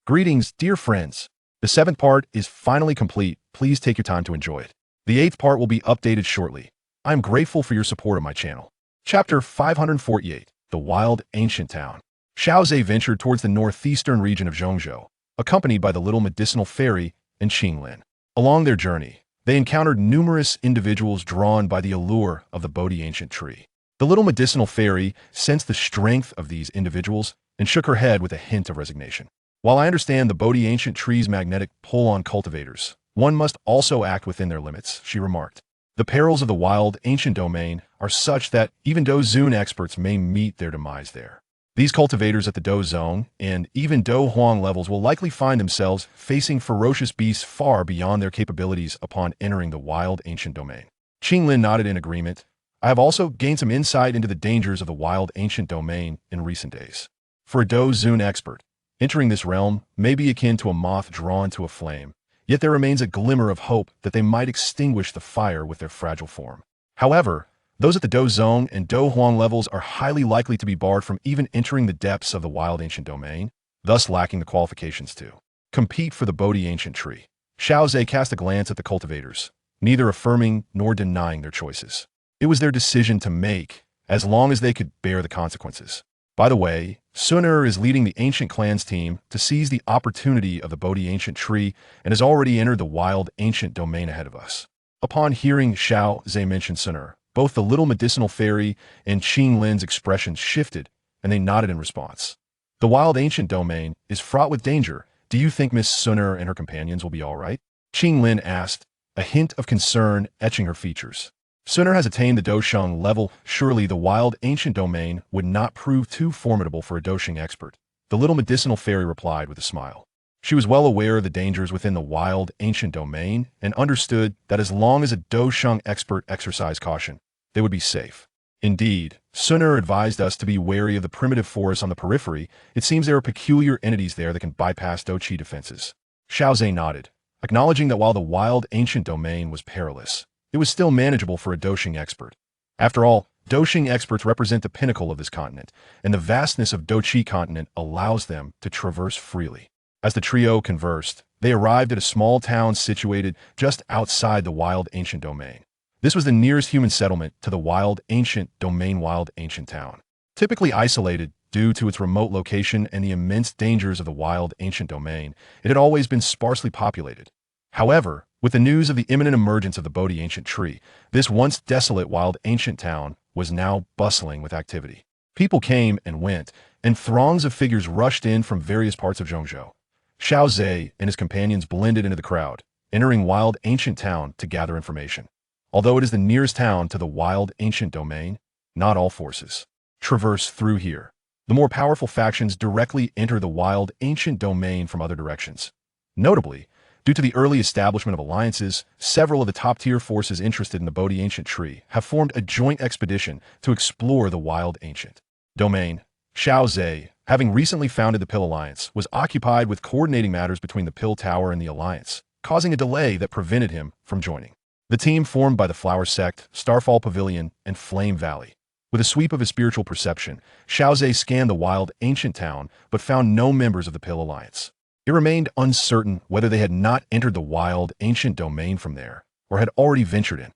Greetings, dear friends. The 7th part is finally complete. Please take your time to enjoy it. The 8th part will be updated shortly. I am grateful for your support of my channel. Chapter 548, The Wild Ancient Town. Xiao Ze ventured towards the northeastern region of Zhongzhou, accompanied by the little medicinal fairy and Qinglin. Along their journey, they encountered numerous individuals drawn by the allure of the Bodhi Ancient Tree. The little medicinal fairy sensed the strength of these individuals and shook her head with a hint of resignation. While I understand the Bodhi Ancient Tree's magnetic pull on cultivators, one must also act within their limits, she remarked. The perils of the wild ancient domain are such that even Dou Zone experts may meet their demise there. These cultivators at the Dou Zone and even Dou Huang levels will likely find themselves facing ferocious beasts far beyond their capabilities upon entering the wild ancient domain. Qinglin nodded in agreement. I have also gained some insight into the dangers of the wild ancient domain in recent days. For a Dou Zone expert, entering this realm may be akin to a moth drawn to a flame, yet there remains a glimmer of hope that they might extinguish the fire with their fragile form. However, those at the Dou Zone and Dou Huang levels are highly likely to be barred from even entering the depths of the wild ancient domain, thus lacking the qualifications to compete for the Bodhi Ancient Tree. Xiao Ze cast a glance at the cultivators, neither affirming nor denying their choices. It was their decision to make, as long as they could bear the consequences. By the way, Xun'er is leading the Ancient Clan's team to seize the opportunity of the Bodhi Ancient Tree and has already entered the wild ancient domain ahead of us. Upon hearing Xiao Ze mention Xun'er, both the little medicinal fairy and Qinglin's expressions shifted, and they nodded in response. The wild ancient domain is fraught with danger. Do you think Miss Xun'er and her companions will be all right? Qinglin asked, a hint of concern etching her features. Xun'er has attained the Dousheng level. Surely the wild ancient domain would not prove too formidable for a Dousheng expert. The little medicinal fairy replied with a smile. She was well aware of the dangers within the wild ancient domain and understood that as long as a Dousheng expert exercised caution, they would be safe. Indeed, Xun'er advised us to be wary of the primitive forests on the periphery. It seems there are peculiar entities there that can bypass Dou Qi defenses. Xiao Ze nodded, acknowledging that while the wild ancient domain was perilous, it was still manageable for a Dousheng expert. After all, Dousheng experts represent the pinnacle of this continent, and the vastness of Dou Qi Continent allows them to traverse freely. As the trio conversed, they arrived at a small town situated just outside the wild ancient domain. This was the nearest human settlement to the wild ancient domain wild ancient town. Typically isolated due to its remote location and the immense dangers of the wild ancient domain, it had always been sparsely populated. However, with the news of the imminent emergence of the Bodhi Ancient Tree, this once desolate wild ancient town was now bustling with activity. People came and went, and throngs of figures rushed in from various parts of Zhongzhou. Xiao Ze and his companions blended into the crowd, entering wild ancient town to gather information. Although it is the nearest town to the wild ancient domain, not all forces traverse through here. The more powerful factions directly enter the wild ancient domain from other directions. Notably, due to the early establishment of alliances, several of the top-tier forces interested in the Bodhi Ancient Tree have formed a joint expedition to explore the wild ancient domain. Xiao Ze, having recently founded the Pill Alliance, was occupied with coordinating matters between the Pill Tower and the Alliance, causing a delay that prevented him from joining. The team formed by the Flower Sect, Starfall Pavilion, and Flame Valley. With a sweep of his spiritual perception, Xiao Ze scanned the wild ancient town but found no members of the Pill Alliance. It remained uncertain whether they had not entered the wild ancient domain from there, or had already ventured in.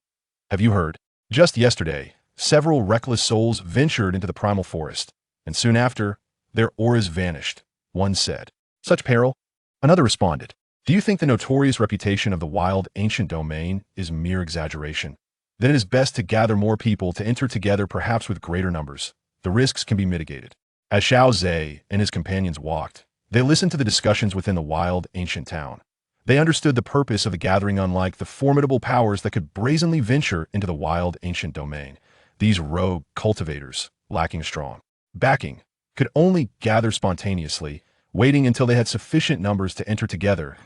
Have you heard? Just yesterday, several reckless souls ventured into the primal forest, and soon after, their auras vanished, one said. Such peril? Another responded. Do you think the notorious reputation of the wild ancient domain is mere exaggeration? Then it is best to gather more people to enter together, perhaps with greater numbers. The risks can be mitigated. As Xiao Ze and his companions walked, they listened to the discussions within the wild ancient town. They understood the purpose of the gathering. Unlike the formidable powers that could brazenly venture into the wild ancient domain, these rogue cultivators, lacking strong backing, could only gather spontaneously, waiting until they had sufficient numbers to enter together.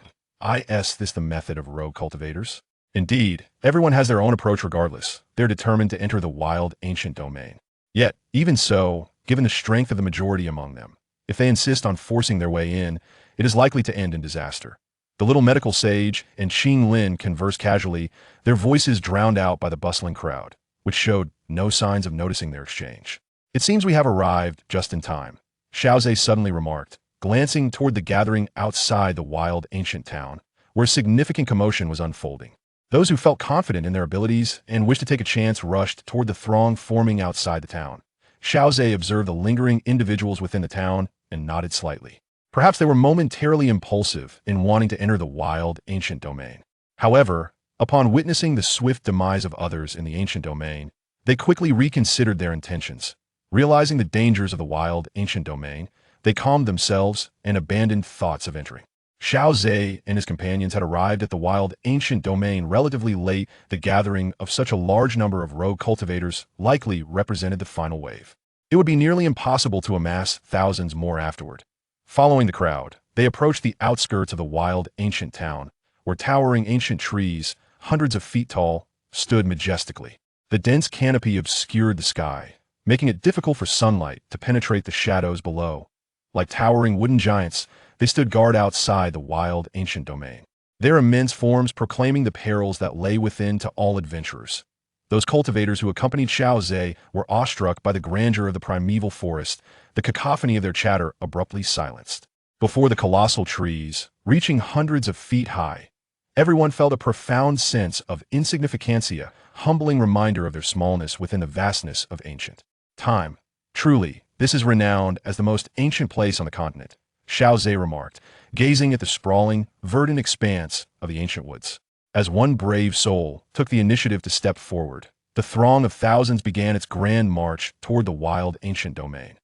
Is this the method of rogue cultivators? Indeed, everyone has their own approach regardless. They're determined to enter the wild ancient domain. Yet, even so, given the strength of the majority among them, if they insist on forcing their way in, it is likely to end in disaster. The little medical sage and Qinglin conversed casually, their voices drowned out by the bustling crowd, which showed no signs of noticing their exchange. It seems we have arrived just in time, Xiao Ze suddenly remarked, glancing toward the gathering outside the wild ancient town, where significant commotion was unfolding. Those who felt confident in their abilities and wished to take a chance rushed toward the throng forming outside the town. Xiao Ze observed the lingering individuals within the town and nodded slightly. Perhaps they were momentarily impulsive in wanting to enter the wild ancient domain. However, upon witnessing the swift demise of others in the ancient domain, they quickly reconsidered their intentions. Realizing the dangers of the wild ancient domain, they calmed themselves and abandoned thoughts of entering. Xiao Ze and his companions had arrived at the wild ancient domain relatively late. The gathering of such a large number of rogue cultivators likely represented the final wave. It would be nearly impossible to amass thousands more afterward. Following the crowd, they approached the outskirts of the wild ancient town, where towering ancient trees, hundreds of feet tall, stood majestically. The dense canopy obscured the sky, making it difficult for sunlight to penetrate the shadows below. Like towering wooden giants, they stood guard outside the wild ancient domain, their immense forms proclaiming the perils that lay within to all adventurers. Those cultivators who accompanied Xiao Ze were awestruck by the grandeur of the primeval forest. The cacophony of their chatter abruptly silenced. Before the colossal trees, reaching hundreds of feet high, everyone felt a profound sense of insignificancia, humbling reminder of their smallness within the vastness of ancient time. Truly, this is renowned as the most ancient place on the continent, Xiao Ze remarked, gazing at the sprawling, verdant expanse of the ancient woods. As one brave soul took the initiative to step forward, the throng of thousands began its grand march toward the wild ancient domain.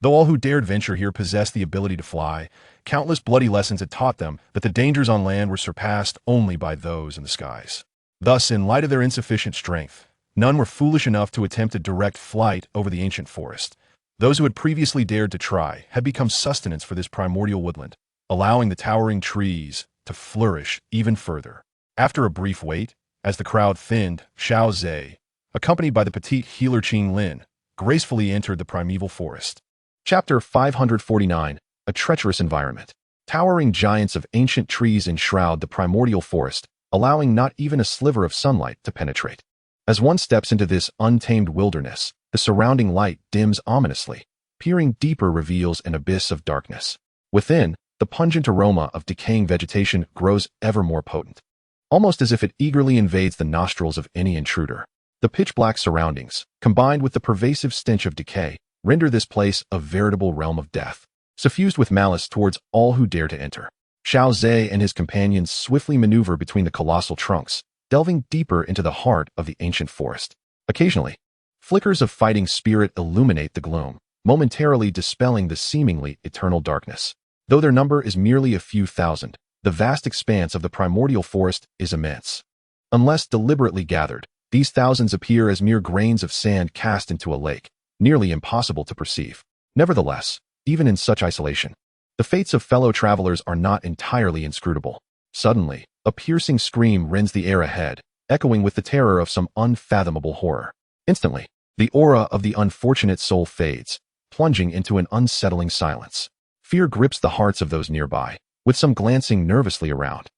Though all who dared venture here possessed the ability to fly, countless bloody lessons had taught them that the dangers on land were surpassed only by those in the skies. Thus, in light of their insufficient strength, none were foolish enough to attempt a direct flight over the ancient forest. Those who had previously dared to try had become sustenance for this primordial woodland, allowing the towering trees to flourish even further. After a brief wait, as the crowd thinned, Xiao Ze, accompanied by the petite healer Qinglin, gracefully entered the primeval forest. Chapter 549, A Treacherous Environment. Towering giants of ancient trees enshroud the primordial forest, allowing not even a sliver of sunlight to penetrate. As one steps into this untamed wilderness, the surrounding light dims ominously. Peering deeper reveals an abyss of darkness. Within, the pungent aroma of decaying vegetation grows ever more potent, almost as if it eagerly invades the nostrils of any intruder. The pitch-black surroundings, combined with the pervasive stench of decay, render this place a veritable realm of death, suffused with malice towards all who dare to enter. Xiao Ze and his companions swiftly maneuver between the colossal trunks, delving deeper into the heart of the ancient forest. Occasionally, flickers of fighting spirit illuminate the gloom, momentarily dispelling the seemingly eternal darkness. Though their number is merely a few thousand, the vast expanse of the primordial forest is immense. Unless deliberately gathered, these thousands appear as mere grains of sand cast into a lake, nearly impossible to perceive. Nevertheless, even in such isolation, the fates of fellow travelers are not entirely inscrutable. Suddenly, a piercing scream rends the air ahead, echoing with the terror of some unfathomable horror. Instantly, the aura of the unfortunate soul fades, plunging into an unsettling silence. Fear grips the hearts of those nearby, with some glancing nervously around,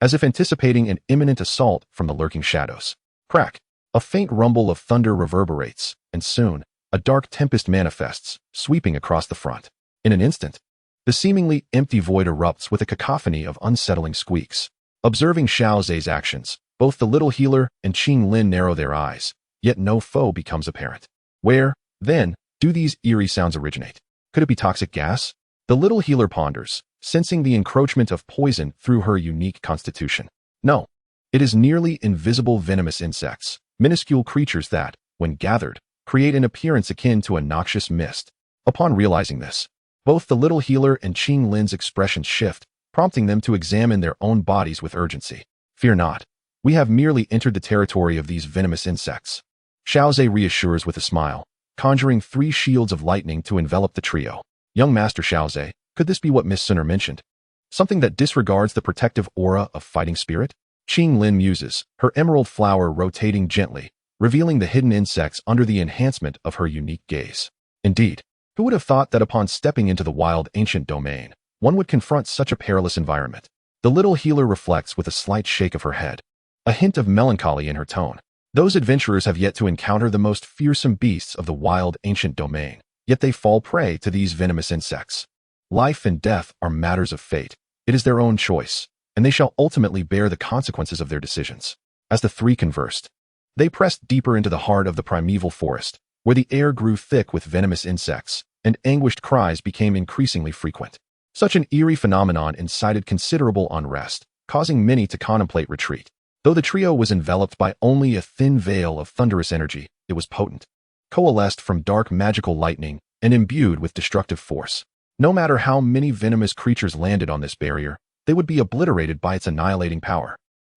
as if anticipating an imminent assault from the lurking shadows. Crack! A faint rumble of thunder reverberates, and soon, a dark tempest manifests, sweeping across the front. In an instant, the seemingly empty void erupts with a cacophony of unsettling squeaks. Observing Xiao Ze's actions, both the little healer and Qinglin narrow their eyes, yet no foe becomes apparent. Where, then, do these eerie sounds originate? Could it be toxic gas? The little healer ponders, sensing the encroachment of poison through her unique constitution. No, it is nearly invisible venomous insects, minuscule creatures that, when gathered, create an appearance akin to a noxious mist. Upon realizing this, both the little healer and Qinglin's expressions shift, prompting them to examine their own bodies with urgency. Fear not. We have merely entered the territory of these venomous insects. Xiao Ze reassures with a smile, conjuring 3 shields of lightning to envelop the trio. Young Master Xiao Ze, could this be what Miss Xun'er mentioned? Something that disregards the protective aura of fighting spirit? Qinglin muses, her emerald flower rotating gently, revealing the hidden insects under the enhancement of her unique gaze. Indeed, who would have thought that upon stepping into the wild ancient domain, one would confront such a perilous environment? The little healer reflects with a slight shake of her head, a hint of melancholy in her tone. Those adventurers have yet to encounter the most fearsome beasts of the wild ancient domain, yet they fall prey to these venomous insects. Life and death are matters of fate. It is their own choice, and they shall ultimately bear the consequences of their decisions. As the three conversed, they pressed deeper into the heart of the primeval forest, where the air grew thick with venomous insects, and anguished cries became increasingly frequent. Such an eerie phenomenon incited considerable unrest, causing many to contemplate retreat. Though the trio was enveloped by only a thin veil of thunderous energy, it was potent, coalesced from dark magical lightning, and imbued with destructive force. No matter how many venomous creatures landed on this barrier, they would be obliterated by its annihilating power,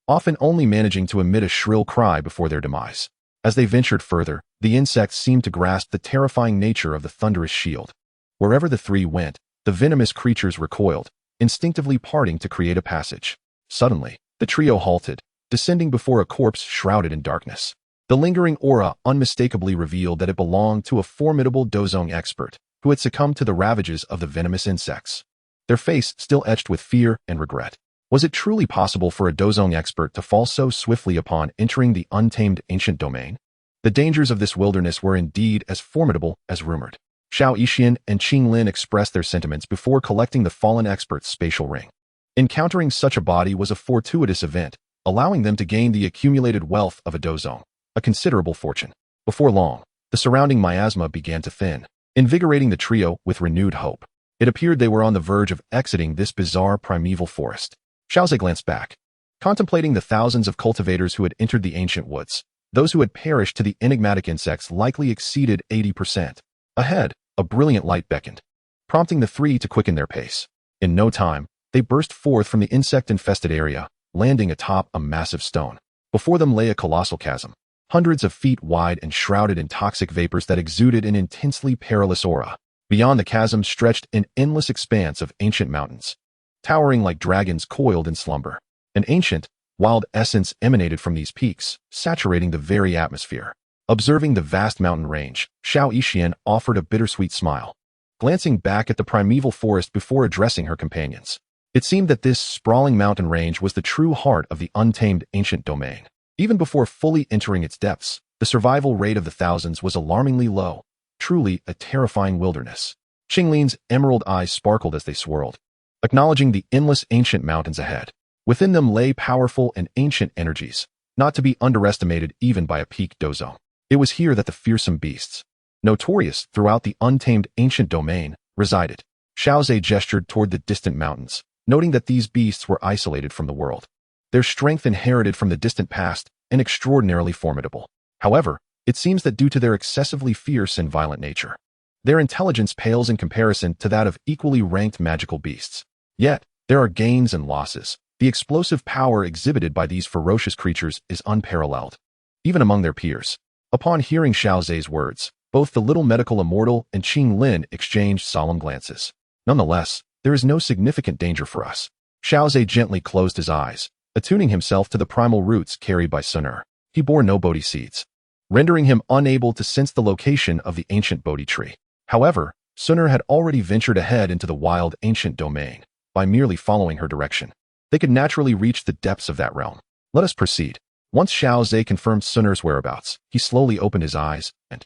often only managing to emit a shrill cry before their demise. As they ventured further, the insects seemed to grasp the terrifying nature of the thunderous shield. Wherever the three went, the venomous creatures recoiled, instinctively parting to create a passage. Suddenly, the trio halted, descending before a corpse shrouded in darkness. The lingering aura unmistakably revealed that it belonged to a formidable Dozong expert who had succumbed to the ravages of the venomous insects. Their face still etched with fear and regret. Was it truly possible for a Dozong expert to fall so swiftly upon entering the untamed ancient domain? The dangers of this wilderness were indeed as formidable as rumored. Xiao Yixian and Qinglin expressed their sentiments before collecting the fallen expert's spatial ring. Encountering such a body was a fortuitous event, allowing them to gain the accumulated wealth of a Dozong, a considerable fortune. Before long, the surrounding miasma began to thin, invigorating the trio with renewed hope. It appeared they were on the verge of exiting this bizarre primeval forest. Xiao Ze glanced back, contemplating the thousands of cultivators who had entered the ancient woods. Those who had perished to the enigmatic insects likely exceeded 80%. Ahead, a brilliant light beckoned, prompting the three to quicken their pace. In no time, they burst forth from the insect-infested area, landing atop a massive stone. Before them lay a colossal chasm, hundreds of feet wide and shrouded in toxic vapors that exuded an intensely perilous aura. Beyond the chasm stretched an endless expanse of ancient mountains, towering like dragons coiled in slumber. An ancient, wild essence emanated from these peaks, saturating the very atmosphere. Observing the vast mountain range, Xiao Yixian offered a bittersweet smile, glancing back at the primeval forest before addressing her companions. It seemed that this sprawling mountain range was the true heart of the untamed ancient domain. Even before fully entering its depths, the survival rate of the thousands was alarmingly low, truly a terrifying wilderness. Qinglin's emerald eyes sparkled as they swirled, acknowledging the endless ancient mountains ahead. Within them lay powerful and ancient energies, not to be underestimated even by a peak Dozong. It was here that the fearsome beasts, notorious throughout the untamed ancient domain, resided. Xiao Ze gestured toward the distant mountains, noting that these beasts were isolated from the world, their strength inherited from the distant past and extraordinarily formidable. However, it seems that due to their excessively fierce and violent nature, their intelligence pales in comparison to that of equally ranked magical beasts. Yet, there are gains and losses. The explosive power exhibited by these ferocious creatures is unparalleled, even among their peers. Upon hearing Xiao Ze's words, both the little medical immortal and Qinglin exchanged solemn glances. Nonetheless, there is no significant danger for us. Xiao Ze gently closed his eyes, attuning himself to the primal roots carried by Xun'er. He bore no Bodhi seeds, rendering him unable to sense the location of the ancient Bodhi Tree. However, Xun'er had already ventured ahead into the wild ancient domain. By merely following her direction, they could naturally reach the depths of that realm. Let us proceed. Once Xiao Ze confirmed Xun'er's whereabouts, he slowly opened his eyes, and,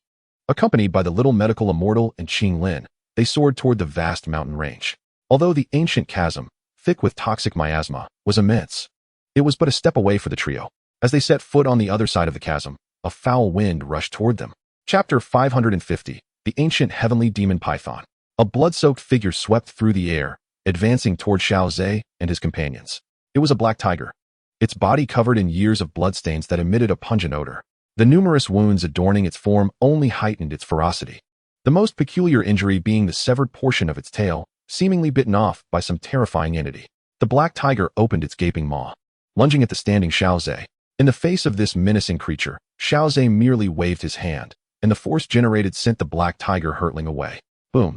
accompanied by the little medical immortal and Qinglin, they soared toward the vast mountain range. Although the ancient chasm, thick with toxic miasma, was immense, it was but a step away for the trio. As they set foot on the other side of the chasm, a foul wind rushed toward them. Chapter 550, The Ancient Heavenly Demon Python. A blood-soaked figure swept through the air, advancing toward Xiao Ze and his companions. It was a black tiger, its body covered in years of bloodstains that emitted a pungent odor. The numerous wounds adorning its form only heightened its ferocity, the most peculiar injury being the severed portion of its tail, seemingly bitten off by some terrifying entity. The black tiger opened its gaping maw, lunging at the standing Xiao Ze. In the face of this menacing creature, Xiao Ze merely waved his hand, and the force generated sent the black tiger hurtling away. Boom!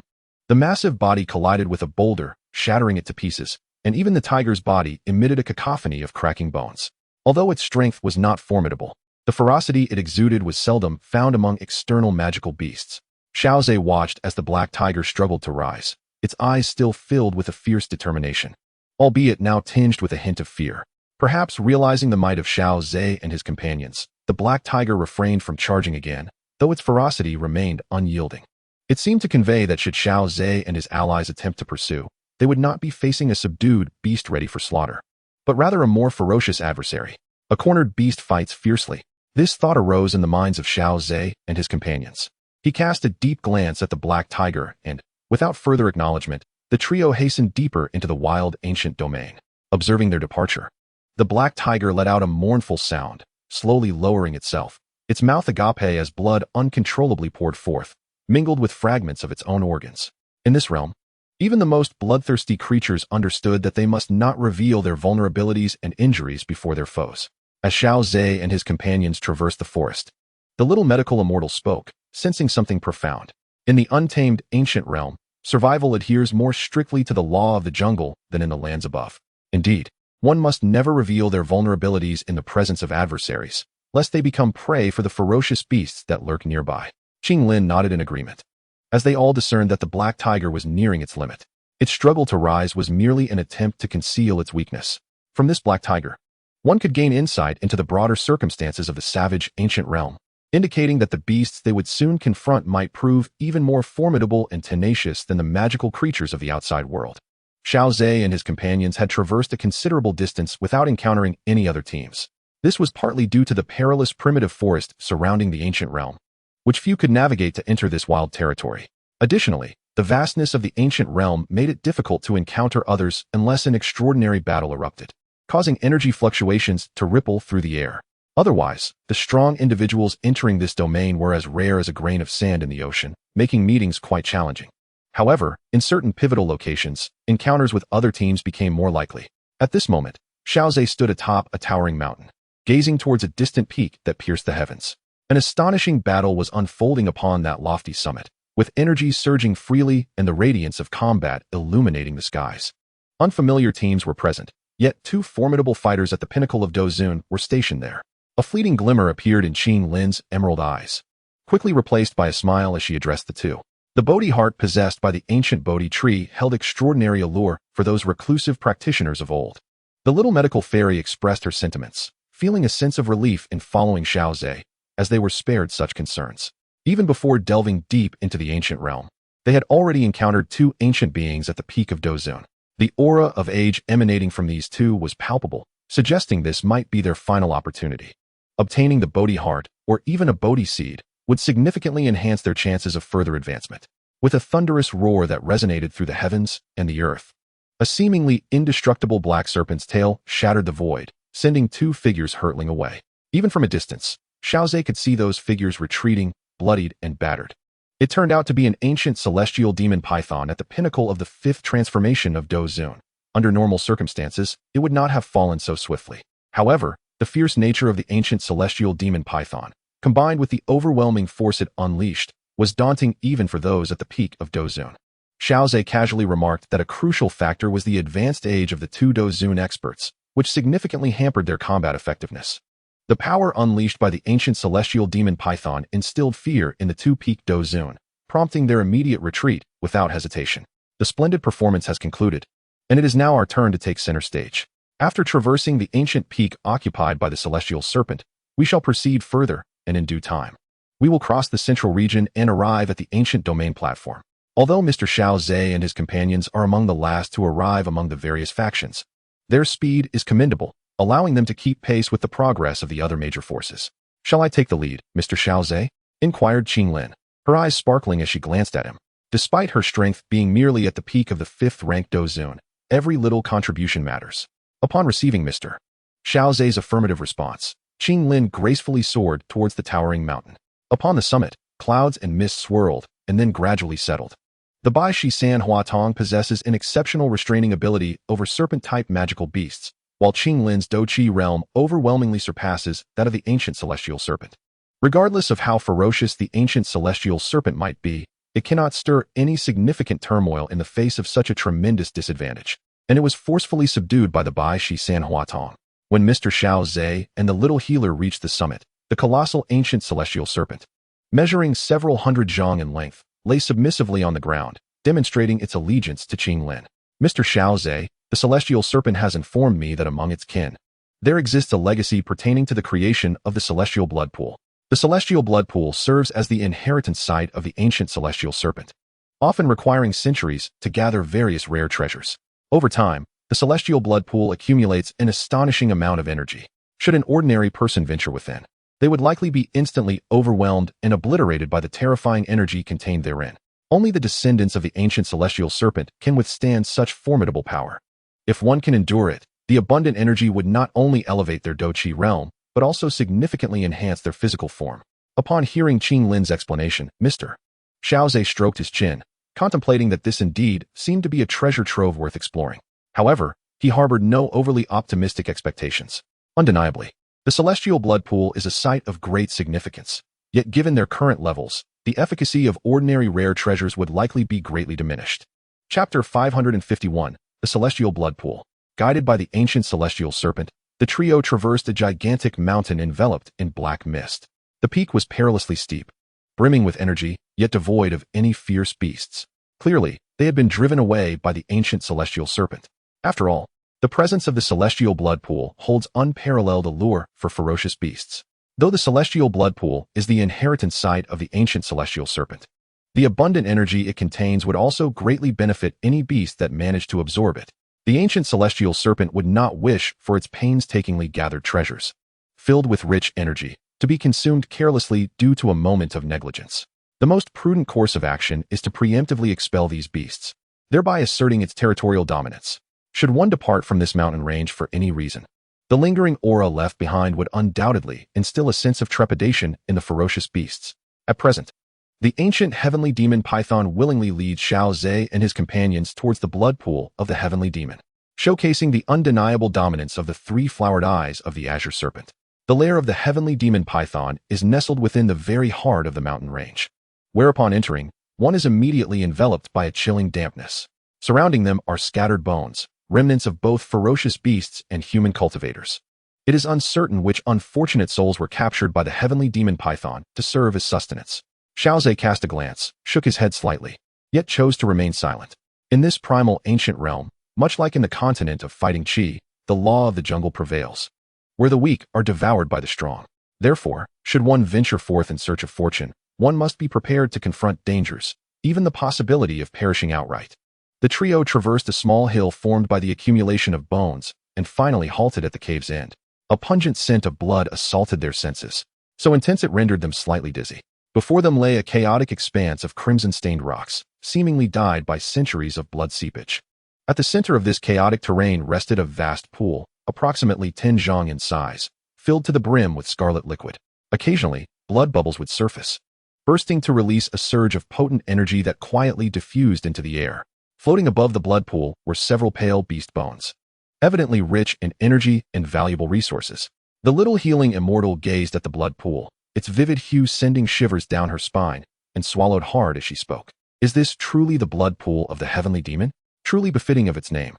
The massive body collided with a boulder, shattering it to pieces, and even the tiger's body emitted a cacophony of cracking bones. Although its strength was not formidable, the ferocity it exuded was seldom found among external magical beasts. Xiao Ze watched as the black tiger struggled to rise, its eyes still filled with a fierce determination, albeit now tinged with a hint of fear. Perhaps realizing the might of Xiao Ze and his companions, the black tiger refrained from charging again, though its ferocity remained unyielding. It seemed to convey that should Xiao Ze and his allies attempt to pursue, they would not be facing a subdued beast ready for slaughter, but rather a more ferocious adversary. A cornered beast fights fiercely. This thought arose in the minds of Xiao Ze and his companions. He cast a deep glance at the black tiger and, without further acknowledgement, the trio hastened deeper into the wild ancient domain. Observing their departure, the black tiger let out a mournful sound, slowly lowering itself, its mouth agape as blood uncontrollably poured forth, mingled with fragments of its own organs. In this realm, even the most bloodthirsty creatures understood that they must not reveal their vulnerabilities and injuries before their foes. As Xiao Ze and his companions traversed the forest, the little medical immortal spoke, sensing something profound. In the untamed ancient realm, survival adheres more strictly to the law of the jungle than in the lands above. Indeed, one must never reveal their vulnerabilities in the presence of adversaries, lest they become prey for the ferocious beasts that lurk nearby. Qinglin nodded in agreement, as they all discerned that the black tiger was nearing its limit. Its struggle to rise was merely an attempt to conceal its weakness. From this black tiger, one could gain insight into the broader circumstances of the savage ancient realm, indicating that the beasts they would soon confront might prove even more formidable and tenacious than the magical creatures of the outside world. Xiao Ze and his companions had traversed a considerable distance without encountering any other teams. This was partly due to the perilous primitive forest surrounding the ancient realm, which few could navigate to enter this wild territory. Additionally, the vastness of the ancient realm made it difficult to encounter others unless an extraordinary battle erupted, causing energy fluctuations to ripple through the air. Otherwise, the strong individuals entering this domain were as rare as a grain of sand in the ocean, making meetings quite challenging. However, in certain pivotal locations, encounters with other teams became more likely. At this moment, Xiao Ze stood atop a towering mountain, gazing towards a distant peak that pierced the heavens. An astonishing battle was unfolding upon that lofty summit, with energy surging freely and the radiance of combat illuminating the skies. Unfamiliar teams were present, yet two formidable fighters at the pinnacle of Dou Qi were stationed there. A fleeting glimmer appeared in Qinglin's emerald eyes, quickly replaced by a smile as she addressed the two. The Bodhi heart possessed by the ancient Bodhi Tree held extraordinary allure for those reclusive practitioners of old. The little medical fairy expressed her sentiments, feeling a sense of relief in following Xiao Ze, as they were spared such concerns. Even before delving deep into the ancient realm, they had already encountered two ancient beings at the peak of Dou Qi. The aura of age emanating from these two was palpable, suggesting this might be their final opportunity. Obtaining the Bodhi heart, or even a Bodhi seed, would significantly enhance their chances of further advancement. With a thunderous roar that resonated through the heavens and the earth, a seemingly indestructible black serpent's tail shattered the void, sending two figures hurtling away. Even from a distance, Xiao Ze could see those figures retreating, bloodied and battered. It turned out to be an ancient celestial demon python at the pinnacle of the fifth transformation of Dou Qi. Under normal circumstances, it would not have fallen so swiftly. However, the fierce nature of the ancient celestial demon python, combined with the overwhelming force it unleashed, was daunting even for those at the peak of Dou Qi. Xiao Ze casually remarked that a crucial factor was the advanced age of the two Dou Qi experts, which significantly hampered their combat effectiveness. The power unleashed by the ancient celestial demon python instilled fear in the two peak Dou Qi, prompting their immediate retreat without hesitation. The splendid performance has concluded, and it is now our turn to take center stage. After traversing the ancient peak occupied by the celestial serpent, we shall proceed further, and in due time, we will cross the central region and arrive at the ancient domain platform. Although Mr. Xiao Ze and his companions are among the last to arrive among the various factions, their speed is commendable, allowing them to keep pace with the progress of the other major forces. "Shall I take the lead, Mr. Xiao Ze?" inquired Qinglin, her eyes sparkling as she glanced at him. Despite her strength being merely at the peak of the fifth-ranked Dou Qi, every little contribution matters. Upon receiving Mr. Xiao Ze's affirmative response, Qinglin gracefully soared towards the towering mountain. Upon the summit, clouds and mist swirled and then gradually settled. The Bai Shi San Hua Tong possesses an exceptional restraining ability over serpent-type magical beasts, while Qinglin's Dou Qi realm overwhelmingly surpasses that of the ancient celestial serpent. Regardless of how ferocious the ancient celestial serpent might be, it cannot stir any significant turmoil in the face of such a tremendous disadvantage, and it was forcefully subdued by the Bai Shi San Hua Tong. When Mr. Xiao Ze and the little healer reached the summit, the colossal ancient celestial serpent, measuring several hundred zhang in length, lay submissively on the ground, demonstrating its allegiance to Qinglin. "Mr. Xiao Ze, the celestial serpent has informed me that among its kin, there exists a legacy pertaining to the creation of the Celestial Bloodpool. The Celestial Bloodpool serves as the inheritance site of the ancient Celestial Serpent, often requiring centuries to gather various rare treasures. Over time, the Celestial Bloodpool accumulates an astonishing amount of energy. Should an ordinary person venture within, they would likely be instantly overwhelmed and obliterated by the terrifying energy contained therein. Only the descendants of the ancient Celestial Serpent can withstand such formidable power. If one can endure it, the abundant energy would not only elevate their Dou Qi realm, but also significantly enhance their physical form. Upon hearing Qinglin's explanation, Mr. Xiao Ze stroked his chin, contemplating that this indeed seemed to be a treasure trove worth exploring. However, he harbored no overly optimistic expectations. Undeniably, the Celestial Bloodpool is a site of great significance, yet given their current levels, the efficacy of ordinary rare treasures would likely be greatly diminished. Chapter 551, The Celestial Bloodpool. Guided by the ancient Celestial Serpent, the trio traversed a gigantic mountain enveloped in black mist. The peak was perilously steep, brimming with energy, yet devoid of any fierce beasts. Clearly, they had been driven away by the ancient Celestial Serpent. After all, the presence of the Celestial Bloodpool holds unparalleled allure for ferocious beasts. Though the Celestial Bloodpool is the inheritance site of the ancient Celestial Serpent, the abundant energy it contains would also greatly benefit any beast that managed to absorb it. The ancient Celestial Serpent would not wish for its painstakingly gathered treasures, filled with rich energy, to be consumed carelessly due to a moment of negligence. The most prudent course of action is to preemptively expel these beasts, thereby asserting its territorial dominance. Should one depart from this mountain range for any reason, the lingering aura left behind would undoubtedly instill a sense of trepidation in the ferocious beasts. At present, the ancient heavenly demon python willingly leads Xiao Ze and his companions towards the blood pool of the heavenly demon, showcasing the undeniable dominance of the three-flowered eyes of the azure serpent. The lair of the heavenly demon python is nestled within the very heart of the mountain range, whereupon entering, one is immediately enveloped by a chilling dampness. Surrounding them are scattered bones, remnants of both ferocious beasts and human cultivators. It is uncertain which unfortunate souls were captured by the heavenly demon python to serve as sustenance. Xiao Ze cast a glance, shook his head slightly, yet chose to remain silent. In this primal ancient realm, much like in the continent of fighting Qi, the law of the jungle prevails, where the weak are devoured by the strong. Therefore, should one venture forth in search of fortune, one must be prepared to confront dangers, even the possibility of perishing outright. The trio traversed a small hill formed by the accumulation of bones, and finally halted at the cave's end. A pungent scent of blood assaulted their senses, so intense it rendered them slightly dizzy. Before them lay a chaotic expanse of crimson-stained rocks, seemingly dyed by centuries of blood seepage. At the center of this chaotic terrain rested a vast pool, approximately 10 zhang in size, filled to the brim with scarlet liquid. Occasionally, blood bubbles would surface, bursting to release a surge of potent energy that quietly diffused into the air. Floating above the blood pool were several pale beast bones, evidently rich in energy and valuable resources. The little healing immortal gazed at the blood pool, its vivid hue sending shivers down her spine, and swallowed hard as she spoke. Is this truly the blood pool of the heavenly demon? Truly befitting of its name.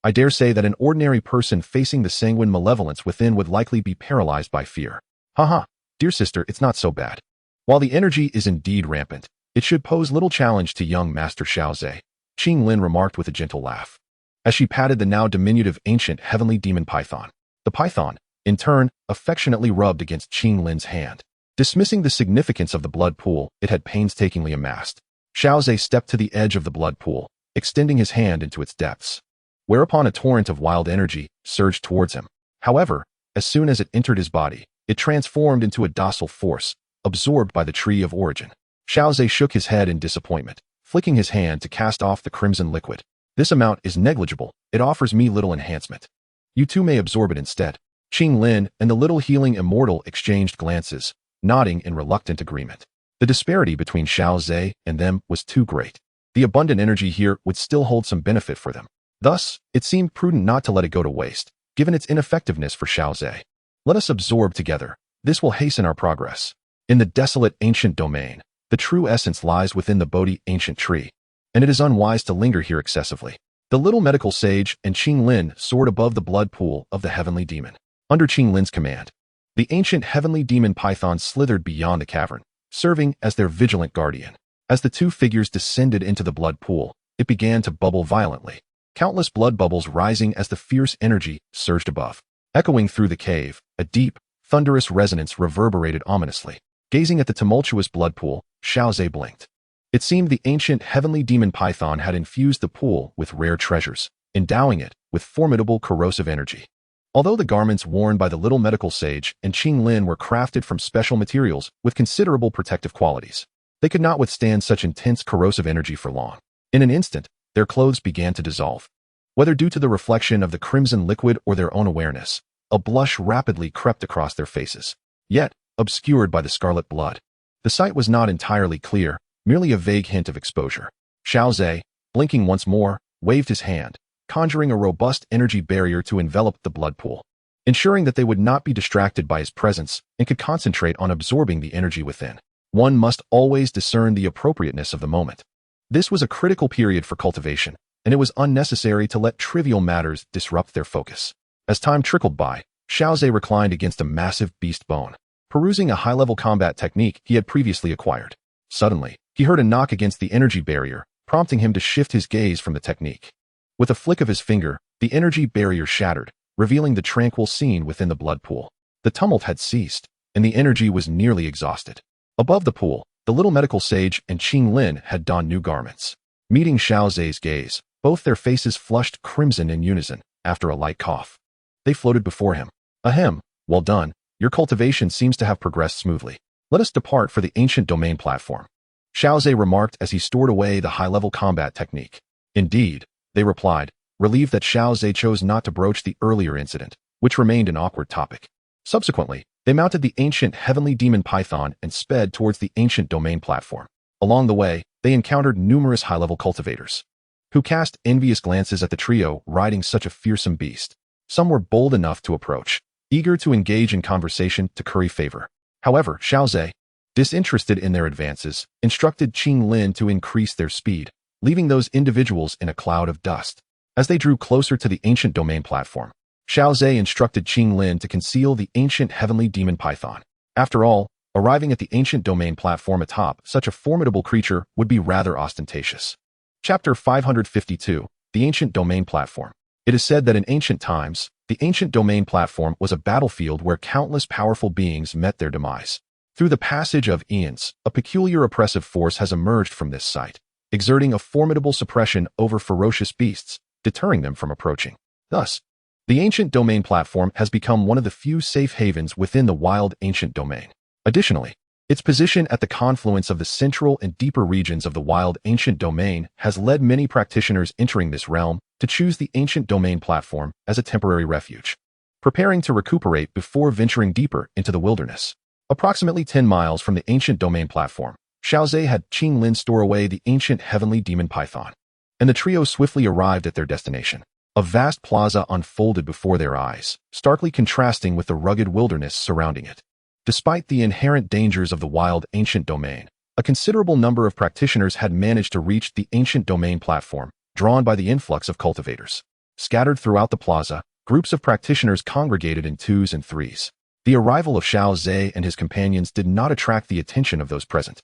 I dare say that an ordinary person facing the sanguine malevolence within would likely be paralyzed by fear. Haha, dear sister, it's not so bad. While the energy is indeed rampant, it should pose little challenge to young Master Xiao Ze, Qinglin remarked with a gentle laugh, as she patted the now diminutive ancient heavenly demon python. The python, in turn, affectionately rubbed against Qinglin's hand, dismissing the significance of the blood pool it had painstakingly amassed. Xiao Ze stepped to the edge of the blood pool, extending his hand into its depths, whereupon a torrent of wild energy surged towards him. However, as soon as it entered his body, it transformed into a docile force, absorbed by the tree of origin. Xiao Ze shook his head in disappointment, flicking his hand to cast off the crimson liquid. This amount is negligible, it offers me little enhancement. You too may absorb it instead. Qinglin and the little healing immortal exchanged glances, nodding in reluctant agreement. The disparity between Xiao Ze and them was too great. The abundant energy here would still hold some benefit for them. Thus, it seemed prudent not to let it go to waste, given its ineffectiveness for Xiao Ze. Let us absorb together. This will hasten our progress. In the desolate ancient domain, the true essence lies within the Bodhi ancient tree, and it is unwise to linger here excessively. The little medical sage and Qinglin soared above the blood pool of the heavenly demon. Under Qinglin's command, the ancient heavenly demon python slithered beyond the cavern, serving as their vigilant guardian. As the two figures descended into the blood pool, it began to bubble violently, countless blood bubbles rising as the fierce energy surged above. Echoing through the cave, a deep, thunderous resonance reverberated ominously. Gazing at the tumultuous blood pool, Xiao Ze blinked. It seemed the ancient heavenly demon python had infused the pool with rare treasures, endowing it with formidable corrosive energy. Although the garments worn by the little medical sage and Qinglin were crafted from special materials with considerable protective qualities, they could not withstand such intense corrosive energy for long. In an instant, their clothes began to dissolve. Whether due to the reflection of the crimson liquid or their own awareness, a blush rapidly crept across their faces, yet obscured by the scarlet blood. The sight was not entirely clear, merely a vague hint of exposure. Xiao Ze, blinking once more, waved his hand, conjuring a robust energy barrier to envelop the blood pool, ensuring that they would not be distracted by his presence and could concentrate on absorbing the energy within. One must always discern the appropriateness of the moment. This was a critical period for cultivation, and it was unnecessary to let trivial matters disrupt their focus. As time trickled by, Xiao Ze reclined against a massive beast bone, perusing a high-level combat technique he had previously acquired. Suddenly, he heard a knock against the energy barrier, prompting him to shift his gaze from the technique. With a flick of his finger, the energy barrier shattered, revealing the tranquil scene within the blood pool. The tumult had ceased, and the energy was nearly exhausted. Above the pool, the little medical sage and Qinglin had donned new garments. Meeting Xiao Ze's gaze, both their faces flushed crimson in unison, after a light cough. They floated before him. Ahem, well done, your cultivation seems to have progressed smoothly. Let us depart for the ancient domain platform. Xiao Ze remarked as he stored away the high-level combat technique. Indeed, they replied, relieved that Xiao Ze chose not to broach the earlier incident, which remained an awkward topic. Subsequently, they mounted the ancient heavenly demon python and sped towards the ancient domain platform. Along the way, they encountered numerous high-level cultivators, who cast envious glances at the trio riding such a fearsome beast. Some were bold enough to approach, eager to engage in conversation to curry favor. However, Xiao Ze, disinterested in their advances, instructed Qinglin to increase their speed, leaving those individuals in a cloud of dust. As they drew closer to the ancient domain platform, Xiao Ze instructed Qinglin to conceal the ancient heavenly demon python. After all, arriving at the ancient domain platform atop such a formidable creature would be rather ostentatious. Chapter 552, The Ancient Domain Platform. It is said that in ancient times, the ancient domain platform was a battlefield where countless powerful beings met their demise. Through the passage of eons, a peculiar oppressive force has emerged from this site, exerting a formidable suppression over ferocious beasts, deterring them from approaching. Thus, the ancient domain platform has become one of the few safe havens within the wild ancient domain. Additionally, its position at the confluence of the central and deeper regions of the wild ancient domain has led many practitioners entering this realm to choose the ancient domain platform as a temporary refuge, preparing to recuperate before venturing deeper into the wilderness. Approximately 10 miles from the ancient domain platform, Xiao Ze had Qinglin store away the ancient heavenly demon python, and the trio swiftly arrived at their destination. A vast plaza unfolded before their eyes, starkly contrasting with the rugged wilderness surrounding it. Despite the inherent dangers of the wild ancient domain, a considerable number of practitioners had managed to reach the ancient domain platform, drawn by the influx of cultivators. Scattered throughout the plaza, groups of practitioners congregated in twos and threes. The arrival of Xiao Ze and his companions did not attract the attention of those present.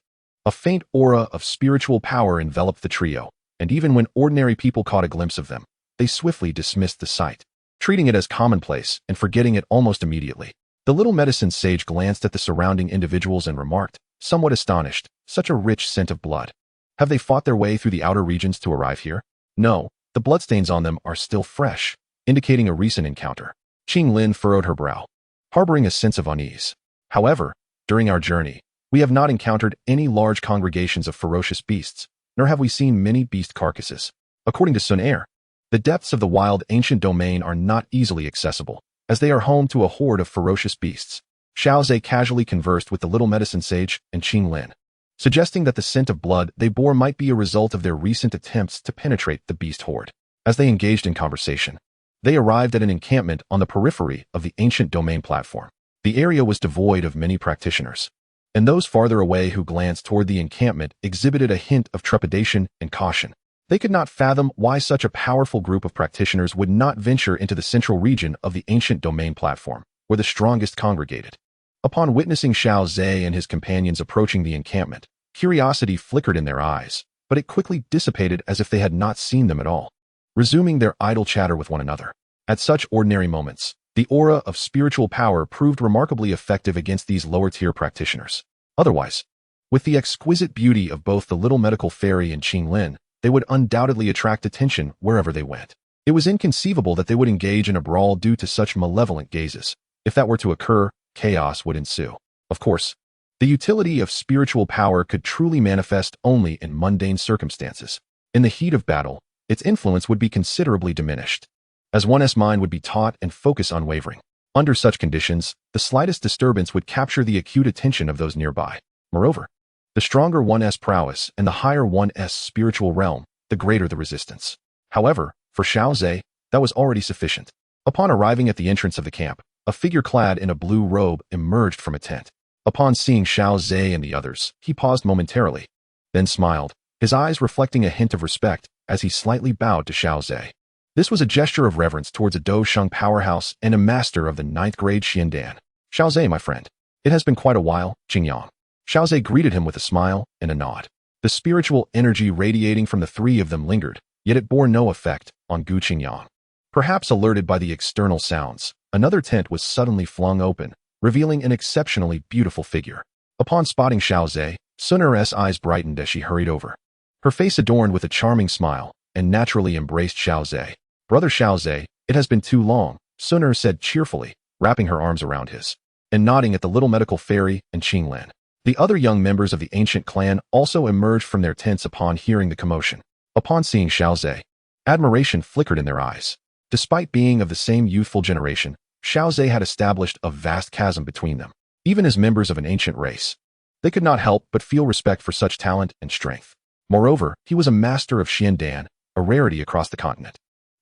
A faint aura of spiritual power enveloped the trio, and even when ordinary people caught a glimpse of them, they swiftly dismissed the sight, treating it as commonplace and forgetting it almost immediately. The little medicine sage glanced at the surrounding individuals and remarked, somewhat astonished, such a rich scent of blood. Have they fought their way through the outer regions to arrive here? No, the bloodstains on them are still fresh, indicating a recent encounter. Qinglin furrowed her brow, harboring a sense of unease. However, during our journey, we have not encountered any large congregations of ferocious beasts, nor have we seen many beast carcasses. According to Xun'er, the depths of the wild ancient domain are not easily accessible, as they are home to a horde of ferocious beasts. Xiao Ze casually conversed with the little medicine sage and Qinglin, suggesting that the scent of blood they bore might be a result of their recent attempts to penetrate the beast horde. As they engaged in conversation, they arrived at an encampment on the periphery of the ancient domain platform. The area was devoid of many practitioners, and those farther away who glanced toward the encampment exhibited a hint of trepidation and caution. They could not fathom why such a powerful group of practitioners would not venture into the central region of the ancient domain platform, where the strongest congregated. Upon witnessing Xiao Ze and his companions approaching the encampment, curiosity flickered in their eyes, but it quickly dissipated as if they had not seen them at all, resuming their idle chatter with one another. At such ordinary moments, the aura of spiritual power proved remarkably effective against these lower-tier practitioners. Otherwise, with the exquisite beauty of both the little medical fairy and Qinglin, they would undoubtedly attract attention wherever they went. It was inconceivable that they would engage in a brawl due to such malevolent gazes. If that were to occur, chaos would ensue. Of course, the utility of spiritual power could truly manifest only in mundane circumstances. In the heat of battle, its influence would be considerably diminished, as one's mind would be taut and focus unwavering. Under such conditions, the slightest disturbance would capture the acute attention of those nearby. Moreover, the stronger one's prowess and the higher one's spiritual realm, the greater the resistance. However, for Xiao Ze, that was already sufficient. Upon arriving at the entrance of the camp, a figure clad in a blue robe emerged from a tent. Upon seeing Xiao Ze and the others, he paused momentarily, then smiled, his eyes reflecting a hint of respect as he slightly bowed to Xiao Ze. This was a gesture of reverence towards a Dou Sheng powerhouse and a master of the 9th grade Xiandan. Xiao Ze, my friend. It has been quite a while, Qingyang. Xiao Ze greeted him with a smile and a nod. The spiritual energy radiating from the three of them lingered, yet it bore no effect on Gu Qingyang. Perhaps alerted by the external sounds, another tent was suddenly flung open, revealing an exceptionally beautiful figure. Upon spotting Xiao Ze, Xun'er's eyes brightened as she hurried over. Her face adorned with a charming smile, and naturally embraced Xiao Ze. Brother Xiao Ze, it has been too long, Xun'er said cheerfully, wrapping her arms around his, and nodding at the little medical fairy and Qinglin. The other young members of the ancient clan also emerged from their tents upon hearing the commotion. Upon seeing Xiao Ze, admiration flickered in their eyes. Despite being of the same youthful generation, Xiao Ze had established a vast chasm between them. Even as members of an ancient race, they could not help but feel respect for such talent and strength. Moreover, he was a master of Xiandan, a rarity across the continent.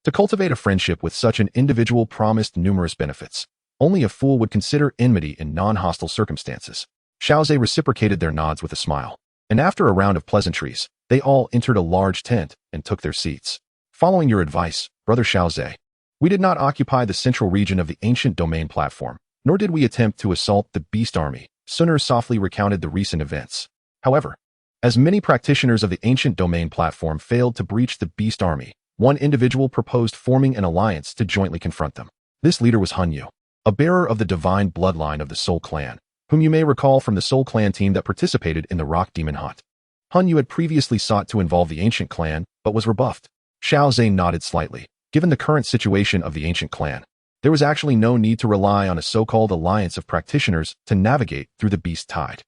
To cultivate a friendship with such an individual promised numerous benefits. Only a fool would consider enmity in non-hostile circumstances. Xiao Ze reciprocated their nods with a smile, and after a round of pleasantries, they all entered a large tent and took their seats. Following your advice, Brother Xiao Ze, we did not occupy the central region of the ancient domain platform, nor did we attempt to assault the beast army. Xun'er softly recounted the recent events. However, as many practitioners of the ancient domain platform failed to breach the beast army, one individual proposed forming an alliance to jointly confront them. This leader was Hun Yu, a bearer of the divine bloodline of the Soul Clan, whom you may recall from the Soul Clan team that participated in the Rock Demon Hunt. Hun Yu had previously sought to involve the ancient clan, but was rebuffed. Xiao Ze nodded slightly. Given the current situation of the ancient clan, there was actually no need to rely on a so-called alliance of practitioners to navigate through the beast tide.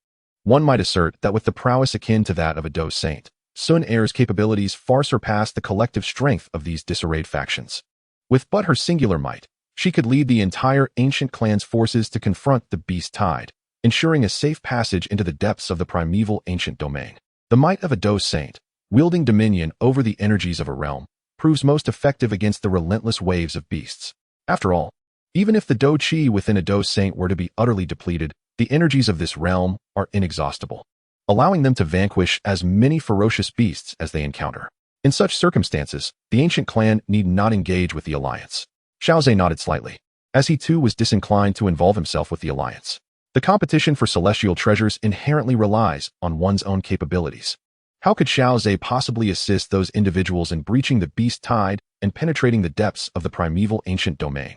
One might assert that with the prowess akin to that of a Dueling Saint, Xun'er's capabilities far surpassed the collective strength of these disarrayed factions. With but her singular might, she could lead the entire ancient clan's forces to confront the beast tide, ensuring a safe passage into the depths of the primeval ancient domain. The might of a Dueling Saint, wielding dominion over the energies of a realm, proves most effective against the relentless waves of beasts. After all, even if the Dou Qi within a Dueling Saint were to be utterly depleted, the energies of this realm are inexhaustible, allowing them to vanquish as many ferocious beasts as they encounter. In such circumstances, the ancient clan need not engage with the alliance. Xiao Ze nodded slightly, as he too was disinclined to involve himself with the alliance. The competition for celestial treasures inherently relies on one's own capabilities. How could Xiao Ze possibly assist those individuals in breaching the beast tide and penetrating the depths of the primeval ancient domain?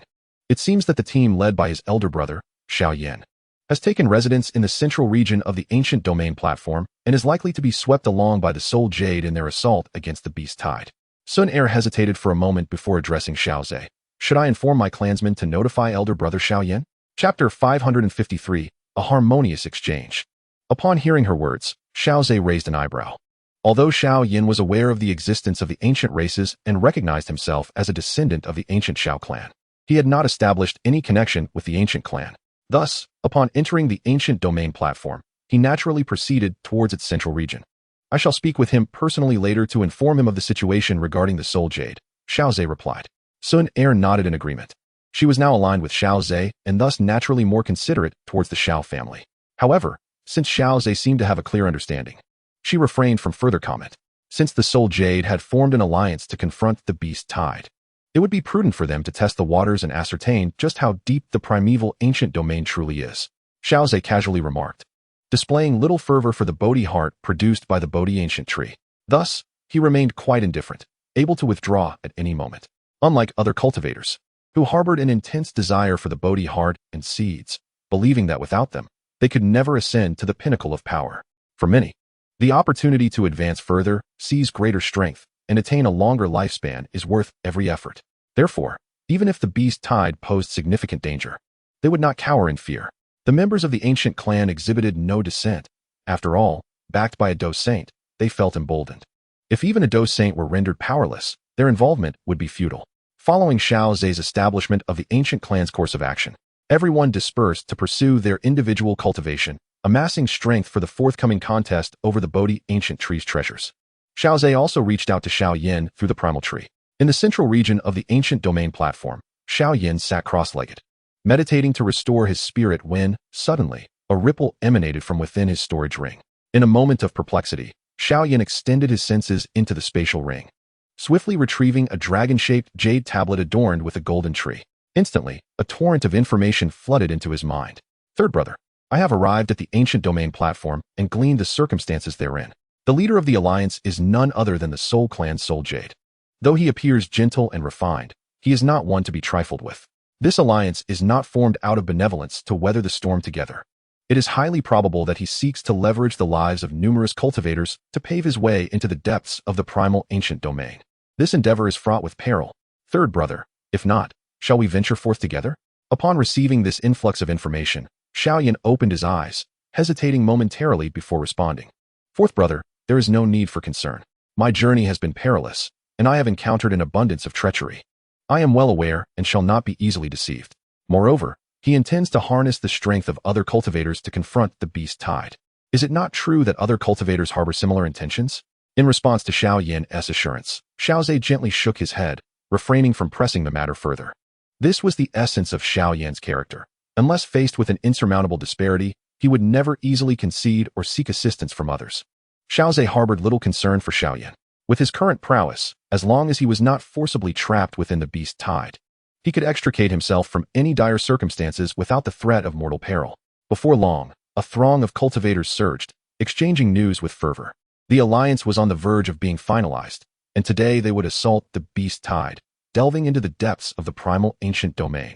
It seems that the team led by his elder brother, Xiao Yan, has taken residence in the central region of the ancient domain platform and is likely to be swept along by the soul Jade in their assault against the beast tide. Xun'er hesitated for a moment before addressing Xiao Ze. Should I inform my clansmen to notify elder brother Xiao Yan? Chapter 553, A Harmonious Exchange. Upon hearing her words, Xiao Ze raised an eyebrow. Although Xiao Yan was aware of the existence of the ancient races and recognized himself as a descendant of the ancient Xiao Clan, he had not established any connection with the ancient clan. Thus, upon entering the ancient domain platform, he naturally proceeded towards its central region. I shall speak with him personally later to inform him of the situation regarding the soul Jade, Xiao Ze replied. Xun'er nodded in agreement. She was now aligned with Xiao Ze and thus naturally more considerate towards the Xiao family. However, since Xiao Ze seemed to have a clear understanding, she refrained from further comment. Since the soul Jade had formed an alliance to confront the beast tide, it would be prudent for them to test the waters and ascertain just how deep the primeval ancient domain truly is, Xiao Ze casually remarked, displaying little fervor for the Bodhi heart produced by the Bodhi ancient tree. Thus, he remained quite indifferent, able to withdraw at any moment. Unlike other cultivators, who harbored an intense desire for the Bodhi heart and seeds, believing that without them, they could never ascend to the pinnacle of power. For many, the opportunity to advance further, seize greater strength, and attain a longer lifespan is worth every effort. Therefore, even if the beast tide posed significant danger, they would not cower in fear. The members of the ancient clan exhibited no dissent. After all, backed by a Dou Saint, they felt emboldened. If even a Dou Saint were rendered powerless, their involvement would be futile. Following Xiao Ze's establishment of the ancient clan's course of action, everyone dispersed to pursue their individual cultivation, amassing strength for the forthcoming contest over the Bodhi ancient tree's treasures. Xiao Ze also reached out to Xiao Yin through the primal tree. In the central region of the ancient domain platform, Xiao Yin sat cross-legged, meditating to restore his spirit when, suddenly, a ripple emanated from within his storage ring. In a moment of perplexity, Xiao Yin extended his senses into the spatial ring, swiftly retrieving a dragon-shaped jade tablet adorned with a golden tree. Instantly, a torrent of information flooded into his mind. Third brother, I have arrived at the ancient domain platform and gleaned the circumstances therein. The leader of the alliance is none other than the Soul Clan's Soul Jade. Though he appears gentle and refined, he is not one to be trifled with. This alliance is not formed out of benevolence to weather the storm together. It is highly probable that he seeks to leverage the lives of numerous cultivators to pave his way into the depths of the primal ancient domain. This endeavor is fraught with peril. Third brother, if not, shall we venture forth together? Upon receiving this influx of information, Xiao Yin opened his eyes, hesitating momentarily before responding. Fourth brother, there is no need for concern. My journey has been perilous, and I have encountered an abundance of treachery. I am well aware and shall not be easily deceived. Moreover, he intends to harness the strength of other cultivators to confront the beast tide. Is it not true that other cultivators harbor similar intentions? In response to Xiao Yin's assurance, Xiao Ze gently shook his head, refraining from pressing the matter further. This was the essence of Xiao Yin's character. Unless faced with an insurmountable disparity, he would never easily concede or seek assistance from others. Xiao Ze harbored little concern for Xiao Yin. With his current prowess, as long as he was not forcibly trapped within the beast tide, he could extricate himself from any dire circumstances without the threat of mortal peril. Before long, a throng of cultivators surged, exchanging news with fervor. The alliance was on the verge of being finalized, and today they would assault the beast tide, delving into the depths of the primal ancient domain.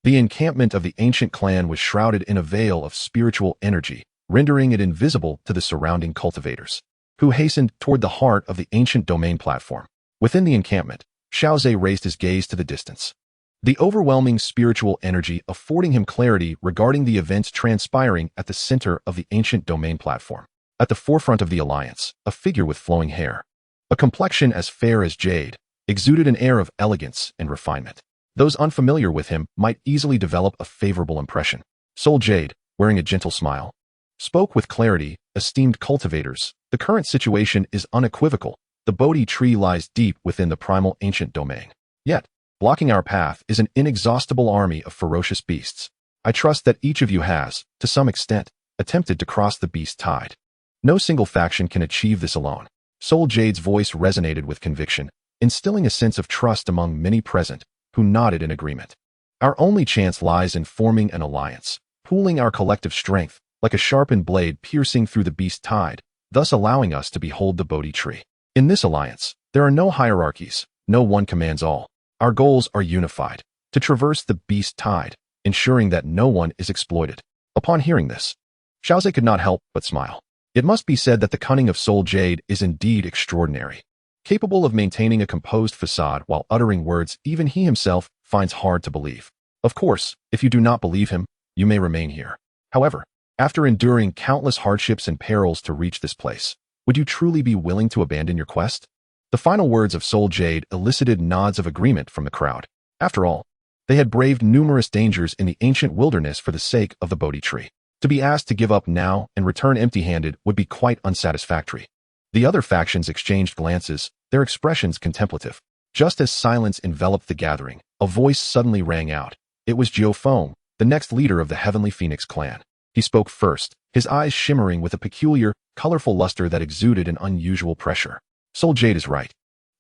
The encampment of the ancient clan was shrouded in a veil of spiritual energy, rendering it invisible to the surrounding cultivators, who hastened toward the heart of the ancient domain platform. Within the encampment, Xiao Ze raised his gaze to the distance, the overwhelming spiritual energy affording him clarity regarding the events transpiring at the center of the ancient domain platform. At the forefront of the alliance, a figure with flowing hair, a complexion as fair as jade, exuded an air of elegance and refinement. Those unfamiliar with him might easily develop a favorable impression. Soul Jade, wearing a gentle smile, spoke with clarity. Esteemed cultivators, the current situation is unequivocal. The Bodhi Tree lies deep within the primal ancient domain. Yet, blocking our path is an inexhaustible army of ferocious beasts. I trust that each of you has, to some extent, attempted to cross the beast tide. No single faction can achieve this alone. Soul Jade's voice resonated with conviction, instilling a sense of trust among many present, who nodded in agreement. Our only chance lies in forming an alliance, pooling our collective strength, like a sharpened blade piercing through the beast tide, thus allowing us to behold the Bodhi Tree. In this alliance, there are no hierarchies, no one commands all. Our goals are unified, to traverse the beast tide, ensuring that no one is exploited. Upon hearing this, Xiao Ze could not help but smile. It must be said that the cunning of Soul Jade is indeed extraordinary. Capable of maintaining a composed facade while uttering words even he himself finds hard to believe. Of course, if you do not believe him, you may remain here. However, after enduring countless hardships and perils to reach this place, would you truly be willing to abandon your quest? The final words of Soul Jade elicited nods of agreement from the crowd. After all, they had braved numerous dangers in the ancient wilderness for the sake of the Bodhi Tree. To be asked to give up now and return empty-handed would be quite unsatisfactory. The other factions exchanged glances, their expressions contemplative. Just as silence enveloped the gathering, a voice suddenly rang out. It was Jiao Feng, the next leader of the Heavenly Phoenix clan. He spoke first, his eyes shimmering with a peculiar, colorful luster that exuded an unusual pressure. Soul Jade is right.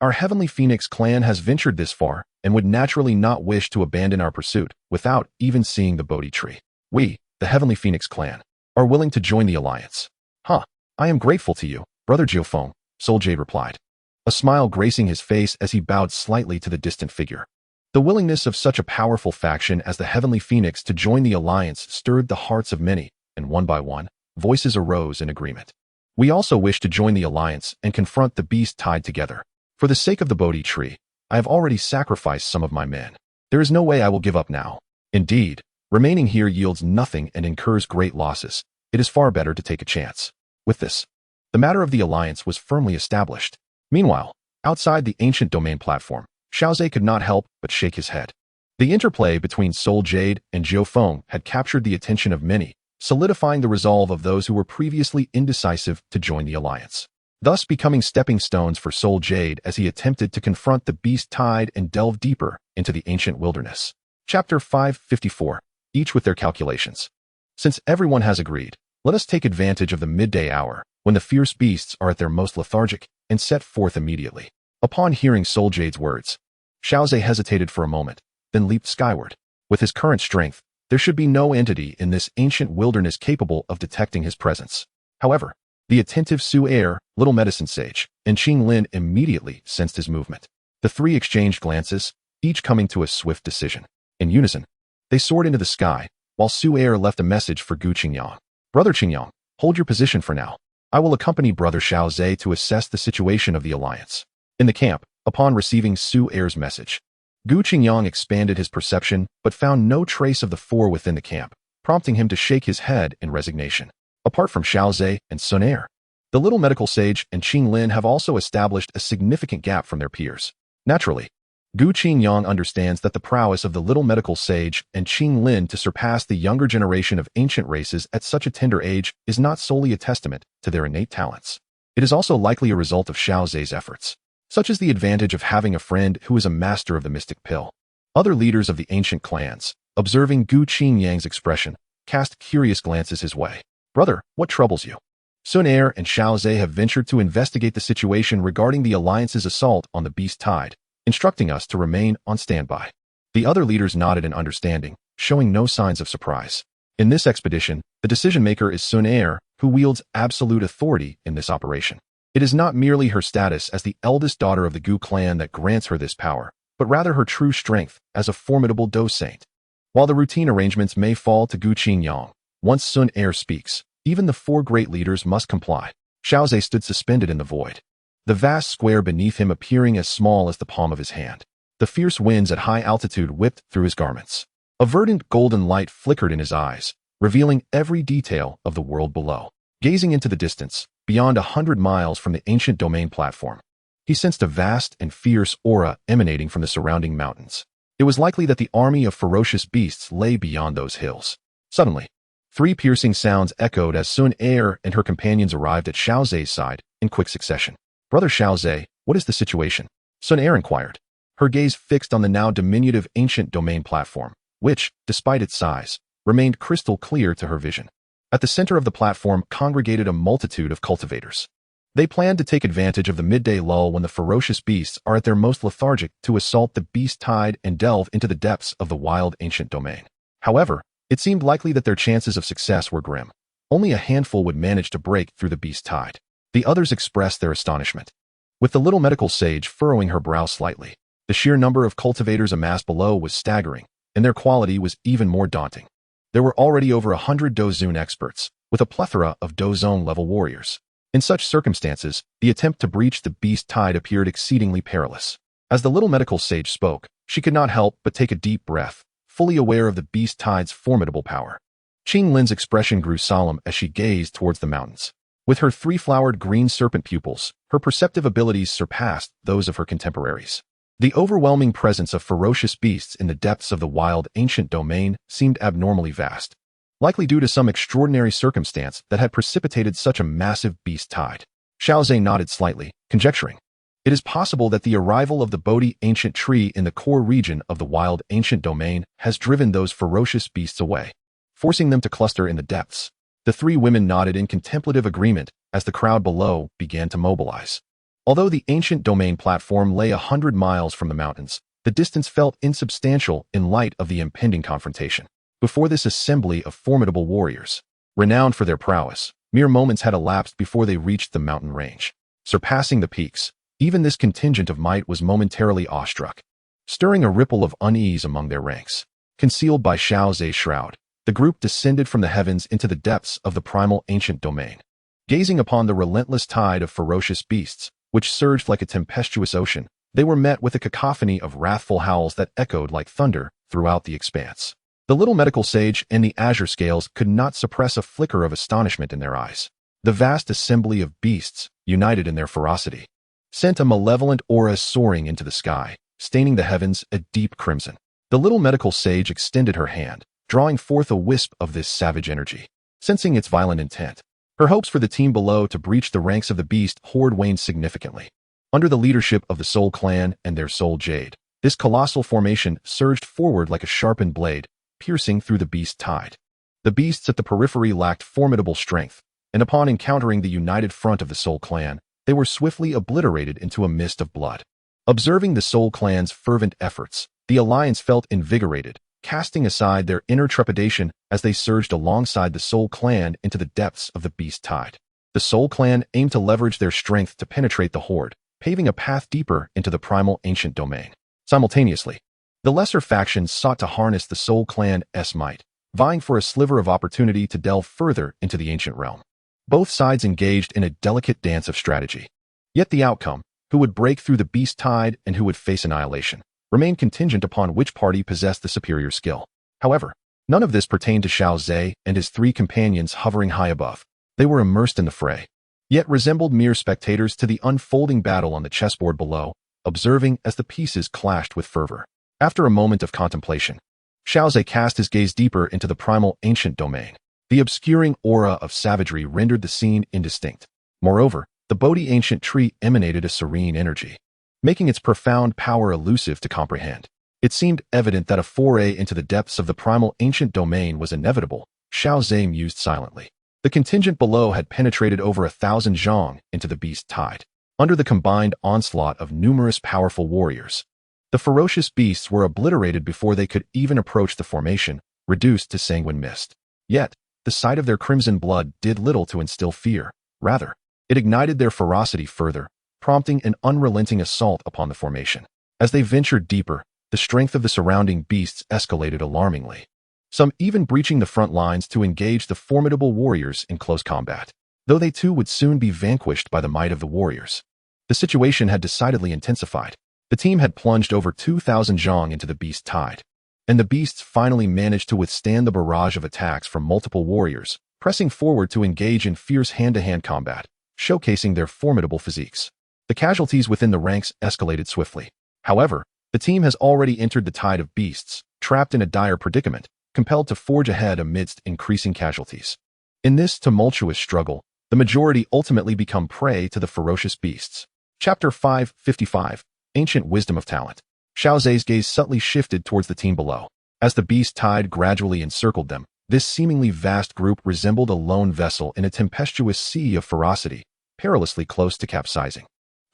Our Heavenly Phoenix clan has ventured this far and would naturally not wish to abandon our pursuit without even seeing the Bodhi Tree. We, the Heavenly Phoenix clan, are willing to join the alliance. Huh, I am grateful to you, Brother Jiao Feng, Soul Jade replied, a smile gracing his face as he bowed slightly to the distant figure. The willingness of such a powerful faction as the Heavenly Phoenix to join the alliance stirred the hearts of many, and one by one, voices arose in agreement. We also wish to join the alliance and confront the beast tied together. For the sake of the Bodhi Tree, I have already sacrificed some of my men. There is no way I will give up now. Indeed, remaining here yields nothing and incurs great losses. It is far better to take a chance. With this, the matter of the alliance was firmly established. Meanwhile, outside the ancient domain platform, Xiao Ze could not help but shake his head. The interplay between Soul Jade and Jiu Feng had captured the attention of many, solidifying the resolve of those who were previously indecisive to join the alliance, thus becoming stepping stones for Soul Jade as he attempted to confront the beast tide and delve deeper into the ancient wilderness. Chapter 554, each with their calculations. Since everyone has agreed, let us take advantage of the midday hour, when the fierce beasts are at their most lethargic, and set forth immediately. Upon hearing Soul Jade's words, Xiao Ze hesitated for a moment, then leaped skyward. With his current strength, there should be no entity in this ancient wilderness capable of detecting his presence. However, the attentive Xun'er, Little Medicine Sage, and Qinglin immediately sensed his movement. The three exchanged glances, each coming to a swift decision. In unison, they soared into the sky, while Xun'er left a message for Gu Qingyang. Brother Qingyang, hold your position for now. I will accompany Brother Xiao Ze to assess the situation of the alliance. In the camp, upon receiving Xun'er's message, Gu Qingyang expanded his perception but found no trace of the four within the camp, prompting him to shake his head in resignation. Apart from Xiao Ze and Xun'er, the Little Medical Sage and Qinglin have also established a significant gap from their peers. Naturally, Gu Qingyang understands that the prowess of the Little Medical Sage and Qinglin to surpass the younger generation of ancient races at such a tender age is not solely a testament to their innate talents. It is also likely a result of Xiao Ze's efforts, such as the advantage of having a friend who is a master of the mystic pill. Other leaders of the ancient clans, observing Gu Qingyang's expression, cast curious glances his way. Brother, what troubles you? Xun'er and Xiao Ze have ventured to investigate the situation regarding the alliance's assault on the beast tide, instructing us to remain on standby. The other leaders nodded in understanding, showing no signs of surprise. In this expedition, the decision-maker is Xun'er, who wields absolute authority in this operation. It is not merely her status as the eldest daughter of the Gu clan that grants her this power, but rather her true strength as a formidable Dou Saint. While the routine arrangements may fall to Gu Qingyang, once Xun'er speaks, even the four great leaders must comply. Xiao Ze stood suspended in the void, the vast square beneath him appearing as small as the palm of his hand. The fierce winds at high altitude whipped through his garments. A verdant golden light flickered in his eyes, revealing every detail of the world below. Gazing into the distance, beyond 100 miles from the ancient domain platform, he sensed a vast and fierce aura emanating from the surrounding mountains. It was likely that the army of ferocious beasts lay beyond those hills. Suddenly, three piercing sounds echoed as Xun'er and her companions arrived at Xiao Ze's side in quick succession. Brother Xiao Ze, what is the situation? Xun'er inquired, her gaze fixed on the now diminutive ancient domain platform, which, despite its size, remained crystal clear to her vision. At the center of the platform congregated a multitude of cultivators. They planned to take advantage of the midday lull when the ferocious beasts are at their most lethargic to assault the beast tide and delve into the depths of the wild ancient domain. However, it seemed likely that their chances of success were grim. Only a handful would manage to break through the beast tide. The others expressed their astonishment, with the Little Medical Sage furrowing her brow slightly. The sheer number of cultivators amassed below was staggering, and their quality was even more daunting. There were already over 100 Dozun experts, with a plethora of Dozone-level warriors. In such circumstances, the attempt to breach the beast tide appeared exceedingly perilous. As the Little Medical Sage spoke, she could not help but take a deep breath, fully aware of the beast tide's formidable power. Qinglin's expression grew solemn as she gazed towards the mountains. With her three-flowered green serpent pupils, her perceptive abilities surpassed those of her contemporaries. The overwhelming presence of ferocious beasts in the depths of the wild ancient domain seemed abnormally vast, likely due to some extraordinary circumstance that had precipitated such a massive beast tide. Xiao Ze nodded slightly, conjecturing. It is possible that the arrival of the Bodhi ancient tree in the core region of the wild ancient domain has driven those ferocious beasts away, forcing them to cluster in the depths. The three women nodded in contemplative agreement as the crowd below began to mobilize. Although the ancient domain platform lay 100 miles from the mountains, the distance felt insubstantial in light of the impending confrontation. Before this assembly of formidable warriors, renowned for their prowess, mere moments had elapsed before they reached the mountain range. Surpassing the peaks, even this contingent of might was momentarily awestruck, stirring a ripple of unease among their ranks. Concealed by Xiao Ze's shroud, The group descended from the heavens into the depths of the primal ancient domain. Gazing upon the relentless tide of ferocious beasts, which surged like a tempestuous ocean, they were met with a cacophony of wrathful howls that echoed like thunder throughout the expanse. The little medical sage and the azure scales could not suppress a flicker of astonishment in their eyes. The vast assembly of beasts, united in their ferocity, sent a malevolent aura soaring into the sky, staining the heavens a deep crimson. The little medical sage extended her hand, drawing forth a wisp of this savage energy. Sensing its violent intent, her hopes for the team below to breach the ranks of the beast horde waned significantly. Under the leadership of the Soul Clan and their soul Jade, this colossal formation surged forward like a sharpened blade, piercing through the beast tide. The beasts at the periphery lacked formidable strength, and upon encountering the united front of the Soul Clan, they were swiftly obliterated into a mist of blood. Observing the Soul Clan's fervent efforts, the Alliance felt invigorated, casting aside their inner trepidation as they surged alongside the Soul Clan into the depths of the beast tide. The Soul Clan aimed to leverage their strength to penetrate the horde, paving a path deeper into the primal ancient domain. Simultaneously, the lesser factions sought to harness the Soul Clan's might, vying for a sliver of opportunity to delve further into the ancient realm. Both sides engaged in a delicate dance of strategy. Yet the outcome, who would break through the beast tide and who would face annihilation, remained contingent upon which party possessed the superior skill. However, none of this pertained to Xiao Ze and his three companions hovering high above. They were immersed in the fray, yet resembled mere spectators to the unfolding battle on the chessboard below, observing as the pieces clashed with fervor. After a moment of contemplation, Xiao Ze cast his gaze deeper into the primal ancient domain. The obscuring aura of savagery rendered the scene indistinct. Moreover, the Bodhi ancient tree emanated a serene energy, making its profound power elusive to comprehend. It seemed evident that a foray into the depths of the primal ancient domain was inevitable. Xiao Ze mused silently. The contingent below had penetrated over 1,000 zhang into the beast tide. Under the combined onslaught of numerous powerful warriors, the ferocious beasts were obliterated before they could even approach the formation, reduced to sanguine mist. Yet, the sight of their crimson blood did little to instill fear. Rather, it ignited their ferocity further, prompting an unrelenting assault upon the formation. As they ventured deeper, the strength of the surrounding beasts escalated alarmingly, some even breaching the front lines to engage the formidable warriors in close combat. Though they too would soon be vanquished by the might of the warriors, the situation had decidedly intensified. The team had plunged over 2,000 zhang into the beast tide, and the beasts finally managed to withstand the barrage of attacks from multiple warriors, pressing forward to engage in fierce hand-to-hand combat, showcasing their formidable physiques. The casualties within the ranks escalated swiftly. However, the team has already entered the tide of beasts, trapped in a dire predicament, compelled to forge ahead amidst increasing casualties. In this tumultuous struggle, the majority ultimately become prey to the ferocious beasts. Chapter 555, Ancient Wisdom of Talent. Xiao Ze's gaze subtly shifted towards the team below. As the beast tide gradually encircled them, this seemingly vast group resembled a lone vessel in a tempestuous sea of ferocity, perilously close to capsizing.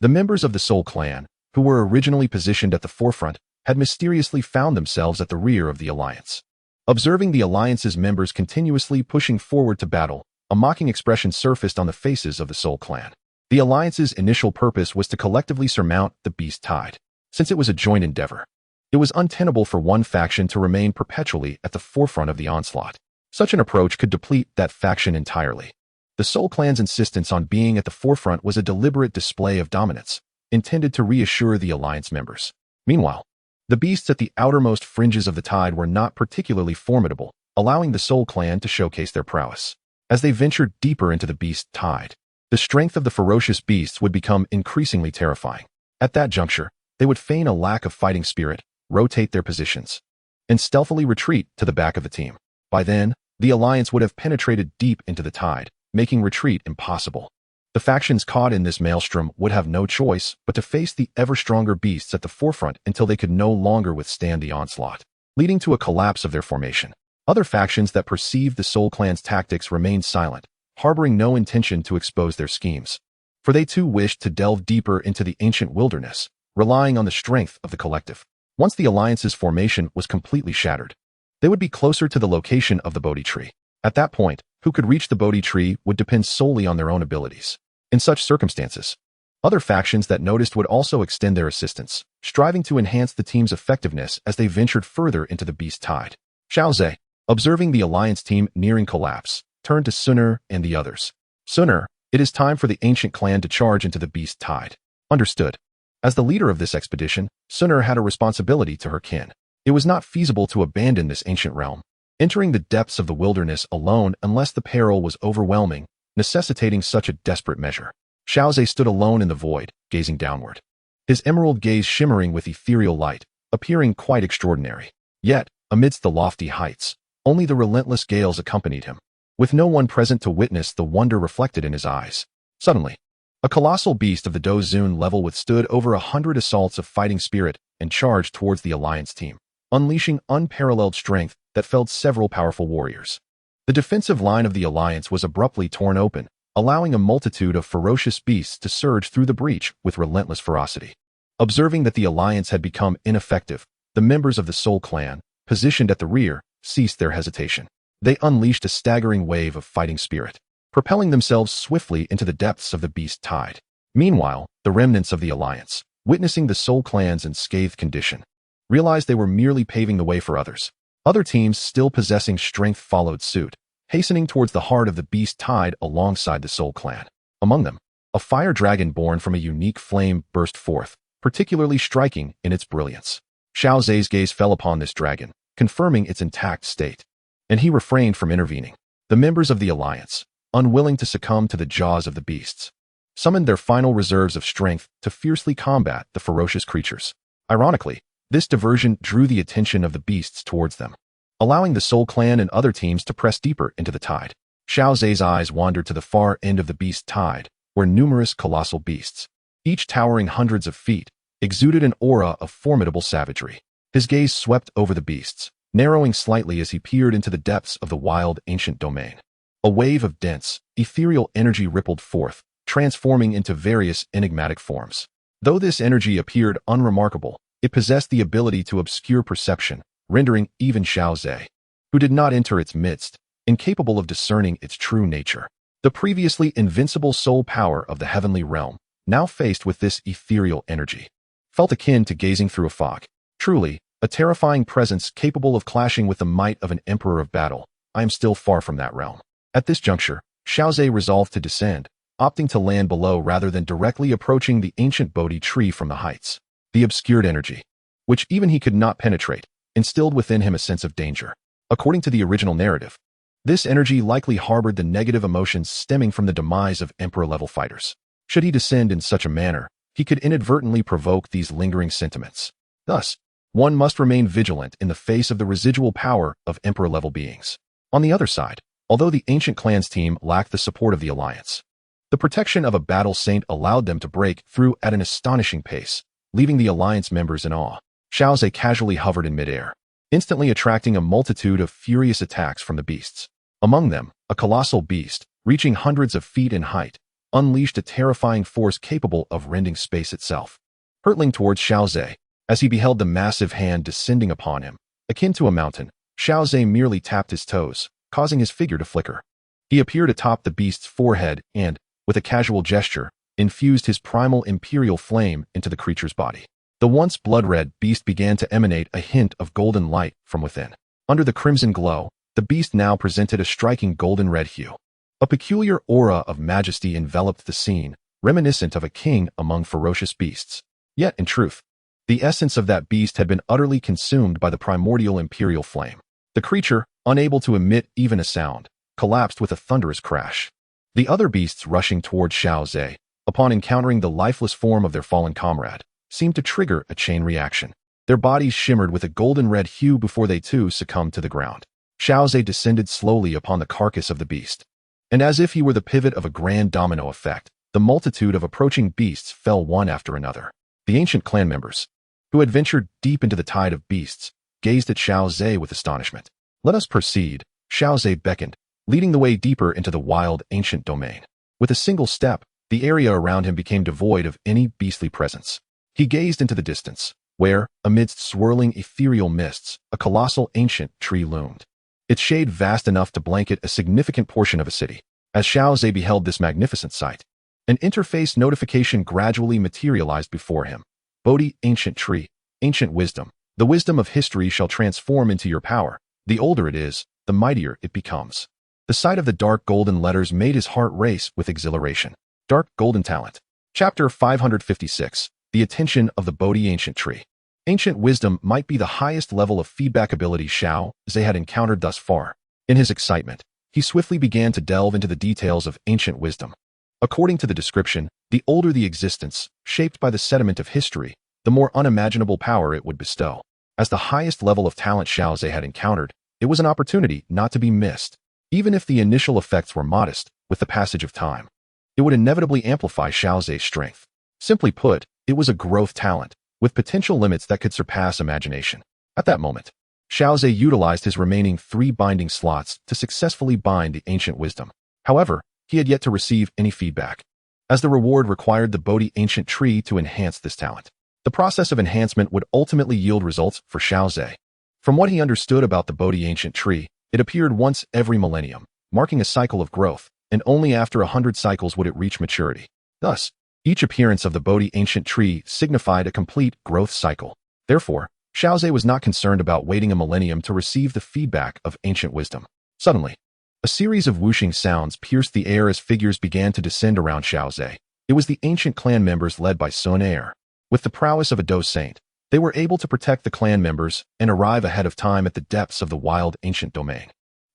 The members of the Soul Clan, who were originally positioned at the forefront, had mysteriously found themselves at the rear of the Alliance. Observing the Alliance's members continuously pushing forward to battle, a mocking expression surfaced on the faces of the Soul Clan. The Alliance's initial purpose was to collectively surmount the beast tide. Since it was a joint endeavor, it was untenable for one faction to remain perpetually at the forefront of the onslaught. Such an approach could deplete that faction entirely. The Soul Clan's insistence on being at the forefront was a deliberate display of dominance, intended to reassure the Alliance members. Meanwhile, the beasts at the outermost fringes of the tide were not particularly formidable, allowing the Soul Clan to showcase their prowess. As they ventured deeper into the beast tide, the strength of the ferocious beasts would become increasingly terrifying. At that juncture, they would feign a lack of fighting spirit, rotate their positions, and stealthily retreat to the back of the team. By then, the Alliance would have penetrated deep into the tide, making retreat impossible. The factions caught in this maelstrom would have no choice but to face the ever-stronger beasts at the forefront until they could no longer withstand the onslaught, leading to a collapse of their formation. Other factions that perceived the Soul Clan's tactics remained silent, harboring no intention to expose their schemes, for they too wished to delve deeper into the ancient wilderness, relying on the strength of the collective. Once the Alliance's formation was completely shattered, they would be closer to the location of the Bodhi Tree. At that point, who could reach the Bodhi Tree would depend solely on their own abilities. In such circumstances, other factions that noticed would also extend their assistance, striving to enhance the team's effectiveness as they ventured further into the beast tide. Xiao Ze, Observing the alliance team nearing collapse, turned to Xun'er and the others. Xun'er, it is time for the ancient clan to charge into the beast tide. Understood. As the leader of this expedition, Xun'er had a responsibility to her kin. It was not feasible to abandon this ancient realm, entering the depths of the wilderness alone unless the peril was overwhelming, necessitating such a desperate measure. Xiao Ze stood alone in the void, gazing downward. His emerald gaze shimmering with ethereal light, appearing quite extraordinary. Yet, amidst the lofty heights, only the relentless gales accompanied him, with no one present to witness the wonder reflected in his eyes. Suddenly, a colossal beast of the Dou Qi level withstood over 100 assaults of fighting spirit and charged towards the alliance team, unleashing unparalleled strength that felled several powerful warriors. The defensive line of the alliance was abruptly torn open, allowing a multitude of ferocious beasts to surge through the breach with relentless ferocity. Observing that the alliance had become ineffective, the members of the Soul Clan, positioned at the rear, ceased their hesitation. They unleashed a staggering wave of fighting spirit, propelling themselves swiftly into the depths of the beast tide. Meanwhile, the remnants of the alliance, witnessing the Soul Clan's unscathed condition, realized they were merely paving the way for others. Other teams still possessing strength followed suit, hastening towards the heart of the beast tide alongside the Soul Clan. Among them, a fire dragon born from a unique flame burst forth, particularly striking in its brilliance. Xiao Ze's gaze fell upon this dragon, confirming its intact state, and he refrained from intervening. The members of the alliance, unwilling to succumb to the jaws of the beasts, summoned their final reserves of strength to fiercely combat the ferocious creatures. Ironically, this diversion drew the attention of the beasts towards them, allowing the Soul Clan and other teams to press deeper into the tide. Xiao Ze's eyes wandered to the far end of the beast tide, where numerous colossal beasts, each towering hundreds of feet, exuded an aura of formidable savagery. His gaze swept over the beasts, narrowing slightly as he peered into the depths of the wild ancient domain. A wave of dense, ethereal energy rippled forth, transforming into various enigmatic forms. Though this energy appeared unremarkable, it possessed the ability to obscure perception, rendering even Xiao Ze, who did not enter its midst, incapable of discerning its true nature. The previously invincible soul power of the heavenly realm, now faced with this ethereal energy, felt akin to gazing through a fog. Truly, a terrifying presence capable of clashing with the might of an emperor of battle. I am still far from that realm. At this juncture, Xiao Ze resolved to descend, opting to land below rather than directly approaching the ancient Bodhi Tree from the heights. The obscured energy, which even he could not penetrate, instilled within him a sense of danger. According to the original narrative, this energy likely harbored the negative emotions stemming from the demise of emperor-level fighters. Should he descend in such a manner, he could inadvertently provoke these lingering sentiments. Thus, one must remain vigilant in the face of the residual power of emperor-level beings. On the other side, although the ancient clan's team lacked the support of the alliance, the protection of a battle saint allowed them to break through at an astonishing pace, leaving the alliance members in awe. Xiao Ze casually hovered in midair, instantly attracting a multitude of furious attacks from the beasts. Among them, a colossal beast, reaching hundreds of feet in height, unleashed a terrifying force capable of rending space itself. Hurtling towards Xiao Ze, as he beheld the massive hand descending upon him, akin to a mountain, Xiao Ze merely tapped his toes, causing his figure to flicker. He appeared atop the beast's forehead and, with a casual gesture, infused his primal imperial flame into the creature's body. The once blood-red beast began to emanate a hint of golden light from within. Under the crimson glow, the beast now presented a striking golden-red hue. A peculiar aura of majesty enveloped the scene, reminiscent of a king among ferocious beasts. Yet, in truth, the essence of that beast had been utterly consumed by the primordial imperial flame. The creature, unable to emit even a sound, collapsed with a thunderous crash. The other beasts rushing towards Xiao Ze, upon encountering the lifeless form of their fallen comrade, seemed to trigger a chain reaction. Their bodies shimmered with a golden-red hue before they too succumbed to the ground. Xiao Ze descended slowly upon the carcass of the beast, and as if he were the pivot of a grand domino effect, the multitude of approaching beasts fell one after another. The ancient clan members, who had ventured deep into the tide of beasts, gazed at Xiao Ze with astonishment. "Let us proceed," Xiao Ze beckoned, leading the way deeper into the wild ancient domain. With a single step, the area around him became devoid of any beastly presence. He gazed into the distance, where, amidst swirling ethereal mists, a colossal ancient tree loomed, its shade vast enough to blanket a significant portion of a city. As Xiao Ze beheld this magnificent sight, an interface notification gradually materialized before him. Bodhi, ancient tree, ancient wisdom. The wisdom of history shall transform into your power. The older it is, the mightier it becomes. The sight of the dark golden letters made his heart race with exhilaration. Dark golden talent. Chapter 556. The attention of the Bodhi Ancient Tree. Ancient wisdom might be the highest level of feedback ability Xiao Ze had encountered thus far. In his excitement, he swiftly began to delve into the details of ancient wisdom. According to the description, the older the existence, shaped by the sediment of history, the more unimaginable power it would bestow. As the highest level of talent Xiao Ze had encountered, it was an opportunity not to be missed. Even if the initial effects were modest, with the passage of time, it would inevitably amplify Xiao Ze's strength. Simply put, it was a growth talent, with potential limits that could surpass imagination. At that moment, Xiao Ze utilized his remaining 3 binding slots to successfully bind the ancient wisdom. However, he had yet to receive any feedback, as the reward required the Bodhi Ancient Tree to enhance this talent. The process of enhancement would ultimately yield results for Xiao Ze. From what he understood about the Bodhi Ancient Tree, it appeared once every millennium, marking a cycle of growth, and only after 100 cycles would it reach maturity. Thus, each appearance of the Bodhi Ancient Tree signified a complete growth cycle. Therefore, Xiao Ze was not concerned about waiting a millennium to receive the feedback of ancient wisdom. Suddenly, a series of whooshing sounds pierced the air as figures began to descend around Xiao Ze. It was the ancient clan members led by Xiao Xun'er. With the prowess of a Dueling Saint, they were able to protect the clan members and arrive ahead of time at the depths of the wild ancient domain.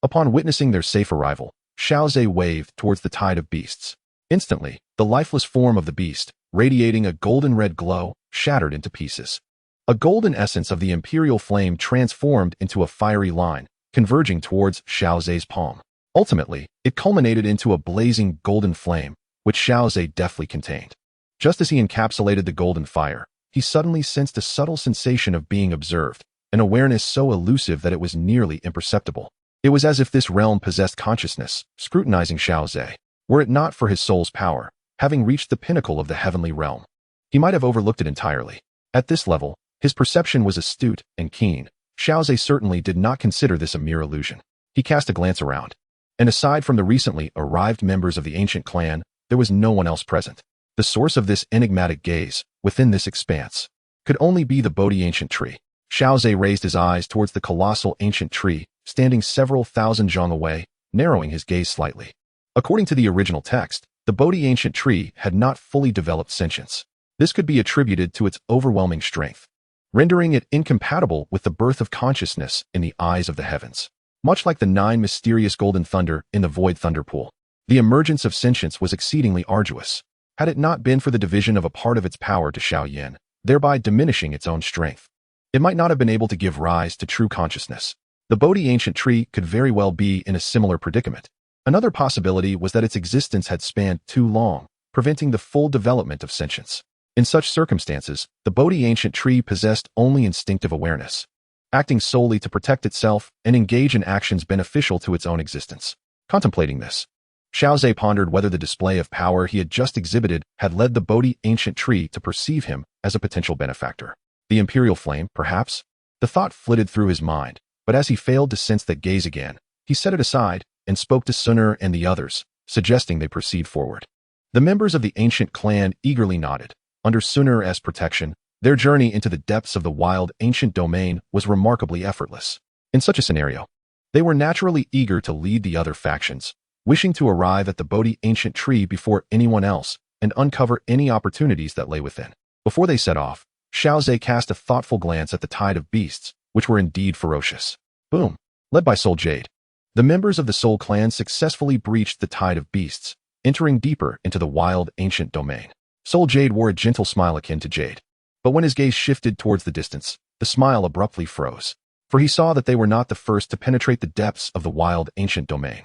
Upon witnessing their safe arrival, Xiao Ze waved towards the tide of beasts. Instantly, the lifeless form of the beast, radiating a golden-red glow, shattered into pieces. A golden essence of the imperial flame transformed into a fiery line, converging towards Xiao Ze's palm. Ultimately, it culminated into a blazing golden flame, which Xiao Ze deftly contained. Just as he encapsulated the golden fire, he suddenly sensed a subtle sensation of being observed, an awareness so elusive that it was nearly imperceptible. It was as if this realm possessed consciousness, scrutinizing Xiao Ze. Were it not for his soul's power, having reached the pinnacle of the heavenly realm, he might have overlooked it entirely. At this level, his perception was astute and keen. Xiao Ze certainly did not consider this a mere illusion. He cast a glance around, and aside from the recently arrived members of the ancient clan, there was no one else present. The source of this enigmatic gaze, within this expanse, could only be the Bodhi Ancient Tree. Xiao Ze raised his eyes towards the colossal ancient tree, standing several thousand zhang away, narrowing his gaze slightly. According to the original text, the Bodhi Ancient Tree had not fully developed sentience. This could be attributed to its overwhelming strength, rendering it incompatible with the birth of consciousness in the eyes of the heavens. Much like the 9 mysterious golden thunder in the void thunder pool, the emergence of sentience was exceedingly arduous. Had it not been for the division of a part of its power to Xiaoyan, thereby diminishing its own strength, it might not have been able to give rise to true consciousness. The Bodhi Ancient Tree could very well be in a similar predicament. Another possibility was that its existence had spanned too long, preventing the full development of sentience. In such circumstances, the Bodhi Ancient Tree possessed only instinctive awareness, acting solely to protect itself and engage in actions beneficial to its own existence. Contemplating this, Xiao Ze pondered whether the display of power he had just exhibited had led the Bodhi Ancient Tree to perceive him as a potential benefactor. The imperial flame, perhaps? The thought flitted through his mind, but as he failed to sense that gaze again, he set it aside and spoke to Xun'er and the others, suggesting they proceed forward. The members of the ancient clan eagerly nodded. Under Xun'er's protection, their journey into the depths of the wild ancient domain was remarkably effortless. In such a scenario, they were naturally eager to lead the other factions, wishing to arrive at the Bodhi Ancient Tree before anyone else and uncover any opportunities that lay within. Before they set off, Xiao Ze cast a thoughtful glance at the tide of beasts, which were indeed ferocious. Boom! Led by Soul Jade, the members of the Soul Clan successfully breached the tide of beasts, entering deeper into the wild ancient domain. Soul Jade wore a gentle smile akin to Jade, but when his gaze shifted towards the distance, the smile abruptly froze, for he saw that they were not the first to penetrate the depths of the wild ancient domain.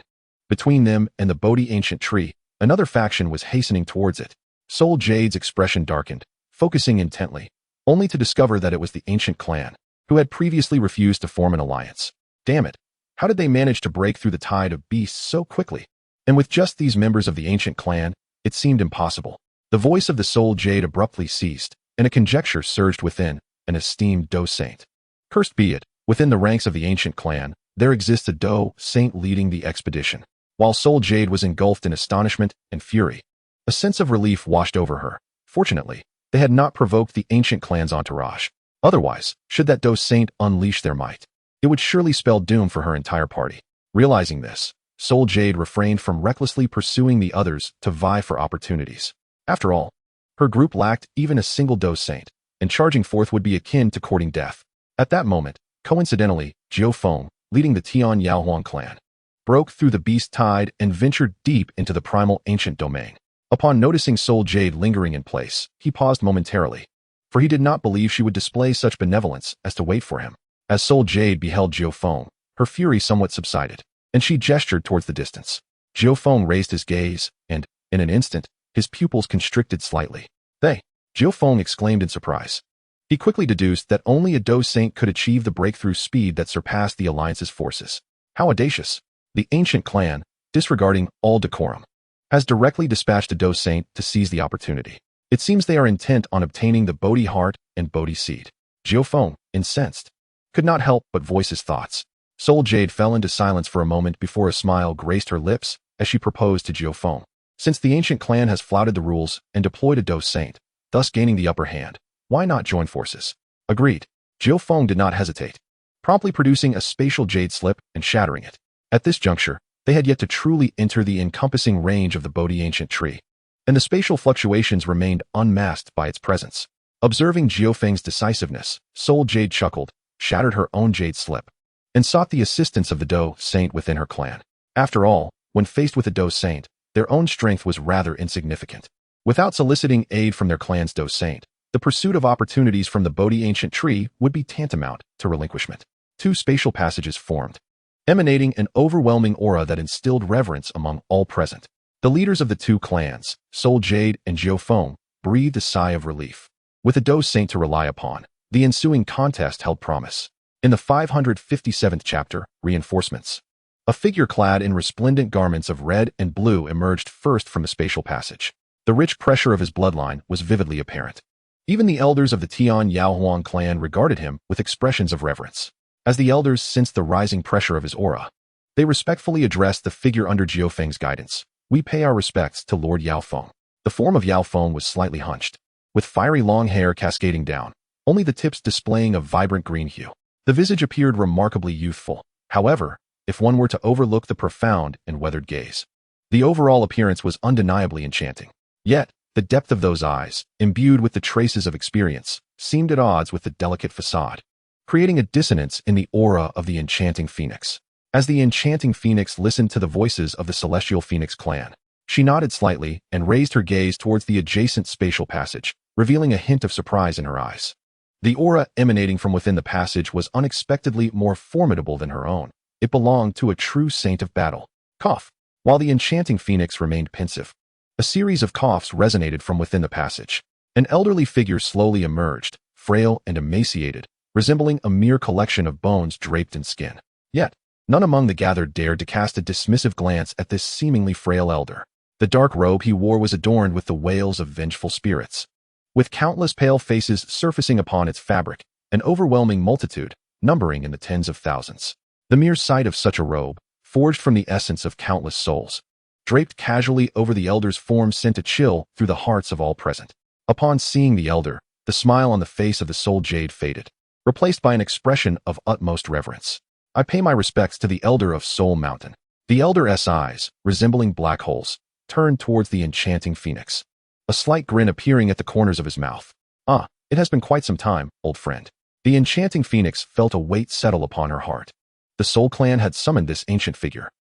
Between them and the Bodhi Ancient Tree, another faction was hastening towards it. Soul Jade's expression darkened, focusing intently, only to discover that it was the ancient clan, who had previously refused to form an alliance. Damn it! How did they manage to break through the tide of beasts so quickly? And with just these members of the ancient clan, it seemed impossible. The voice of the Soul Jade abruptly ceased, and a conjecture surged within an esteemed Dueling Saint. Cursed be it, within the ranks of the ancient clan, there exists a Dueling Saint leading the expedition. While Soul Jade was engulfed in astonishment and fury, a sense of relief washed over her. Fortunately, they had not provoked the ancient clan's entourage. Otherwise, should that Dueling Saint unleash their might, It would surely spell doom for her entire party. Realizing this, Soul Jade refrained from recklessly pursuing the others to vie for opportunities. After all, her group lacked even a single Dou Saint, and charging forth would be akin to courting death. At that moment, coincidentally, Jiao Feng, leading the Tian Yaohuang clan, broke through the beast tide and ventured deep into the primal ancient domain. Upon noticing Soul Jade lingering in place, he paused momentarily, for he did not believe she would display such benevolence as to wait for him. As Soul Jade beheld Jiao Feng, her fury somewhat subsided, and she gestured towards the distance. Jiao Feng raised his gaze, and, in an instant, his pupils constricted slightly. "They!" Jiao Feng exclaimed in surprise. He quickly deduced that only a Dou Saint could achieve the breakthrough speed that surpassed the Alliance's forces. How audacious! The ancient clan, disregarding all decorum, has directly dispatched a Dou Saint to seize the opportunity. It seems they are intent on obtaining the Bodhi heart and Bodhi seed. Jiao Feng, incensed, could not help but voice his thoughts. Soul Jade fell into silence for a moment before a smile graced her lips as she proposed to Jiao Feng. Since the ancient clan has flouted the rules and deployed a Dou Saint, thus gaining the upper hand, why not join forces? Agreed. Jiao Feng did not hesitate, promptly producing a spatial jade slip and shattering it. At this juncture, they had yet to truly enter the encompassing range of the Bodhi ancient tree, and the spatial fluctuations remained unmasked by its presence. Observing Jiao Feng's decisiveness, Soul Jade chuckled, shattered her own jade slip, and sought the assistance of the Dou Saint within her clan. After all, when faced with a Dou Saint, their own strength was rather insignificant. Without soliciting aid from their clan's Dou Saint, the pursuit of opportunities from the Bodhi ancient tree would be tantamount to relinquishment. Two spatial passages formed, emanating an overwhelming aura that instilled reverence among all present. The leaders of the two clans, Soul Jade and Jiao Feng, breathed a sigh of relief. With a Dou Saint to rely upon, the ensuing contest held promise. In the 557th chapter, Reinforcements, a figure clad in resplendent garments of red and blue emerged first from the spatial passage. The rich pressure of his bloodline was vividly apparent. Even the elders of the Tian Yaohuang clan regarded him with expressions of reverence. As the elders sensed the rising pressure of his aura, they respectfully addressed the figure under Jiao Feng's guidance. "We pay our respects to Lord Yao Feng." The form of Yao Feng was slightly hunched, with fiery long hair cascading down, only the tips displaying a vibrant green hue. The visage appeared remarkably youthful. However, if one were to overlook the profound and weathered gaze, the overall appearance was undeniably enchanting. Yet, the depth of those eyes, imbued with the traces of experience, seemed at odds with the delicate facade, creating a dissonance in the aura of the enchanting phoenix. As the enchanting phoenix listened to the voices of the Celestial Phoenix clan, she nodded slightly and raised her gaze towards the adjacent spatial passage, revealing a hint of surprise in her eyes. The aura emanating from within the passage was unexpectedly more formidable than her own. It belonged to a true saint of battle. Cough. While the enchanting phoenix remained pensive, a series of coughs resonated from within the passage. An elderly figure slowly emerged, frail and emaciated, resembling a mere collection of bones draped in skin. Yet, none among the gathered dared to cast a dismissive glance at this seemingly frail elder. The dark robe he wore was adorned with the wails of vengeful spirits, with countless pale faces surfacing upon its fabric, an overwhelming multitude, numbering in the tens of thousands. The mere sight of such a robe, forged from the essence of countless souls, draped casually over the elder's form sent a chill through the hearts of all present. Upon seeing the elder, the smile on the face of the Soul Jade faded, replaced by an expression of utmost reverence. "I pay my respects to the elder of Soul Mountain." The elder's eyes, resembling black holes, turned towards the enchanting phoenix, a slight grin appearing at the corners of his mouth. "Ah, it has been quite some time, old friend." The enchanting phoenix felt a weight settle upon her heart. The Soul Clan had summoned this ancient figure.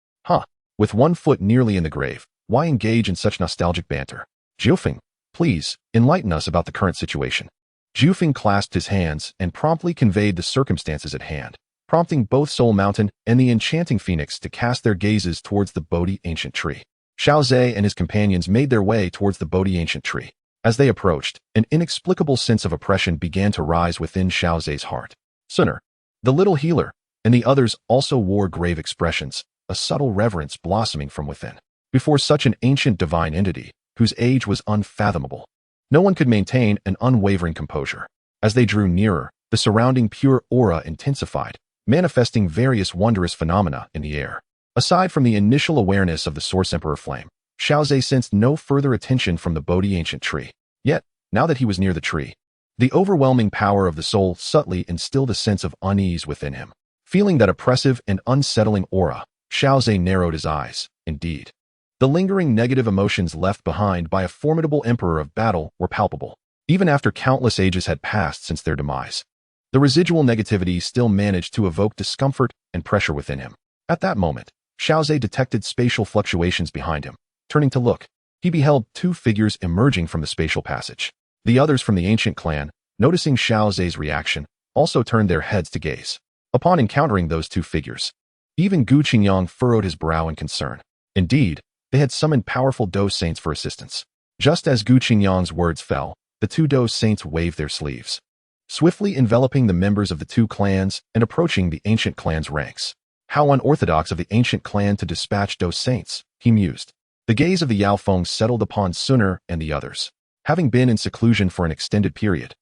With one foot nearly in the grave, why engage in such nostalgic banter? "Jiao Feng, please, enlighten us about the current situation." Jiao Feng clasped his hands and promptly conveyed the circumstances at hand, prompting both Soul Mountain and the enchanting phoenix to cast their gazes towards the Bodhi ancient tree. Xiao Ze and his companions made their way towards the Bodhi ancient tree. As they approached, an inexplicable sense of oppression began to rise within Xiao Ze's heart. Xun'er, the little healer, and the others also wore grave expressions, a subtle reverence blossoming from within. Before such an ancient divine entity, whose age was unfathomable, no one could maintain an unwavering composure. As they drew nearer, the surrounding pure aura intensified, manifesting various wondrous phenomena in the air. Aside from the initial awareness of the Source Emperor flame, Xiao Ze sensed no further attention from the Bodhi ancient tree. Yet, now that he was near the tree, the overwhelming power of the soul subtly instilled a sense of unease within him. Feeling that oppressive and unsettling aura, Xiao Ze narrowed his eyes. Indeed, the lingering negative emotions left behind by a formidable emperor of battle were palpable, even after countless ages had passed since their demise. The residual negativity still managed to evoke discomfort and pressure within him. At that moment, Xiao Ze detected spatial fluctuations behind him. Turning to look, he beheld two figures emerging from the spatial passage. The others from the ancient clan, noticing Xiao Ze's reaction, also turned their heads to gaze. Upon encountering those two figures, even Gu Qingyang furrowed his brow in concern. Indeed, they had summoned powerful Dou Saints for assistance. Just as Gu Qingyang's words fell, the two Dou Saints waved their sleeves, swiftly enveloping the members of the two clans and approaching the ancient clan's ranks. How unorthodox of the ancient clan to dispatch Dou Saints, he mused. The gaze of the Yaofeng settled upon Xun'er and the others. Having been in seclusion for an extended period,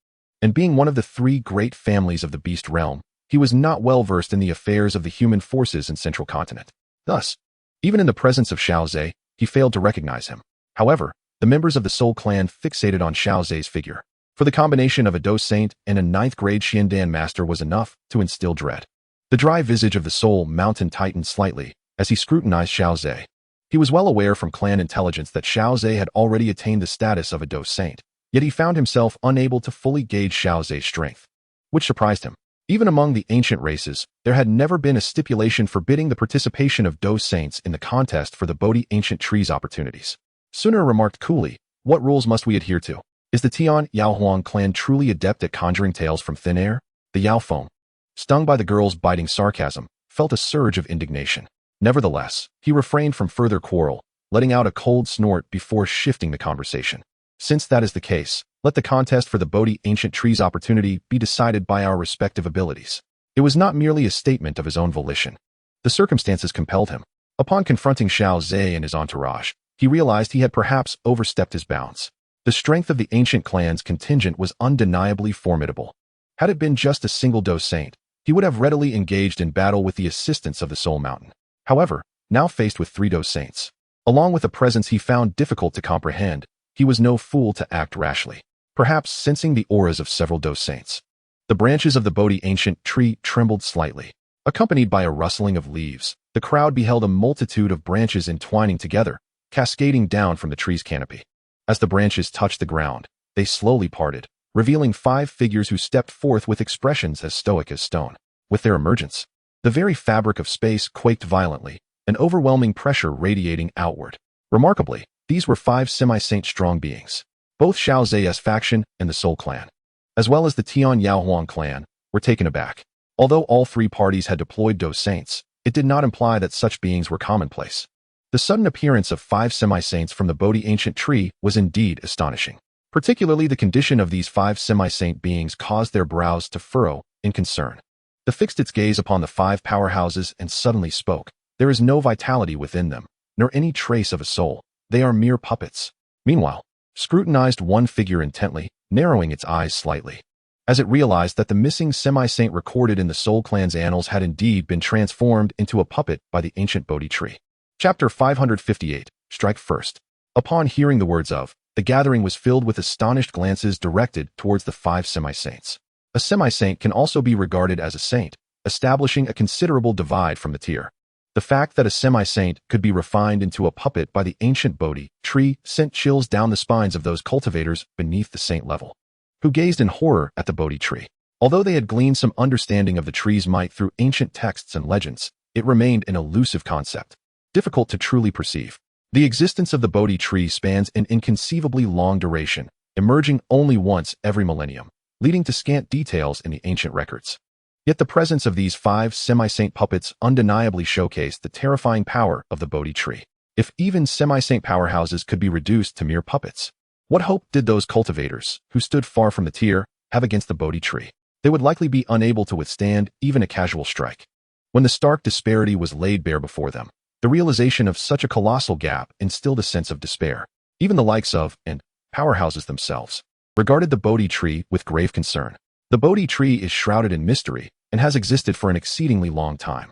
and being one of the three great families of the beast realm, he was not well versed in the affairs of the human forces in Central Continent. Thus, even in the presence of Xiao Ze, he failed to recognize him. However, the members of the Soul Clan fixated on Xiao Ze's figure, for the combination of a Dou Saint and a 9th-grade Xiandan master was enough to instill dread. The dry visage of the Soul Mountain tightened slightly as he scrutinized Xiao Ze. He was well aware from clan intelligence that Xiao Ze had already attained the status of a Dou Saint, yet he found himself unable to fully gauge Xiao Ze's strength, which surprised him. Even among the ancient races, there had never been a stipulation forbidding the participation of Dou Saints in the contest for the Bodhi Ancient Tree's opportunities. Xun'er remarked coolly, "What rules must we adhere to? Is the Tian Yaohuang clan truly adept at conjuring tales from thin air?" The Yaofeng, stung by the girl's biting sarcasm, felt a surge of indignation. Nevertheless, he refrained from further quarrel, letting out a cold snort before shifting the conversation. "Since that is the case, let the contest for the Bodhi Ancient Tree's opportunity be decided by our respective abilities." It was not merely a statement of his own volition. The circumstances compelled him. Upon confronting Xiao Ze and his entourage, he realized he had perhaps overstepped his bounds. The strength of the ancient clan's contingent was undeniably formidable. Had it been just a single Dou Saint, he would have readily engaged in battle with the assistance of the Soul Mountain. However, now faced with three Dou Saints, along with a presence he found difficult to comprehend, he was no fool to act rashly. Perhaps sensing the auras of several Dou Saints, the branches of the Bodhi Ancient Tree trembled slightly. Accompanied by a rustling of leaves, the crowd beheld a multitude of branches entwining together, cascading down from the tree's canopy. As the branches touched the ground, they slowly parted, revealing 5 figures who stepped forth with expressions as stoic as stone. With their emergence, the very fabric of space quaked violently, an overwhelming pressure radiating outward. Remarkably, these were 5 semi-saint strong beings. Both Xiao Ze's faction and the Soul Clan, as well as the Tian Yaohuang clan, were taken aback. Although all 3 parties had deployed Dou Saints, it did not imply that such beings were commonplace. The sudden appearance of 5 semi-saints from the Bodhi Ancient Tree was indeed astonishing. Particularly the condition of these 5 semi-saint beings caused their brows to furrow in concern. It fixed its gaze upon the 5 powerhouses and suddenly spoke. There is no vitality within them, nor any trace of a soul. They are mere puppets. Meanwhile, scrutinized one figure intently, narrowing its eyes slightly, as it realized that the missing semi-saint recorded in the Soul Clan's annals had indeed been transformed into a puppet by the ancient Bodhi Tree. Chapter 558, Strike First. Upon hearing the words of, the gathering was filled with astonished glances directed towards the 5 semi-saints. A semi-saint can also be regarded as a saint, establishing a considerable divide from the tier. The fact that a semi-saint could be refined into a puppet by the ancient Bodhi Tree sent chills down the spines of those cultivators beneath the saint level, who gazed in horror at the Bodhi Tree. Although they had gleaned some understanding of the tree's might through ancient texts and legends, it remained an elusive concept, difficult to truly perceive. The existence of the Bodhi Tree spans an inconceivably long duration, emerging only once every millennium, leading to scant details in the ancient records. Yet the presence of these 5 semi-saint puppets undeniably showcased the terrifying power of the Bodhi Tree. If even semi-saint powerhouses could be reduced to mere puppets, what hope did those cultivators, who stood far from the tier, have against the Bodhi Tree? They would likely be unable to withstand even a casual strike. When the stark disparity was laid bare before them, the realization of such a colossal gap instilled a sense of despair. Even the likes of, and powerhouses themselves, regarded the Bodhi Tree with grave concern. The Bodhi Tree is shrouded in mystery and has existed for an exceedingly long time.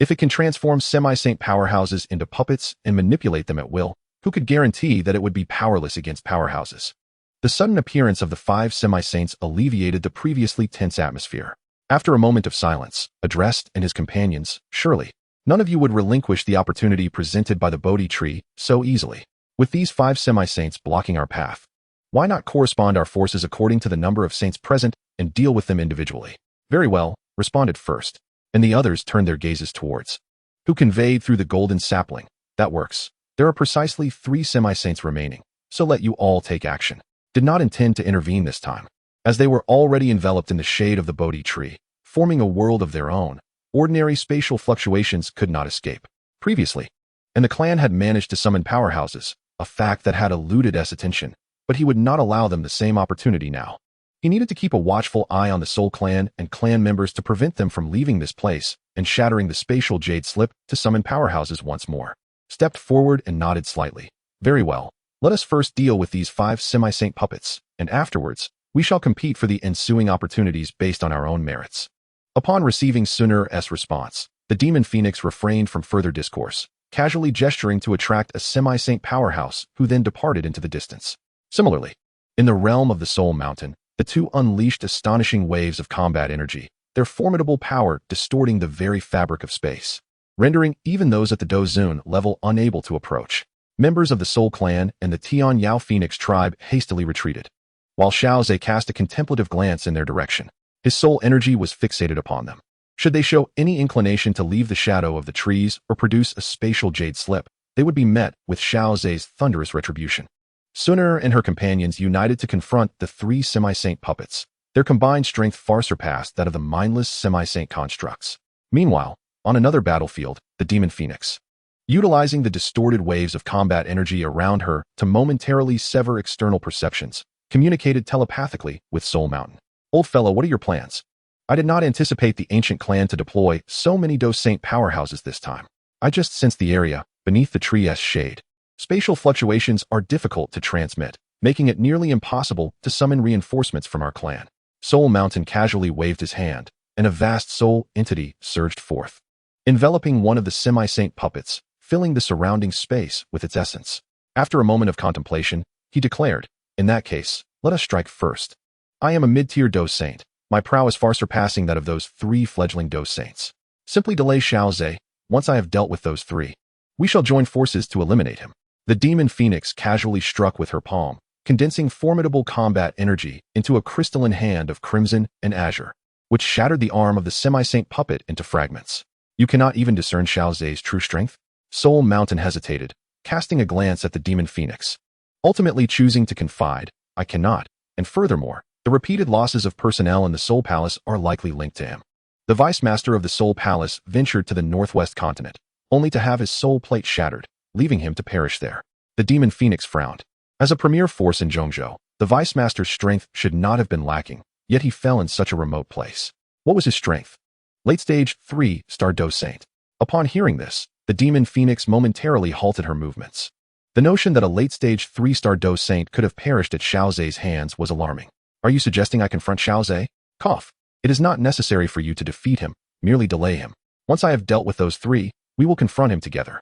If it can transform semi-saint powerhouses into puppets and manipulate them at will, who could guarantee that it would be powerless against powerhouses? The sudden appearance of the 5 semi-saints alleviated the previously tense atmosphere. After a moment of silence, addressed and his companions, surely, none of you would relinquish the opportunity presented by the Bodhi Tree so easily. With these 5 semi-saints blocking our path, why not correspond our forces according to the number of saints present and deal with them individually? Very well, responded first, and the others turned their gazes towards who conveyed through the golden sapling. That works. There are precisely 3 semi-saints remaining, so let you all take action. Did not intend to intervene this time, as they were already enveloped in the shade of the Bodhi Tree, forming a world of their own. Ordinary spatial fluctuations could not escape. Previously, and the clan had managed to summon powerhouses, a fact that had eluded S attention, but he would not allow them the same opportunity now. He needed to keep a watchful eye on the Soul Clan and clan members to prevent them from leaving this place and shattering the spatial Jade slip to summon powerhouses once more. Stepped forward and nodded slightly. Very well. Let us first deal with these 5 semi-saint puppets, and afterwards, we shall compete for the ensuing opportunities based on our own merits. Upon receiving Xun'er's response, the demon phoenix refrained from further discourse, casually gesturing to attract a semi-saint powerhouse who then departed into the distance. Similarly, in the realm of the Soul Mountain, the 2 unleashed astonishing waves of combat energy, their formidable power distorting the very fabric of space, rendering even those at the Dou Zun level unable to approach. Members of the Soul Clan and the Tian Yao Phoenix tribe hastily retreated, while Xiao Ze cast a contemplative glance in their direction. His soul energy was fixated upon them. Should they show any inclination to leave the shadow of the trees or produce a spatial Jade slip, they would be met with Xiao Ze's thunderous retribution. Xun'er and her companions united to confront the 3 semi-saint puppets. Their combined strength far surpassed that of the mindless semi-saint constructs. Meanwhile, on another battlefield, the demon phoenix, utilizing the distorted waves of combat energy around her to momentarily sever external perceptions, communicated telepathically with Soul Mountain. Old fellow, what are your plans? I did not anticipate the ancient clan to deploy so many Dou Saint powerhouses this time. I just sensed the area beneath the tree's shade. Spatial fluctuations are difficult to transmit, making it nearly impossible to summon reinforcements from our clan. Soul Mountain casually waved his hand, and a vast soul entity surged forth, enveloping one of the semi-saint puppets, filling the surrounding space with its essence. After a moment of contemplation, he declared, in that case, let us strike first. I am a mid-tier Dou Saint, my prowess far surpassing that of those 3 fledgling Dou Saints. Simply delay Xiao Ze. Once I have dealt with those 3, we shall join forces to eliminate him. The demon phoenix casually struck with her palm, condensing formidable combat energy into a crystalline hand of crimson and azure, which shattered the arm of the semi-saint puppet into fragments. You cannot even discern Xiao Ze's true strength? Soul Mountain hesitated, casting a glance at the demon phoenix, ultimately choosing to confide, I cannot, and furthermore, the repeated losses of personnel in the Soul Palace are likely linked to him. The Vice Master of the Soul Palace ventured to the Northwest Continent, only to have his soul plate shattered, leaving him to perish there. The demon phoenix frowned. As a premier force in Zhongzhou, the Vice Master's strength should not have been lacking, yet he fell in such a remote place. What was his strength? Late stage 3-star Dou Saint. Upon hearing this, the demon phoenix momentarily halted her movements. The notion that a late-stage 3-star Dou Saint could have perished at Xiao Ze's hands was alarming. Are you suggesting I confront Xiao Ze? Cough. It is not necessary for you to defeat him, merely delay him. Once I have dealt with those 3, we will confront him together.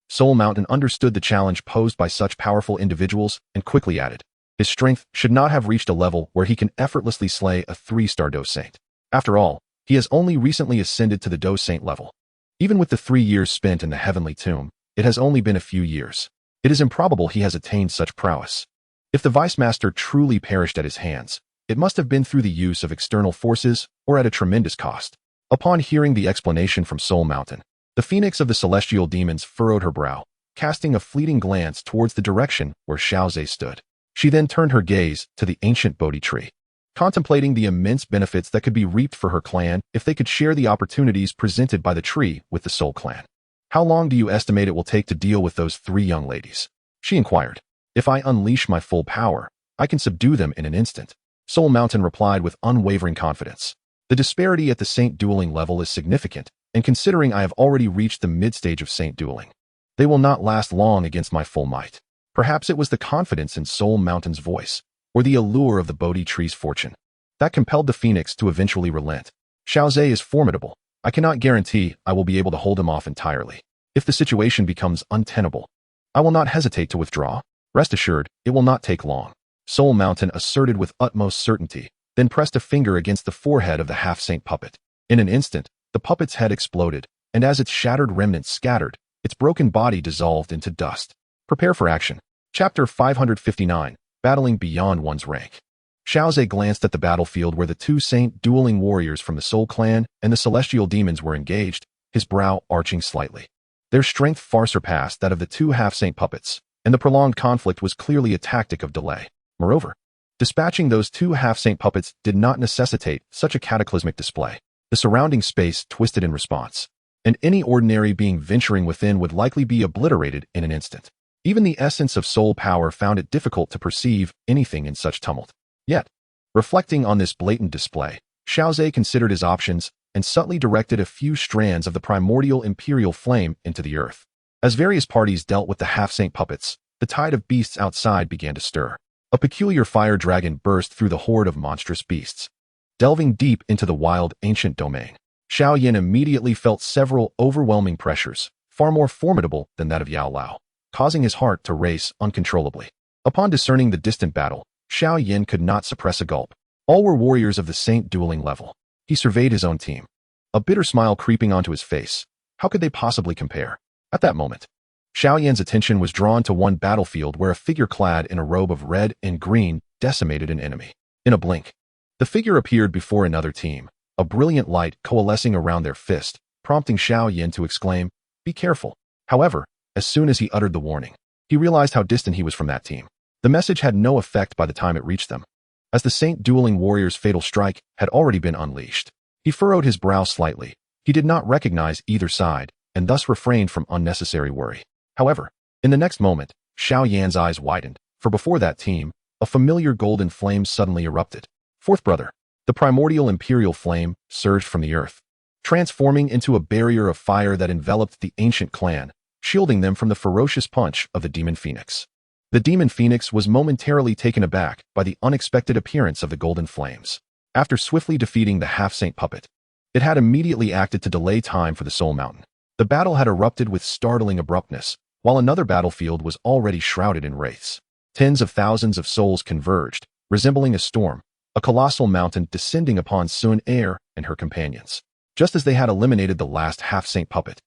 Soul Mountain understood the challenge posed by such powerful individuals and quickly added, his strength should not have reached a level where he can effortlessly slay a 3-star Dou Saint. After all, he has only recently ascended to the Dou Saint level. Even with the 3 years spent in the Heavenly Tomb, it has only been a few years. It is improbable he has attained such prowess. If the Vice Master truly perished at his hands, it must have been through the use of external forces or at a tremendous cost. Upon hearing the explanation from Soul Mountain, the Phoenix of the Celestial Demons furrowed her brow, casting a fleeting glance towards the direction where Xiao Ze stood. She then turned her gaze to the ancient Bodhi Tree, contemplating the immense benefits that could be reaped for her clan if they could share the opportunities presented by the tree with the Soul Clan. How long do you estimate it will take to deal with those 3 young ladies? She inquired. If I unleash my full power, I can subdue them in an instant. Soul Mountain replied with unwavering confidence. The disparity at the Saint Dueling level is significant, and considering I have already reached the mid-stage of Saint Dueling, they will not last long against my full might. Perhaps it was the confidence in Soul Mountain's voice, or the allure of the Bodhi Tree's fortune, that compelled the Phoenix to eventually relent. Xiao Ze is formidable. I cannot guarantee I will be able to hold him off entirely. If the situation becomes untenable, I will not hesitate to withdraw. Rest assured, it will not take long. Soul Mountain asserted with utmost certainty, then pressed a finger against the forehead of the half-saint puppet. In an instant, the puppet's head exploded, and as its shattered remnants scattered, its broken body dissolved into dust. Prepare for action. Chapter 559, Battling Beyond One's Rank. Xiao Ze glanced at the battlefield where the two saint dueling warriors from the Soul Clan and the celestial demons were engaged, his brow arching slightly. Their strength far surpassed that of the two half-saint puppets, and the prolonged conflict was clearly a tactic of delay. Moreover, dispatching those two half-saint puppets did not necessitate such a cataclysmic display. The surrounding space twisted in response, and any ordinary being venturing within would likely be obliterated in an instant. Even the essence of soul power found it difficult to perceive anything in such tumult. Yet, reflecting on this blatant display, Xiao Ze considered his options and subtly directed a few strands of the primordial imperial flame into the earth. As various parties dealt with the half-saint puppets, the tide of beasts outside began to stir. A peculiar fire dragon burst through the horde of monstrous beasts, delving deep into the wild ancient domain. Xiao Yin immediately felt several overwhelming pressures, far more formidable than that of Yao Lao, causing his heart to race uncontrollably. Upon discerning the distant battle, Xiao Yin could not suppress a gulp. All were warriors of the saint dueling level. He surveyed his own team, a bitter smile creeping onto his face. How could they possibly compare? At that moment, Xiao Yan's attention was drawn to one battlefield where a figure clad in a robe of red and green decimated an enemy. In a blink, the figure appeared before another team, a brilliant light coalescing around their fist, prompting Xiao Yin to exclaim, "Be careful." However, as soon as he uttered the warning, he realized how distant he was from that team. The message had no effect by the time it reached them, as the saint dueling warrior's fatal strike had already been unleashed. He furrowed his brow slightly. He did not recognize either side, and thus refrained from unnecessary worry. However, in the next moment, Xiao Yan's eyes widened, for before that team, a familiar golden flame suddenly erupted. Fourth brother, the primordial imperial flame, surged from the earth, transforming into a barrier of fire that enveloped the ancient clan, shielding them from the ferocious punch of the demon phoenix. The demon phoenix was momentarily taken aback by the unexpected appearance of the golden flames. After swiftly defeating the half-saint puppet, it had immediately acted to delay time for the Soul Mountain. The battle had erupted with startling abruptness, while another battlefield was already shrouded in wraiths. Tens of thousands of souls converged, resembling a storm, a colossal mountain descending upon Xun'er and her companions. Just as they had eliminated the last half-saint puppet,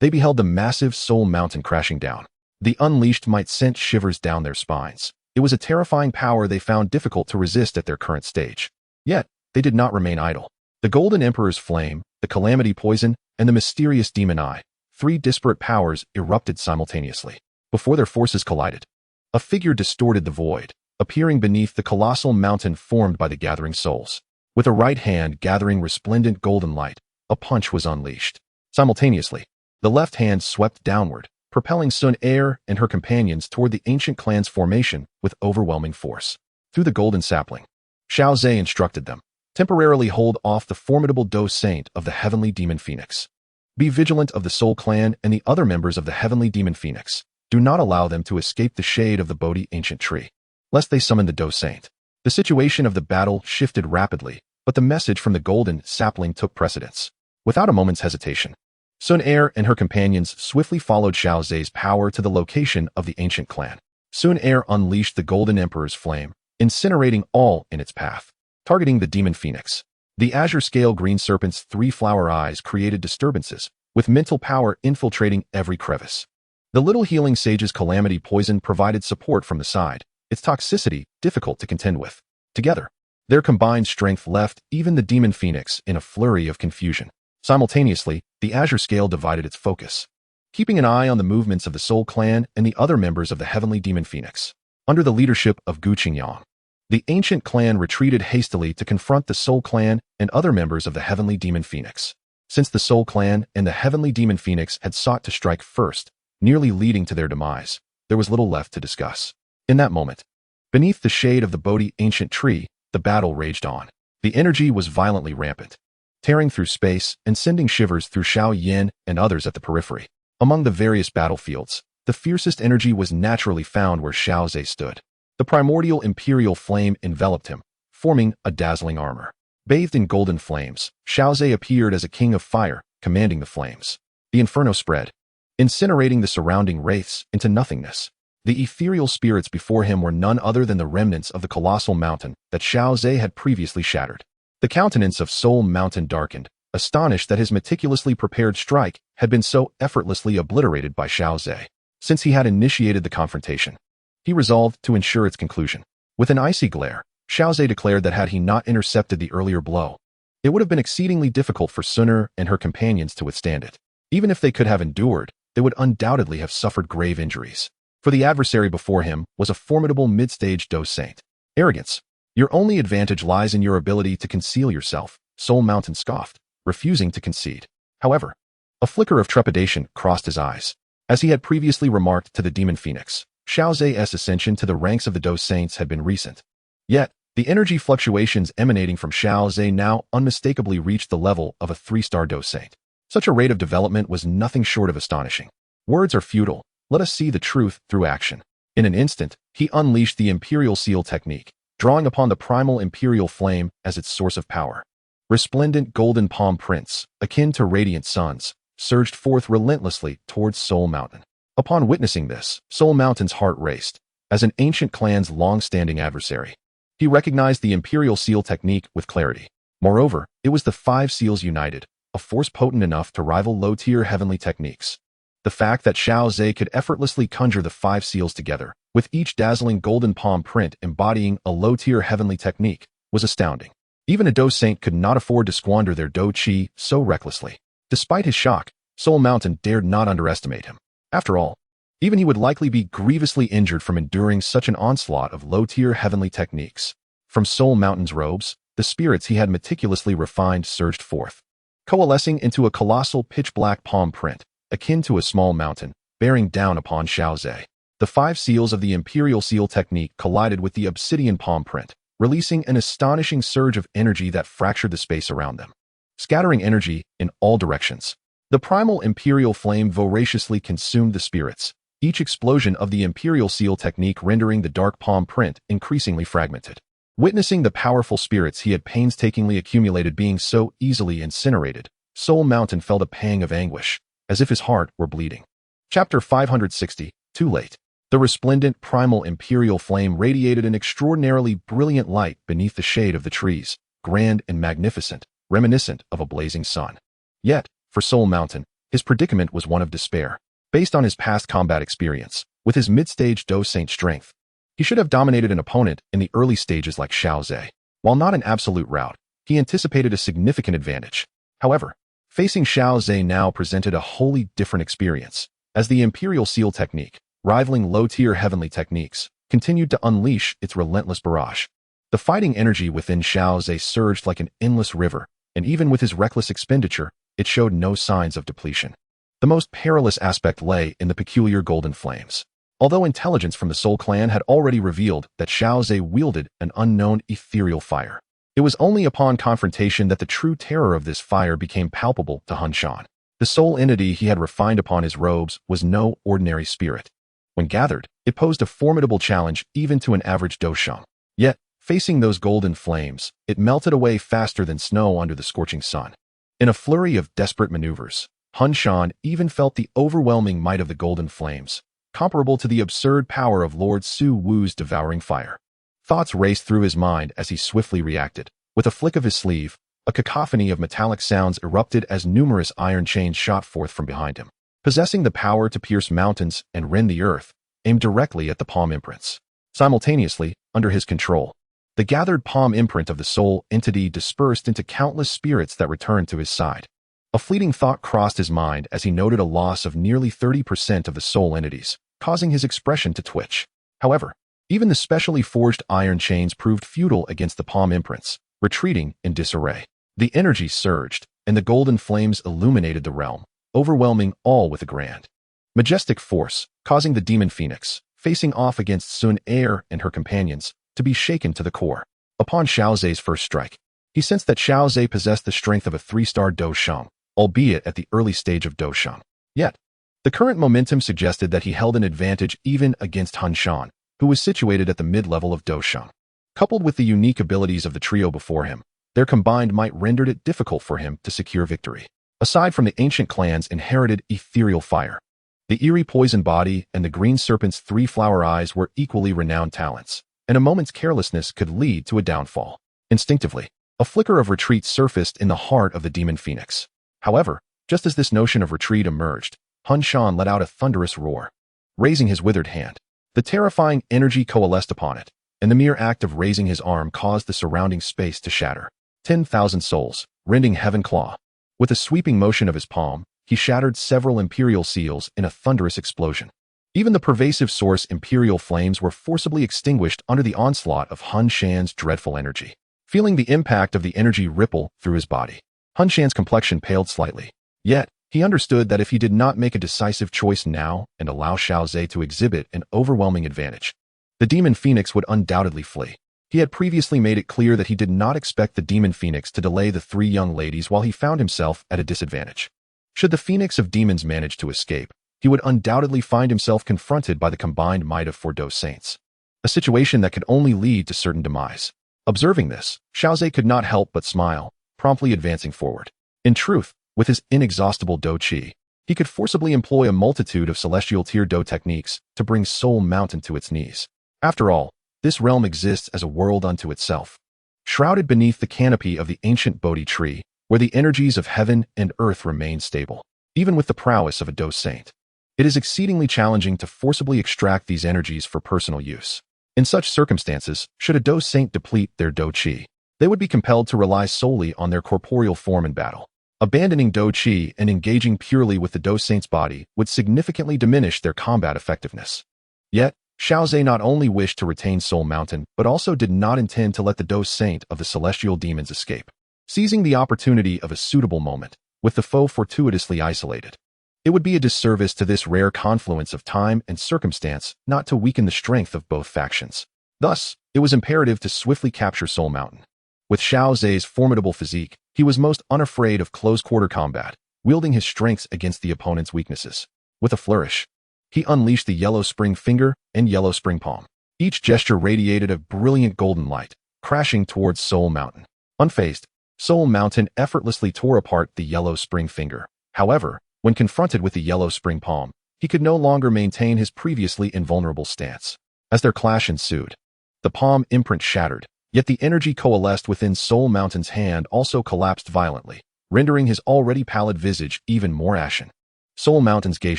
they beheld the massive Soul Mountain crashing down. The unleashed might sent shivers down their spines. It was a terrifying power they found difficult to resist at their current stage. Yet, they did not remain idle. The Golden Emperor's flame, the Calamity Poison, and the mysterious Demon Eye, three disparate powers erupted simultaneously. Before their forces collided, a figure distorted the void, appearing beneath the colossal mountain formed by the gathering souls. With a right hand gathering resplendent golden light, a punch was unleashed. Simultaneously, the left hand swept downward, propelling Xun'er and her companions toward the ancient clan's formation with overwhelming force. Through the golden sapling, Xiao Ze instructed them, temporarily hold off the formidable Dou Saint of the heavenly demon phoenix. Be vigilant of the Soul Clan and the other members of the heavenly demon phoenix. Do not allow them to escape the shade of the Bodhi ancient tree, lest they summon the Dou Saint. The situation of the battle shifted rapidly, but the message from the golden sapling took precedence. Without a moment's hesitation, Xun'er and her companions swiftly followed Xiao Ze's power to the location of the ancient clan. Xun'er unleashed the Golden Emperor's flame, incinerating all in its path. Targeting the demon phoenix, the azure-scale green serpent's three flower eyes created disturbances, with mental power infiltrating every crevice. The little healing sage's calamity poison provided support from the side, its toxicity difficult to contend with. Together, their combined strength left even the demon phoenix in a flurry of confusion. Simultaneously, the azure scale divided its focus, keeping an eye on the movements of the Soul Clan and the other members of the heavenly demon phoenix. Under the leadership of Qinglin, the ancient clan retreated hastily to confront the Soul Clan and other members of the heavenly demon phoenix. Since the Soul Clan and the heavenly demon phoenix had sought to strike first, nearly leading to their demise, there was little left to discuss. In that moment, beneath the shade of the Bodhi ancient tree, the battle raged on. The energy was violently rampant, tearing through space and sending shivers through Xiao Yin and others at the periphery. Among the various battlefields, the fiercest energy was naturally found where Xiao Ze stood. The primordial imperial flame enveloped him, forming a dazzling armor. Bathed in golden flames, Xiao Ze appeared as a king of fire, commanding the flames. The inferno spread, incinerating the surrounding wraiths into nothingness. The ethereal spirits before him were none other than the remnants of the colossal mountain that Xiao Ze had previously shattered. The countenance of Soul Mountain darkened, astonished that his meticulously prepared strike had been so effortlessly obliterated by Xiao Ze. Since he had initiated the confrontation, he resolved to ensure its conclusion. With an icy glare, Xiao Ze declared that had he not intercepted the earlier blow, it would have been exceedingly difficult for Xun'er and her companions to withstand it. Even if they could have endured, they would undoubtedly have suffered grave injuries. For the adversary before him was a formidable mid-stage Dou Saint. Arrogance. Your only advantage lies in your ability to conceal yourself, Soul Mountain scoffed, refusing to concede. However, a flicker of trepidation crossed his eyes. As he had previously remarked to the Demon Phoenix, Xiao Ze's ascension to the ranks of the Dou Saints had been recent. Yet, the energy fluctuations emanating from Xiao Ze now unmistakably reached the level of a 3-star Dou Saint. Such a rate of development was nothing short of astonishing. Words are futile. Let us see the truth through action. In an instant, he unleashed the Imperial Seal technique, drawing upon the primal Imperial Flame as its source of power. Resplendent golden palm prints, akin to radiant suns, surged forth relentlessly towards Soul Mountain. Upon witnessing this, Soul Mountain's heart raced. As an ancient clan's long-standing adversary, he recognized the Imperial Seal technique with clarity. Moreover, it was the 5 seals united, a force potent enough to rival low-tier heavenly techniques. The fact that Xiao Ze could effortlessly conjure the 5 seals together, with each dazzling golden palm print embodying a low-tier heavenly technique, was astounding. Even a Dou Saint could not afford to squander their Dou Qi so recklessly. Despite his shock, Soul Mountain dared not underestimate him. After all, even he would likely be grievously injured from enduring such an onslaught of low-tier heavenly techniques. From Soul Mountain's robes, the spirits he had meticulously refined surged forth, coalescing into a colossal pitch-black palm print, akin to a small mountain, bearing down upon Xiao Ze. The 5 seals of the Imperial Seal technique collided with the obsidian palm print, releasing an astonishing surge of energy that fractured the space around them, scattering energy in all directions. The primal Imperial Flame voraciously consumed the spirits, each explosion of the Imperial Seal technique rendering the dark palm print increasingly fragmented. Witnessing the powerful spirits he had painstakingly accumulated being so easily incinerated, Soul Mountain felt a pang of anguish, as if his heart were bleeding. Chapter 560, Too Late. The resplendent primal Imperial Flame radiated an extraordinarily brilliant light beneath the shade of the trees, grand and magnificent, reminiscent of a blazing sun. Yet, for Soul Mountain, his predicament was one of despair. Based on his past combat experience, with his mid-stage Dou Saint strength, he should have dominated an opponent in the early stages like Xiao Ze. While not an absolute rout, he anticipated a significant advantage. However, facing Xiao Ze now presented a wholly different experience, as the Imperial Seal technique, rivaling low-tier heavenly techniques, continued to unleash its relentless barrage. The fighting energy within Xiao Ze surged like an endless river, and even with his reckless expenditure, it showed no signs of depletion. The most perilous aspect lay in the peculiar golden flames. Although intelligence from the Soul Clan had already revealed that Xiao Ze wielded an unknown ethereal fire, it was only upon confrontation that the true terror of this fire became palpable to Hun Tiandi. The soul entity he had refined upon his robes was no ordinary spirit. When gathered, it posed a formidable challenge even to an average Dou Shang. Yet, facing those golden flames, it melted away faster than snow under the scorching sun. In a flurry of desperate maneuvers, Hun Tiandi even felt the overwhelming might of the golden flames, comparable to the absurd power of Lord Su Wu's devouring fire. Thoughts raced through his mind as he swiftly reacted. With a flick of his sleeve, a cacophony of metallic sounds erupted as numerous iron chains shot forth from behind him, possessing the power to pierce mountains and rend the earth, aimed directly at the palm imprints. Simultaneously, under his control, the gathered palm imprint of the soul entity dispersed into countless spirits that returned to his side. A fleeting thought crossed his mind as he noted a loss of nearly 30% of the soul entities, causing his expression to twitch. However, even the specially forged iron chains proved futile against the palm imprints, retreating in disarray. The energy surged, and the golden flames illuminated the realm, overwhelming all with a grand, majestic force, causing the Demon Phoenix, facing off against Xun'er and her companions, to be shaken to the core. Upon Xiao Ze's first strike, he sensed that Xiao Ze possessed the strength of a 3-star Dou Shang, albeit at the early stage of Dou Shang. Yet, the current momentum suggested that he held an advantage even against Hun Tiandi, who was situated at the mid-level of Dou Shang. Coupled with the unique abilities of the trio before him, their combined might rendered it difficult for him to secure victory. Aside from the ancient clan's inherited ethereal fire, The eerie poison body and the green serpent's three flower eyes were equally renowned talents, and a moment's carelessness could lead to a downfall. Instinctively, a flicker of retreat surfaced in the heart of the demon phoenix. However, just as this notion of retreat emerged, Hun Tiandi let out a thunderous roar. Raising his withered hand, the terrifying energy coalesced upon it, and the mere act of raising his arm caused the surrounding space to shatter. 10,000 souls, rending heaven claw. With a sweeping motion of his palm, he shattered several imperial seals in a thunderous explosion. Even the pervasive source imperial flames were forcibly extinguished under the onslaught of Hun Tiandi's dreadful energy. Feeling the impact of the energy ripple through his body, Hun Tiandi's complexion paled slightly. Yet, he understood that if he did not make a decisive choice now and allow Xiao Ze to exhibit an overwhelming advantage, the demon phoenix would undoubtedly flee. He had previously made it clear that he did not expect the demon phoenix to delay the three young ladies while he found himself at a disadvantage. Should the phoenix of demons manage to escape, he would undoubtedly find himself confronted by the combined might of four Dou Saints, a situation that could only lead to certain demise. Observing this, Xiao Ze could not help but smile, promptly advancing forward. In truth, with his inexhaustible Dou Qi, he could forcibly employ a multitude of celestial tier Dou techniques to bring Soul Mountain to its knees. After all, this realm exists as a world unto itself, shrouded beneath the canopy of the ancient Bodhi Tree, where the energies of heaven and earth remain stable. Even with the prowess of a Dou Saint, it is exceedingly challenging to forcibly extract these energies for personal use. In such circumstances, should a Dou Saint deplete their Dou Qi, they would be compelled to rely solely on their corporeal form in battle. Abandoning Dou Qi and engaging purely with the Dou Saint's body would significantly diminish their combat effectiveness. Yet, Xiao Ze not only wished to retain Soul Mountain, but also did not intend to let the Dou Saint of the celestial demons escape. Seizing the opportunity of a suitable moment, with the foe fortuitously isolated, it would be a disservice to this rare confluence of time and circumstance not to weaken the strength of both factions. Thus, it was imperative to swiftly capture Soul Mountain. With Xiao Ze's formidable physique, he was most unafraid of close-quarter combat, wielding his strengths against the opponent's weaknesses. With a flourish, he unleashed the Yellow Spring Finger and Yellow Spring Palm. Each gesture radiated a brilliant golden light, crashing towards Soul Mountain. Unfazed, Soul Mountain effortlessly tore apart the Yellow Spring Finger. However, when confronted with the Yellow Spring Palm, he could no longer maintain his previously invulnerable stance. As their clash ensued, the palm imprint shattered, yet the energy coalesced within Soul Mountain's hand also collapsed violently, rendering his already pallid visage even more ashen. Soul Mountain's gaze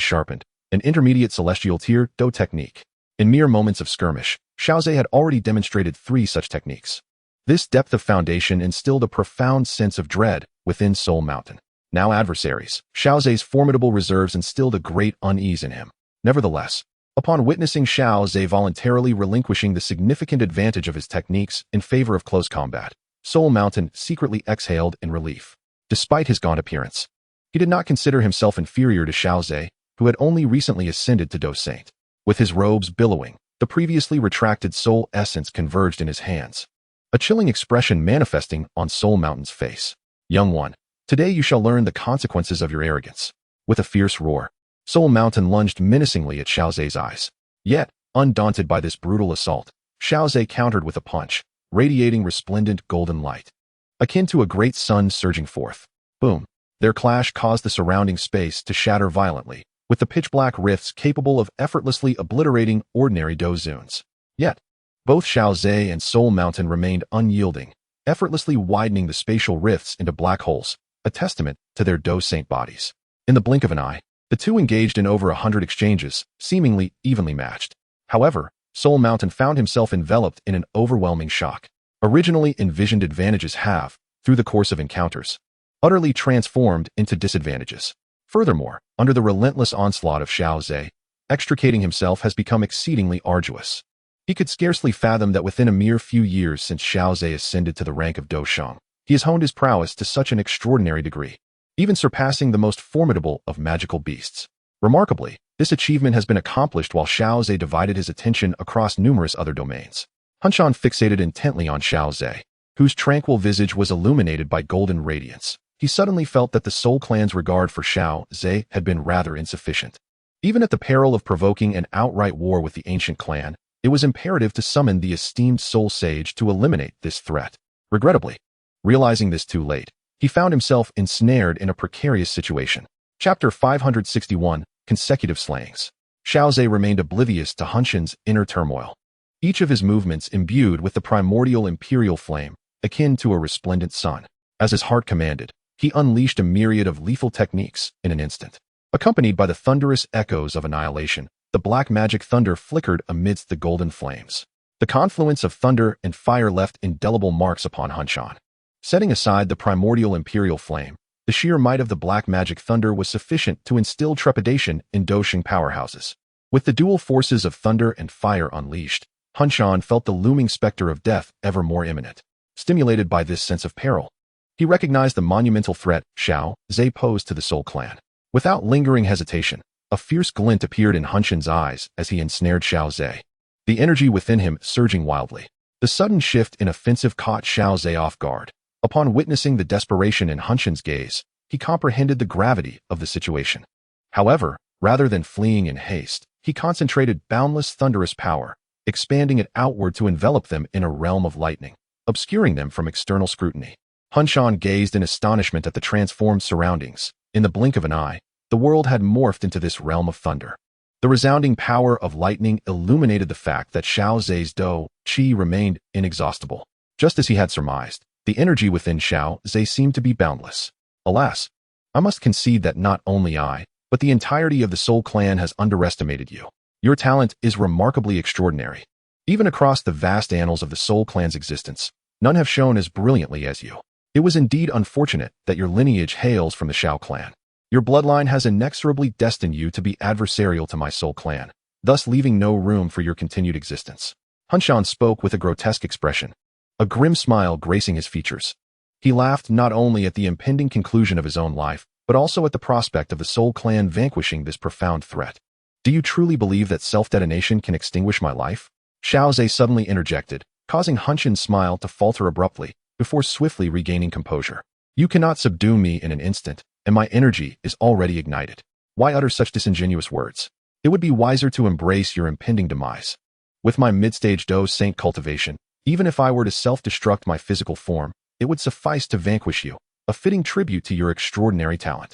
sharpened, an intermediate celestial tier Dou technique. In mere moments of skirmish, Xiao Ze had already demonstrated 3 such techniques. This depth of foundation instilled a profound sense of dread within Soul Mountain. Now adversaries, Xiao Ze's formidable reserves instilled a great unease in him. Nevertheless, upon witnessing Xiao Ze voluntarily relinquishing the significant advantage of his techniques in favor of close combat, Soul Mountain secretly exhaled in relief. Despite his gaunt appearance, he did not consider himself inferior to Xiao Ze, who had only recently ascended to Dou Saint. With his robes billowing, the previously retracted soul essence converged in his hands, a chilling expression manifesting on Soul Mountain's face. Young one, today you shall learn the consequences of your arrogance. With a fierce roar, Soul Mountain lunged menacingly at Xiao Ze's eyes. Yet, undaunted by this brutal assault, Xiao Ze countered with a punch, radiating resplendent golden light, akin to a great sun surging forth. Boom! Their clash caused the surrounding space to shatter violently, with the pitch-black rifts capable of effortlessly obliterating ordinary Dou zones. Yet, both Xiao Ze and Soul Mountain remained unyielding, effortlessly widening the spatial rifts into black holes, a testament to their Dou Saint bodies. In the blink of an eye, the two engaged in over 100 exchanges, seemingly evenly matched. However, Soul Mountain found himself enveloped in an overwhelming shock. Originally envisioned advantages have, through the course of encounters, utterly transformed into disadvantages. Furthermore, under the relentless onslaught of Xiao Ze, extricating himself has become exceedingly arduous. He could scarcely fathom that within a mere few years since Xiao Ze ascended to the rank of Dou Shang, he has honed his prowess to such an extraordinary degree, even surpassing the most formidable of magical beasts. Remarkably, this achievement has been accomplished while Xiao Ze divided his attention across numerous other domains. Hun Tiandi fixated intently on Xiao Ze, whose tranquil visage was illuminated by golden radiance. He suddenly felt that the Soul Clan's regard for Xiao Ze had been rather insufficient. Even at the peril of provoking an outright war with the ancient clan, it was imperative to summon the esteemed Soul Sage to eliminate this threat. Regrettably, realizing this too late, he found himself ensnared in a precarious situation. Chapter 561, consecutive slayings. Xiao Ze remained oblivious to Hun Tiandi's inner turmoil. Each of his movements imbued with the primordial imperial flame, akin to a resplendent sun. As his heart commanded, he unleashed a myriad of lethal techniques in an instant. Accompanied by the thunderous echoes of annihilation, the black magic thunder flickered amidst the golden flames. The confluence of thunder and fire left indelible marks upon Hun Tiandi. Setting aside the primordial imperial flame, the sheer might of the black magic thunder was sufficient to instill trepidation in Dou Qi powerhouses. With the dual forces of thunder and fire unleashed, Hun Tiandi felt the looming specter of death ever more imminent. Stimulated by this sense of peril, he recognized the monumental threat Xiao Ze posed to the Soul Clan. Without lingering hesitation, a fierce glint appeared in Hun Tiandi's eyes as he ensnared Xiao Ze, the energy within him surging wildly. The sudden shift in offensive caught Xiao Ze off guard. Upon witnessing the desperation in Hun Tiandi's gaze, he comprehended the gravity of the situation. However, rather than fleeing in haste, he concentrated boundless thunderous power, expanding it outward to envelop them in a realm of lightning, obscuring them from external scrutiny. Hun Tiandi gazed in astonishment at the transformed surroundings. In the blink of an eye, the world had morphed into this realm of thunder. The resounding power of lightning illuminated the fact that Xiao Ze's Dou Qi remained inexhaustible. Just as he had surmised, the energy within Xiao Ze seemed to be boundless. Alas, I must concede that not only I, but the entirety of the Soul Clan has underestimated you. Your talent is remarkably extraordinary. Even across the vast annals of the Soul Clan's existence, none have shone as brilliantly as you. It was indeed unfortunate that your lineage hails from the Xiao Clan. Your bloodline has inexorably destined you to be adversarial to my Soul Clan, thus leaving no room for your continued existence. Hun Tiandi spoke with a grotesque expression, a grim smile gracing his features. He laughed not only at the impending conclusion of his own life, but also at the prospect of the Soul Clan vanquishing this profound threat. Do you truly believe that self-detonation can extinguish my life? Xiao Ze suddenly interjected, causing Hun Tiandi's smile to falter abruptly, before swiftly regaining composure. You cannot subdue me in an instant, and my energy is already ignited. Why utter such disingenuous words? It would be wiser to embrace your impending demise. With my mid-stage Dueling Saint cultivation, even if I were to self-destruct my physical form, it would suffice to vanquish you, a fitting tribute to your extraordinary talent.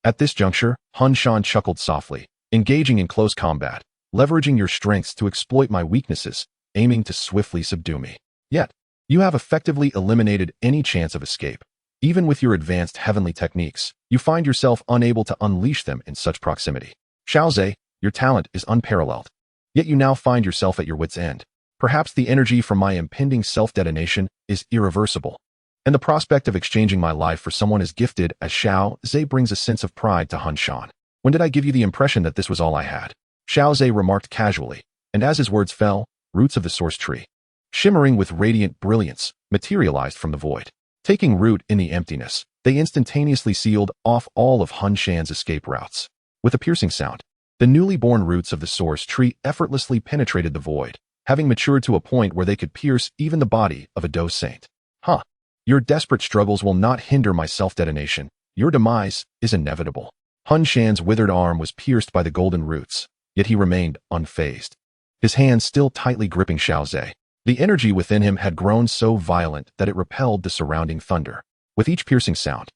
At this juncture, Hun Tiandi chuckled softly, engaging in close combat, leveraging your strengths to exploit my weaknesses, aiming to swiftly subdue me. Yet, you have effectively eliminated any chance of escape. Even with your advanced heavenly techniques, you find yourself unable to unleash them in such proximity. Xiao Ze, your talent is unparalleled. Yet you now find yourself at your wit's end. Perhaps the energy from my impending self-detonation is irreversible, and the prospect of exchanging my life for someone as gifted as Xiao Ze brings a sense of pride to Hun Tiandi. When did I give you the impression that this was all I had? Xiao Ze remarked casually, and as his words fell, roots of the source tree, shimmering with radiant brilliance, materialized from the void. Taking root in the emptiness, they instantaneously sealed off all of Hun Tiandi's escape routes. With a piercing sound, the newly born roots of the source tree effortlessly penetrated the void, having matured to a point where they could pierce even the body of a Dueling Saint. Huh. Your desperate struggles will not hinder my self-detonation. Your demise is inevitable. Hun Tiandi's withered arm was pierced by the golden roots, yet he remained unfazed. His hand still tightly gripping Xiao Ze. The energy within him had grown so violent that it repelled the surrounding thunder. With each piercing sound,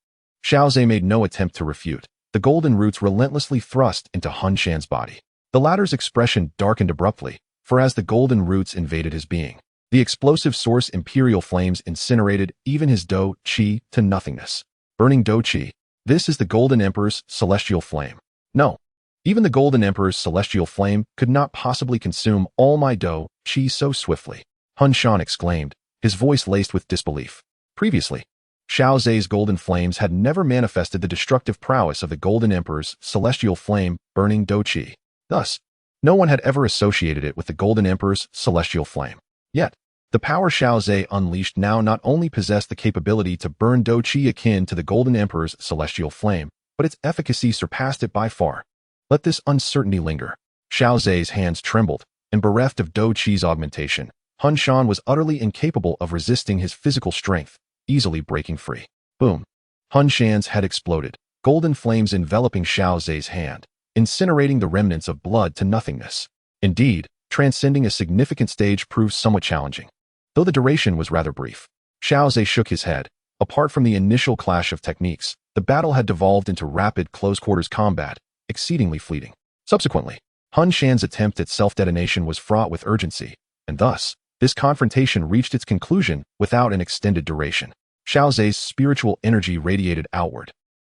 Xiao Ze made no attempt to refute. The golden roots relentlessly thrust into Hun Tiandi's body. The latter's expression darkened abruptly, for as the golden roots invaded his being, the explosive source imperial flames incinerated even his Dou Qi to nothingness. Burning Dou Qi. This is the Golden Emperor's celestial flame. No, even the Golden Emperor's celestial flame could not possibly consume all my Dou Qi so swiftly. Hun Tiandi exclaimed, his voice laced with disbelief. Previously, Xiao Ze's golden flames had never manifested the destructive prowess of the Golden Emperor's celestial flame burning Dou Qi. Thus, no one had ever associated it with the Golden Emperor's celestial flame. Yet, the power Xiao Ze unleashed now not only possessed the capability to burn Dou Qi akin to the Golden Emperor's celestial flame, but its efficacy surpassed it by far. Let this uncertainty linger. Xiao Ze's hands trembled, and bereft of Dou Qi's augmentation, Hun Tiandi was utterly incapable of resisting his physical strength, easily breaking free. Boom. Hun Tiandi's head exploded, golden flames enveloping Xiao Ze's hand, incinerating the remnants of blood to nothingness. Indeed, transcending a significant stage proved somewhat challenging. Though the duration was rather brief, Xiao Ze shook his head. Apart from the initial clash of techniques, the battle had devolved into rapid close-quarters combat, exceedingly fleeting. Subsequently, Hun Tiandi's attempt at self-detonation was fraught with urgency, and thus, this confrontation reached its conclusion without an extended duration. Xiao Ze's spiritual energy radiated outward,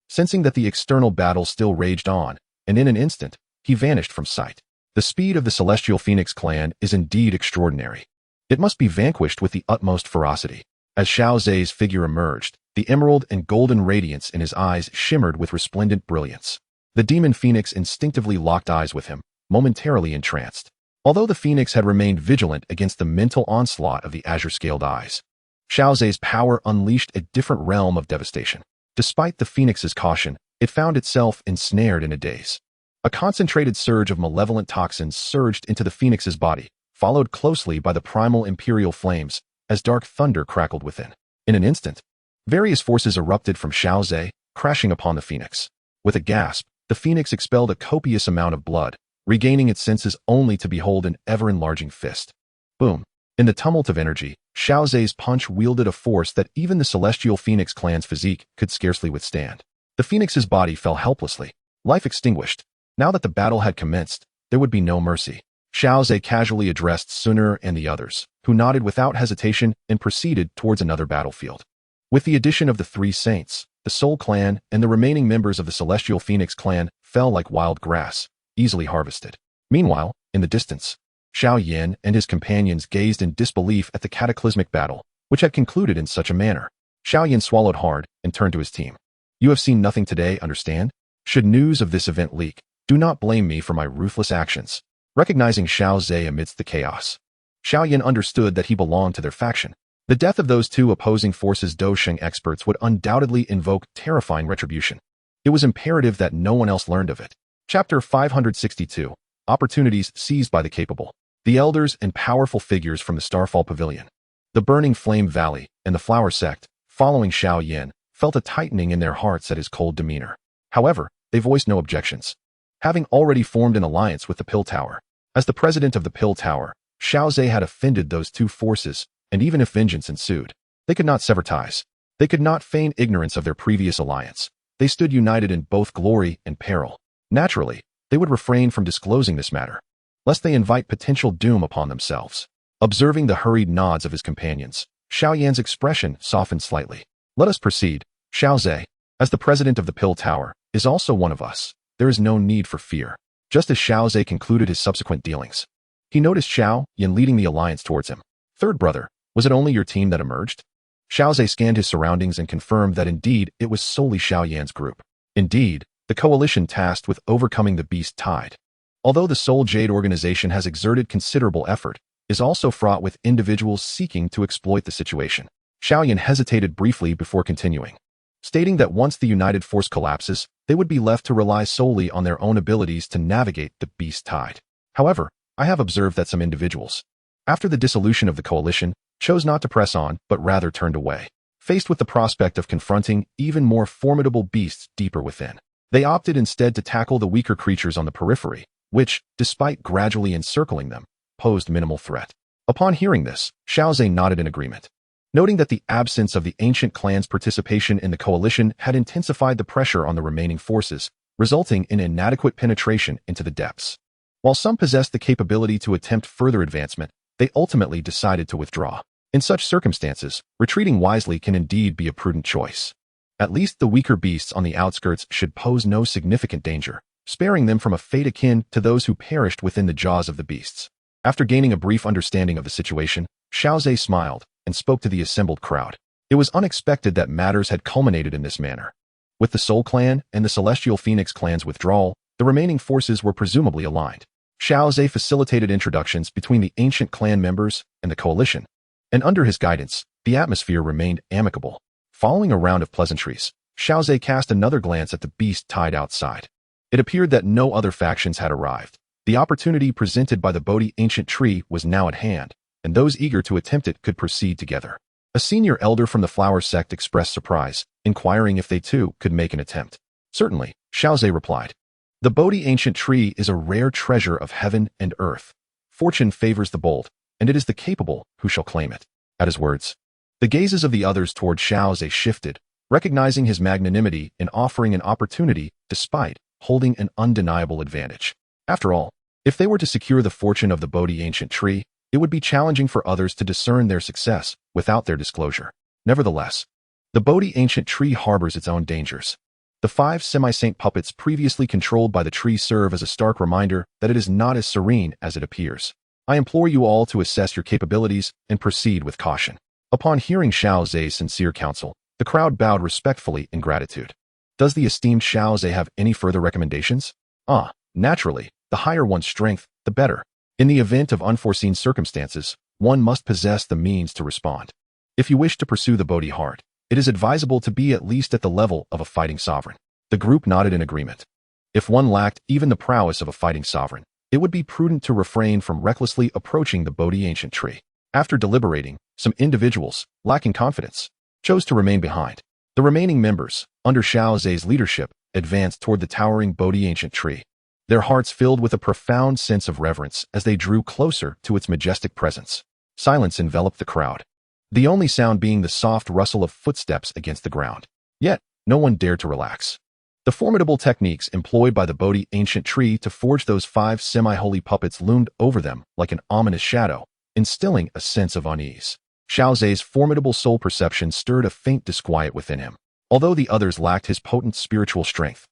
sensing that the external battle still raged on, and in an instant, he vanished from sight. The speed of the Celestial Phoenix clan is indeed extraordinary. It must be vanquished with the utmost ferocity. As Xiao Ze's figure emerged, the emerald and golden radiance in his eyes shimmered with resplendent brilliance. The demon phoenix instinctively locked eyes with him, momentarily entranced. Although the phoenix had remained vigilant against the mental onslaught of the azure-scaled eyes, Xiao Ze's power unleashed a different realm of devastation. Despite the phoenix's caution, it found itself ensnared in a daze. A concentrated surge of malevolent toxins surged into the phoenix's body, followed closely by the primal imperial flames, as dark thunder crackled within. In an instant, various forces erupted from Xiao Ze, crashing upon the phoenix. With a gasp, the phoenix expelled a copious amount of blood, regaining its senses only to behold an ever-enlarging fist. Boom! In the tumult of energy, Xiao Ze's punch wielded a force that even the Celestial Phoenix clan's physique could scarcely withstand. The phoenix's body fell helplessly, life extinguished. Now that the battle had commenced, there would be no mercy. Xiao Ze casually addressed Xun'er and the others, who nodded without hesitation and proceeded towards another battlefield. With the addition of the three saints, the Soul Clan and the remaining members of the Celestial Phoenix clan fell like wild grass, easily harvested. Meanwhile, in the distance, Xiao Yan and his companions gazed in disbelief at the cataclysmic battle, which had concluded in such a manner. Xiao Yan swallowed hard and turned to his team. You have seen nothing today, understand? Should news of this event leak, do not blame me for my ruthless actions. Recognizing Xiao Ze amidst the chaos, Xiao Yan understood that he belonged to their faction. The death of those two opposing forces Dousheng experts would undoubtedly invoke terrifying retribution. It was imperative that no one else learned of it. Chapter 562. Opportunities seized by the capable. The elders and powerful figures from the Starfall Pavilion, the Burning Flame Valley, and the Flower Sect, following Xiao Yan, felt a tightening in their hearts at his cold demeanor. However, they voiced no objections, having already formed an alliance with the Pill Tower. As the president of the Pill Tower, Xiao Ze had offended those two forces, and even if vengeance ensued, they could not sever ties. They could not feign ignorance of their previous alliance. They stood united in both glory and peril. Naturally, they would refrain from disclosing this matter, lest they invite potential doom upon themselves. Observing the hurried nods of his companions, Xiao Yan's expression softened slightly. Let us proceed. Xiao Ze, as the president of the Pill Tower, is also one of us. There is no need for fear. Just as Xiao Ze concluded his subsequent dealings, he noticed Xiao Yan leading the alliance towards him. Third brother, was it only your team that emerged? Xiao Ze scanned his surroundings and confirmed that indeed it was solely Xiao Yan's group. Indeed, the coalition tasked with overcoming the beast tide, although the Soul Jade organization has exerted considerable effort, is also fraught with individuals seeking to exploit the situation. Xiao Yan hesitated briefly before continuing, stating that once the united force collapses, they would be left to rely solely on their own abilities to navigate the beast tide. However, I have observed that some individuals, after the dissolution of the coalition, chose not to press on but rather turned away, faced with the prospect of confronting even more formidable beasts deeper within. They opted instead to tackle the weaker creatures on the periphery, which, despite gradually encircling them, posed minimal threat. Upon hearing this, Xiao Ze nodded in agreement, noting that the absence of the ancient clan's participation in the coalition had intensified the pressure on the remaining forces, resulting in inadequate penetration into the depths. While some possessed the capability to attempt further advancement, they ultimately decided to withdraw. In such circumstances, retreating wisely can indeed be a prudent choice. At least the weaker beasts on the outskirts should pose no significant danger, sparing them from a fate akin to those who perished within the jaws of the beasts. After gaining a brief understanding of the situation, Xiao Ze smiled and spoke to the assembled crowd. It was unexpected that matters had culminated in this manner. With the Soul Clan and the Celestial Phoenix clan's withdrawal, the remaining forces were presumably aligned. Xiao Ze facilitated introductions between the ancient clan members and the coalition, and under his guidance, the atmosphere remained amicable. Following a round of pleasantries, Xiao Ze cast another glance at the beast tied outside. It appeared that no other factions had arrived. The opportunity presented by the Bodhi ancient tree was now at hand, and those eager to attempt it could proceed together. A senior elder from the flower sect expressed surprise, inquiring if they too could make an attempt. Certainly, Xiao Ze replied. The Bodhi ancient tree is a rare treasure of heaven and earth. Fortune favors the bold, and it is the capable who shall claim it. At his words, the gazes of the others toward Xiao Ze shifted, recognizing his magnanimity in offering an opportunity despite holding an undeniable advantage. After all, if they were to secure the fortune of the Bodhi Ancient Tree, it would be challenging for others to discern their success without their disclosure. Nevertheless, the Bodhi Ancient Tree harbors its own dangers. The 5 semi-saint puppets previously controlled by the tree serve as a stark reminder that it is not as serene as it appears. I implore you all to assess your capabilities and proceed with caution. Upon hearing Xiao Ze's sincere counsel, the crowd bowed respectfully in gratitude. Does the esteemed Xiao Ze have any further recommendations? Naturally, the higher one's strength, the better. In the event of unforeseen circumstances, one must possess the means to respond. If you wish to pursue the Bodhi heart, it is advisable to be at least at the level of a fighting sovereign. The group nodded in agreement. If one lacked even the prowess of a fighting sovereign, it would be prudent to refrain from recklessly approaching the Bodhi Ancient Tree. After deliberating, some individuals, lacking confidence, chose to remain behind. The remaining members, under Xiao Ze's leadership, advanced toward the towering Bodhi Ancient Tree, their hearts filled with a profound sense of reverence as they drew closer to its majestic presence. Silence enveloped the crowd, the only sound being the soft rustle of footsteps against the ground. Yet, no one dared to relax. The formidable techniques employed by the Bodhi Ancient Tree to forge those 5 semi-holy puppets loomed over them like an ominous shadow, instilling a sense of unease. Xiao Ze's formidable soul perception stirred a faint disquiet within him. Although the others lacked his potent spiritual strength,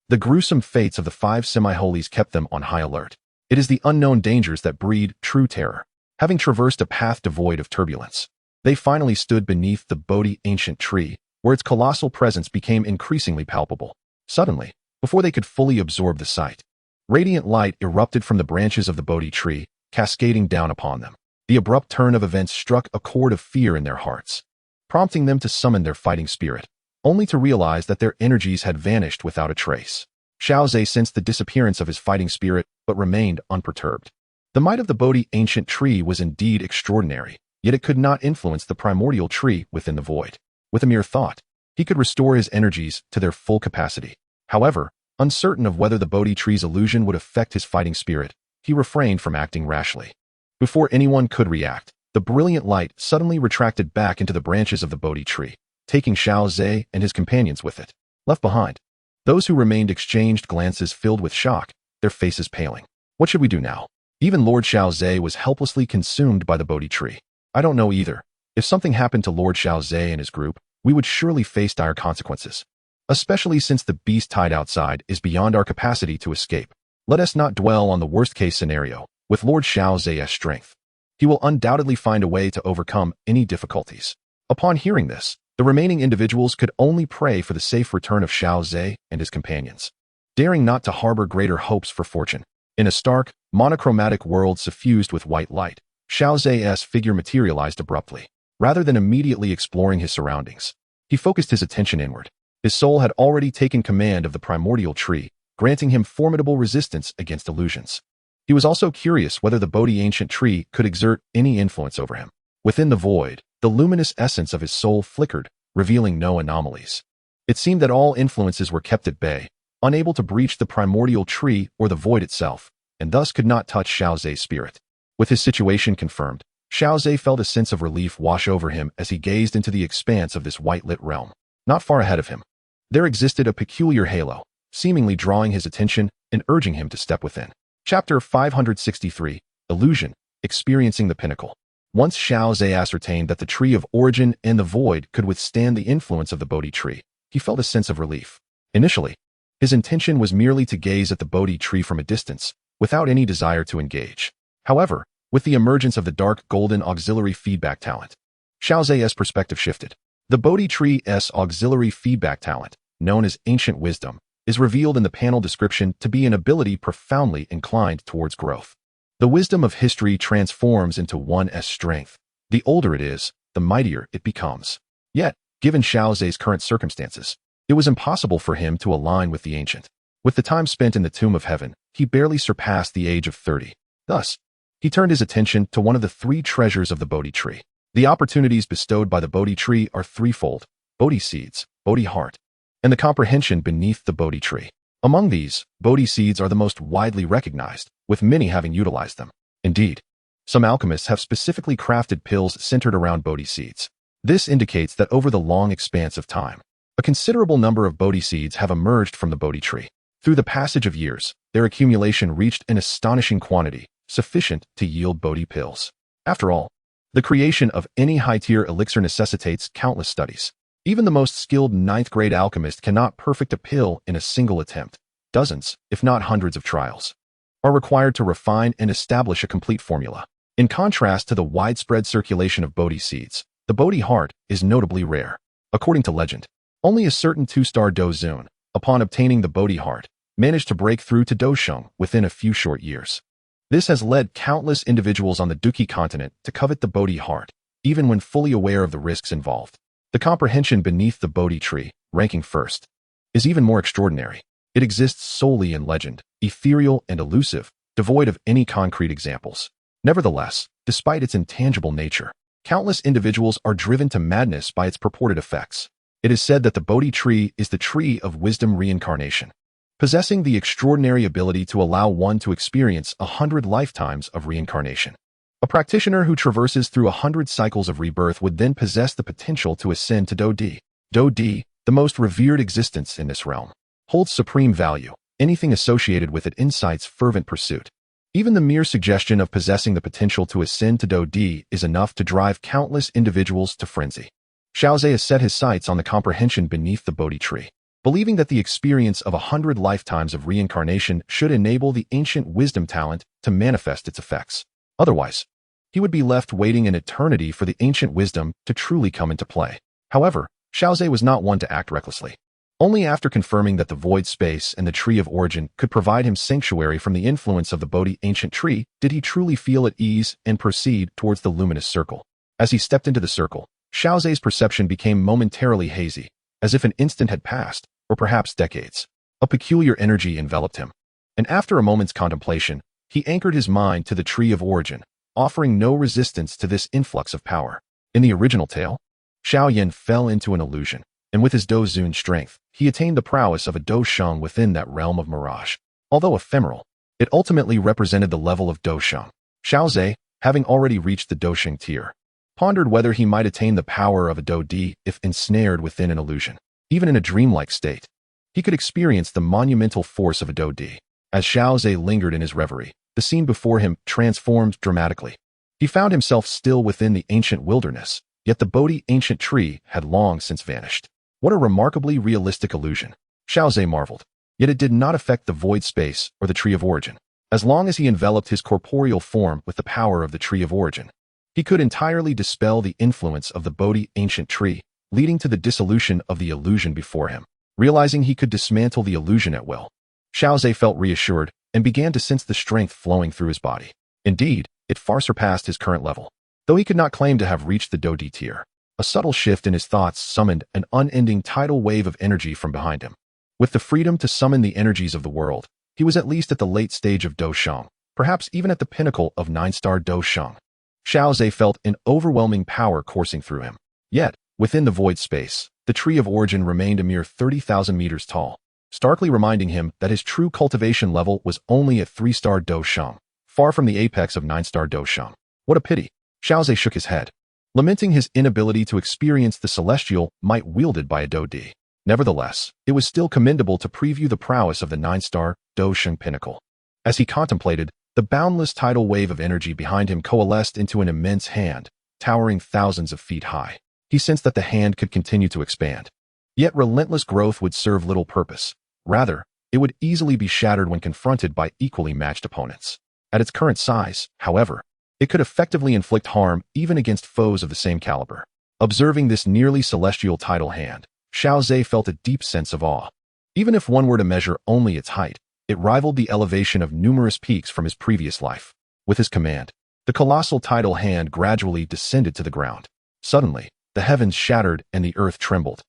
the gruesome fates of the 5 semi-holies kept them on high alert. It is the unknown dangers that breed true terror. Having traversed a path devoid of turbulence, they finally stood beneath the Bodhi Ancient Tree, where its colossal presence became increasingly palpable. Suddenly, before they could fully absorb the sight, radiant light erupted from the branches of the Bodhi Tree, cascading down upon them. The abrupt turn of events struck a chord of fear in their hearts, prompting them to summon their fighting spirit, only to realize that their energies had vanished without a trace. Xiao Ze sensed the disappearance of his fighting spirit, but remained unperturbed. The might of the Bodhi Ancient Tree was indeed extraordinary, yet it could not influence the primordial tree within the void. With a mere thought, he could restore his energies to their full capacity. However, uncertain of whether the Bodhi Tree's illusion would affect his fighting spirit, he refrained from acting rashly. Before anyone could react, the brilliant light suddenly retracted back into the branches of the Bodhi Tree, taking Xiao Ze and his companions with it. Left behind, those who remained exchanged glances filled with shock, their faces paling. What should we do now? Even Lord Xiao Ze was helplessly consumed by the Bodhi Tree. I don't know either. If something happened to Lord Xiao Ze and his group, we would surely face dire consequences. Especially since the beast tied outside is beyond our capacity to escape. Let us not dwell on the worst-case scenario. With Lord Xiao Ze's strength, he will undoubtedly find a way to overcome any difficulties. Upon hearing this, the remaining individuals could only pray for the safe return of Xiao Ze and his companions, daring not to harbor greater hopes for fortune. In a stark, monochromatic world suffused with white light, Xiao Ze's figure materialized abruptly. Rather than immediately exploring his surroundings, he focused his attention inward. His soul had already taken command of the primordial tree, granting him formidable resistance against illusions. He was also curious whether the Bodhi Ancient Tree could exert any influence over him. Within the void, the luminous essence of his soul flickered, revealing no anomalies. It seemed that all influences were kept at bay, unable to breach the primordial tree or the void itself, and thus could not touch Xiao Ze's spirit. With his situation confirmed, Xiao Ze felt a sense of relief wash over him as he gazed into the expanse of this white-lit realm. Not far ahead of him, there existed a peculiar halo, seemingly drawing his attention and urging him to step within. Chapter 563, Illusion, Experiencing the Pinnacle. Once Xiao Ze ascertained that the Tree of Origin and the Void could withstand the influence of the Bodhi Tree, he felt a sense of relief. Initially, his intention was merely to gaze at the Bodhi Tree from a distance, without any desire to engage. However, with the emergence of the dark golden auxiliary feedback talent, Xiao Ze's perspective shifted. The Bodhi Tree's auxiliary feedback talent, known as Ancient Wisdom, is revealed in the panel description to be an ability profoundly inclined towards growth. The wisdom of history transforms into one's strength. The older it is, the mightier it becomes. Yet, given Xiao Ze's current circumstances, it was impossible for him to align with the ancient. With the time spent in the Tomb of Heaven, he barely surpassed the age of 30. Thus, he turned his attention to one of the 3 treasures of the Bodhi Tree. The opportunities bestowed by the Bodhi Tree are threefold: Bodhi seeds, Bodhi heart, and the comprehension beneath the Bodhi Tree. Among these, Bodhi seeds are the most widely recognized, with many having utilized them. Indeed, some alchemists have specifically crafted pills centered around Bodhi seeds. This indicates that over the long expanse of time, a considerable number of Bodhi seeds have emerged from the Bodhi Tree. Through the passage of years, their accumulation reached an astonishing quantity, sufficient to yield Bodhi pills. After all, the creation of any high-tier elixir necessitates countless studies. Even the most skilled ninth-grade alchemist cannot perfect a pill in a single attempt. Dozens, if not hundreds of trials, are required to refine and establish a complete formula. In contrast to the widespread circulation of Bodhi seeds, the Bodhi heart is notably rare. According to legend, only a certain 2-star Dou Qi, upon obtaining the Bodhi heart, managed to break through to Dou Qi within a few short years. This has led countless individuals on the Dou Qi Continent to covet the Bodhi heart, even when fully aware of the risks involved. The comprehension beneath the Bodhi Tree, ranking first, is even more extraordinary. It exists solely in legend, ethereal and elusive, devoid of any concrete examples. Nevertheless, despite its intangible nature, countless individuals are driven to madness by its purported effects. It is said that the Bodhi Tree is the tree of wisdom reincarnation, possessing the extraordinary ability to allow one to experience 100 lifetimes of reincarnation. A practitioner who traverses through 100 cycles of rebirth would then possess the potential to ascend to Dou Di. Dou Di, the most revered existence in this realm, holds supreme value. Anything associated with it incites fervent pursuit. Even the mere suggestion of possessing the potential to ascend to Dou Di is enough to drive countless individuals to frenzy. Xiao Ze has set his sights on the comprehension beneath the Bodhi Tree, believing that the experience of 100 lifetimes of reincarnation should enable the ancient wisdom talent to manifest its effects. Otherwise, he would be left waiting an eternity for the ancient wisdom to truly come into play. However, Xiao Ze was not one to act recklessly. Only after confirming that the void space and the tree of origin could provide him sanctuary from the influence of the Bodhi ancient tree did he truly feel at ease and proceed towards the luminous circle. As he stepped into the circle, Xiao Ze's perception became momentarily hazy, as if an instant had passed, or perhaps decades. A peculiar energy enveloped him, and after a moment's contemplation, he anchored his mind to the tree of origin, offering no resistance to this influx of power. In the original tale, Xiao Yan fell into an illusion, and with his Dou Zun strength, he attained the prowess of a Dou Sheng within that realm of mirage. Although ephemeral, it ultimately represented the level of Dou Sheng. Xiao Ze, having already reached the Dou Sheng tier, pondered whether he might attain the power of a Dou Di if ensnared within an illusion. Even in a dreamlike state, he could experience the monumental force of a Dou Di. As Xiao Ze lingered in his reverie, the scene before him transformed dramatically. He found himself still within the ancient wilderness, yet the Bodhi ancient tree had long since vanished. What a remarkably realistic illusion, Xiao Ze marveled. Yet it did not affect the void space or the tree of origin. As long as he enveloped his corporeal form with the power of the tree of origin, he could entirely dispel the influence of the Bodhi ancient tree, leading to the dissolution of the illusion before him. Realizing he could dismantle the illusion at will, Xiao Ze felt reassured and began to sense the strength flowing through his body. Indeed, it far surpassed his current level. Though he could not claim to have reached the Dou Di tier, a subtle shift in his thoughts summoned an unending tidal wave of energy from behind him. With the freedom to summon the energies of the world, he was at least at the late stage of Dou Sheng, perhaps even at the pinnacle of 9-star Dou Sheng. Xiao Ze felt an overwhelming power coursing through him. Yet, within the void space, the tree of origin remained a mere 30,000 meters tall, starkly reminding him that his true cultivation level was only at 3-star Dou Sheng, far from the apex of 9-star Dou Sheng. What a pity. Xiao Ze shook his head, lamenting his inability to experience the celestial might wielded by a Dou Di. Nevertheless, it was still commendable to preview the prowess of the 9-star Dou Sheng pinnacle. As he contemplated, the boundless tidal wave of energy behind him coalesced into an immense hand, towering thousands of feet high. He sensed that the hand could continue to expand. Yet relentless growth would serve little purpose. Rather, it would easily be shattered when confronted by equally matched opponents. At its current size, however, it could effectively inflict harm even against foes of the same caliber. Observing this nearly celestial tidal hand, Xiao Ze felt a deep sense of awe. Even if one were to measure only its height, it rivaled the elevation of numerous peaks from his previous life. With his command, the colossal tidal hand gradually descended to the ground. Suddenly, the heavens shattered and the earth trembled,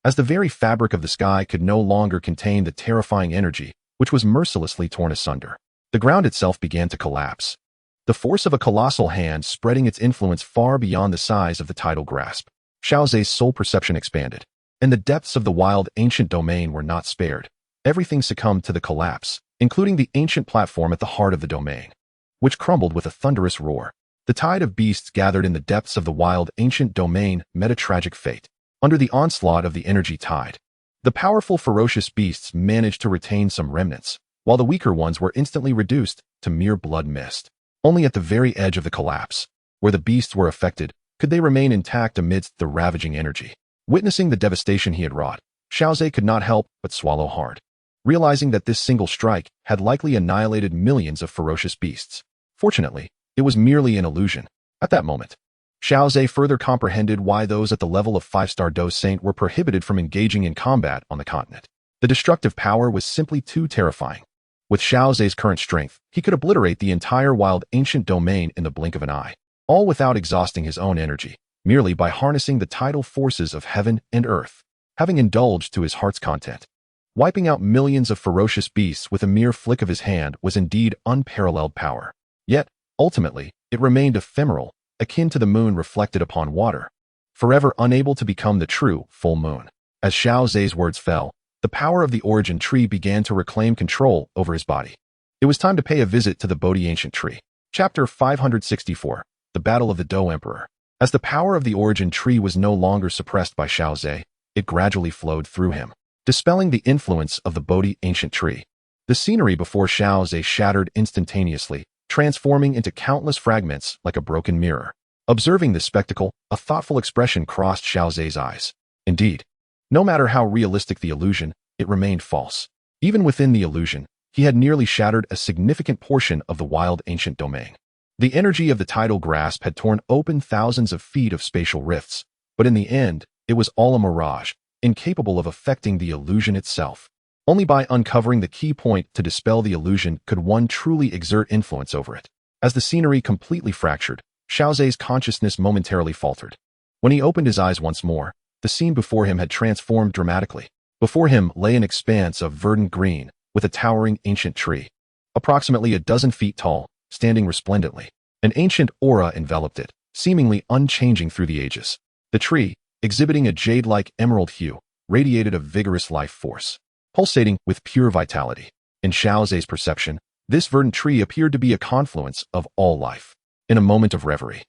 as the very fabric of the sky could no longer contain the terrifying energy, which was mercilessly torn asunder. The ground itself began to collapse, the force of a colossal hand spreading its influence far beyond the size of the tidal grasp. Xiao Ze's soul perception expanded, and the depths of the wild ancient domain were not spared. Everything succumbed to the collapse, including the ancient platform at the heart of the domain, which crumbled with a thunderous roar. The tide of beasts gathered in the depths of the wild ancient domain met a tragic fate. Under the onslaught of the energy tide, The powerful, ferocious beasts managed to retain some remnants, while the weaker ones were instantly reduced to mere blood mist. Only at the very edge of the collapse, where the beasts were affected, could they remain intact amidst the ravaging energy. Witnessing the devastation he had wrought, Xiao Ze could not help but swallow hard, realizing that this single strike had likely annihilated millions of ferocious beasts. Fortunately, it was merely an illusion. At that moment, Xiao Ze further comprehended why those at the level of 5-star Dueling Saint were prohibited from engaging in combat on the continent. The destructive power was simply too terrifying. With Xiao Ze's current strength, he could obliterate the entire wild ancient domain in the blink of an eye, all without exhausting his own energy, merely by harnessing the tidal forces of heaven and earth. Having indulged to his heart's content, wiping out millions of ferocious beasts with a mere flick of his hand was indeed unparalleled power. Yet, ultimately, it remained ephemeral, akin to the moon reflected upon water, forever unable to become the true full moon. As Xiao Ze's words fell, the power of the origin tree began to reclaim control over his body. It was time to pay a visit to the Bodhi ancient tree. Chapter 564, The Battle of the Dou Emperor. As the power of the origin tree was no longer suppressed by Xiao Ze, it gradually flowed through him, dispelling the influence of the Bodhi ancient tree. The scenery before Xiao Ze shattered instantaneously, transforming into countless fragments like a broken mirror. Observing this spectacle, a thoughtful expression crossed Xiao Ze's eyes. Indeed, no matter how realistic the illusion, it remained false. Even within the illusion, he had nearly shattered a significant portion of the wild ancient domain. The energy of the tidal grasp had torn open thousands of feet of spatial rifts, but in the end, it was all a mirage, incapable of affecting the illusion itself. Only by uncovering the key point to dispel the illusion could one truly exert influence over it. As the scenery completely fractured, Xiao Ze's consciousness momentarily faltered. When he opened his eyes once more, the scene before him had transformed dramatically. Before him lay an expanse of verdant green, with a towering ancient tree, approximately a dozen feet tall, standing resplendently. An ancient aura enveloped it, seemingly unchanging through the ages. The tree, exhibiting a jade-like emerald hue, radiated a vigorous life force, pulsating with pure vitality. In Xiao Ze's perception, this verdant tree appeared to be a confluence of all life. In a moment of reverie,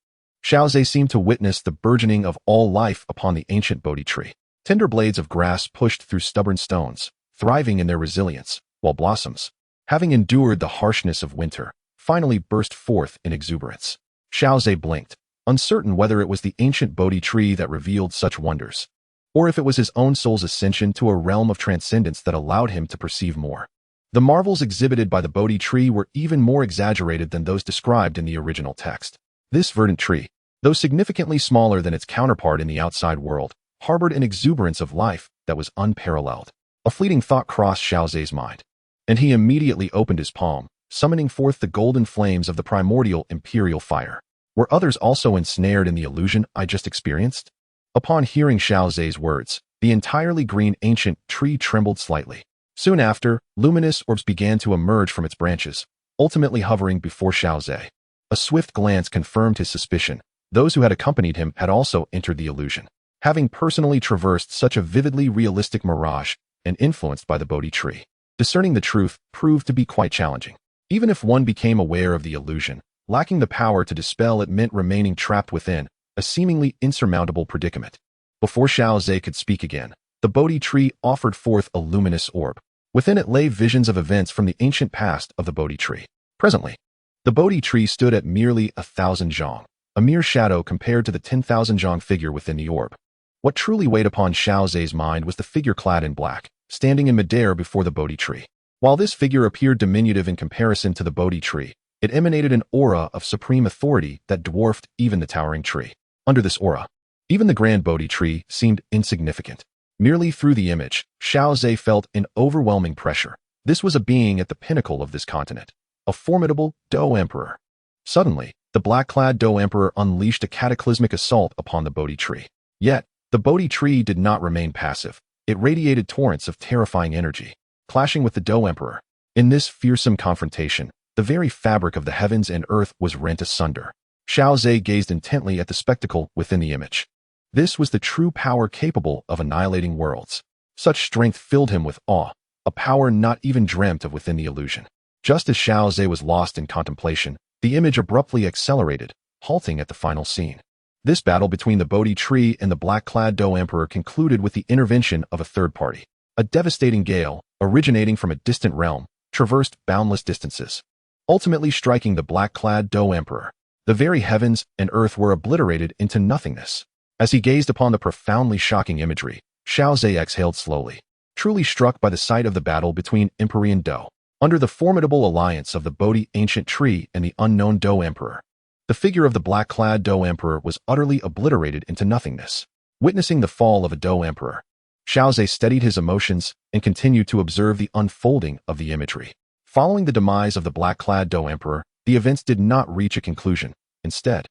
Xiao Ze seemed to witness the burgeoning of all life upon the ancient Bodhi tree. Tender blades of grass pushed through stubborn stones, thriving in their resilience, while blossoms, having endured the harshness of winter, finally burst forth in exuberance. Xiao Ze blinked, uncertain whether it was the ancient Bodhi tree that revealed such wonders, or if it was his own soul's ascension to a realm of transcendence that allowed him to perceive more. The marvels exhibited by the Bodhi tree were even more exaggerated than those described in the original text. This verdant tree, though significantly smaller than its counterpart in the outside world, harbored an exuberance of life that was unparalleled. A fleeting thought crossed Xiao Ze's mind, and he immediately opened his palm, summoning forth the golden flames of the primordial imperial fire. Were others also ensnared in the illusion I just experienced? Upon hearing Xiao Ze's words, the entirely green ancient tree trembled slightly. Soon after, luminous orbs began to emerge from its branches, ultimately hovering before Xiao Ze. A swift glance confirmed his suspicion. Those who had accompanied him had also entered the illusion, having personally traversed such a vividly realistic mirage and influenced by the Bodhi tree. Discerning the truth proved to be quite challenging. Even if one became aware of the illusion, lacking the power to dispel it meant remaining trapped within a seemingly insurmountable predicament. Before Xiao Ze could speak again, the Bodhi tree offered forth a luminous orb. Within it lay visions of events from the ancient past of the Bodhi tree. Presently, the Bodhi tree stood at merely 1,000 zhang, a mere shadow compared to the 10,000 zhang figure within the orb. What truly weighed upon Xiao Ze's mind was the figure clad in black, standing in midair before the Bodhi tree. While this figure appeared diminutive in comparison to the Bodhi tree, it emanated an aura of supreme authority that dwarfed even the towering tree. Under this aura, even the grand Bodhi tree seemed insignificant. Merely through the image, Xiao Ze felt an overwhelming pressure. This was a being at the pinnacle of this continent, a formidable Dou Emperor. Suddenly, the black-clad Dou Emperor unleashed a cataclysmic assault upon the Bodhi tree. Yet, the Bodhi tree did not remain passive. It radiated torrents of terrifying energy, clashing with the Dou Emperor. In this fearsome confrontation, the very fabric of the heavens and earth was rent asunder. Xiao Ze gazed intently at the spectacle within the image. This was the true power capable of annihilating worlds. Such strength filled him with awe, a power not even dreamt of within the illusion. Just as Xiao Ze was lost in contemplation, the image abruptly accelerated, halting at the final scene. This battle between the Bodhi tree and the black-clad Dou Emperor concluded with the intervention of a third party. A devastating gale, originating from a distant realm, traversed boundless distances, ultimately striking the black-clad Dou Emperor. The very heavens and earth were obliterated into nothingness. As he gazed upon the profoundly shocking imagery, Xiao Ze exhaled slowly, truly struck by the sight of the battle between Emperor and Dou. Under the formidable alliance of the Bodhi Ancient Tree and the unknown Dou Emperor, the figure of the black-clad Dou Emperor was utterly obliterated into nothingness. Witnessing the fall of a Dou Emperor, Xiao Ze steadied his emotions and continued to observe the unfolding of the imagery. Following the demise of the black-clad Dou Emperor, the events did not reach a conclusion. Instead,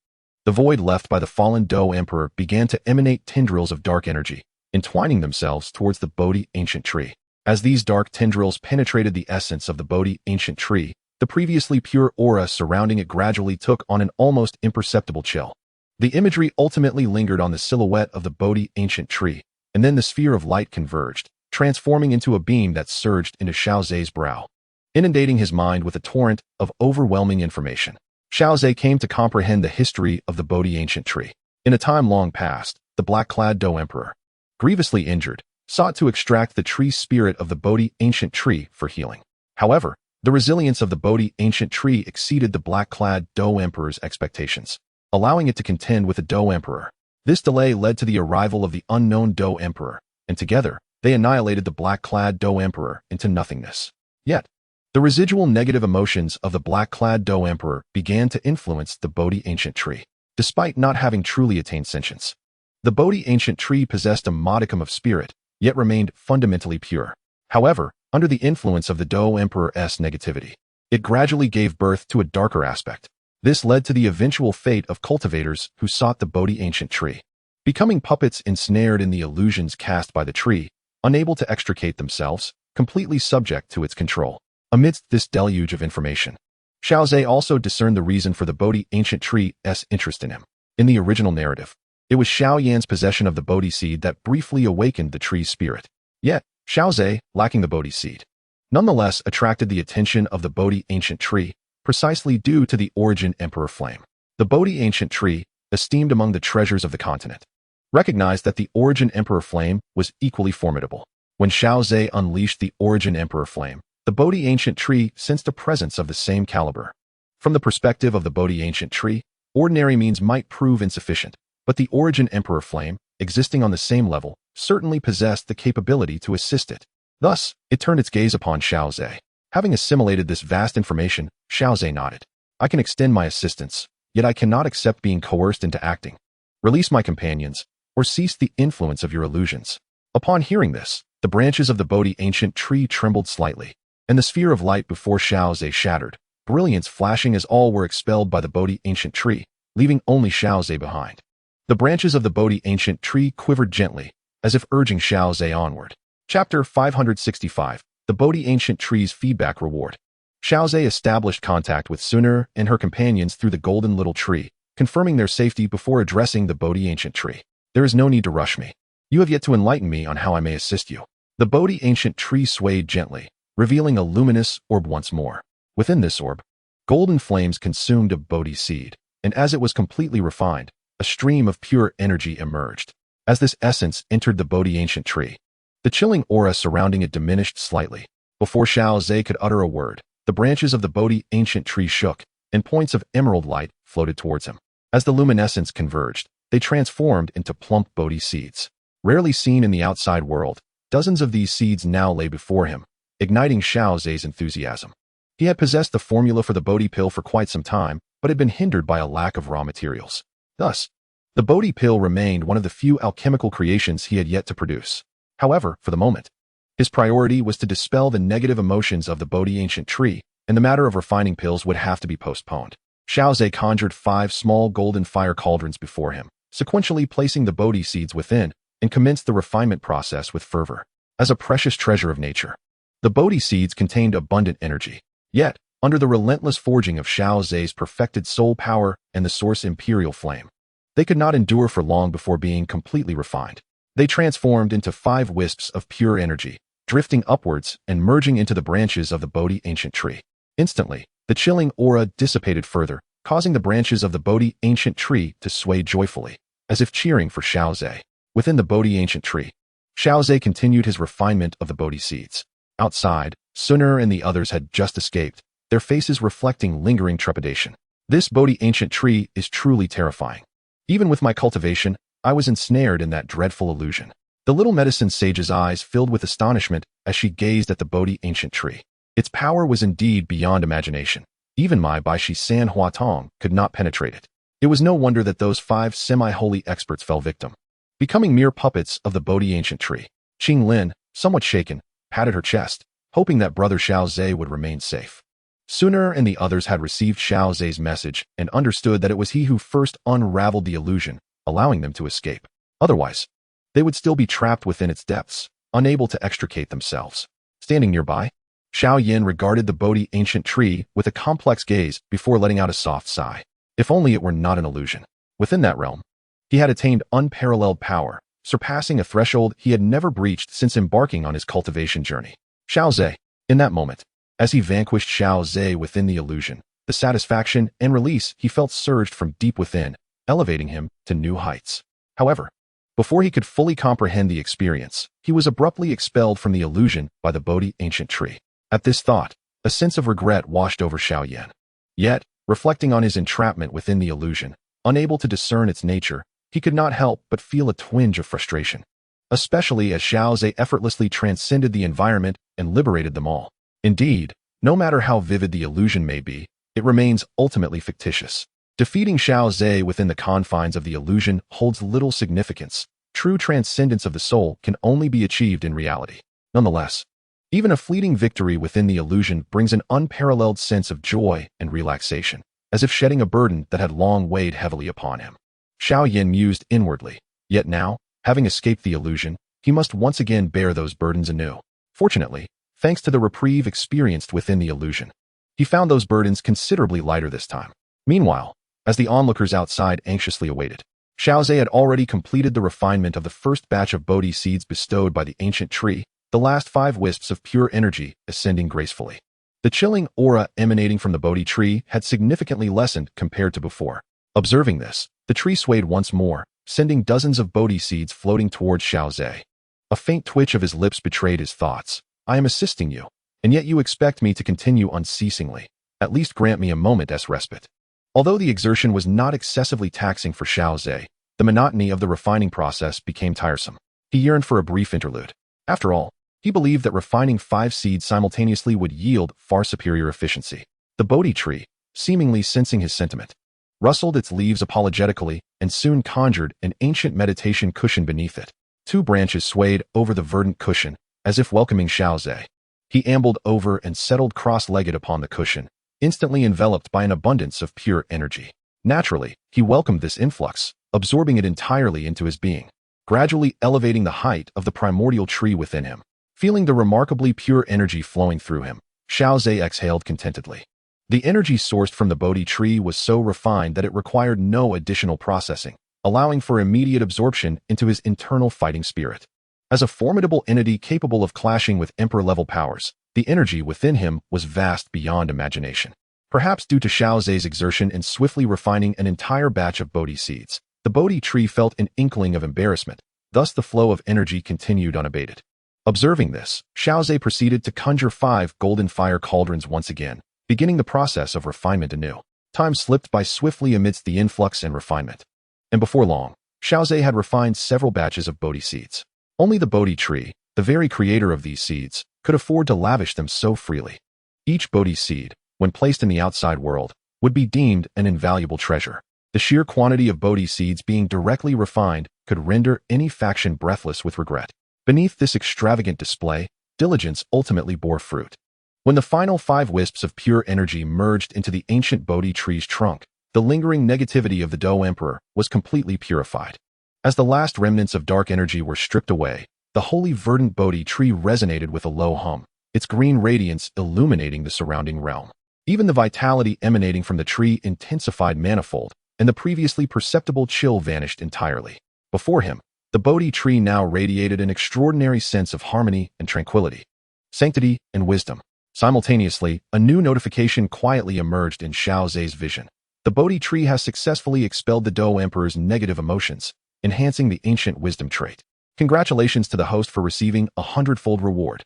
the void left by the fallen Dou Emperor began to emanate tendrils of dark energy, entwining themselves towards the Bodhi Ancient Tree. As these dark tendrils penetrated the essence of the Bodhi Ancient Tree, the previously pure aura surrounding it gradually took on an almost imperceptible chill. The imagery ultimately lingered on the silhouette of the Bodhi Ancient Tree, and then the sphere of light converged, transforming into a beam that surged into Xiao Ze's brow, inundating his mind with a torrent of overwhelming information. Xiao Ze came to comprehend the history of the Bodhi Ancient Tree. In a time long past, the black-clad Dou Emperor, grievously injured, sought to extract the tree spirit of the Bodhi Ancient Tree for healing. However, the resilience of the Bodhi Ancient Tree exceeded the black-clad Dou Emperor's expectations, allowing it to contend with the Dou Emperor. This delay led to the arrival of the unknown Dou Emperor, and together, they annihilated the black-clad Dou Emperor into nothingness. Yet, the residual negative emotions of the black-clad Dou Emperor began to influence the Bodhi Ancient Tree. Despite not having truly attained sentience, the Bodhi Ancient Tree possessed a modicum of spirit, yet remained fundamentally pure. However, under the influence of the Dou Emperor's negativity, it gradually gave birth to a darker aspect. This led to the eventual fate of cultivators who sought the Bodhi Ancient Tree, becoming puppets ensnared in the illusions cast by the tree, unable to extricate themselves, completely subject to its control. Amidst this deluge of information, Xiao Ze also discerned the reason for the Bodhi Ancient Tree's interest in him. In the original narrative, it was Xiao Yan's possession of the Bodhi seed that briefly awakened the tree's spirit. Yet, Xiao Ze, lacking the Bodhi seed, nonetheless attracted the attention of the Bodhi Ancient Tree, precisely due to the origin Emperor Flame. The Bodhi Ancient Tree, esteemed among the treasures of the continent, recognized that the origin Emperor Flame was equally formidable. When Xiao Ze unleashed the origin Emperor Flame, the Bodhi Ancient Tree sensed a presence of the same caliber. From the perspective of the Bodhi Ancient Tree, ordinary means might prove insufficient, but the origin Emperor Flame, existing on the same level, certainly possessed the capability to assist it. Thus, it turned its gaze upon Xiao Ze. Having assimilated this vast information, Xiao Ze nodded. I can extend my assistance, yet I cannot accept being coerced into acting. Release my companions, or cease the influence of your illusions. Upon hearing this, the branches of the Bodhi Ancient Tree trembled slightly, and the sphere of light before Xiao Ze shattered, brilliance flashing as all were expelled by the Bodhi Ancient Tree, leaving only Xiao Ze behind. The branches of the Bodhi Ancient Tree quivered gently, as if urging Xiao Ze onward. Chapter 565, The Bodhi Ancient Tree's Feedback Reward. Xiao Ze established contact with Xun'er and her companions through the golden little tree, confirming their safety before addressing the Bodhi Ancient Tree. There is no need to rush me. You have yet to enlighten me on how I may assist you. The Bodhi Ancient Tree swayed gently, revealing a luminous orb once more. Within this orb, golden flames consumed a Bodhi seed, and as it was completely refined, a stream of pure energy emerged. As this essence entered the Bodhi Ancient Tree, the chilling aura surrounding it diminished slightly. Before Xiao Ze could utter a word, the branches of the Bodhi Ancient Tree shook, and points of emerald light floated towards him. As the luminescence converged, they transformed into plump Bodhi seeds. Rarely seen in the outside world, dozens of these seeds now lay before him, igniting Xiao Ze's enthusiasm. He had possessed the formula for the Bodhi pill for quite some time, but had been hindered by a lack of raw materials. Thus, the Bodhi pill remained one of the few alchemical creations he had yet to produce. However, for the moment, his priority was to dispel the negative emotions of the Bodhi Ancient Tree, and the matter of refining pills would have to be postponed. Xiao Ze conjured 5 small golden fire cauldrons before him, sequentially placing the Bodhi seeds within, and commenced the refinement process with fervor. As a precious treasure of nature, the Bodhi seeds contained abundant energy. Yet, under the relentless forging of Xiao Ze's perfected soul power and the source imperial flame, they could not endure for long before being completely refined. They transformed into 5 wisps of pure energy, drifting upwards and merging into the branches of the Bodhi Ancient Tree. Instantly, the chilling aura dissipated further, causing the branches of the Bodhi Ancient Tree to sway joyfully, as if cheering for Xiao Ze. Within the Bodhi Ancient Tree, Xiao Ze continued his refinement of the Bodhi seeds. Outside, Xun'er and the others had just escaped, their faces reflecting lingering trepidation. This Bodhi ancient tree is truly terrifying. Even with my cultivation, I was ensnared in that dreadful illusion. The little medicine sage's eyes filled with astonishment as she gazed at the Bodhi ancient tree. Its power was indeed beyond imagination. Even my Baishi San Huatong could not penetrate it. It was no wonder that those 5 semi-holy experts fell victim, becoming mere puppets of the Bodhi ancient tree. Qinglin, somewhat shaken, patted her chest, hoping that brother Xiao Ze would remain safe. Xun'er and the others had received Xiao Ze's message and understood that it was he who first unraveled the illusion, allowing them to escape. Otherwise, they would still be trapped within its depths, unable to extricate themselves. Standing nearby, Xiao Yin regarded the Bodhi ancient tree with a complex gaze before letting out a soft sigh. If only it were not an illusion. Within that realm, he had attained unparalleled power, surpassing a threshold he had never breached since embarking on his cultivation journey. Xiao Ze, in that moment, as he vanquished Xiao Ze within the illusion, the satisfaction and release he felt surged from deep within, elevating him to new heights. However, before he could fully comprehend the experience, he was abruptly expelled from the illusion by the Bodhi ancient tree. At this thought, a sense of regret washed over Xiao Yin. Yet, reflecting on his entrapment within the illusion, unable to discern its nature, he could not help but feel a twinge of frustration, especially as Xiao Ze effortlessly transcended the environment and liberated them all. Indeed, no matter how vivid the illusion may be, it remains ultimately fictitious. Defeating Xiao Ze within the confines of the illusion holds little significance. True transcendence of the soul can only be achieved in reality. Nonetheless, even a fleeting victory within the illusion brings an unparalleled sense of joy and relaxation, as if shedding a burden that had long weighed heavily upon him. Xiao Yin mused inwardly, yet now, having escaped the illusion, he must once again bear those burdens anew. Fortunately, thanks to the reprieve experienced within the illusion, he found those burdens considerably lighter this time. Meanwhile, as the onlookers outside anxiously awaited, Xiao Ze had already completed the refinement of the first batch of Bodhi seeds bestowed by the ancient tree, the last 5 wisps of pure energy ascending gracefully. The chilling aura emanating from the Bodhi tree had significantly lessened compared to before. Observing this, the tree swayed once more, sending dozens of Bodhi seeds floating towards Xiao Ze. A faint twitch of his lips betrayed his thoughts. I am assisting you, and yet you expect me to continue unceasingly. At least grant me a moment's respite. Although the exertion was not excessively taxing for Xiao Ze, the monotony of the refining process became tiresome. He yearned for a brief interlude. After all, he believed that refining 5 seeds simultaneously would yield far superior efficiency. The Bodhi tree, seemingly sensing his sentiment, rustled its leaves apologetically and soon conjured an ancient meditation cushion beneath it. 2 branches swayed over the verdant cushion, as if welcoming Xiao Ze. He ambled over and settled cross-legged upon the cushion, instantly enveloped by an abundance of pure energy. Naturally, he welcomed this influx, absorbing it entirely into his being, gradually elevating the height of the primordial tree within him. Feeling the remarkably pure energy flowing through him, Xiao Ze exhaled contentedly. The energy sourced from the Bodhi tree was so refined that it required no additional processing, allowing for immediate absorption into his internal fighting spirit. As a formidable entity capable of clashing with emperor-level powers, the energy within him was vast beyond imagination. Perhaps due to Xiao Ze's exertion in swiftly refining an entire batch of Bodhi seeds, the Bodhi tree felt an inkling of embarrassment, thus the flow of energy continued unabated. Observing this, Xiao Ze proceeded to conjure 5 golden fire cauldrons once again, beginning the process of refinement anew. Time slipped by swiftly amidst the influx and refinement. And before long, Xiao Ze had refined several batches of Bodhi seeds. Only the Bodhi tree, the very creator of these seeds, could afford to lavish them so freely. Each Bodhi seed, when placed in the outside world, would be deemed an invaluable treasure. The sheer quantity of Bodhi seeds being directly refined could render any faction breathless with regret. Beneath this extravagant display, diligence ultimately bore fruit. When the final 5 wisps of pure energy merged into the ancient Bodhi tree's trunk, the lingering negativity of the Dou Emperor was completely purified. As the last remnants of dark energy were stripped away, the holy verdant Bodhi tree resonated with a low hum, its green radiance illuminating the surrounding realm. Even the vitality emanating from the tree intensified manifold, and the previously perceptible chill vanished entirely. Before him, the Bodhi tree now radiated an extraordinary sense of harmony and tranquility, sanctity and wisdom. Simultaneously, a new notification quietly emerged in Xiao Ze's vision. The Bodhi tree has successfully expelled the Dou Emperor's negative emotions, enhancing the ancient wisdom trait. Congratulations to the host for receiving a 100-fold reward.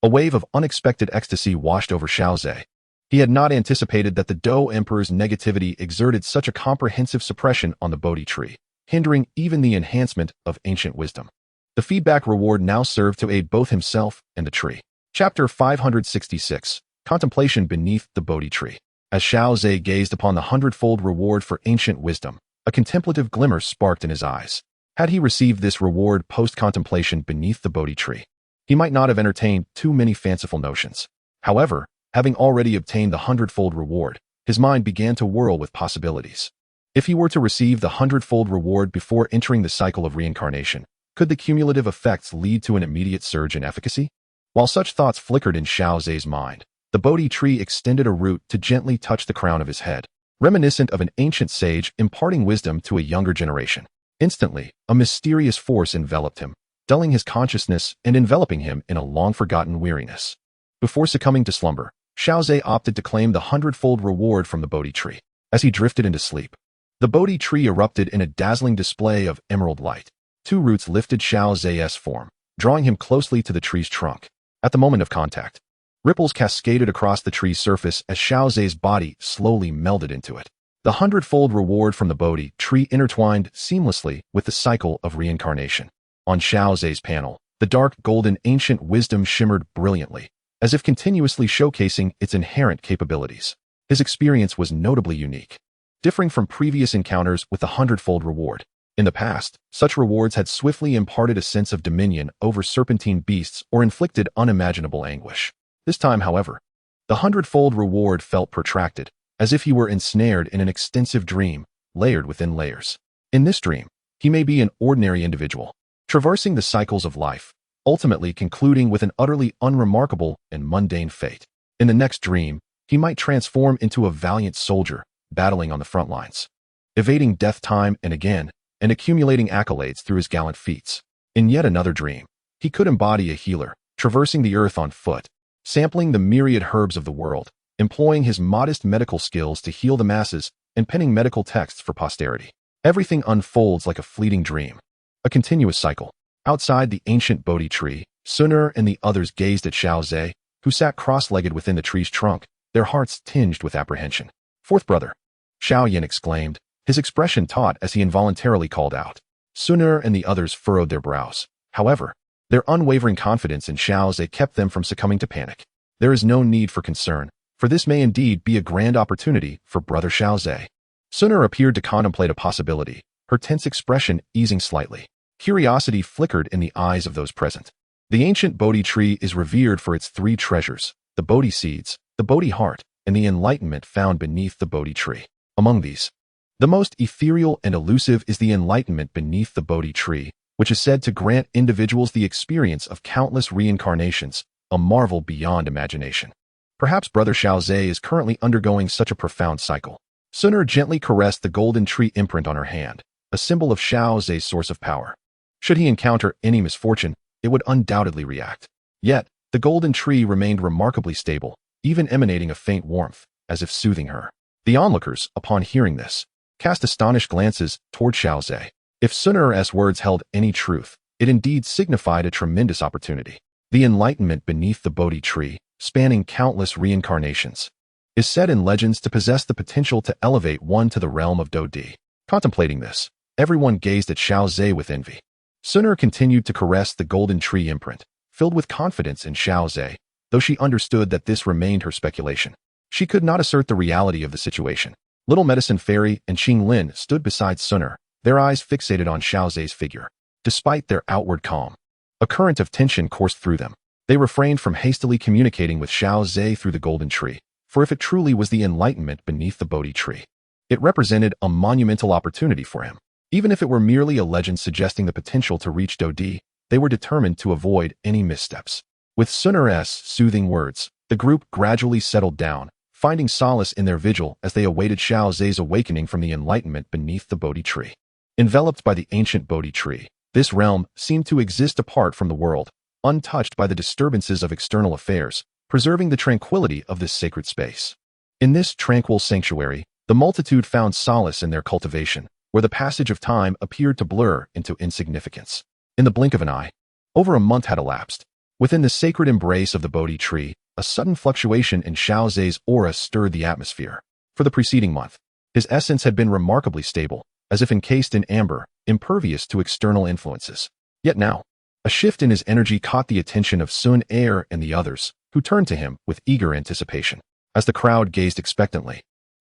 A wave of unexpected ecstasy washed over Xiao Ze. He had not anticipated that the Dou Emperor's negativity exerted such a comprehensive suppression on the Bodhi Tree, hindering even the enhancement of ancient wisdom. The feedback reward now served to aid both himself and the tree. Chapter 566. Contemplation beneath the Bodhi Tree. As Xiao Ze gazed upon the 100-fold reward for ancient wisdom, a contemplative glimmer sparked in his eyes. Had he received this reward post-contemplation beneath the Bodhi Tree, he might not have entertained too many fanciful notions. However, having already obtained the 100-fold reward, his mind began to whirl with possibilities. If he were to receive the 100-fold reward before entering the cycle of reincarnation, could the cumulative effects lead to an immediate surge in efficacy? While such thoughts flickered in Xiao Ze's mind, the Bodhi Tree extended a root to gently touch the crown of his head, reminiscent of an ancient sage imparting wisdom to a younger generation. Instantly, a mysterious force enveloped him, dulling his consciousness and enveloping him in a long-forgotten weariness. Before succumbing to slumber, Xiao Ze opted to claim the 100-fold reward from the Bodhi Tree. As he drifted into sleep, the Bodhi Tree erupted in a dazzling display of emerald light. Two roots lifted Xiao Ze's form, drawing him closely to the tree's trunk. At the moment of contact, ripples cascaded across the tree's surface as Xiao Ze's body slowly melded into it. The 100-fold reward from the Bodhi Tree intertwined seamlessly with the cycle of reincarnation. On Xiao Ze's panel, the dark golden ancient wisdom shimmered brilliantly, as if continuously showcasing its inherent capabilities. His experience was notably unique, differing from previous encounters with the 100-fold reward. In the past, such rewards had swiftly imparted a sense of dominion over serpentine beasts or inflicted unimaginable anguish. This time, however, the 100-fold reward felt protracted, as if he were ensnared in an extensive dream, layered within layers. In this dream, he may be an ordinary individual, traversing the cycles of life, ultimately concluding with an utterly unremarkable and mundane fate. In the next dream, he might transform into a valiant soldier, battling on the front lines, evading death time and again, and accumulating accolades through his gallant feats. In yet another dream, he could embody a healer, traversing the earth on foot, sampling the myriad herbs of the world, employing his modest medical skills to heal the masses, and penning medical texts for posterity. Everything unfolds like a fleeting dream, a continuous cycle. Outside the ancient Bodhi Tree, Xun'er and the others gazed at Xiao Ze, who sat cross-legged within the tree's trunk, their hearts tinged with apprehension. "Fourth brother," Xiao Yan exclaimed, his expression taut as he involuntarily called out. Xun'er and the others furrowed their brows. However, their unwavering confidence in Xiao Ze kept them from succumbing to panic. There is no need for concern, for this may indeed be a grand opportunity for brother Xiao Ze. Xun'er appeared to contemplate a possibility, her tense expression easing slightly. Curiosity flickered in the eyes of those present. The ancient Bodhi Tree is revered for its three treasures: the Bodhi seeds, the Bodhi heart, and the enlightenment found beneath the Bodhi Tree. Among these, the most ethereal and elusive is the enlightenment beneath the Bodhi Tree, which is said to grant individuals the experience of countless reincarnations, a marvel beyond imagination. Perhaps brother Xiao Ze is currently undergoing such a profound cycle. Xun'er gently caressed the golden tree imprint on her hand, a symbol of Xiao Ze's source of power. Should he encounter any misfortune, it would undoubtedly react. Yet, the golden tree remained remarkably stable, even emanating a faint warmth, as if soothing her. The onlookers, upon hearing this, cast astonished glances toward Xiao Ze. If Xun'er's words held any truth, it indeed signified a tremendous opportunity. The enlightenment beneath the Bodhi Tree, spanning countless reincarnations, is said in legends to possess the potential to elevate one to the realm of Dou Di. Contemplating this, everyone gazed at Xiao Ze with envy. Xun'er continued to caress the golden tree imprint, filled with confidence in Xiao Ze, though she understood that this remained her speculation. She could not assert the reality of the situation. Little Medicine Fairy and Qinglin stood beside Xun'er, their eyes fixated on Xiao Ze's figure. Despite their outward calm, a current of tension coursed through them. They refrained from hastily communicating with Xiao Ze through the golden tree, for if it truly was the enlightenment beneath the Bodhi Tree, it represented a monumental opportunity for him. Even if it were merely a legend suggesting the potential to reach Dou Di, they were determined to avoid any missteps. With Xun'er's soothing words, the group gradually settled down, finding solace in their vigil as they awaited Xiao Ze's awakening from the enlightenment beneath the Bodhi Tree. Enveloped by the ancient Bodhi Tree, this realm seemed to exist apart from the world, untouched by the disturbances of external affairs, preserving the tranquility of this sacred space. In this tranquil sanctuary, the multitude found solace in their cultivation, where the passage of time appeared to blur into insignificance. In the blink of an eye, over a month had elapsed. Within the sacred embrace of the Bodhi Tree, a sudden fluctuation in Xiao Ze's aura stirred the atmosphere. For the preceding month, his essence had been remarkably stable, as if encased in amber, impervious to external influences. Yet now, a shift in his energy caught the attention of Xun'er and the others, who turned to him with eager anticipation. As the crowd gazed expectantly,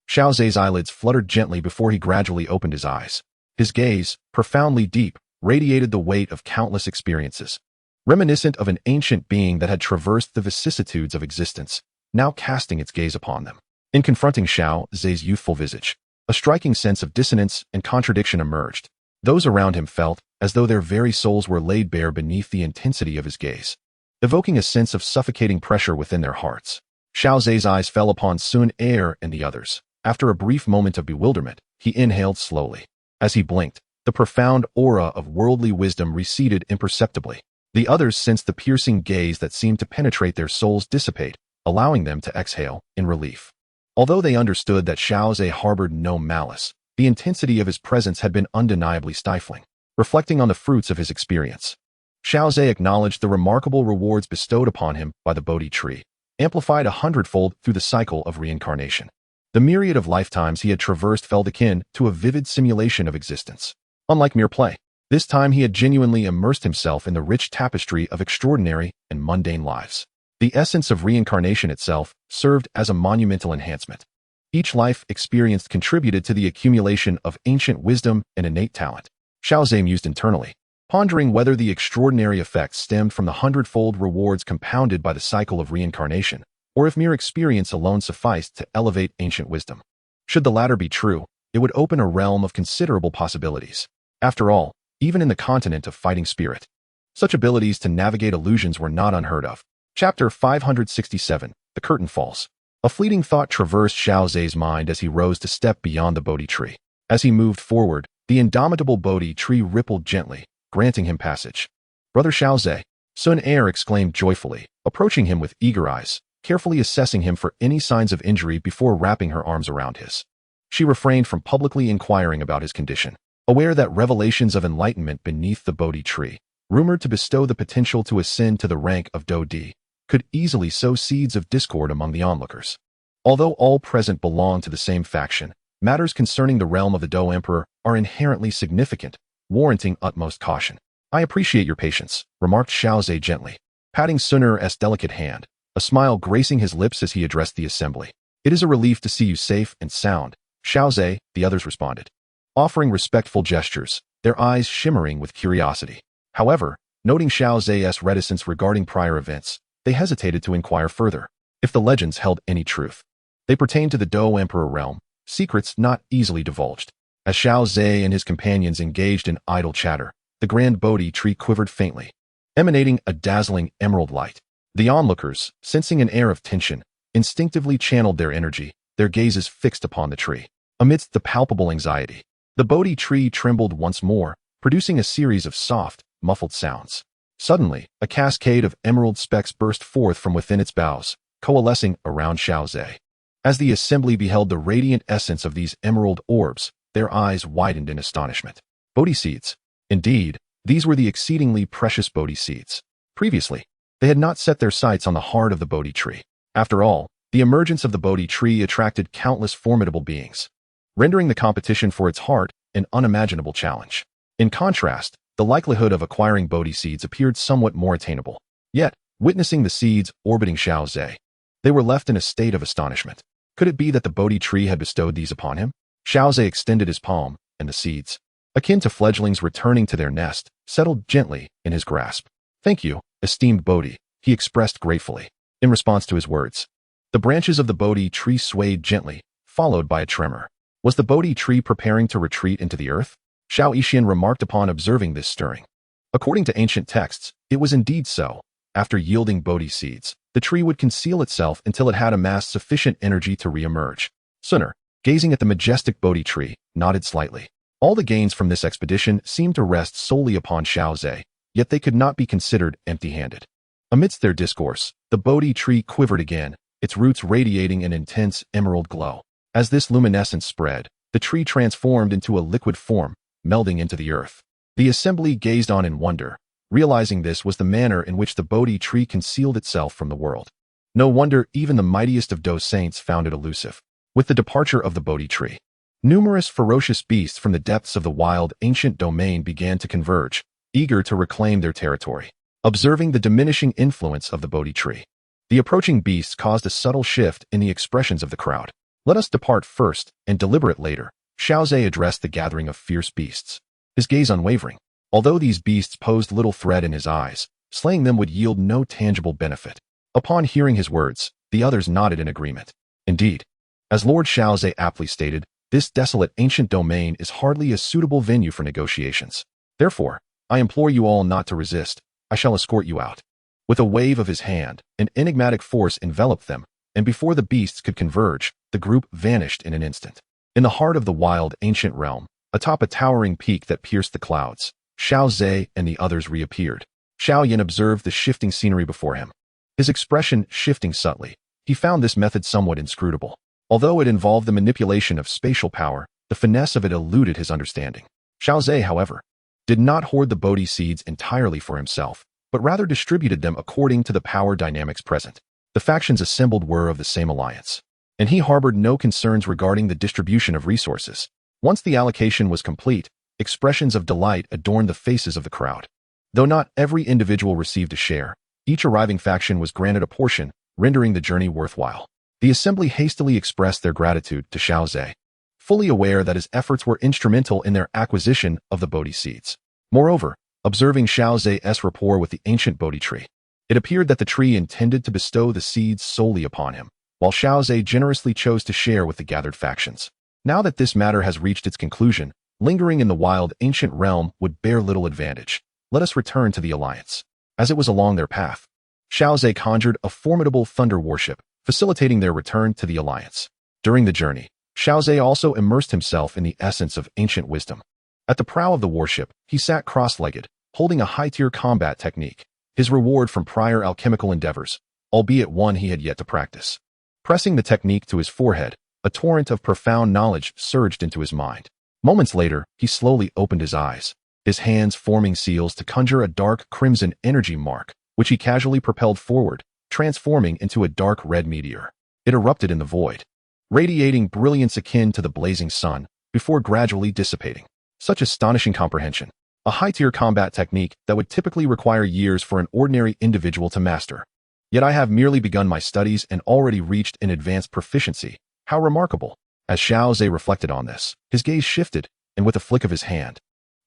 Xiao Ze's eyelids fluttered gently before he gradually opened his eyes. His gaze, profoundly deep, radiated the weight of countless experiences, reminiscent of an ancient being that had traversed the vicissitudes of existence, now casting its gaze upon them. In confronting Xiao Ze's youthful visage, a striking sense of dissonance and contradiction emerged. Those around him felt as though their very souls were laid bare beneath the intensity of his gaze, evoking a sense of suffocating pressure within their hearts. Xiao Ze's eyes fell upon Xun'er and the others. After a brief moment of bewilderment, he inhaled slowly. As he blinked, the profound aura of worldly wisdom receded imperceptibly. The others sensed the piercing gaze that seemed to penetrate their souls dissipate, allowing them to exhale in relief. Although they understood that Xiao Ze harbored no malice, the intensity of his presence had been undeniably stifling. Reflecting on the fruits of his experience, Xiao Ze acknowledged the remarkable rewards bestowed upon him by the Bodhi Tree, amplified 100-fold through the cycle of reincarnation. The myriad of lifetimes he had traversed felt akin to a vivid simulation of existence. Unlike mere play, this time he had genuinely immersed himself in the rich tapestry of extraordinary and mundane lives. The essence of reincarnation itself served as a monumental enhancement. Each life experienced contributed to the accumulation of ancient wisdom and innate talent. Xiao Ze mused internally, pondering whether the extraordinary effects stemmed from the 100-fold rewards compounded by the cycle of reincarnation, or if mere experience alone sufficed to elevate ancient wisdom. Should the latter be true, it would open a realm of considerable possibilities. After all, even in the continent of fighting spirit, such abilities to navigate illusions were not unheard of. Chapter 567, The Curtain Falls. A fleeting thought traversed Xiao Ze's mind as he rose to step beyond the Bodhi Tree. As he moved forward, the indomitable Bodhi Tree rippled gently, granting him passage. "Brother Xiao Ze," Xun'er exclaimed joyfully, approaching him with eager eyes, carefully assessing him for any signs of injury before wrapping her arms around his. She refrained from publicly inquiring about his condition, aware that revelations of enlightenment beneath the Bodhi Tree, rumored to bestow the potential to ascend to the rank of Dou Qi, could easily sow seeds of discord among the onlookers. Although all present belong to the same faction, matters concerning the realm of the Dou Emperor are inherently significant, warranting utmost caution. "I appreciate your patience," remarked Xiao Ze gently, patting Xun'er's delicate hand, a smile gracing his lips as he addressed the assembly. "It is a relief to see you safe and sound, Xiao Ze," the others responded, offering respectful gestures, their eyes shimmering with curiosity. However, noting Xiao Ze's reticence regarding prior events, they hesitated to inquire further. If the legends held any truth, they pertained to the Dou Emperor realm, secrets not easily divulged. As Xiao Ze and his companions engaged in idle chatter, the grand Bodhi Tree quivered faintly, emanating a dazzling emerald light. The onlookers, sensing an air of tension, instinctively channeled their energy, their gazes fixed upon the tree. Amidst the palpable anxiety, the Bodhi Tree trembled once more, producing a series of soft, muffled sounds. Suddenly, a cascade of emerald specks burst forth from within its boughs, coalescing around Xiao Ze. As the assembly beheld the radiant essence of these emerald orbs, their eyes widened in astonishment. Bodhi seeds. Indeed, these were the exceedingly precious Bodhi seeds. Previously, they had not set their sights on the heart of the Bodhi Tree. After all, the emergence of the Bodhi Tree attracted countless formidable beings, rendering the competition for its heart an unimaginable challenge. In contrast, the likelihood of acquiring Bodhi seeds appeared somewhat more attainable. Yet, witnessing the seeds orbiting Xiao Ze, they were left in a state of astonishment. Could it be that the Bodhi Tree had bestowed these upon him? Xiao Ze extended his palm, and the seeds, akin to fledglings returning to their nest, settled gently in his grasp. "Thank you, esteemed Bodhi," he expressed gratefully. In response to his words, the branches of the Bodhi Tree swayed gently, followed by a tremor. Was the Bodhi Tree preparing to retreat into the earth? Xiao Yixian remarked upon observing this stirring. According to ancient texts, it was indeed so. After yielding Bodhi seeds, the tree would conceal itself until it had amassed sufficient energy to re-emerge. Xun'er, gazing at the majestic Bodhi Tree, nodded slightly. All the gains from this expedition seemed to rest solely upon Xiao Ze, yet they could not be considered empty-handed. Amidst their discourse, the Bodhi Tree quivered again, its roots radiating an intense emerald glow. As this luminescence spread, the tree transformed into a liquid form, melding into the earth. The assembly gazed on in wonder, Realizing this was the manner in which the Bodhi Tree concealed itself from the world. No wonder even the mightiest of Dou saints found it elusive. With the departure of the Bodhi Tree, numerous ferocious beasts from the depths of the wild ancient domain began to converge, eager to reclaim their territory. Observing the diminishing influence of the Bodhi Tree, the approaching beasts caused a subtle shift in the expressions of the crowd. "Let us depart first and deliberate later," Xiao Ze addressed the gathering of fierce beasts, his gaze unwavering. Although these beasts posed little threat in his eyes, slaying them would yield no tangible benefit. Upon hearing his words, the others nodded in agreement. Indeed, as Lord Xiao Ze aptly stated, this desolate ancient domain is hardly a suitable venue for negotiations. Therefore, I implore you all not to resist. I shall escort you out. With a wave of his hand, an enigmatic force enveloped them, and before the beasts could converge, the group vanished in an instant. In the heart of the wild ancient realm, atop a towering peak that pierced the clouds, Xiao Ze and the others reappeared. Xiao Yan observed the shifting scenery before him, his expression shifting subtly. He found this method somewhat inscrutable. Although it involved the manipulation of spatial power, the finesse of it eluded his understanding. Xiao Ze, however, did not hoard the Bodhi seeds entirely for himself, but rather distributed them according to the power dynamics present. The factions assembled were of the same alliance, and he harbored no concerns regarding the distribution of resources. Once the allocation was complete, expressions of delight adorned the faces of the crowd. Though not every individual received a share, each arriving faction was granted a portion, rendering the journey worthwhile. The assembly hastily expressed their gratitude to Xiao Ze, fully aware that his efforts were instrumental in their acquisition of the Bodhi seeds. Moreover, observing Xiao Ze's rapport with the ancient Bodhi Tree, it appeared that the tree intended to bestow the seeds solely upon him, while Xiao Ze generously chose to share with the gathered factions. Now that this matter has reached its conclusion, lingering in the wild ancient realm would bear little advantage. Let us return to the alliance. As it was along their path, Xiao Ze conjured a formidable thunder worship, facilitating their return to the alliance. During the journey, Xiao Ze also immersed himself in the essence of ancient wisdom. At the prow of the warship, he sat cross-legged, holding a high-tier combat technique, his reward from prior alchemical endeavors, albeit one he had yet to practice. Pressing the technique to his forehead, a torrent of profound knowledge surged into his mind. Moments later, he slowly opened his eyes, his hands forming seals to conjure a dark crimson energy mark, which he casually propelled forward, transforming into a dark red meteor. It erupted in the void, radiating brilliance akin to the blazing sun, before gradually dissipating. Such astonishing comprehension. A high-tier combat technique that would typically require years for an ordinary individual to master. Yet I have merely begun my studies and already reached an advanced proficiency. How remarkable. As Xiao Ze reflected on this, his gaze shifted, and with a flick of his hand,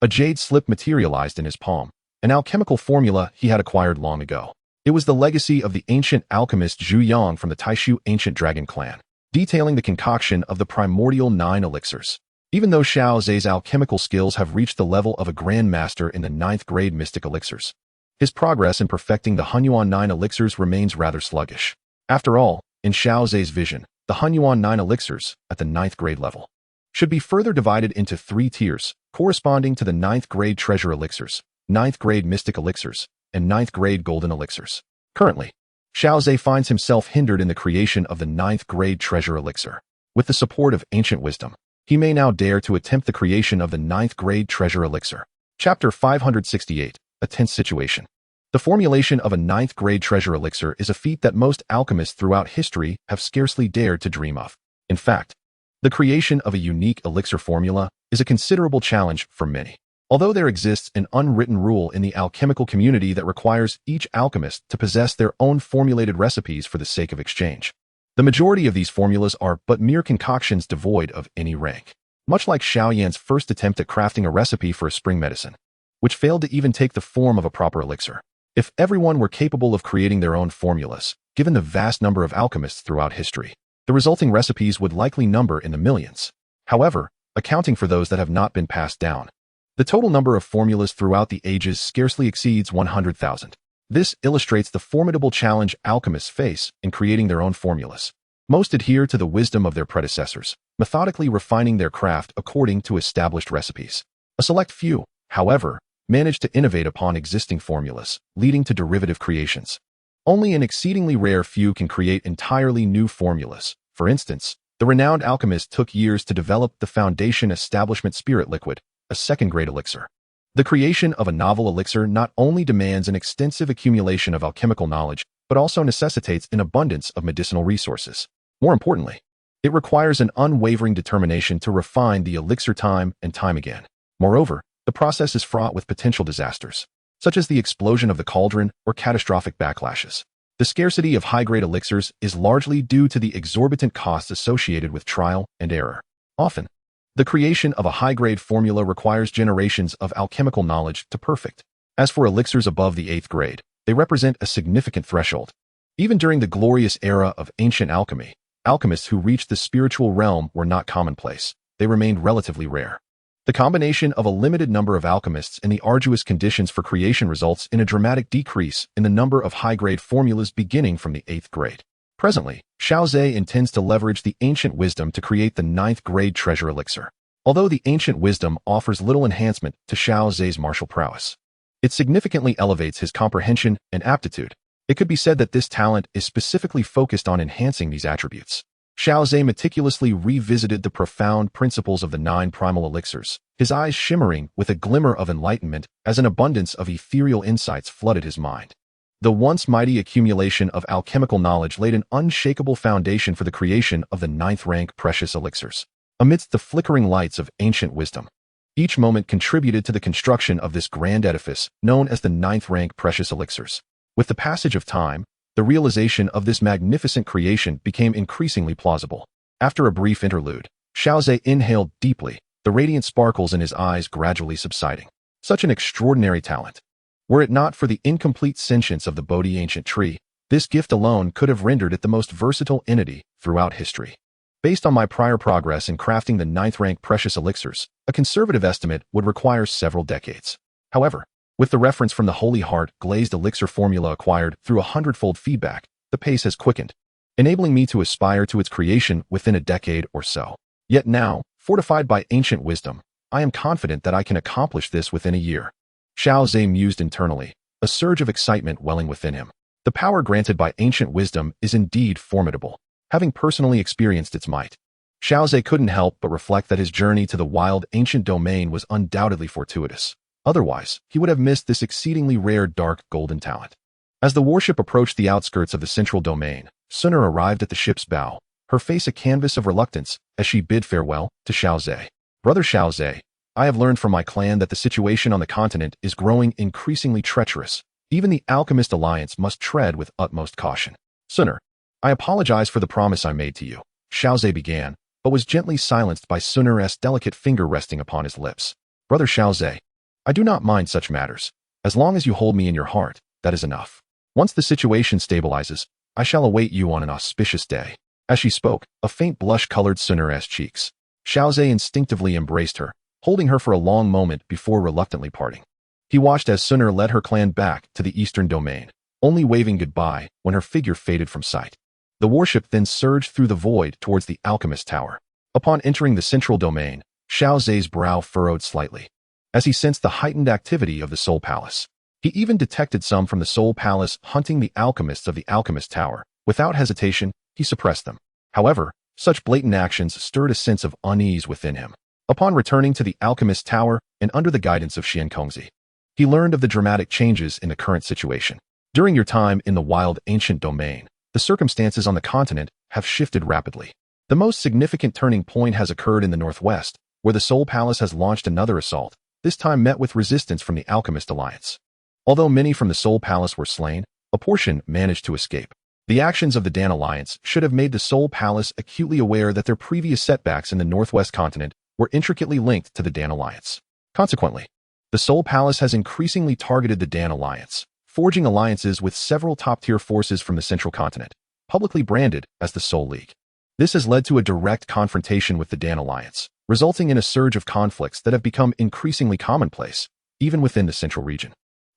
a jade slip materialized in his palm, an alchemical formula he had acquired long ago. It was the legacy of the ancient alchemist Zhu Yang from the Taishu ancient dragon clan, detailing the concoction of the primordial 9 elixirs. Even though Xiao Ze's alchemical skills have reached the level of a Grand Master in the 9th grade mystic elixirs, his progress in perfecting the Hunyuan 9 elixirs remains rather sluggish. After all, in Xiao Ze's vision, the Hunyuan 9 elixirs, at the 9th grade level, should be further divided into 3 tiers, corresponding to the 9th grade treasure elixirs, 9th grade mystic elixirs, and 9th grade golden elixirs. Currently, Xiao Ze finds himself hindered in the creation of the 9th grade treasure elixir. With the support of ancient wisdom, he may now dare to attempt the creation of the 9th grade treasure elixir. Chapter 568, A Tense Situation. The formulation of a 9th grade treasure elixir is a feat that most alchemists throughout history have scarcely dared to dream of. In fact, the creation of a unique elixir formula is a considerable challenge for many. Although there exists an unwritten rule in the alchemical community that requires each alchemist to possess their own formulated recipes for the sake of exchange, the majority of these formulas are but mere concoctions devoid of any rank. Much like Xiao Yan's first attempt at crafting a recipe for a spring medicine, which failed to even take the form of a proper elixir. If everyone were capable of creating their own formulas, given the vast number of alchemists throughout history, the resulting recipes would likely number in the millions. However, accounting for those that have not been passed down, the total number of formulas throughout the ages scarcely exceeds 100,000. This illustrates the formidable challenge alchemists face in creating their own formulas. Most adhere to the wisdom of their predecessors, methodically refining their craft according to established recipes. A select few, however, manage to innovate upon existing formulas, leading to derivative creations. Only an exceedingly rare few can create entirely new formulas. For instance, the renowned alchemist took years to develop the Foundation Establishment Spirit Liquid, a 2nd grade elixir. The creation of a novel elixir not only demands an extensive accumulation of alchemical knowledge, but also necessitates an abundance of medicinal resources. More importantly, it requires an unwavering determination to refine the elixir time and time again. Moreover, the process is fraught with potential disasters, such as the explosion of the cauldron or catastrophic backlashes. The scarcity of high-grade elixirs is largely due to the exorbitant costs associated with trial and error. Often, the creation of a high-grade formula requires generations of alchemical knowledge to perfect. As for elixirs above the 8th grade, they represent a significant threshold. Even during the glorious era of ancient alchemy, alchemists who reached the spiritual realm were not commonplace. They remained relatively rare. The combination of a limited number of alchemists and the arduous conditions for creation results in a dramatic decrease in the number of high-grade formulas beginning from the 8th grade. Presently, Xiao Ze intends to leverage the ancient wisdom to create the 9th grade treasure elixir. Although the ancient wisdom offers little enhancement to Xiao Ze's martial prowess, it significantly elevates his comprehension and aptitude. It could be said that this talent is specifically focused on enhancing these attributes. Xiao Ze meticulously revisited the profound principles of the 9 primal elixirs, his eyes shimmering with a glimmer of enlightenment as an abundance of ethereal insights flooded his mind. The once mighty accumulation of alchemical knowledge laid an unshakable foundation for the creation of the 9th rank precious elixirs. Amidst the flickering lights of ancient wisdom, each moment contributed to the construction of this grand edifice known as the 9th rank precious elixirs. With the passage of time, the realization of this magnificent creation became increasingly plausible. After a brief interlude, Xiao Ze inhaled deeply, the radiant sparkles in his eyes gradually subsiding. Such an extraordinary talent. Were it not for the incomplete sentience of the Bodhi ancient tree, this gift alone could have rendered it the most versatile entity throughout history. Based on my prior progress in crafting the 9th rank precious elixirs, a conservative estimate would require several decades. However, with the reference from the Holy Heart glazed elixir formula acquired through a 100-fold feedback, the pace has quickened, enabling me to aspire to its creation within a decade or so. Yet now, fortified by ancient wisdom, I am confident that I can accomplish this within a year. Xiao Ze mused internally, a surge of excitement welling within him. The power granted by ancient wisdom is indeed formidable. Having personally experienced its might, Xiao Ze couldn't help but reflect that his journey to the wild ancient domain was undoubtedly fortuitous. Otherwise, he would have missed this exceedingly rare dark golden talent. As the warship approached the outskirts of the central domain, Xun'er arrived at the ship's bow, her face a canvas of reluctance as she bid farewell to Xiao Ze. Brother Xiao Ze, I have learned from my clan that the situation on the continent is growing increasingly treacherous. Even the Alchemist Alliance must tread with utmost caution. Xun'er, I apologize for the promise I made to you, Xiao Ze began, but was gently silenced by Xun'er's delicate finger resting upon his lips. Brother Xiao Ze, I do not mind such matters. As long as you hold me in your heart, that is enough. Once the situation stabilizes, I shall await you on an auspicious day. As she spoke, a faint blush colored Xun'er's cheeks. Xiao Ze instinctively embraced her, holding her for a long moment before reluctantly parting. He watched as Xun'er led her clan back to the eastern domain, only waving goodbye when her figure faded from sight. The warship then surged through the void towards the Alchemist Tower. Upon entering the central domain, Xiao Ze's brow furrowed slightly, as he sensed the heightened activity of the Soul Palace. He even detected some from the Soul Palace hunting the alchemists of the Alchemist Tower. Without hesitation, he suppressed them. However, such blatant actions stirred a sense of unease within him. Upon returning to the Alchemist Tower and under the guidance of Xiankongzi, he learned of the dramatic changes in the current situation. During your time in the wild ancient domain, the circumstances on the continent have shifted rapidly. The most significant turning point has occurred in the northwest, where the Soul Palace has launched another assault, this time met with resistance from the Alchemist Alliance. Although many from the Soul Palace were slain, a portion managed to escape. The actions of the Dan Alliance should have made the Soul Palace acutely aware that their previous setbacks in the northwest continent were intricately linked to the Dan Alliance. Consequently, the Soul Palace has increasingly targeted the Dan Alliance, forging alliances with several top-tier forces from the central continent, publicly branded as the Soul League. This has led to a direct confrontation with the Dan Alliance, resulting in a surge of conflicts that have become increasingly commonplace, even within the central region.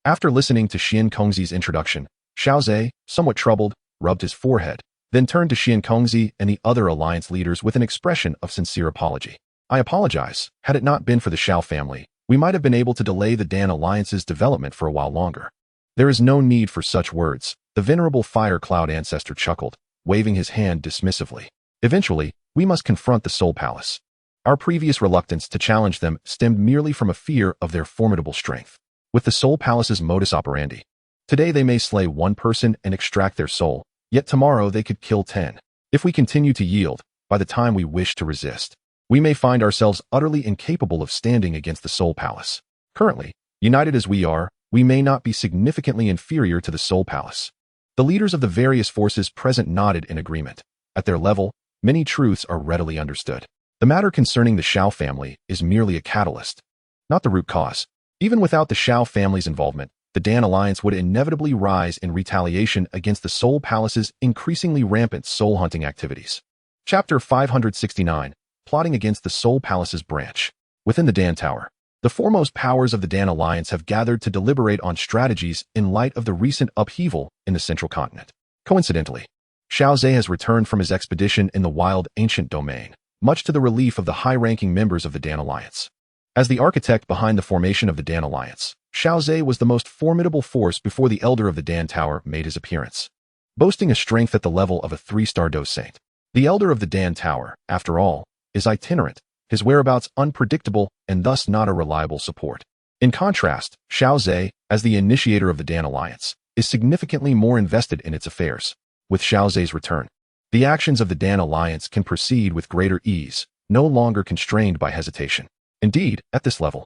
After listening to Xiankongzi's introduction, Xiao Ze, somewhat troubled, rubbed his forehead, then turned to Xiankongzi and the other alliance leaders with an expression of sincere apology. I apologize. Had it not been for the Xiao family, we might have been able to delay the Dan Alliance's development for a while longer. There is no need for such words, the venerable Fire Cloud ancestor chuckled, waving his hand dismissively. Eventually, we must confront the Soul Palace. Our previous reluctance to challenge them stemmed merely from a fear of their formidable strength. With the Soul Palace's modus operandi, today they may slay one person and extract their soul, yet tomorrow they could kill 10. If we continue to yield, by the time we wish to resist, we may find ourselves utterly incapable of standing against the Soul Palace. Currently, united as we are, we may not be significantly inferior to the Soul Palace. The leaders of the various forces present nodded in agreement. At their level, many truths are readily understood. The matter concerning the Xiao family is merely a catalyst, not the root cause. Even without the Xiao family's involvement, the Dan Alliance would inevitably rise in retaliation against the Soul Palace's increasingly rampant soul-hunting activities. Chapter 569, Plotting Against the Soul Palace's Branch. Within the Dan Tower, the foremost powers of the Dan Alliance have gathered to deliberate on strategies in light of the recent upheaval in the Central Continent. Coincidentally, Xiao Ze has returned from his expedition in the wild ancient domain, much to the relief of the high-ranking members of the Dan Alliance. As the architect behind the formation of the Dan Alliance, Xiao Ze was the most formidable force before the Elder of the Dan Tower made his appearance. Boasting a strength at the level of a 3-star Dueling Saint, the Elder of the Dan Tower, after all, is itinerant, his whereabouts unpredictable and thus not a reliable support. In contrast, Xiao Ze, as the initiator of the Dan Alliance, is significantly more invested in its affairs. With Xiao Ze's return, the actions of the Dan Alliance can proceed with greater ease, no longer constrained by hesitation. Indeed, at this level,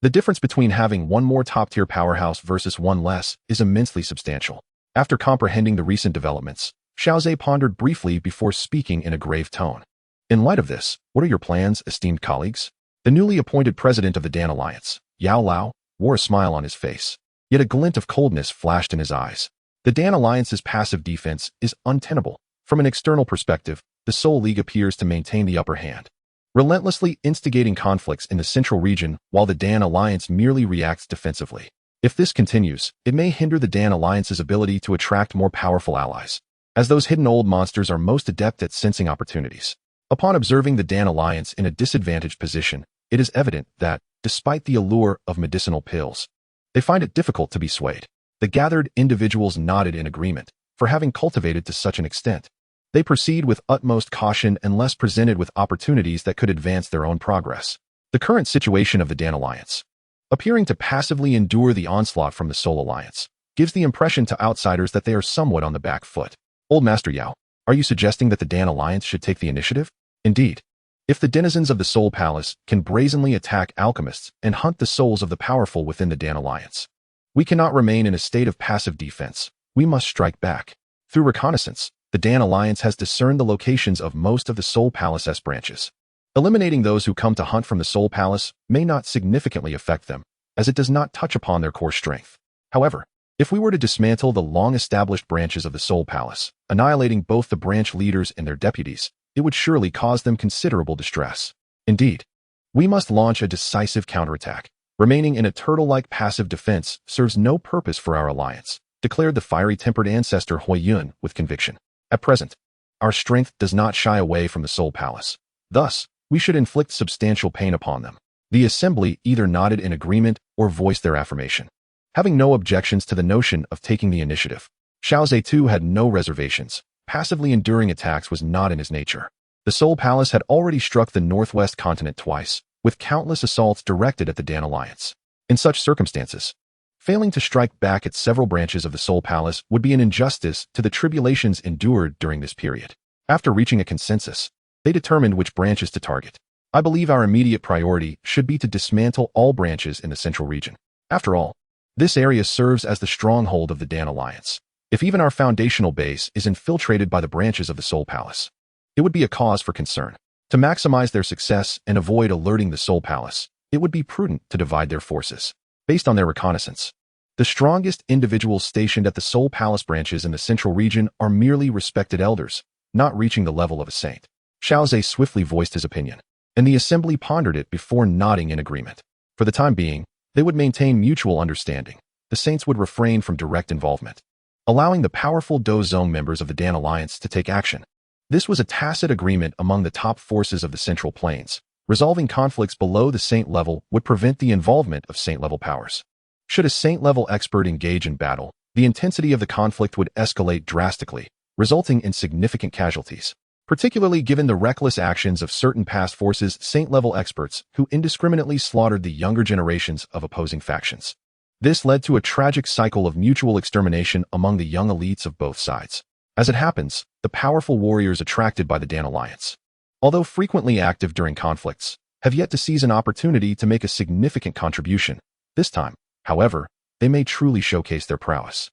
the difference between having one more top-tier powerhouse versus one less is immensely substantial. After comprehending the recent developments, Xiao Ze pondered briefly before speaking in a grave tone. In light of this, what are your plans, esteemed colleagues? The newly appointed president of the Dan Alliance, Yao Lao, wore a smile on his face, yet a glint of coldness flashed in his eyes. The Dan Alliance's passive defense is untenable. From an external perspective, the Soul League appears to maintain the upper hand, relentlessly instigating conflicts in the central region while the Dan Alliance merely reacts defensively. If this continues, it may hinder the Dan Alliance's ability to attract more powerful allies, as those hidden old monsters are most adept at sensing opportunities. Upon observing the Dan Alliance in a disadvantaged position, it is evident that, despite the allure of medicinal pills, they find it difficult to be swayed. The gathered individuals nodded in agreement, for having cultivated to such an extent. They proceed with utmost caution unless presented with opportunities that could advance their own progress. The current situation of the Dan Alliance, appearing to passively endure the onslaught from the Soul Alliance, gives the impression to outsiders that they are somewhat on the back foot. Old Master Yao, are you suggesting that the Dan Alliance should take the initiative? Indeed. If the denizens of the Soul Palace can brazenly attack alchemists and hunt the souls of the powerful within the Dan Alliance, we cannot remain in a state of passive defense. We must strike back. Through reconnaissance, the Dan Alliance has discerned the locations of most of the Soul Palace's branches. Eliminating those who come to hunt from the Soul Palace may not significantly affect them, as it does not touch upon their core strength. However, if we were to dismantle the long-established branches of the Soul Palace, annihilating both the branch leaders and their deputies, it would surely cause them considerable distress. Indeed, we must launch a decisive counterattack. Remaining in a turtle-like passive defense serves no purpose for our alliance, declared the fiery-tempered ancestor Hui Yun with conviction. At present, our strength does not shy away from the Soul Palace. Thus, we should inflict substantial pain upon them. The assembly either nodded in agreement or voiced their affirmation, having no objections to the notion of taking the initiative. Xiao Ze too had no reservations. Passively enduring attacks was not in his nature. The Soul Palace had already struck the northwest continent twice, with countless assaults directed at the Dan Alliance. In such circumstances, failing to strike back at several branches of the Soul Palace would be an injustice to the tribulations endured during this period. After reaching a consensus, they determined which branches to target. I believe our immediate priority should be to dismantle all branches in the central region. After all, this area serves as the stronghold of the Dan Alliance. If even our foundational base is infiltrated by the branches of the Soul Palace, it would be a cause for concern. To maximize their success and avoid alerting the Soul Palace, it would be prudent to divide their forces. Based on their reconnaissance, the strongest individuals stationed at the Soul Palace branches in the central region are merely respected elders, not reaching the level of a saint. Xiao Ze swiftly voiced his opinion, and the assembly pondered it before nodding in agreement. For the time being, they would maintain mutual understanding. The saints would refrain from direct involvement, allowing the powerful Dou Zong members of the Dan Alliance to take action. This was a tacit agreement among the top forces of the Central Plains. Resolving conflicts below the saint level would prevent the involvement of saint-level powers. Should a saint-level expert engage in battle, the intensity of the conflict would escalate drastically, resulting in significant casualties. particularly given the reckless actions of certain past forces Saint-level experts who indiscriminately slaughtered the younger generations of opposing factions. This led to a tragic cycle of mutual extermination among the young elites of both sides. As it happens, the powerful warriors attracted by the Dan Alliance, although frequently active during conflicts, have yet to seize an opportunity to make a significant contribution. This time, however, they may truly showcase their prowess.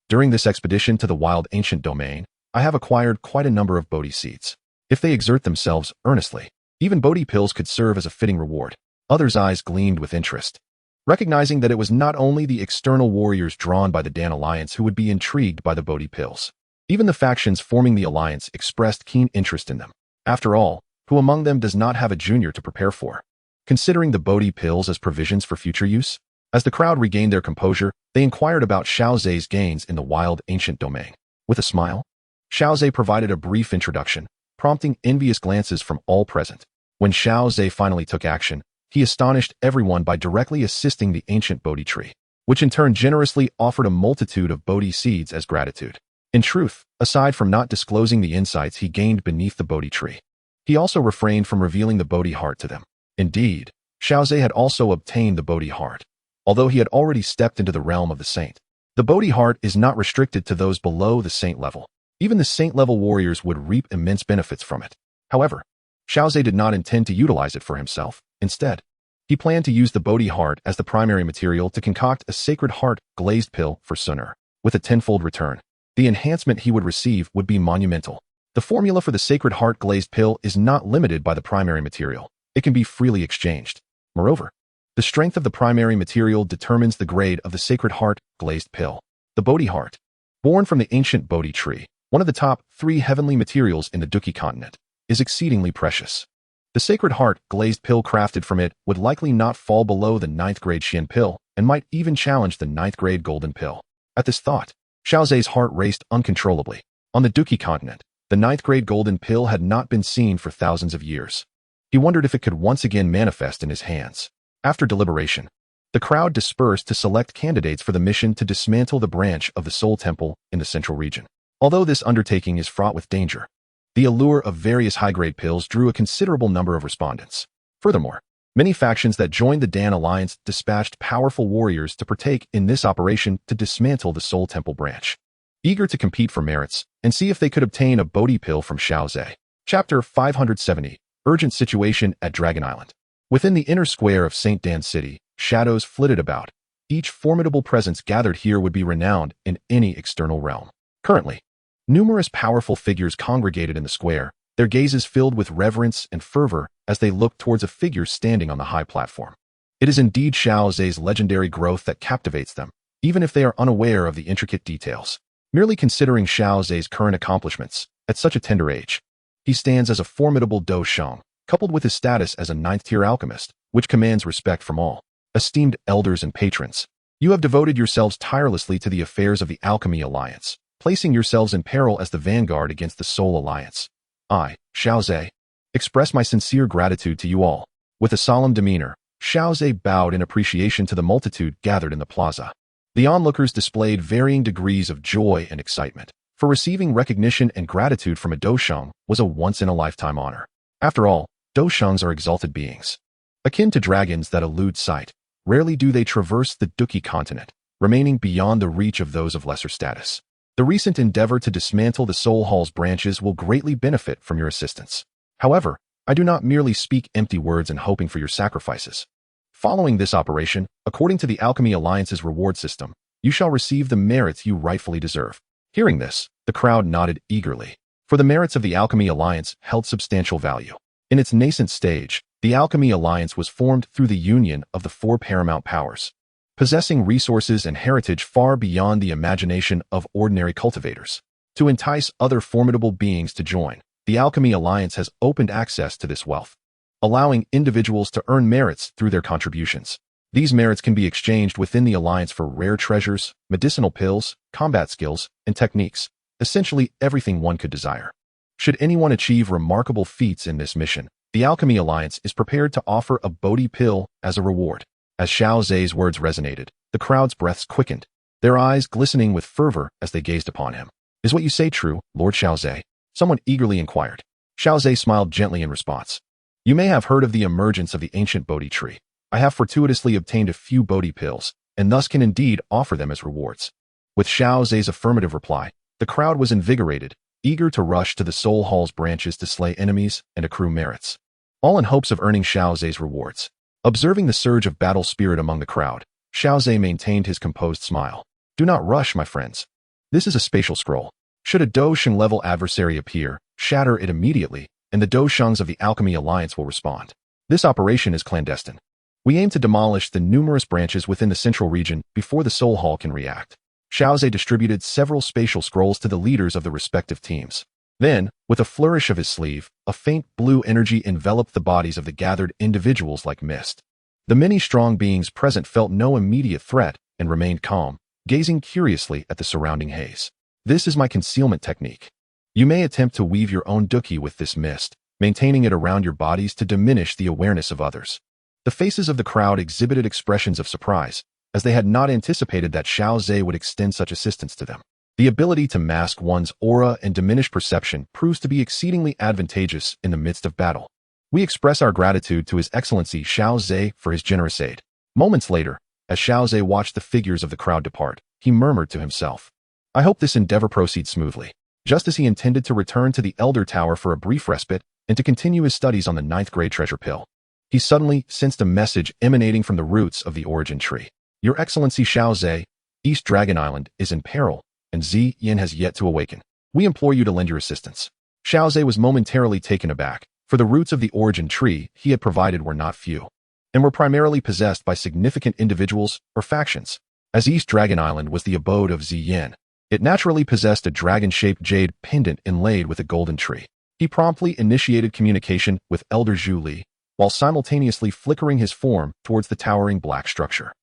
During this expedition to the wild ancient domain, I have acquired quite a number of Bodhi seeds. If they exert themselves earnestly, even Bodhi pills could serve as a fitting reward. Others' eyes gleamed with interest, recognizing that it was not only the external warriors drawn by the Dan Alliance who would be intrigued by the Bodhi pills. Even the factions forming the alliance expressed keen interest in them. After all, who among them does not have a junior to prepare for? Considering the Bodhi pills as provisions for future use? As the crowd regained their composure, they inquired about Xiao Ze's gains in the wild ancient domain. With a smile, Xiao Ze provided a brief introduction, prompting envious glances from all present. When Xiao Ze finally took action, he astonished everyone by directly assisting the ancient Bodhi Tree, which in turn generously offered a multitude of Bodhi seeds as gratitude. In truth, aside from not disclosing the insights he gained beneath the Bodhi Tree, he also refrained from revealing the Bodhi heart to them. Indeed, Xiao Ze had also obtained the Bodhi heart, although he had already stepped into the realm of the saint. The Bodhi heart is not restricted to those below the saint level. Even the saint-level warriors would reap immense benefits from it. However, Xiao Ze did not intend to utilize it for himself. Instead, he planned to use the Bodhi heart as the primary material to concoct a sacred heart glazed pill for Xun'er. With a tenfold return, the enhancement he would receive would be monumental. The formula for the sacred heart glazed pill is not limited by the primary material. It can be freely exchanged. Moreover, the strength of the primary material determines the grade of the sacred heart glazed pill. The Bodhi heart, born from the ancient Bodhi Tree, one of the top 3 heavenly materials in the Dou Qi Continent, is exceedingly precious. The sacred heart glazed pill crafted from it would likely not fall below the 9th grade Xian pill and might even challenge the 9th grade golden pill. At this thought, Xiao Ze's heart raced uncontrollably. On the Dou Qi Continent, the 9th grade golden pill had not been seen for thousands of years. He wondered if it could once again manifest in his hands. After deliberation, the crowd dispersed to select candidates for the mission to dismantle the branch of the Soul Temple in the central region. Although this undertaking is fraught with danger, the allure of various high-grade pills drew a considerable number of respondents. Furthermore, many factions that joined the Dan Alliance dispatched powerful warriors to partake in this operation to dismantle the Soul Temple branch, eager to compete for merits and see if they could obtain a Bodhi pill from Xiao Ze. Chapter 570, Urgent Situation at Dragon Island. Within the inner square of St. Dan's City, shadows flitted about. Each formidable presence gathered here would be renowned in any external realm. Currently, numerous powerful figures congregated in the square, their gazes filled with reverence and fervor as they looked towards a figure standing on the high platform. It is indeed Xiao Ze's legendary growth that captivates them, even if they are unaware of the intricate details. Merely considering Xiao Ze's current accomplishments, at such a tender age, he stands as a formidable Dou Shang, coupled with his status as a 9th-tier alchemist, which commands respect from all. Esteemed elders and patrons, you have devoted yourselves tirelessly to the affairs of the Alchemy Alliance, placing yourselves in peril as the vanguard against the Soul Alliance. I, Xiao Ze, express my sincere gratitude to you all. With a solemn demeanor, Xiao Ze bowed in appreciation to the multitude gathered in the plaza. The onlookers displayed varying degrees of joy and excitement, for receiving recognition and gratitude from a Dou Shang was a once-in-a-lifetime honor. After all, Dou Shangs are exalted beings, akin to dragons that elude sight. Rarely do they traverse the Dou Qi Continent, remaining beyond the reach of those of lesser status. The recent endeavor to dismantle the Soul Hall's branches will greatly benefit from your assistance. However, I do not merely speak empty words in hoping for your sacrifices. Following this operation, according to the Alchemy Alliance's reward system, you shall receive the merits you rightfully deserve. Hearing this, the crowd nodded eagerly, for the merits of the Alchemy Alliance held substantial value. In its nascent stage, the Alchemy Alliance was formed through the union of the 4 paramount powers, possessing resources and heritage far beyond the imagination of ordinary cultivators. To entice other formidable beings to join, the Alchemy Alliance has opened access to this wealth, allowing individuals to earn merits through their contributions. These merits can be exchanged within the Alliance for rare treasures, medicinal pills, combat skills, and techniques, essentially everything one could desire. Should anyone achieve remarkable feats in this mission, the Alchemy Alliance is prepared to offer a Bodhi pill as a reward. As Xiao Ze's words resonated, the crowd's breaths quickened, their eyes glistening with fervor as they gazed upon him. Is what you say true, Lord Xiao Ze? Someone eagerly inquired. Xiao Ze smiled gently in response. You may have heard of the emergence of the ancient Bodhi Tree. I have fortuitously obtained a few Bodhi pills, and thus can indeed offer them as rewards. With Xiao Ze's affirmative reply, the crowd was invigorated, eager to rush to the Soul Hall's branches to slay enemies and accrue merits, all in hopes of earning Xiao Ze's rewards. Observing the surge of battle spirit among the crowd, Xiao Ze maintained his composed smile. Do not rush, my friends. This is a spatial scroll. Should a Dou Sheng level adversary appear, shatter it immediately, and the Dou Shengs of the Alchemy Alliance will respond. This operation is clandestine. We aim to demolish the numerous branches within the central region before the Soul Hall can react. Xiao Ze distributed several spatial scrolls to the leaders of the respective teams. Then, with a flourish of his sleeve, a faint blue energy enveloped the bodies of the gathered individuals like mist. The many strong beings present felt no immediate threat and remained calm, gazing curiously at the surrounding haze. This is my concealment technique. You may attempt to weave your own Dou Qi with this mist, maintaining it around your bodies to diminish the awareness of others. The faces of the crowd exhibited expressions of surprise, as they had not anticipated that Xiao Ze would extend such assistance to them. The ability to mask one's aura and diminish perception proves to be exceedingly advantageous in the midst of battle. We express our gratitude to His Excellency Xiao Ze for his generous aid. Moments later, as Xiao Ze watched the figures of the crowd depart, he murmured to himself, I hope this endeavor proceeds smoothly. Just as he intended to return to the Elder Tower for a brief respite and to continue his studies on the 9th grade treasure pill, he suddenly sensed a message emanating from the roots of the origin tree. Your Excellency Xiao Ze, East Dragon Island is in peril, and Zi Yin has yet to awaken. We implore you to lend your assistance. Xiao Ze was momentarily taken aback, for the roots of the origin tree he had provided were not few, and were primarily possessed by significant individuals or factions. As East Dragon Island was the abode of Zi Yin, it naturally possessed a dragon-shaped jade pendant inlaid with a golden tree. He promptly initiated communication with Elder Zhu Li, while simultaneously flickering his form towards the towering black structure.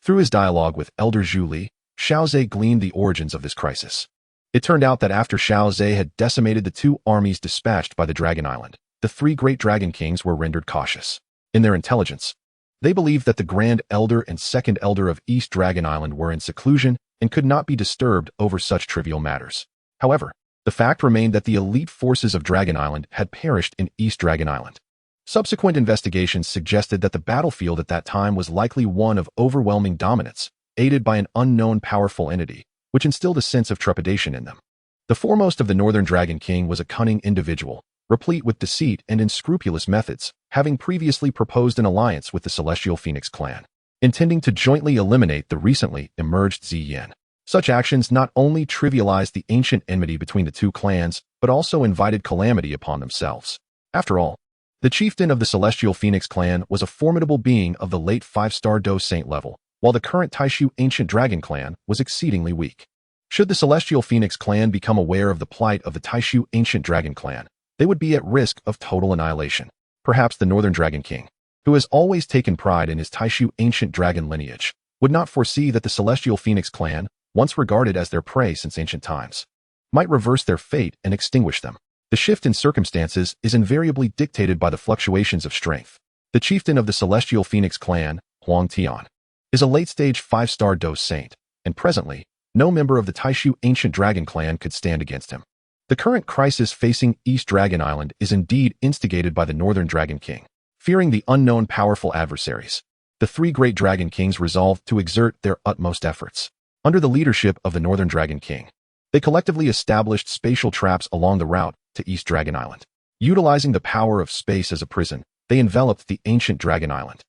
Through his dialogue with Elder Zhu Li, Xiao Ze gleaned the origins of this crisis. It turned out that after Xiao Ze had decimated the 2 armies dispatched by the Dragon Island, the 3 great dragon kings were rendered cautious. In their intelligence, they believed that the Grand Elder and Second Elder of East Dragon Island were in seclusion and could not be disturbed over such trivial matters. However, the fact remained that the elite forces of Dragon Island had perished in East Dragon Island. Subsequent investigations suggested that the battlefield at that time was likely one of overwhelming dominance, aided by an unknown powerful entity, which instilled a sense of trepidation in them. The foremost of the Northern Dragon King was a cunning individual, replete with deceit and unscrupulous methods, having previously proposed an alliance with the Celestial Phoenix Clan, intending to jointly eliminate the recently emerged Zi Yin. Such actions not only trivialized the ancient enmity between the 2 clans, but also invited calamity upon themselves. After all, the chieftain of the Celestial Phoenix Clan was a formidable being of the late 5-star Dou Saint level, while the current Taishu Ancient Dragon Clan was exceedingly weak. Should the Celestial Phoenix Clan become aware of the plight of the Taishu Ancient Dragon Clan, they would be at risk of total annihilation. Perhaps the Northern Dragon King, who has always taken pride in his Taishu Ancient Dragon lineage, would not foresee that the Celestial Phoenix Clan, once regarded as their prey since ancient times, might reverse their fate and extinguish them. The shift in circumstances is invariably dictated by the fluctuations of strength. The chieftain of the Celestial Phoenix Clan, Hun Tiandi, is a late-stage 5-star Dou Saint, and presently, no member of the Taishu Ancient Dragon Clan could stand against him. The current crisis facing East Dragon Island is indeed instigated by the Northern Dragon King. Fearing the unknown powerful adversaries, the 3 great Dragon Kings resolved to exert their utmost efforts. Under the leadership of the Northern Dragon King, they collectively established spatial traps along the route to East Dragon Island. Utilizing the power of space as a prison, they enveloped the ancient Dragon Island,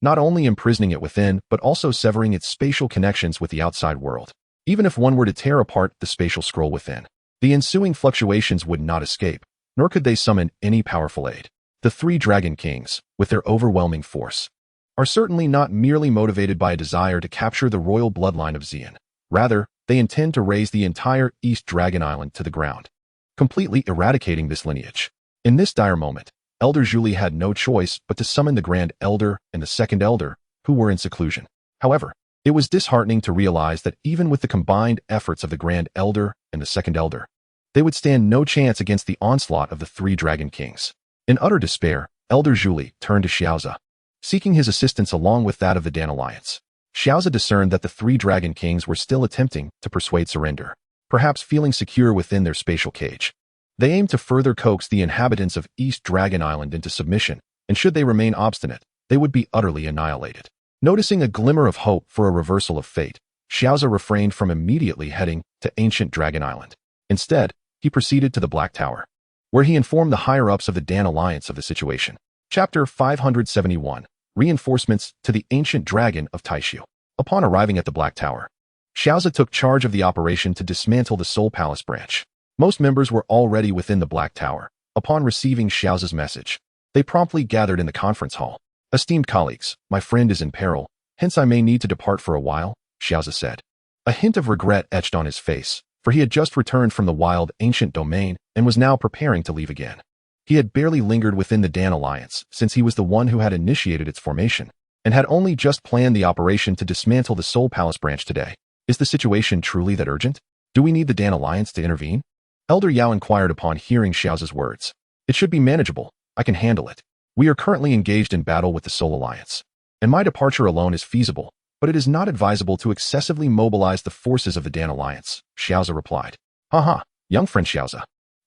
not only imprisoning it within, but also severing its spatial connections with the outside world. Even if one were to tear apart the spatial scroll within, the ensuing fluctuations would not escape, nor could they summon any powerful aid. The 3 Dragon Kings, with their overwhelming force, are certainly not merely motivated by a desire to capture the royal bloodline of Xian. Rather, they intend to raze the entire East Dragon Island to the ground, completely eradicating this lineage. In this dire moment, Elder Zhu Li had no choice but to summon the Grand Elder and the Second Elder, who were in seclusion. However, it was disheartening to realize that even with the combined efforts of the Grand Elder and the Second Elder, they would stand no chance against the onslaught of the 3 Dragon Kings. In utter despair, Elder Zhu Li turned to Xiao Ze, seeking his assistance along with that of the Dan Alliance. Xiao Ze discerned that the 3 Dragon Kings were still attempting to persuade surrender, perhaps feeling secure within their spatial cage. They aimed to further coax the inhabitants of East Dragon Island into submission, and should they remain obstinate, they would be utterly annihilated. Noticing a glimmer of hope for a reversal of fate, Xiao Ze refrained from immediately heading to Ancient Dragon Island. Instead, he proceeded to the Black Tower, where he informed the higher-ups of the Dan Alliance of the situation. Chapter 571. Reinforcements to the Ancient Dragon of Taishu. Upon arriving at the Black Tower, Xiao Ze took charge of the operation to dismantle the Soul Palace branch. Most members were already within the Black Tower. Upon receiving Xiao Ze's message, they promptly gathered in the conference hall. "Esteemed colleagues, my friend is in peril, hence I may need to depart for a while," Xiao Ze said. A hint of regret etched on his face, for he had just returned from the wild ancient domain and was now preparing to leave again. He had barely lingered within the Dan Alliance since he was the one who had initiated its formation, and had only just planned the operation to dismantle the Soul Palace branch today. Is the situation truly that urgent? Do we need the Dan Alliance to intervene? Elder Yao inquired upon hearing Xiao Ze's words. "It should be manageable. I can handle it. We are currently engaged in battle with the Soul Alliance, and my departure alone is feasible, but it is not advisable to excessively mobilize the forces of the Dan Alliance," Xiao Ze replied. "Haha, young friend Xiao Ze.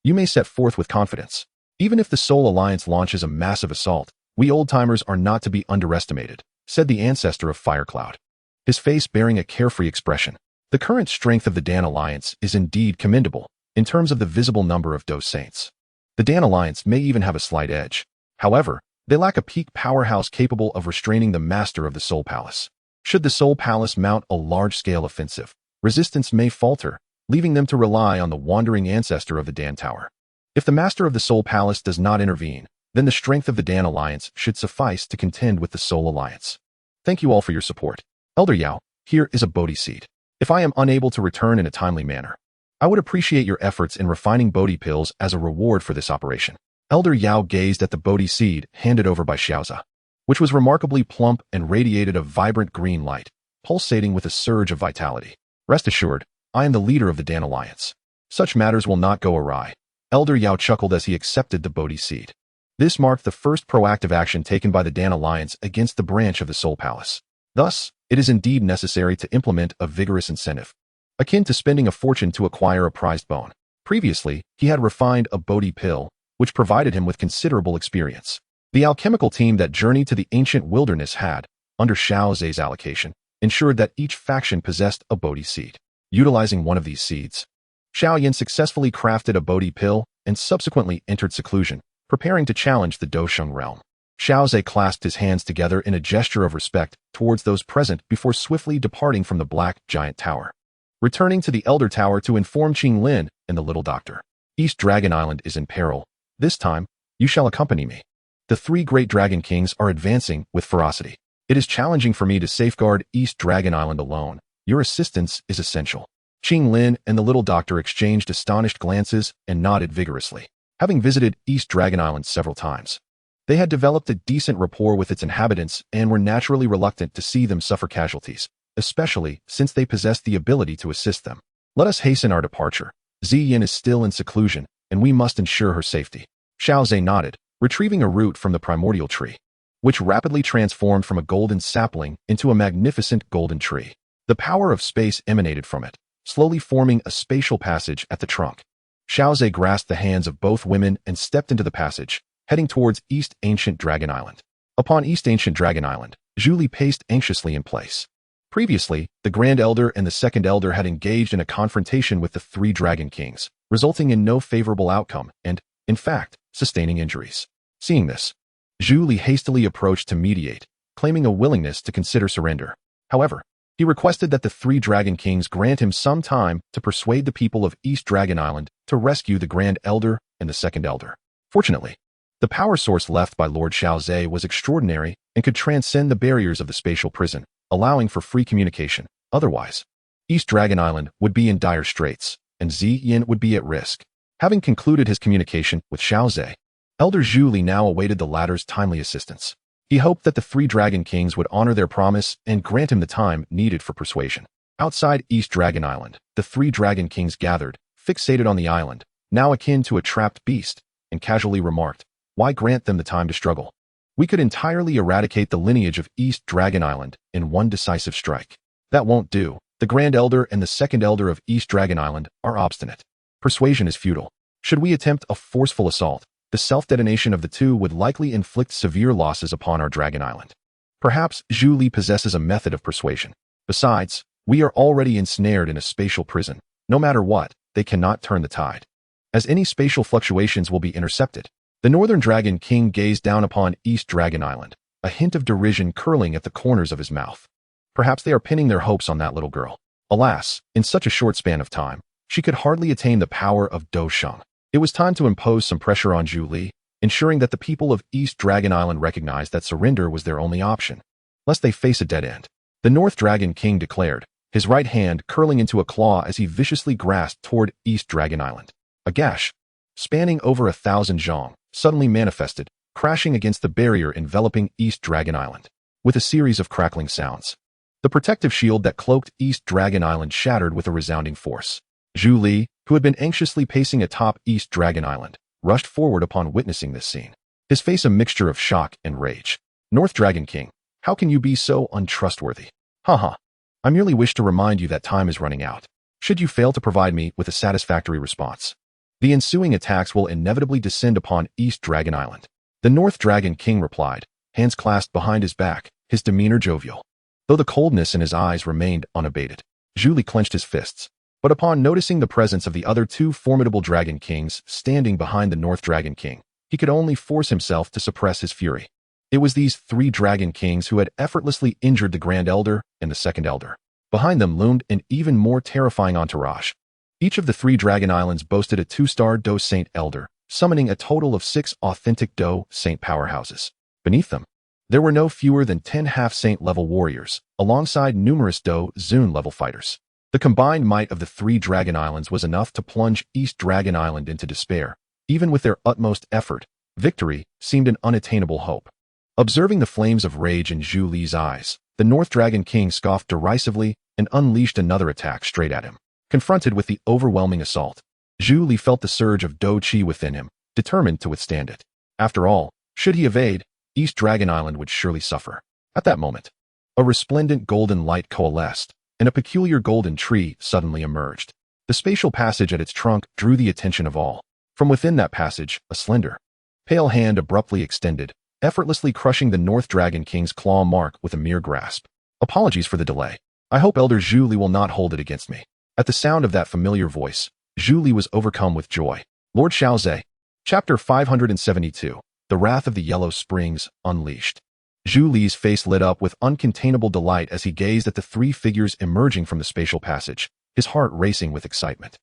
You may set forth with confidence. Even if the Soul Alliance launches a massive assault, we old-timers are not to be underestimated," said the ancestor of Firecloud, his face bearing a carefree expression. The current strength of the Dan Alliance is indeed commendable in terms of the visible number of Dou Saints. The Dan Alliance may even have a slight edge. However, they lack a peak powerhouse capable of restraining the master of the Soul Palace. Should the Soul Palace mount a large-scale offensive, resistance may falter, leaving them to rely on the wandering ancestor of the Dan Tower. If the master of the Soul Palace does not intervene, then the strength of the Dan Alliance should suffice to contend with the Soul Alliance. Thank you all for your support. Elder Yao, here is a Bodhi seed. If I am unable to return in a timely manner, I would appreciate your efforts in refining Bodhi pills as a reward for this operation. Elder Yao gazed at the Bodhi seed handed over by Xiao Ze, which was remarkably plump and radiated a vibrant green light, pulsating with a surge of vitality. "Rest assured, I am the leader of the Dan Alliance. Such matters will not go awry." Elder Yao chuckled as he accepted the Bodhi seed. This marked the first proactive action taken by the Dan Alliance against the branch of the Soul Palace. Thus, it is indeed necessary to implement a vigorous incentive, akin to spending a fortune to acquire a prized bone. Previously, he had refined a Bodhi pill, which provided him with considerable experience. The alchemical team that journeyed to the ancient wilderness had, under Xiao Ze's allocation, ensured that each faction possessed a Bodhi seed. Utilizing one of these seeds, Xiao Yan successfully crafted a Bodhi pill and subsequently entered seclusion, preparing to challenge the Dosheng realm. Xiao Ze clasped his hands together in a gesture of respect towards those present before swiftly departing from the Black Giant Tower, returning to the Elder Tower to inform Qinglin and the Little Doctor. "East Dragon Island is in peril. This time, you shall accompany me. The three great dragon kings are advancing with ferocity. It is challenging for me to safeguard East Dragon Island alone. Your assistance is essential." Qinglin and the Little Doctor exchanged astonished glances and nodded vigorously. Having visited East Dragon Island several times, they had developed a decent rapport with its inhabitants and were naturally reluctant to see them suffer casualties, especially since they possessed the ability to assist them. "Let us hasten our departure. Ziyin is still in seclusion, and we must ensure her safety." Xiao Ze nodded, retrieving a root from the primordial tree, which rapidly transformed from a golden sapling into a magnificent golden tree. The power of space emanated from it, slowly forming a spatial passage at the trunk. Xiao Ze grasped the hands of both women and stepped into the passage, heading towards East Ancient Dragon Island. Upon East Ancient Dragon Island, Julie paced anxiously in place. Previously, the Grand Elder and the Second Elder had engaged in a confrontation with the three Dragon Kings, resulting in no favorable outcome and, in fact, sustaining injuries. Seeing this, Julie hastily approached to mediate, claiming a willingness to consider surrender. However, he requested that the three Dragon Kings grant him some time to persuade the people of East Dragon Island to rescue the Grand Elder and the Second Elder. Fortunately, the power source left by Lord Xiao Ze was extraordinary and could transcend the barriers of the spatial prison, allowing for free communication. Otherwise, East Dragon Island would be in dire straits, and Ziyin would be at risk. Having concluded his communication with Xiao Ze, Elder Julie now awaited the latter's timely assistance. He hoped that the three Dragon Kings would honor their promise and grant him the time needed for persuasion. Outside East Dragon Island, the three Dragon Kings gathered, fixated on the island, now akin to a trapped beast, and casually remarked, "Why grant them the time to struggle? We could entirely eradicate the lineage of East Dragon Island in one decisive strike." "That won't do. The Grand Elder and the Second Elder of East Dragon Island are obstinate. Persuasion is futile. Should we attempt a forceful assault, the self-detonation of the two would likely inflict severe losses upon our Dragon Island. Perhaps Zhu Li possesses a method of persuasion. Besides, we are already ensnared in a spatial prison. No matter what, they cannot turn the tide, as any spatial fluctuations will be intercepted. The Northern Dragon King gazed down upon East Dragon Island, a hint of derision curling at the corners of his mouth. Perhaps they are pinning their hopes on that little girl. Alas, in such a short span of time, she could hardly attain the power of Dou Qi. It was time to impose some pressure on Zhu Li, ensuring that the people of East Dragon Island recognized that surrender was their only option, lest they face a dead end. The North Dragon King declared, his right hand curling into a claw as he viciously grasped toward East Dragon Island. A gash, spanning over 1,000 zhong, suddenly manifested, crashing against the barrier enveloping East Dragon Island, with a series of crackling sounds. The protective shield that cloaked East Dragon Island shattered with a resounding force. Zhu Li, who had been anxiously pacing atop East Dragon Island, rushed forward upon witnessing this scene, his face a mixture of shock and rage. North Dragon King, how can you be so untrustworthy? Haha. I merely wish to remind you that time is running out. Should you fail to provide me with a satisfactory response, the ensuing attacks will inevitably descend upon East Dragon Island. The North Dragon King replied, hands clasped behind his back, his demeanor jovial, though the coldness in his eyes remained unabated. Zhu Li clenched his fists, but upon noticing the presence of the other two formidable Dragon Kings standing behind the North Dragon King, he could only force himself to suppress his fury. It was these three Dragon Kings who had effortlessly injured the Grand Elder and the Second Elder. Behind them loomed an even more terrifying entourage. Each of the three Dragon Islands boasted a 2-star Dou Saint Elder, summoning a total of 6 authentic Dou Saint powerhouses. Beneath them, there were no fewer than 10 half-saint level warriors, alongside numerous Dou Zun level fighters. The combined might of the three Dragon Islands was enough to plunge East Dragon Island into despair. Even with their utmost effort, victory seemed an unattainable hope. Observing the flames of rage in Zhu Li's eyes, the North Dragon King scoffed derisively and unleashed another attack straight at him. Confronted with the overwhelming assault, Zhu Li felt the surge of Dou Qi within him, determined to withstand it. After all, should he evade, East Dragon Island would surely suffer. At that moment, a resplendent golden light coalesced, and a peculiar golden tree suddenly emerged. The spatial passage at its trunk drew the attention of all. From within that passage, a slender, pale hand abruptly extended, effortlessly crushing the North Dragon King's claw mark with a mere grasp. Apologies for the delay. I hope Elder Zhu Li will not hold it against me. At the sound of that familiar voice, Zhu Li was overcome with joy. Lord Xiao Ze. Chapter 572. The Wrath of the Yellow Springs, Unleashed. Zhu Li's face lit up with uncontainable delight as he gazed at the three figures emerging from the spatial passage, his heart racing with excitement.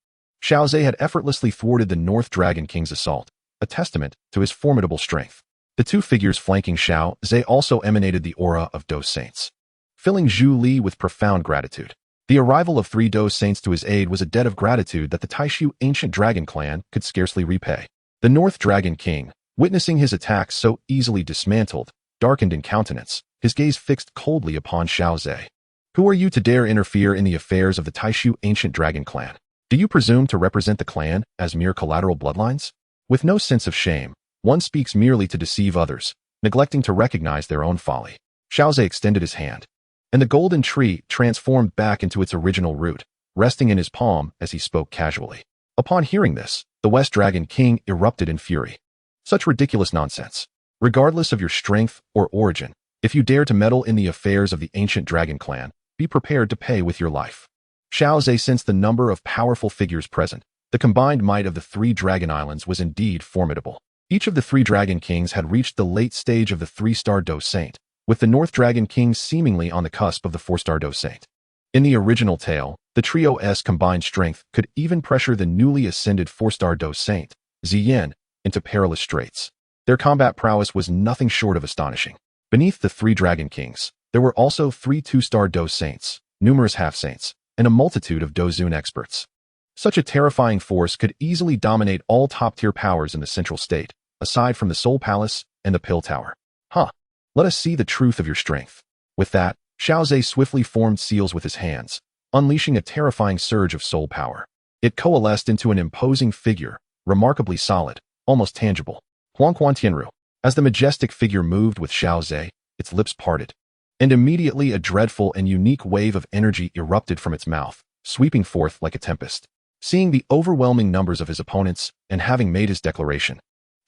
Xiao Ze had effortlessly thwarted the North Dragon King's assault, a testament to his formidable strength. The two figures flanking Xiao Ze also emanated the aura of Dou Saints, filling Zhu Li with profound gratitude. The arrival of 3 Dou Saints to his aid was a debt of gratitude that the Taishu ancient dragon clan could scarcely repay. The North Dragon King, witnessing his attacks so easily dismantled, darkened in countenance, his gaze fixed coldly upon Xiao Ze. Who are you to dare interfere in the affairs of the Taishu ancient dragon clan? Do you presume to represent the clan as mere collateral bloodlines? With no sense of shame, one speaks merely to deceive others, neglecting to recognize their own folly. Xiao Ze extended his hand, and the golden tree transformed back into its original root, resting in his palm as he spoke casually. Upon hearing this, the West Dragon King erupted in fury. Such ridiculous nonsense. Regardless of your strength or origin, if you dare to meddle in the affairs of the ancient dragon clan, be prepared to pay with your life. Xiao Ze sensed the number of powerful figures present. The combined might of the 3 Dragon Islands was indeed formidable. Each of the 3 Dragon Kings had reached the late stage of the 3-star Dou Saint, with the North Dragon King seemingly on the cusp of the 4-star Dou Saint. In the original tale, the trio's combined strength could even pressure the newly ascended 4-star Dou Saint, Ziyin, into perilous straits. Their combat prowess was nothing short of astonishing. Beneath the 3 Dragon Kings, there were also 3 2-star Dou Saints, numerous half-saints, and a multitude of Dou Zun experts. Such a terrifying force could easily dominate all top-tier powers in the Central State, aside from the Soul Palace and the Pill Tower. Let us see the truth of your strength. With that, Xiao Ze swiftly formed seals with his hands, unleashing a terrifying surge of soul power. It coalesced into an imposing figure, remarkably solid, almost tangible. Huang Tianru. As the majestic figure moved with Xiao Ze, its lips parted, and immediately a dreadful and unique wave of energy erupted from its mouth, sweeping forth like a tempest. Seeing the overwhelming numbers of his opponents and having made his declaration,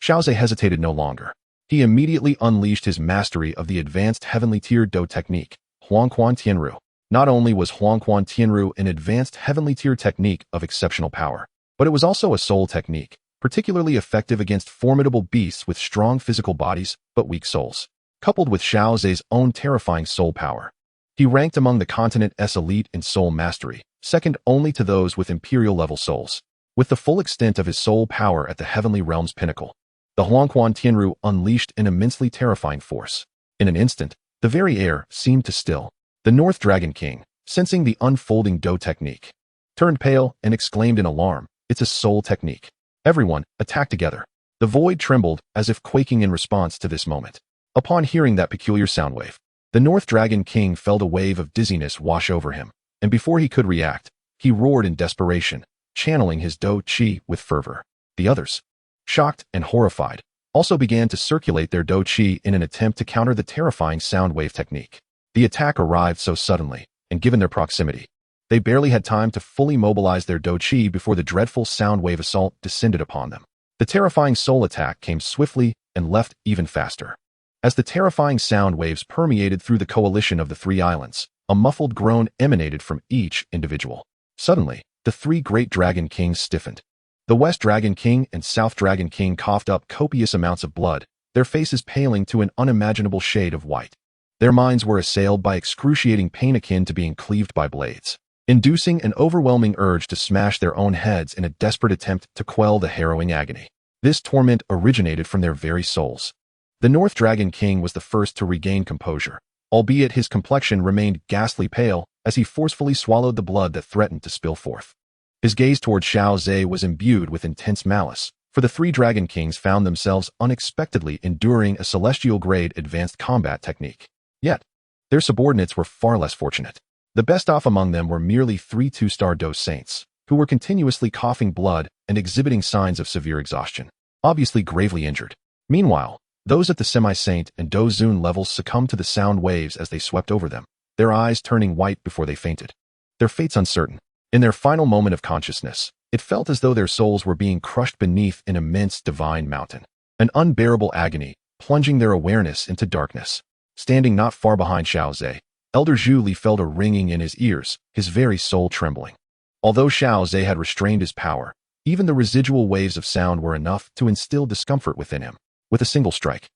Xiao Ze hesitated no longer. He immediately unleashed his mastery of the advanced heavenly tier Dou technique, Huangquan Tianru. Not only was Huangquan Tianru an advanced heavenly tier technique of exceptional power, but it was also a soul technique, particularly effective against formidable beasts with strong physical bodies but weak souls. Coupled with Xiao Ze's own terrifying soul power, he ranked among the continent's elite in soul mastery, second only to those with imperial-level souls. With the full extent of his soul power at the heavenly realm's pinnacle, the Huangquan Tianru unleashed an immensely terrifying force. In an instant, the very air seemed to still. The North Dragon King, sensing the unfolding Dou technique, turned pale and exclaimed in alarm, "It's a soul technique. Everyone, attack together." The void trembled as if quaking in response to this moment. Upon hearing that peculiar sound wave, the North Dragon King felt a wave of dizziness wash over him, and before he could react, he roared in desperation, channeling his Dou Qi with fervor. The others, shocked and horrified, also began to circulate their Dou Qi in an attempt to counter the terrifying sound wave technique. The attack arrived so suddenly, and given their proximity, they barely had time to fully mobilize their Dou Qi before the dreadful sound wave assault descended upon them. The terrifying soul attack came swiftly and left even faster. As the terrifying sound waves permeated through the coalition of the three islands, a muffled groan emanated from each individual. Suddenly, the three great Dragon Kings stiffened. The West Dragon King and South Dragon King coughed up copious amounts of blood, their faces paling to an unimaginable shade of white. Their minds were assailed by excruciating pain akin to being cleaved by blades, inducing an overwhelming urge to smash their own heads in a desperate attempt to quell the harrowing agony. This torment originated from their very souls. The North Dragon King was the first to regain composure, albeit his complexion remained ghastly pale as he forcefully swallowed the blood that threatened to spill forth. His gaze toward Xiao Ze was imbued with intense malice, for the three Dragon Kings found themselves unexpectedly enduring a celestial-grade advanced combat technique. Yet, their subordinates were far less fortunate. The best off among them were merely 3 2-star Dueling Saints, who were continuously coughing blood and exhibiting signs of severe exhaustion, obviously gravely injured. Meanwhile, those at the semi-saint and Dou Zun levels succumbed to the sound waves as they swept over them, their eyes turning white before they fainted. Their fates uncertain. In their final moment of consciousness, it felt as though their souls were being crushed beneath an immense divine mountain. An unbearable agony, plunging their awareness into darkness. Standing not far behind Xiao Ze, Elder Zhu Li felt a ringing in his ears, his very soul trembling. Although Xiao Ze had restrained his power, even the residual waves of sound were enough to instill discomfort within him. With a single strike,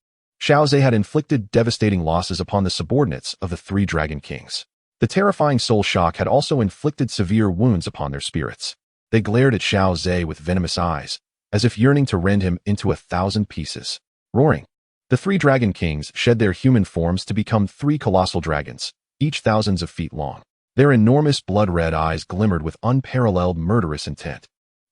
Xiao Ze had inflicted devastating losses upon the subordinates of the three Dragon Kings. The terrifying soul shock had also inflicted severe wounds upon their spirits. They glared at Xiao Ze with venomous eyes, as if yearning to rend him into 1,000 pieces. Roaring, the three Dragon Kings shed their human forms to become 3 colossal dragons, each thousands of feet long. Their enormous blood-red eyes glimmered with unparalleled murderous intent.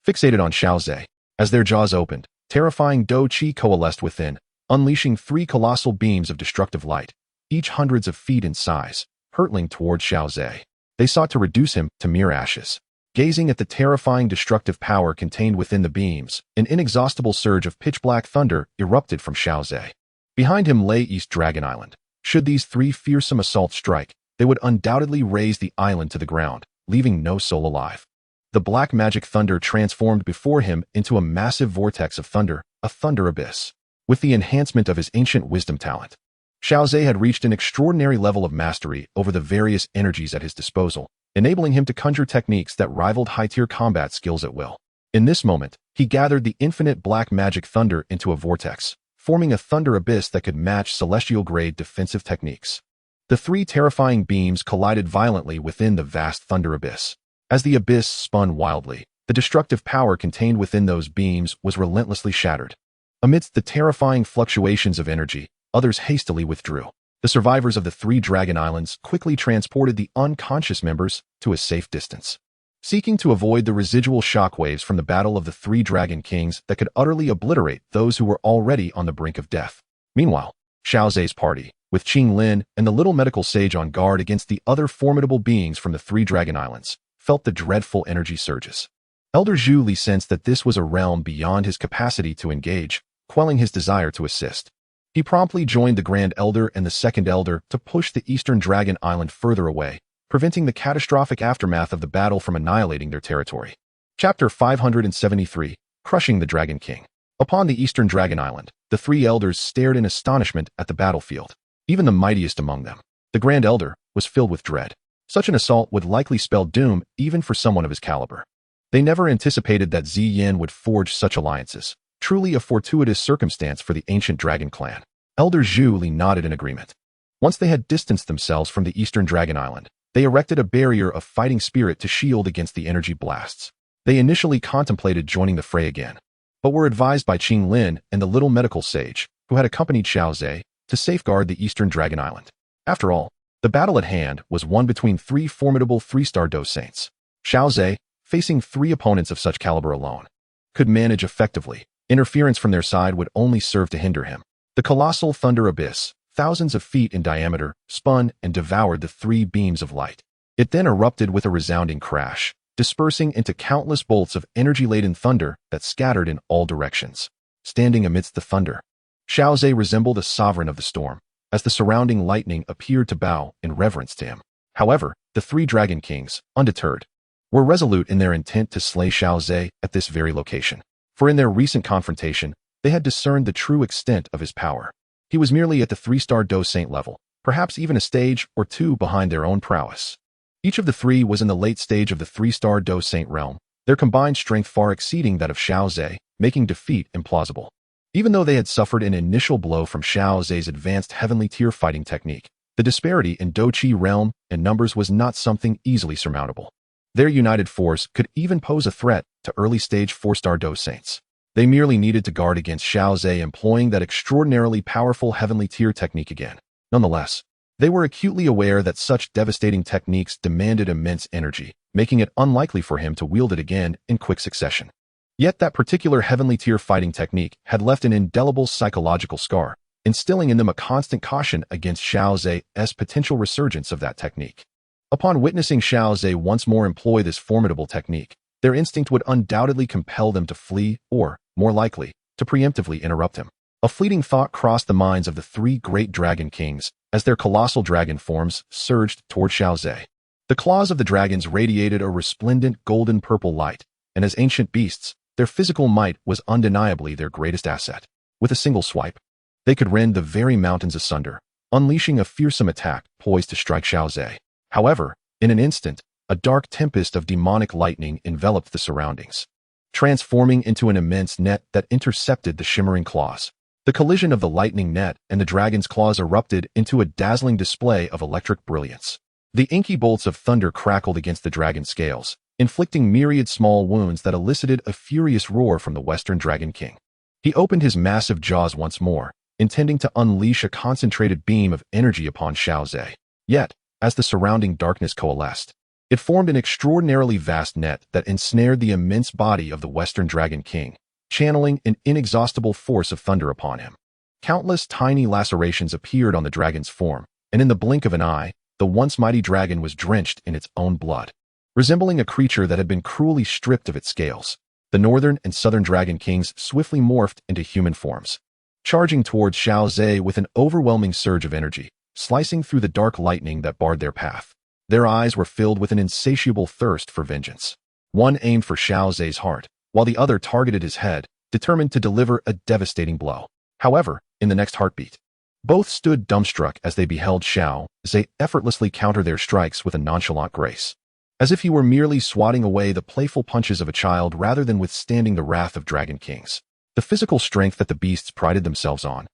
Fixated on Xiao Ze, as their jaws opened, terrifying Dou Qi coalesced within, unleashing 3 colossal beams of destructive light, each hundreds of feet in size, hurtling toward Xiao Ze. They sought to reduce him to mere ashes. Gazing at the terrifying destructive power contained within the beams, an inexhaustible surge of pitch-black thunder erupted from Xiao Ze. Behind him lay East Dragon Island. Should these 3 fearsome assaults strike, they would undoubtedly raze the island to the ground, leaving no soul alive. The black magic thunder transformed before him into a massive vortex of thunder, a thunder abyss. With the enhancement of his ancient wisdom talent, Xiao Ze had reached an extraordinary level of mastery over the various energies at his disposal, enabling him to conjure techniques that rivaled high-tier combat skills at will. In this moment, he gathered the infinite black magic thunder into a vortex, forming a thunder abyss that could match celestial-grade defensive techniques. The 3 terrifying beams collided violently within the vast thunder abyss. As the abyss spun wildly, the destructive power contained within those beams was relentlessly shattered. Amidst the terrifying fluctuations of energy, others hastily withdrew. The survivors of the 3 Dragon Islands quickly transported the unconscious members to a safe distance, seeking to avoid the residual shockwaves from the battle of the 3 Dragon Kings that could utterly obliterate those who were already on the brink of death. Meanwhile, Xiao Ze's party, with Qinglin and the little medical sage on guard against the other formidable beings from the 3 Dragon Islands, felt the dreadful energy surges. Elder Zhu Li sensed that this was a realm beyond his capacity to engage, quelling his desire to assist. He promptly joined the Grand Elder and the Second Elder to push the Eastern Dragon Island further away, preventing the catastrophic aftermath of the battle from annihilating their territory. Chapter 573, Crushing the Dragon King. Upon the eastern Dragon Island, the three elders stared in astonishment at the battlefield. Even the mightiest among them, the Grand Elder, was filled with dread. Such an assault would likely spell doom even for someone of his caliber. They never anticipated that Ziyin would forge such alliances. Truly a fortuitous circumstance for the ancient Dragon Clan. Elder Zhu Li nodded in agreement. Once they had distanced themselves from the eastern Dragon Island, they erected a barrier of fighting spirit to shield against the energy blasts. They initially contemplated joining the fray again, but were advised by Qinglin and the little medical sage, who had accompanied Xiao Ze, to safeguard the eastern Dragon Island. After all, the battle at hand was one between three formidable three-star Dou Saints. Xiao Ze, facing three opponents of such caliber alone, could manage effectively. Interference from their side would only serve to hinder him. The colossal thunder abyss, thousands of feet in diameter, spun and devoured the three beams of light. It then erupted with a resounding crash, dispersing into countless bolts of energy-laden thunder that scattered in all directions. Standing amidst the thunder, Xiao Ze resembled a sovereign of the storm, as the surrounding lightning appeared to bow in reverence to him. However, the three Dragon Kings, undeterred, were resolute in their intent to slay Xiao Ze at this very location. For in their recent confrontation, they had discerned the true extent of his power. He was merely at the three-star Dou Saint level, perhaps even a stage or two behind their own prowess. Each of the three was in the late stage of the three-star Dou Saint realm, their combined strength far exceeding that of Xiao Ze, making defeat implausible. Even though they had suffered an initial blow from Xiao Ze's advanced heavenly tier fighting technique, the disparity in Dou Qi realm and numbers was not something easily surmountable. Their united force could even pose a threat to early-stage four-star Dou Saints. They merely needed to guard against Xiao Ze employing that extraordinarily powerful heavenly tier technique again. Nonetheless, they were acutely aware that such devastating techniques demanded immense energy, making it unlikely for him to wield it again in quick succession. Yet that particular heavenly tier fighting technique had left an indelible psychological scar, instilling in them a constant caution against Xiao Ze's potential resurgence of that technique. Upon witnessing Xiao Ze once more employ this formidable technique, their instinct would undoubtedly compel them to flee or, more likely, to preemptively interrupt him. A fleeting thought crossed the minds of the three great Dragon Kings as their colossal dragon forms surged toward Xiao Ze. The claws of the dragons radiated a resplendent golden-purple light, and as ancient beasts, their physical might was undeniably their greatest asset. With a single swipe, they could rend the very mountains asunder, unleashing a fearsome attack poised to strike Xiao Ze. However, in an instant, a dark tempest of demonic lightning enveloped the surroundings, transforming into an immense net that intercepted the shimmering claws. The collision of the lightning net and the dragon's claws erupted into a dazzling display of electric brilliance. The inky bolts of thunder crackled against the dragon's scales, inflicting myriad small wounds that elicited a furious roar from the Western Dragon King. He opened his massive jaws once more, intending to unleash a concentrated beam of energy upon Xiao Ze. Yet, as the surrounding darkness coalesced, it formed an extraordinarily vast net that ensnared the immense body of the Western Dragon King, channeling an inexhaustible force of thunder upon him. Countless tiny lacerations appeared on the dragon's form, and in the blink of an eye, the once mighty dragon was drenched in its own blood. Resembling a creature that had been cruelly stripped of its scales, the northern and southern Dragon Kings swiftly morphed into human forms, charging towards Xiao Ze with an overwhelming surge of energy, slicing through the dark lightning that barred their path. Their eyes were filled with an insatiable thirst for vengeance. One aimed for Xiao Ze's heart, while the other targeted his head, determined to deliver a devastating blow. However, in the next heartbeat, both stood dumbstruck as they beheld Xiao Ze effortlessly counter their strikes with a nonchalant grace, as if he were merely swatting away the playful punches of a child rather than withstanding the wrath of Dragon Kings. The physical strength that the beasts prided themselves on,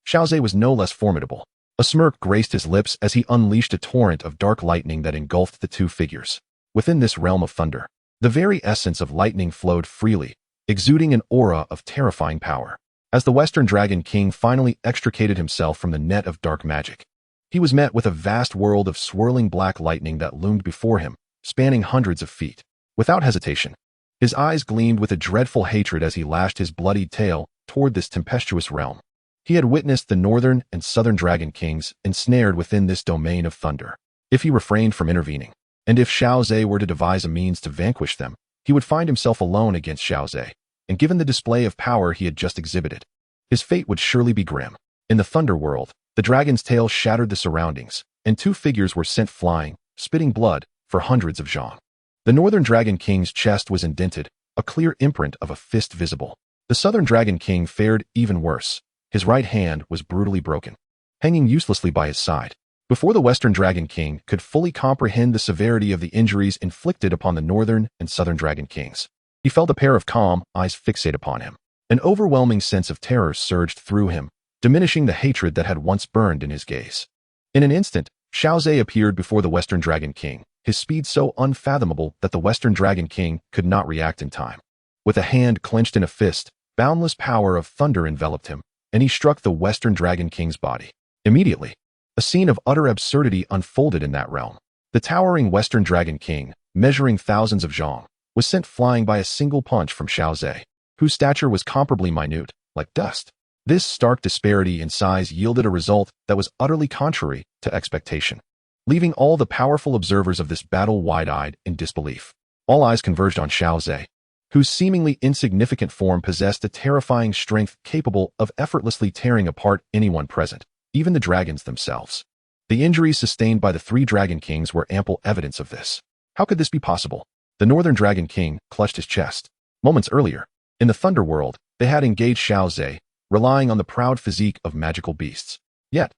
Xiao Ze was no less formidable. A smirk graced his lips as he unleashed a torrent of dark lightning that engulfed the two figures. Within this realm of thunder, the very essence of lightning flowed freely, exuding an aura of terrifying power. As the Western Dragon King finally extricated himself from the net of dark magic, he was met with a vast world of swirling black lightning that loomed before him, spanning hundreds of feet. Without hesitation, his eyes gleamed with a dreadful hatred as he lashed his bloodied tail toward this tempestuous realm. He had witnessed the northern and southern Dragon Kings ensnared within this domain of thunder. If he refrained from intervening, and if Xiao Ze were to devise a means to vanquish them, he would find himself alone against Xiao Ze, and given the display of power he had just exhibited, his fate would surely be grim. In the thunder world, the dragon's tail shattered the surroundings, and two figures were sent flying, spitting blood, for hundreds of zhang. The Northern Dragon King's chest was indented, a clear imprint of a fist visible. The Southern Dragon King fared even worse. His right hand was brutally broken, hanging uselessly by his side. Before the Western Dragon King could fully comprehend the severity of the injuries inflicted upon the Northern and Southern Dragon Kings, he felt a pair of calm eyes fixate upon him. An overwhelming sense of terror surged through him, diminishing the hatred that had once burned in his gaze. In an instant, Xiao Ze appeared before the Western Dragon King, his speed so unfathomable that the Western Dragon King could not react in time. With a hand clenched in a fist, boundless power of thunder enveloped him, and he struck the Western Dragon King's body. Immediately, a scene of utter absurdity unfolded in that realm. The towering Western Dragon King, measuring thousands of zhong, was sent flying by a single punch from Xiao Ze, whose stature was comparably minute, like dust. This stark disparity in size yielded a result that was utterly contrary to expectation, leaving all the powerful observers of this battle wide-eyed in disbelief. All eyes converged on Xiao Ze, whose seemingly insignificant form possessed a terrifying strength capable of effortlessly tearing apart anyone present, even the dragons themselves. The injuries sustained by the three Dragon Kings were ample evidence of this. How could this be possible? The Northern Dragon King clutched his chest. Moments earlier, in the Thunder World, they had engaged Xiao Ze, relying on the proud physique of magical beasts. Yet,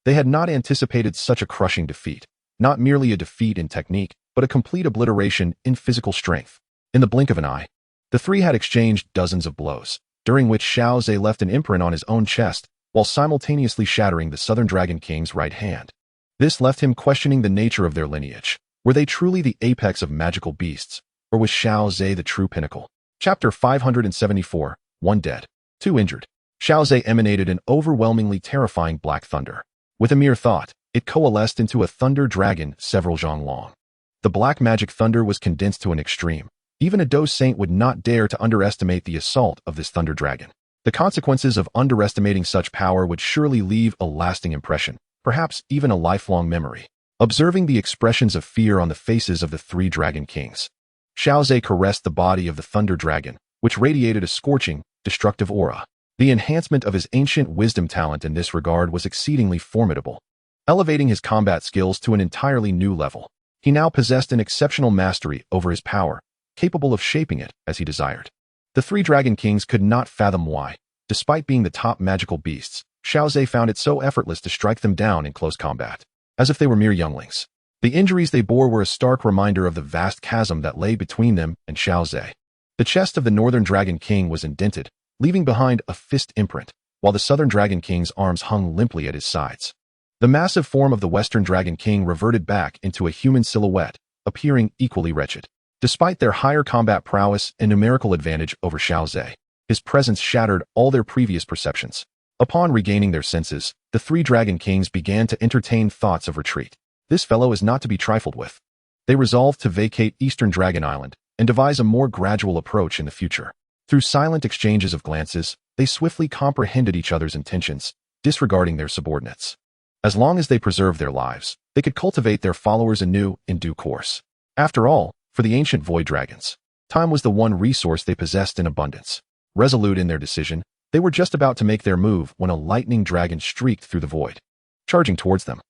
they had not anticipated such a crushing defeat. Not merely a defeat in technique, but a complete obliteration in physical strength. In the blink of an eye, the three had exchanged dozens of blows, during which Xiao Ze left an imprint on his own chest, while simultaneously shattering the Southern Dragon King's right hand. This left him questioning the nature of their lineage. Were they truly the apex of magical beasts, or was Xiao Ze the true pinnacle? Chapter 574, 1 dead, 2 injured. Xiao Ze emanated an overwhelmingly terrifying black thunder. With a mere thought, it coalesced into a thunder dragon several zhong long. The black magic thunder was condensed to an extreme. Even a Dueling Saint would not dare to underestimate the assault of this thunder dragon. The consequences of underestimating such power would surely leave a lasting impression, perhaps even a lifelong memory. Observing the expressions of fear on the faces of the three Dragon Kings, Xiao Ze caressed the body of the thunder dragon, which radiated a scorching, destructive aura. The enhancement of his ancient wisdom talent in this regard was exceedingly formidable, elevating his combat skills to an entirely new level. He now possessed an exceptional mastery over his power, capable of shaping it as he desired. The three Dragon Kings could not fathom why, despite being the top magical beasts, Xiao Ze found it so effortless to strike them down in close combat, as if they were mere younglings. The injuries they bore were a stark reminder of the vast chasm that lay between them and Xiao Ze. The chest of the Northern Dragon King was indented, leaving behind a fist imprint, while the Southern Dragon King's arms hung limply at his sides. The massive form of the Western Dragon King reverted back into a human silhouette, appearing equally wretched. Despite their higher combat prowess and numerical advantage over Xiao Ze, his presence shattered all their previous perceptions. Upon regaining their senses, the three Dragon Kings began to entertain thoughts of retreat. This fellow is not to be trifled with. They resolved to vacate Eastern Dragon Island and devise a more gradual approach in the future. Through silent exchanges of glances, they swiftly comprehended each other's intentions, disregarding their subordinates. As long as they preserved their lives, they could cultivate their followers anew in due course. After all, for the ancient void dragons, time was the one resource they possessed in abundance. Resolute in their decision, they were just about to make their move when a lightning dragon streaked through the void, charging towards them.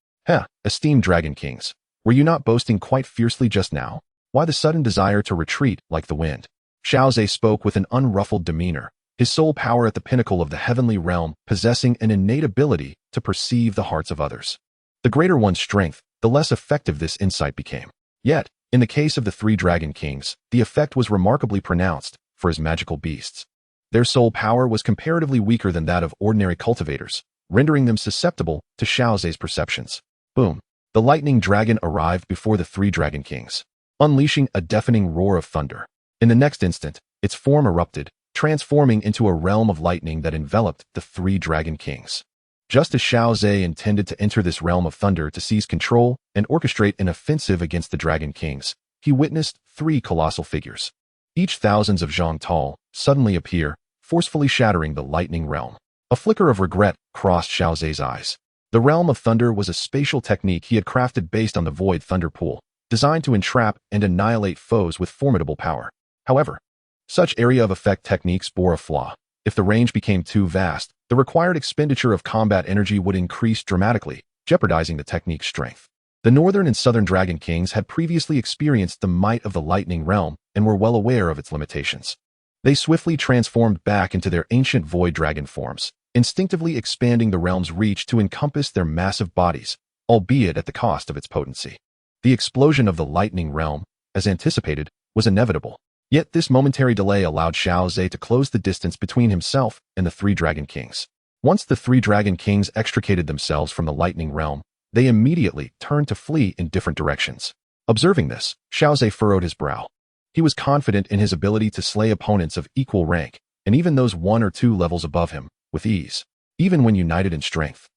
Esteemed Dragon Kings, were you not boasting quite fiercely just now? Why the sudden desire to retreat like the wind? Xiao Ze spoke with an unruffled demeanor, his sole power at the pinnacle of the heavenly realm, possessing an innate ability to perceive the hearts of others. The greater one's strength, the less effective this insight became. Yet, in the case of the three Dragon Kings, the effect was remarkably pronounced for his magical beasts. Their soul power was comparatively weaker than that of ordinary cultivators, rendering them susceptible to Xiao Ze's perceptions. Boom! The lightning dragon arrived before the three Dragon Kings, unleashing a deafening roar of thunder. In the next instant, its form erupted, transforming into a realm of lightning that enveloped the three Dragon Kings. Just as Xiao Ze intended to enter this realm of thunder to seize control and orchestrate an offensive against the Dragon Kings, he witnessed three colossal figures, each thousands of zhong tall, suddenly appear, forcefully shattering the lightning realm. A flicker of regret crossed Xiao Ze's eyes. The realm of thunder was a spatial technique he had crafted based on the void thunder pool, designed to entrap and annihilate foes with formidable power. However, such area of effect techniques bore a flaw. If the range became too vast, the required expenditure of combat energy would increase dramatically, jeopardizing the technique's strength. The northern and southern Dragon Kings had previously experienced the might of the Lightning Realm and were well aware of its limitations. They swiftly transformed back into their ancient void dragon forms, instinctively expanding the realm's reach to encompass their massive bodies, albeit at the cost of its potency. The explosion of the Lightning Realm, as anticipated, was inevitable. Yet this momentary delay allowed Xiao Ze to close the distance between himself and the three Dragon Kings. Once the three Dragon Kings extricated themselves from the Lightning Realm, they immediately turned to flee in different directions. Observing this, Xiao Ze furrowed his brow. He was confident in his ability to slay opponents of equal rank, and even those 1 or 2 levels above him, with ease, even when united in strength.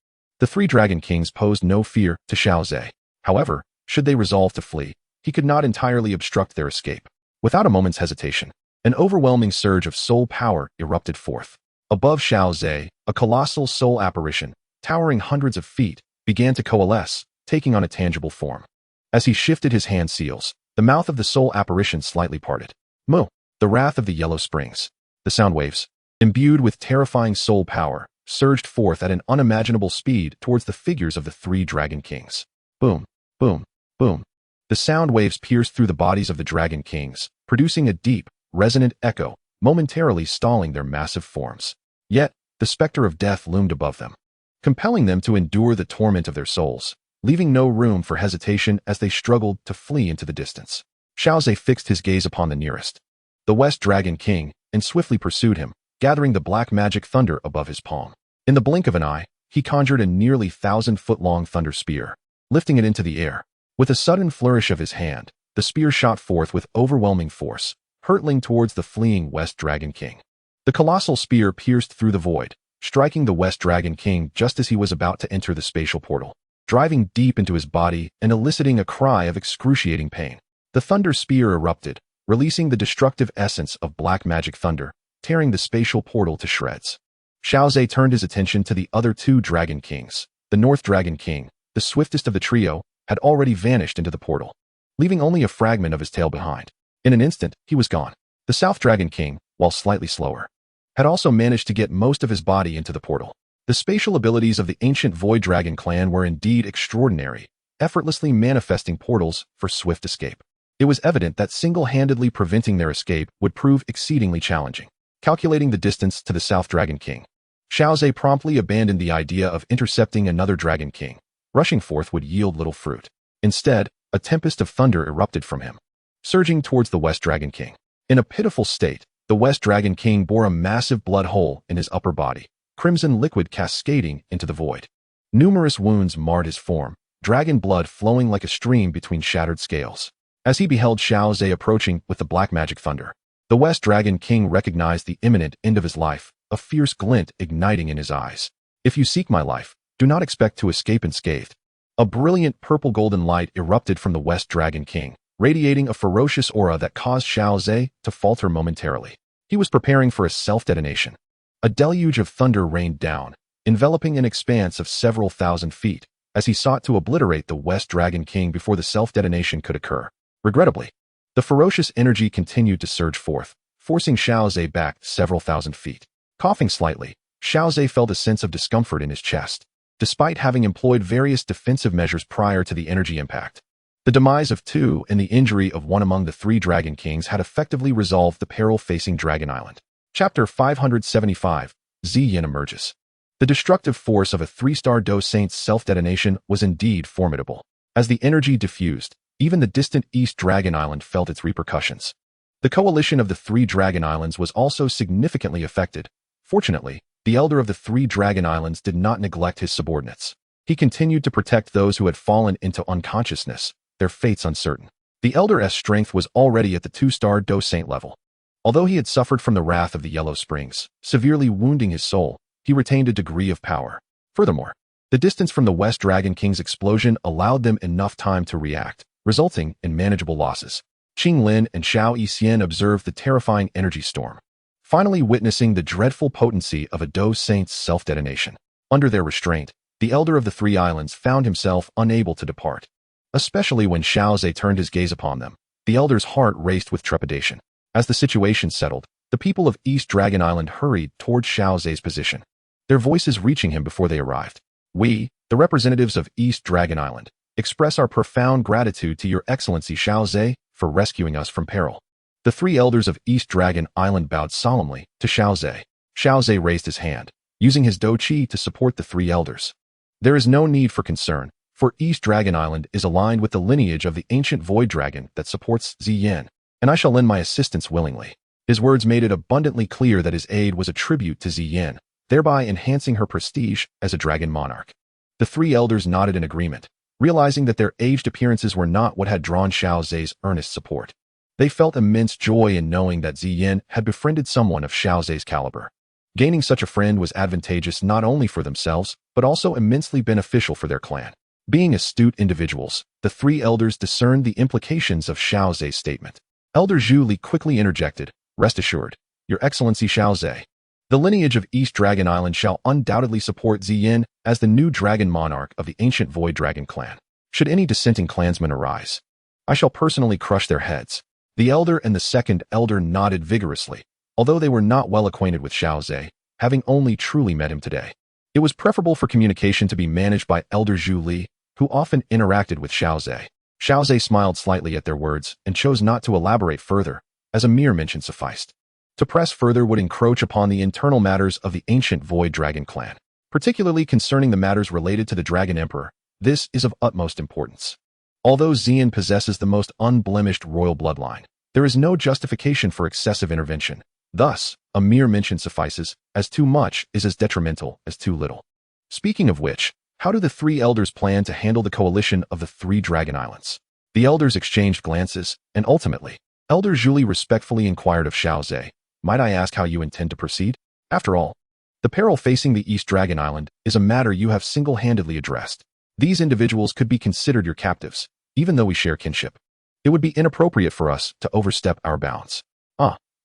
The three Dragon Kings posed no fear to Xiao Ze. However, should they resolve to flee, he could not entirely obstruct their escape. Without a moment's hesitation, an overwhelming surge of soul power erupted forth. Above Xiao Ze, a colossal soul apparition, towering hundreds of feet, began to coalesce, taking on a tangible form. As he shifted his hand seals, the mouth of the soul apparition slightly parted. Mu, the wrath of the Yellow Springs. The sound waves, imbued with terrifying soul power, surged forth at an unimaginable speed towards the figures of the three Dragon Kings. Boom, boom, boom. The sound waves pierced through the bodies of the Dragon Kings, producing a deep, resonant echo, momentarily stalling their massive forms. Yet, the specter of death loomed above them, compelling them to endure the torment of their souls, leaving no room for hesitation as they struggled to flee into the distance. Xiao Ze fixed his gaze upon the nearest, the West Dragon King, and swiftly pursued him, gathering the black magic thunder above his palm. In the blink of an eye, he conjured a nearly 1,000-foot-long thunder spear, lifting it into the air. With a sudden flourish of his hand, the spear shot forth with overwhelming force, hurtling towards the fleeing West Dragon King. The colossal spear pierced through the void, striking the West Dragon King just as he was about to enter the spatial portal, driving deep into his body and eliciting a cry of excruciating pain. The thunder spear erupted, releasing the destructive essence of black magic thunder, tearing the spatial portal to shreds. Xiao Ze turned his attention to the other two Dragon Kings. The North Dragon King, the swiftest of the trio, had already vanished into the portal, leaving only a fragment of his tail behind. In an instant, he was gone. The South Dragon King, while slightly slower, had also managed to get most of his body into the portal. The spatial abilities of the ancient Void Dragon clan were indeed extraordinary, effortlessly manifesting portals for swift escape. It was evident that single-handedly preventing their escape would prove exceedingly challenging. Calculating the distance to the South Dragon King, Xiao Ze promptly abandoned the idea of intercepting another Dragon King. Rushing forth would yield little fruit. Instead, a tempest of thunder erupted from him, surging towards the West Dragon King. In a pitiful state, the West Dragon King bore a massive blood hole in his upper body, crimson liquid cascading into the void. Numerous wounds marred his form, dragon blood flowing like a stream between shattered scales. As he beheld Xiao Ze approaching with the black magic thunder, the West Dragon King recognized the imminent end of his life, a fierce glint igniting in his eyes. If you seek my life, do not expect to escape unscathed. A brilliant purple-golden light erupted from the West Dragon King, radiating a ferocious aura that caused Xiao Ze to falter momentarily. He was preparing for a self-detonation. A deluge of thunder rained down, enveloping an expanse of several thousand feet, as he sought to obliterate the West Dragon King before the self-detonation could occur. Regrettably, the ferocious energy continued to surge forth, forcing Xiao Ze back several thousand feet. Coughing slightly, Xiao Ze felt a sense of discomfort in his chest, despite having employed various defensive measures prior to the energy impact. The demise of two and the injury of one among the three Dragon Kings had effectively resolved the peril facing Dragon Island. Chapter 575, Ziyin emerges. The destructive force of a 3-star Dou Saint's self-detonation was indeed formidable. As the energy diffused, even the distant East Dragon Island felt its repercussions. The coalition of the three Dragon Islands was also significantly affected. Fortunately, the elder of the three Dragon Islands did not neglect his subordinates. He continued to protect those who had fallen into unconsciousness, their fates uncertain. The elder's strength was already at the 2-star Dou Saint level. Although he had suffered from the wrath of the Yellow Springs, severely wounding his soul, he retained a degree of power. Furthermore, the distance from the West Dragon King's explosion allowed them enough time to react, resulting in manageable losses. Qinglin and Xiao Xian observed the terrifying energy storm, finally witnessing the dreadful potency of a Dou Saint's self-detonation. Under their restraint, the elder of the three islands found himself unable to depart. Especially when Xiao Ze turned his gaze upon them, the elder's heart raced with trepidation. As the situation settled, the people of East Dragon Island hurried toward Xiao Ze's position, their voices reaching him before they arrived. We, the representatives of East Dragon Island, express our profound gratitude to Your Excellency Xiao Ze for rescuing us from peril. The three elders of East Dragon Island bowed solemnly to Xiao Ze. Xiao Ze raised his hand, using his Dou Qi to support the three elders. There is no need for concern, for East Dragon Island is aligned with the lineage of the ancient void dragon that supports Ziyin, and I shall lend my assistance willingly. His words made it abundantly clear that his aid was a tribute to Ziyin, thereby enhancing her prestige as a dragon monarch. The three elders nodded in agreement, realizing that their aged appearances were not what had drawn Xiao Ze's earnest support. They felt immense joy in knowing that Ziyin had befriended someone of Xiao Ze's caliber. Gaining such a friend was advantageous not only for themselves, but also immensely beneficial for their clan. Being astute individuals, the three elders discerned the implications of Xiao Ze's statement. Elder Zhu Li quickly interjected, "Rest assured, Your Excellency Xiao Ze. The lineage of East Dragon Island shall undoubtedly support Ziyin as the new dragon monarch of the ancient Void Dragon clan. Should any dissenting clansmen arise, I shall personally crush their heads." The elder and the second elder nodded vigorously, although they were not well acquainted with Xiao Ze, having only truly met him today. It was preferable for communication to be managed by Elder Zhu Li, who often interacted with Xiao Ze. Xiao Ze smiled slightly at their words and chose not to elaborate further, as a mere mention sufficed. To press further would encroach upon the internal matters of the ancient Void Dragon clan, particularly concerning the matters related to the Dragon Emperor. This is of utmost importance. Although Ziyin possesses the most unblemished royal bloodline, there is no justification for excessive intervention. Thus, a mere mention suffices, as too much is as detrimental as too little. Speaking of which, how do the three elders plan to handle the coalition of the three Dragon Islands? The elders exchanged glances, and ultimately, Elder Zhu Li respectfully inquired of Xiao Ze, "Might I ask how you intend to proceed? After all, the peril facing the East Dragon Island is a matter you have single-handedly addressed. These individuals could be considered your captives, even though we share kinship. It would be inappropriate for us to overstep our bounds."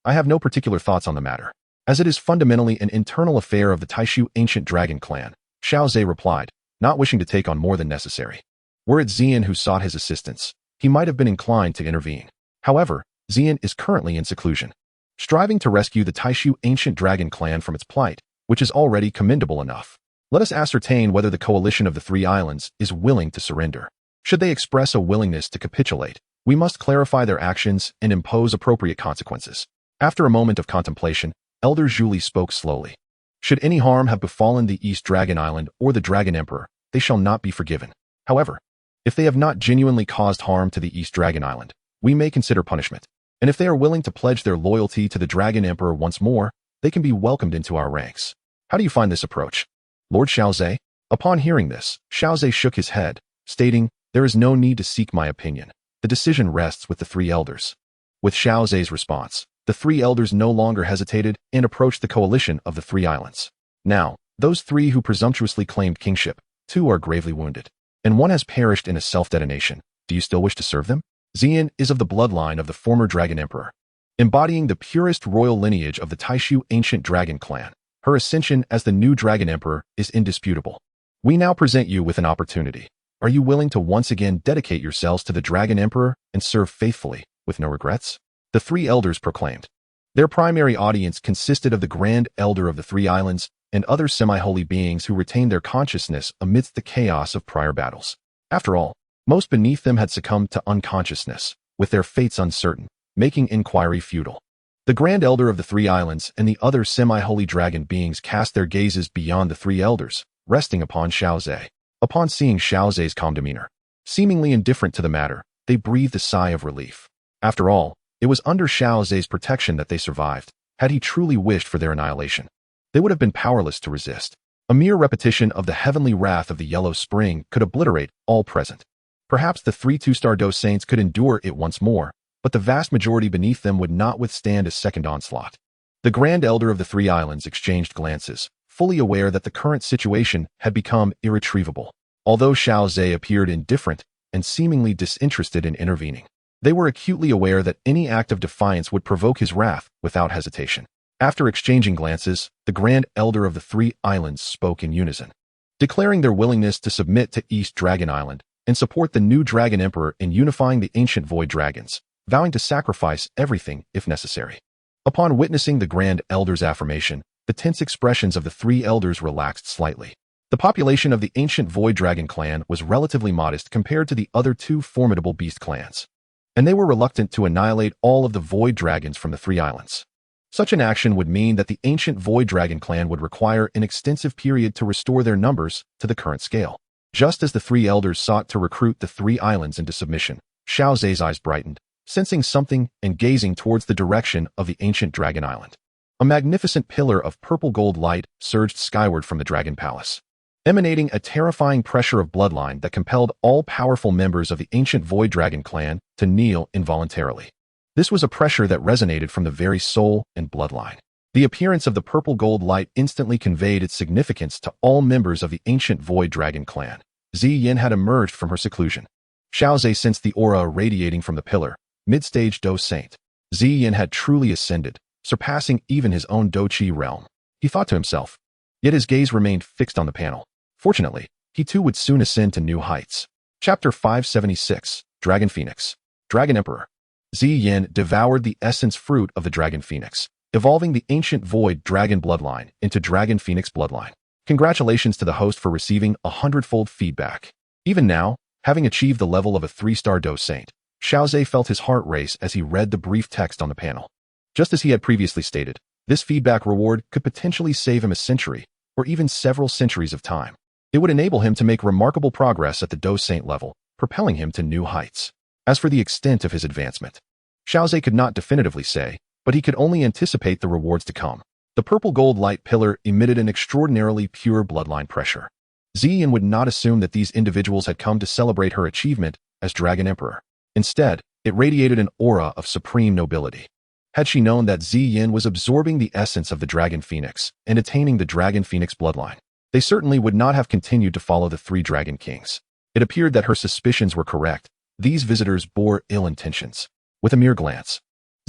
I have no particular thoughts on the matter, as it is fundamentally an internal affair of the Taishu ancient dragon clan, Xiao Ze replied, not wishing to take on more than necessary. Were it Ziyin who sought his assistance, he might have been inclined to intervene. However, Ziyin is currently in seclusion, striving to rescue the Taishu ancient dragon clan from its plight, which is already commendable enough. Let us ascertain whether the coalition of the three islands is willing to surrender. Should they express a willingness to capitulate, we must clarify their actions and impose appropriate consequences. After a moment of contemplation, Elder Zhu Li spoke slowly. Should any harm have befallen the East Dragon Island or the Dragon Emperor, they shall not be forgiven. However, if they have not genuinely caused harm to the East Dragon Island, we may consider punishment. And if they are willing to pledge their loyalty to the Dragon Emperor once more, they can be welcomed into our ranks. How do you find this approach, Lord Xiao Ze? Upon hearing this, Xiao Ze shook his head, stating, "There is no need to seek my opinion. The decision rests with the three elders." With Xiao Ze's response, the three elders no longer hesitated and approached the coalition of the three islands. Now, those three who presumptuously claimed kingship, two are gravely wounded, and one has perished in a self-detonation. Do you still wish to serve them? Ziyin is of the bloodline of the former Dragon Emperor, embodying the purest royal lineage of the Taishu ancient dragon clan. Her ascension as the new Dragon Emperor is indisputable. We now present you with an opportunity. Are you willing to once again dedicate yourselves to the Dragon Emperor and serve faithfully, with no regrets? The three elders proclaimed. Their primary audience consisted of the Grand Elder of the Three Islands and other semi-holy beings who retained their consciousness amidst the chaos of prior battles. After all, most beneath them had succumbed to unconsciousness, with their fates uncertain, making inquiry futile. The Grand Elder of the Three Islands and the other semi-holy dragon beings cast their gazes beyond the three elders, resting upon Xiao Ze. Upon seeing Xiao Ze's calm demeanor, seemingly indifferent to the matter, they breathed a sigh of relief. After all, it was under Xiao Ze's protection that they survived. Had he truly wished for their annihilation, they would have been powerless to resist. A mere repetition of the heavenly wrath of the Yellow Spring could obliterate all present. Perhaps the three two-star Dou Saints could endure it once more, but the vast majority beneath them would not withstand a second onslaught. The Grand Elder of the Three Islands exchanged glances, fully aware that the current situation had become irretrievable. Although Xiao Ze appeared indifferent and seemingly disinterested in intervening, they were acutely aware that any act of defiance would provoke his wrath without hesitation. After exchanging glances, the Grand Elder of the Three Islands spoke in unison, declaring their willingness to submit to East Dragon Island and support the new Dragon Emperor in unifying the ancient void dragons, vowing to sacrifice everything if necessary. Upon witnessing the Grand Elder's affirmation, the tense expressions of the three elders relaxed slightly. The population of the ancient Void Dragon clan was relatively modest compared to the other two formidable beast clans, and they were reluctant to annihilate all of the Void Dragons from the three islands. Such an action would mean that the ancient Void Dragon clan would require an extensive period to restore their numbers to the current scale. Just as the three elders sought to recruit the three islands into submission, Xiao Ze's eyes brightened, sensing something and gazing towards the direction of the ancient Dragon Island. A magnificent pillar of purple gold light surged skyward from the Dragon Palace, emanating a terrifying pressure of bloodline that compelled all powerful members of the ancient Void Dragon clan to kneel involuntarily. This was a pressure that resonated from the very soul and bloodline. The appearance of the purple gold light instantly conveyed its significance to all members of the ancient Void Dragon clan. Ziyin had emerged from her seclusion. Xiao Ze sensed the aura radiating from the pillar, mid-stage Dou Saint. Ziyin had truly ascended, surpassing even his own Dou Qi realm. He thought to himself, yet his gaze remained fixed on the panel. Fortunately, he too would soon ascend to new heights. Chapter 576, Dragon Phoenix. Dragon Emperor. Ziyin devoured the essence fruit of the Dragon Phoenix, evolving the ancient Void Dragon bloodline into Dragon Phoenix bloodline. Congratulations to the host for receiving 100-fold feedback. Even now, having achieved the level of a 3-star Dou Saint, Xiao Ze felt his heart race as he read the brief text on the panel. Just as he had previously stated, this feedback reward could potentially save him a century, or even several centuries of time. It would enable him to make remarkable progress at the Dou Saint level, propelling him to new heights. As for the extent of his advancement, Xiao Ze could not definitively say, but he could only anticipate the rewards to come. The purple gold light pillar emitted an extraordinarily pure bloodline pressure. Ziyin would not assume that these individuals had come to celebrate her achievement as Dragon Emperor. Instead, it radiated an aura of supreme nobility. Had she known that Ziyin was absorbing the essence of the Dragon Phoenix and attaining the Dragon Phoenix bloodline, they certainly would not have continued to follow the three Dragon Kings. It appeared that her suspicions were correct. These visitors bore ill intentions. With a mere glance,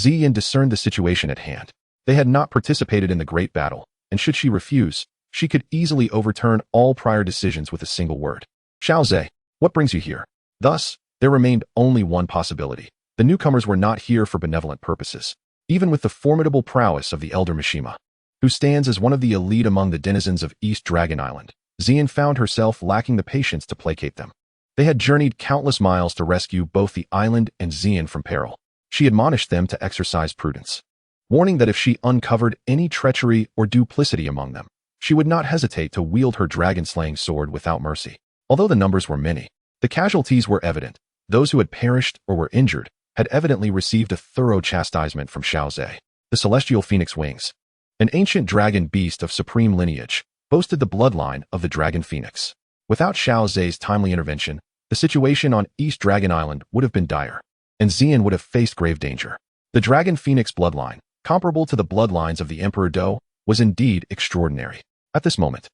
Ziyin discerned the situation at hand. They had not participated in the great battle, and should she refuse, she could easily overturn all prior decisions with a single word. Xiao Ze, what brings you here? Thus, there remained only one possibility. The newcomers were not here for benevolent purposes. Even with the formidable prowess of the Elder Mishima, who stands as one of the elite among the denizens of East Dragon Island, Ziyin found herself lacking the patience to placate them. They had journeyed countless miles to rescue both the island and Ziyin from peril. She admonished them to exercise prudence, warning that if she uncovered any treachery or duplicity among them, she would not hesitate to wield her dragon-slaying sword without mercy. Although the numbers were many, the casualties were evident. Those who had perished or were injured had evidently received a thorough chastisement from Xiao Ze. The Celestial Phoenix Wings, an ancient dragon beast of supreme lineage, boasted the bloodline of the Dragon Phoenix. Without Xiao Ze's timely intervention, the situation on East Dragon Island would have been dire, and Ziyin would have faced grave danger. The Dragon Phoenix bloodline, comparable to the bloodlines of the Emperor Dou, was indeed extraordinary. At this moment,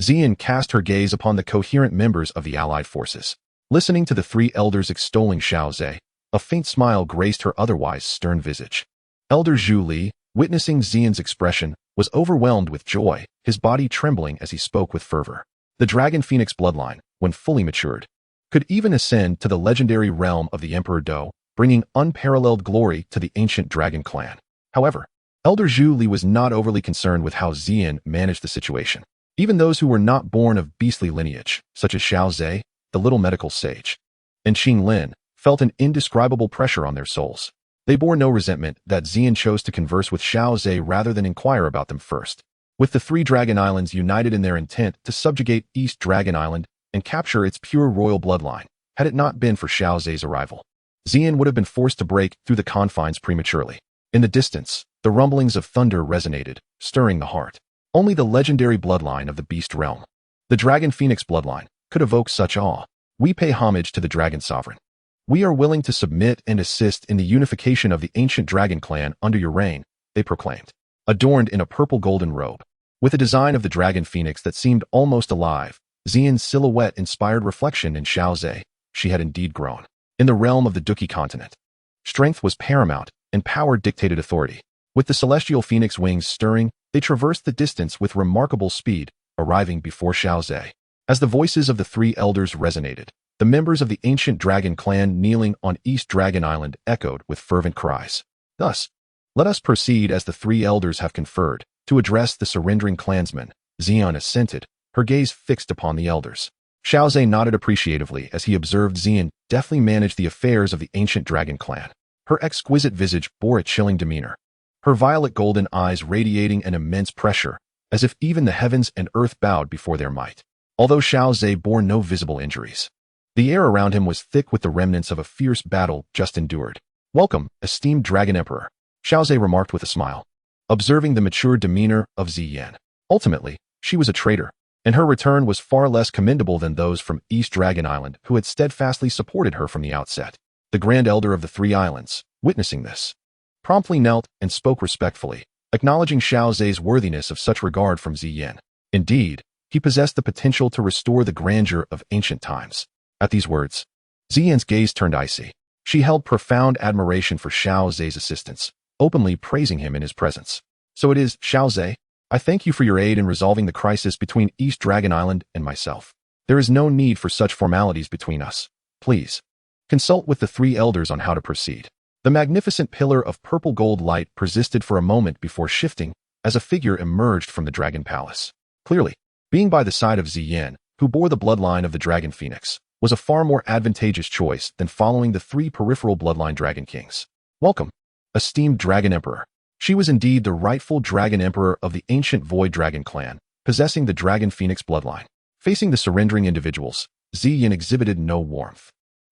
Ziyin cast her gaze upon the coherent members of the allied forces. Listening to the three elders extolling Xiao Ze, a faint smile graced her otherwise stern visage. Elder Zhu Li, witnessing Ziyin's expression, was overwhelmed with joy, his body trembling as he spoke with fervor. The Dragon Phoenix bloodline, when fully matured, could even ascend to the legendary realm of the Emperor Dou, bringing unparalleled glory to the ancient Dragon clan. However, Elder Zhu Li was not overly concerned with how Ziyin managed the situation. Even those who were not born of beastly lineage, such as Xiao Ze, the little medical sage, and Qinglin, felt an indescribable pressure on their souls. They bore no resentment that Ziyin chose to converse with Xiao Ze rather than inquire about them first. With the three Dragon Islands united in their intent to subjugate East Dragon Island and capture its pure royal bloodline, had it not been for Xiao Ze's arrival, Ziyin would have been forced to break through the confines prematurely. In the distance, the rumblings of thunder resonated, stirring the heart. Only the legendary bloodline of the beast realm, the Dragon Phoenix bloodline, could evoke such awe. We pay homage to the Dragon Sovereign. We are willing to submit and assist in the unification of the ancient Dragon clan under your reign, they proclaimed. Adorned in a purple golden robe, with a design of the Dragon Phoenix that seemed almost alive, Ziyin's silhouette inspired reflection in Xiao Ze. She had indeed grown. In the realm of the Dou Qi Continent, strength was paramount, and power dictated authority. With the Celestial Phoenix wings stirring, they traversed the distance with remarkable speed, arriving before Xiao Ze. As the voices of the three elders resonated, the members of the ancient Dragon clan kneeling on East Dragon Island echoed with fervent cries. Thus, let us proceed as the three elders have conferred, to address the surrendering clansmen. Ziyin assented, her gaze fixed upon the elders. Xiao Ze nodded appreciatively as he observed Xian deftly manage the affairs of the ancient dragon clan. Her exquisite visage bore a chilling demeanor, her violet golden eyes radiating an immense pressure, as if even the heavens and earth bowed before their might. Although Xiao Ze bore no visible injuries, the air around him was thick with the remnants of a fierce battle just endured. "Welcome, esteemed Dragon Emperor," Xiao Ze remarked with a smile, observing the mature demeanor of Ziyan. Ultimately, she was a traitor, and her return was far less commendable than those from East Dragon Island who had steadfastly supported her from the outset. The Grand Elder of the Three Islands, witnessing this, promptly knelt and spoke respectfully, acknowledging Xiao Ze's worthiness of such regard from Ziyan. Indeed, he possessed the potential to restore the grandeur of ancient times. At these words, Ziyan's gaze turned icy. She held profound admiration for Xiao Ze's assistance, openly praising him in his presence. "So it is, Xiao Ze. I thank you for your aid in resolving the crisis between East Dragon Island and myself. There is no need for such formalities between us. Please consult with the three elders on how to proceed." The magnificent pillar of purple gold light persisted for a moment before shifting as a figure emerged from the Dragon Palace. Clearly, being by the side of Ziyan, who bore the bloodline of the Dragon Phoenix, was a far more advantageous choice than following the three peripheral bloodline Dragon Kings. "Welcome, esteemed Dragon Emperor." She was indeed the rightful Dragon Emperor of the ancient Void Dragon clan, possessing the Dragon Phoenix bloodline. Facing the surrendering individuals, Ziyan exhibited no warmth.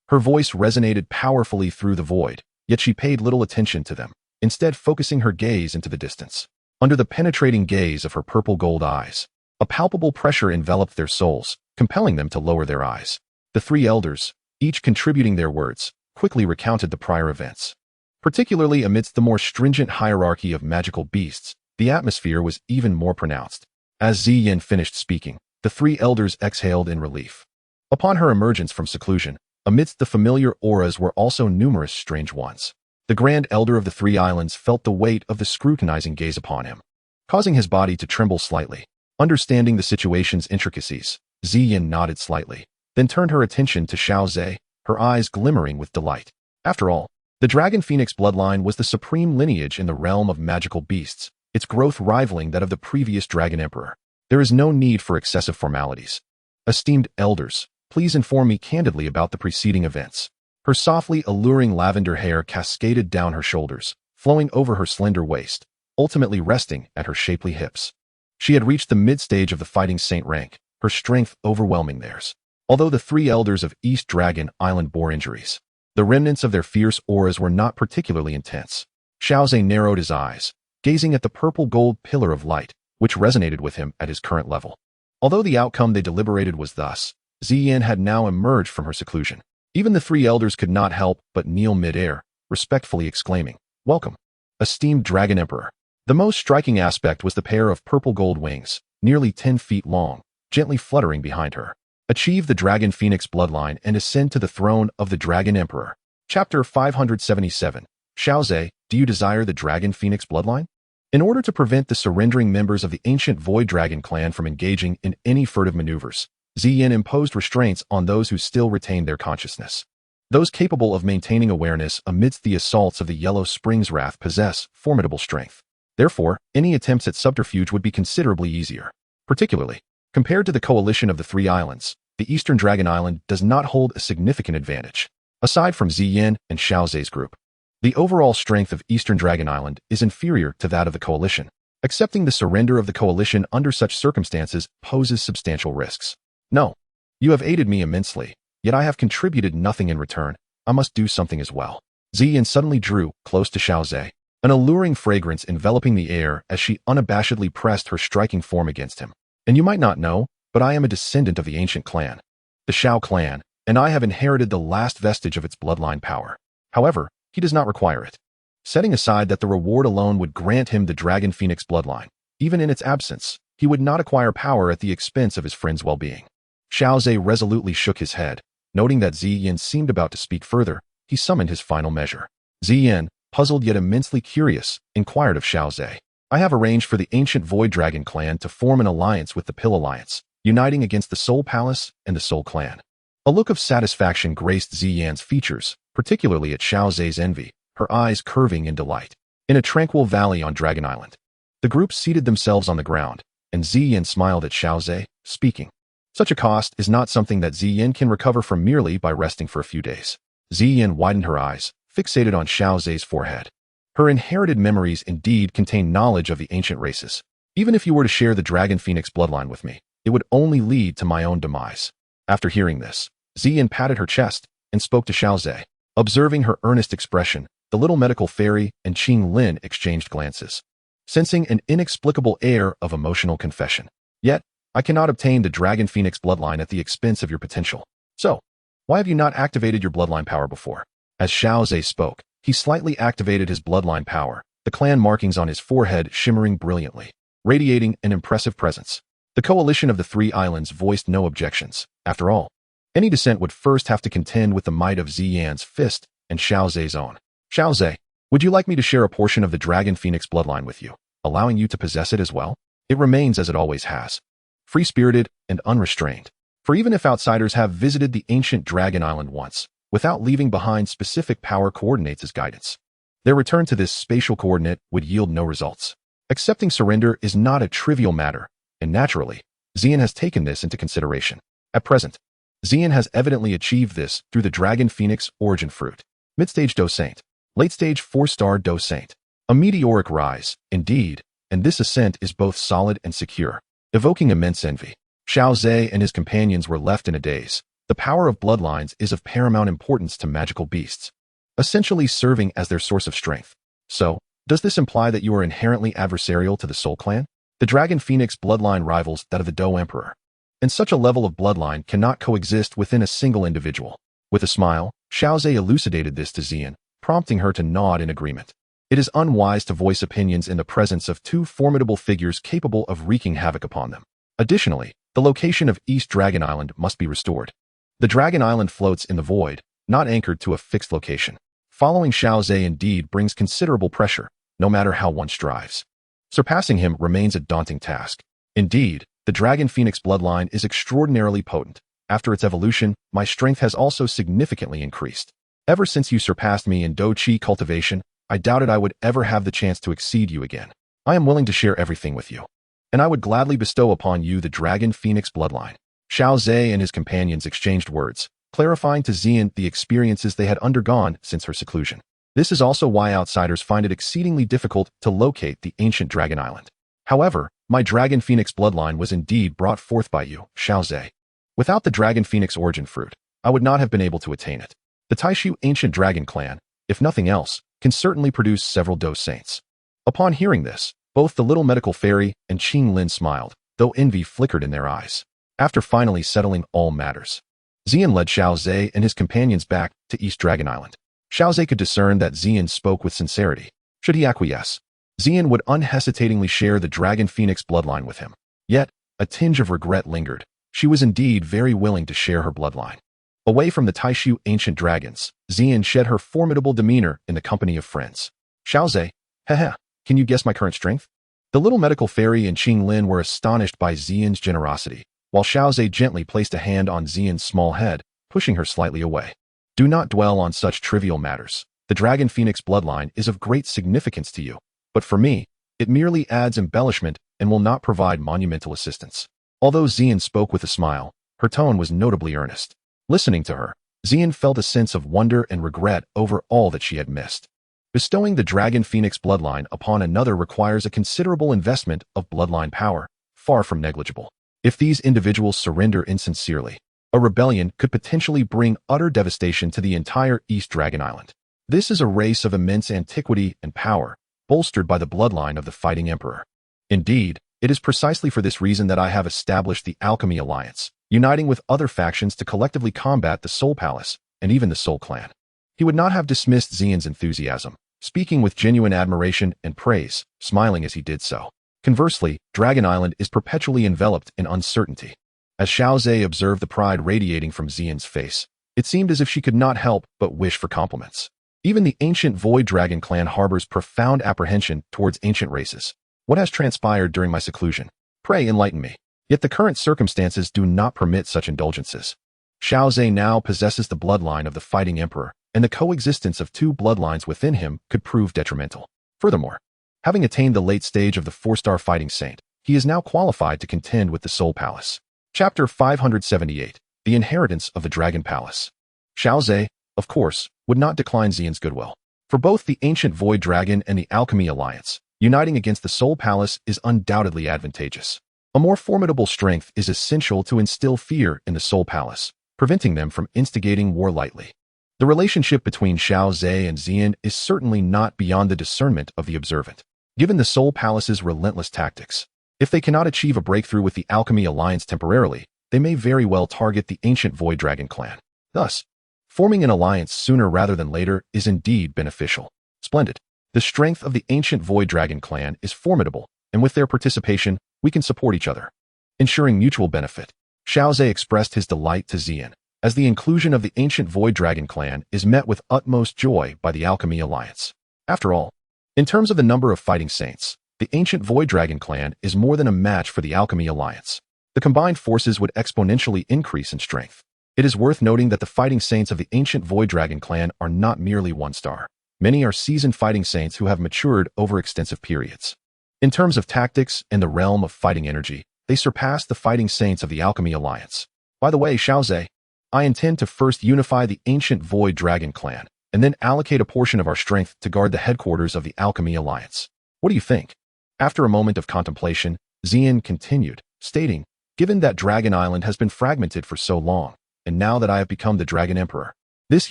Her voice resonated powerfully through the void, yet she paid little attention to them, instead focusing her gaze into the distance. Under the penetrating gaze of her purple gold eyes, a palpable pressure enveloped their souls, compelling them to lower their eyes. The three elders, each contributing their words, quickly recounted the prior events. Particularly amidst the more stringent hierarchy of magical beasts, the atmosphere was even more pronounced. As Ziyan finished speaking, the three elders exhaled in relief. Upon her emergence from seclusion, amidst the familiar auras were also numerous strange ones. The Grand Elder of the Three Islands felt the weight of the scrutinizing gaze upon him, causing his body to tremble slightly. Understanding the situation's intricacies, Ziyan nodded slightly, then turned her attention to Xiao Ze, her eyes glimmering with delight. After all, the Dragon Phoenix bloodline was the supreme lineage in the realm of magical beasts, its growth rivaling that of the previous Dragon Emperor. There is no need for excessive formalities. "Esteemed elders, please inform me candidly about the preceding events." Her softly alluring lavender hair cascaded down her shoulders, flowing over her slender waist, ultimately resting at her shapely hips. She had reached the mid-stage of the Fighting Saint rank, her strength overwhelming theirs. Although the three elders of East Dragon Island bore injuries, the remnants of their fierce auras were not particularly intense. Xiao Ze narrowed his eyes, gazing at the purple gold pillar of light, which resonated with him at his current level. Although the outcome they deliberated was thus, Ziyan had now emerged from her seclusion. Even the three elders could not help but kneel mid-air, respectfully exclaiming, "Welcome, esteemed Dragon Emperor." The most striking aspect was the pair of purple gold wings, nearly 10 feet long, gently fluttering behind her. Achieve the Dragon Phoenix bloodline and ascend to the throne of the Dragon Emperor. Chapter 577. Xiao Ze, do you desire the Dragon Phoenix bloodline? In order to prevent the surrendering members of the ancient Void Dragon clan from engaging in any furtive maneuvers, Ziyan imposed restraints on those who still retained their consciousness. Those capable of maintaining awareness amidst the assaults of the Yellow Spring's wrath possess formidable strength. Therefore, any attempts at subterfuge would be considerably easier. Particularly, compared to the coalition of the Three Islands, the Eastern Dragon Island does not hold a significant advantage. Aside from Ziyan and Xiao Ze's group, the overall strength of Eastern Dragon Island is inferior to that of the coalition. Accepting the surrender of the coalition under such circumstances poses substantial risks. "No, you have aided me immensely, yet I have contributed nothing in return. I must do something as well." Ziyan suddenly drew close to Xiao Ze, an alluring fragrance enveloping the air as she unabashedly pressed her striking form against him. "And you might not know, but I am a descendant of the ancient clan, the Xiao Clan, and I have inherited the last vestige of its bloodline power. However, he does not require it. Setting aside that the reward alone would grant him the Dragon Phoenix bloodline, even in its absence, he would not acquire power at the expense of his friend's well-being." Xiao Ze resolutely shook his head. Noting that Ziyan seemed about to speak further, he summoned his final measure. Ziyan, puzzled yet immensely curious, inquired of Xiao Ze, "I have arranged for the ancient Void Dragon clan to form an alliance with the Pill Alliance, uniting against the Soul Palace and the Soul Clan." A look of satisfaction graced Ziyan's features, particularly at Xiao Ze's envy, her eyes curving in delight. In a tranquil valley on Dragon Island, the group seated themselves on the ground, and Ziyan smiled at Xiao Ze, speaking. Such a cost is not something that Ziyin can recover from merely by resting for a few days. Ziyin widened her eyes, fixated on Xiao Ze's forehead. Her inherited memories indeed contain knowledge of the ancient races. Even if you were to share the Dragon Phoenix bloodline with me, it would only lead to my own demise. After hearing this, Ziyin patted her chest and spoke to Xiao Ze. Observing her earnest expression, the little medical fairy and Qinglin exchanged glances, sensing an inexplicable air of emotional confession. Yet, I cannot obtain the Dragon Phoenix bloodline at the expense of your potential. So, why have you not activated your bloodline power before? As Xiao Ze spoke, he slightly activated his bloodline power, the clan markings on his forehead shimmering brilliantly, radiating an impressive presence. The coalition of the three islands voiced no objections. After all, any dissent would first have to contend with the might of Ziyan's fist and Xiao Ze's own. Xiao Ze, would you like me to share a portion of the Dragon Phoenix bloodline with you, allowing you to possess it as well? It remains as it always has, free-spirited and unrestrained. For even if outsiders have visited the ancient Dragon Island once, without leaving behind specific power coordinates as guidance, their return to this spatial coordinate would yield no results. Accepting surrender is not a trivial matter, and naturally, Ziyin has taken this into consideration. At present, Ziyin has evidently achieved this through the Dragon Phoenix origin fruit. Mid-stage Dou Saint. Late-stage 4-star Dou Saint. A meteoric rise, indeed, and this ascent is both solid and secure, evoking immense envy. Xiao Ze and his companions were left in a daze. The power of bloodlines is of paramount importance to magical beasts, essentially serving as their source of strength. So, does this imply that you are inherently adversarial to the Soul Clan? The Dragon Phoenix bloodline rivals that of the Dou Emperor, and such a level of bloodline cannot coexist within a single individual. With a smile, Xiao Ze elucidated this to Ziyin, prompting her to nod in agreement. It is unwise to voice opinions in the presence of two formidable figures capable of wreaking havoc upon them. Additionally, the location of East Dragon Island must be restored. The Dragon Island floats in the void, not anchored to a fixed location. Following Xiao Ze indeed brings considerable pressure, no matter how one strives. Surpassing him remains a daunting task. Indeed, the Dragon Phoenix bloodline is extraordinarily potent. After its evolution, my strength has also significantly increased. Ever since you surpassed me in Dou Qi Cultivation, I doubted I would ever have the chance to exceed you again. I am willing to share everything with you, and I would gladly bestow upon you the Dragon Phoenix bloodline. Xiao Ze and his companions exchanged words, clarifying to Ziyin the experiences they had undergone since her seclusion. This is also why outsiders find it exceedingly difficult to locate the ancient Dragon Island. However, my Dragon Phoenix bloodline was indeed brought forth by you, Xiao Ze. Without the Dragon Phoenix origin fruit, I would not have been able to attain it. The Taishu ancient dragon clan, if nothing else, can certainly produce several Dou Saints. Upon hearing this, both the little medical fairy and Qinglin smiled, though envy flickered in their eyes. After finally settling all matters, Ziyin led Xiao Ze and his companions back to East Dragon Island. Xiao Ze could discern that Ziyin spoke with sincerity. Should he acquiesce, Ziyin would unhesitatingly share the Dragon Phoenix bloodline with him. Yet, a tinge of regret lingered. She was indeed very willing to share her bloodline. Away from the Taishu ancient dragons, Ziyin shed her formidable demeanor in the company of friends. Xiao Ze, haha, can you guess my current strength? The little medical fairy and Qinglin were astonished by Ziyin's generosity, while Xiao Ze gently placed a hand on Ziyin's small head, pushing her slightly away. Do not dwell on such trivial matters. The Dragon Phoenix bloodline is of great significance to you, but for me, it merely adds embellishment and will not provide monumental assistance. Although Ziyin spoke with a smile, her tone was notably earnest. Listening to her, Ziyin felt a sense of wonder and regret over all that she had missed. Bestowing the Dragon Phoenix bloodline upon another requires a considerable investment of bloodline power, far from negligible. If these individuals surrender insincerely, a rebellion could potentially bring utter devastation to the entire East Dragon Island. This is a race of immense antiquity and power, bolstered by the bloodline of the Fighting Emperor. Indeed, it is precisely for this reason that I have established the Alchemy Alliance, uniting with other factions to collectively combat the Soul Palace and even the Soul Clan. He would not have dismissed Ziyin's enthusiasm, speaking with genuine admiration and praise, smiling as he did so. Conversely, Dragon Island is perpetually enveloped in uncertainty. As Xiao Ze observed the pride radiating from Ziyin's face, it seemed as if she could not help but wish for compliments. Even the ancient Void Dragon clan harbors profound apprehension towards ancient races. What has transpired during my seclusion? Pray enlighten me. Yet the current circumstances do not permit such indulgences. Xiao Ze now possesses the bloodline of the Fighting Emperor, and the coexistence of two bloodlines within him could prove detrimental. Furthermore, having attained the late stage of the 4-star Fighting Saint, he is now qualified to contend with the Soul Palace. Chapter 578, The Inheritance of the Dragon Palace. Xiao Ze, of course, would not decline Xian's goodwill. For both the ancient Void Dragon and the Alchemy Alliance, uniting against the Soul Palace is undoubtedly advantageous. A more formidable strength is essential to instill fear in the Soul Palace, preventing them from instigating war lightly. The relationship between Xiao Ze and Xian is certainly not beyond the discernment of the observant. Given the Soul Palace's relentless tactics, if they cannot achieve a breakthrough with the Alchemy Alliance temporarily, they may very well target the ancient Void Dragon clan. Thus, forming an alliance sooner rather than later is indeed beneficial. Splendid. The strength of the ancient Void Dragon clan is formidable, and with their participation, we can support each other, ensuring mutual benefit. Xiao Ze expressed his delight to Xian, as the inclusion of the ancient Void Dragon clan is met with utmost joy by the Alchemy Alliance. After all, in terms of the number of fighting saints, the ancient Void Dragon clan is more than a match for the Alchemy Alliance. The combined forces would exponentially increase in strength. It is worth noting that the fighting saints of the ancient Void Dragon clan are not merely one-star. Many are seasoned fighting saints who have matured over extensive periods. In terms of tactics and the realm of fighting energy, they surpass the fighting saints of the Alchemy Alliance. By the way, Xiao Ze, I intend to first unify the ancient Void Dragon clan, and then allocate a portion of our strength to guard the headquarters of the Alchemy Alliance. What do you think? After a moment of contemplation, Xian continued, stating, given that Dragon Island has been fragmented for so long, and now that I have become the Dragon Emperor, this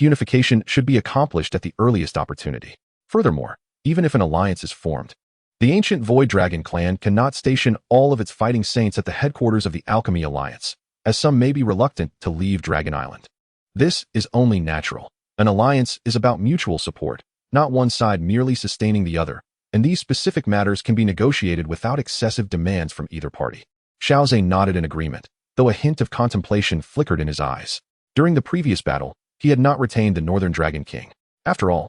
unification should be accomplished at the earliest opportunity. Furthermore, even if an alliance is formed, the ancient Void Dragon clan cannot station all of its fighting saints at the headquarters of the Alchemy Alliance, as some may be reluctant to leave Dragon Island. This is only natural. An alliance is about mutual support, not one side merely sustaining the other, and these specific matters can be negotiated without excessive demands from either party. Xiao Ze nodded in agreement, though a hint of contemplation flickered in his eyes. During the previous battle, he had not retained the Northern Dragon King. After all,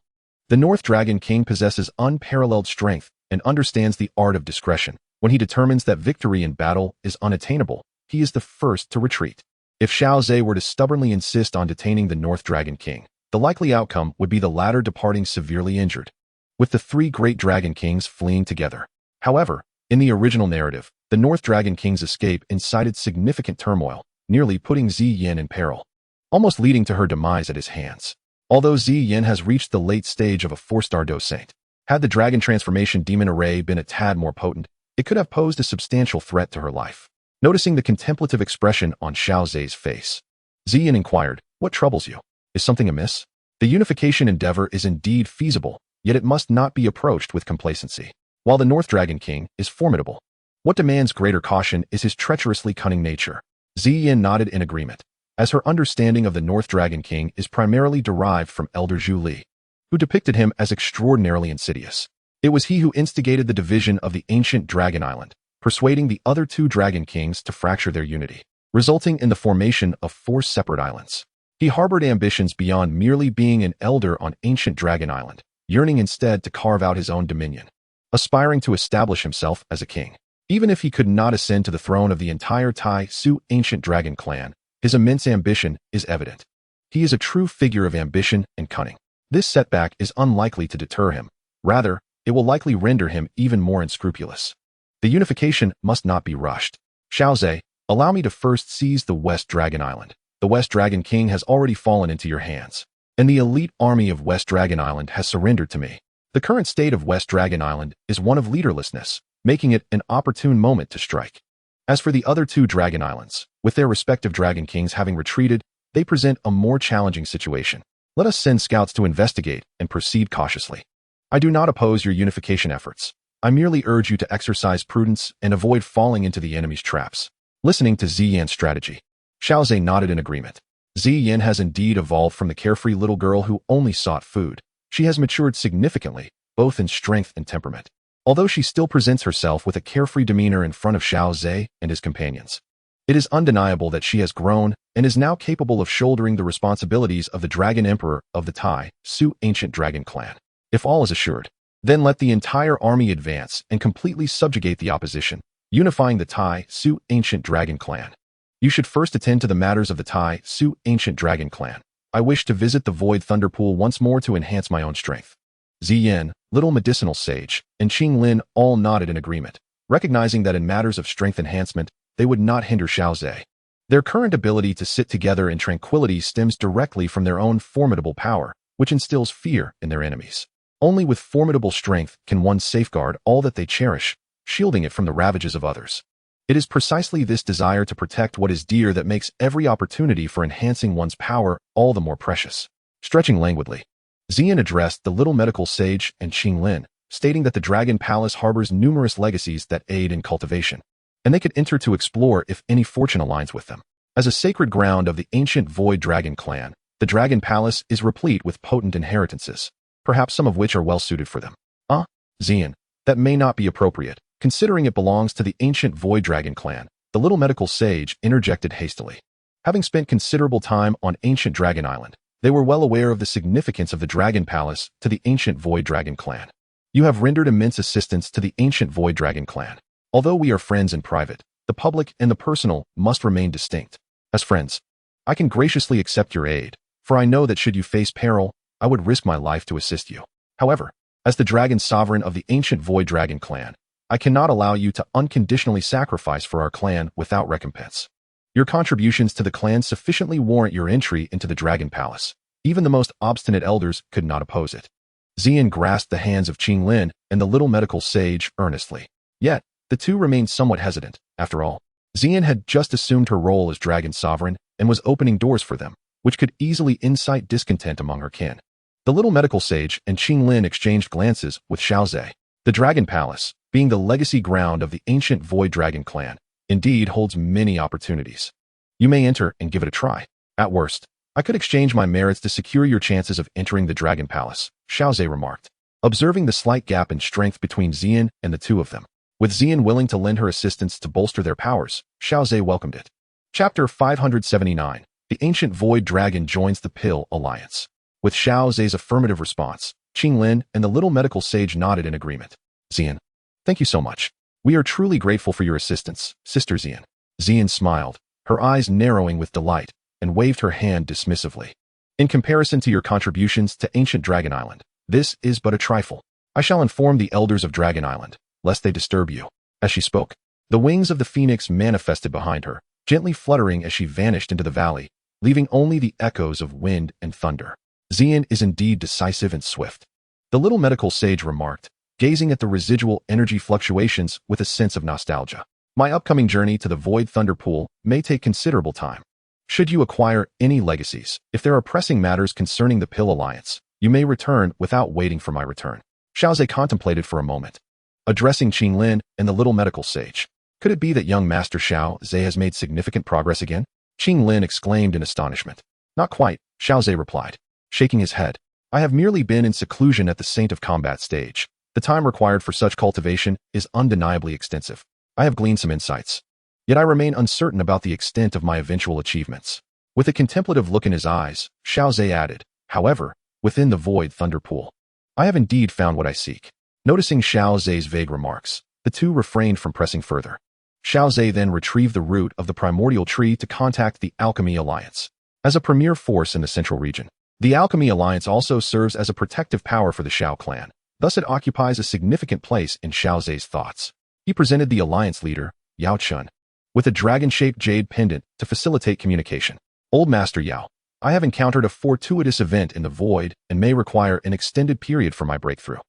the North Dragon King possesses unparalleled strength and understands the art of discretion. When he determines that victory in battle is unattainable, he is the first to retreat. If Xiao Ze were to stubbornly insist on detaining the North Dragon King, the likely outcome would be the latter departing severely injured, with the three great Dragon Kings fleeing together. However, in the original narrative, the North Dragon King's escape incited significant turmoil, nearly putting Ziyin in peril, almost leading to her demise at his hands. Although Ziyin has reached the late stage of a 4-star Dou Saint, had the Dragon Transformation Demon Array been a tad more potent, it could have posed a substantial threat to her life. Noticing the contemplative expression on Xiao Ze's face, Ziyin inquired, what troubles you? Is something amiss? The unification endeavor is indeed feasible, yet it must not be approached with complacency. While the North Dragon King is formidable, what demands greater caution is his treacherously cunning nature. Ziyin nodded in agreement, as her understanding of the North Dragon King is primarily derived from Elder Zhu Li, who depicted him as extraordinarily insidious. It was he who instigated the division of the ancient Dragon Island, persuading the other two Dragon Kings to fracture their unity, resulting in the formation of 4 separate islands. He harbored ambitions beyond merely being an elder on ancient Dragon Island, yearning instead to carve out his own dominion, aspiring to establish himself as a king. Even if he could not ascend to the throne of the entire Tai Su ancient dragon clan, his immense ambition is evident. He is a true figure of ambition and cunning. This setback is unlikely to deter him. Rather, it will likely render him even more unscrupulous. The unification must not be rushed. Xiao Ze, allow me to first seize the West Dragon Island. The West Dragon King has already fallen into your hands, and the elite army of West Dragon Island has surrendered to me. The current state of West Dragon Island is one of leaderlessness, making it an opportune moment to strike. As for the other 2 Dragon Islands, with their respective Dragon Kings having retreated, they present a more challenging situation. Let us send scouts to investigate and proceed cautiously. I do not oppose your unification efforts. I merely urge you to exercise prudence and avoid falling into the enemy's traps. Listening to Ziyan's strategy, Xiao Ze nodded in agreement. Ziyan has indeed evolved from the carefree little girl who only sought food. She has matured significantly, both in strength and temperament. Although she still presents herself with a carefree demeanor in front of Xiao Ze and his companions, it is undeniable that she has grown and is now capable of shouldering the responsibilities of the Dragon Emperor of the Tai Su ancient dragon clan. If all is assured, then let the entire army advance and completely subjugate the opposition, unifying the Tai Su ancient dragon clan. You should first attend to the matters of the Tai Su ancient dragon clan. I wish to visit the Void Thunder Pool once more to enhance my own strength. Ziyan, Little Medicinal Sage, and Qinglin all nodded in agreement, recognizing that in matters of strength enhancement, they would not hinder Xiao Ze. Their current ability to sit together in tranquility stems directly from their own formidable power, which instills fear in their enemies. Only with formidable strength can one safeguard all that they cherish, shielding it from the ravages of others. It is precisely this desire to protect what is dear that makes every opportunity for enhancing one's power all the more precious. Stretching languidly, Xian addressed the little medical sage and Qinglin, stating that the Dragon Palace harbors numerous legacies that aid in cultivation, and they could enter to explore if any fortune aligns with them. As a sacred ground of the ancient Void Dragon clan, the Dragon Palace is replete with potent inheritances, perhaps some of which are well suited for them. Xian, that may not be appropriate, considering it belongs to the ancient Void Dragon clan, the little medical sage interjected hastily. Having spent considerable time on ancient Dragon Island, they were well aware of the significance of the Dragon Palace to the ancient Void Dragon clan. You have rendered immense assistance to the ancient Void Dragon clan. Although we are friends in private, the public and the personal must remain distinct. As friends, I can graciously accept your aid, for I know that should you face peril, I would risk my life to assist you. However, as the Dragon Sovereign of the ancient Void Dragon clan, I cannot allow you to unconditionally sacrifice for our clan without recompense. Your contributions to the clan sufficiently warrant your entry into the Dragon Palace. Even the most obstinate elders could not oppose it. Xian grasped the hands of Qinglin and the little medical sage earnestly. Yet, the two remained somewhat hesitant. After all, Xian had just assumed her role as Dragon Sovereign and was opening doors for them, which could easily incite discontent among her kin. The little medical sage and Qinglin exchanged glances with Xiao Ze. The Dragon Palace, being the legacy ground of the ancient Void Dragon clan, indeed holds many opportunities. You may enter and give it a try. At worst, I could exchange my merits to secure your chances of entering the Dragon Palace, Xiao Ze remarked, observing the slight gap in strength between Xian and the two of them. With Xian willing to lend her assistance to bolster their powers, Xiao Ze welcomed it. Chapter 579. The Ancient Void Dragon joins the Pill Alliance. With Xiao Ze's affirmative response, Qinglin and the little medical sage nodded in agreement. Xian, thank you so much. We are truly grateful for your assistance, Sister Xian. Xian smiled, her eyes narrowing with delight, and waved her hand dismissively. In comparison to your contributions to ancient Dragon Island, this is but a trifle. I shall inform the elders of Dragon Island, lest they disturb you. As she spoke, the wings of the phoenix manifested behind her, gently fluttering as she vanished into the valley, leaving only the echoes of wind and thunder. Xian is indeed decisive and swift, the little medical sage remarked, gazing at the residual energy fluctuations with a sense of nostalgia. My upcoming journey to the Void Thunder Pool may take considerable time. Should you acquire any legacies, if there are pressing matters concerning the Pill Alliance, you may return without waiting for my return. Xiao Ze contemplated for a moment, addressing Qinglin and the little medical sage. Could it be that young Master Xiao Ze has made significant progress again? Qinglin exclaimed in astonishment. Not quite, Xiao Ze replied, shaking his head. I have merely been in seclusion at the Saint of Combat stage. The time required for such cultivation is undeniably extensive. I have gleaned some insights. Yet I remain uncertain about the extent of my eventual achievements. With a contemplative look in his eyes, Xiao Ze added, however, within the Void Thunder Pool, I have indeed found what I seek. Noticing Xiao Ze's vague remarks, the two refrained from pressing further. Xiao Ze then retrieved the root of the primordial tree to contact the Alchemy Alliance. As a premier force in the central region, the Alchemy Alliance also serves as a protective power for the Xiao Clan. Thus it occupies a significant place in Xiao Ze's thoughts. He presented the alliance leader, Yao Chun, with a dragon-shaped jade pendant to facilitate communication. Old Master Yao, I have encountered a fortuitous event in the void and may require an extended period for my breakthrough.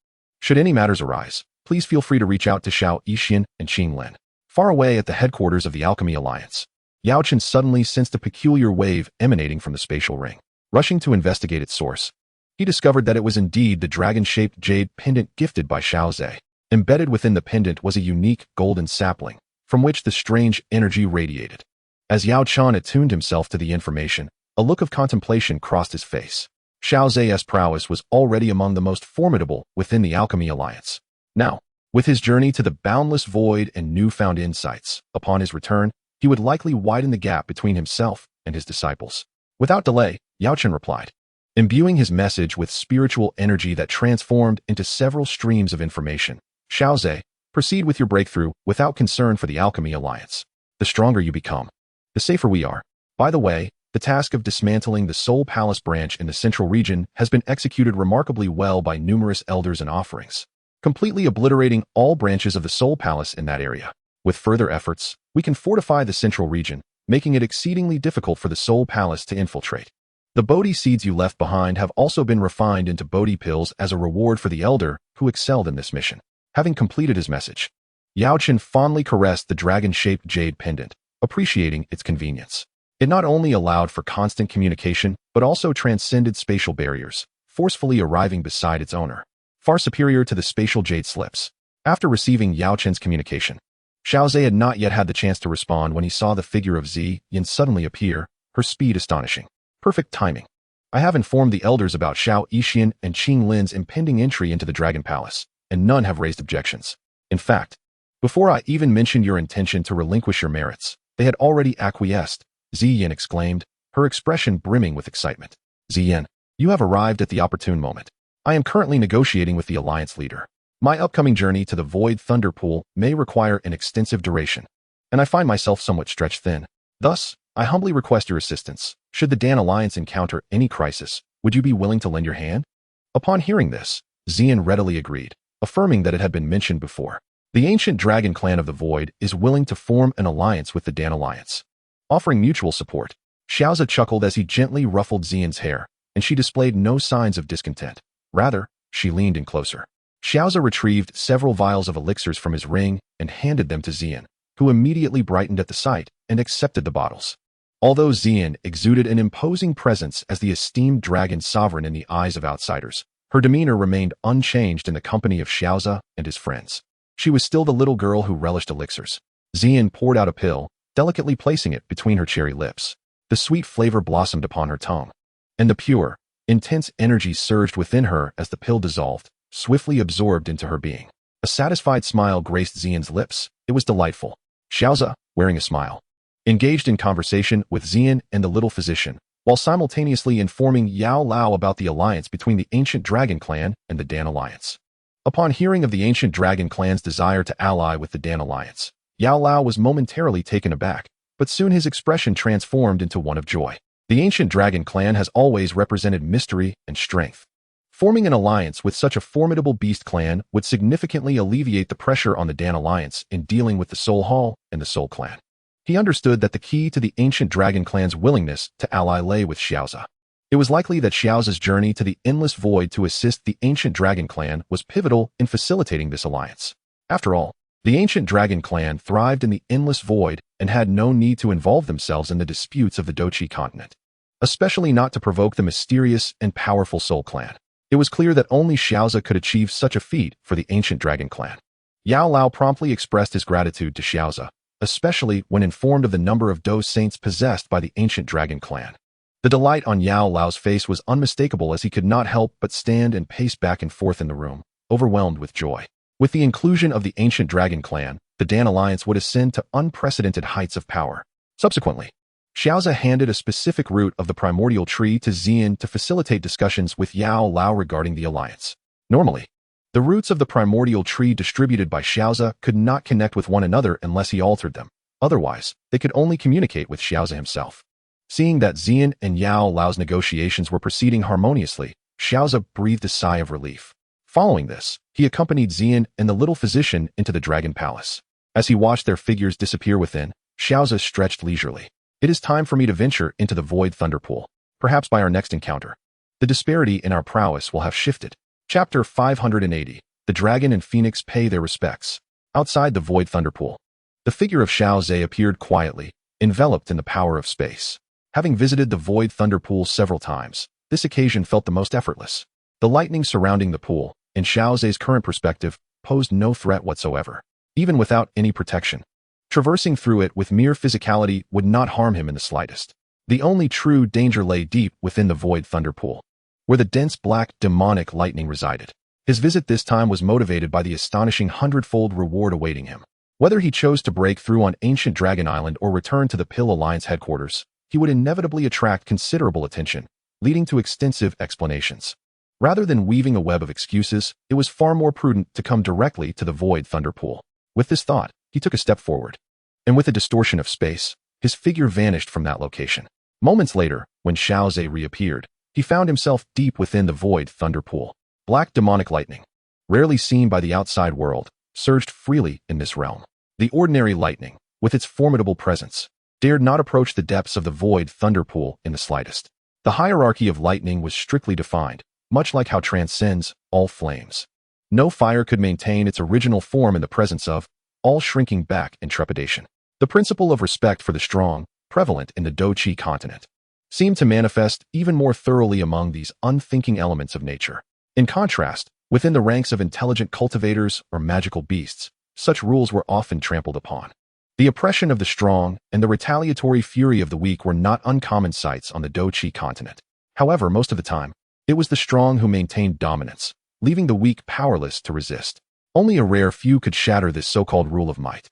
Should any matters arise, please feel free to reach out to Xiao Yixin and Qinglin. Far away at the headquarters of the Alchemy Alliance, Yao Chun suddenly sensed a peculiar wave emanating from the spatial ring. Rushing to investigate its source, he discovered that it was indeed the dragon-shaped jade pendant gifted by Xiao Ze. Embedded within the pendant was a unique golden sapling, from which the strange energy radiated. As Yao Chun attuned himself to the information, a look of contemplation crossed his face. Xiao Ze's prowess was already among the most formidable within the Alchemy Alliance. Now, with his journey to the boundless void and newfound insights, upon his return, he would likely widen the gap between himself and his disciples. Without delay, Yao Chun replied, imbuing his message with spiritual energy that transformed into several streams of information. Xiao Ze, proceed with your breakthrough without concern for the Alchemy Alliance. The stronger you become, the safer we are. By the way, the task of dismantling the Soul Palace branch in the central region has been executed remarkably well by numerous elders and offerings, completely obliterating all branches of the Soul Palace in that area. With further efforts, we can fortify the central region, making it exceedingly difficult for the Soul Palace to infiltrate. The Bodhi seeds you left behind have also been refined into Bodhi pills as a reward for the elder who excelled in this mission. Having completed his message, Yao Chen fondly caressed the dragon-shaped jade pendant, appreciating its convenience. It not only allowed for constant communication, but also transcended spatial barriers, forcefully arriving beside its owner, far superior to the spatial jade slips. After receiving Yao Chen's communication, Xiao Ze had not yet had the chance to respond when he saw the figure of Zi Yin suddenly appear, her speed astonishing. Perfect timing. I have informed the elders about Xiao Yixian and Qinglin's impending entry into the Dragon Palace, and none have raised objections. In fact, before I even mentioned your intention to relinquish your merits, they had already acquiesced, Zi Yin exclaimed, her expression brimming with excitement. Zi Yin, you have arrived at the opportune moment. I am currently negotiating with the alliance leader. My upcoming journey to the Void Thunder Pool may require an extensive duration, and I find myself somewhat stretched thin. Thus, I humbly request your assistance. Should the Dan Alliance encounter any crisis, would you be willing to lend your hand? Upon hearing this, Xian readily agreed, affirming that it had been mentioned before. The ancient dragon clan of the Void is willing to form an alliance with the Dan Alliance. Offering mutual support, Xiao Ze chuckled as he gently ruffled Xian's hair, and she displayed no signs of discontent. Rather, she leaned in closer. Xiao Ze retrieved several vials of elixirs from his ring and handed them to Xian, who immediately brightened at the sight and accepted the bottles. Although Xian exuded an imposing presence as the esteemed dragon sovereign in the eyes of outsiders, her demeanor remained unchanged in the company of Xiao Ze and his friends. She was still the little girl who relished elixirs. Xian poured out a pill, delicately placing it between her cherry lips. The sweet flavor blossomed upon her tongue, and the pure, intense energy surged within her as the pill dissolved, swiftly absorbed into her being. A satisfied smile graced Xian's lips. It was delightful. Xiao Ze, wearing a smile, engaged in conversation with Xian and the little physician, while simultaneously informing Yao Lao about the alliance between the ancient dragon clan and the Dan Alliance. Upon hearing of the ancient dragon clan's desire to ally with the Dan Alliance, Yao Lao was momentarily taken aback, but soon his expression transformed into one of joy. The ancient dragon clan has always represented mystery and strength. Forming an alliance with such a formidable beast clan would significantly alleviate the pressure on the Dan Alliance in dealing with the Soul Hall and the Soul Clan. He understood that the key to the ancient dragon clan's willingness to ally lay with Xiao Ze. It was likely that Xiao Ze's journey to the Endless Void to assist the ancient dragon clan was pivotal in facilitating this alliance. After all, the ancient dragon clan thrived in the Endless Void and had no need to involve themselves in the disputes of the Dou Qi Continent, especially not to provoke the mysterious and powerful Soul Clan. It was clear that only Xiao Ze could achieve such a feat for the ancient dragon clan. Yao Lao promptly expressed his gratitude to Xiao Ze, especially when informed of the number of Dou Saints possessed by the ancient dragon clan. The delight on Yao Lao's face was unmistakable as he could not help but stand and pace back and forth in the room, overwhelmed with joy. With the inclusion of the ancient dragon clan, the Dan Alliance would ascend to unprecedented heights of power. Subsequently, Xiao Ze handed a specific root of the primordial tree to Xian to facilitate discussions with Yao Lao regarding the alliance. Normally, the roots of the primordial tree distributed by Xiao Ze could not connect with one another unless he altered them. Otherwise, they could only communicate with Xiao Ze himself. Seeing that Xian and Yao Lao's negotiations were proceeding harmoniously, Xiao Ze breathed a sigh of relief. Following this, he accompanied Xian and the little physician into the Dragon Palace. As he watched their figures disappear within, Xiao Ze stretched leisurely. It is time for me to venture into the Void Thunder Pool. Perhaps by our next encounter, the disparity in our prowess will have shifted. Chapter 580. The Dragon and Phoenix pay their respects. Outside the Void Thunder Pool, the figure of Xiao Ze appeared quietly, enveloped in the power of space. Having visited the Void Thunder Pool several times, this occasion felt the most effortless. The lightning surrounding the pool, in Xiao Ze's current perspective, posed no threat whatsoever, even without any protection. Traversing through it with mere physicality would not harm him in the slightest. The only true danger lay deep within the Void Thunder Pool, where the dense black demonic lightning resided. His visit this time was motivated by the astonishing hundredfold reward awaiting him. Whether he chose to break through on ancient Dragon Island or return to the Pill Alliance headquarters, he would inevitably attract considerable attention, leading to extensive explanations. Rather than weaving a web of excuses, it was far more prudent to come directly to the Void Thunder Pool. With this thought, he took a step forward, and with a distortion of space, his figure vanished from that location. Moments later, when Xiao Ze reappeared, he found himself deep within the Void Thunder Pool. Black demonic lightning, rarely seen by the outside world, surged freely in this realm. The ordinary lightning, with its formidable presence, dared not approach the depths of the void thunder pool in the slightest. The hierarchy of lightning was strictly defined, much like how transcends all flames. No fire could maintain its original form in the presence of, all shrinking back in trepidation. The principle of respect for the strong, prevalent in the Dou Qi Continent, seemed to manifest even more thoroughly among these unthinking elements of nature. In contrast, within the ranks of intelligent cultivators or magical beasts, such rules were often trampled upon. The oppression of the strong and the retaliatory fury of the weak were not uncommon sights on the Dou Qi Continent. However, most of the time, it was the strong who maintained dominance, leaving the weak powerless to resist. Only a rare few could shatter this so-called rule of might.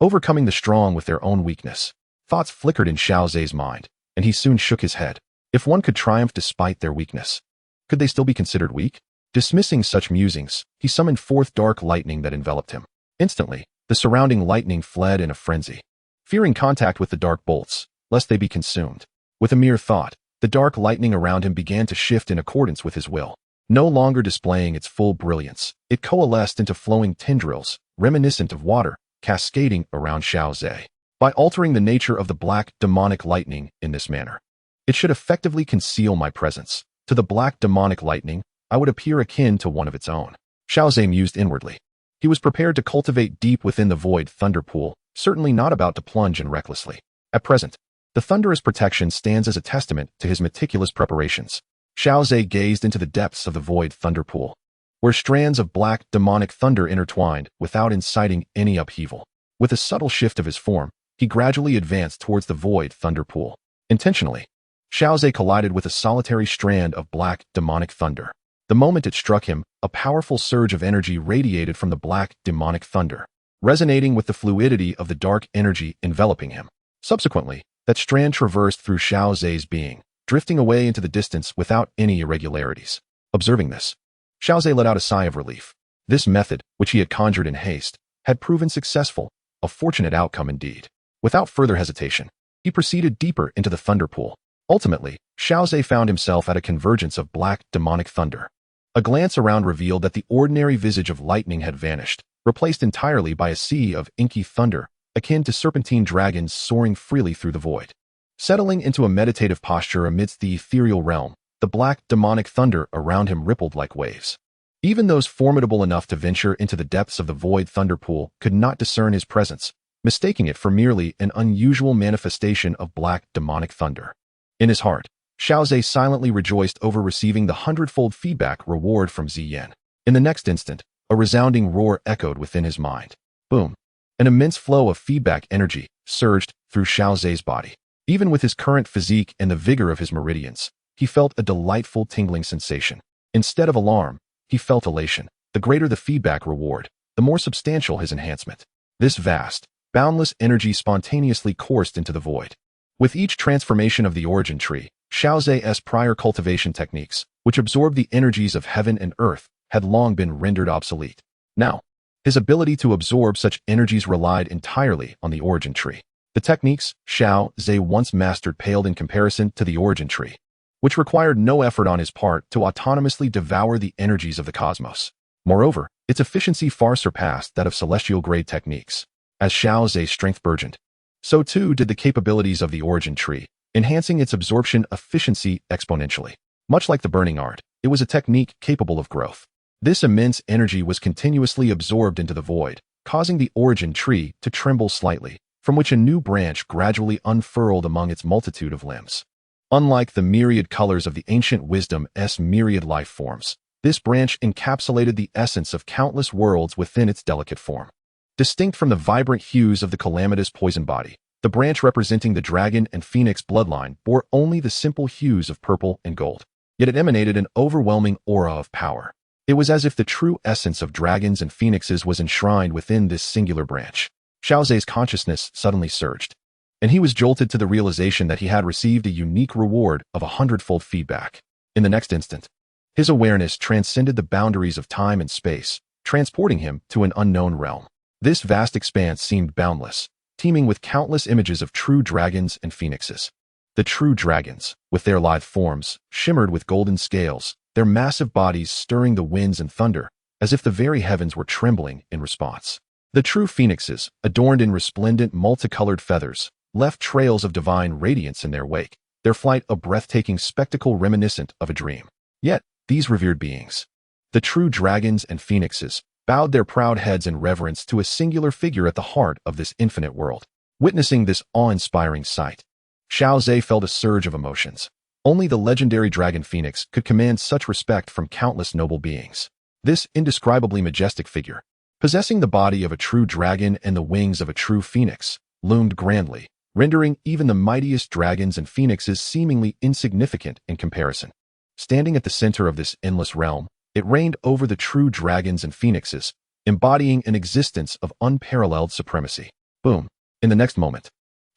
Overcoming the strong with their own weakness, thoughts flickered in Xiao Ze's mind, and he soon shook his head. If one could triumph despite their weakness, could they still be considered weak? Dismissing such musings, he summoned forth dark lightning that enveloped him. Instantly, the surrounding lightning fled in a frenzy, fearing contact with the dark bolts, lest they be consumed. With a mere thought, the dark lightning around him began to shift in accordance with his will. No longer displaying its full brilliance, it coalesced into flowing tendrils, reminiscent of water, cascading around Xiao Ze. By altering the nature of the black, demonic lightning in this manner, it should effectively conceal my presence. To the black, demonic lightning, I would appear akin to one of its own. Xiao Ze mused inwardly. He was prepared to cultivate deep within the void thunder pool, certainly not about to plunge in recklessly. At present, the thunderous protection stands as a testament to his meticulous preparations. Xiao Ze gazed into the depths of the void thunder pool, where strands of black, demonic thunder intertwined without inciting any upheaval. With a subtle shift of his form, he gradually advanced towards the void thunder pool. Intentionally, Xiao Ze collided with a solitary strand of black, demonic thunder. The moment it struck him, a powerful surge of energy radiated from the black, demonic thunder, resonating with the fluidity of the dark energy enveloping him. Subsequently, that strand traversed through Xiao Ze's being, drifting away into the distance without any irregularities. Observing this, Xiao Ze let out a sigh of relief. This method, which he had conjured in haste, had proven successful, a fortunate outcome indeed. Without further hesitation, he proceeded deeper into the thunder pool. Ultimately, Xiao Ze found himself at a convergence of black, demonic thunder. A glance around revealed that the ordinary visage of lightning had vanished, replaced entirely by a sea of inky thunder, akin to serpentine dragons soaring freely through the void. Settling into a meditative posture amidst the ethereal realm, the black, demonic thunder around him rippled like waves. Even those formidable enough to venture into the depths of the void thunder pool could not discern his presence, mistaking it for merely an unusual manifestation of black, demonic thunder. In his heart, Xiao Ze silently rejoiced over receiving the 100-fold feedback reward from Ziyan. In the next instant, a resounding roar echoed within his mind. Boom! An immense flow of feedback energy surged through Xiao Ze's body. Even with his current physique and the vigor of his meridians, he felt a delightful tingling sensation. Instead of alarm, he felt elation. The greater the feedback reward, the more substantial his enhancement. This vast, boundless energy spontaneously coursed into the void. With each transformation of the origin tree, Xiao Ze's prior cultivation techniques, which absorbed the energies of heaven and earth, had long been rendered obsolete. Now, his ability to absorb such energies relied entirely on the origin tree. The techniques Xiao Ze once mastered paled in comparison to the origin tree, which required no effort on his part to autonomously devour the energies of the cosmos. Moreover, its efficiency far surpassed that of celestial-grade techniques. As Xiao Ze's strength burgeoned, so too did the capabilities of the origin tree, enhancing its absorption efficiency exponentially. Much like the burning art, it was a technique capable of growth. This immense energy was continuously absorbed into the void, causing the origin tree to tremble slightly, from which a new branch gradually unfurled among its multitude of limbs. Unlike the myriad colors of the ancient wisdom's myriad life forms, this branch encapsulated the essence of countless worlds within its delicate form. Distinct from the vibrant hues of the calamitous poison body, the branch representing the dragon and phoenix bloodline bore only the simple hues of purple and gold. Yet it emanated an overwhelming aura of power. It was as if the true essence of dragons and phoenixes was enshrined within this singular branch. Xiao Ze's consciousness suddenly surged, and he was jolted to the realization that he had received a unique reward of 100-fold feedback. In the next instant, his awareness transcended the boundaries of time and space, transporting him to an unknown realm. This vast expanse seemed boundless, teeming with countless images of true dragons and phoenixes. The true dragons, with their lithe forms, shimmered with golden scales, their massive bodies stirring the winds and thunder, as if the very heavens were trembling in response. The true phoenixes, adorned in resplendent multicolored feathers, left trails of divine radiance in their wake, their flight a breathtaking spectacle reminiscent of a dream. Yet, these revered beings, the true dragons and phoenixes, bowed their proud heads in reverence to a singular figure at the heart of this infinite world. Witnessing this awe-inspiring sight, Xiao Ze felt a surge of emotions. Only the legendary dragon phoenix could command such respect from countless noble beings. This indescribably majestic figure, possessing the body of a true dragon and the wings of a true phoenix, loomed grandly, rendering even the mightiest dragons and phoenixes seemingly insignificant in comparison. Standing at the center of this endless realm, it reigned over the true dragons and phoenixes, embodying an existence of unparalleled supremacy. Boom. In the next moment,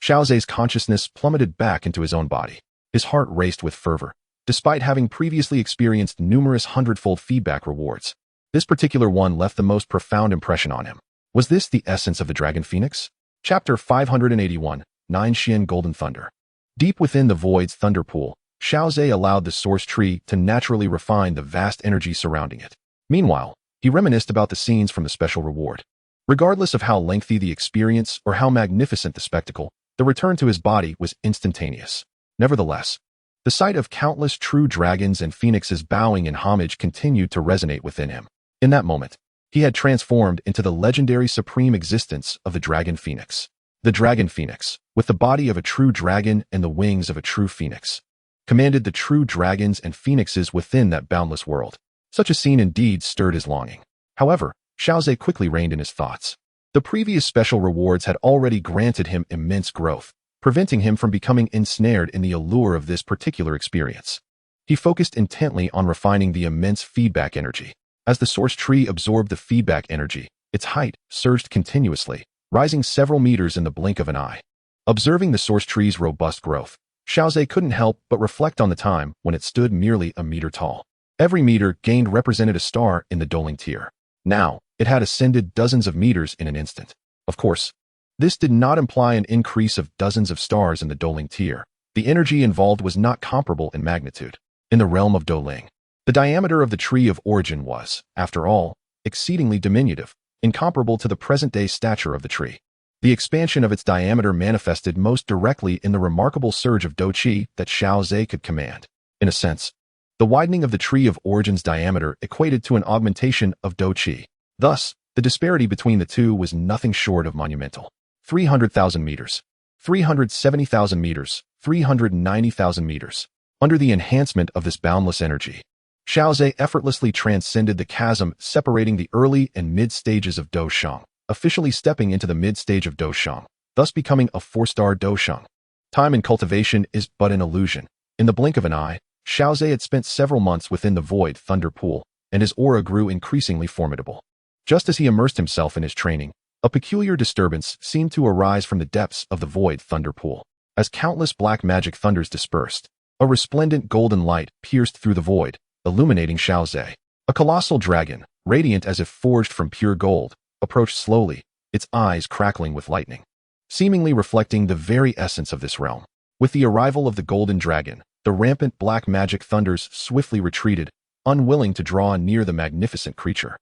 Xiao Ze's consciousness plummeted back into his own body. His heart raced with fervor, despite having previously experienced numerous hundredfold feedback rewards. This particular one left the most profound impression on him. Was this the essence of the Dragon Phoenix? Chapter 581, 9 Xian Golden Thunder. Deep within the void's thunder pool, Xiao Ze allowed the source tree to naturally refine the vast energy surrounding it. Meanwhile, he reminisced about the scenes from the special reward. Regardless of how lengthy the experience or how magnificent the spectacle, the return to his body was instantaneous. Nevertheless, the sight of countless true dragons and phoenixes bowing in homage continued to resonate within him. In that moment, he had transformed into the legendary supreme existence of the Dragon Phoenix. The Dragon Phoenix, with the body of a true dragon and the wings of a true phoenix, commanded the true dragons and phoenixes within that boundless world. Such a scene indeed stirred his longing. However, Xiao Ze quickly reined in his thoughts. The previous special rewards had already granted him immense growth, preventing him from becoming ensnared in the allure of this particular experience. He focused intently on refining the immense feedback energy. As the source tree absorbed the feedback energy, its height surged continuously, rising several meters in the blink of an eye. Observing the source tree's robust growth, Xiao Ze couldn't help but reflect on the time when it stood merely a meter tall. Every meter gained represented a star in the Dueling tier. Now, it had ascended dozens of meters in an instant. Of course, this did not imply an increase of dozens of stars in the Dueling tier. The energy involved was not comparable in magnitude. In the realm of Dueling, the diameter of the tree of origin was, after all, exceedingly diminutive, incomparable to the present-day stature of the tree. The expansion of its diameter manifested most directly in the remarkable surge of Dou Qi that Xiao Ze could command. In a sense, the widening of the tree of origin's diameter equated to an augmentation of Dou Qi. Thus, the disparity between the two was nothing short of monumental. 300,000 meters, 370,000 meters, 390,000 meters. Under the enhancement of this boundless energy, Xiao Ze effortlessly transcended the chasm separating the early and mid stages of Dou Shang, officially stepping into the mid stage of Dou Shang, thus becoming a 4-star Dou Shang. Time in cultivation is but an illusion. In the blink of an eye, Xiao Ze had spent several months within the void thunder pool, and his aura grew increasingly formidable. Just as he immersed himself in his training, a peculiar disturbance seemed to arise from the depths of the void thunder pool. As countless black magic thunders dispersed, a resplendent golden light pierced through the void, illuminating Xiao Ze. A colossal dragon, radiant as if forged from pure gold, approached slowly, its eyes crackling with lightning, seemingly reflecting the very essence of this realm. With the arrival of the golden dragon, the rampant black magic thunders swiftly retreated, unwilling to draw near the magnificent creature.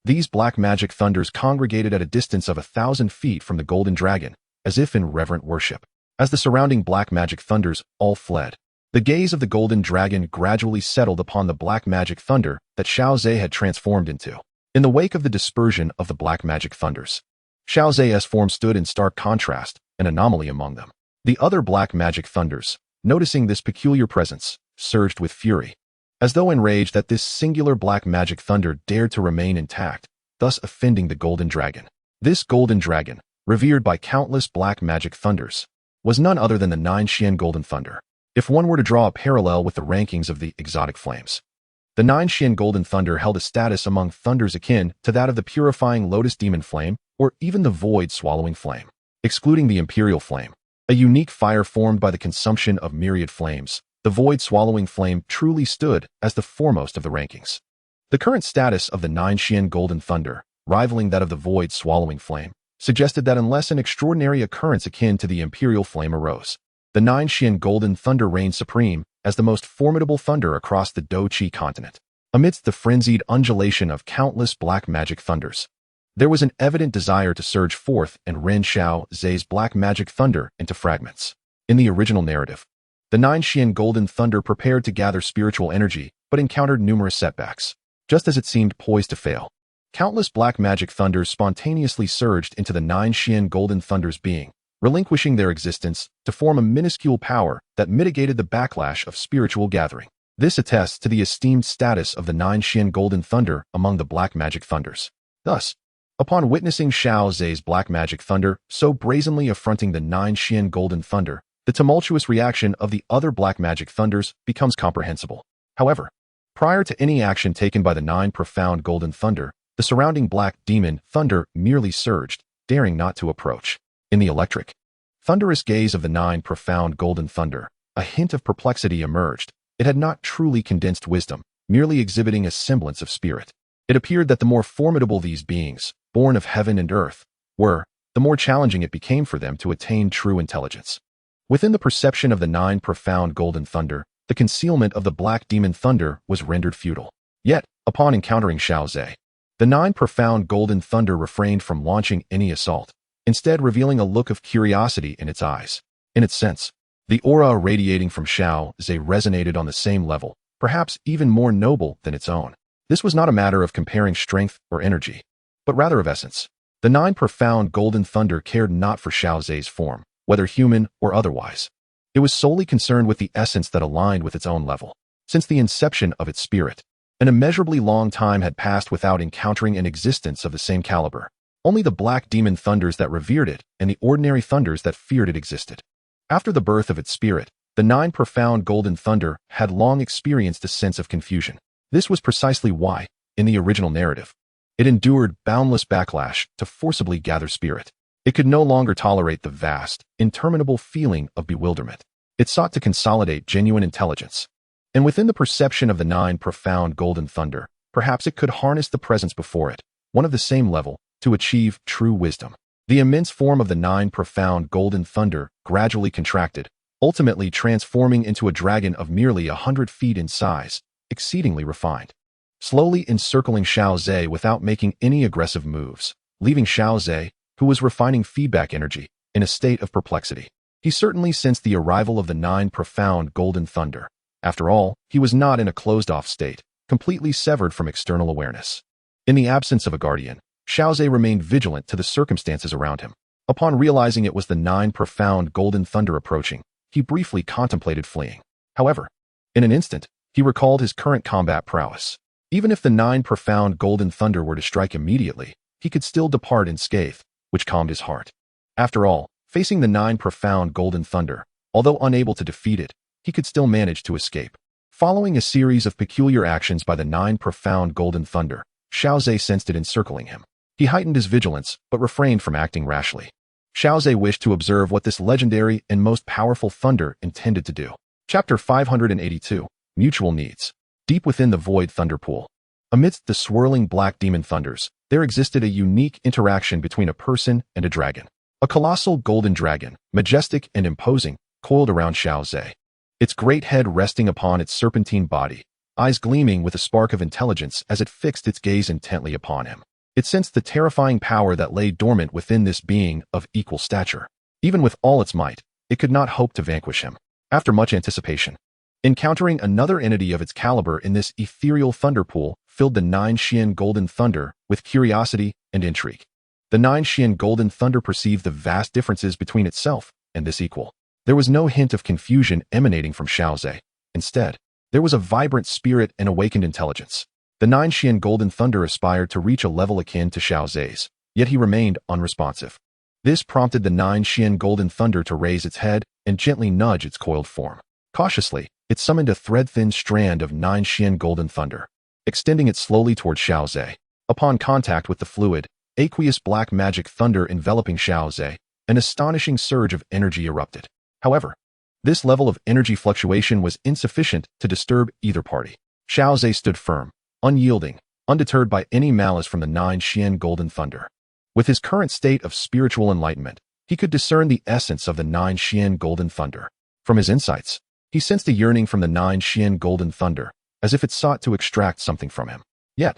These black magic thunders congregated at a distance of 1,000 feet from the golden dragon, as if in reverent worship. As the surrounding black magic thunders all fled, the gaze of the golden dragon gradually settled upon the black magic thunder that Xiao Ze had transformed into. In the wake of the dispersion of the black magic thunders, Xiao Ze's form stood in stark contrast, an anomaly among them. The other black magic thunders, noticing this peculiar presence, surged with fury, as though enraged that this singular black magic thunder dared to remain intact, thus offending the golden dragon. This golden dragon, revered by countless black magic thunders, was none other than the 9 Xian Golden Thunder. If one were to draw a parallel with the rankings of the exotic flames, the 9 Xian Golden Thunder held a status among thunders akin to that of the Purifying Lotus Demon Flame or even the Void Swallowing Flame. Excluding the Imperial Flame, a unique fire formed by the consumption of myriad flames, the Void Swallowing Flame truly stood as the foremost of the rankings. The current status of the 9 Xian Golden Thunder, rivaling that of the Void Swallowing Flame, suggested that unless an extraordinary occurrence akin to the Imperial Flame arose, the 9 Xian Golden Thunder reigned supreme as the most formidable thunder across the Dou Qi Continent. Amidst the frenzied undulation of countless black magic thunders, There was an evident desire to surge forth and rend Xiao Ze's black magic thunder into fragments. In the original narrative, the 9 Xian Golden Thunder prepared to gather spiritual energy, but encountered numerous setbacks. Just as it seemed poised to fail, countless black magic thunders spontaneously surged into the 9 Xian Golden Thunder's being, relinquishing their existence to form a minuscule power that mitigated the backlash of spiritual gathering. This attests to the esteemed status of the 9 Xian Golden Thunder among the black magic thunders. Thus, upon witnessing Xiao Ze's black magic thunder so brazenly affronting the 9 Xian Golden Thunder, the tumultuous reaction of the other black magic thunders becomes comprehensible. However, prior to any action taken by the 9 profound Golden Thunder, the surrounding black demon thunder merely surged, daring not to approach. In the electric, thunderous gaze of the 9 profound Golden Thunder, a hint of perplexity emerged. It had not truly condensed wisdom, merely exhibiting a semblance of spirit. It appeared that the more formidable these beings, born of heaven and earth, were, the more challenging it became for them to attain true intelligence. Within the perception of the 9 profound Golden Thunder, the concealment of the black demon thunder was rendered futile. Yet, upon encountering Xiao Ze, the 9 profound Golden Thunder refrained from launching any assault, instead revealing a look of curiosity in its eyes. In its sense, the aura radiating from Xiao Ze resonated on the same level, perhaps even more noble than its own. This was not a matter of comparing strength or energy, but rather of essence. The 9 profound Golden Thunder cared not for Xiao Ze's form, whether human or otherwise. It was solely concerned with the essence that aligned with its own level. Since the inception of its spirit, an immeasurably long time had passed without encountering an existence of the same caliber. Only the black demon thunders that revered it and the ordinary thunders that feared it existed. After the birth of its spirit, the 9 profound Golden Thunder had long experienced a sense of confusion. This was precisely why, in the original narrative, it endured boundless backlash to forcibly gather spirit. It could no longer tolerate the vast, interminable feeling of bewilderment. It sought to consolidate genuine intelligence. And within the perception of the 9 profound Golden Thunder, perhaps it could harness the presence before it, one of the same level, to achieve true wisdom. The immense form of the 9 profound Golden Thunder gradually contracted, ultimately transforming into a dragon of merely 100 feet in size, exceedingly refined. Slowly encircling Xiao Ze without making any aggressive moves, leaving Xiao Ze, who was refining feedback energy, in a state of perplexity. He certainly sensed the arrival of the 9 profound Golden Thunder. After all, he was not in a closed-off state, completely severed from external awareness. In the absence of a guardian, Xiao Ze remained vigilant to the circumstances around him. Upon realizing it was the 9 profound Golden Thunder approaching, he briefly contemplated fleeing. However, in an instant, he recalled his current combat prowess. Even if the 9 profound Golden Thunder were to strike immediately, he could still depart unscathed, which calmed his heart. After all, facing the 9 profound Golden Thunder, although unable to defeat it, he could still manage to escape. Following a series of peculiar actions by the 9 profound Golden Thunder, Xiao Ze sensed it encircling him. He heightened his vigilance, but refrained from acting rashly. Xiao Ze wished to observe what this legendary and most powerful thunder intended to do. Chapter 582, Mutual Needs. Deep within the void thunder pool, amidst the swirling black demon thunders, there existed a unique interaction between a person and a dragon. A colossal golden dragon, majestic and imposing, coiled around Xiao Ze. Its great head resting upon its serpentine body, eyes gleaming with a spark of intelligence as it fixed its gaze intently upon him. It sensed the terrifying power that lay dormant within this being of equal stature. Even with all its might, it could not hope to vanquish him. After much anticipation, encountering another entity of its caliber in this ethereal thunder pool filled the 9 Xian Golden Thunder with curiosity and intrigue. The 9 Xian Golden Thunder perceived the vast differences between itself and this equal. There was no hint of confusion emanating from Xiao Ze. Instead, there was a vibrant spirit and awakened intelligence. The 9 Xian Golden Thunder aspired to reach a level akin to Xiao Ze's, yet he remained unresponsive. This prompted the 9 Xian Golden Thunder to raise its head and gently nudge its coiled form. Cautiously, it summoned a thread-thin strand of 9 Xian Golden Thunder, extending it slowly toward Xiao Ze. Upon contact with the fluid, aqueous black magic thunder enveloping Xiao Ze, an astonishing surge of energy erupted. However, this level of energy fluctuation was insufficient to disturb either party. Xiao Ze stood firm, unyielding, undeterred by any malice from the 9 Xian Golden Thunder. With his current state of spiritual enlightenment, he could discern the essence of the 9 Xian Golden Thunder. From his insights, he sensed a yearning from the 9 Xian Golden Thunder, as if it sought to extract something from him. Yet,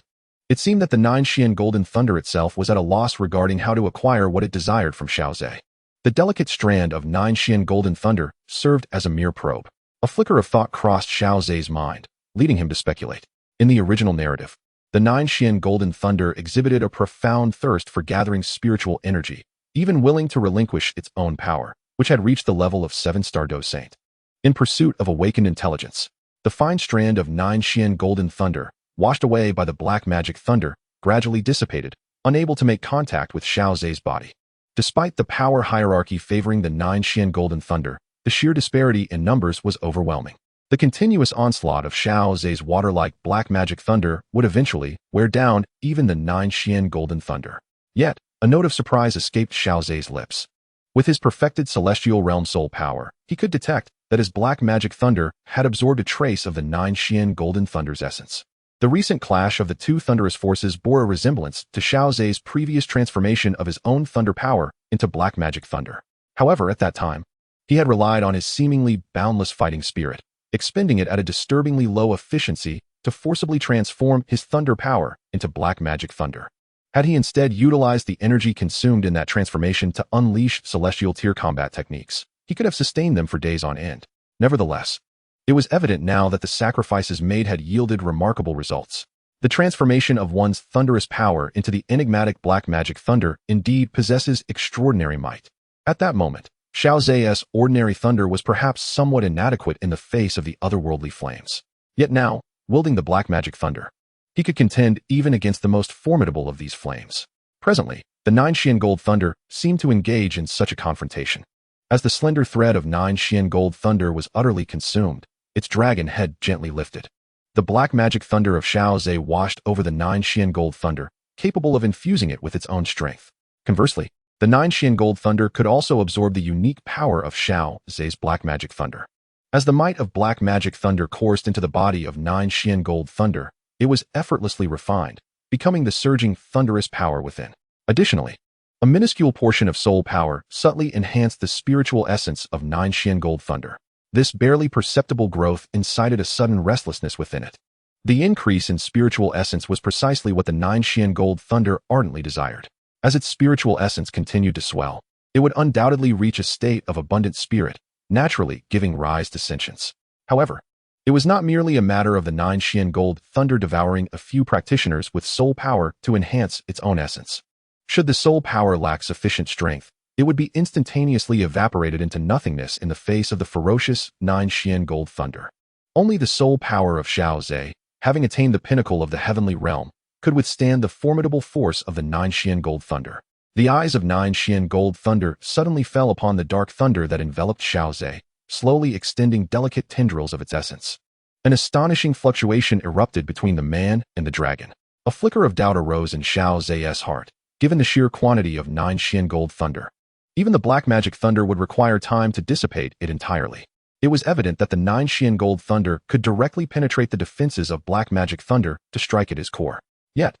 It seemed that the Nine Xian Golden Thunder itself was at a loss regarding how to acquire what it desired from Xiao Ze. The delicate strand of Nine Xian Golden Thunder served as a mere probe. A flicker of thought crossed Xiao Ze's mind, leading him to speculate. In the original narrative, the Nine Xian Golden Thunder exhibited a profound thirst for gathering spiritual energy, even willing to relinquish its own power, which had reached the level of 7-star Dueling Saint. In pursuit of awakened intelligence, the fine strand of Nine Xian Golden Thunder, washed away by the black magic thunder, gradually dissipated, unable to make contact with Xiao Ze's body. Despite the power hierarchy favoring the Nine Xian Golden Thunder, the sheer disparity in numbers was overwhelming. The continuous onslaught of Xiao Ze's water-like black magic thunder would eventually wear down even the Nine Xian Golden Thunder. Yet, a note of surprise escaped Xiao Ze's lips. With his perfected celestial realm soul power, he could detect that his black magic thunder had absorbed a trace of the Nine Xian Golden Thunder's essence. The recent clash of the two thunderous forces bore a resemblance to Xiao Ze's previous transformation of his own thunder power into black magic thunder. However, at that time, he had relied on his seemingly boundless fighting spirit, expending it at a disturbingly low efficiency to forcibly transform his thunder power into black magic thunder. Had he instead utilized the energy consumed in that transformation to unleash celestial tier combat techniques, he could have sustained them for days on end. Nevertheless, it was evident now that the sacrifices made had yielded remarkable results. The transformation of one's thunderous power into the enigmatic black magic thunder indeed possesses extraordinary might. At that moment, Xiao Ze's ordinary thunder was perhaps somewhat inadequate in the face of the otherworldly flames. Yet now, wielding the black magic thunder, he could contend even against the most formidable of these flames. Presently, the Nine Xian Gold Thunder seemed to engage in such a confrontation. As the slender thread of Nine Xian Gold Thunder was utterly consumed, its dragon head gently lifted. The black magic thunder of Xiao Ze washed over the Nine Xian Gold Thunder, capable of infusing it with its own strength. Conversely, the Nine Xian Gold Thunder could also absorb the unique power of Xiao Ze's black magic thunder. As the might of black magic thunder coursed into the body of Nine Xian Gold Thunder, it was effortlessly refined, becoming the surging thunderous power within. Additionally, a minuscule portion of soul power subtly enhanced the spiritual essence of Nine Xian Gold Thunder. This barely perceptible growth incited a sudden restlessness within it. The increase in spiritual essence was precisely what the Nine Xian Gold Thunder ardently desired. As its spiritual essence continued to swell, it would undoubtedly reach a state of abundant spirit, naturally giving rise to sentience. However, it was not merely a matter of the Nine Xian Gold Thunder devouring a few practitioners with soul power to enhance its own essence. Should the soul power lack sufficient strength, it would be instantaneously evaporated into nothingness in the face of the ferocious Nine Xian Gold Thunder. Only the soul power of Xiao Ze, having attained the pinnacle of the heavenly realm, could withstand the formidable force of the Nine Xian Gold Thunder. The eyes of Nine Xian Gold Thunder suddenly fell upon the dark thunder that enveloped Xiao Ze, slowly extending delicate tendrils of its essence. An astonishing fluctuation erupted between the man and the dragon. A flicker of doubt arose in Xiao Ze's heart, given the sheer quantity of Nine Xian Gold Thunder. Even the black magic thunder would require time to dissipate it entirely. It was evident that the Nine Xian Gold Thunder could directly penetrate the defenses of black magic thunder to strike at his core. Yet,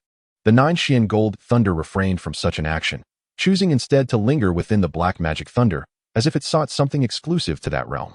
the Nine Xian Gold Thunder refrained from such an action, choosing instead to linger within the black magic thunder, as if it sought something exclusive to that realm.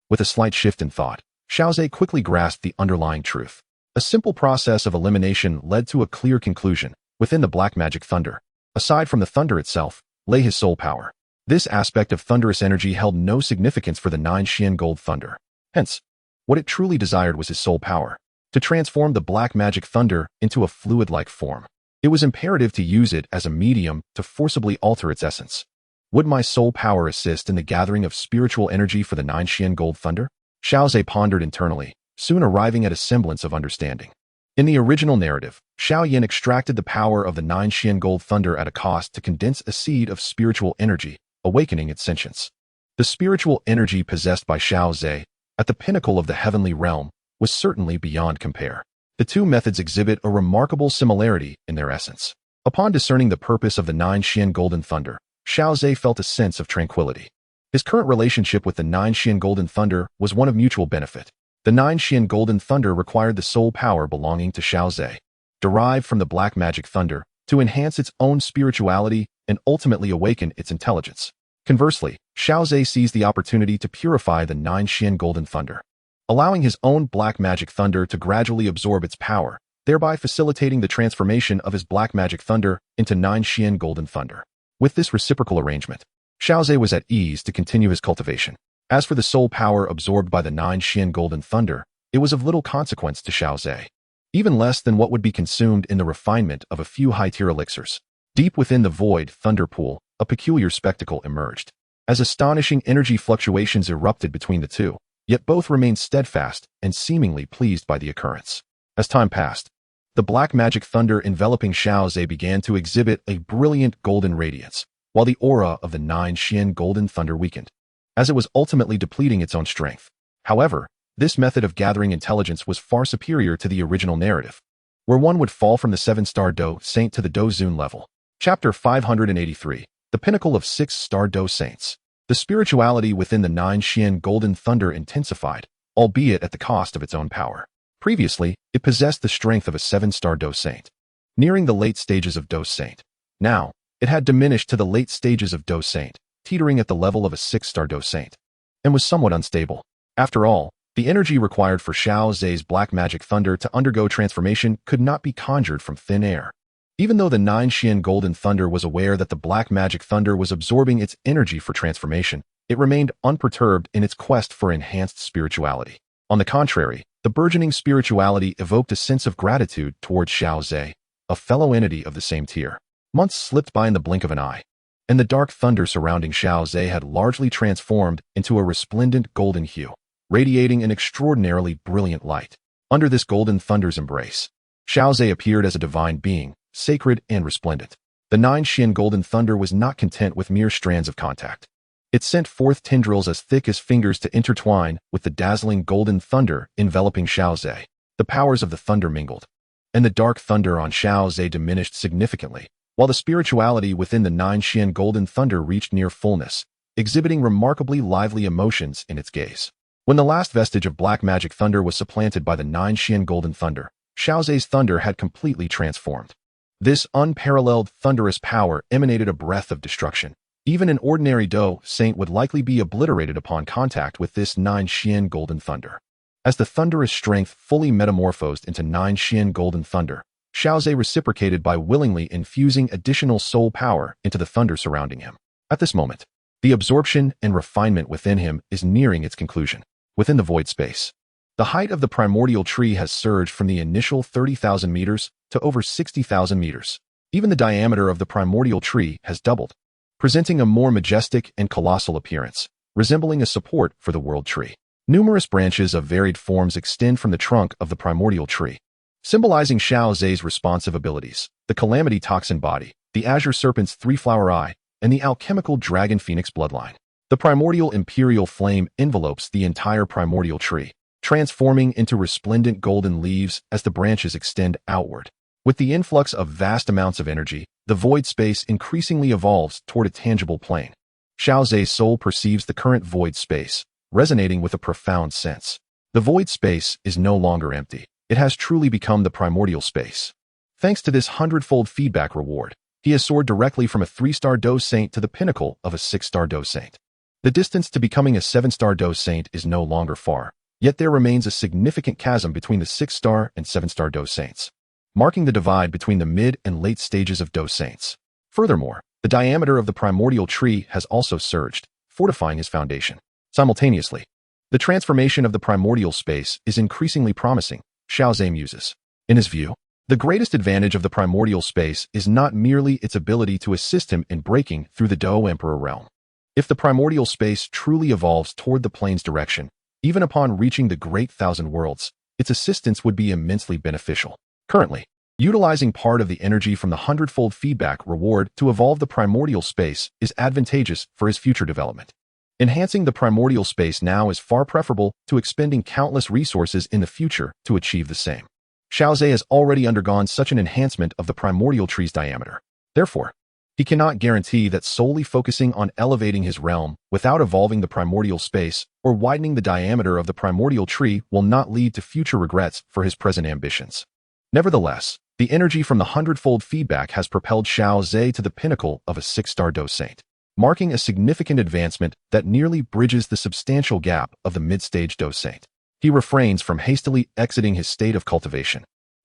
With a slight shift in thought, Xiao Ze quickly grasped the underlying truth. A simple process of elimination led to a clear conclusion. Within the black magic thunder, aside from the thunder itself, lay his soul power. This aspect of thunderous energy held no significance for the Nine Xian Gold Thunder. Hence, what it truly desired was his soul power, to transform the black magic thunder into a fluid-like form. It was imperative to use it as a medium to forcibly alter its essence. Would my soul power assist in the gathering of spiritual energy for the Nine Xian Gold Thunder? Xiao Ze pondered internally, soon arriving at a semblance of understanding. In the original narrative, Xiao Yan extracted the power of the Nine Xian Gold Thunder at a cost to condense a seed of spiritual energy, awakening its sentience. The spiritual energy possessed by Xiao Ze, at the pinnacle of the heavenly realm, was certainly beyond compare. The two methods exhibit a remarkable similarity in their essence. Upon discerning the purpose of the Nine Xian Golden Thunder, Xiao Ze felt a sense of tranquility. His current relationship with the Nine Xian Golden Thunder was one of mutual benefit. The Nine Xian Golden Thunder required the soul power belonging to Xiao Ze, derived from the black magic thunder, to enhance its own spirituality and ultimately awaken its intelligence. Conversely, Xiao Ze seized the opportunity to purify the Nine Xian Golden Thunder. Allowing his own black magic thunder to gradually absorb its power, thereby facilitating the transformation of his black magic thunder into 9 Xian golden thunder. With this reciprocal arrangement, Xiao Ze was at ease to continue his cultivation. As for the soul power absorbed by the 9 Xian golden thunder, it was of little consequence to Xiao Ze, even less than what would be consumed in the refinement of a few high-tier elixirs. Deep within the void thunder pool, a peculiar spectacle emerged. As astonishing energy fluctuations erupted between the two, yet both remained steadfast and seemingly pleased by the occurrence. As time passed, the black magic thunder enveloping Xiao Ze began to exhibit a brilliant golden radiance, while the aura of the 9 Xian golden thunder weakened, as it was ultimately depleting its own strength. However, this method of gathering intelligence was far superior to the original narrative, where one would fall from the 7-star Dou Saint to the Dou Zun level. Chapter 583, The Pinnacle of 6-star Dou Saints. The spirituality within the 9 Xian golden thunder intensified, albeit at the cost of its own power. Previously, it possessed the strength of a 7-star Dou Saint, nearing the late stages of Dou Saint. Now, it had diminished to the late stages of Dou Saint, teetering at the level of a 6-star Dou Saint, and was somewhat unstable. After all, the energy required for Xiao Ze's black magic thunder to undergo transformation could not be conjured from thin air. Even though the 9 Xian golden thunder was aware that the black magic thunder was absorbing its energy for transformation, it remained unperturbed in its quest for enhanced spirituality. On the contrary, the burgeoning spirituality evoked a sense of gratitude towards Xiao Ze, a fellow entity of the same tier. Months slipped by in the blink of an eye, and the dark thunder surrounding Xiao Ze had largely transformed into a resplendent golden hue, radiating an extraordinarily brilliant light. Under this golden thunder's embrace, Xiao Ze appeared as a divine being, sacred and resplendent. The 9 Xian golden thunder was not content with mere strands of contact. It sent forth tendrils as thick as fingers to intertwine with the dazzling golden thunder enveloping Xiao Ze. The powers of the thunder mingled, and the dark thunder on Xiao Ze diminished significantly, while the spirituality within the 9 Xian golden thunder reached near fullness, exhibiting remarkably lively emotions in its gaze. When the last vestige of black magic thunder was supplanted by the 9 Xian golden thunder, Xiao Ze's thunder had completely transformed. This unparalleled thunderous power emanated a breath of destruction. Even an ordinary Dou Saint would likely be obliterated upon contact with this 9 Xian golden thunder. As the thunderous strength fully metamorphosed into 9 Xian golden thunder, Xiao Ze reciprocated by willingly infusing additional soul power into the thunder surrounding him. At this moment, the absorption and refinement within him is nearing its conclusion. Within the void space, the height of the primordial tree has surged from the initial 30,000 meters to over 60,000 meters. Even the diameter of the primordial tree has doubled, presenting a more majestic and colossal appearance, resembling a support for the world tree. Numerous branches of varied forms extend from the trunk of the primordial tree, symbolizing Xiao Ze's responsive abilities: the Calamity Toxin Body, the Azure Serpent's 3-flower eye, and the alchemical Dragon Phoenix bloodline. The primordial imperial flame envelopes the entire primordial tree, transforming into resplendent golden leaves as the branches extend outward. With the influx of vast amounts of energy, the void space increasingly evolves toward a tangible plane. Xiao Ze's soul perceives the current void space, resonating with a profound sense. The void space is no longer empty. It has truly become the primordial space. Thanks to this 100-fold feedback reward, he has soared directly from a 3-star Dou Saint to the pinnacle of a 6-star Dou Saint. The distance to becoming a 7-star Dou Saint is no longer far, yet there remains a significant chasm between the 6-star and 7-star Dou Saints, marking the divide between the mid and late stages of Dou Saints. Furthermore, the diameter of the primordial tree has also surged, fortifying his foundation. Simultaneously, the transformation of the primordial space is increasingly promising, Xiao Ze muses. In his view, the greatest advantage of the primordial space is not merely its ability to assist him in breaking through the Dou Emperor realm. If the primordial space truly evolves toward the plane's direction, even upon reaching the Great Thousand Worlds, its assistance would be immensely beneficial. Currently, utilizing part of the energy from the 100-fold feedback reward to evolve the primordial space is advantageous for his future development. Enhancing the primordial space now is far preferable to expending countless resources in the future to achieve the same. Xiao Ze has already undergone such an enhancement of the primordial tree's diameter. Therefore, he cannot guarantee that solely focusing on elevating his realm without evolving the primordial space or widening the diameter of the primordial tree will not lead to future regrets for his present ambitions. Nevertheless, the energy from the 100-fold feedback has propelled Xiao Ze to the pinnacle of a 6-star Dou Saint, marking a significant advancement that nearly bridges the substantial gap of the mid-stage Dou Saint. He refrains from hastily exiting his state of cultivation.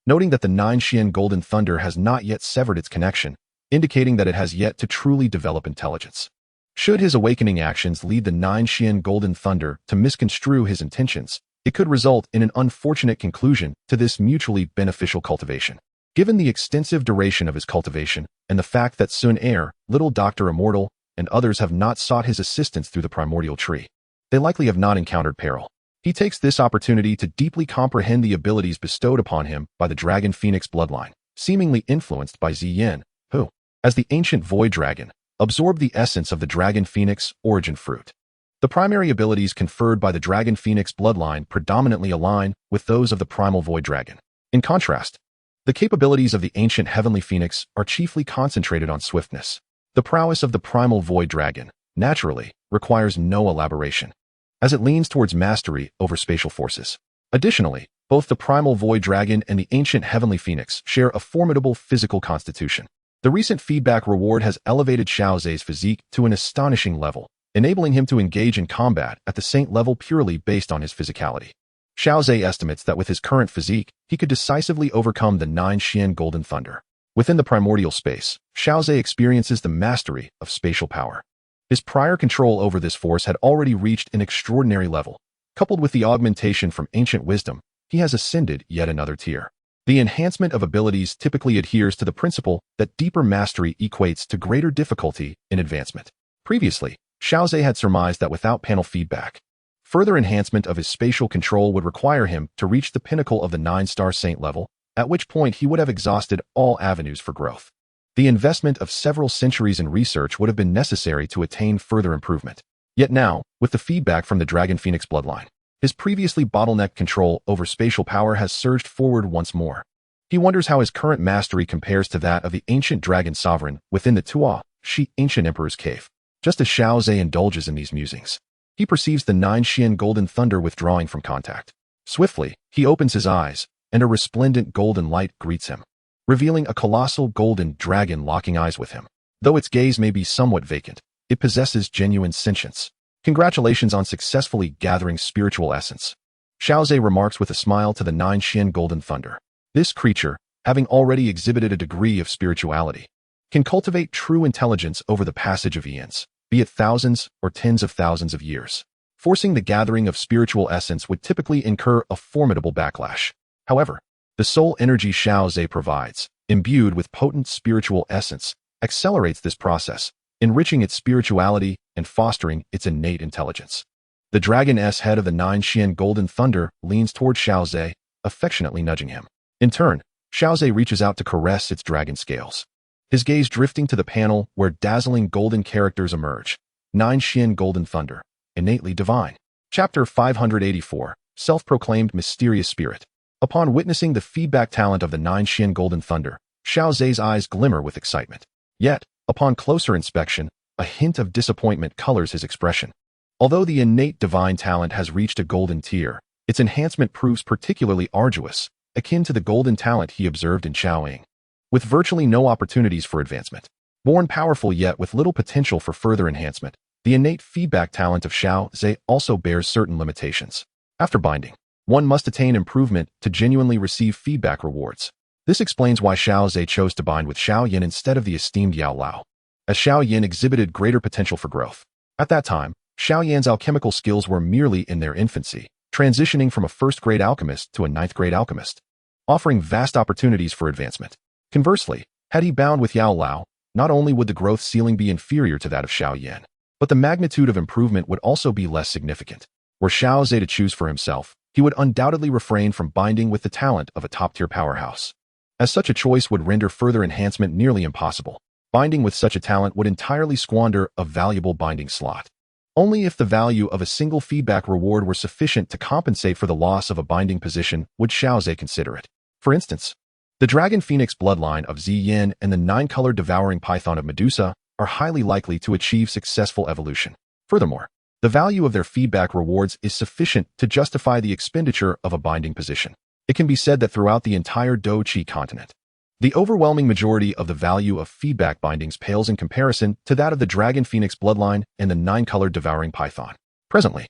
noting that the 9 Xian Golden Thunder has not yet severed its connection, indicating that it has yet to truly develop intelligence. Should his awakening actions lead the 9 Xian Golden Thunder to misconstrue his intentions, it could result in an unfortunate conclusion to this mutually beneficial cultivation. Given the extensive duration of his cultivation and the fact that Xun'er, Little Doctor Immortal, and others have not sought his assistance through the primordial tree, they likely have not encountered peril. He takes this opportunity to deeply comprehend the abilities bestowed upon him by the Dragon Phoenix bloodline, seemingly influenced by Ziyin, who, as the ancient void dragon, absorbed the essence of the Dragon Phoenix origin fruit. The primary abilities conferred by the Dragon Phoenix bloodline predominantly align with those of the primal void dragon. In contrast, the capabilities of the ancient heavenly phoenix are chiefly concentrated on swiftness. The prowess of the primal void dragon, naturally, requires no elaboration, as it leans towards mastery over spatial forces. Additionally, both the primal void dragon and the ancient heavenly phoenix share a formidable physical constitution. The recent feedback reward has elevated Xiao Ze's physique to an astonishing level, enabling him to engage in combat at the saint level purely based on his physicality. Xiao Ze estimates that with his current physique, he could decisively overcome the 9 Xian Golden Thunder. Within the primordial space, Xiao Ze experiences the mastery of spatial power. His prior control over this force had already reached an extraordinary level. Coupled with the augmentation from ancient wisdom, he has ascended yet another tier. The enhancement of abilities typically adheres to the principle that deeper mastery equates to greater difficulty in advancement. Previously, Xiao Ze had surmised that without panel feedback, further enhancement of his spatial control would require him to reach the pinnacle of the 9-star saint level, at which point he would have exhausted all avenues for growth. The investment of several centuries in research would have been necessary to attain further improvement. Yet now, with the feedback from the Dragon Phoenix bloodline, his previously bottlenecked control over spatial power has surged forward once more. He wonders how his current mastery compares to that of the ancient dragon sovereign within the Dou Qi ancient emperor's cave. Just as Xiao Ze indulges in these musings, he perceives the 9 Xian Golden Thunder withdrawing from contact. Swiftly, he opens his eyes, and a resplendent golden light greets him, revealing a colossal golden dragon locking eyes with him. Though its gaze may be somewhat vacant, it possesses genuine sentience. Congratulations on successfully gathering spiritual essence, Xiao Ze remarks with a smile to the 9 Xian Golden Thunder. This creature, having already exhibited a degree of spirituality, can cultivate true intelligence over the passage of eons, be it thousands or tens of thousands of years. Forcing the gathering of spiritual essence would typically incur a formidable backlash. However, the soul energy Xiao Ze provides, imbued with potent spiritual essence, accelerates this process, enriching its spirituality and fostering its innate intelligence. The dragon-s head of the 9 Xian Golden Thunder leans toward Xiao Ze, affectionately nudging him. In turn, Xiao Ze reaches out to caress its dragon scales, his gaze drifting to the panel where dazzling golden characters emerge. 9 Xian Golden Thunder, innately divine. Chapter 584, Self-Proclaimed Mysterious Spirit. Upon witnessing the feedback talent of the 9 Xian Golden Thunder, Xiao Ze's eyes glimmer with excitement. Yet, upon closer inspection, a hint of disappointment colors his expression. Although the innate divine talent has reached a golden tier, its enhancement proves particularly arduous, akin to the golden talent he observed in Xiaoying, with virtually no opportunities for advancement. Born powerful yet with little potential for further enhancement, the innate feedback talent of Xiao Ze also bears certain limitations. After binding, one must attain improvement to genuinely receive feedback rewards. This explains why Xiao Ze chose to bind with Xiao Yin instead of the esteemed Yao Lao, as Xiao Yin exhibited greater potential for growth. At that time, Xiao Yan's alchemical skills were merely in their infancy, transitioning from a first-grade alchemist to a ninth-grade alchemist, offering vast opportunities for advancement. Conversely, had he bound with Yao Lao, not only would the growth ceiling be inferior to that of Xiao Yan, but the magnitude of improvement would also be less significant. Were Xiao Ze to choose for himself, he would undoubtedly refrain from binding with the talent of a top-tier powerhouse, as such a choice would render further enhancement nearly impossible. Binding with such a talent would entirely squander a valuable binding slot. Only if the value of a single feedback reward were sufficient to compensate for the loss of a binding position would Xiao Ze consider it. For instance, the Dragon Phoenix bloodline of Ziyin and the 9-colored devouring python of Medusa are highly likely to achieve successful evolution. Furthermore, the value of their feedback rewards is sufficient to justify the expenditure of a binding position. It can be said that throughout the entire Dou Qi Continent, the overwhelming majority of the value of feedback bindings pales in comparison to that of the Dragon Phoenix bloodline and the 9-colored devouring python. Presently,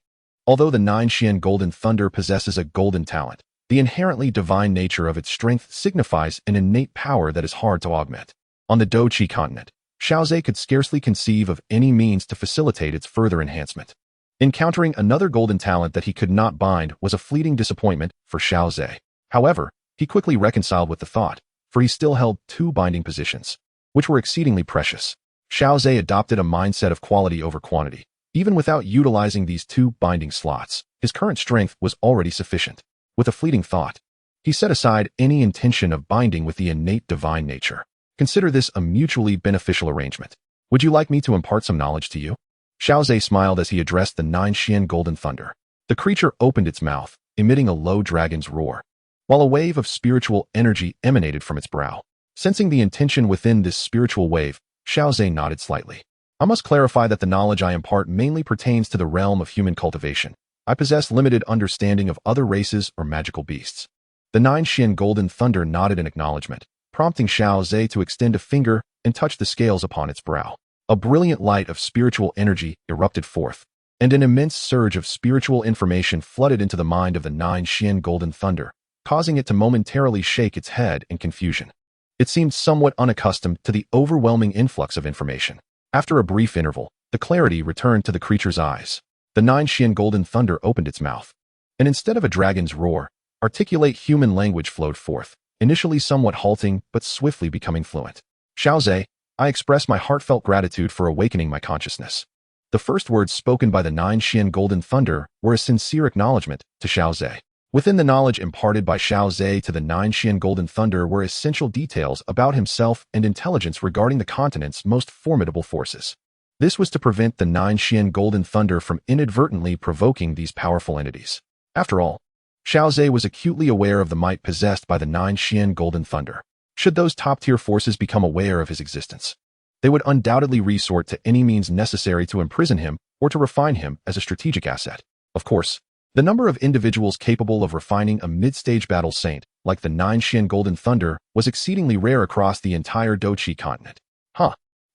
although the 9 Xian Golden Thunder possesses a golden talent, The inherently divine nature of its strength signifies an innate power that is hard to augment. On the Dou Qi Continent, Xiao Ze could scarcely conceive of any means to facilitate its further enhancement. Encountering another golden talent that he could not bind was a fleeting disappointment for Xiao Ze. However, he quickly reconciled with the thought, for he still held 2 binding positions, which were exceedingly precious. Xiao Ze adopted a mindset of quality over quantity. Even without utilizing these 2 binding slots, his current strength was already sufficient. With a fleeting thought, he set aside any intention of binding with the innate divine nature. Consider this a mutually beneficial arrangement. Would you like me to impart some knowledge to you? Xiao Ze smiled as he addressed the 9 Xian Golden Thunder. The creature opened its mouth, emitting a low dragon's roar, while a wave of spiritual energy emanated from its brow. Sensing the intention within this spiritual wave, Xiao Ze nodded slightly. I must clarify that the knowledge I impart mainly pertains to the realm of human cultivation. I possess limited understanding of other races or magical beasts. The 9 Xian Golden Thunder nodded in acknowledgement, prompting Xiao Ze to extend a finger and touch the scales upon its brow. A brilliant light of spiritual energy erupted forth, and an immense surge of spiritual information flooded into the mind of the 9 Xian Golden Thunder, causing it to momentarily shake its head in confusion. It seemed somewhat unaccustomed to the overwhelming influx of information. After a brief interval, the clarity returned to the creature's eyes. The 9 Xian Golden Thunder opened its mouth, and instead of a dragon's roar, articulate human language flowed forth, initially somewhat halting but swiftly becoming fluent. Xiao Ze, I express my heartfelt gratitude for awakening my consciousness. The first words spoken by the 9 Xian Golden Thunder were a sincere acknowledgement to Xiao Ze. Within the knowledge imparted by Xiao Ze to the 9 Xian Golden Thunder were essential details about himself and intelligence regarding the continent's most formidable forces. This was to prevent the 9 Xian Golden Thunder from inadvertently provoking these powerful entities. After all, Xiao Ze was acutely aware of the might possessed by the 9 Xian Golden Thunder. Should those top-tier forces become aware of his existence, they would undoubtedly resort to any means necessary to imprison him or to refine him as a strategic asset. Of course, the number of individuals capable of refining a mid-stage battle saint, like the 9 Xian Golden Thunder, was exceedingly rare across the entire Dou Qi Continent.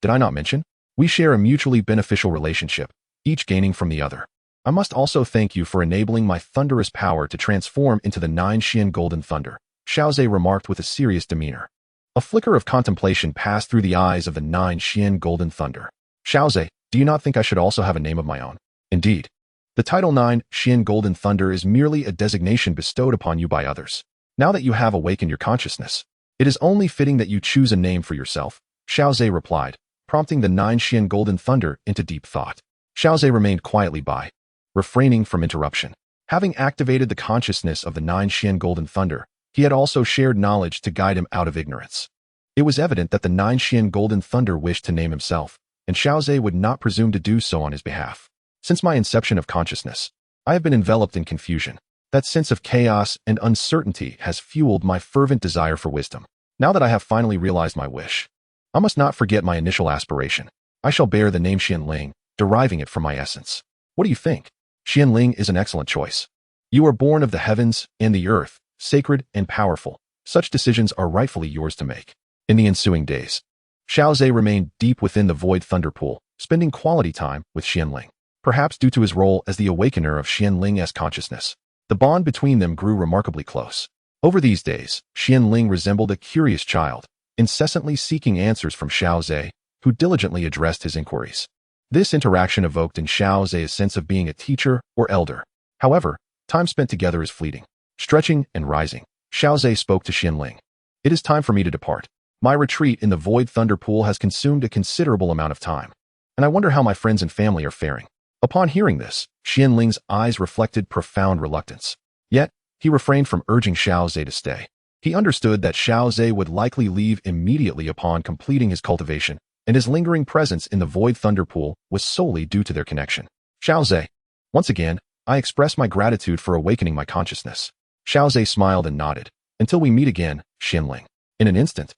Did I not mention? We share a mutually beneficial relationship, each gaining from the other. I must also thank you for enabling my thunderous power to transform into the 9 Xian Golden Thunder, Xiao Ze remarked with a serious demeanor. A flicker of contemplation passed through the eyes of the 9 Xian Golden Thunder. Xiao Ze, do you not think I should also have a name of my own? Indeed. The title 9 Xian Golden Thunder is merely a designation bestowed upon you by others. Now that you have awakened your consciousness, it is only fitting that you choose a name for yourself, Xiao Ze replied, prompting the 9 Xian Golden Thunder into deep thought. Xiao Ze remained quietly by, refraining from interruption. Having activated the consciousness of the 9 Xian Golden Thunder, he had also shared knowledge to guide him out of ignorance. It was evident that the 9 Xian Golden Thunder wished to name himself, and Xiao Ze would not presume to do so on his behalf. Since my inception of consciousness, I have been enveloped in confusion. That sense of chaos and uncertainty has fueled my fervent desire for wisdom. Now that I have finally realized my wish, I must not forget my initial aspiration. I shall bear the name Qinglin, deriving it from my essence. What do you think? Qinglin is an excellent choice. You are born of the heavens and the earth, sacred and powerful. Such decisions are rightfully yours to make. In the ensuing days, Xiao Ze remained deep within the void thunder pool, spending quality time with Qinglin. Perhaps due to his role as the awakener of Qingling's consciousness, the bond between them grew remarkably close. Over these days, Qinglin resembled a curious child, incessantly seeking answers from Xiao Ze, who diligently addressed his inquiries. This interaction evoked in Xiao Ze a sense of being a teacher or elder. However, time spent together is fleeting. Stretching and rising, Xiao Ze spoke to Qinglin. It is time for me to depart. My retreat in the void thunder pool has consumed a considerable amount of time, and I wonder how my friends and family are faring. Upon hearing this, Qingling's eyes reflected profound reluctance. Yet, he refrained from urging Xiao Ze to stay. He understood that Xiao Ze would likely leave immediately upon completing his cultivation, and his lingering presence in the void thunder pool was solely due to their connection. Xiao Ze, once again, I express my gratitude for awakening my consciousness. Xiao Ze smiled and nodded. Until we meet again, Qinglin. In an instant,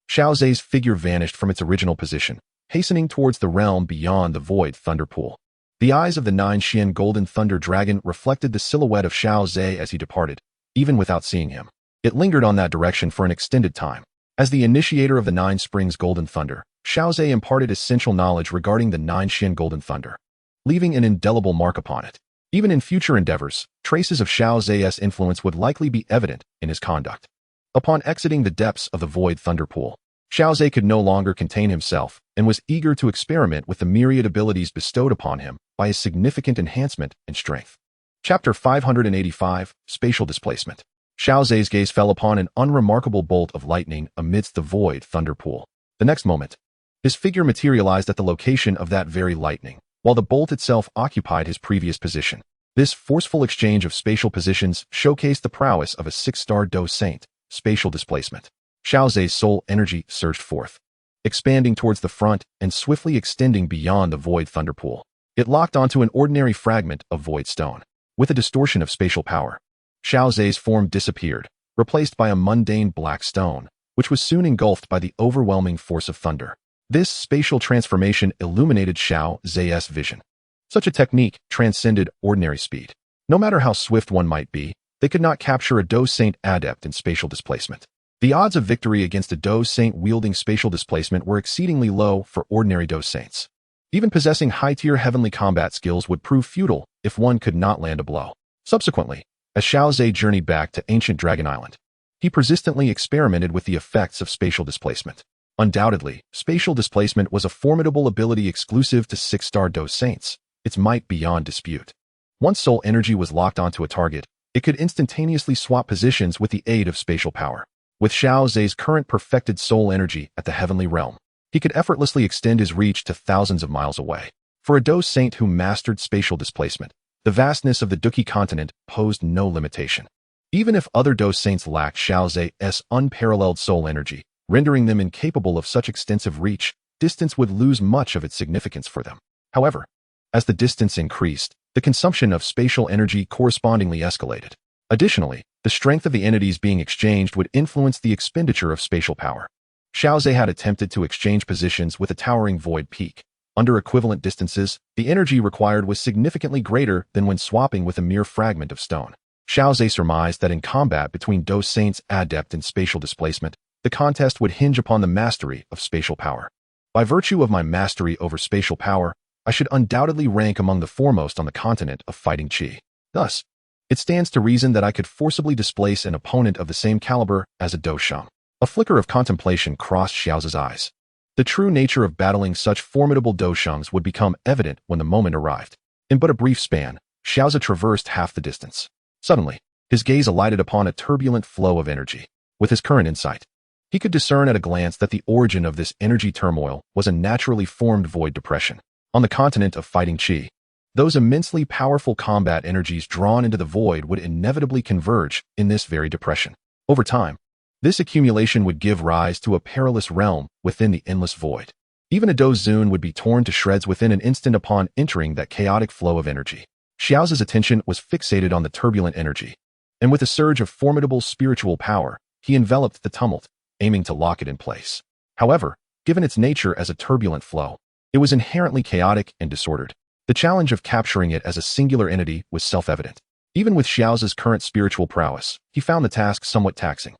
Xiao Ze's figure vanished from its original position, hastening towards the realm beyond the void thunder pool. The eyes of the 9 Xian Golden Thunder Dragon reflected the silhouette of Xiao Ze as he departed, even without seeing him. It lingered on that direction for an extended time. As the initiator of the 9 Springs Golden Thunder, Xiao Ze imparted essential knowledge regarding the 9 Xian Golden Thunder, leaving an indelible mark upon it. Even in future endeavors, traces of Xiao Ze's influence would likely be evident in his conduct. Upon exiting the depths of the Void Thunder Pool, Xiao Ze could no longer contain himself and was eager to experiment with the myriad abilities bestowed upon him by his significant enhancement in strength. Chapter 585, Spatial Displacement. Xiao Ze's gaze fell upon an unremarkable bolt of lightning amidst the Void Thunder Pool. The next moment, his figure materialized at the location of that very lightning, while the bolt itself occupied his previous position. This forceful exchange of spatial positions showcased the prowess of a 6-star Dueling Saint. Spatial displacement. Xiao Ze's soul energy surged forth, expanding towards the front and swiftly extending beyond the Void Thunder Pool. It locked onto an ordinary fragment of void stone. With a distortion of spatial power, Xiao Ze's form disappeared, replaced by a mundane black stone, which was soon engulfed by the overwhelming force of thunder. This spatial transformation illuminated Xiao Ze's vision. Such a technique transcended ordinary speed. No matter how swift one might be, they could not capture a Dueling Saint adept in spatial displacement. The odds of victory against a Dueling Saint wielding spatial displacement were exceedingly low for ordinary Dueling Saints. Even possessing high-tier heavenly combat skills would prove futile if one could not land a blow. Subsequently, as Xiao Ze journeyed back to ancient Dragon Island, he persistently experimented with the effects of spatial displacement. Undoubtedly, spatial displacement was a formidable ability exclusive to 6-star Dueling Saints, its might beyond dispute. Once soul energy was locked onto a target, it could instantaneously swap positions with the aid of spatial power. With Xiao Ze's current perfected soul energy at the heavenly realm, he could effortlessly extend his reach to thousands of miles away. For a Dueling Saint who mastered spatial displacement, the vastness of the Dou Qi Continent posed no limitation. Even if other Dueling Saints lacked Xiao Ze's unparalleled soul energy, rendering them incapable of such extensive reach, distance would lose much of its significance for them. However, as the distance increased, the consumption of spatial energy correspondingly escalated. Additionally, the strength of the entities being exchanged would influence the expenditure of spatial power. Xiao Ze had attempted to exchange positions with a towering void peak. Under equivalent distances, the energy required was significantly greater than when swapping with a mere fragment of stone. Xiao Ze surmised that in combat between Dueling Saints adept in spatial displacement, the contest would hinge upon the mastery of spatial power. By virtue of my mastery over spatial power, I should undoubtedly rank among the foremost on the continent of fighting Qi. Thus, it stands to reason that I could forcibly displace an opponent of the same caliber as a Dou Sheng. A flicker of contemplation crossed Xiao Ze's eyes. The true nature of battling such formidable Dou Shengs would become evident when the moment arrived. In but a brief span, Xiao Ze traversed half the distance. Suddenly, his gaze alighted upon a turbulent flow of energy. With his current insight, he could discern at a glance that the origin of this energy turmoil was a naturally formed void depression. On the continent of fighting Qi, those immensely powerful combat energies drawn into the void would inevitably converge in this very depression. Over time, this accumulation would give rise to a perilous realm within the endless void. Even a Dou Zun would be torn to shreds within an instant upon entering that chaotic flow of energy. Xiao Ze's attention was fixated on the turbulent energy, and with a surge of formidable spiritual power, he enveloped the tumult, aiming to lock it in place. However, given its nature as a turbulent flow, it was inherently chaotic and disordered. The challenge of capturing it as a singular entity was self-evident. Even with Xiao Ze's current spiritual prowess, he found the task somewhat taxing.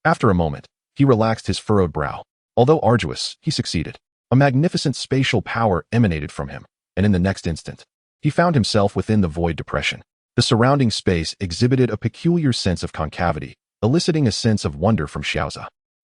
After a moment, he relaxed his furrowed brow. Although arduous, he succeeded. A magnificent spatial power emanated from him, and in the next instant, he found himself within the void depression. The surrounding space exhibited a peculiar sense of concavity, eliciting a sense of wonder from Xiao Ze.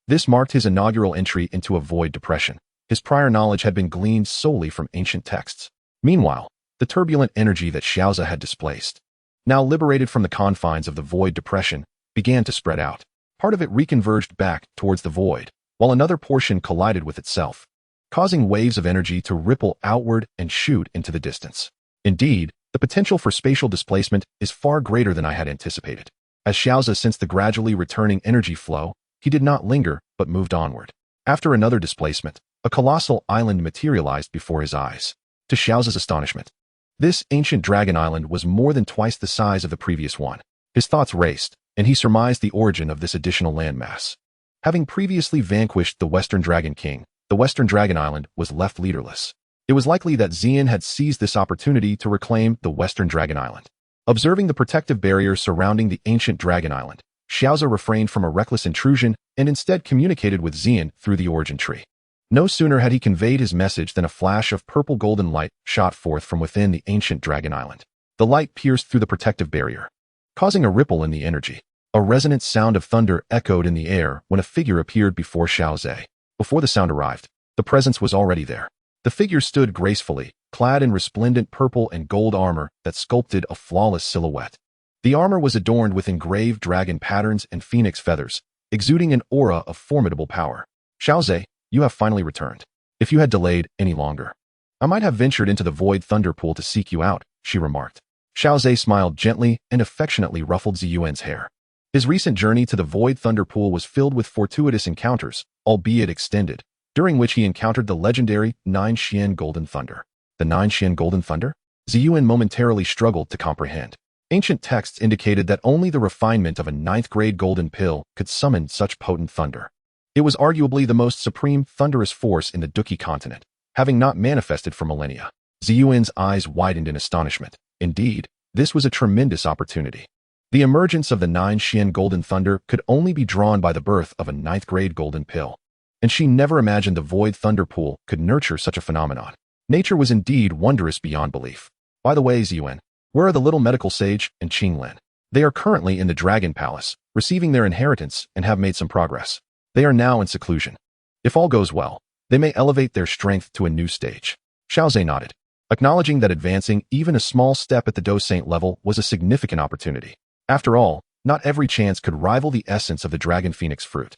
This marked his inaugural entry into a void depression. His prior knowledge had been gleaned solely from ancient texts. Meanwhile, the turbulent energy that Xiao Ze had displaced, now liberated from the confines of the void depression, began to spread out. Part of it reconverged back towards the void, while another portion collided with itself, causing waves of energy to ripple outward and shoot into the distance. Indeed, the potential for spatial displacement is far greater than I had anticipated. As Xiao Ze sensed the gradually returning energy flow, he did not linger but moved onward. After another displacement, a colossal island materialized before his eyes. To Xiao Ze's astonishment, this ancient dragon island was more than twice the size of the previous one. His thoughts raced, and he surmised the origin of this additional landmass. Having previously vanquished the Western Dragon King, the Western Dragon Island was left leaderless. It was likely that Xian had seized this opportunity to reclaim the Western Dragon Island. Observing the protective barrier surrounding the ancient Dragon Island, Xiao Ze refrained from a reckless intrusion and instead communicated with Xian through the origin tree. No sooner had he conveyed his message than a flash of purple-golden light shot forth from within the ancient Dragon Island. The light pierced through the protective barrier, causing a ripple in the energy. A resonant sound of thunder echoed in the air when a figure appeared before Xiao Ze. Before the sound arrived, the presence was already there. The figure stood gracefully, clad in resplendent purple and gold armor that sculpted a flawless silhouette. The armor was adorned with engraved dragon patterns and phoenix feathers, exuding an aura of formidable power. Xiao Ze, you have finally returned. If you had delayed any longer, I might have ventured into the void thunder pool to seek you out, she remarked. Xiao Ze smiled gently and affectionately ruffled Ziyuan's hair. His recent journey to the void thunder pool was filled with fortuitous encounters, albeit extended, during which he encountered the legendary 9 Xian Golden Thunder. The 9 Xian Golden Thunder? Ziyuan momentarily struggled to comprehend. Ancient texts indicated that only the refinement of a 9th-grade golden pill could summon such potent thunder. It was arguably the most supreme thunderous force in the Dou Qi Continent, having not manifested for millennia. Ziyuan's eyes widened in astonishment. Indeed, this was a tremendous opportunity. The emergence of the 9 Xian Golden Thunder could only be drawn by the birth of a 9th-grade golden pill, and she never imagined the void thunder pool could nurture such a phenomenon. Nature was indeed wondrous beyond belief. By the way, Ziyuan, where are the little medical sage and Qinglin? They are currently in the Dragon Palace, receiving their inheritance and have made some progress. They are now in seclusion. If all goes well, they may elevate their strength to a new stage. Xiao Ze nodded, acknowledging that advancing even a small step at the Dueling Saint level was a significant opportunity. After all, not every chance could rival the essence of the Dragon Phoenix fruit.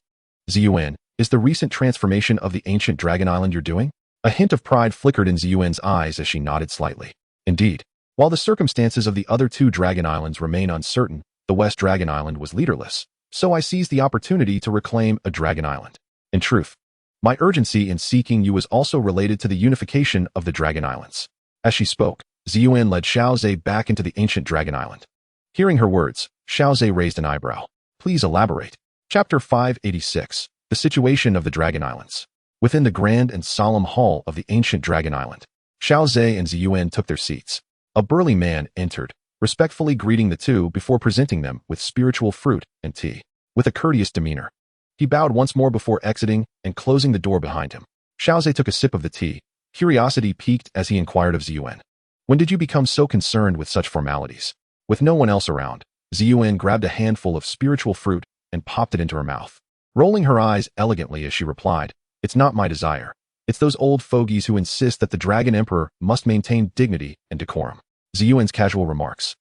Ziyuan, is the recent transformation of the ancient Dragon Island you're doing? A hint of pride flickered in Ziyuan's eyes as she nodded slightly. Indeed. While the circumstances of the other 2 Dragon Islands remain uncertain, the West Dragon Island was leaderless, so I seized the opportunity to reclaim a Dragon Island. In truth, my urgency in seeking you was also related to the unification of the Dragon Islands. As she spoke, Ziyuan led Xiao Ze back into the ancient Dragon Island. Hearing her words, Xiao Ze raised an eyebrow. Please elaborate. Chapter 586, The Situation of the Dragon Islands. Within the grand and solemn hall of the ancient Dragon Island, Xiao Ze and Ziyuan took their seats. A burly man entered, respectfully greeting the two before presenting them with spiritual fruit and tea. With a courteous demeanor, he bowed once more before exiting and closing the door behind him. Xiao Ze took a sip of the tea, curiosity piqued as he inquired of Ziyuan. When did you become so concerned with such formalities? With no one else around, Ziyuan grabbed a handful of spiritual fruit and popped it into her mouth, rolling her eyes elegantly as she replied, "It's not my desire. It's those old fogies who insist that the Dragon Emperor must maintain dignity and decorum." Ziyuan's casual remarks,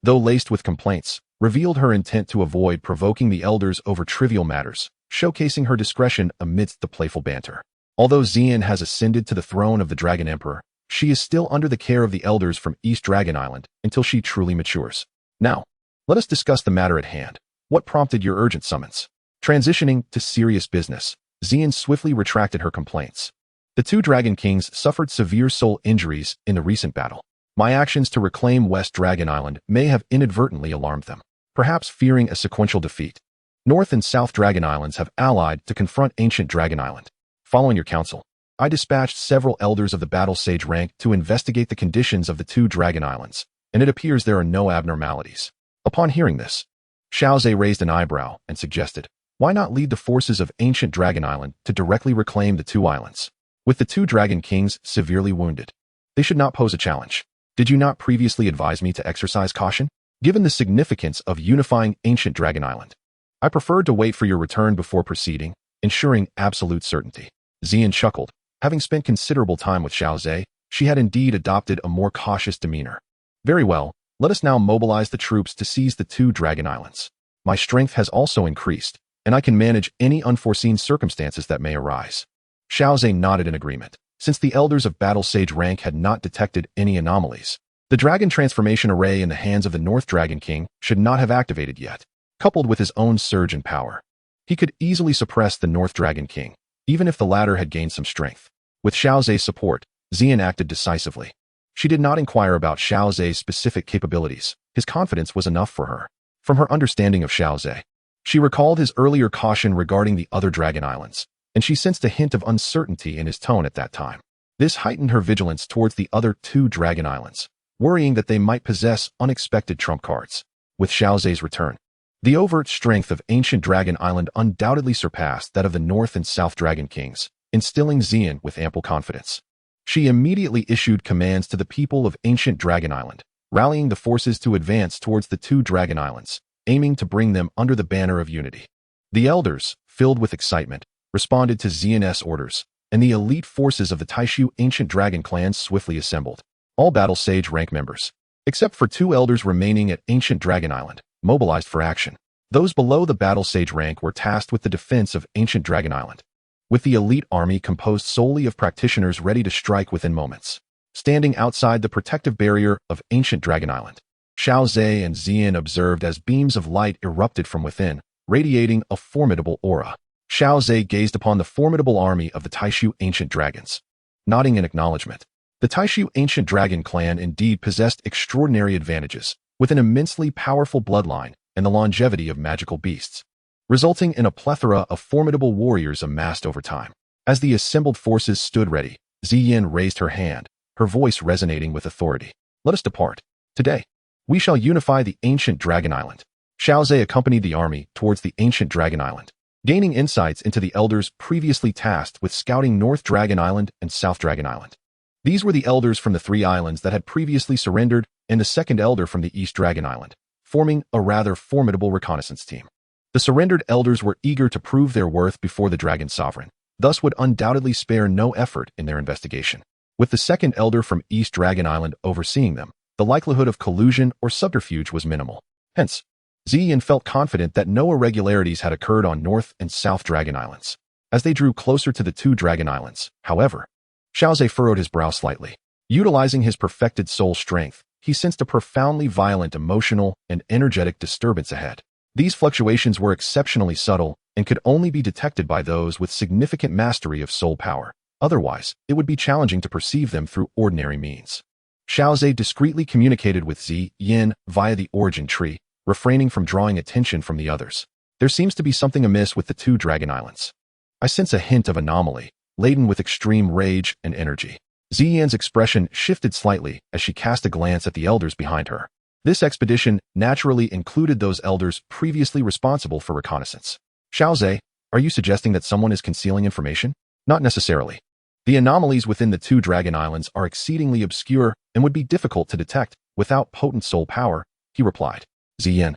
though laced with complaints, revealed her intent to avoid provoking the elders over trivial matters, showcasing her discretion amidst the playful banter. Although Xian has ascended to the throne of the Dragon Emperor, she is still under the care of the elders from East Dragon Island until she truly matures. Now, let us discuss the matter at hand. What prompted your urgent summons? Transitioning to serious business, Xian swiftly retracted her complaints. The 2 Dragon Kings suffered severe soul injuries in the recent battle. My actions to reclaim West Dragon Island may have inadvertently alarmed them, perhaps fearing a sequential defeat. North and South Dragon Islands have allied to confront ancient Dragon Island. Following your counsel, I dispatched several elders of the battle sage rank to investigate the conditions of the 2 Dragon Islands, and it appears there are no abnormalities. Upon hearing this, Xiao Ze raised an eyebrow and suggested, why not lead the forces of ancient Dragon Island to directly reclaim the 2 islands? With the 2 Dragon Kings severely wounded, they should not pose a challenge. Did you not previously advise me to exercise caution? Given the significance of unifying ancient Dragon Island, I preferred to wait for your return before proceeding, ensuring absolute certainty. Xian chuckled. Having spent considerable time with Xiao Ze, she had indeed adopted a more cautious demeanor. Very well, let us now mobilize the troops to seize the 2 Dragon Islands. My strength has also increased, and I can manage any unforeseen circumstances that may arise. Xiao Ze nodded in agreement. Since the elders of Battle Sage rank had not detected any anomalies, the dragon transformation array in the hands of the North Dragon King should not have activated yet. Coupled with his own surge in power, he could easily suppress the North Dragon King, even if the latter had gained some strength. With Xiao Ze's support, Xian acted decisively. She did not inquire about Xiao Ze's specific capabilities. His confidence was enough for her. From her understanding of Xiao Ze, she recalled his earlier caution regarding the other Dragon Islands, and she sensed a hint of uncertainty in his tone at that time. This heightened her vigilance towards the other 2 Dragon Islands, worrying that they might possess unexpected trump cards. With Xiao Ze's return, the overt strength of ancient Dragon Island undoubtedly surpassed that of the North and South Dragon Kings, instilling Xian with ample confidence. She immediately issued commands to the people of ancient Dragon Island, rallying the forces to advance towards the two dragon islands, aiming to bring them under the banner of unity. The elders, filled with excitement, responded to Xian's orders, and the elite forces of the Taishu ancient dragon clans swiftly assembled, all battle sage rank members, except for 2 elders remaining at ancient dragon island, mobilized for action. Those below the battle sage rank were tasked with the defense of ancient dragon island, with the elite army composed solely of practitioners ready to strike within moments. Standing outside the protective barrier of ancient dragon island, Xiao Ze and Xian observed as beams of light erupted from within, radiating a formidable aura. Xiao Ze gazed upon the formidable army of the Taishu ancient dragons, nodding in acknowledgement. The Taishu ancient dragon clan indeed possessed extraordinary advantages, with an immensely powerful bloodline and the longevity of magical beasts, resulting in a plethora of formidable warriors amassed over time. As the assembled forces stood ready, Ziyin raised her hand, her voice resonating with authority. Let us depart. Today, we shall unify the ancient dragon island. Xiao Ze accompanied the army towards the ancient dragon island, gaining insights into the elders previously tasked with scouting North Dragon Island and South Dragon Island. These were the elders from the 3 islands that had previously surrendered and the second elder from the East Dragon Island, forming a rather formidable reconnaissance team. The surrendered elders were eager to prove their worth before the Dragon Sovereign, thus would undoubtedly spare no effort in their investigation. With the second elder from East Dragon Island overseeing them, the likelihood of collusion or subterfuge was minimal. Hence, Ziyin felt confident that no irregularities had occurred on North and South Dragon Islands. As they drew closer to the 2 Dragon Islands, however, Xiao Ze furrowed his brow slightly. Utilizing his perfected soul strength, he sensed a profoundly violent emotional and energetic disturbance ahead. These fluctuations were exceptionally subtle and could only be detected by those with significant mastery of soul power. Otherwise, it would be challenging to perceive them through ordinary means. Xiao Ze discreetly communicated with Ziyin via the origin tree, refraining from drawing attention from the others. There seems to be something amiss with the 2 Dragon Islands. I sense a hint of anomaly, laden with extreme rage and energy. Ziyin's expression shifted slightly as she cast a glance at the elders behind her. This expedition naturally included those elders previously responsible for reconnaissance. Xiao Ze, are you suggesting that someone is concealing information? Not necessarily. The anomalies within the 2 Dragon Islands are exceedingly obscure and would be difficult to detect without potent soul power, he replied. Ziyin.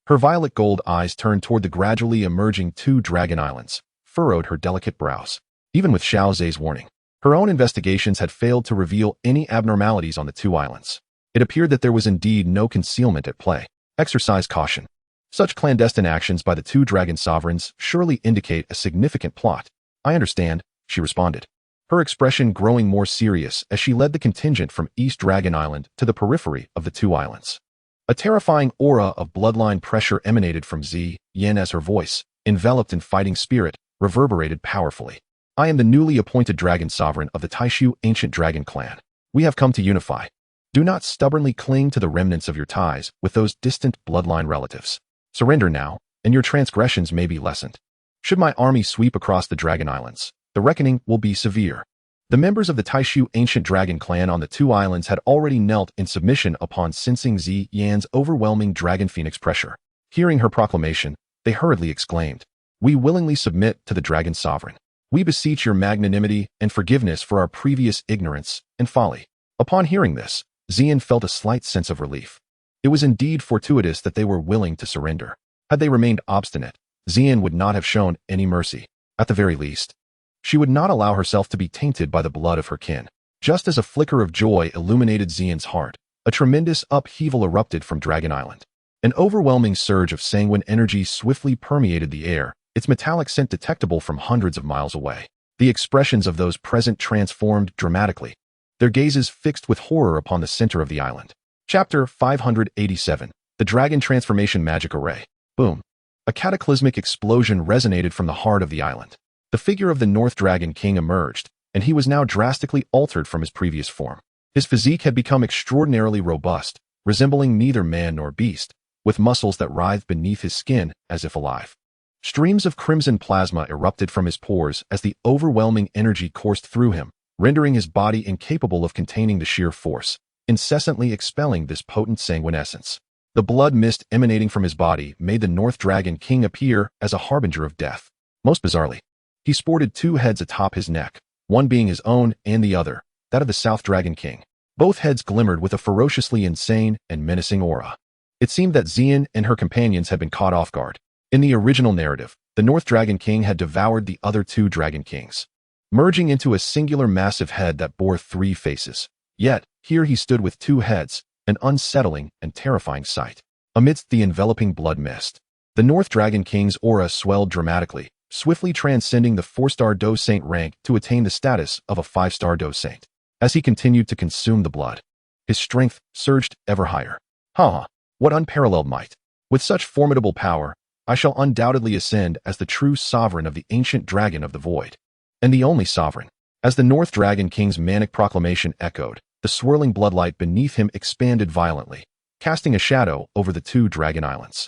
Her violet gold eyes turned toward the gradually emerging 2 Dragon Islands, furrowed her delicate brows. Even with Xiao Ze's warning, her own investigations had failed to reveal any abnormalities on the 2 islands. It appeared that there was indeed no concealment at play. Exercise caution. Such clandestine actions by the 2 Dragon Sovereigns surely indicate a significant plot. I understand, she responded, her expression growing more serious as she led the contingent from East Dragon Island to the periphery of the 2 islands. A terrifying aura of bloodline pressure emanated from Ziyin as her voice, enveloped in fighting spirit, reverberated powerfully. I am the newly appointed Dragon Sovereign of the Taishu Ancient Dragon Clan. We have come to unify. Do not stubbornly cling to the remnants of your ties with those distant bloodline relatives. Surrender now, and your transgressions may be lessened. Should my army sweep across the Dragon Islands, the reckoning will be severe. The members of the Taishu Ancient Dragon Clan on the 2 islands had already knelt in submission upon sensing Ziyin's overwhelming Dragon Phoenix pressure. Hearing her proclamation, they hurriedly exclaimed, "We willingly submit to the Dragon Sovereign. We beseech your magnanimity and forgiveness for our previous ignorance and folly." Upon hearing this, Ziyin felt a slight sense of relief. It was indeed fortuitous that they were willing to surrender. Had they remained obstinate, Ziyin would not have shown any mercy. At the very least, she would not allow herself to be tainted by the blood of her kin. Just as a flicker of joy illuminated Ziyin's heart, a tremendous upheaval erupted from Dragon Island. An overwhelming surge of sanguine energy swiftly permeated the air, its metallic scent detectable from hundreds of miles away. The expressions of those present transformed dramatically, their gazes fixed with horror upon the center of the island. Chapter 587, The Dragon Transformation Magic Array. Boom. A cataclysmic explosion resonated from the heart of the island. The figure of the North Dragon King emerged, and he was now drastically altered from his previous form. His physique had become extraordinarily robust, resembling neither man nor beast, with muscles that writhed beneath his skin as if alive. Streams of crimson plasma erupted from his pores as the overwhelming energy coursed through him, rendering his body incapable of containing the sheer force, incessantly expelling this potent sanguine essence. The blood mist emanating from his body made the North Dragon King appear as a harbinger of death. Most bizarrely, he sported 2 heads atop his neck, one being his own and the other, that of the South Dragon King. Both heads glimmered with a ferociously insane and menacing aura. It seemed that Xian and her companions had been caught off guard. In the original narrative, the North Dragon King had devoured the other two Dragon Kings, merging into a singular massive head that bore 3 faces. Yet, here he stood with 2 heads, an unsettling and terrifying sight. Amidst the enveloping blood mist, the North Dragon King's aura swelled dramatically, swiftly transcending the 4-star Dou Saint rank to attain the status of a 5-star Dou Saint. As he continued to consume the blood, his strength surged ever higher. What unparalleled might! With such formidable power, I shall undoubtedly ascend as the true sovereign of the ancient dragon of the void. And the only sovereign. As the North Dragon King's manic proclamation echoed, the swirling bloodlight beneath him expanded violently, casting a shadow over the 2 dragon islands.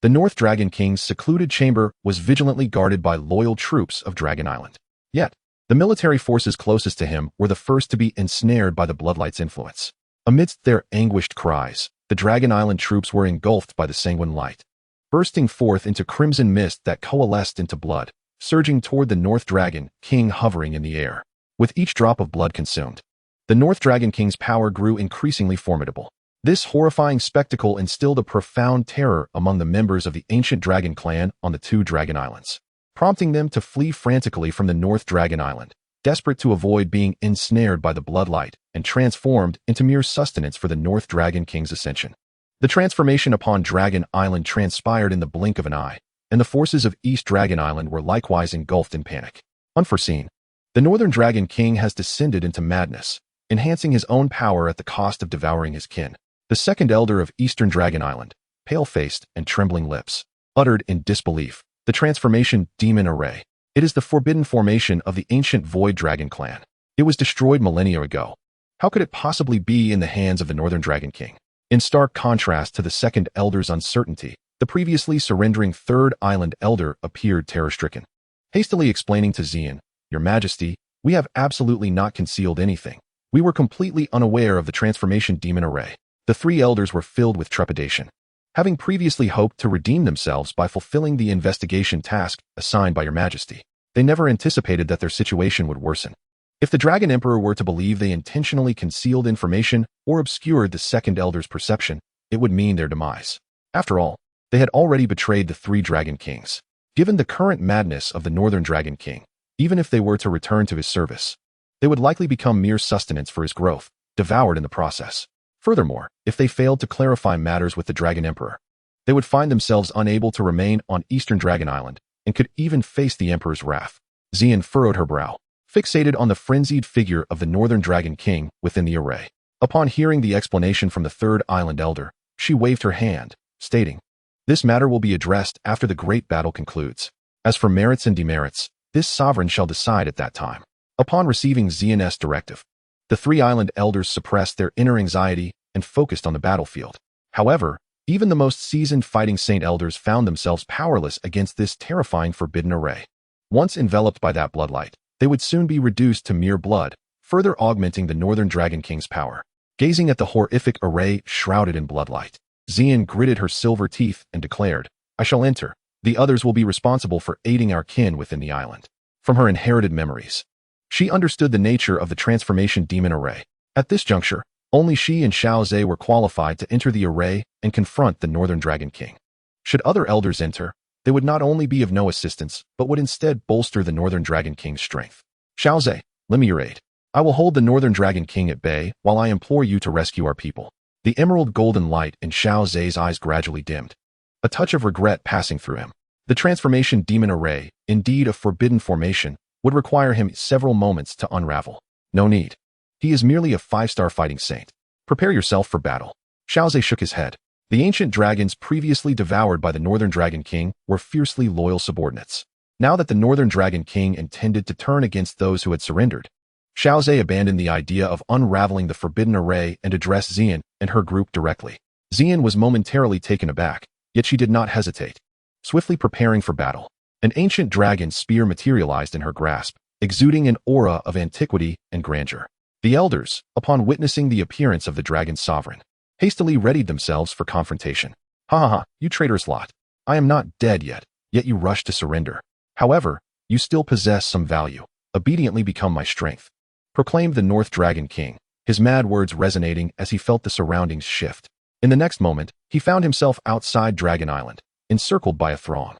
The North Dragon King's secluded chamber was vigilantly guarded by loyal troops of Dragon Island. Yet, the military forces closest to him were the first to be ensnared by the bloodlight's influence. Amidst their anguished cries, the Dragon Island troops were engulfed by the sanguine light, bursting forth into crimson mist that coalesced into blood, surging toward the North Dragon King hovering in the air. With each drop of blood consumed, the North Dragon King's power grew increasingly formidable. This horrifying spectacle instilled a profound terror among the members of the ancient Dragon Clan on the 2 Dragon Islands, prompting them to flee frantically from the North Dragon Island, desperate to avoid being ensnared by the bloodlight and transformed into mere sustenance for the North Dragon King's ascension. The transformation upon Dragon Island transpired in the blink of an eye, and the forces of East Dragon Island were likewise engulfed in panic. Unforeseen, the Northern Dragon King has descended into madness, enhancing his own power at the cost of devouring his kin. The second elder of Eastern Dragon Island, pale-faced and trembling lips, uttered in disbelief, the transformation demon array. It is the forbidden formation of the ancient Void Dragon Clan. It was destroyed millennia ago. How could it possibly be in the hands of the Northern Dragon King? In stark contrast to the second elder's uncertainty, the previously surrendering third island elder appeared terror-stricken, hastily explaining to Xian, "Your Majesty, we have absolutely not concealed anything. We were completely unaware of the transformation demon array." The 3 elders were filled with trepidation. Having previously hoped to redeem themselves by fulfilling the investigation task assigned by Your Majesty, they never anticipated that their situation would worsen. If the Dragon Emperor were to believe they intentionally concealed information or obscured the second elder's perception, it would mean their demise. After all, they had already betrayed the 3 Dragon Kings. Given the current madness of the Northern Dragon King, even if they were to return to his service, they would likely become mere sustenance for his growth, devoured in the process. Furthermore, if they failed to clarify matters with the Dragon Emperor, they would find themselves unable to remain on Eastern Dragon Island and could even face the Emperor's wrath. Xian furrowed her brow, fixated on the frenzied figure of the Northern Dragon King within the array. Upon hearing the explanation from the third island elder, she waved her hand, stating, "This matter will be addressed after the great battle concludes. As for merits and demerits, this sovereign shall decide at that time." Upon receiving Xian's directive, the 3 island elders suppressed their inner anxiety and focused on the battlefield. However, even the most seasoned fighting saint elders found themselves powerless against this terrifying forbidden array. Once enveloped by that bloodlight, they would soon be reduced to mere blood, further augmenting the Northern Dragon King's power. Gazing at the horrific array shrouded in bloodlight, Xian gritted her silver teeth and declared, "I shall enter. The others will be responsible for aiding our kin within the island." From her inherited memories, she understood the nature of the transformation demon array. At this juncture, only she and Xiao Ze were qualified to enter the array and confront the Northern Dragon King. Should other elders enter, they would not only be of no assistance, but would instead bolster the Northern Dragon King's strength. "Xiao Ze, lend me your aid. I will hold the Northern Dragon King at bay while I implore you to rescue our people." The emerald golden light in Xiao Ze's eyes gradually dimmed, a touch of regret passing through him. The transformation demon array, indeed a forbidden formation, would require him several moments to unravel. No need. He is merely a 5-star fighting saint. Prepare yourself for battle. Xiao Ze shook his head. The ancient dragons previously devoured by the Northern Dragon King were fiercely loyal subordinates. Now that the Northern Dragon King intended to turn against those who had surrendered, Xiao Ze abandoned the idea of unraveling the forbidden array and addressed Xian and her group directly. Xian was momentarily taken aback, yet she did not hesitate. Swiftly preparing for battle, an ancient dragon spear materialized in her grasp, exuding an aura of antiquity and grandeur. The elders, upon witnessing the appearance of the dragon sovereign, hastily readied themselves for confrontation. "Ha, you traitorous lot. I am not dead yet you rush to surrender. However, you still possess some value. Obediently become my strength," proclaimed the North Dragon King, his mad words resonating as he felt the surroundings shift. In the next moment, he found himself outside Dragon Island, encircled by a throng.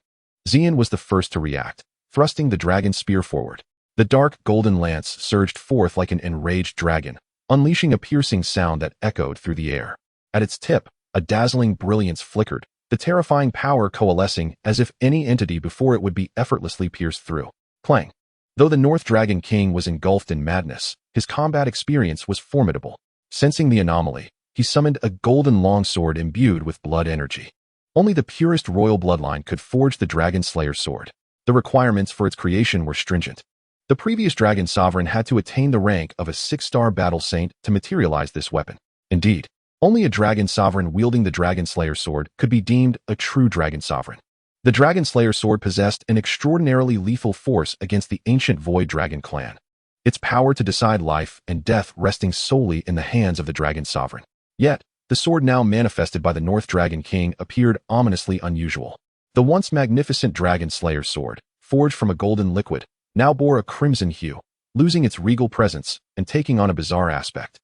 Xian was the first to react, thrusting the dragon spear forward. The dark golden lance surged forth like an enraged dragon, unleashing a piercing sound that echoed through the air. At its tip, a dazzling brilliance flickered, the terrifying power coalescing as if any entity before it would be effortlessly pierced through. Clang! Though the North Dragon King was engulfed in madness, his combat experience was formidable. Sensing the anomaly, he summoned a golden longsword imbued with blood energy. Only the purest royal bloodline could forge the Dragon Slayer's sword. The requirements for its creation were stringent. The previous Dragon Sovereign had to attain the rank of a 6-star battle saint to materialize this weapon. Indeed, only a Dragon Sovereign wielding the Dragon Slayer's sword could be deemed a true Dragon Sovereign. The Dragon Slayer's sword possessed an extraordinarily lethal force against the ancient Void Dragon clan, its power to decide life and death resting solely in the hands of the Dragon Sovereign. Yet, the sword now manifested by the North Dragon King appeared ominously unusual. The once magnificent Dragon Slayer's sword, forged from a golden liquid, now bore a crimson hue, losing its regal presence and taking on a bizarre aspect.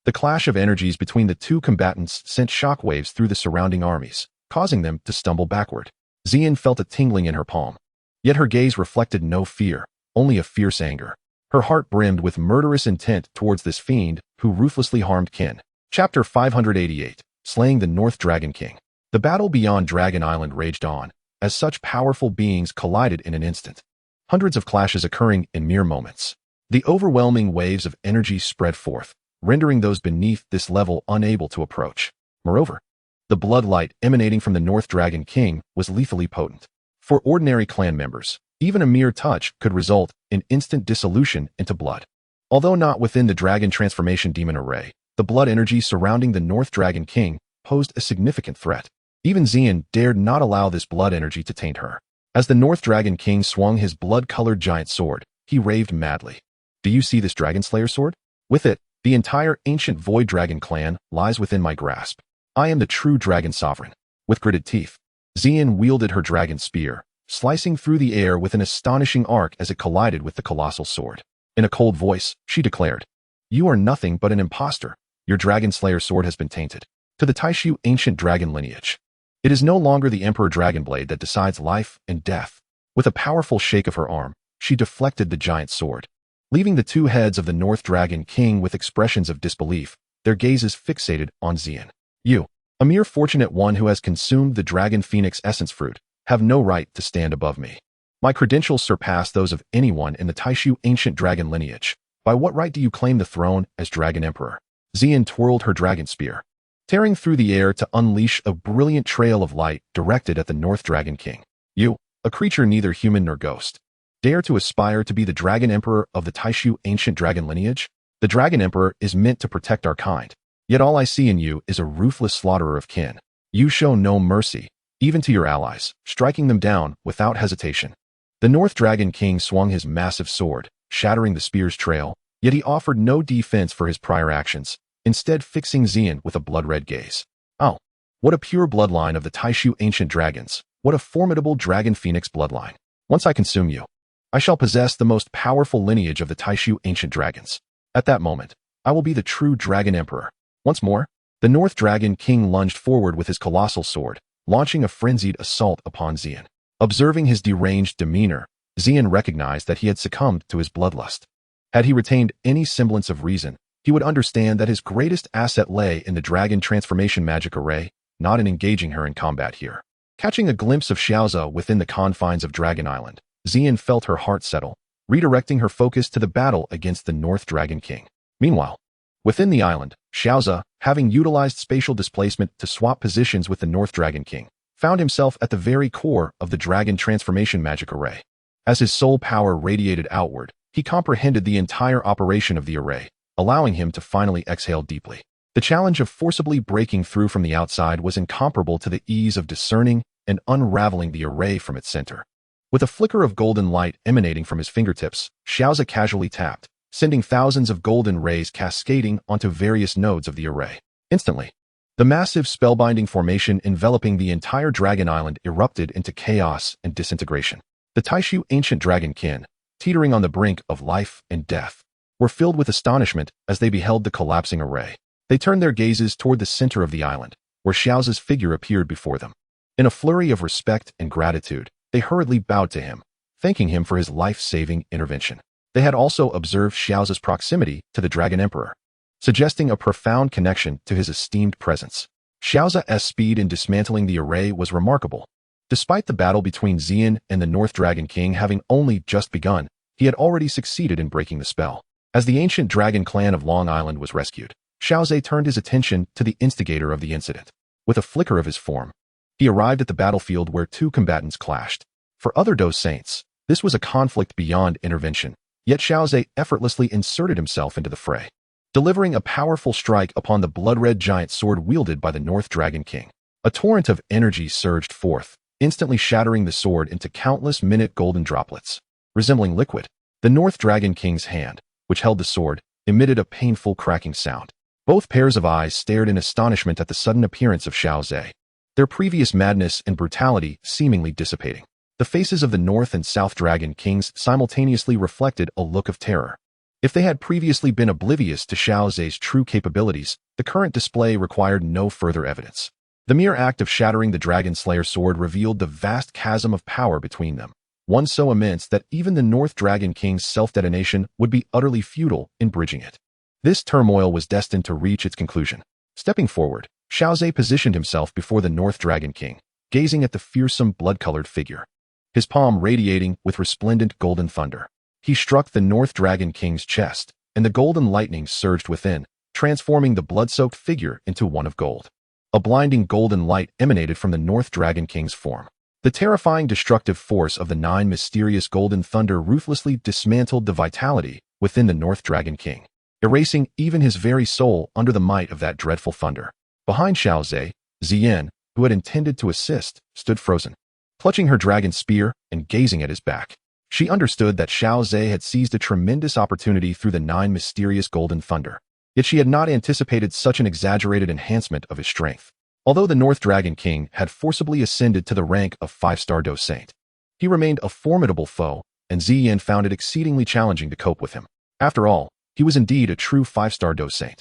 The clash of energies between the two combatants sent shockwaves through the surrounding armies, causing them to stumble backward. Xian felt a tingling in her palm. Yet her gaze reflected no fear, only a fierce anger. Her heart brimmed with murderous intent towards this fiend who ruthlessly harmed Qin. Chapter 588, Slaying the North Dragon King. The battle beyond Dragon Island raged on, as such powerful beings collided in an instant. Hundreds of clashes occurring in mere moments. The overwhelming waves of energy spread forth, rendering those beneath this level unable to approach. Moreover, the bloodlight emanating from the North Dragon King was lethally potent. For ordinary clan members, even a mere touch could result in instant dissolution into blood. Although not within the Dragon Transformation Demon array, the blood energy surrounding the North Dragon King posed a significant threat. Even Xian dared not allow this blood energy to taint her. As the North Dragon King swung his blood-colored giant sword, he raved madly. Do you see this Dragon Slayer sword? With it, the entire ancient Void Dragon clan lies within my grasp. I am the true Dragon Sovereign. With gritted teeth, Xian wielded her dragon spear, slicing through the air with an astonishing arc as it collided with the colossal sword. In a cold voice, she declared, "You are nothing but an impostor. Your Dragon Slayer sword has been tainted. To the Taishu ancient dragon lineage. It is no longer the Emperor Dragonblade that decides life and death." With a powerful shake of her arm, she deflected the giant sword, leaving the two heads of the North Dragon King with expressions of disbelief, their gazes fixated on Xian. You, a mere fortunate one who has consumed the Dragon Phoenix essence fruit, have no right to stand above me. My credentials surpass those of anyone in the Taishu ancient dragon lineage. By what right do you claim the throne as Dragon Emperor? Xian twirled her dragon spear, tearing through the air to unleash a brilliant trail of light directed at the North Dragon King. You, a creature neither human nor ghost, dare to aspire to be the Dragon Emperor of the Taishu ancient dragon lineage? The Dragon Emperor is meant to protect our kind, yet all I see in you is a ruthless slaughterer of kin. You show no mercy, even to your allies, striking them down without hesitation. The North Dragon King swung his massive sword, shattering the spear's trail, yet he offered no defense for his prior actions, instead fixing Xian with a blood-red gaze. Oh, what a pure bloodline of the Taishu ancient dragons, what a formidable Dragon Phoenix bloodline. Once I consume you, I shall possess the most powerful lineage of the Taishu ancient dragons. At that moment, I will be the true Dragon Emperor. Once more, the North Dragon King lunged forward with his colossal sword, launching a frenzied assault upon Xian. Observing his deranged demeanor, Xian recognized that he had succumbed to his bloodlust. Had he retained any semblance of reason, he would understand that his greatest asset lay in the Dragon Transformation magic array, not in engaging her in combat here. Catching a glimpse of Xiao Ze within the confines of Dragon Island, Xian felt her heart settle, redirecting her focus to the battle against the North Dragon King. Meanwhile, within the island, Xiao Ze, having utilized spatial displacement to swap positions with the North Dragon King, found himself at the very core of the Dragon Transformation magic array. As his soul power radiated outward, he comprehended the entire operation of the array, allowing him to finally exhale deeply. The challenge of forcibly breaking through from the outside was incomparable to the ease of discerning and unraveling the array from its center. With a flicker of golden light emanating from his fingertips, Xiao Ze casually tapped, sending thousands of golden rays cascading onto various nodes of the array. Instantly, the massive spellbinding formation enveloping the entire Dragon Island erupted into chaos and disintegration. The Taishu ancient dragon kin, teetering on the brink of life and death. were filled with astonishment as they beheld the collapsing array. They turned their gazes toward the center of the island, where Xiao Ze's figure appeared before them. In a flurry of respect and gratitude, they hurriedly bowed to him, thanking him for his life-saving intervention. They had also observed Xiao Ze's proximity to the Dragon Emperor, suggesting a profound connection to his esteemed presence. Xiao Ze's speed in dismantling the array was remarkable. Despite the battle between Xian and the North Dragon King having only just begun, he had already succeeded in breaking the spell. As the ancient dragon clan of Long Island was rescued, Xiao Ze turned his attention to the instigator of the incident. With a flicker of his form, he arrived at the battlefield where two combatants clashed. For other Dou Saints, this was a conflict beyond intervention, yet Xiao Ze effortlessly inserted himself into the fray, delivering a powerful strike upon the blood-red giant sword wielded by the North Dragon King. A torrent of energy surged forth, instantly shattering the sword into countless minute golden droplets. Resembling liquid, the North Dragon King's hand, which held the sword, emitted a painful cracking sound. Both pairs of eyes stared in astonishment at the sudden appearance of Xiao Ze, their previous madness and brutality seemingly dissipating. The faces of the North and South Dragon Kings simultaneously reflected a look of terror. If they had previously been oblivious to Xiao Ze's true capabilities, the current display required no further evidence. The mere act of shattering the Dragon Slayer sword revealed the vast chasm of power between them, one so immense that even the North Dragon King's self-detonation would be utterly futile in bridging it. This turmoil was destined to reach its conclusion. Stepping forward, Xiao Ze positioned himself before the North Dragon King, gazing at the fearsome blood-colored figure, his palm radiating with resplendent golden thunder. He struck the North Dragon King's chest, and the golden lightning surged within, transforming the blood-soaked figure into one of gold. A blinding golden light emanated from the North Dragon King's form. The terrifying destructive force of the 9 mysterious golden thunder ruthlessly dismantled the vitality within the North Dragon King, erasing even his very soul under the might of that dreadful thunder. Behind Xiao Ze, Xian, who had intended to assist, stood frozen, clutching her dragon spear and gazing at his back. She understood that Xiao Ze had seized a tremendous opportunity through the 9 mysterious golden thunder, yet she had not anticipated such an exaggerated enhancement of his strength. Although the North Dragon King had forcibly ascended to the rank of 5-star Dou Saint, he remained a formidable foe, and Xian found it exceedingly challenging to cope with him. After all, he was indeed a true 5-star Dou Saint,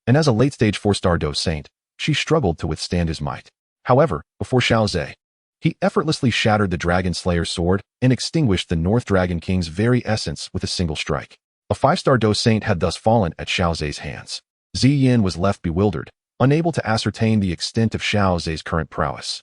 and as a late-stage 4-star Dou Saint, she struggled to withstand his might. However, before Xiao Ze, he effortlessly shattered the Dragon Slayer sword and extinguished the North Dragon King's very essence with a single strike. A 5-star Dou Saint had thus fallen at Xiao Ze's hands. Xian was left bewildered, unable to ascertain the extent of Xiao Ze's current prowess.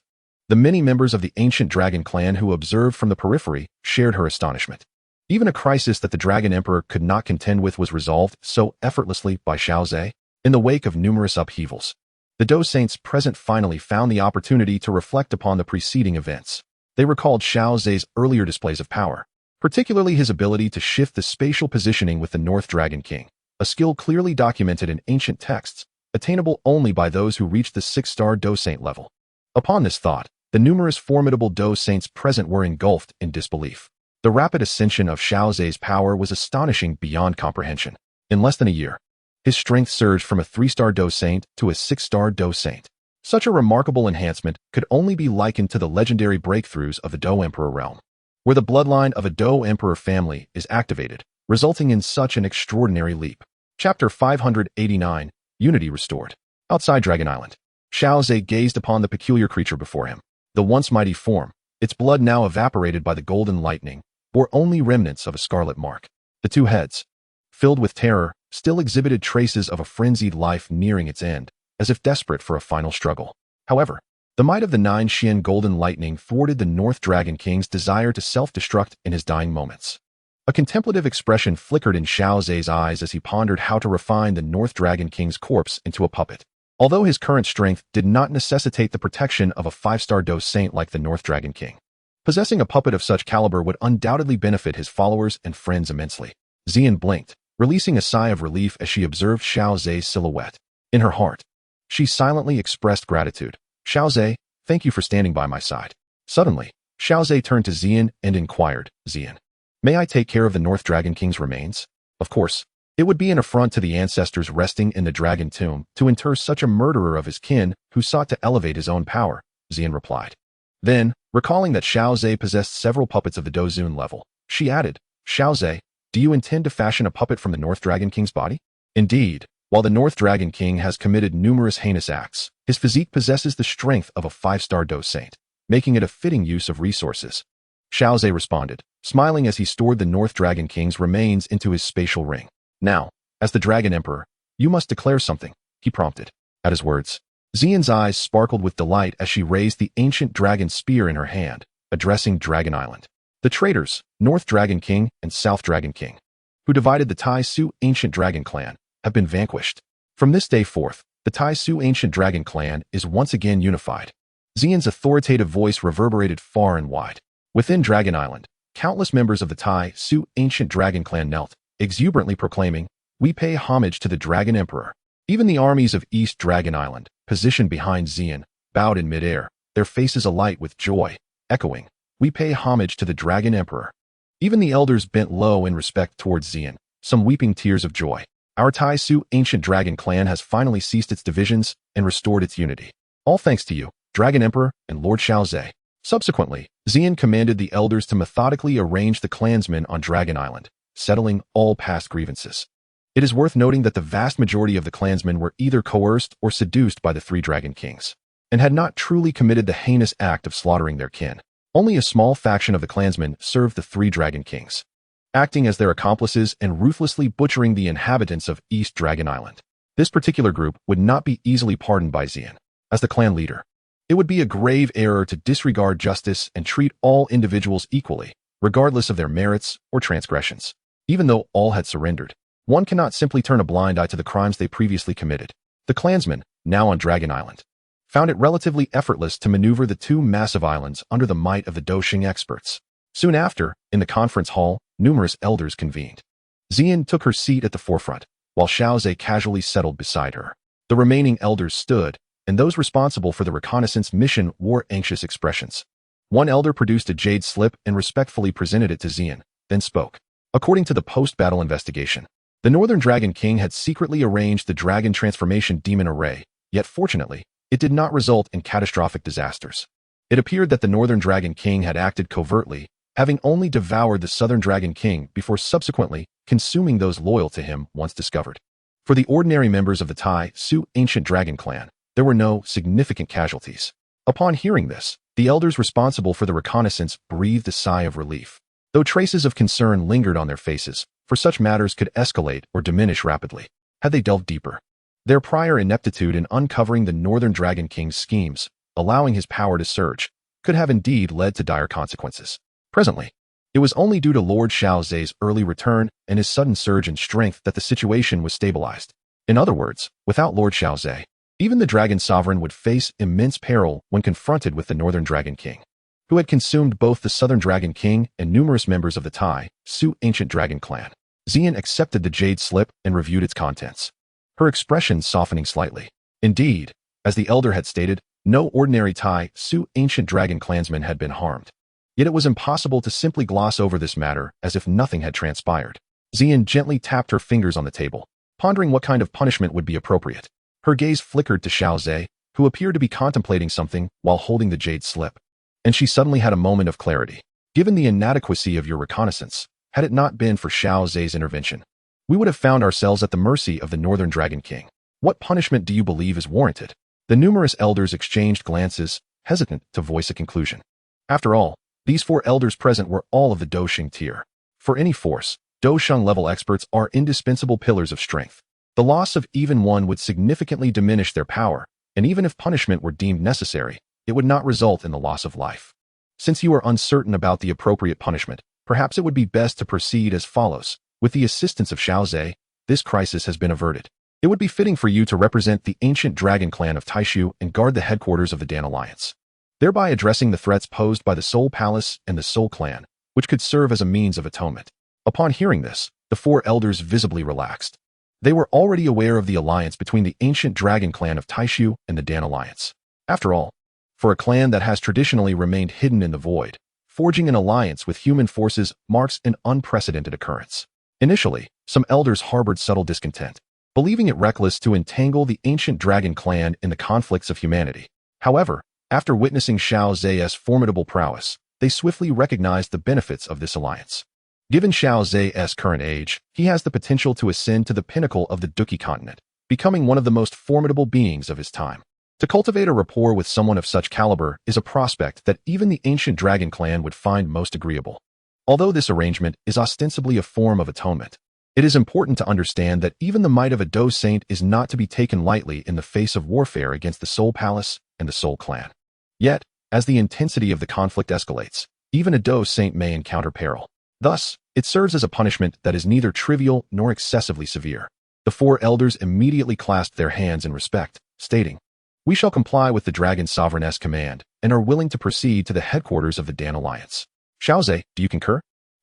The many members of the ancient dragon clan who observed from the periphery shared her astonishment. Even a crisis that the Dragon Emperor could not contend with was resolved so effortlessly by Xiao Ze. In the wake of numerous upheavals, the Dou Saints present finally found the opportunity to reflect upon the preceding events. They recalled Xiao Ze's earlier displays of power, particularly his ability to shift the spatial positioning with the North Dragon King, a skill clearly documented in ancient texts, attainable only by those who reached the 6-star Dou Saint level. Upon this thought, the numerous formidable Dou Saints present were engulfed in disbelief. The rapid ascension of Xiao Ze's power was astonishing beyond comprehension. In less than a year, his strength surged from a 3-star Dou Saint to a 6-star Dou Saint. Such a remarkable enhancement could only be likened to the legendary breakthroughs of the Dou Emperor realm, where the bloodline of a Dou Emperor family is activated, resulting in such an extraordinary leap. Chapter 589, Unity Restored. Outside Dragon Island, Xiao Ze gazed upon the peculiar creature before him. The once mighty form, its blood now evaporated by the golden lightning, bore only remnants of a scarlet mark. The two heads, filled with terror, still exhibited traces of a frenzied life nearing its end, as if desperate for a final struggle. However, the might of the 9 Xian golden lightning thwarted the North Dragon King's desire to self-destruct in his dying moments. A contemplative expression flickered in Xiao Ze's eyes as he pondered how to refine the North Dragon King's corpse into a puppet. Although his current strength did not necessitate the protection of a 5-star Dou Saint like the North Dragon King, possessing a puppet of such caliber would undoubtedly benefit his followers and friends immensely. Xian blinked, releasing a sigh of relief as she observed Xiao Ze's silhouette. In her heart, she silently expressed gratitude. Xiao Ze, thank you for standing by my side. Suddenly, Xiao Ze turned to Xian and inquired, Xian, may I take care of the North Dragon King's remains? Of course. It would be an affront to the ancestors resting in the dragon tomb to inter such a murderer of his kin who sought to elevate his own power, Xian replied. Then, recalling that Xiao Ze possessed several puppets of the Dou Zun level, she added, Xiao Ze, Do you intend to fashion a puppet from the North Dragon King's body? Indeed, while the North Dragon King has committed numerous heinous acts, his physique possesses the strength of a 5-star Dou Saint, making it a fitting use of resources. Xiao Ze responded, smiling as he stored the North Dragon King's remains into his spatial ring. Now, as the Dragon Emperor, you must declare something, he prompted. At his words, Xian's eyes sparkled with delight as she raised the ancient dragon spear in her hand, addressing Dragon Island. The traitors, North Dragon King and South Dragon King, who divided the Tai Su ancient dragon clan, have been vanquished. From this day forth, the Tai Su ancient dragon clan is once again unified. Xian's authoritative voice reverberated far and wide. Within Dragon Island, countless members of the Tai Su ancient dragon clan knelt, exuberantly proclaiming, "We pay homage to the Dragon Emperor." Even the armies of East Dragon Island, positioned behind Xian, bowed in midair, their faces alight with joy, echoing, "We pay homage to the Dragon Emperor." Even the elders bent low in respect towards Xian, some weeping tears of joy. Our Tai Su ancient dragon clan has finally ceased its divisions and restored its unity. All thanks to you, Dragon Emperor and Lord Xiao Ze. Subsequently, Xian commanded the elders to methodically arrange the clansmen on Dragon Island, settling all past grievances. It is worth noting that the vast majority of the clansmen were either coerced or seduced by the 3 Dragon Kings, and had not truly committed the heinous act of slaughtering their kin. Only a small faction of the clansmen served the 3 Dragon Kings, acting as their accomplices and ruthlessly butchering the inhabitants of East Dragon Island. This particular group would not be easily pardoned by Xian. As the clan leader, it would be a grave error to disregard justice and treat all individuals equally, regardless of their merits or transgressions. Even though all had surrendered, one cannot simply turn a blind eye to the crimes they previously committed. The clansmen, now on Dragon Island, found it relatively effortless to maneuver the 2 massive islands under the might of the Douqi experts. Soon after, in the conference hall, numerous elders convened. Xian took her seat at the forefront, while Xiao Ze casually settled beside her. The remaining elders stood, and those responsible for the reconnaissance mission wore anxious expressions. One elder produced a jade slip and respectfully presented it to Xian, then spoke. According to the post-battle investigation, the Northern Dragon King had secretly arranged the Dragon Transformation Demon Array, yet fortunately, it did not result in catastrophic disasters. It appeared that the Northern Dragon King had acted covertly, having only devoured the Southern Dragon King before subsequently consuming those loyal to him once discovered. For the ordinary members of the Tai Su ancient dragon clan, there were no significant casualties. Upon hearing this, the elders responsible for the reconnaissance breathed a sigh of relief, though traces of concern lingered on their faces, for such matters could escalate or diminish rapidly, had they delved deeper. Their prior ineptitude in uncovering the Northern Dragon King's schemes, allowing his power to surge, could have indeed led to dire consequences. Presently, it was only due to Lord Xiao Ze's early return and his sudden surge in strength that the situation was stabilized. In other words, without Lord Xiao Ze, even the Dragon Sovereign would face immense peril when confronted with the Northern Dragon King, who had consumed both the Southern Dragon King and numerous members of the Tai Su ancient dragon clan. Xian accepted the jade slip and reviewed its contents, her expression softening slightly. Indeed, as the elder had stated, no ordinary Tai Su ancient dragon clansman had been harmed. Yet it was impossible to simply gloss over this matter as if nothing had transpired. Xian gently tapped her fingers on the table, pondering what kind of punishment would be appropriate. Her gaze flickered to Xiao Ze, who appeared to be contemplating something while holding the jade slip. And she suddenly had a moment of clarity. Given the inadequacy of your reconnaissance, had it not been for Xiao Ze's intervention, we would have found ourselves at the mercy of the Northern Dragon King. What punishment do you believe is warranted? The numerous elders exchanged glances, hesitant to voice a conclusion. After all, these 4 elders present were all of the Douqi tier. For any force, Douqi level experts are indispensable pillars of strength. The loss of even one would significantly diminish their power, and even if punishment were deemed necessary, it would not result in the loss of life. Since you are uncertain about the appropriate punishment, perhaps it would be best to proceed as follows. With the assistance of Xiao Ze, this crisis has been averted. It would be fitting for you to represent the ancient dragon clan of Taishu and guard the headquarters of the Dan Alliance, thereby addressing the threats posed by the Soul Palace and the Soul Clan, which could serve as a means of atonement. Upon hearing this, the 4 elders visibly relaxed. They were already aware of the alliance between the ancient dragon clan of Taishu and the Dan Alliance. After all, for a clan that has traditionally remained hidden in the void, forging an alliance with human forces marks an unprecedented occurrence. Initially, some elders harbored subtle discontent, believing it reckless to entangle the ancient dragon clan in the conflicts of humanity. However, after witnessing Xiao Ze's formidable prowess, they swiftly recognized the benefits of this alliance. Given Xiao Ze's current age, he has the potential to ascend to the pinnacle of the Dou Qi Continent, becoming one of the most formidable beings of his time. To cultivate a rapport with someone of such caliber is a prospect that even the ancient dragon clan would find most agreeable. Although this arrangement is ostensibly a form of atonement, it is important to understand that even the might of a Dou Saint is not to be taken lightly in the face of warfare against the Soul Palace and the Soul Clan. Yet, as the intensity of the conflict escalates, even a Dou Saint may encounter peril. Thus, it serves as a punishment that is neither trivial nor excessively severe. The four elders immediately clasped their hands in respect, stating, "We shall comply with the Dragon Sovereign's command and are willing to proceed to the headquarters of the Dan Alliance." Xiao Ze, do you concur?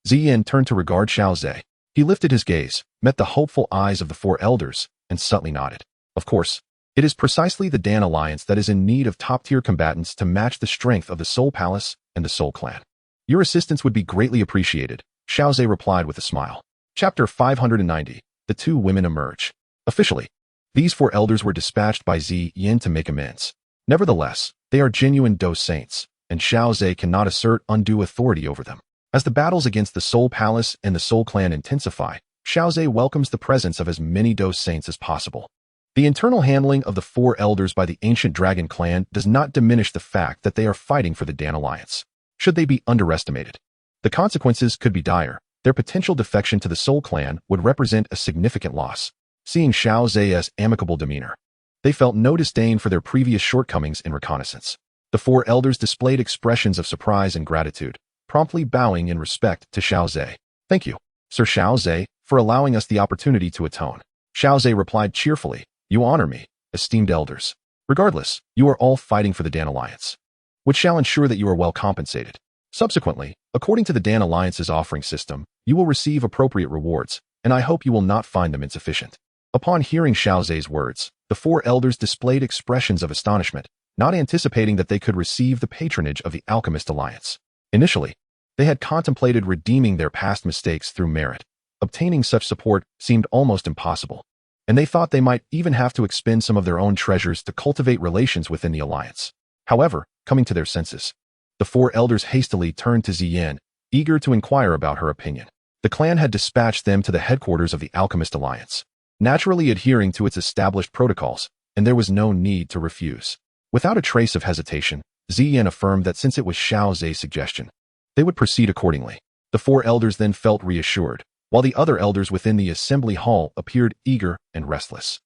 Ziyin turned to regard Xiao Ze. He lifted his gaze, met the hopeful eyes of the four elders, and subtly nodded. Of course, it is precisely the Dan Alliance that is in need of top-tier combatants to match the strength of the Soul Palace and the Soul Clan. Your assistance would be greatly appreciated, Xiao Ze replied with a smile. Chapter 590. The two women emerge. Officially, these four elders were dispatched by Ziyin to make amends. Nevertheless, they are genuine Dou Saints, and Xiao Ze cannot assert undue authority over them. As the battles against the Soul Palace and the Soul Clan intensify, Xiao Ze welcomes the presence of as many Dou Saints as possible. The internal handling of the four elders by the ancient dragon clan does not diminish the fact that they are fighting for the Dan Alliance. Should they be underestimated, the consequences could be dire. Their potential defection to the Soul Clan would represent a significant loss. Seeing Xiao Ze's amicable demeanor, they felt no disdain for their previous shortcomings in reconnaissance. The four elders displayed expressions of surprise and gratitude, promptly bowing in respect to Xiao Ze. "Thank you, Sir Xiao Ze, for allowing us the opportunity to atone." Xiao Ze replied cheerfully, "You honor me, esteemed elders. Regardless, you are all fighting for the Dan Alliance, which shall ensure that you are well compensated. Subsequently, according to the Dan Alliance's offering system, you will receive appropriate rewards, and I hope you will not find them insufficient." Upon hearing Xiao Ze's words, the four elders displayed expressions of astonishment, not anticipating that they could receive the patronage of the Alchemist Alliance. Initially, they had contemplated redeeming their past mistakes through merit. Obtaining such support seemed almost impossible, and they thought they might even have to expend some of their own treasures to cultivate relations within the Alliance. However, coming to their senses, the four elders hastily turned to Ziyin, eager to inquire about her opinion. The clan had dispatched them to the headquarters of the Alchemist Alliance, naturally adhering to its established protocols, and there was no need to refuse. Without a trace of hesitation, Ziyin affirmed that since it was Xiao Ze's suggestion, they would proceed accordingly. The four elders then felt reassured, while the other elders within the assembly hall appeared eager and restless.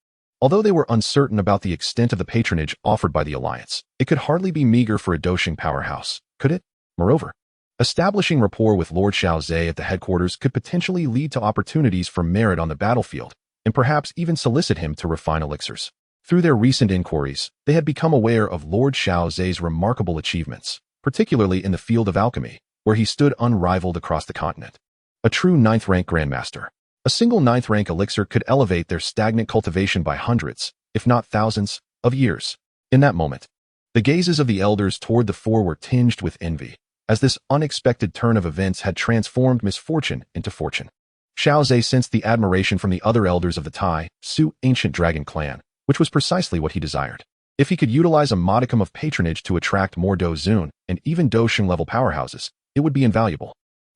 Although they were uncertain about the extent of the patronage offered by the Alliance, it could hardly be meager for a Douxing powerhouse, could it? Moreover, establishing rapport with Lord Xiao Ze at the headquarters could potentially lead to opportunities for merit on the battlefield, and perhaps even solicit him to refine elixirs. Through their recent inquiries, they had become aware of Lord Xiao Ze's remarkable achievements, particularly in the field of alchemy, where he stood unrivaled across the continent. A true 9th-rank grandmaster. A single 9th-rank elixir could elevate their stagnant cultivation by hundreds, if not thousands, of years. In that moment, the gazes of the elders toward the four were tinged with envy, as this unexpected turn of events had transformed misfortune into fortune. Xiao Ze sensed the admiration from the other elders of the Tai Su ancient dragon clan, which was precisely what he desired. If he could utilize a modicum of patronage to attract more Dou Zun and even Douxing-level powerhouses, it would be invaluable.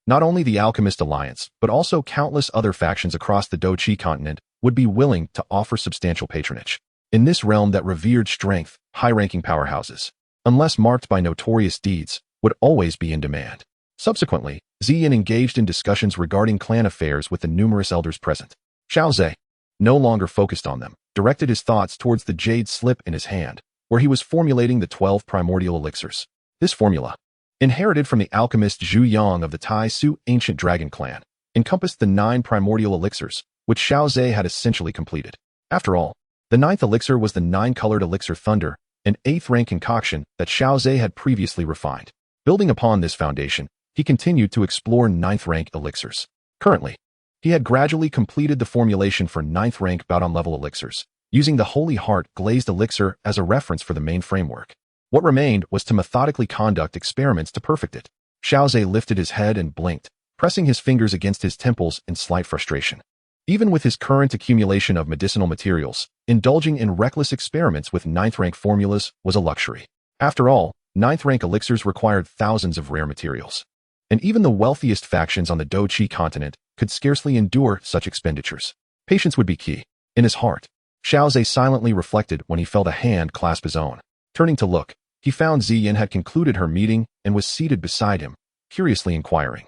Not only the Alchemist Alliance, but also countless other factions across the Dou Qi Continent would be willing to offer substantial patronage. In this realm that revered strength, high-ranking powerhouses, unless marked by notorious deeds, would always be in demand. Subsequently, Ziyin engaged in discussions regarding clan affairs with the numerous elders present. Xiao Ze, no longer focused on them, directed his thoughts towards the jade slip in his hand, where he was formulating the 12 primordial elixirs. This formula, inherited from the alchemist Zhu Yang of the Tai Su ancient dragon clan, encompassed the 9 primordial elixirs, which Xiao Ze had essentially completed. After all, the 9th elixir was the 9-colored elixir Thunder, an 8th-rank concoction that Xiao Ze had previously refined. Building upon this foundation, he continued to explore 9th-rank elixirs. Currently, he had gradually completed the formulation for 9th-rank bout-on-level elixirs, using the Holy Heart glazed elixir as a reference for the main framework. What remained was to methodically conduct experiments to perfect it. Xiao Ze lifted his head and blinked, pressing his fingers against his temples in slight frustration. Even with his current accumulation of medicinal materials, indulging in reckless experiments with 9th-rank formulas was a luxury. After all, 9th-rank elixirs required thousands of rare materials. and even the wealthiest factions on the Dou Qi Continent could scarcely endure such expenditures. Patience would be key. In his heart, Xiao Ze silently reflected when he felt a hand clasp his own. Turning to look, he found Ziyin had concluded her meeting and was seated beside him, curiously inquiring.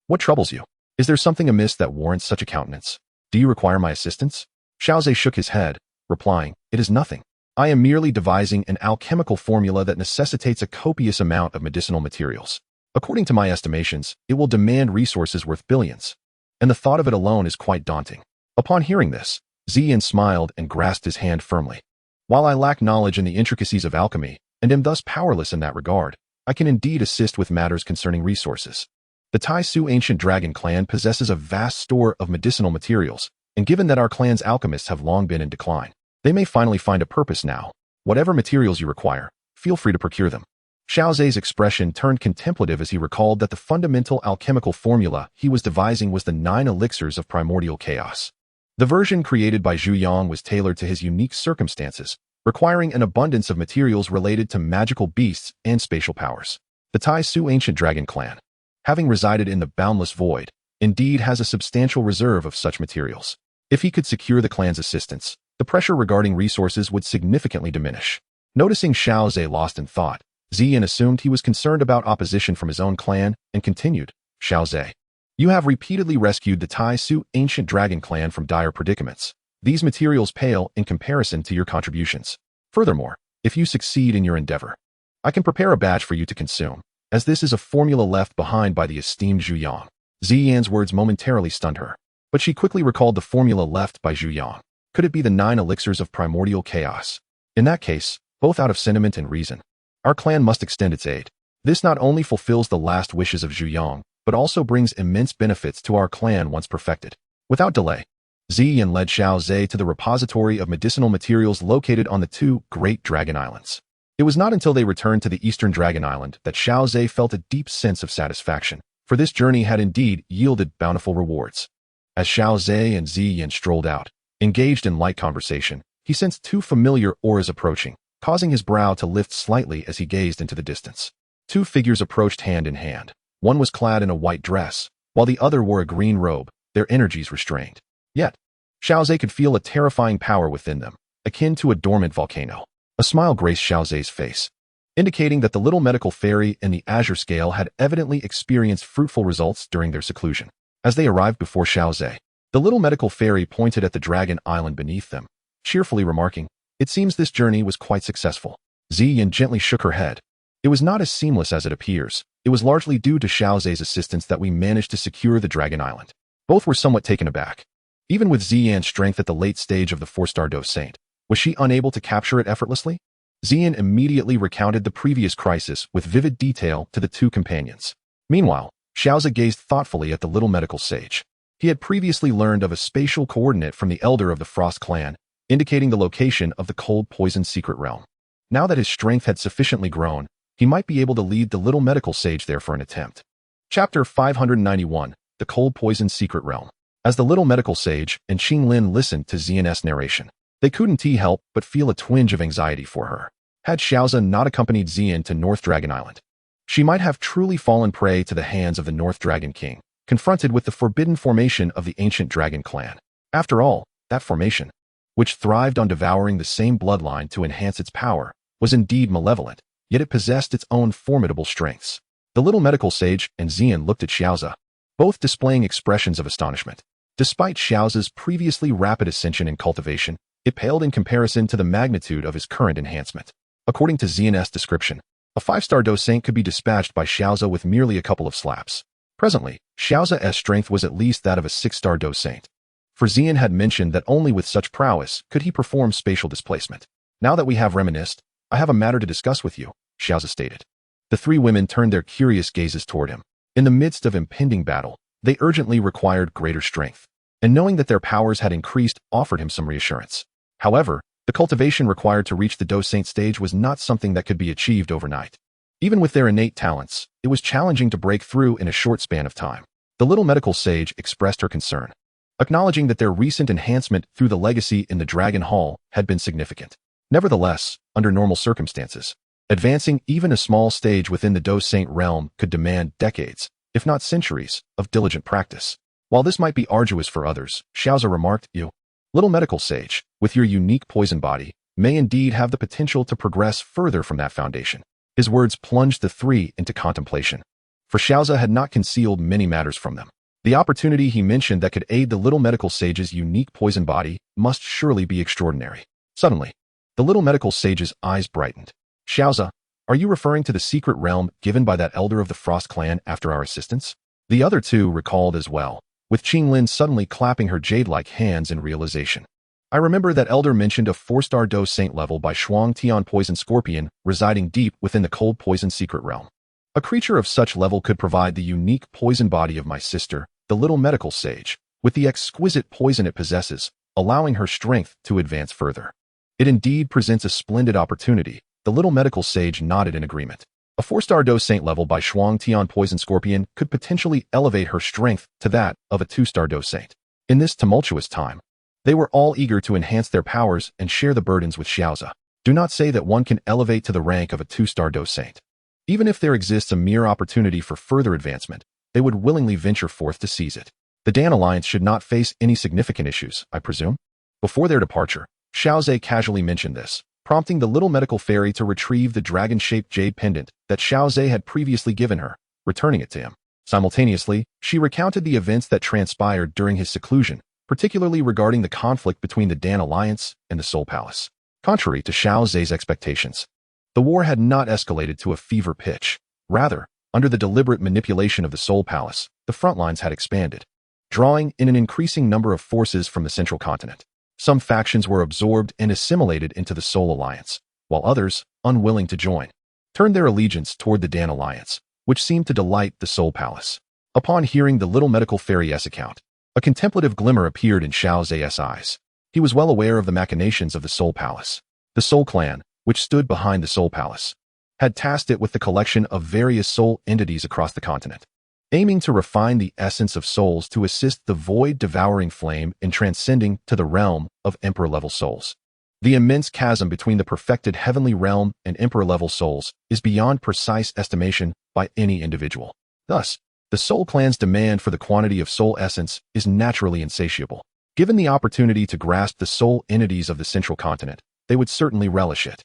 "What troubles you? Is there something amiss that warrants such a countenance? Do you require my assistance?" Xiao Ze shook his head, replying, "It is nothing. I am merely devising an alchemical formula that necessitates a copious amount of medicinal materials. According to my estimations, it will demand resources worth billions, and the thought of it alone is quite daunting." Upon hearing this, Ziyin smiled and grasped his hand firmly. "While I lack knowledge in the intricacies of alchemy, and am thus powerless in that regard, I can indeed assist with matters concerning resources. The Tai Su ancient dragon clan possesses a vast store of medicinal materials, and given that our clan's alchemists have long been in decline, they may finally find a purpose now. Whatever materials you require, feel free to procure them." Xiao Ze's expression turned contemplative as he recalled that the fundamental alchemical formula he was devising was the 9 elixirs of primordial chaos. The version created by Zhu Yang was tailored to his unique circumstances, requiring an abundance of materials related to magical beasts and spatial powers. The Tai Su ancient dragon clan, having resided in the boundless void, indeed has a substantial reserve of such materials. If he could secure the clan's assistance, the pressure regarding resources would significantly diminish. Noticing Xiao Ze lost in thought, Ziyin assumed he was concerned about opposition from his own clan and continued, "Xiao Ze, you have repeatedly rescued the Tai Su ancient dragon clan from dire predicaments. These materials pale in comparison to your contributions. Furthermore, if you succeed in your endeavor, I can prepare a batch for you to consume, as this is a formula left behind by the esteemed Zhu Yang." Ziyin's words momentarily stunned her, but she quickly recalled the formula left by Zhu Yang. Could it be the 9 elixirs of primordial chaos? In that case, both out of sentiment and reason, our clan must extend its aid. This not only fulfills the last wishes of Zhu Yang, but also brings immense benefits to our clan once perfected. Without delay, Ziyin led Xiao Ze to the repository of medicinal materials located on the 2 Great Dragon Islands. It was not until they returned to the Eastern Dragon Island that Xiao Ze felt a deep sense of satisfaction, for this journey had indeed yielded bountiful rewards. As Xiao Ze and Ziyin strolled out, engaged in light conversation, he sensed 2 familiar auras approaching, causing his brow to lift slightly as he gazed into the distance. 2 figures approached hand in hand. One was clad in a white dress, while the other wore a green robe, their energies restrained. Yet, Xiao Ze could feel a terrifying power within them, akin to a dormant volcano. A smile graced Xiao Ze's face, indicating that the little medical fairy in the azure scale had evidently experienced fruitful results during their seclusion. As they arrived before Xiao Ze, the little medical fairy pointed at the dragon island beneath them, cheerfully remarking, "It seems this journey was quite successful." Ziyin gently shook her head. "It was not as seamless as it appears. It was largely due to Xiao Ze's assistance that we managed to secure the dragon island." Both were somewhat taken aback. Even with Ziyan's strength at the late stage of the 4-star Dueling Saint, was she unable to capture it effortlessly? Ziyin immediately recounted the previous crisis with vivid detail to the 2 companions. Meanwhile, Xiao Ze gazed thoughtfully at the little medical sage. He had previously learned of a spatial coordinate from the elder of the Frost clan, indicating the location of the cold poison secret realm. Now that his strength had sufficiently grown, he might be able to lead the little medical sage there for an attempt. Chapter 591, The Cold Poison Secret Realm. As the little medical sage and Qinglin listened to Ziyin's narration, they couldn't help but feel a twinge of anxiety for her. Had Xiao Ze not accompanied Ziyin to North Dragon Island, she might have truly fallen prey to the hands of the North Dragon King, confronted with the forbidden formation of the ancient dragon clan. After all, that formation, which thrived on devouring the same bloodline to enhance its power, was indeed malevolent, yet it possessed its own formidable strengths. The little medical sage and Ziyin looked at Xiao Ze, both displaying expressions of astonishment. Despite Xiao Ze's previously rapid ascension in cultivation, it paled in comparison to the magnitude of his current enhancement. According to Ziyin's description, a 5-star Dueling Saint could be dispatched by Xiao Ze with merely a couple of slaps. Presently, Xiao Ze's strength was at least that of a 6-star Dueling Saint. For Ziyin had mentioned that only with such prowess could he perform spatial displacement. "Now that we have reminisced, I have a matter to discuss with you," Xiao Ze stated. The 3 women turned their curious gazes toward him. In the midst of impending battle, they urgently required greater strength, and knowing that their powers had increased offered him some reassurance. However, the cultivation required to reach the Dueling Saint stage was not something that could be achieved overnight. Even with their innate talents, it was challenging to break through in a short span of time. The little medical sage expressed her concern, acknowledging that their recent enhancement through the legacy in the Dragon Hall had been significant. Nevertheless, under normal circumstances, advancing even a small stage within the Dueling Saint realm could demand decades, if not centuries, of diligent practice. While this might be arduous for others, Xiao Ze remarked, you, little medical sage, with your unique poison body, may indeed have the potential to progress further from that foundation. His words plunged the three into contemplation. For Xiao Ze had not concealed many matters from them. The opportunity he mentioned that could aid the little medical sage's unique poison body must surely be extraordinary. Suddenly, the little medical sage's eyes brightened. Xiao Ze, are you referring to the secret realm given by that elder of the Frost clan after our assistance? The other two recalled as well, with Qinglin suddenly clapping her jade-like hands in realization. I remember that elder mentioned a 4-star Dou Saint level by Shuang Tian poison scorpion residing deep within the cold poison secret realm. A creature of such level could provide the unique poison body of my sister, the little medical sage, with the exquisite poison it possesses, allowing her strength to advance further. It indeed presents a splendid opportunity. The little medical sage nodded in agreement. A 4-star Dou Saint level by Shuang Tian poison scorpion could potentially elevate her strength to that of a 2-star Dou Saint. In this tumultuous time, they were all eager to enhance their powers and share the burdens with Xiao Ze. Do not say that one can elevate to the rank of a 2-star Dou Saint. Even if there exists a mere opportunity for further advancement, they would willingly venture forth to seize it. The Dan Alliance should not face any significant issues, I presume. Before their departure, Xiao Ze casually mentioned this, prompting the little medical fairy to retrieve the dragon-shaped jade pendant that Xiao Ze had previously given her, returning it to him. Simultaneously, she recounted the events that transpired during his seclusion, particularly regarding the conflict between the Dan Alliance and the Soul Palace. Contrary to Xiao Ze's expectations, the war had not escalated to a fever pitch. Rather, under the deliberate manipulation of the Soul Palace, the front lines had expanded, drawing in an increasing number of forces from the central continent. Some factions were absorbed and assimilated into the Soul Alliance, while others, unwilling to join, turned their allegiance toward the Dan Alliance, which seemed to delight the Soul Palace. Upon hearing the little medical fairy's account, a contemplative glimmer appeared in Xiao Ze's eyes. He was well aware of the machinations of the Soul Palace. The Soul Clan, which stood behind the Soul Palace, had tasked it with the collection of various soul entities across the continent, aiming to refine the essence of souls to assist the void-devouring flame in transcending to the realm of Emperor-level souls. The immense chasm between the perfected heavenly realm and Emperor-level souls is beyond precise estimation by any individual. Thus, the Soul Clan's demand for the quantity of soul essence is naturally insatiable. Given the opportunity to grasp the soul entities of the central continent, they would certainly relish it,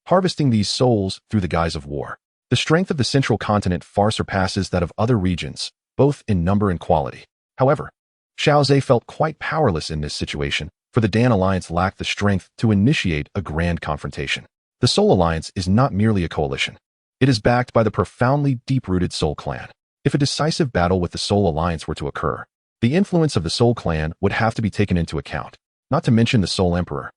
harvesting these souls through the guise of war. The strength of the central continent far surpasses that of other regions, both in number and quality. However, Xiao Ze felt quite powerless in this situation, for the Dan Alliance lacked the strength to initiate a grand confrontation. The Soul Alliance is not merely a coalition. It is backed by the profoundly deep-rooted Soul Clan. If a decisive battle with the Soul Alliance were to occur, the influence of the Soul Clan would have to be taken into account, not to mention the Soul Emperor.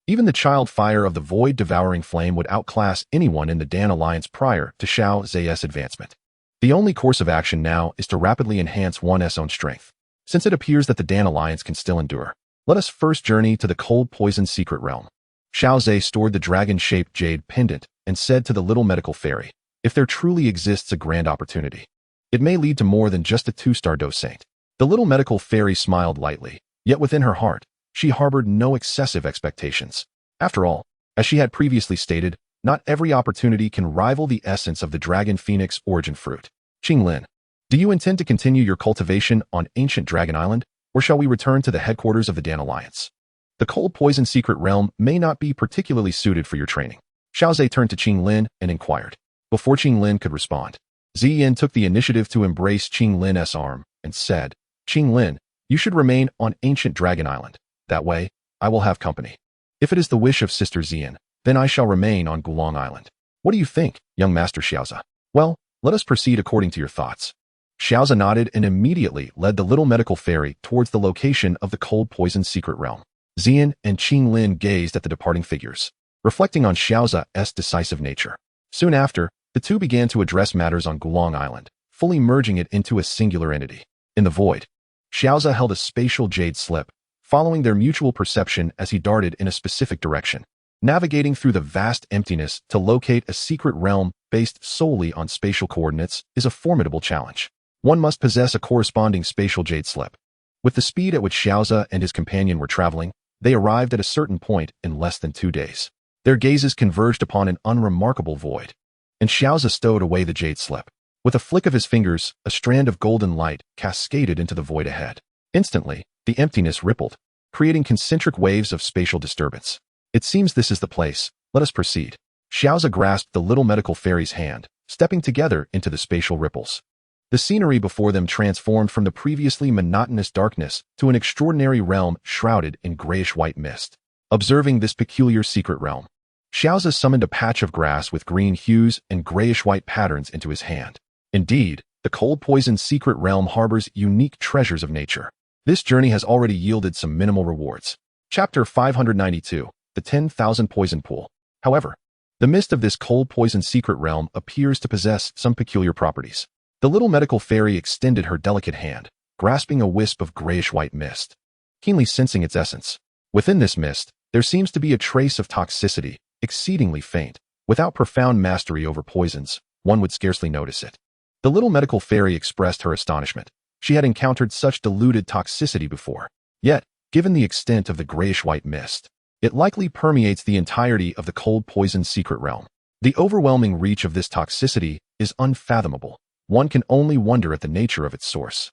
Even the child fire of the void-devouring flame would outclass anyone in the Dan Alliance prior to Xiao Ze's advancement. The only course of action now is to rapidly enhance one's own strength. Since it appears that the Dan Alliance can still endure, let us first journey to the cold poison secret realm. Xiao Ze stored the dragon-shaped jade pendant and said to the little medical fairy, if there truly exists a grand opportunity, it may lead to more than just a 2-star Dou Saint. The little medical fairy smiled lightly, yet within her heart, she harbored no excessive expectations. After all, as she had previously stated, not every opportunity can rival the essence of the Dragon Phoenix origin fruit. Qinglin, do you intend to continue your cultivation on ancient Dragon Island, or shall we return to the headquarters of the Dan Alliance? The cold poison secret realm may not be particularly suited for your training. Xiao Ze turned to Qinglin and inquired. Before Qinglin could respond, Ziyin took the initiative to embrace Qinglin's arm and said, Qinglin, you should remain on ancient Dragon Island. That way, I will have company. If it is the wish of Sister Ziyin, then I shall remain on Gulong Island. What do you think, young Master Xiao Ze? Well, let us proceed according to your thoughts. Xiao Ze nodded and immediately led the little medical fairy towards the location of the cold poison secret realm. Ziyin and Qinglin gazed at the departing figures, reflecting on Xiao Ze's decisive nature. Soon after, the two began to address matters on Gulong Island, fully merging it into a singular entity. In the void, Xiao Ze held a spatial jade slip, following their mutual perception as he darted in a specific direction. Navigating through the vast emptiness to locate a secret realm based solely on spatial coordinates is a formidable challenge. One must possess a corresponding spatial jade slip. With the speed at which Xiao Ze and his companion were traveling, they arrived at a certain point in less than 2 days. Their gazes converged upon an unremarkable void, and Xiao Ze stowed away the jade slip. With a flick of his fingers, a strand of golden light cascaded into the void ahead. Instantly, the emptiness rippled, creating concentric waves of spatial disturbance. It seems this is the place. Let us proceed. Xiao Ze grasped the little medical fairy's hand, stepping together into the spatial ripples. The scenery before them transformed from the previously monotonous darkness to an extraordinary realm shrouded in grayish-white mist. Observing this peculiar secret realm, Xiao Ze summoned a patch of grass with green hues and grayish-white patterns into his hand. Indeed, the cold poison secret realm harbors unique treasures of nature. This journey has already yielded some minimal rewards. Chapter 592, The 10,000 Poison Pool. However, the mist of this cold poison secret realm appears to possess some peculiar properties. The little medical fairy extended her delicate hand, grasping a wisp of grayish-white mist. Keenly sensing its essence, within this mist, there seems to be a trace of toxicity, exceedingly faint. Without profound mastery over poisons, one would scarcely notice it. The little medical fairy expressed her astonishment. She had encountered such diluted toxicity before. Yet, given the extent of the grayish-white mist, it likely permeates the entirety of the cold poison secret realm. The overwhelming reach of this toxicity is unfathomable. One can only wonder at the nature of its source.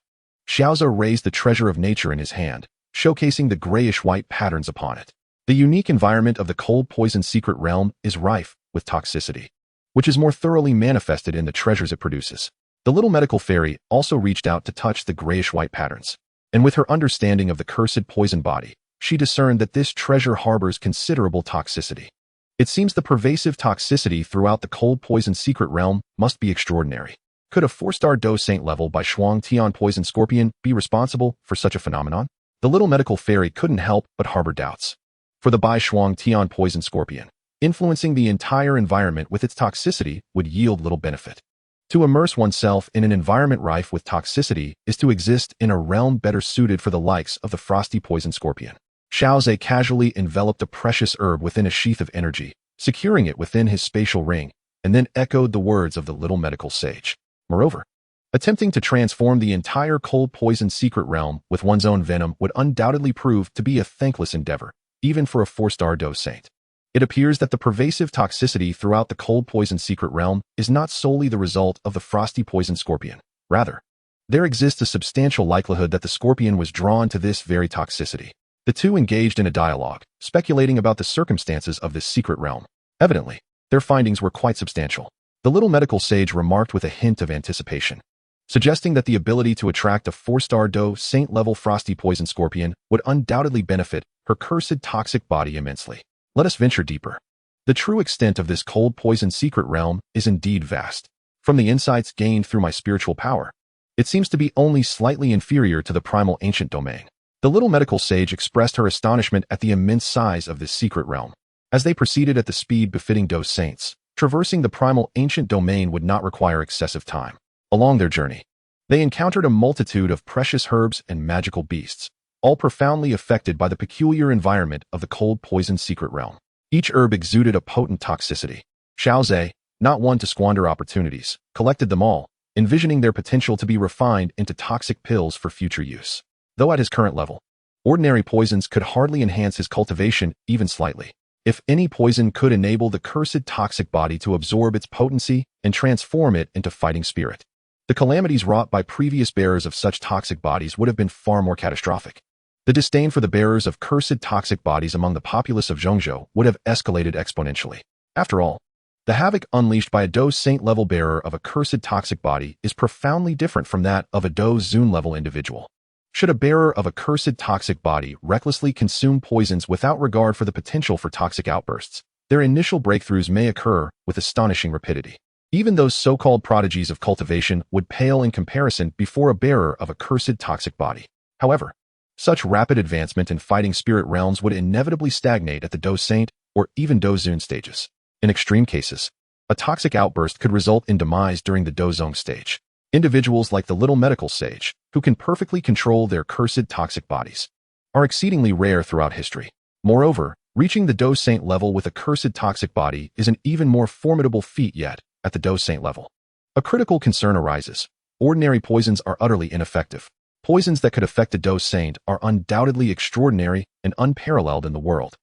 Xiao Ze raised the treasure of nature in his hand, showcasing the grayish-white patterns upon it. The unique environment of the cold poison secret realm is rife with toxicity, which is more thoroughly manifested in the treasures it produces. The little medical fairy also reached out to touch the grayish-white patterns, and with her understanding of the cursed poison body, she discerned that this treasure harbors considerable toxicity. It seems the pervasive toxicity throughout the cold poison secret realm must be extraordinary. Could a 4-star Dou Saint level by Shuang Tian poison scorpion be responsible for such a phenomenon? The little medical fairy couldn't help but harbor doubts. For the Bai Shuang Tian poison scorpion, influencing the entire environment with its toxicity would yield little benefit. To immerse oneself in an environment rife with toxicity is to exist in a realm better suited for the likes of the frosty poison scorpion. Xiao Ze casually enveloped a precious herb within a sheath of energy, securing it within his spatial ring, and then echoed the words of the little medical sage. Moreover, attempting to transform the entire cold poison secret realm with one's own venom would undoubtedly prove to be a thankless endeavor, even for a 4-star Dou Saint. It appears that the pervasive toxicity throughout the cold poison secret realm is not solely the result of the frosty poison scorpion. Rather, there exists a substantial likelihood that the scorpion was drawn to this very toxicity. The two engaged in a dialogue, speculating about the circumstances of this secret realm. Evidently, their findings were quite substantial. The little medical sage remarked with a hint of anticipation, suggesting that the ability to attract a 4-star Dou Saint level frosty poison scorpion would undoubtedly benefit her cursed toxic body immensely. Let us venture deeper. The true extent of this cold poison secret realm is indeed vast. From the insights gained through my spiritual power, it seems to be only slightly inferior to the primal ancient domain. The little medical sage expressed her astonishment at the immense size of this secret realm. As they proceeded at the speed befitting Dou Saints, traversing the primal ancient domain would not require excessive time. Along their journey, they encountered a multitude of precious herbs and magical beasts, all profoundly affected by the peculiar environment of the cold poison secret realm. Each herb exuded a potent toxicity. Xiao Ze, not one to squander opportunities, collected them all, envisioning their potential to be refined into toxic pills for future use. Though at his current level, ordinary poisons could hardly enhance his cultivation even slightly. If any poison could enable the cursed toxic body to absorb its potency and transform it into fighting spirit, the calamities wrought by previous bearers of such toxic bodies would have been far more catastrophic. The disdain for the bearers of cursed toxic bodies among the populace of Zhongzhou would have escalated exponentially. After all, the havoc unleashed by a Dou Saint level bearer of a cursed toxic body is profoundly different from that of a Dou Zun level individual. Should a bearer of a cursed toxic body recklessly consume poisons without regard for the potential for toxic outbursts, their initial breakthroughs may occur with astonishing rapidity. Even those so-called prodigies of cultivation would pale in comparison before a bearer of a cursed toxic body. However, such rapid advancement in fighting spirit realms would inevitably stagnate at the Dou Saint or even Dou Zun stages. In extreme cases, a toxic outburst could result in demise during the Dou Zong stage. Individuals like the little medical sage, who can perfectly control their cursed toxic bodies, are exceedingly rare throughout history. Moreover, reaching the Dou Saint level with a cursed toxic body is an even more formidable feat yet at the Dou Saint level. A critical concern arises. Ordinary poisons are utterly ineffective. Poisons that could affect a Dou Saint are undoubtedly extraordinary and unparalleled in the world.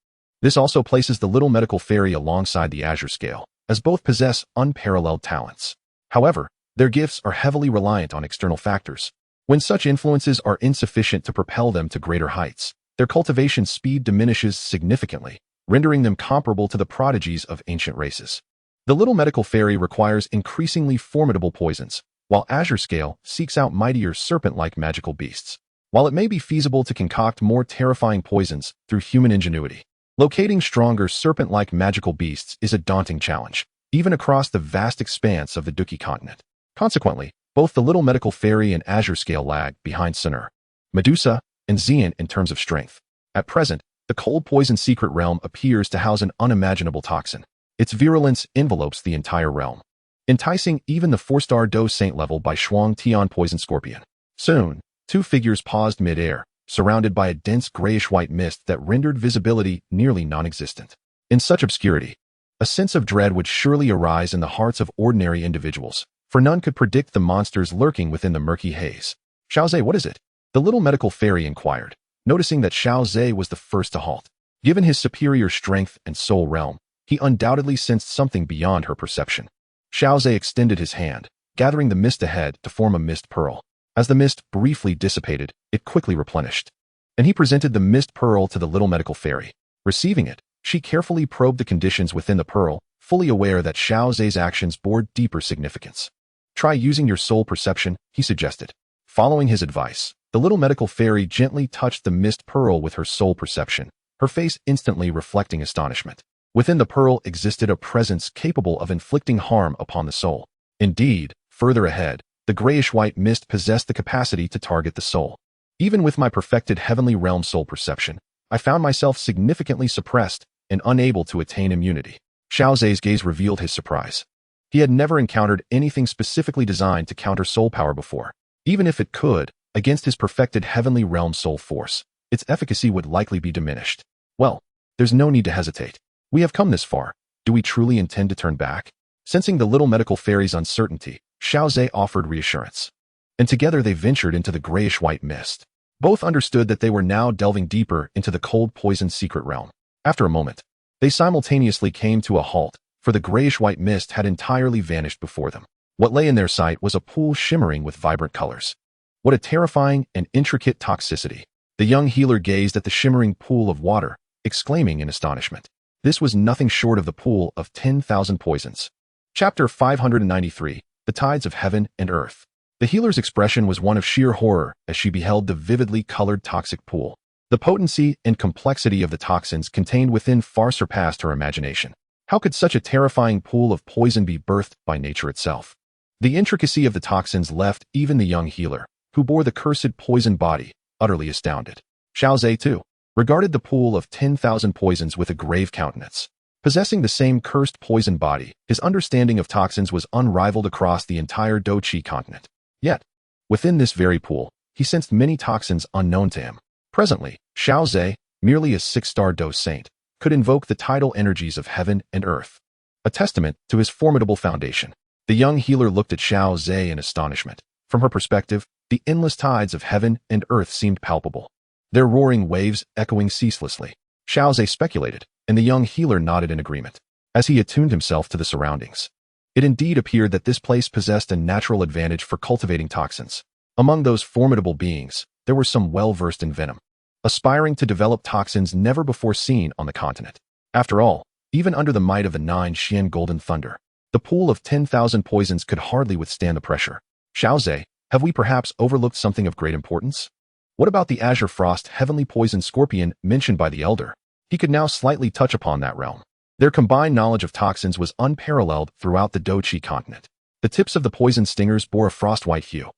This also places the little medical fairy alongside the Azure Scale, as both possess unparalleled talents. However, Their gifts are heavily reliant on external factors. When such influences are insufficient to propel them to greater heights, their cultivation speed diminishes significantly, rendering them comparable to the prodigies of ancient races. The little medical fairy requires increasingly formidable poisons, while Azure Scale seeks out mightier serpent-like magical beasts. While it may be feasible to concoct more terrifying poisons through human ingenuity, locating stronger serpent-like magical beasts is a daunting challenge, even across the vast expanse of the Dou Qi Continent. Consequently, both the little medical fairy and Azure Scale lag behind Xun'er, Medusa, and Xian in terms of strength. At present, the cold poison secret realm appears to house an unimaginable toxin. Its virulence envelopes the entire realm, enticing even the 4-star Dueling Saint level by Shuang Tian poison scorpion. Soon, two figures paused mid-air, surrounded by a dense grayish-white mist that rendered visibility nearly non-existent. In such obscurity, a sense of dread would surely arise in the hearts of ordinary individuals, for none could predict the monsters lurking within the murky haze. Xiao Ze, what is it? The little medical fairy inquired, noticing that Xiao Ze was the first to halt. Given his superior strength and soul realm, he undoubtedly sensed something beyond her perception. Xiao Ze extended his hand, gathering the mist ahead to form a mist pearl. As the mist briefly dissipated, it quickly replenished, and he presented the mist pearl to the little medical fairy. Receiving it, she carefully probed the conditions within the pearl, fully aware that Xiao Ze's actions bore deeper significance. Try using your soul perception, he suggested. Following his advice, the little medical fairy gently touched the mist pearl with her soul perception, her face instantly reflecting astonishment. Within the pearl existed a presence capable of inflicting harm upon the soul. Indeed, further ahead, the grayish-white mist possessed the capacity to target the soul. Even with my perfected heavenly realm soul perception, I found myself significantly suppressed and unable to attain immunity. Xiao Ze's gaze revealed his surprise. He had never encountered anything specifically designed to counter soul power before. Even if it could, against his perfected heavenly realm soul force, its efficacy would likely be diminished. Well, there's no need to hesitate. We have come this far. Do we truly intend to turn back? Sensing the little medical fairy's uncertainty, Xiao Ze offered reassurance. And together they ventured into the grayish-white mist. Both understood that they were now delving deeper into the cold poison secret realm. After a moment, they simultaneously came to a halt, for the grayish-white mist had entirely vanished before them. What lay in their sight was a pool shimmering with vibrant colors. What a terrifying and intricate toxicity. The young healer gazed at the shimmering pool of water, exclaiming in astonishment. This was nothing short of the pool of 10,000 poisons. Chapter 593, The Tides of Heaven and Earth. The healer's expression was one of sheer horror as she beheld the vividly colored toxic pool. The potency and complexity of the toxins contained within far surpassed her imagination. How could such a terrifying pool of poison be birthed by nature itself? The intricacy of the toxins left even the young healer, who bore the cursed poison body, utterly astounded. Xiao Ze, too, regarded the pool of 10,000 poisons with a grave countenance. Possessing the same cursed poison body, his understanding of toxins was unrivaled across the entire Dou Qi Continent. Yet, within this very pool, he sensed many toxins unknown to him. Presently, Xiao Ze, merely a 6-star Dueling Saint, could invoke the tidal energies of heaven and earth, a testament to his formidable foundation. The young healer looked at Xiao Ze in astonishment. From her perspective, the endless tides of heaven and earth seemed palpable, their roaring waves echoing ceaselessly. Xiao Ze speculated, and the young healer nodded in agreement, as he attuned himself to the surroundings. It indeed appeared that this place possessed a natural advantage for cultivating toxins. Among those formidable beings, there were some well-versed in venom, aspiring to develop toxins never before seen on the continent. After all, even under the might of the 9 Xian Golden Thunder, the pool of 10,000 poisons could hardly withstand the pressure. Xiao Ze, have we perhaps overlooked something of great importance? What about the Azure Frost Heavenly Poison Scorpion mentioned by the Elder? He could now slightly touch upon that realm. Their combined knowledge of toxins was unparalleled throughout the Dou Qi Continent. The tips of the poison stingers bore a frost-white hue,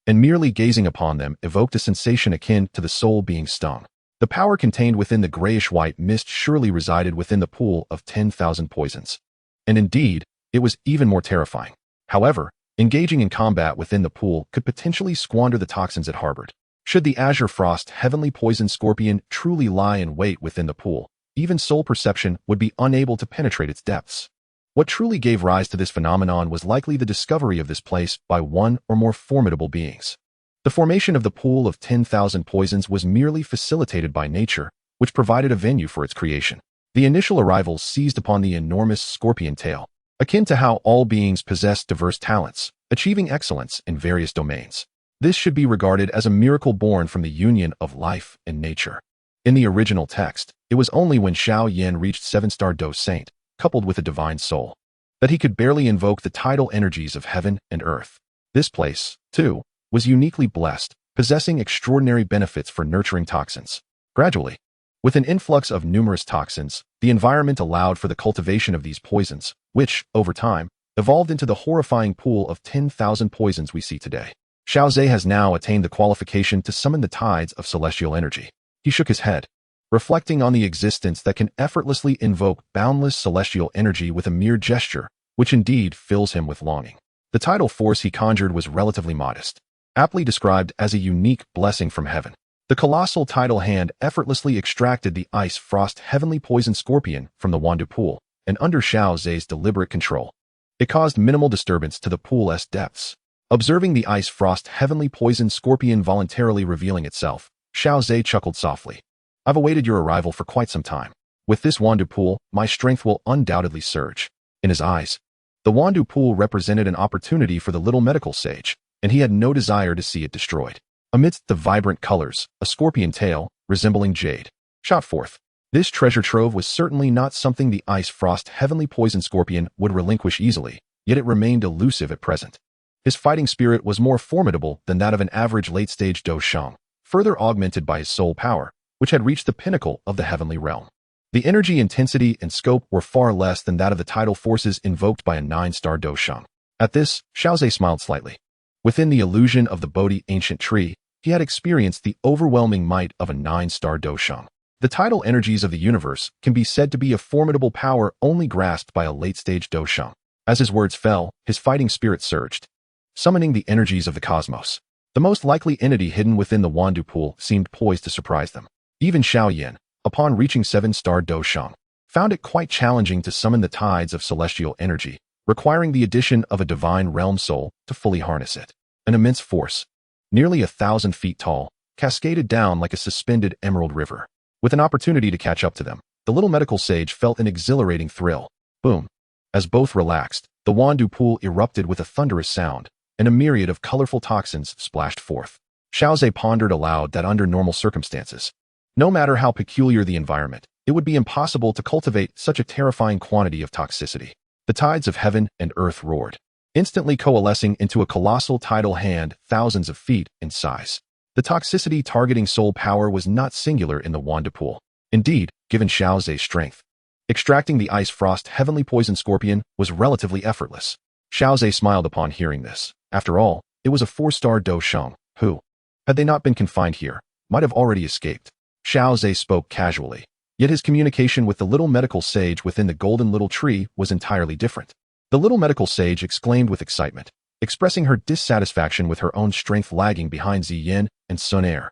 and merely gazing upon them evoked a sensation akin to the soul being stung. The power contained within the grayish-white mist surely resided within the pool of 10,000 poisons. And indeed, it was even more terrifying. However, engaging in combat within the pool could potentially squander the toxins it harbored. Should the Azure Frost Heavenly Poison Scorpion truly lie in wait within the pool, even soul perception would be unable to penetrate its depths. What truly gave rise to this phenomenon was likely the discovery of this place by one or more formidable beings. The formation of the pool of 10,000 poisons was merely facilitated by nature, which provided a venue for its creation. The initial arrivals seized upon the enormous scorpion tail, akin to how all beings possess diverse talents, achieving excellence in various domains. This should be regarded as a miracle born from the union of life and nature. In the original text, it was only when Xiao Yan reached 7-star Dou Saint, coupled with a divine soul, that he could barely invoke the tidal energies of heaven and earth. This place, too, was uniquely blessed, possessing extraordinary benefits for nurturing toxins. Gradually, with an influx of numerous toxins, the environment allowed for the cultivation of these poisons, which, over time, evolved into the horrifying pool of 10,000 poisons we see today. Xiao Ze has now attained the qualification to summon the tides of celestial energy. He shook his head, reflecting on the existence that can effortlessly invoke boundless celestial energy with a mere gesture, which indeed fills him with longing. The tidal force he conjured was relatively modest, aptly described as a unique blessing from heaven. The colossal tidal hand effortlessly extracted the ice-frost heavenly poison scorpion from the Wandu pool, and under Xiao Ze's deliberate control, it caused minimal disturbance to the pool's depths. Observing the ice-frost heavenly poison scorpion voluntarily revealing itself, Xiao Ze chuckled softly. I've awaited your arrival for quite some time. With this Wandu pool, my strength will undoubtedly surge. In his eyes, the Wandu pool represented an opportunity for the little medical sage, and he had no desire to see it destroyed. Amidst the vibrant colors, a scorpion tail, resembling jade, shot forth. This treasure trove was certainly not something the ice-frost heavenly poison scorpion would relinquish easily, yet it remained elusive at present. His fighting spirit was more formidable than that of an average late-stage Dou Shang, further augmented by his soul power, which had reached the pinnacle of the heavenly realm. The energy intensity and scope were far less than that of the tidal forces invoked by a 9-star Dou Shang. At this, Xiao Ze smiled slightly. Within the illusion of the Bodhi ancient tree, he had experienced the overwhelming might of a 9-star Dou Shang. The tidal energies of the universe can be said to be a formidable power only grasped by a late-stage Dou Shang. As his words fell, his fighting spirit surged, summoning the energies of the cosmos. The most likely entity hidden within the Wandu pool seemed poised to surprise them. Even Xiao Yan, upon reaching 7-star Dou Shang, found it quite challenging to summon the tides of celestial energy, requiring the addition of a divine realm soul to fully harness it. An immense force, nearly 1,000 feet tall, cascaded down like a suspended emerald river. With an opportunity to catch up to them, the little medical sage felt an exhilarating thrill. Boom! As both relaxed, the Wandu pool erupted with a thunderous sound, and a myriad of colorful toxins splashed forth. Xiao Ze pondered aloud that under normal circumstances, no matter how peculiar the environment, it would be impossible to cultivate such a terrifying quantity of toxicity. The tides of heaven and earth roared, instantly coalescing into a colossal tidal hand thousands of feet in size. The toxicity targeting soul power was not singular in the Wandu pool. Indeed, given Xiao Ze's strength, extracting the ice-frost heavenly poison scorpion was relatively effortless. Xiao Ze smiled upon hearing this. After all, it was a 4-star Dou Shang, who, had they not been confined here, might have already escaped. Xiao Ze spoke casually, yet his communication with the little medical sage within the golden little tree was entirely different. The little medical sage exclaimed with excitement, expressing her dissatisfaction with her own strength lagging behind Xiao and Xun'er.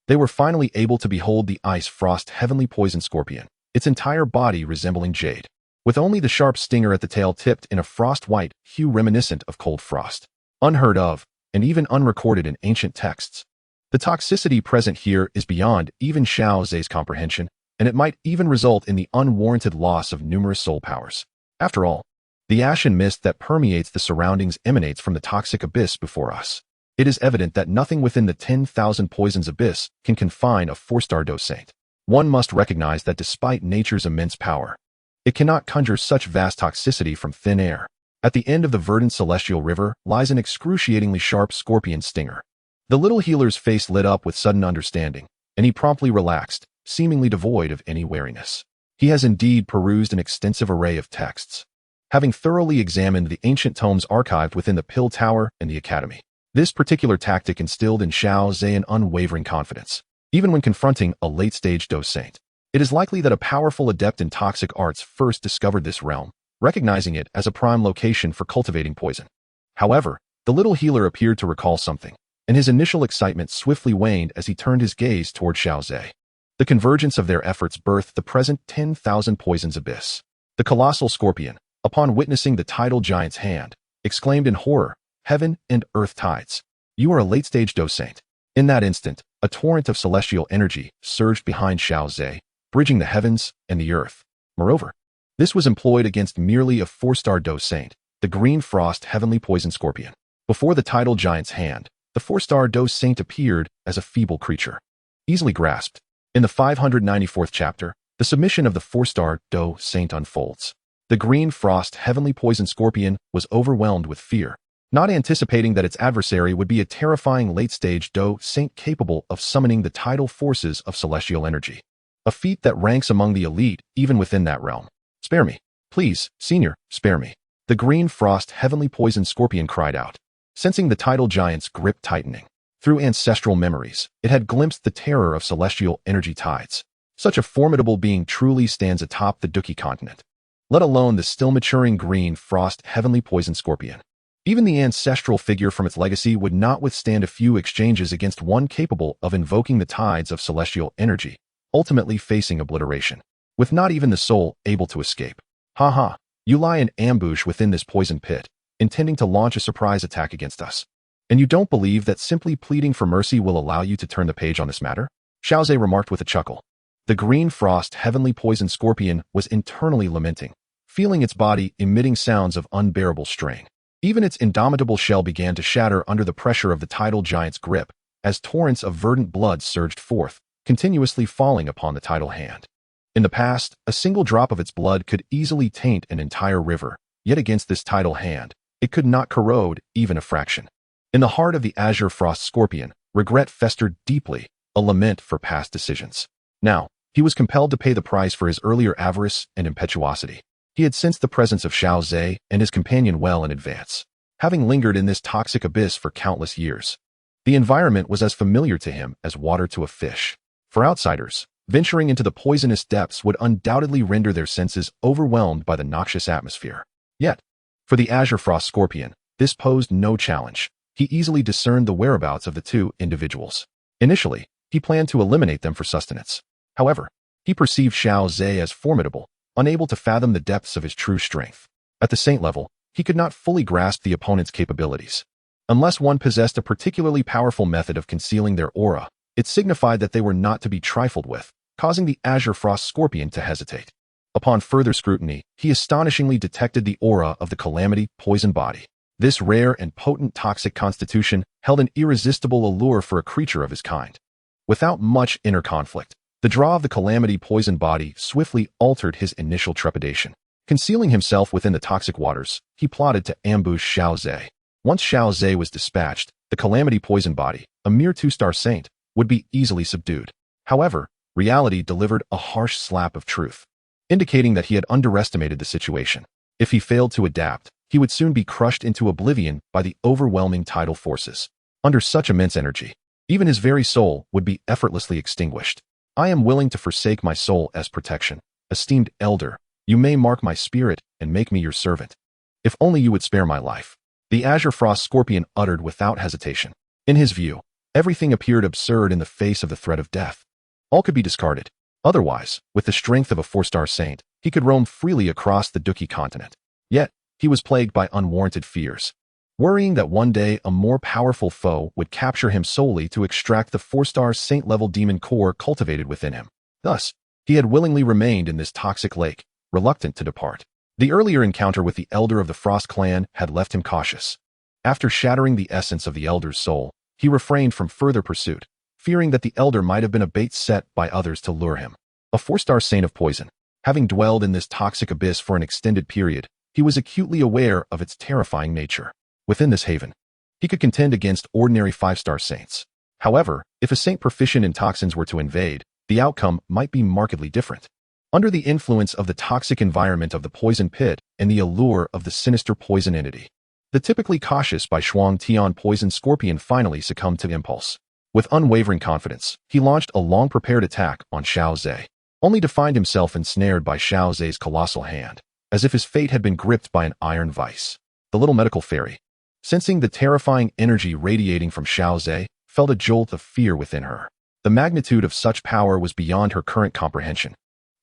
They were finally able to behold the ice-frost heavenly poison scorpion, its entire body resembling jade, with only the sharp stinger at the tail tipped in a frost-white hue reminiscent of cold frost. Unheard of, and even unrecorded in ancient texts. The toxicity present here is beyond even Xiao Ze's comprehension, and it might even result in the unwarranted loss of numerous soul powers. After all, the ashen mist that permeates the surroundings emanates from the toxic abyss before us. It is evident that nothing within the 10,000 poisons abyss can confine a 4-star Dou Saint. One must recognize that despite nature's immense power, it cannot conjure such vast toxicity from thin air. At the end of the verdant celestial river lies an excruciatingly sharp scorpion stinger. The little healer's face lit up with sudden understanding, and he promptly relaxed, seemingly devoid of any wariness. He has indeed perused an extensive array of texts, having thoroughly examined the ancient tomes archived within the Pill Tower and the Academy. This particular tactic instilled in Xiao Ze an unwavering confidence, even when confronting a late-stage Dou Saint. It is likely that a powerful adept in toxic arts first discovered this realm, recognizing it as a prime location for cultivating poison. However, the little healer appeared to recall something, and his initial excitement swiftly waned as he turned his gaze toward Xiao Ze. The convergence of their efforts birthed the present 10,000 poisons abyss. The colossal scorpion, upon witnessing the tidal giant's hand, exclaimed in horror, "Heaven and earth tides! You are a late-stage Dou Saint." In that instant, a torrent of celestial energy surged behind Xiao Ze, bridging the heavens and the earth. Moreover, this was employed against merely a 4-star Dou Saint, the green frost heavenly poison scorpion. Before the tidal giant's hand, the 4-star Dou Saint appeared as a feeble creature, easily grasped. In the 594th chapter, the submission of the 4-star Dou Saint unfolds. The green frost heavenly poison scorpion was overwhelmed with fear, not anticipating that its adversary would be a terrifying late-stage Dou Saint capable of summoning the tidal forces of celestial energy. A feat that ranks among the elite even within that realm. Spare me. Please, Senior, spare me. The green frost heavenly poison scorpion cried out, sensing the tidal giant's grip tightening. Through ancestral memories, it had glimpsed the terror of celestial energy tides. Such a formidable being truly stands atop the Dou Qi Continent, let alone the still-maturing green frost heavenly poison scorpion. Even the ancestral figure from its legacy would not withstand a few exchanges against one capable of invoking the tides of celestial energy, ultimately facing obliteration, with not even the soul able to escape. Ha! You lie in ambush within this poison pit, intending to launch a surprise attack against us. And you don't believe that simply pleading for mercy will allow you to turn the page on this matter? Xiao Ze remarked with a chuckle. The green frost heavenly poison scorpion was internally lamenting, feeling its body emitting sounds of unbearable strain. Even its indomitable shell began to shatter under the pressure of the tidal giant's grip, as torrents of verdant blood surged forth, continuously falling upon the tidal hand. In the past, a single drop of its blood could easily taint an entire river, yet against this tidal hand, it could not corrode even a fraction. In the heart of the azure frost scorpion, regret festered deeply, a lament for past decisions. Now, he was compelled to pay the price for his earlier avarice and impetuosity. He had sensed the presence of Xiao Ze and his companion well in advance, having lingered in this toxic abyss for countless years. The environment was as familiar to him as water to a fish. For outsiders, venturing into the poisonous depths would undoubtedly render their senses overwhelmed by the noxious atmosphere. Yet, for the azure frost scorpion, this posed no challenge. He easily discerned the whereabouts of the two individuals. Initially, he planned to eliminate them for sustenance. However, he perceived Xiao Ze as formidable, unable to fathom the depths of his true strength. At the saint level, he could not fully grasp the opponent's capabilities. Unless one possessed a particularly powerful method of concealing their aura, it signified that they were not to be trifled with, causing the azure frost scorpion to hesitate. Upon further scrutiny, he astonishingly detected the aura of the calamity poison body. This rare and potent toxic constitution held an irresistible allure for a creature of his kind. Without much inner conflict, the draw of the calamity poison body swiftly altered his initial trepidation. Concealing himself within the toxic waters, he plotted to ambush Xiao Ze. Once Xiao Ze was dispatched, the calamity poison body, a mere 2-star saint, would be easily subdued. However, reality delivered a harsh slap of truth, indicating that he had underestimated the situation. If he failed to adapt, he would soon be crushed into oblivion by the overwhelming tidal forces. Under such immense energy, even his very soul would be effortlessly extinguished. I am willing to forsake my soul as protection. Esteemed elder, you may mark my spirit and make me your servant. If only you would spare my life. The azure frost scorpion uttered without hesitation. In his view, everything appeared absurd in the face of the threat of death. All could be discarded. Otherwise, with the strength of a 4-star saint, he could roam freely across the Dou Qi Continent. Yet, he was plagued by unwarranted fears, worrying that one day a more powerful foe would capture him solely to extract the 4-star saint-level demon core cultivated within him. Thus, he had willingly remained in this toxic lake, reluctant to depart. The earlier encounter with the elder of the Frost clan had left him cautious. After shattering the essence of the elder's soul, he refrained from further pursuit, fearing that the elder might have been a bait set by others to lure him. A 4-star saint of poison, having dwelled in this toxic abyss for an extended period, he was acutely aware of its terrifying nature. Within this haven, he could contend against ordinary 5-star saints. However, if a saint proficient in toxins were to invade, the outcome might be markedly different. Under the influence of the toxic environment of the poison pit and the allure of the sinister poison entity, the typically cautious Bai Shuang Tian poison scorpion finally succumbed to impulse. With unwavering confidence, he launched a long-prepared attack on Xiao Ze, only to find himself ensnared by Xiao Ze's colossal hand, as if his fate had been gripped by an iron vice. The little medical fairy, sensing the terrifying energy radiating from Xiao Ze, felt a jolt of fear within her. The magnitude of such power was beyond her current comprehension.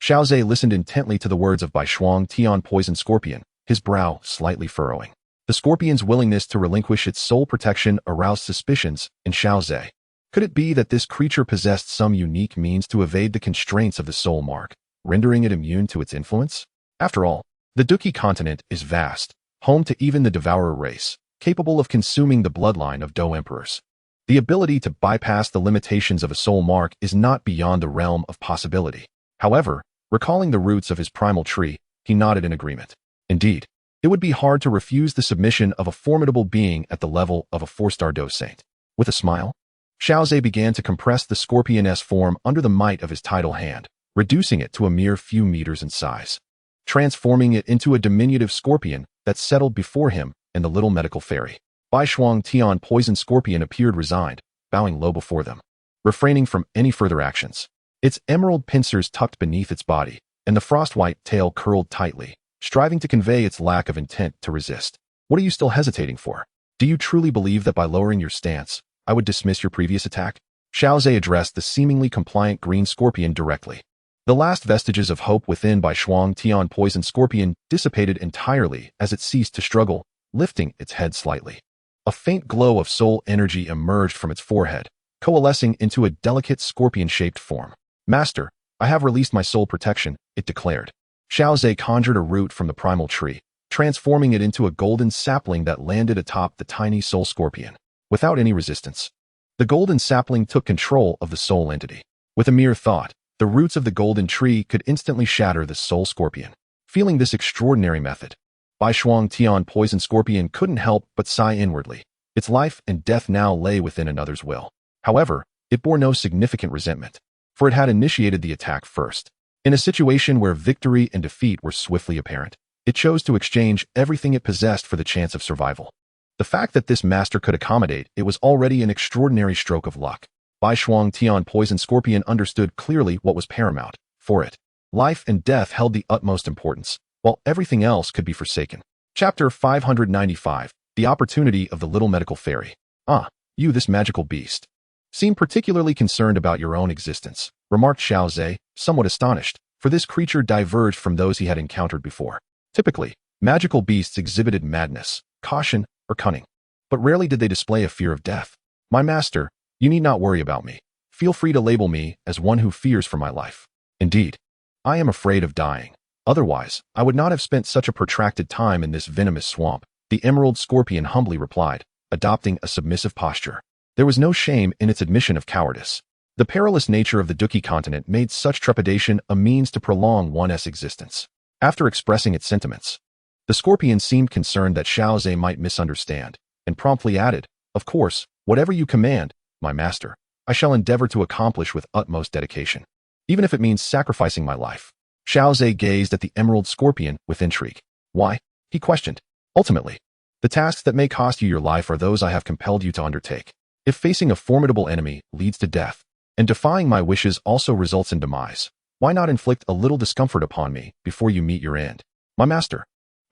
Xiao Ze listened intently to the words of Bai Shuang Tian poison scorpion, his brow slightly furrowing. The scorpion's willingness to relinquish its soul protection aroused suspicions in Xiao Ze. Could it be that this creature possessed some unique means to evade the constraints of the soul mark, rendering it immune to its influence? After all, the Dou Qi Continent is vast, home to even the devourer race, capable of consuming the bloodline of Dou emperors. The ability to bypass the limitations of a soul mark is not beyond the realm of possibility. However, recalling the roots of his primal tree, he nodded in agreement. Indeed, it would be hard to refuse the submission of a formidable being at the level of a 4-star Dueling Saint. With a smile, Xiao Ze began to compress the scorpion-esque form under the might of his tidal hand, reducing it to a mere few meters in size, transforming it into a diminutive scorpion that settled before him and the little medical fairy. Bai Shuang Tian Poison Scorpion appeared resigned, bowing low before them, refraining from any further actions. Its emerald pincers tucked beneath its body, and the frost-white tail curled tightly, striving to convey its lack of intent to resist. What are you still hesitating for? Do you truly believe that by lowering your stance, I would dismiss your previous attack? Xiao Ze addressed the seemingly compliant green scorpion directly. The last vestiges of hope within Bai Shuang Tian Poison Scorpion dissipated entirely as it ceased to struggle, lifting its head slightly. A faint glow of soul energy emerged from its forehead, coalescing into a delicate scorpion-shaped form. Master, I have released my soul protection, it declared. Xiao Ze conjured a root from the primal tree, transforming it into a golden sapling that landed atop the tiny soul scorpion. Without any resistance, the golden sapling took control of the soul entity. With a mere thought, the roots of the golden tree could instantly shatter the soul scorpion. Feeling this extraordinary method, Bai Shuang Tian Poison Scorpion couldn't help but sigh inwardly. Its life and death now lay within another's will. However, it bore no significant resentment, for it had initiated the attack first. In a situation where victory and defeat were swiftly apparent, it chose to exchange everything it possessed for the chance of survival. The fact that this master could accommodate it was already an extraordinary stroke of luck. Bai Shuang Tian Poison Scorpion understood clearly what was paramount. For it, life and death held the utmost importance, while everything else could be forsaken. Chapter 595, The Opportunity of the Little Medical Fairy. Ah, you this magical beast seem particularly concerned about your own existence, remarked Xiao Ze, somewhat astonished, for this creature diverged from those he had encountered before. Typically, magical beasts exhibited madness, caution, or cunning, but rarely did they display a fear of death. My master, you need not worry about me. Feel free to label me as one who fears for my life. Indeed, I am afraid of dying. Otherwise, I would not have spent such a protracted time in this venomous swamp, the emerald scorpion humbly replied, adopting a submissive posture. There was no shame in its admission of cowardice. The perilous nature of the Dou Qi Continent made such trepidation a means to prolong one's existence. After expressing its sentiments, the scorpion seemed concerned that Xiao Ze might misunderstand, and promptly added, Of course, whatever you command, my master, I shall endeavor to accomplish with utmost dedication, even if it means sacrificing my life. Xiao Ze gazed at the emerald scorpion with intrigue. Why? He questioned. Ultimately, the tasks that may cost you your life are those I have compelled you to undertake. If facing a formidable enemy leads to death, and defying my wishes also results in demise, why not inflict a little discomfort upon me before you meet your end? My master,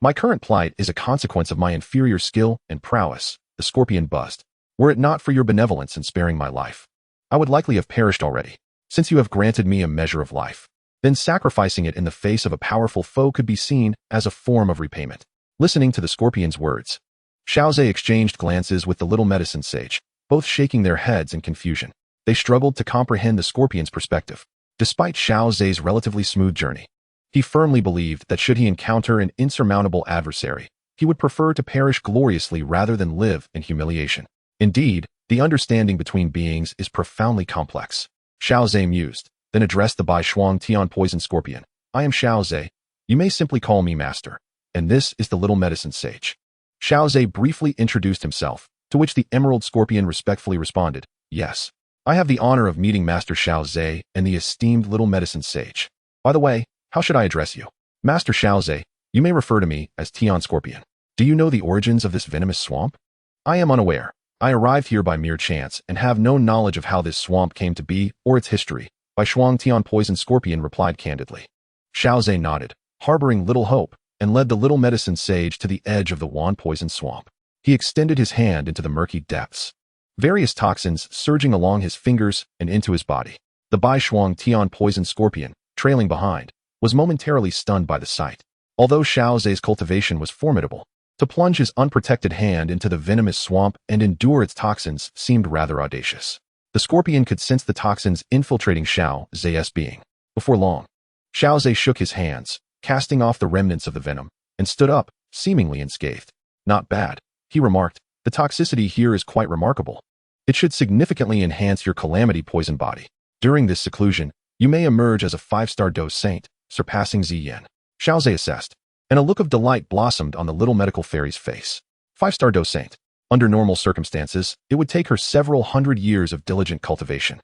my current plight is a consequence of my inferior skill and prowess, the scorpion buzzed. Were it not for your benevolence in sparing my life, I would likely have perished already. Since you have granted me a measure of life, then sacrificing it in the face of a powerful foe could be seen as a form of repayment. Listening to the scorpion's words, Xiao Ze exchanged glances with the little medicine sage, both shaking their heads in confusion. They struggled to comprehend the scorpion's perspective. Despite Xiao Ze's relatively smooth journey, he firmly believed that should he encounter an insurmountable adversary, he would prefer to perish gloriously rather than live in humiliation. Indeed, the understanding between beings is profoundly complex. Xiao Ze mused, then addressed the Bai Shuang Tian Poison Scorpion. I am Xiao Ze. You may simply call me master. And this is the little medicine sage. Xiao Ze briefly introduced himself, to which the emerald scorpion respectfully responded, Yes. I have the honor of meeting Master Xiao Ze and the esteemed little medicine sage. By the way, how should I address you? Master Xiao Ze, you may refer to me as Tian Scorpion. Do you know the origins of this venomous swamp? I am unaware. I arrived here by mere chance and have no knowledge of how this swamp came to be or its history. Bai Shuang Tian Poison Scorpion replied candidly. Xiao Ze nodded, harboring little hope, and led the little medicine sage to the edge of the wand poison swamp. He extended his hand into the murky depths, various toxins surging along his fingers and into his body. The Bai Shuang Tian Poison Scorpion, trailing behind, was momentarily stunned by the sight. Although Xiao Ze's cultivation was formidable, to plunge his unprotected hand into the venomous swamp and endure its toxins seemed rather audacious. The scorpion could sense the toxins infiltrating Xiao Ze's being. Before long, Xiao Ze shook his hands, casting off the remnants of the venom, and stood up, seemingly unscathed. Not bad. He remarked, the toxicity here is quite remarkable. It should significantly enhance your calamity poison body. During this seclusion, you may emerge as a 5-star Dou Saint, surpassing Ziyan. Xiao Ze assessed, and a look of delight blossomed on the little medical fairy's face. 5-star Dou Saint. Under normal circumstances, it would take her several hundred years of diligent cultivation.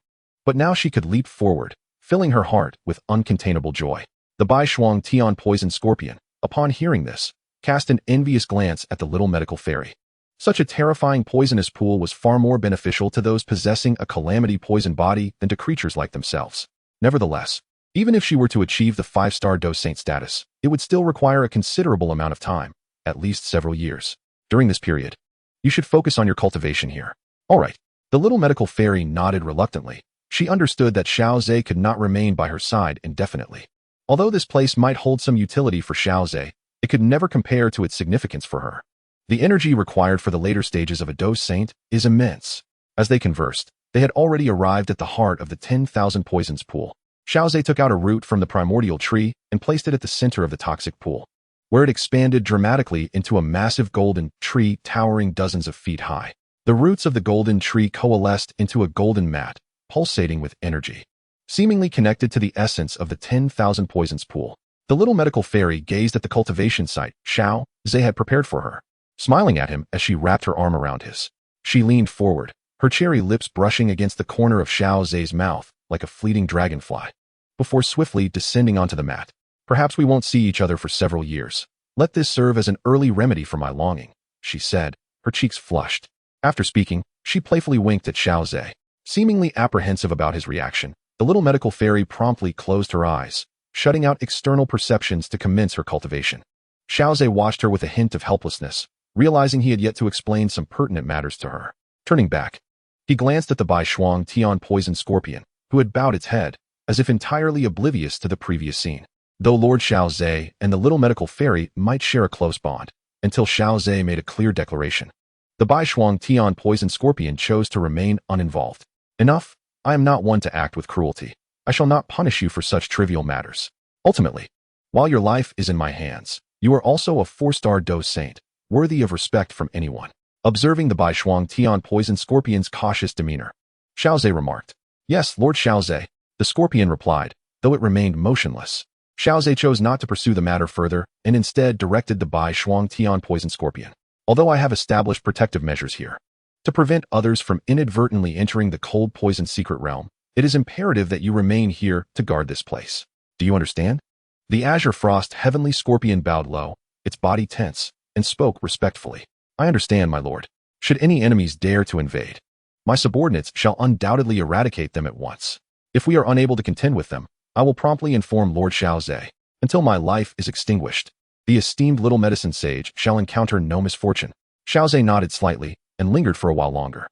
But now she could leap forward, filling her heart with uncontainable joy. The Bai Shuang Tian poison scorpion, upon hearing this, cast an envious glance at the little medical fairy. Such a terrifying poisonous pool was far more beneficial to those possessing a calamity poison body than to creatures like themselves. Nevertheless, even if she were to achieve the 5-star Dou Saint status, it would still require a considerable amount of time, at least several years. During this period, you should focus on your cultivation here. All right. The little medical fairy nodded reluctantly. She understood that Xiao Ze could not remain by her side indefinitely. Although this place might hold some utility for Xiao Ze, it could never compare to its significance for her. The energy required for the later stages of a Dou Saint is immense. As they conversed, they had already arrived at the heart of the 10,000 poisons pool. Xiao Ze took out a root from the primordial tree and placed it at the center of the toxic pool, where it expanded dramatically into a massive golden tree towering dozens of feet high. The roots of the golden tree coalesced into a golden mat, pulsating with energy. Seemingly connected to the essence of the 10,000 poisons pool, the little medical fairy gazed at the cultivation site Xiao Ze had prepared for her, smiling at him as she wrapped her arm around his. She leaned forward, her cherry lips brushing against the corner of Xiao Ze's mouth like a fleeting dragonfly, before swiftly descending onto the mat. Perhaps we won't see each other for several years. Let this serve as an early remedy for my longing, she said, her cheeks flushed. After speaking, she playfully winked at Xiao Ze. Seemingly apprehensive about his reaction, the little medical fairy promptly closed her eyes, shutting out external perceptions to commence her cultivation. Xiao Ze watched her with a hint of helplessness, realizing he had yet to explain some pertinent matters to her. Turning back, he glanced at the Bai Shuang Tian poison scorpion, who had bowed its head, as if entirely oblivious to the previous scene. Though Lord Xiao Ze and the little medical fairy might share a close bond, until Xiao Ze made a clear declaration, the Bai Shuang Tian poison scorpion chose to remain uninvolved. Enough, I am not one to act with cruelty. I shall not punish you for such trivial matters. Ultimately, while your life is in my hands, you are also a 4-star Dou Saint, worthy of respect from anyone. Observing the Bai Shuang Tian poison scorpion's cautious demeanor, Xiao Ze remarked, Yes, Lord Xiao Ze, the scorpion replied, though it remained motionless. Xiao Ze chose not to pursue the matter further and instead directed the Bai Shuang Tian poison scorpion. Although I have established protective measures here, to prevent others from inadvertently entering the cold poison secret realm, it is imperative that you remain here to guard this place. Do you understand? The Azure Frost Heavenly Scorpion bowed low, its body tense, and spoke respectfully. I understand, my lord. Should any enemies dare to invade, my subordinates shall undoubtedly eradicate them at once. If we are unable to contend with them, I will promptly inform Lord Xiao Ze. Until my life is extinguished, the esteemed little medicine sage shall encounter no misfortune. Xiao Ze nodded slightly and lingered for a while longer,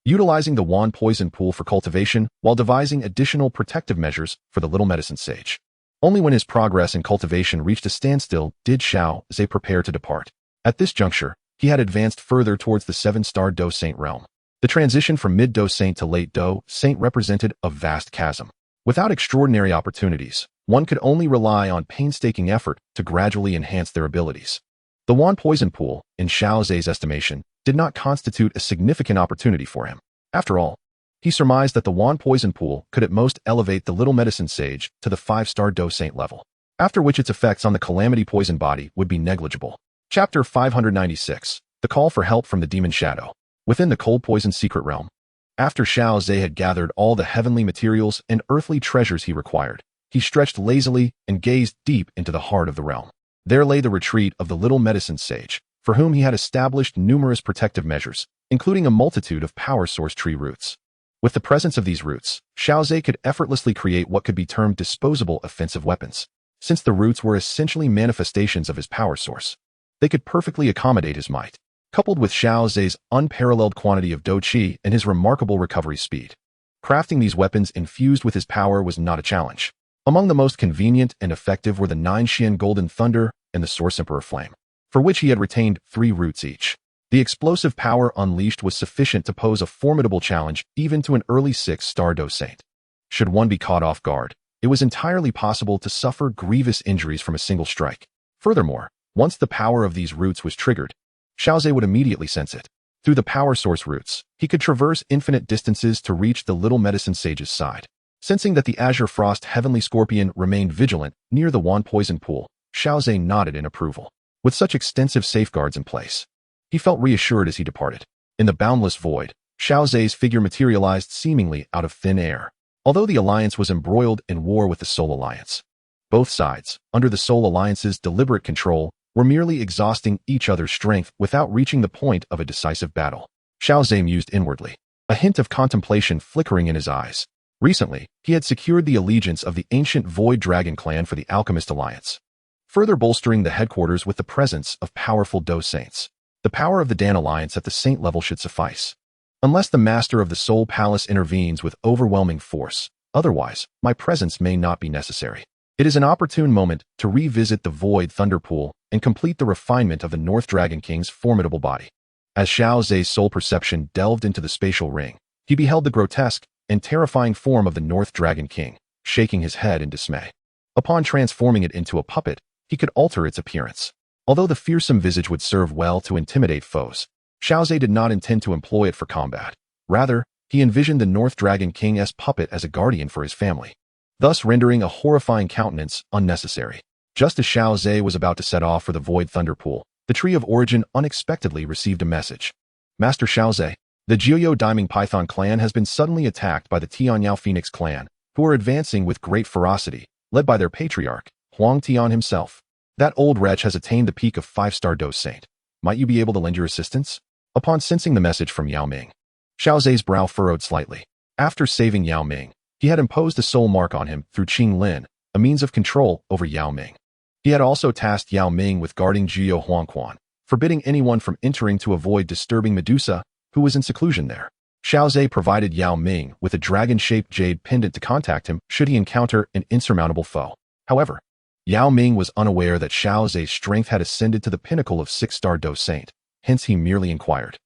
utilizing the wand poison pool for cultivation while devising additional protective measures for the little medicine sage. Only when his progress in cultivation reached a standstill did Xiao Ze prepare to depart. At this juncture, he had advanced further towards the 7-star Dou Saint realm. The transition from mid-Dou Saint to late Dou Saint represented a vast chasm. Without extraordinary opportunities, one could only rely on painstaking effort to gradually enhance their abilities. The wand poison pool, in Xiao Ze's estimation, did not constitute a significant opportunity for him. After all, he surmised that the wand poison pool could at most elevate the little medicine sage to the 5-star Dou Saint level, after which its effects on the calamity poison body would be negligible. Chapter 596. The Call for Help from the Demon Shadow. Within the cold poison secret realm, after Xiao Ze had gathered all the heavenly materials and earthly treasures he required, he stretched lazily and gazed deep into the heart of the realm. There lay the retreat of the little medicine sage, for whom he had established numerous protective measures, including a multitude of power source tree roots. With the presence of these roots, Xiao Ze could effortlessly create what could be termed disposable offensive weapons. Since the roots were essentially manifestations of his power source, they could perfectly accommodate his might. Coupled with Xiao Ze's unparalleled quantity of Dou Qi and his remarkable recovery speed, crafting these weapons infused with his power was not a challenge. Among the most convenient and effective were the 9 Xian Golden Thunder and the Source Emperor Flame, for which he had retained 3 roots each. The explosive power unleashed was sufficient to pose a formidable challenge even to an early 6-star Dou Saint. Should one be caught off guard, it was entirely possible to suffer grievous injuries from a single strike. Furthermore, once the power of these roots was triggered, Xiao Ze would immediately sense it. Through the power source roots, he could traverse infinite distances to reach the little medicine sage's side. Sensing that the Azure Frost Heavenly Scorpion remained vigilant near the Wan Poison Pool, Xiao Ze nodded in approval. With such extensive safeguards in place, he felt reassured as he departed. In the boundless void, Xiao Ze's figure materialized seemingly out of thin air. Although the Alliance was embroiled in war with the Soul Alliance, both sides, under the Soul Alliance's deliberate control, were merely exhausting each other's strength without reaching the point of a decisive battle. Xiao Ze mused inwardly, a hint of contemplation flickering in his eyes. Recently, he had secured the allegiance of the ancient Void Dragon clan for the Alchemist Alliance, further bolstering the headquarters with the presence of powerful Dou Saints. The power of the Dan Alliance at the Saint level should suffice. Unless the Master of the Soul Palace intervenes with overwhelming force, otherwise, my presence may not be necessary. It is an opportune moment to revisit the Void Thunder Pool and complete the refinement of the North Dragon King's formidable body. As Xiao Ze's soul perception delved into the spatial ring, he beheld the grotesque and terrifying form of the North Dragon King, shaking his head in dismay. Upon transforming it into a puppet, he could alter its appearance. Although the fearsome visage would serve well to intimidate foes, Xiao Ze did not intend to employ it for combat. Rather, he envisioned the North Dragon King's puppet as a guardian for his family, thus rendering a horrifying countenance unnecessary. Just as Xiao Ze was about to set off for the Void Thunder Pool, the Tree of Origin unexpectedly received a message. Master Xiao Ze, the Jiuyou Diamond Python clan has been suddenly attacked by the Tianyao Phoenix clan, who are advancing with great ferocity, led by their patriarch, Hun Tiandi himself. That old wretch has attained the peak of 5-star Dou Saint. Might you be able to lend your assistance? Upon sensing the message from Yao Ming, Xiao Ze's brow furrowed slightly. After saving Yao Ming, he had imposed a soul mark on him through Qinglin, a means of control over Yao Ming. He had also tasked Yao Ming with guarding Jiuyou Huangquan, forbidding anyone from entering to avoid disturbing Medusa, who was in seclusion there. Xiao Ze provided Yao Ming with a dragon-shaped jade pendant to contact him should he encounter an insurmountable foe. However, Yao Ming was unaware that Xiao Ze's strength had ascended to the pinnacle of 6-star Dou Saint, hence he merely inquired.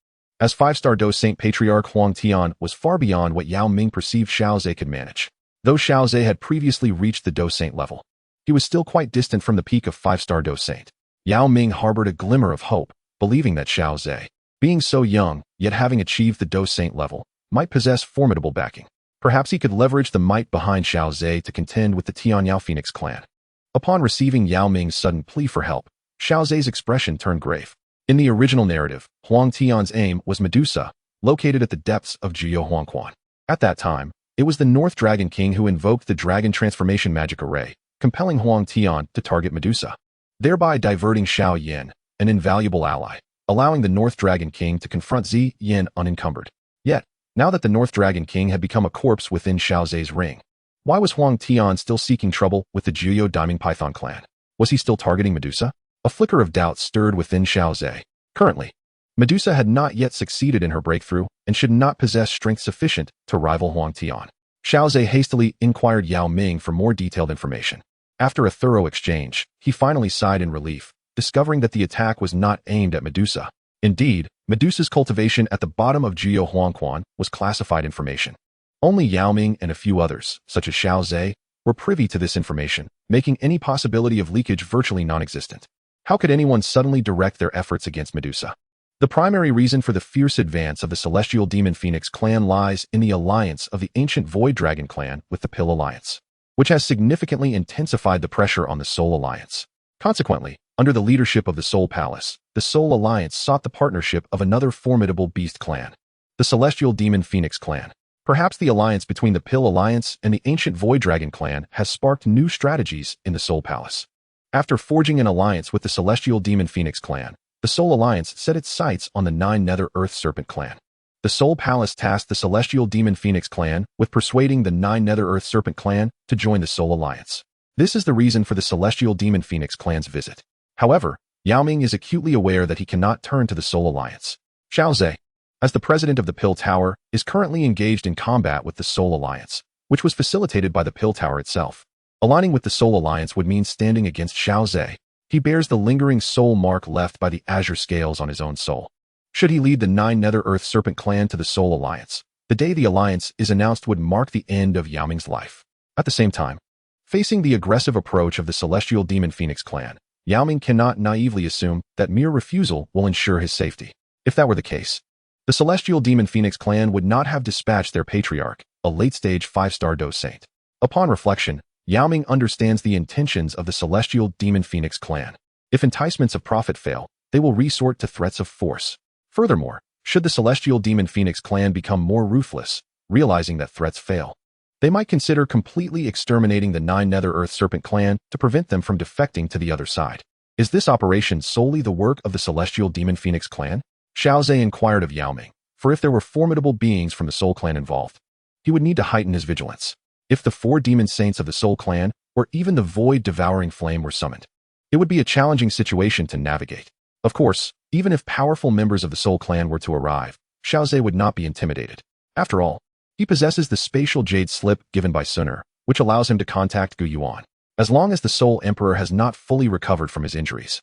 As 5-star Dou Saint Patriarch Hun Tiandi was far beyond what Yao Ming perceived Xiao Ze could manage. Though Xiao Ze had previously reached the Dou Saint level, he was still quite distant from the peak of 5-star Dou Saint. Yao Ming harbored a glimmer of hope, believing that Xiao Ze, being so young, yet having achieved the Dou Saint level, might possess formidable backing. Perhaps he could leverage the might behind Xiao Ze to contend with the Tianyao Phoenix clan. Upon receiving Yao Ming's sudden plea for help, Xiao Ze's expression turned grave. In the original narrative, Hun Tiandi's aim was Medusa, located at the depths of Jiuyou Huangquan. At that time, it was the North Dragon King who invoked the Dragon Transformation Magic Array, compelling Hun Tiandi to target Medusa, thereby diverting Xiao Yin, an invaluable ally, allowing the North Dragon King to confront Zi Yin unencumbered. Yet, now that the North Dragon King had become a corpse within Xiao Ze's ring, why was Hun Tiandi still seeking trouble with the Jiuyou Diamond Python clan? Was he still targeting Medusa? A flicker of doubt stirred within Xiao Ze. Currently, Medusa had not yet succeeded in her breakthrough and should not possess strength sufficient to rival Hun Tiandi. Xiao Ze hastily inquired Yao Ming for more detailed information. After a thorough exchange, he finally sighed in relief, discovering that the attack was not aimed at Medusa. Indeed, Medusa's cultivation at the bottom of Jiuyou Huangquan was classified information. Only Yao Ming and a few others, such as Xiao Ze, were privy to this information, making any possibility of leakage virtually non-existent. How could anyone suddenly direct their efforts against Medusa? The primary reason for the fierce advance of the Celestial Demon Phoenix clan lies in the alliance of the ancient Void Dragon clan with the Pill Alliance, which has significantly intensified the pressure on the Soul Alliance. Consequently, under the leadership of the Soul Palace, the Soul Alliance sought the partnership of another formidable beast clan, the Celestial Demon Phoenix clan. Perhaps the alliance between the Pill Alliance and the ancient Void Dragon clan has sparked new strategies in the Soul Palace. After forging an alliance with the Celestial Demon Phoenix clan, the Soul Alliance set its sights on the 9 Nether Earth Serpent clan. The Soul Palace tasked the Celestial Demon Phoenix clan with persuading the 9 Nether Earth Serpent clan to join the Soul Alliance. This is the reason for the Celestial Demon Phoenix clan's visit. However, Yao Ming is acutely aware that he cannot turn to the Soul Alliance. Xiao Ze, as the president of the Pill Tower, is currently engaged in combat with the Soul Alliance, which was facilitated by the Pill Tower itself. Aligning with the Soul Alliance would mean standing against Xiao Ze. He bears the lingering soul mark left by the azure scales on his own soul. Should he lead the 9 Nether Earth Serpent clan to the Soul Alliance, the day the alliance is announced would mark the end of Yao Ming's life. At the same time, facing the aggressive approach of the Celestial Demon Phoenix clan, Yao Ming cannot naively assume that mere refusal will ensure his safety. If that were the case, the Celestial Demon Phoenix clan would not have dispatched their patriarch, a late-stage 5-star Dou Saint. Upon reflection, Yao Ming understands the intentions of the Celestial Demon Phoenix clan. If enticements of profit fail, they will resort to threats of force. Furthermore, should the Celestial Demon Phoenix clan become more ruthless, realizing that threats fail, they might consider completely exterminating the 9 Nether Earth Serpent clan to prevent them from defecting to the other side. Is this operation solely the work of the Celestial Demon Phoenix clan? Xiao Ze inquired of Yao Ming, for if there were formidable beings from the Soul Clan involved, he would need to heighten his vigilance. If the 4 demon saints of the Soul Clan, or even the void-devouring flame were summoned, it would be a challenging situation to navigate. Of course, even if powerful members of the Soul Clan were to arrive, Xiao Ze would not be intimidated. After all, he possesses the spatial Jade slip given by Xun'er, which allows him to contact Gu Yuan, as long as the Soul Emperor has not fully recovered from his injuries.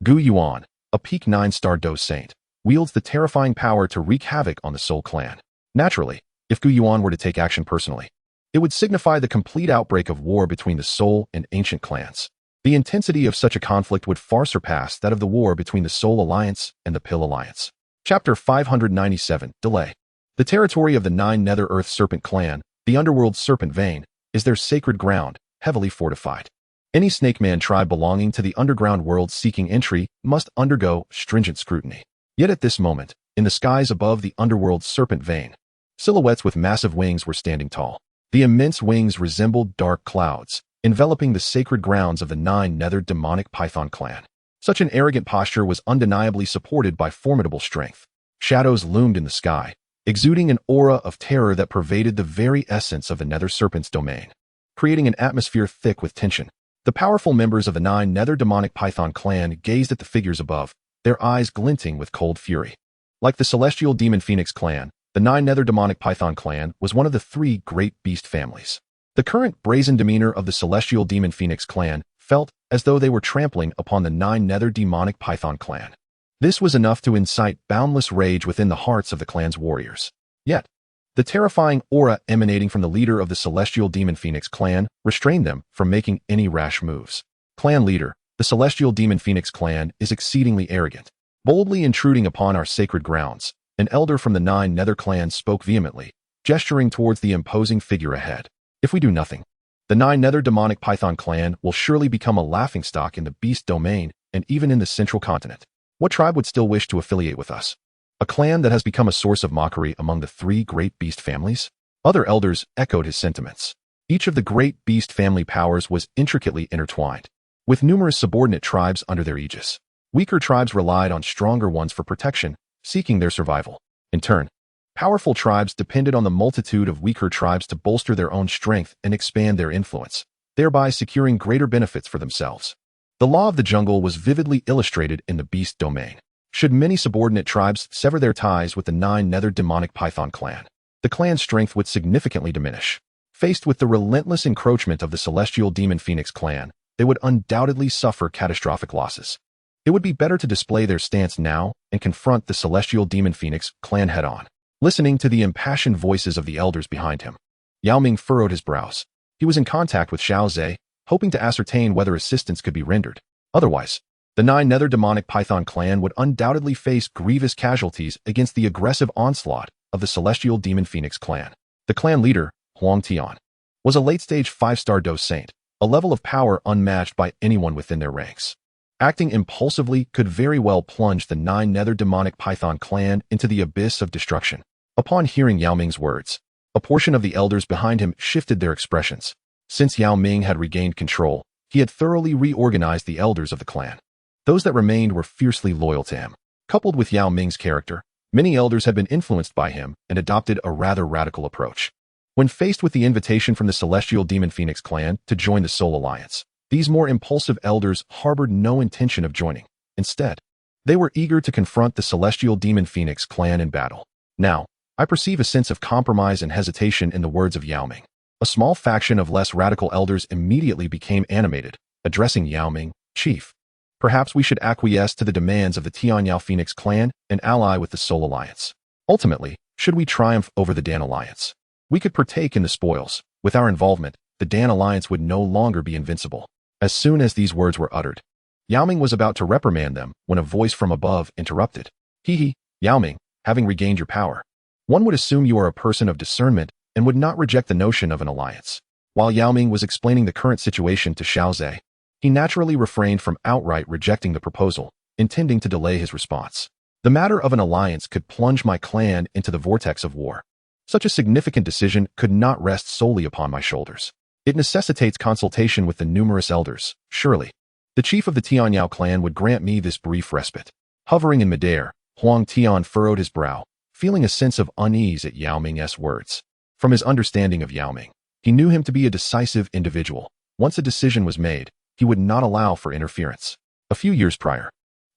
Gu Yuan, a peak 9-star Dou Saint, wields the terrifying power to wreak havoc on the Soul Clan. Naturally, if Gu Yuan were to take action personally, it would signify the complete outbreak of war between the Soul and Ancient clans. The intensity of such a conflict would far surpass that of the war between the Soul Alliance and the Pill Alliance. Chapter 597, Delay. The territory of the 9 Nether Earth Serpent clan, the Underworld Serpent Vein, is their sacred ground, heavily fortified. Any Snakeman tribe belonging to the underground world seeking entry must undergo stringent scrutiny. Yet at this moment, in the skies above the underworld Serpent Vein, silhouettes with massive wings were standing tall. The immense wings resembled dark clouds, enveloping the sacred grounds of the 9 Nether Demonic Python clan. Such an arrogant posture was undeniably supported by formidable strength. Shadows loomed in the sky, exuding an aura of terror that pervaded the very essence of the Nether Serpent's domain, creating an atmosphere thick with tension. The powerful members of the 9 Nether Demonic Python clan gazed at the figures above, their eyes glinting with cold fury. Like the Celestial Demon Phoenix clan, the 9 Nether Demonic Python clan was one of the 3 great beast families. The current brazen demeanor of the Celestial Demon Phoenix clan felt as though they were trampling upon the 9 Nether Demonic Python clan. This was enough to incite boundless rage within the hearts of the clan's warriors. Yet, the terrifying aura emanating from the leader of the Celestial Demon Phoenix clan restrained them from making any rash moves. Clan leader, the Celestial Demon Phoenix clan is exceedingly arrogant, boldly intruding upon our sacred grounds. An elder from the 9 Nether clans spoke vehemently, gesturing towards the imposing figure ahead. If we do nothing, the 9 Nether Demonic Python clan will surely become a laughingstock in the beast domain and even in the central continent. What tribe would still wish to affiliate with us? A clan that has become a source of mockery among the 3 great beast families? Other elders echoed his sentiments. Each of the great beast family powers was intricately intertwined, with numerous subordinate tribes under their aegis. Weaker tribes relied on stronger ones for protection, seeking their survival. In turn, powerful tribes depended on the multitude of weaker tribes to bolster their own strength and expand their influence, thereby securing greater benefits for themselves. The law of the jungle was vividly illustrated in the beast domain. Should many subordinate tribes sever their ties with the 9 Nether Demonic Python clan, the clan's strength would significantly diminish. Faced with the relentless encroachment of the Celestial Demon Phoenix clan, they would undoubtedly suffer catastrophic losses. It would be better to display their stance now and confront the Celestial Demon Phoenix clan head-on. Listening to the impassioned voices of the elders behind him, Yao Ming furrowed his brows. He was in contact with Xiao Ze, hoping to ascertain whether assistance could be rendered. Otherwise, the 9 Nether Demonic Python clan would undoubtedly face grievous casualties against the aggressive onslaught of the Celestial Demon Phoenix clan. The clan leader, Hun Tiandi, was a late-stage 5-star Dou Saint, a level of power unmatched by anyone within their ranks. Acting impulsively could very well plunge the 9 Nether Demonic Python clan into the abyss of destruction. Upon hearing Yao Ming's words, a portion of the elders behind him shifted their expressions. Since Yao Ming had regained control, he had thoroughly reorganized the elders of the clan. Those that remained were fiercely loyal to him. Coupled with Yao Ming's character, many elders had been influenced by him and adopted a rather radical approach. When faced with the invitation from the Celestial Demon Phoenix clan to join the Soul Alliance, these more impulsive elders harbored no intention of joining. Instead, they were eager to confront the Celestial Demon Phoenix clan in battle. Now, I perceive a sense of compromise and hesitation in the words of Yao Ming. A small faction of less radical elders immediately became animated, addressing Yao Ming, Chief. Perhaps we should acquiesce to the demands of the Tianyao Phoenix clan and ally with the Soul Alliance. Ultimately, should we triumph over the Dan Alliance, we could partake in the spoils. With our involvement, the Dan Alliance would no longer be invincible. As soon as these words were uttered, Yao Ming was about to reprimand them when a voice from above interrupted. Hee, Yao Ming, having regained your power. One would assume you are a person of discernment and would not reject the notion of an alliance. While Yao Ming was explaining the current situation to Xiao Ze, he naturally refrained from outright rejecting the proposal, intending to delay his response. The matter of an alliance could plunge my clan into the vortex of war. Such a significant decision could not rest solely upon my shoulders. It necessitates consultation with the numerous elders, surely. The chief of the Tianyao clan would grant me this brief respite. Hovering in midair, Huang Tian furrowed his brow, feeling a sense of unease at Yao Ming's words. From his understanding of Yao Ming, he knew him to be a decisive individual. Once a decision was made, he would not allow for interference. A few years prior,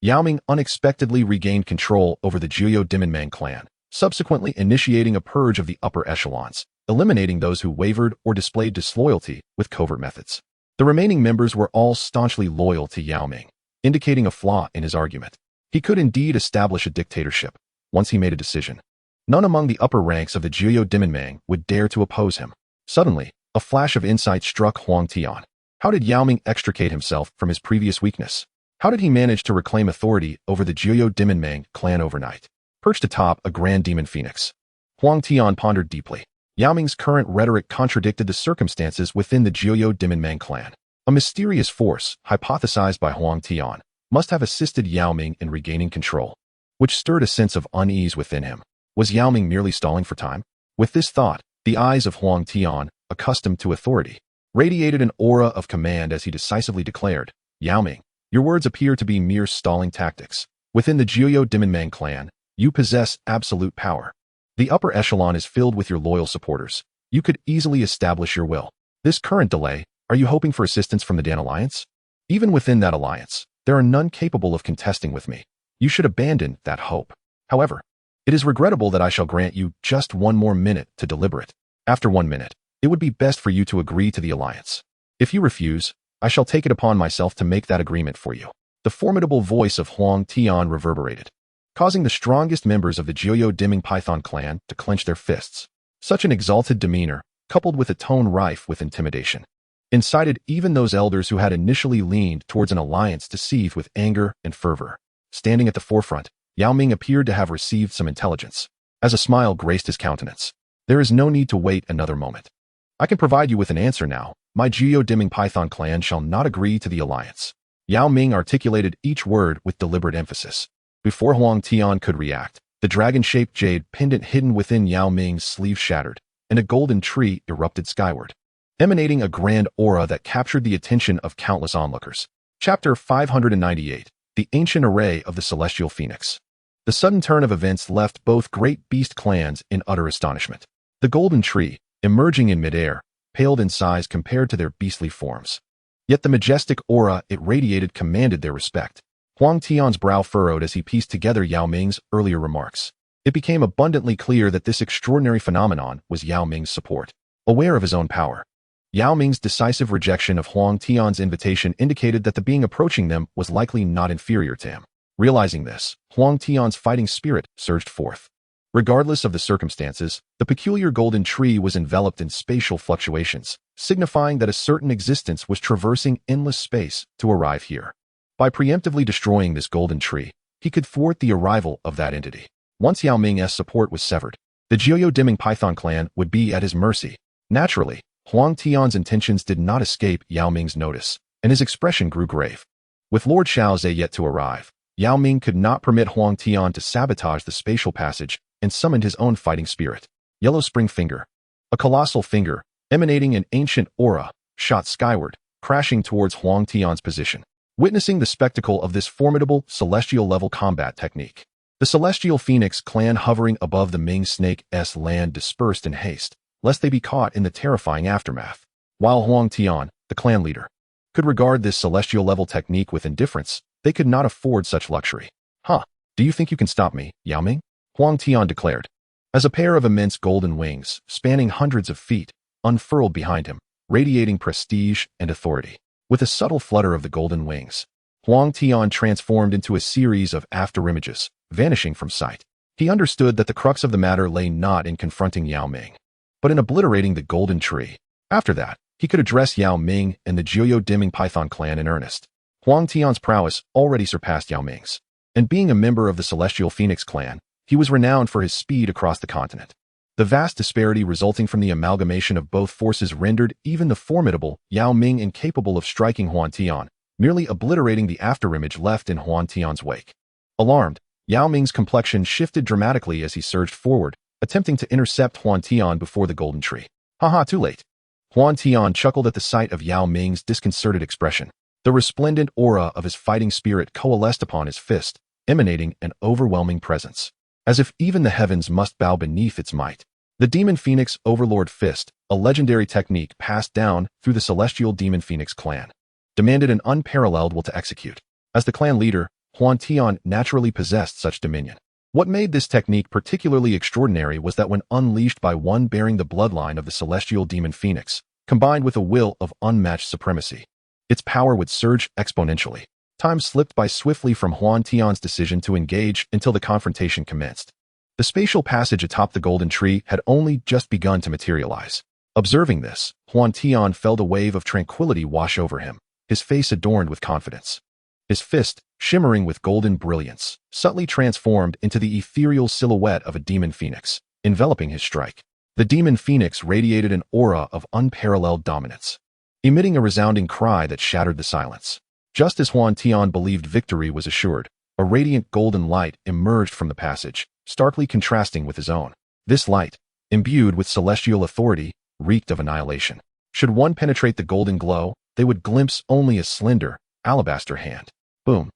Yao Ming unexpectedly regained control over the Jiuyou Diminmang clan, subsequently initiating a purge of the upper echelons, eliminating those who wavered or displayed disloyalty with covert methods. The remaining members were all staunchly loyal to Yao Ming, indicating a flaw in his argument. He could indeed establish a dictatorship, once he made a decision. None among the upper ranks of the Jiuyou Diminmang would dare to oppose him. Suddenly, a flash of insight struck Huang Tian. How did Yao Ming extricate himself from his previous weakness? How did he manage to reclaim authority over the Jiuyou Diminmang clan overnight? Perched atop a grand demon phoenix, Huang Tian pondered deeply. Yao Ming's current rhetoric contradicted the circumstances within the Jiuyou Diminmang clan. A mysterious force, hypothesized by Huang Tian, must have assisted Yao Ming in regaining control, which stirred a sense of unease within him. Was Yao Ming merely stalling for time? With this thought, the eyes of Huang Tian, accustomed to authority, radiated an aura of command as he decisively declared, Yao Ming, your words appear to be mere stalling tactics. Within the Jiuyou Diminmang clan, you possess absolute power. The upper echelon is filled with your loyal supporters. You could easily establish your will. This current delay, are you hoping for assistance from the Dan Alliance? Even within that alliance, there are none capable of contesting with me. You should abandon that hope. However, it is regrettable that I shall grant you just one more minute to deliberate. After 1 minute, it would be best for you to agree to the alliance. If you refuse, I shall take it upon myself to make that agreement for you. The formidable voice of Huang Tian reverberated, causing the strongest members of the Jiuyou Dimming Python clan to clench their fists. Such an exalted demeanor, coupled with a tone rife with intimidation, incited even those elders who had initially leaned towards an alliance to seethe with anger and fervor. Standing at the forefront, Yao Ming appeared to have received some intelligence. As a smile graced his countenance, there is no need to wait another moment. I can provide you with an answer now. My Jiuyou Dimming Python clan shall not agree to the alliance. Yao Ming articulated each word with deliberate emphasis. Before Huang Tian could react, the dragon-shaped jade pendant hidden within Yao Ming's sleeve shattered, and a golden tree erupted skyward, emanating a grand aura that captured the attention of countless onlookers. Chapter 598, The Ancient Array of the Celestial Phoenix. The sudden turn of events left both great beast clans in utter astonishment. The golden tree, emerging in midair, paled in size compared to their beastly forms. Yet the majestic aura it radiated commanded their respect. Huang Tian's brow furrowed as he pieced together Yao Ming's earlier remarks. It became abundantly clear that this extraordinary phenomenon was Yao Ming's support. Aware of his own power, Yao Ming's decisive rejection of Huang Tian's invitation indicated that the being approaching them was likely not inferior to him. Realizing this, Huang Tian's fighting spirit surged forth. Regardless of the circumstances, the peculiar golden tree was enveloped in spatial fluctuations, signifying that a certain existence was traversing endless space to arrive here. By preemptively destroying this golden tree, he could thwart the arrival of that entity. Once Yao Ming's support was severed, the Jiuyou Dimming Python clan would be at his mercy. Naturally, Huang Tian's intentions did not escape Yao Ming's notice, and his expression grew grave. With Lord Xiao Ze yet to arrive, Yao Ming could not permit Huang Tian to sabotage the spatial passage and summoned his own fighting spirit. Yellow Spring Finger, a colossal finger, emanating an ancient aura, shot skyward, crashing towards Huang Tian's position. Witnessing the spectacle of this formidable celestial-level combat technique, the Celestial Phoenix clan hovering above the Ming Snake's land dispersed in haste, lest they be caught in the terrifying aftermath. While Huang Tian, the clan leader, could regard this celestial-level technique with indifference, they could not afford such luxury. Do you think you can stop me, Yao Ming? Huang Tian declared, as a pair of immense golden wings, spanning hundreds of feet, unfurled behind him, radiating prestige and authority. With a subtle flutter of the golden wings, Huang Tian transformed into a series of afterimages, vanishing from sight. He understood that the crux of the matter lay not in confronting Yao Ming, but in obliterating the golden tree. After that, he could address Yao Ming and the Jiuyou Dimming Python clan in earnest. Huang Tian's prowess already surpassed Yao Ming's, and being a member of the Celestial Phoenix clan, he was renowned for his speed across the continent. The vast disparity resulting from the amalgamation of both forces rendered even the formidable Yao Ming incapable of striking Huang Tian, merely obliterating the afterimage left in Huang Tian's wake. Alarmed, Yao Ming's complexion shifted dramatically as he surged forward, attempting to intercept Huang Tian before the golden tree. Haha, too late. Huang Tian chuckled at the sight of Yao Ming's disconcerted expression. The resplendent aura of his fighting spirit coalesced upon his fist, emanating an overwhelming presence, as if even the heavens must bow beneath its might. The Demon Phoenix Overlord Fist, a legendary technique passed down through the Celestial Demon Phoenix clan, demanded an unparalleled will to execute. As the clan leader, Huang Tian naturally possessed such dominion. What made this technique particularly extraordinary was that when unleashed by one bearing the bloodline of the Celestial Demon Phoenix, combined with a will of unmatched supremacy, its power would surge exponentially. Time slipped by swiftly from Huang Tian's decision to engage until the confrontation commenced. The spatial passage atop the golden tree had only just begun to materialize. Observing this, Huang Tian felt a wave of tranquility wash over him, his face adorned with confidence. His fist, shimmering with golden brilliance, subtly transformed into the ethereal silhouette of a demon phoenix, enveloping his strike. The demon phoenix radiated an aura of unparalleled dominance, emitting a resounding cry that shattered the silence. Just as Huang Tian believed victory was assured, a radiant golden light emerged from the passage, starkly contrasting with his own. This light, imbued with celestial authority, reeked of annihilation. Should one penetrate the golden glow, they would glimpse only a slender, alabaster hand. Boom.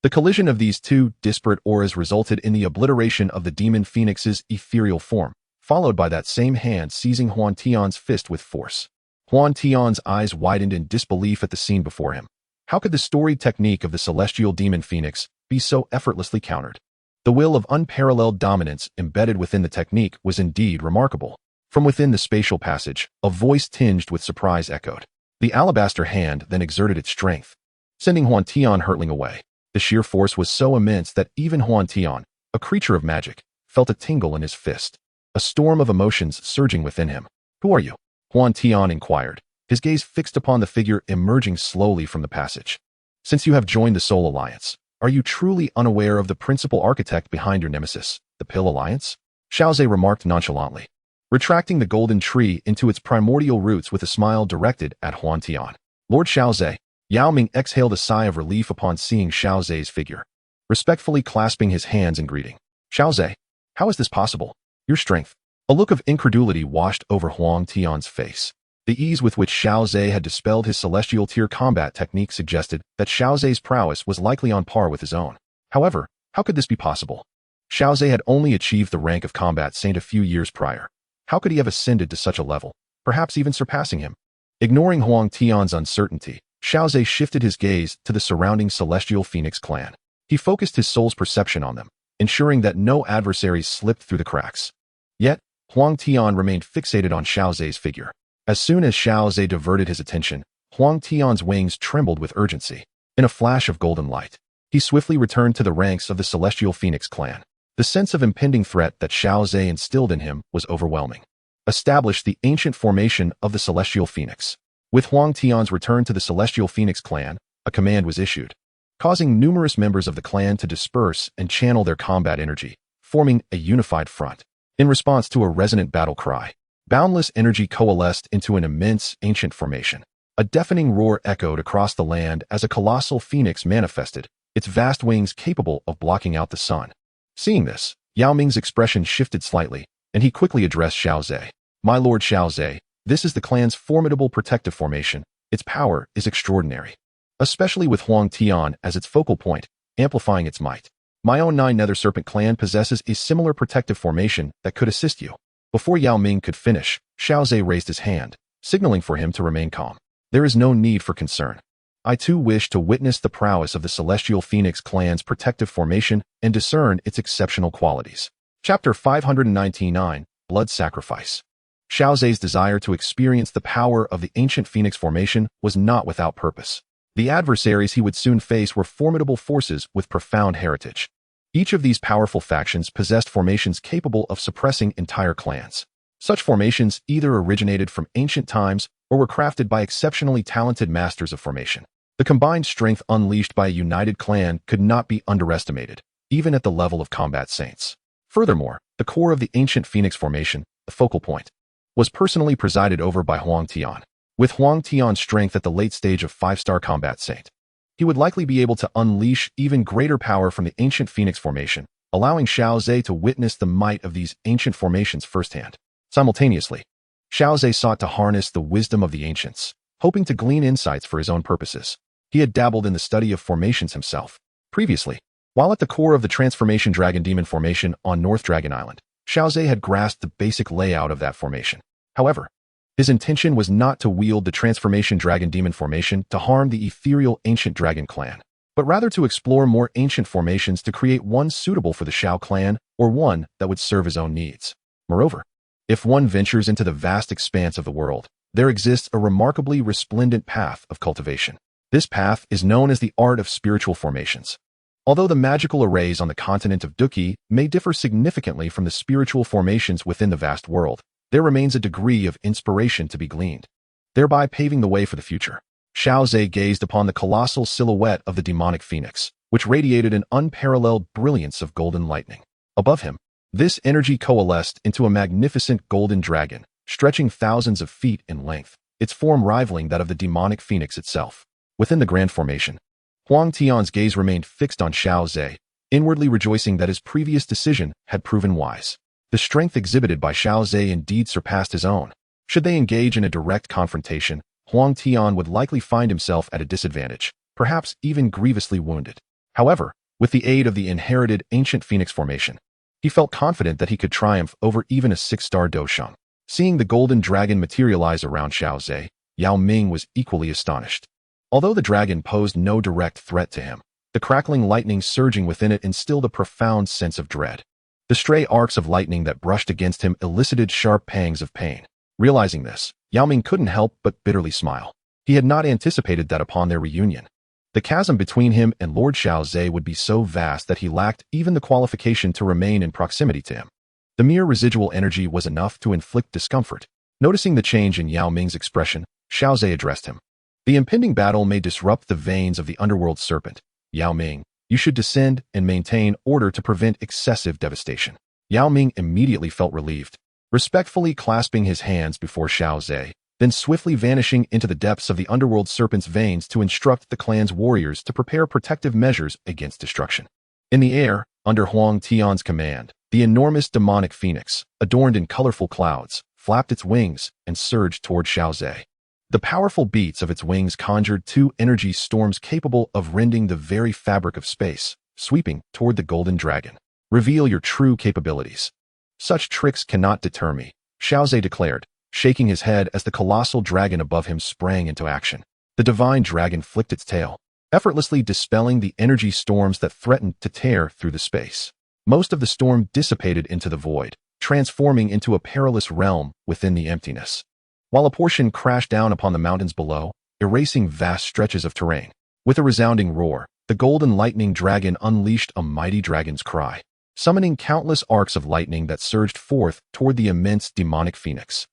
The collision of these two disparate auras resulted in the obliteration of the demon phoenix's ethereal form, followed by that same hand seizing Huang Tian's fist with force. Huang Tian's eyes widened in disbelief at the scene before him. How could the storied technique of the Celestial Demon Phoenix be so effortlessly countered? The will of unparalleled dominance embedded within the technique was indeed remarkable. From within the spatial passage, a voice tinged with surprise echoed. The alabaster hand then exerted its strength, sending Huang Tian hurtling away. The sheer force was so immense that even Huang Tian, a creature of magic, felt a tingle in his fist, a storm of emotions surging within him. "Who are you?" Huang Tian inquired, his gaze fixed upon the figure emerging slowly from the passage. "Since you have joined the Soul Alliance, are you truly unaware of the principal architect behind your nemesis, the Pill Alliance?" Xiao Ze remarked nonchalantly, retracting the golden tree into its primordial roots with a smile directed at Huang Tian. "Lord Xiao Ze." Yao Ming exhaled a sigh of relief upon seeing Xiao Ze's figure, respectfully clasping his hands in greeting. "Xiao Ze, how is this possible? Your strength." A look of incredulity washed over Huang Tian's face. The ease with which Xiao Ze had dispelled his celestial tier combat technique suggested that Xiao Ze's prowess was likely on par with his own. However, how could this be possible? Xiao Ze had only achieved the rank of combat saint a few years prior. How could he have ascended to such a level, perhaps even surpassing him? Ignoring Huang Tian's uncertainty, Xiao Ze shifted his gaze to the surrounding Celestial Phoenix clan. He focused his soul's perception on them, ensuring that no adversaries slipped through the cracks. Yet, Huang Tian remained fixated on Xiao Ze's figure. As soon as Xiao Ze diverted his attention, Huang Tian's wings trembled with urgency. In a flash of golden light, he swiftly returned to the ranks of the Celestial Phoenix clan. The sense of impending threat that Xiao Ze instilled in him was overwhelming. Establish the ancient formation of the Celestial Phoenix. With Huang Tian's return to the Celestial Phoenix clan, a command was issued, causing numerous members of the clan to disperse and channel their combat energy, forming a unified front. In response to a resonant battle cry, boundless energy coalesced into an immense ancient formation. A deafening roar echoed across the land as a colossal phoenix manifested, its vast wings capable of blocking out the sun. Seeing this, Yao Ming's expression shifted slightly, and he quickly addressed Xiao Ze. "My lord Xiao Ze, this is the clan's formidable protective formation. Its power is extraordinary, especially with Huang Tian as its focal point, amplifying its might. My own Nine Nether Serpent clan possesses a similar protective formation that could assist you." Before Yao Ming could finish, Xiao Ze raised his hand, signaling for him to remain calm. "There is no need for concern. I too wish to witness the prowess of the Celestial Phoenix clan's protective formation and discern its exceptional qualities." Chapter 599, Blood Sacrifice. Xiao Ze's desire to experience the power of the ancient Phoenix formation was not without purpose. The adversaries he would soon face were formidable forces with profound heritage. Each of these powerful factions possessed formations capable of suppressing entire clans. Such formations either originated from ancient times or were crafted by exceptionally talented masters of formation. The combined strength unleashed by a united clan could not be underestimated, even at the level of combat saints. Furthermore, the core of the ancient Phoenix formation, the focal point, was personally presided over by Hun Tiandi. With Hun Tiandi's strength at the late stage of 5-star combat saint, he would likely be able to unleash even greater power from the ancient Phoenix formation, allowing Xiao Ze to witness the might of these ancient formations firsthand. Simultaneously, Xiao Ze sought to harness the wisdom of the ancients, hoping to glean insights for his own purposes. He had dabbled in the study of formations himself. Previously, while at the core of the Transformation Dragon Demon formation on North Dragon Island, Xiao Ze had grasped the basic layout of that formation. However, his intention was not to wield the Transformation Dragon Demon formation to harm the ethereal ancient dragon clan, but rather to explore more ancient formations to create one suitable for the Xiao Clan or one that would serve his own needs. Moreover, if one ventures into the vast expanse of the world, there exists a remarkably resplendent path of cultivation. This path is known as the art of spiritual formations. Although the magical arrays on the continent of Dou Qi may differ significantly from the spiritual formations within the vast world, there remains a degree of inspiration to be gleaned, thereby paving the way for the future. Xiao Ze gazed upon the colossal silhouette of the demonic phoenix, which radiated an unparalleled brilliance of golden lightning. Above him, this energy coalesced into a magnificent golden dragon, stretching thousands of feet in length, its form rivaling that of the demonic phoenix itself. Within the grand formation, Hun Tiandi's gaze remained fixed on Xiao Ze, inwardly rejoicing that his previous decision had proven wise. The strength exhibited by Xiao Ze indeed surpassed his own. Should they engage in a direct confrontation, Hun Tiandi would likely find himself at a disadvantage, perhaps even grievously wounded. However, with the aid of the inherited ancient Phoenix formation, he felt confident that he could triumph over even a 6-star Dou Qi. Seeing the golden dragon materialize around Xiao Ze, Yao Ming was equally astonished. Although the dragon posed no direct threat to him, the crackling lightning surging within it instilled a profound sense of dread. The stray arcs of lightning that brushed against him elicited sharp pangs of pain. Realizing this, Yao Ming couldn't help but bitterly smile. He had not anticipated that upon their reunion, the chasm between him and Lord Xiao Ze would be so vast that he lacked even the qualification to remain in proximity to him. The mere residual energy was enough to inflict discomfort. Noticing the change in Yao Ming's expression, Xiao Ze addressed him. The impending battle may disrupt the veins of the underworld serpent. Yao Ming, you should descend and maintain order to prevent excessive devastation. Yao Ming immediately felt relieved, respectfully clasping his hands before Xiao Ze, then swiftly vanishing into the depths of the underworld serpent's veins to instruct the clan's warriors to prepare protective measures against destruction. In the air, under Hun Tiandi's command, the enormous demonic phoenix, adorned in colorful clouds, flapped its wings and surged toward Xiao Ze. The powerful beats of its wings conjured 2 energy storms capable of rending the very fabric of space, sweeping toward the golden dragon. Reveal your true capabilities. Such tricks cannot deter me, Xiao Ze declared, shaking his head as the colossal dragon above him sprang into action. The divine dragon flicked its tail, effortlessly dispelling the energy storms that threatened to tear through the space. Most of the storm dissipated into the void, transforming into a perilous realm within the emptiness, while a portion crashed down upon the mountains below, erasing vast stretches of terrain. With a resounding roar, the golden lightning dragon unleashed a mighty dragon's cry, summoning countless arcs of lightning that surged forth toward the immense demonic phoenix.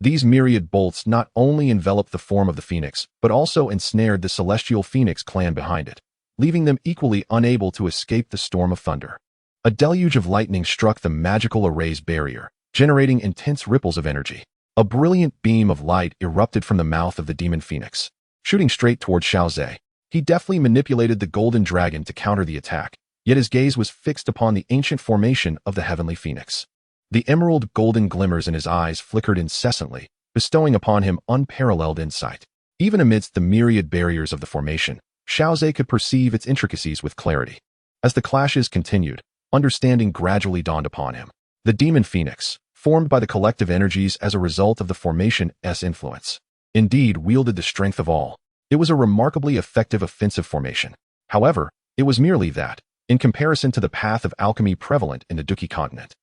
These myriad bolts not only enveloped the form of the phoenix, but also ensnared the Celestial Phoenix clan behind it, leaving them equally unable to escape the storm of thunder. A deluge of lightning struck the magical array's barrier, generating intense ripples of energy. A brilliant beam of light erupted from the mouth of the demon phoenix, shooting straight toward Xiao Ze. He deftly manipulated the golden dragon to counter the attack, yet his gaze was fixed upon the ancient formation of the heavenly phoenix. The emerald golden glimmers in his eyes flickered incessantly, bestowing upon him unparalleled insight. Even amidst the myriad barriers of the formation, Xiao Ze could perceive its intricacies with clarity. As the clashes continued, understanding gradually dawned upon him. The demon phoenix, formed by the collective energies as a result of the formation's influence, indeed wielded the strength of all. It was a remarkably effective offensive formation. However, it was merely that, in comparison to the path of alchemy prevalent in the Dou Qi Continent.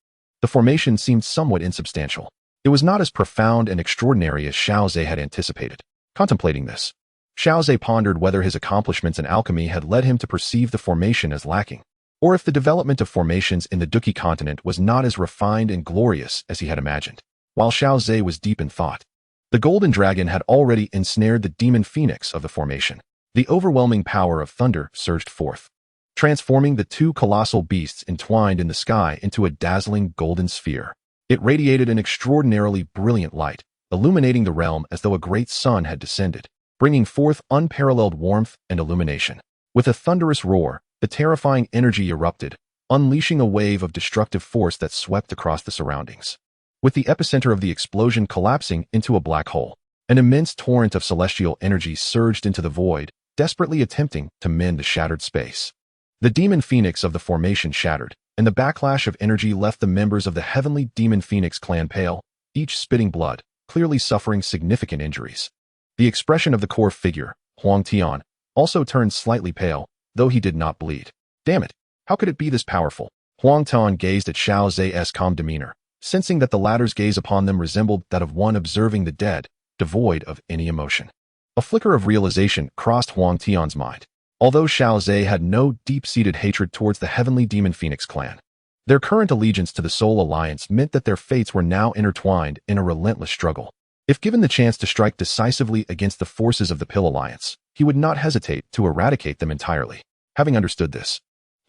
The formation seemed somewhat insubstantial. It was not as profound and extraordinary as Xiao Ze had anticipated. Contemplating this, Xiao Ze pondered whether his accomplishments in alchemy had led him to perceive the formation as lacking, or if the development of formations in the Dou Qi Continent was not as refined and glorious as he had imagined. While Xiao Ze was deep in thought, the golden dragon had already ensnared the demon phoenix of the formation. The overwhelming power of thunder surged forth, transforming the two colossal beasts entwined in the sky into a dazzling golden sphere. It radiated an extraordinarily brilliant light, illuminating the realm as though a great sun had descended, bringing forth unparalleled warmth and illumination. With a thunderous roar, the terrifying energy erupted, unleashing a wave of destructive force that swept across the surroundings. With the epicenter of the explosion collapsing into a black hole, an immense torrent of celestial energy surged into the void, desperately attempting to mend the shattered space. The demon phoenix of the formation shattered, and the backlash of energy left the members of the heavenly demon phoenix clan pale, each spitting blood, clearly suffering significant injuries. The expression of the core figure, Hun Tiandi, also turned slightly pale, though he did not bleed. Damn it! How could it be this powerful? Hun Tiandi gazed at Xiao Ze's calm demeanor, sensing that the latter's gaze upon them resembled that of one observing the dead, devoid of any emotion. A flicker of realization crossed Hun Tiandi's mind. Although Xiao Ze had no deep-seated hatred towards the heavenly demon phoenix clan, their current allegiance to the Soul Alliance meant that their fates were now intertwined in a relentless struggle. If given the chance to strike decisively against the forces of the Pill Alliance, he would not hesitate to eradicate them entirely. Having understood this,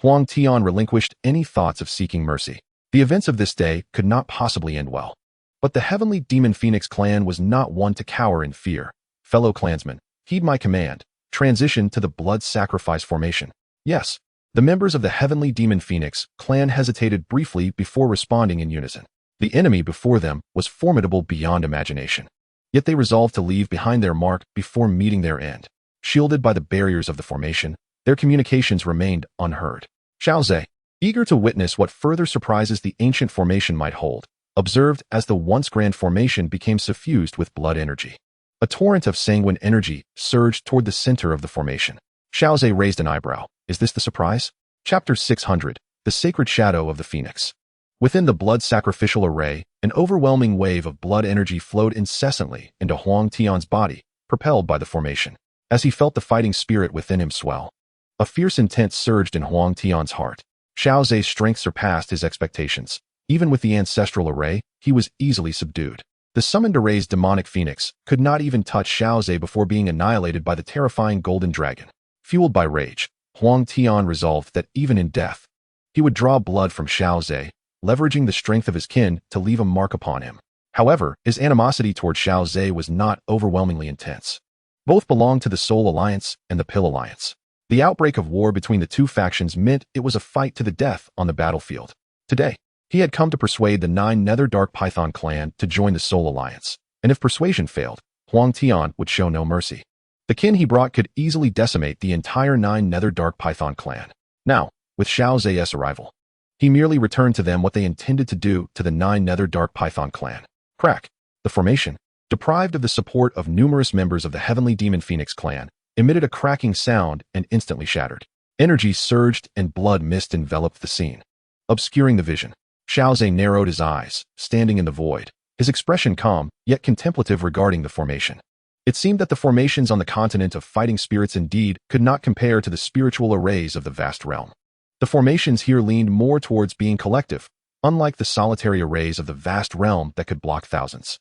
Hun Tiandi relinquished any thoughts of seeking mercy. The events of this day could not possibly end well. But the heavenly demon phoenix clan was not one to cower in fear. Fellow clansmen, heed my command. Transition to the blood sacrifice formation. Yes, the members of the heavenly demon phoenix clan hesitated briefly before responding in unison. The enemy before them was formidable beyond imagination. Yet they resolved to leave behind their mark before meeting their end. Shielded by the barriers of the formation, their communications remained unheard. Xiao Ze, eager to witness what further surprises the ancient formation might hold, observed as the once grand formation became suffused with blood energy. A torrent of sanguine energy surged toward the center of the formation. Xiao Ze raised an eyebrow. Is this the surprise? Chapter 600, The Sacred Shadow of the Phoenix. Within the blood sacrificial array, an overwhelming wave of blood energy flowed incessantly into Hun Tiandi's body, propelled by the formation. As he felt the fighting spirit within him swell, a fierce intent surged in Hun Tiandi's heart. Xiao Ze's strength surpassed his expectations. Even with the ancestral array, he was easily subdued. The summoned array's demonic phoenix could not even touch Xiao Ze before being annihilated by the terrifying golden dragon. Fueled by rage, Hun Tiandi resolved that even in death, he would draw blood from Xiao Ze, leveraging the strength of his kin to leave a mark upon him. However, his animosity toward Xiao Ze was not overwhelmingly intense. Both belonged to the Soul Alliance and the Pill Alliance. The outbreak of war between the two factions meant it was a fight to the death on the battlefield. Today, he had come to persuade the 9 Nether Dark Python clan to join the Soul Alliance, and if persuasion failed, Hun Tiandi would show no mercy. The kin he brought could easily decimate the entire 9 Nether Dark Python clan. Now, with Xiao Ze's arrival, he merely returned to them what they intended to do to the 9 Nether Dark Python clan. Crack. The formation, deprived of the support of numerous members of the Heavenly Demon Phoenix clan, emitted a cracking sound and instantly shattered. Energy surged and blood mist enveloped the scene, obscuring the vision. Xiao Ze narrowed his eyes, standing in the void, his expression calm, yet contemplative regarding the formation. It seemed that the formations on the continent of fighting spirits indeed could not compare to the spiritual arrays of the vast realm. The formations here leaned more towards being collective, unlike the solitary arrays of the vast realm that could block thousands.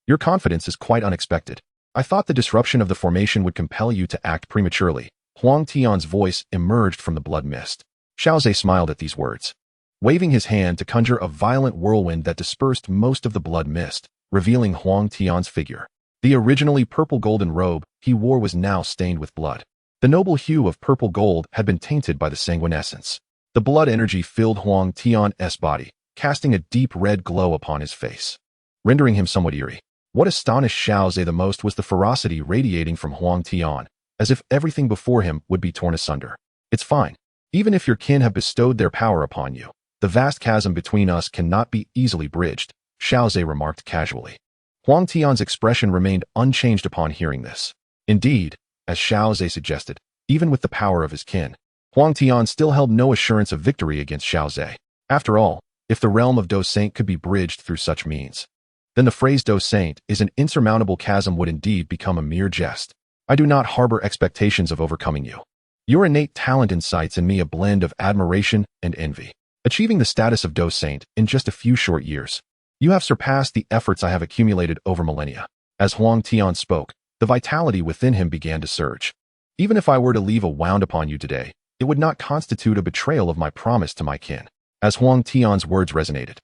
Your confidence is quite unexpected. I thought the disruption of the formation would compel you to act prematurely. Hun Tiandi's voice emerged from the blood mist. Xiao Ze smiled at these words, waving his hand to conjure a violent whirlwind that dispersed most of the blood mist, revealing Hun Tiandi's figure. The originally purple-golden robe he wore was now stained with blood. The noble hue of purple gold had been tainted by the sanguine essence. The blood energy filled Hun Tiandi's body, casting a deep red glow upon his face, rendering him somewhat eerie. What astonished Xiao Ze the most was the ferocity radiating from Hun Tiandi, as if everything before him would be torn asunder. It's fine. Even if your kin have bestowed their power upon you, the vast chasm between us cannot be easily bridged, Xiao Ze remarked casually. Hun Tiandi's expression remained unchanged upon hearing this. Indeed, as Xiao Ze suggested, even with the power of his kin, Hun Tiandi still held no assurance of victory against Xiao Ze. After all, if the realm of Dou Saint could be bridged through such means, then the phrase Dou Saint is an insurmountable chasm would indeed become a mere jest. I do not harbor expectations of overcoming you. Your innate talent incites in me a blend of admiration and envy. Achieving the status of Dou Saint in just a few short years, you have surpassed the efforts I have accumulated over millennia. As Hun Tiandi spoke, the vitality within him began to surge. Even if I were to leave a wound upon you today, it would not constitute a betrayal of my promise to my kin. As Huang Tian's words resonated,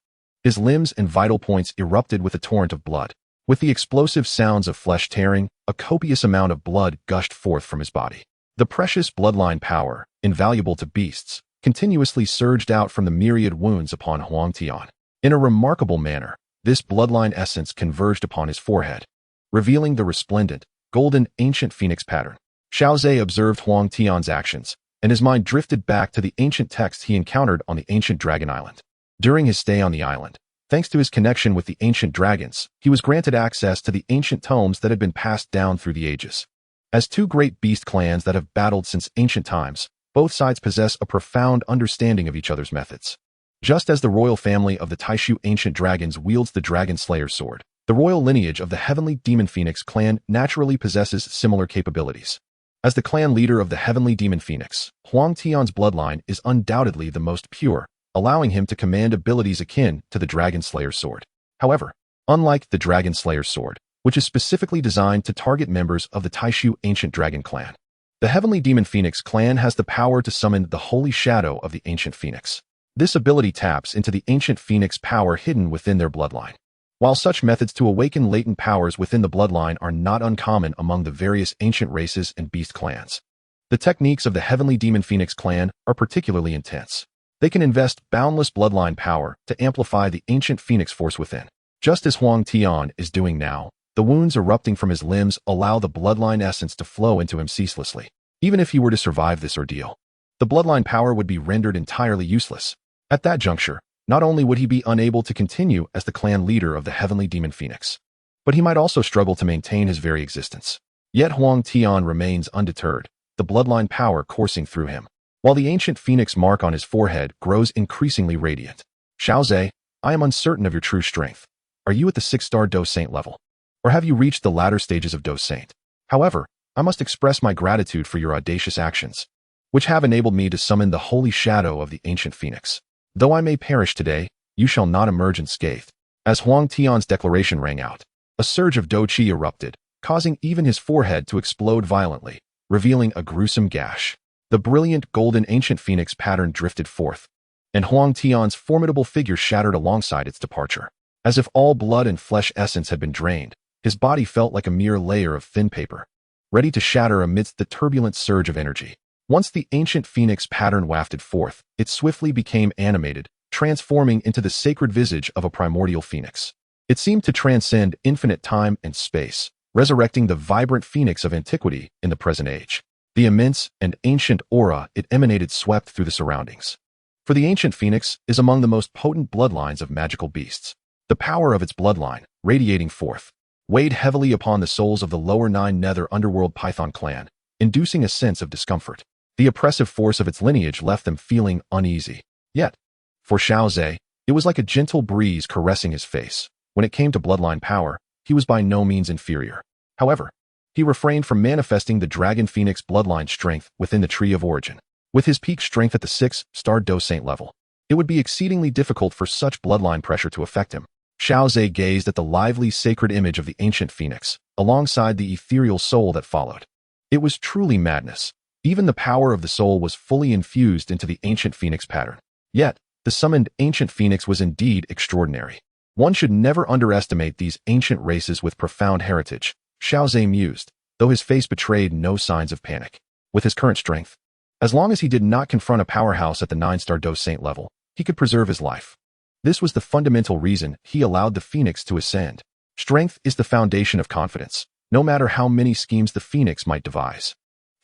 his limbs and vital points erupted with a torrent of blood. With the explosive sounds of flesh tearing, a copious amount of blood gushed forth from his body. The precious bloodline power, invaluable to beasts, continuously surged out from the myriad wounds upon Huang Tian. In a remarkable manner, this bloodline essence converged upon his forehead, revealing the resplendent, golden ancient phoenix pattern. Xiao Ze observed Huang Tian's actions, and his mind drifted back to the ancient texts he encountered on the ancient dragon island. During his stay on the island, thanks to his connection with the ancient dragons, he was granted access to the ancient tomes that had been passed down through the ages. As two great beast clans that have battled since ancient times, both sides possess a profound understanding of each other's methods. Just as the royal family of the Taishu ancient dragons wields the Dragon Slayer's sword, the royal lineage of the Heavenly Demon Phoenix clan naturally possesses similar capabilities. As the clan leader of the Heavenly Demon Phoenix, Huang Tian's bloodline is undoubtedly the most pure, allowing him to command abilities akin to the Dragon Slayer's sword. However, unlike the Dragon Slayer's sword, which is specifically designed to target members of the Taishu ancient dragon clan, the Heavenly Demon Phoenix clan has the power to summon the holy shadow of the ancient phoenix. This ability taps into the ancient phoenix power hidden within their bloodline. While such methods to awaken latent powers within the bloodline are not uncommon among the various ancient races and beast clans, the techniques of the Heavenly Demon Phoenix clan are particularly intense. They can invest boundless bloodline power to amplify the ancient phoenix force within. Just as Huang Tian is doing now, the wounds erupting from his limbs allow the bloodline essence to flow into him ceaselessly. Even if he were to survive this ordeal, the bloodline power would be rendered entirely useless. At that juncture, not only would he be unable to continue as the clan leader of the Heavenly Demon Phoenix, but he might also struggle to maintain his very existence. Yet Huang Tian remains undeterred, the bloodline power coursing through him, while the ancient phoenix mark on his forehead grows increasingly radiant. Xiao Ze, I am uncertain of your true strength. Are you at the 6-star Dou Saint level? Or have you reached the latter stages of Dou Saint? However, I must express my gratitude for your audacious actions, which have enabled me to summon the holy shadow of the ancient phoenix. Though I may perish today, you shall not emerge unscathed. As Huang Tian's declaration rang out, a surge of Dou Qi erupted, causing even his forehead to explode violently, revealing a gruesome gash. The brilliant golden ancient phoenix pattern drifted forth, and Huang Tian's formidable figure shattered alongside its departure. As if all blood and flesh essence had been drained, his body felt like a mere layer of thin paper, ready to shatter amidst the turbulent surge of energy. Once the ancient phoenix pattern wafted forth, it swiftly became animated, transforming into the sacred visage of a primordial phoenix. It seemed to transcend infinite time and space, resurrecting the vibrant phoenix of antiquity in the present age. The immense and ancient aura it emanated swept through the surroundings. For the ancient phoenix is among the most potent bloodlines of magical beasts. The power of its bloodline, radiating forth, weighed heavily upon the souls of the lower 9 nether underworld python clan, inducing a sense of discomfort. The oppressive force of its lineage left them feeling uneasy. Yet, for Xiao Ze, it was like a gentle breeze caressing his face. When it came to bloodline power, he was by no means inferior. However, he refrained from manifesting the Dragon Phoenix bloodline strength within the Tree of Origin. With his peak strength at the 6-star Dou Saint level, it would be exceedingly difficult for such bloodline pressure to affect him. Xiao Ze gazed at the lively sacred image of the ancient phoenix, alongside the ethereal soul that followed. It was truly madness. Even the power of the soul was fully infused into the ancient phoenix pattern. Yet, the summoned ancient phoenix was indeed extraordinary. One should never underestimate these ancient races with profound heritage, Xiao Ze mused, though his face betrayed no signs of panic. With his current strength, as long as he did not confront a powerhouse at the 9-star Dou Saint level, he could preserve his life. This was the fundamental reason he allowed the phoenix to ascend. Strength is the foundation of confidence, no matter how many schemes the phoenix might devise.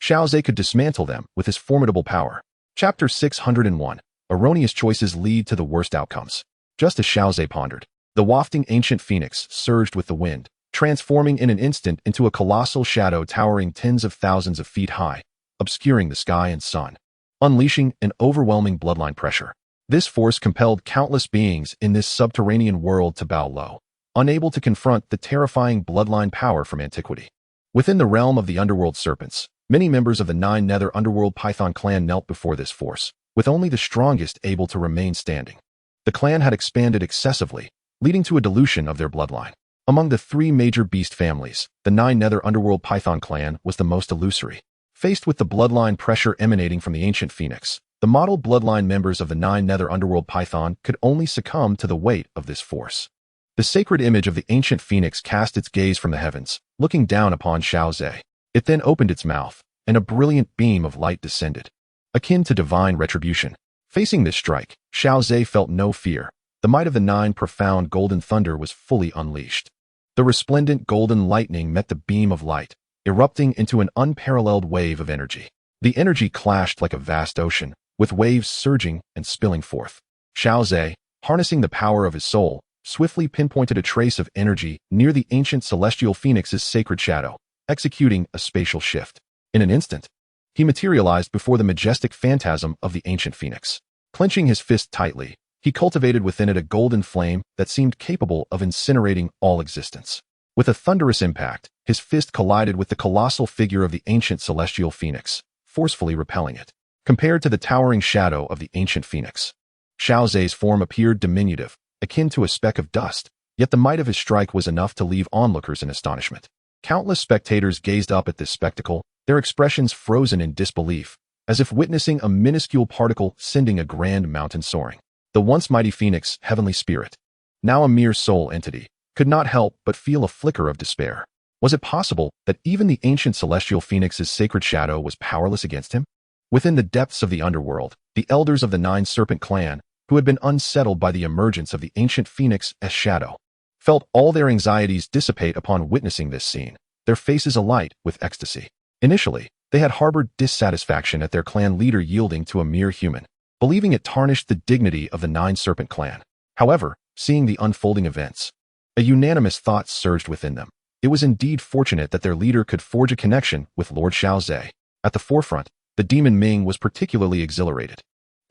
Xiao Ze could dismantle them with his formidable power. Chapter 601. Erroneous choices lead to the worst outcomes. Just as Xiao Ze pondered, the wafting ancient phoenix surged with the wind, transforming in an instant into a colossal shadow towering tens of thousands of feet high, obscuring the sky and sun, unleashing an overwhelming bloodline pressure. This force compelled countless beings in this subterranean world to bow low, unable to confront the terrifying bloodline power from antiquity. Within the realm of the underworld serpents, many members of the 9 nether underworld python clan knelt before this force, with only the strongest able to remain standing. The clan had expanded excessively, leading to a dilution of their bloodline. Among the 3 major beast families, the 9 nether underworld python clan was the most illusory. Faced with the bloodline pressure emanating from the ancient phoenix, the model bloodline members of the 9 nether underworld python could only succumb to the weight of this force. The sacred image of the ancient phoenix cast its gaze from the heavens, looking down upon Xiao Ze. It then opened its mouth, and a brilliant beam of light descended, akin to divine retribution. Facing this strike, Xiao Ze felt no fear. The might of the 9 profound golden thunder was fully unleashed. The resplendent golden lightning met the beam of light, erupting into an unparalleled wave of energy. The energy clashed like a vast ocean, with waves surging and spilling forth. Xiao Ze, harnessing the power of his soul, swiftly pinpointed a trace of energy near the ancient celestial phoenix's sacred shadow, executing a spatial shift. In an instant, he materialized before the majestic phantasm of the ancient phoenix. Clenching his fist tightly, he cultivated within it a golden flame that seemed capable of incinerating all existence. With a thunderous impact, his fist collided with the colossal figure of the ancient celestial phoenix, forcefully repelling it. Compared to the towering shadow of the ancient phoenix, Xiao Ze's form appeared diminutive, akin to a speck of dust, yet the might of his strike was enough to leave onlookers in astonishment. Countless spectators gazed up at this spectacle, their expressions frozen in disbelief, as if witnessing a minuscule particle sending a grand mountain soaring. The once mighty phoenix, heavenly spirit, now a mere soul entity, could not help but feel a flicker of despair. Was it possible that even the ancient celestial phoenix's sacred shadow was powerless against him? Within the depths of the underworld, the elders of the 9 serpent clan, who had been unsettled by the emergence of the ancient phoenix as shadow, felt all their anxieties dissipate upon witnessing this scene, their faces alight with ecstasy. Initially, they had harbored dissatisfaction at their clan leader yielding to a mere human, believing it tarnished the dignity of the 9 serpent clan. However, seeing the unfolding events, a unanimous thought surged within them. It was indeed fortunate that their leader could forge a connection with Lord Xiao Ze. At the forefront, the demon Ming was particularly exhilarated.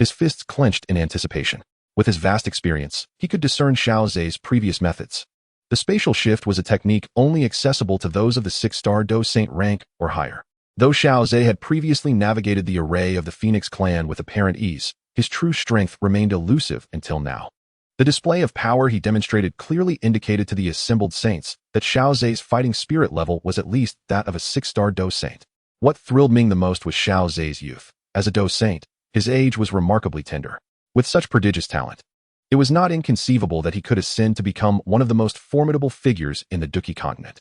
His fists clenched in anticipation. With his vast experience, he could discern Xiao Ze's previous methods. The spatial shift was a technique only accessible to those of the 6-star Dueling Saint rank or higher. Though Xiao Ze had previously navigated the array of the Phoenix clan with apparent ease, his true strength remained elusive until now. The display of power he demonstrated clearly indicated to the assembled saints that Xiao Ze's fighting spirit level was at least that of a 6-star Dueling Saint. What thrilled Ming the most was Xiao Ze's youth. As a Dueling Saint, his age was remarkably tender. With such prodigious talent, it was not inconceivable that he could ascend to become one of the most formidable figures in the Dou Qi Continent.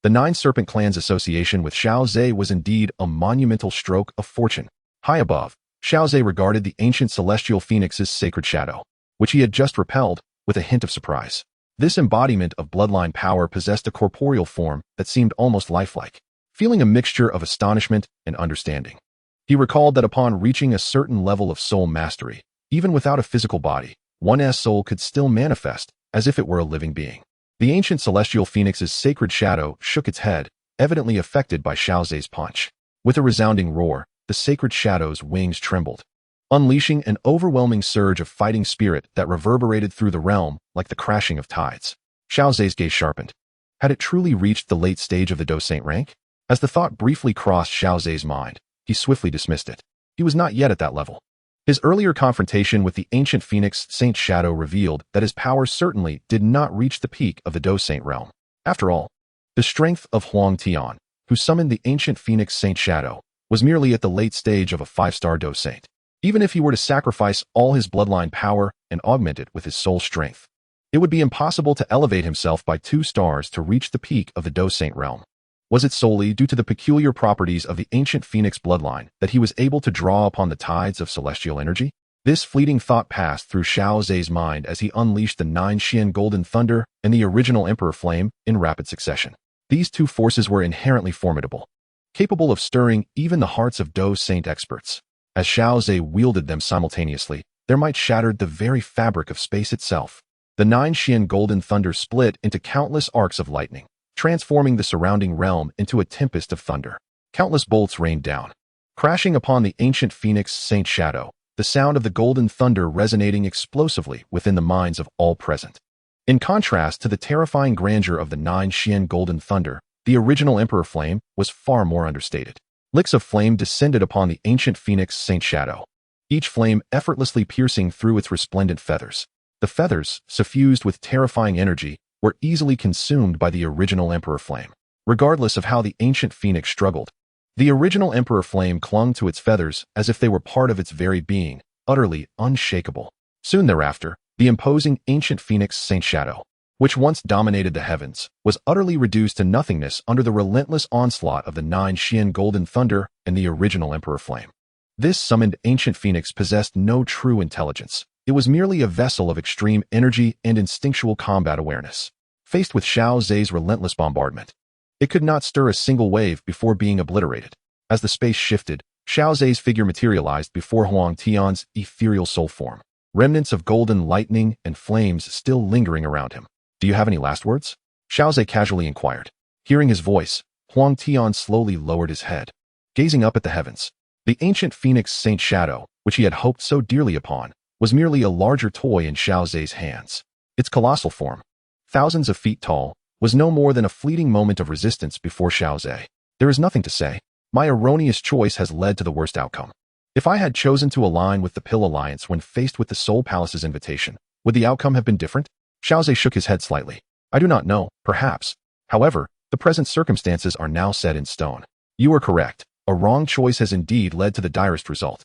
The 9 Serpent Clans' association with Xiao Ze was indeed a monumental stroke of fortune. High above, Xiao Ze regarded the ancient celestial phoenix's sacred shadow, which he had just repelled, with a hint of surprise. This embodiment of bloodline power possessed a corporeal form that seemed almost lifelike, feeling a mixture of astonishment and understanding. He recalled that upon reaching a certain level of soul mastery, even without a physical body, one's soul could still manifest as if it were a living being. The ancient celestial phoenix's sacred shadow shook its head, evidently affected by Xiao Ze's punch. With a resounding roar, the sacred shadow's wings trembled, unleashing an overwhelming surge of fighting spirit that reverberated through the realm like the crashing of tides. Xiao Ze's gaze sharpened. Had it truly reached the late stage of the Dueling Saint rank? As the thought briefly crossed Xiao Ze's mind, he swiftly dismissed it. He was not yet at that level. His earlier confrontation with the ancient Phoenix Saint Shadow revealed that his power certainly did not reach the peak of the Dueling Saint realm. After all, the strength of Hun Tiandi, who summoned the ancient Phoenix Saint Shadow, was merely at the late stage of a 5-star Dueling Saint. Even if he were to sacrifice all his bloodline power and augment it with his soul strength, it would be impossible to elevate himself by 2 stars to reach the peak of the Dueling Saint realm. Was it solely due to the peculiar properties of the ancient Phoenix bloodline that he was able to draw upon the tides of celestial energy? This fleeting thought passed through Xiao Ze's mind as he unleashed the 9 Xian Golden Thunder and the original Emperor Flame in rapid succession. These 2 forces were inherently formidable, capable of stirring even the hearts of Dueling Saint experts. As Xiao Ze wielded them simultaneously, their might shattered the very fabric of space itself. The 9 Xian Golden Thunder split into countless arcs of lightning, transforming the surrounding realm into a tempest of thunder. Countless bolts rained down, crashing upon the ancient Phoenix Saint Shadow, the sound of the golden thunder resonating explosively within the minds of all present. In contrast to the terrifying grandeur of the 9 Xian Golden Thunder, the original Emperor Flame was far more understated. Licks of flame descended upon the ancient Phoenix Saint Shadow, each flame effortlessly piercing through its resplendent feathers. The feathers, suffused with terrifying energy, were easily consumed by the original Emperor Flame. Regardless of how the ancient Phoenix struggled, The original Emperor Flame clung to its feathers as if they were part of its very being, utterly unshakable. Soon thereafter, the imposing ancient phoenix Saint Shadow, which once dominated the heavens, was utterly reduced to nothingness under the relentless onslaught of the 9 Xian Golden Thunder and the original Emperor Flame. This summoned ancient phoenix possessed no true intelligence. It was merely a vessel of extreme energy and instinctual combat awareness. Faced with Xiao Ze's relentless bombardment, it could not stir a single wave before being obliterated. As the space shifted, Xiao Ze's figure materialized before Hun Tiandi's ethereal soul form, remnants of golden lightning and flames still lingering around him. Do you have any last words? Xiao Ze casually inquired. Hearing his voice, Hun Tiandi slowly lowered his head, gazing up at the heavens. The ancient phoenix Saint Shadow, which he had hoped so dearly upon, was merely a larger toy in Xiao Ze's hands. Its colossal form, thousands of feet tall, was no more than a fleeting moment of resistance before Xiao Ze. There is nothing to say. My erroneous choice has led to the worst outcome. If I had chosen to align with the Pill Alliance when faced with the Soul Palace's invitation, would the outcome have been different? Xiao Ze shook his head slightly. I do not know, perhaps. However, the present circumstances are now set in stone. You are correct. A wrong choice has indeed led to the direst result.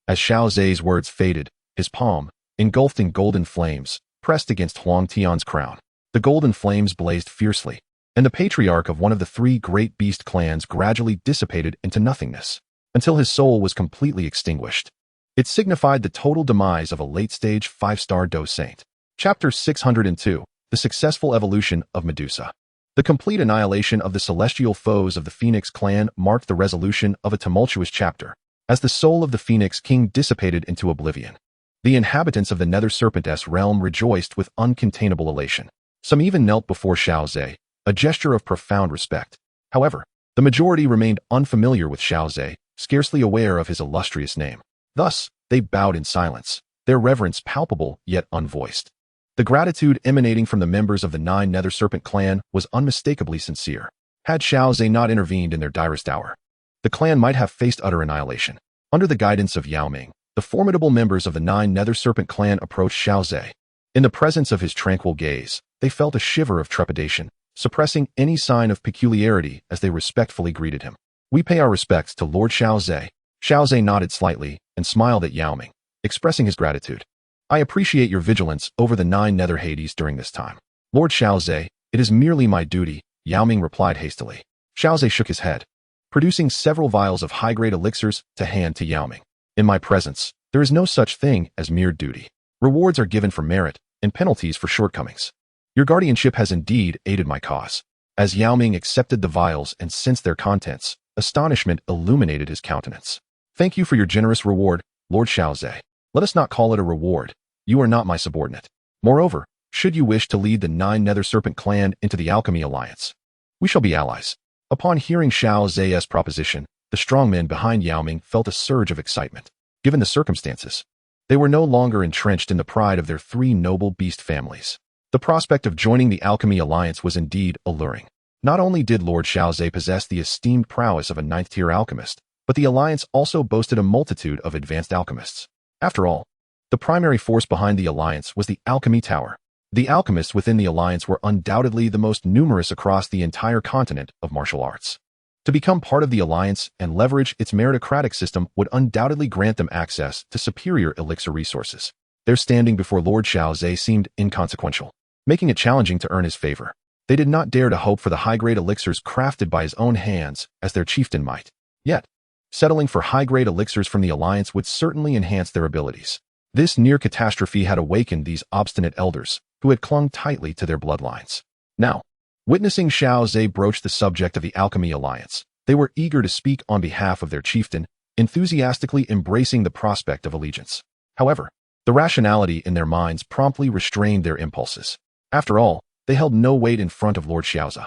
As Xiao Ze's words faded, his palm, engulfed in golden flames, pressed against Hun Tiandi's crown. The golden flames blazed fiercely, and the patriarch of one of the 3 great beast clans gradually dissipated into nothingness, until his soul was completely extinguished. It signified the total demise of a late-stage 5-star Dou Saint. Chapter 602, The Successful Evolution of Medusa. The complete annihilation of the celestial foes of the Phoenix clan marked the resolution of a tumultuous chapter, as the soul of the Phoenix King dissipated into oblivion. The inhabitants of the Nether Serpentess realm rejoiced with uncontainable elation. Some even knelt before Xiao Ze, a gesture of profound respect. However, the majority remained unfamiliar with Xiao Ze, scarcely aware of his illustrious name. Thus, they bowed in silence, their reverence palpable yet unvoiced. The gratitude emanating from the members of the 9 Nether Serpent clan was unmistakably sincere. Had Xiao Ze not intervened in their direst hour, the clan might have faced utter annihilation. Under the guidance of Yao Ming, the formidable members of the 9 Nether Serpent clan approached Xiao Ze. In the presence of his tranquil gaze, they felt a shiver of trepidation, suppressing any sign of peculiarity as they respectfully greeted him. We pay our respects to Lord Xiao Ze. Xiao Ze nodded slightly and smiled at Yao Ming, expressing his gratitude. I appreciate your vigilance over the 9 Nether Hades during this time. Lord Xiao Ze, it is merely my duty, Yao Ming replied hastily. Xiao Ze shook his head, producing several vials of high-grade elixirs to hand to Yao Ming. In my presence, there is no such thing as mere duty. Rewards are given for merit, and penalties for shortcomings. Your guardianship has indeed aided my cause. As Yao Ming accepted the vials and sensed their contents, astonishment illuminated his countenance. Thank you for your generous reward, Lord Xiao Ze. Let us not call it a reward. You are not my subordinate. Moreover, should you wish to lead the 9 Nether Serpent clan into the Alchemy Alliance, we shall be allies. Upon hearing Xiao Ze's proposition, the strongmen behind Yao Ming felt a surge of excitement. Given the circumstances, they were no longer entrenched in the pride of their 3 noble beast families. The prospect of joining the Alchemy Alliance was indeed alluring. Not only did Lord Xiao Ze possess the esteemed prowess of a 9th-tier alchemist, but the alliance also boasted a multitude of advanced alchemists. After all, the primary force behind the alliance was the Alchemy Tower. The alchemists within the alliance were undoubtedly the most numerous across the entire continent of martial arts. To become part of the alliance and leverage its meritocratic system would undoubtedly grant them access to superior elixir resources. Their standing before Lord Xiao Ze seemed inconsequential, making it challenging to earn his favor. They did not dare to hope for the high-grade elixirs crafted by his own hands as their chieftain might. Yet, settling for high-grade elixirs from the alliance would certainly enhance their abilities. This near catastrophe had awakened these obstinate elders, who had clung tightly to their bloodlines. Now, witnessing Xiao Ze broach the subject of the Alchemy Alliance, they were eager to speak on behalf of their chieftain, enthusiastically embracing the prospect of allegiance. However, the rationality in their minds promptly restrained their impulses. After all, they held no weight in front of Lord Xiao Ze.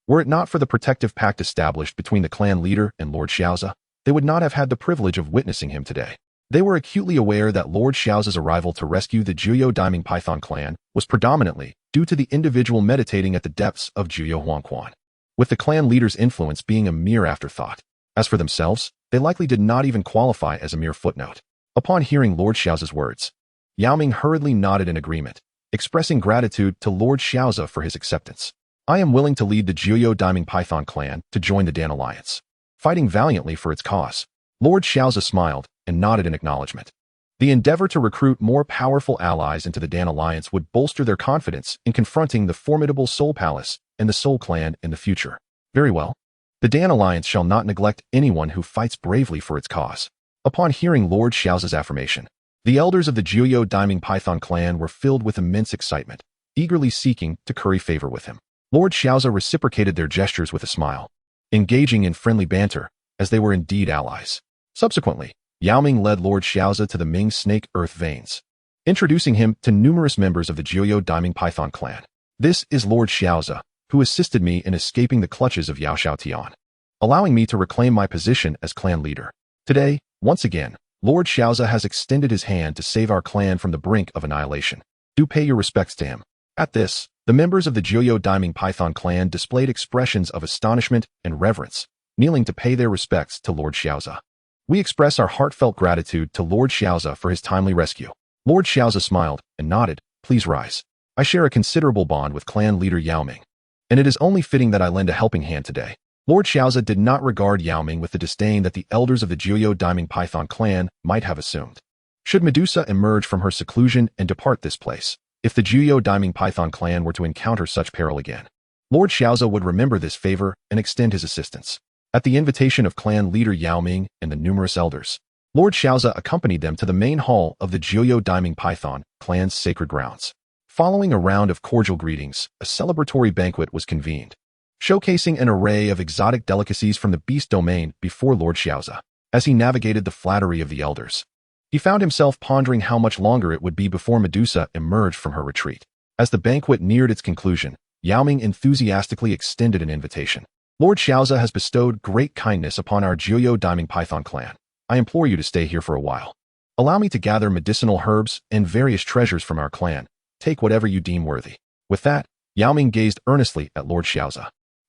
Were it not for the protective pact established between the clan leader and Lord Xiao Ze, they would not have had the privilege of witnessing him today. They were acutely aware that Lord Xiao Ze's arrival to rescue the Juyo Diamond Python clan was predominantly due to the individual meditating at the depths of Juyo Huangquan, with the clan leader's influence being a mere afterthought. As for themselves, they likely did not even qualify as a mere footnote. Upon hearing Lord Xiao Ze's words, Yao Ming hurriedly nodded in agreement, expressing gratitude to Lord Xiao Ze for his acceptance. I am willing to lead the Juyo Diamond Python clan to join the Dan Alliance. fighting valiantly for its cause. Lord Xiao Ze smiled and nodded in acknowledgement. The endeavor to recruit more powerful allies into the Dan Alliance would bolster their confidence in confronting the formidable Soul Palace and the Soul Clan in the future. Very well. The Dan Alliance shall not neglect anyone who fights bravely for its cause. Upon hearing Lord Xiao Ze's affirmation, the elders of the Jiuyou Diamond Python clan were filled with immense excitement, eagerly seeking to curry favor with him. Lord Xiao Ze reciprocated their gestures with a smile, engaging in friendly banter, as they were indeed allies. Subsequently, Yao Ming led Lord Xiao Ze to the Ming Snake Earth Veins, introducing him to numerous members of the Jiuyou Diamond Python clan. This is Lord Xiao Ze, who assisted me in escaping the clutches of Yao Xiaotian, allowing me to reclaim my position as clan leader. Today, once again, Lord Xiao Ze has extended his hand to save our clan from the brink of annihilation. Do pay your respects to him. At this, the members of the Jiuyou Diamond Python clan displayed expressions of astonishment and reverence, kneeling to pay their respects to Lord Xiao Ze. We express our heartfelt gratitude to Lord Xiao Ze for his timely rescue. Lord Xiao Ze smiled and nodded. Please rise. I share a considerable bond with clan leader Yao Ming, and it is only fitting that I lend a helping hand today. Lord Xiao Ze did not regard Yao Ming with the disdain that the elders of the Jiuyou Diamond Python clan might have assumed. Should Medusa emerge from her seclusion and depart this place, if the Jiuyou Diamond Python clan were to encounter such peril again, Lord Xiao Ze would remember this favor and extend his assistance. At the invitation of clan leader Yao Ming and the numerous elders, Lord Xiao Ze accompanied them to the main hall of the Jiuyou Diamond Python clan's sacred grounds. Following a round of cordial greetings, a celebratory banquet was convened, showcasing an array of exotic delicacies from the beast domain before Lord Xiao Ze. As he navigated the flattery of the elders, he found himself pondering how much longer it would be before Medusa emerged from her retreat. As the banquet neared its conclusion, Yao Ming enthusiastically extended an invitation. Lord Xiao Ze has bestowed great kindness upon our Jiuyou Diamond Python clan. I implore you to stay here for a while. Allow me to gather medicinal herbs and various treasures from our clan. Take whatever you deem worthy. With that, Yao Ming gazed earnestly at Lord Xiao Ze.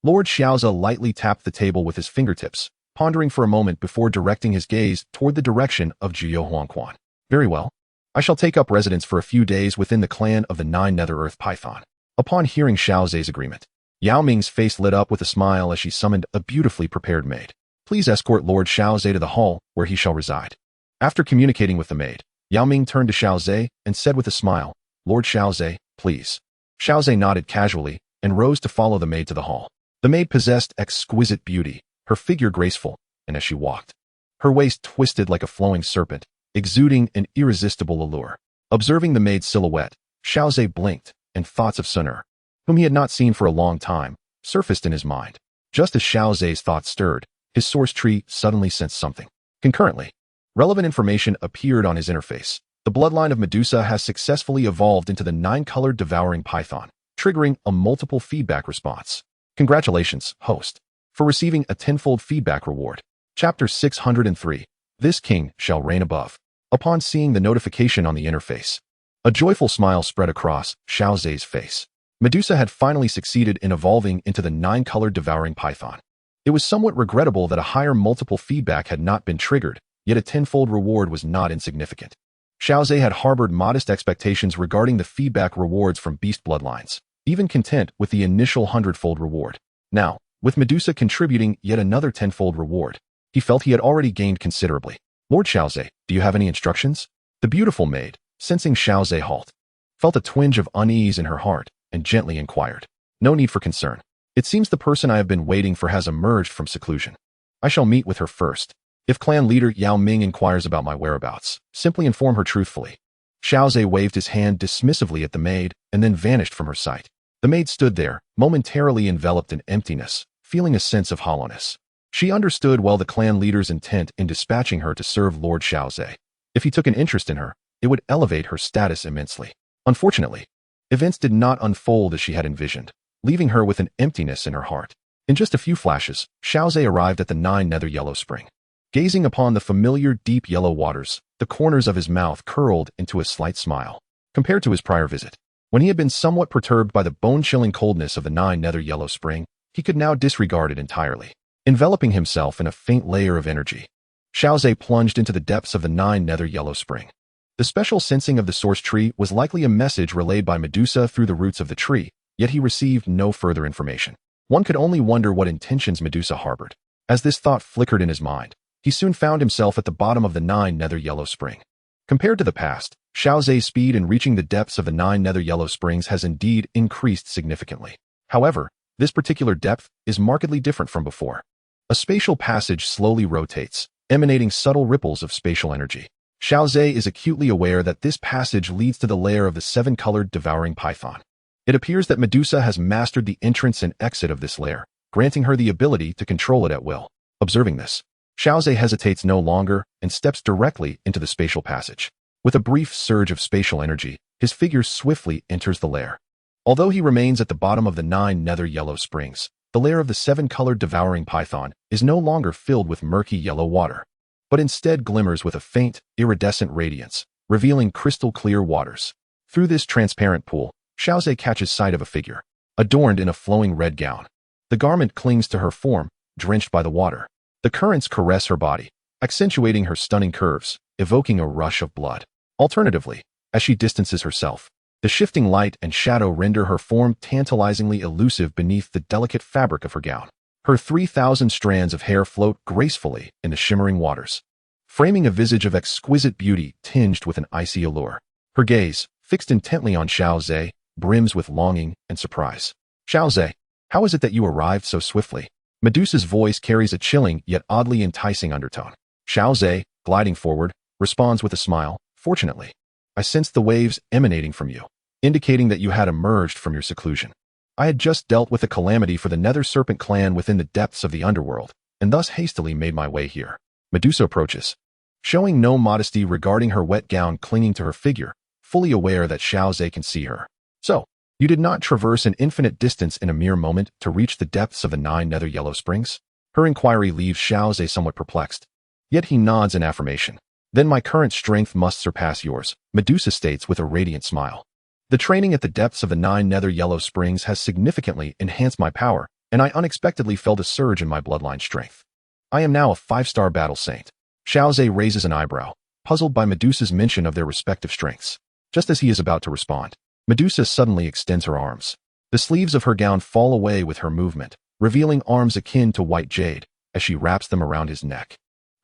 Lord Xiao Ze lightly tapped the table with his fingertips, pondering for a moment before directing his gaze toward the direction of Jiuyou Huangquan. Very well. I shall take up residence for a few days within the clan of the Nine Nether Earth Python. Upon hearing Xiao Ze's agreement, Yao Ming's face lit up with a smile as she summoned a beautifully prepared maid. Please escort Lord Xiao Ze to the hall where he shall reside. After communicating with the maid, Yao Ming turned to Xiao Ze and said with a smile, Lord Xiao Ze, please. Xiao Ze nodded casually and rose to follow the maid to the hall. The maid possessed exquisite beauty, her figure graceful, and as she walked, her waist twisted like a flowing serpent, exuding an irresistible allure. Observing the maid's silhouette, Xiao Ze blinked, and thoughts of Xun'er, whom he had not seen for a long time, surfaced in his mind. Just as Xiao Ze's thoughts stirred, his source tree suddenly sensed something. Concurrently, relevant information appeared on his interface. The bloodline of Medusa has successfully evolved into the nine-colored devouring python, triggering a multiple feedback response. Congratulations, host, for receiving a tenfold feedback reward. Chapter 603. This king shall reign above. Upon seeing the notification on the interface, a joyful smile spread across Xiao Ze's face. Medusa had finally succeeded in evolving into the nine-colored devouring python. It was somewhat regrettable that a higher multiple feedback had not been triggered, yet a tenfold reward was not insignificant. Xiao Ze had harbored modest expectations regarding the feedback rewards from beast bloodlines, even content with the initial hundredfold reward. Now, with Medusa contributing yet another tenfold reward, he felt he had already gained considerably. Lord Xiao Ze, do you have any instructions? The beautiful maid, sensing Xiao Ze halt, felt a twinge of unease in her heart and gently inquired. No need for concern. It seems the person I have been waiting for has emerged from seclusion. I shall meet with her first. If clan leader Yao Ming inquires about my whereabouts, simply inform her truthfully. Xiao Ze waved his hand dismissively at the maid and then vanished from her sight. The maid stood there, momentarily enveloped in emptiness, feeling a sense of hollowness. She understood well the clan leader's intent in dispatching her to serve Lord Xiao Ze. If he took an interest in her, it would elevate her status immensely. Unfortunately, events did not unfold as she had envisioned, leaving her with an emptiness in her heart. In just a few flashes, Xiao Ze arrived at the Nine Nether Yellow Spring. Gazing upon the familiar deep yellow waters, the corners of his mouth curled into a slight smile. Compared to his prior visit, when he had been somewhat perturbed by the bone-chilling coldness of the Nine Nether Yellow Spring, he could now disregard it entirely. Enveloping himself in a faint layer of energy, Xiao Ze plunged into the depths of the Nine Nether Yellow Spring. The special sensing of the source tree was likely a message relayed by Medusa through the roots of the tree, yet he received no further information. One could only wonder what intentions Medusa harbored. As this thought flickered in his mind, he soon found himself at the bottom of the 9 nether yellow spring. Compared to the past, Xiao Ze's speed in reaching the depths of the 9 nether yellow springs has indeed increased significantly. However, this particular depth is markedly different from before. A spatial passage slowly rotates, emanating subtle ripples of spatial energy. Xiao Ze is acutely aware that this passage leads to the lair of the 7-colored devouring python. It appears that Medusa has mastered the entrance and exit of this lair, granting her the ability to control it at will. Observing this, Xiao Ze hesitates no longer and steps directly into the spatial passage. With a brief surge of spatial energy, his figure swiftly enters the lair. Although he remains at the bottom of the 9 nether yellow springs, the lair of the 7-colored devouring python is no longer filled with murky yellow water, but instead glimmers with a faint, iridescent radiance, revealing crystal-clear waters. Through this transparent pool, Xiao Ze catches sight of a figure, adorned in a flowing red gown. The garment clings to her form, drenched by the water. The currents caress her body, accentuating her stunning curves, evoking a rush of blood. Alternatively, as she distances herself, the shifting light and shadow render her form tantalizingly elusive beneath the delicate fabric of her gown. Her 3,000 strands of hair float gracefully in the shimmering waters, framing a visage of exquisite beauty tinged with an icy allure. Her gaze, fixed intently on Xiao Ze, brims with longing and surprise. Xiao Ze, how is it that you arrived so swiftly? Medusa's voice carries a chilling yet oddly enticing undertone. Xiao Ze, gliding forward, responds with a smile. Fortunately, I sensed the waves emanating from you, indicating that you had emerged from your seclusion. I had just dealt with a calamity for the Nether Serpent clan within the depths of the underworld, and thus hastily made my way here. Medusa approaches, showing no modesty regarding her wet gown clinging to her figure, fully aware that Xiao Ze can see her. So, you did not traverse an infinite distance in a mere moment to reach the depths of the 9 nether yellow springs? Her inquiry leaves Xiao Ze somewhat perplexed. Yet he nods in affirmation. Then my current strength must surpass yours, Medusa states with a radiant smile. The training at the depths of the 9 nether yellow springs has significantly enhanced my power, and I unexpectedly felt a surge in my bloodline strength. I am now a 5-star battle saint. Xiao Ze raises an eyebrow, puzzled by Medusa's mention of their respective strengths. Just as he is about to respond, Medusa suddenly extends her arms. The sleeves of her gown fall away with her movement, revealing arms akin to white jade as she wraps them around his neck.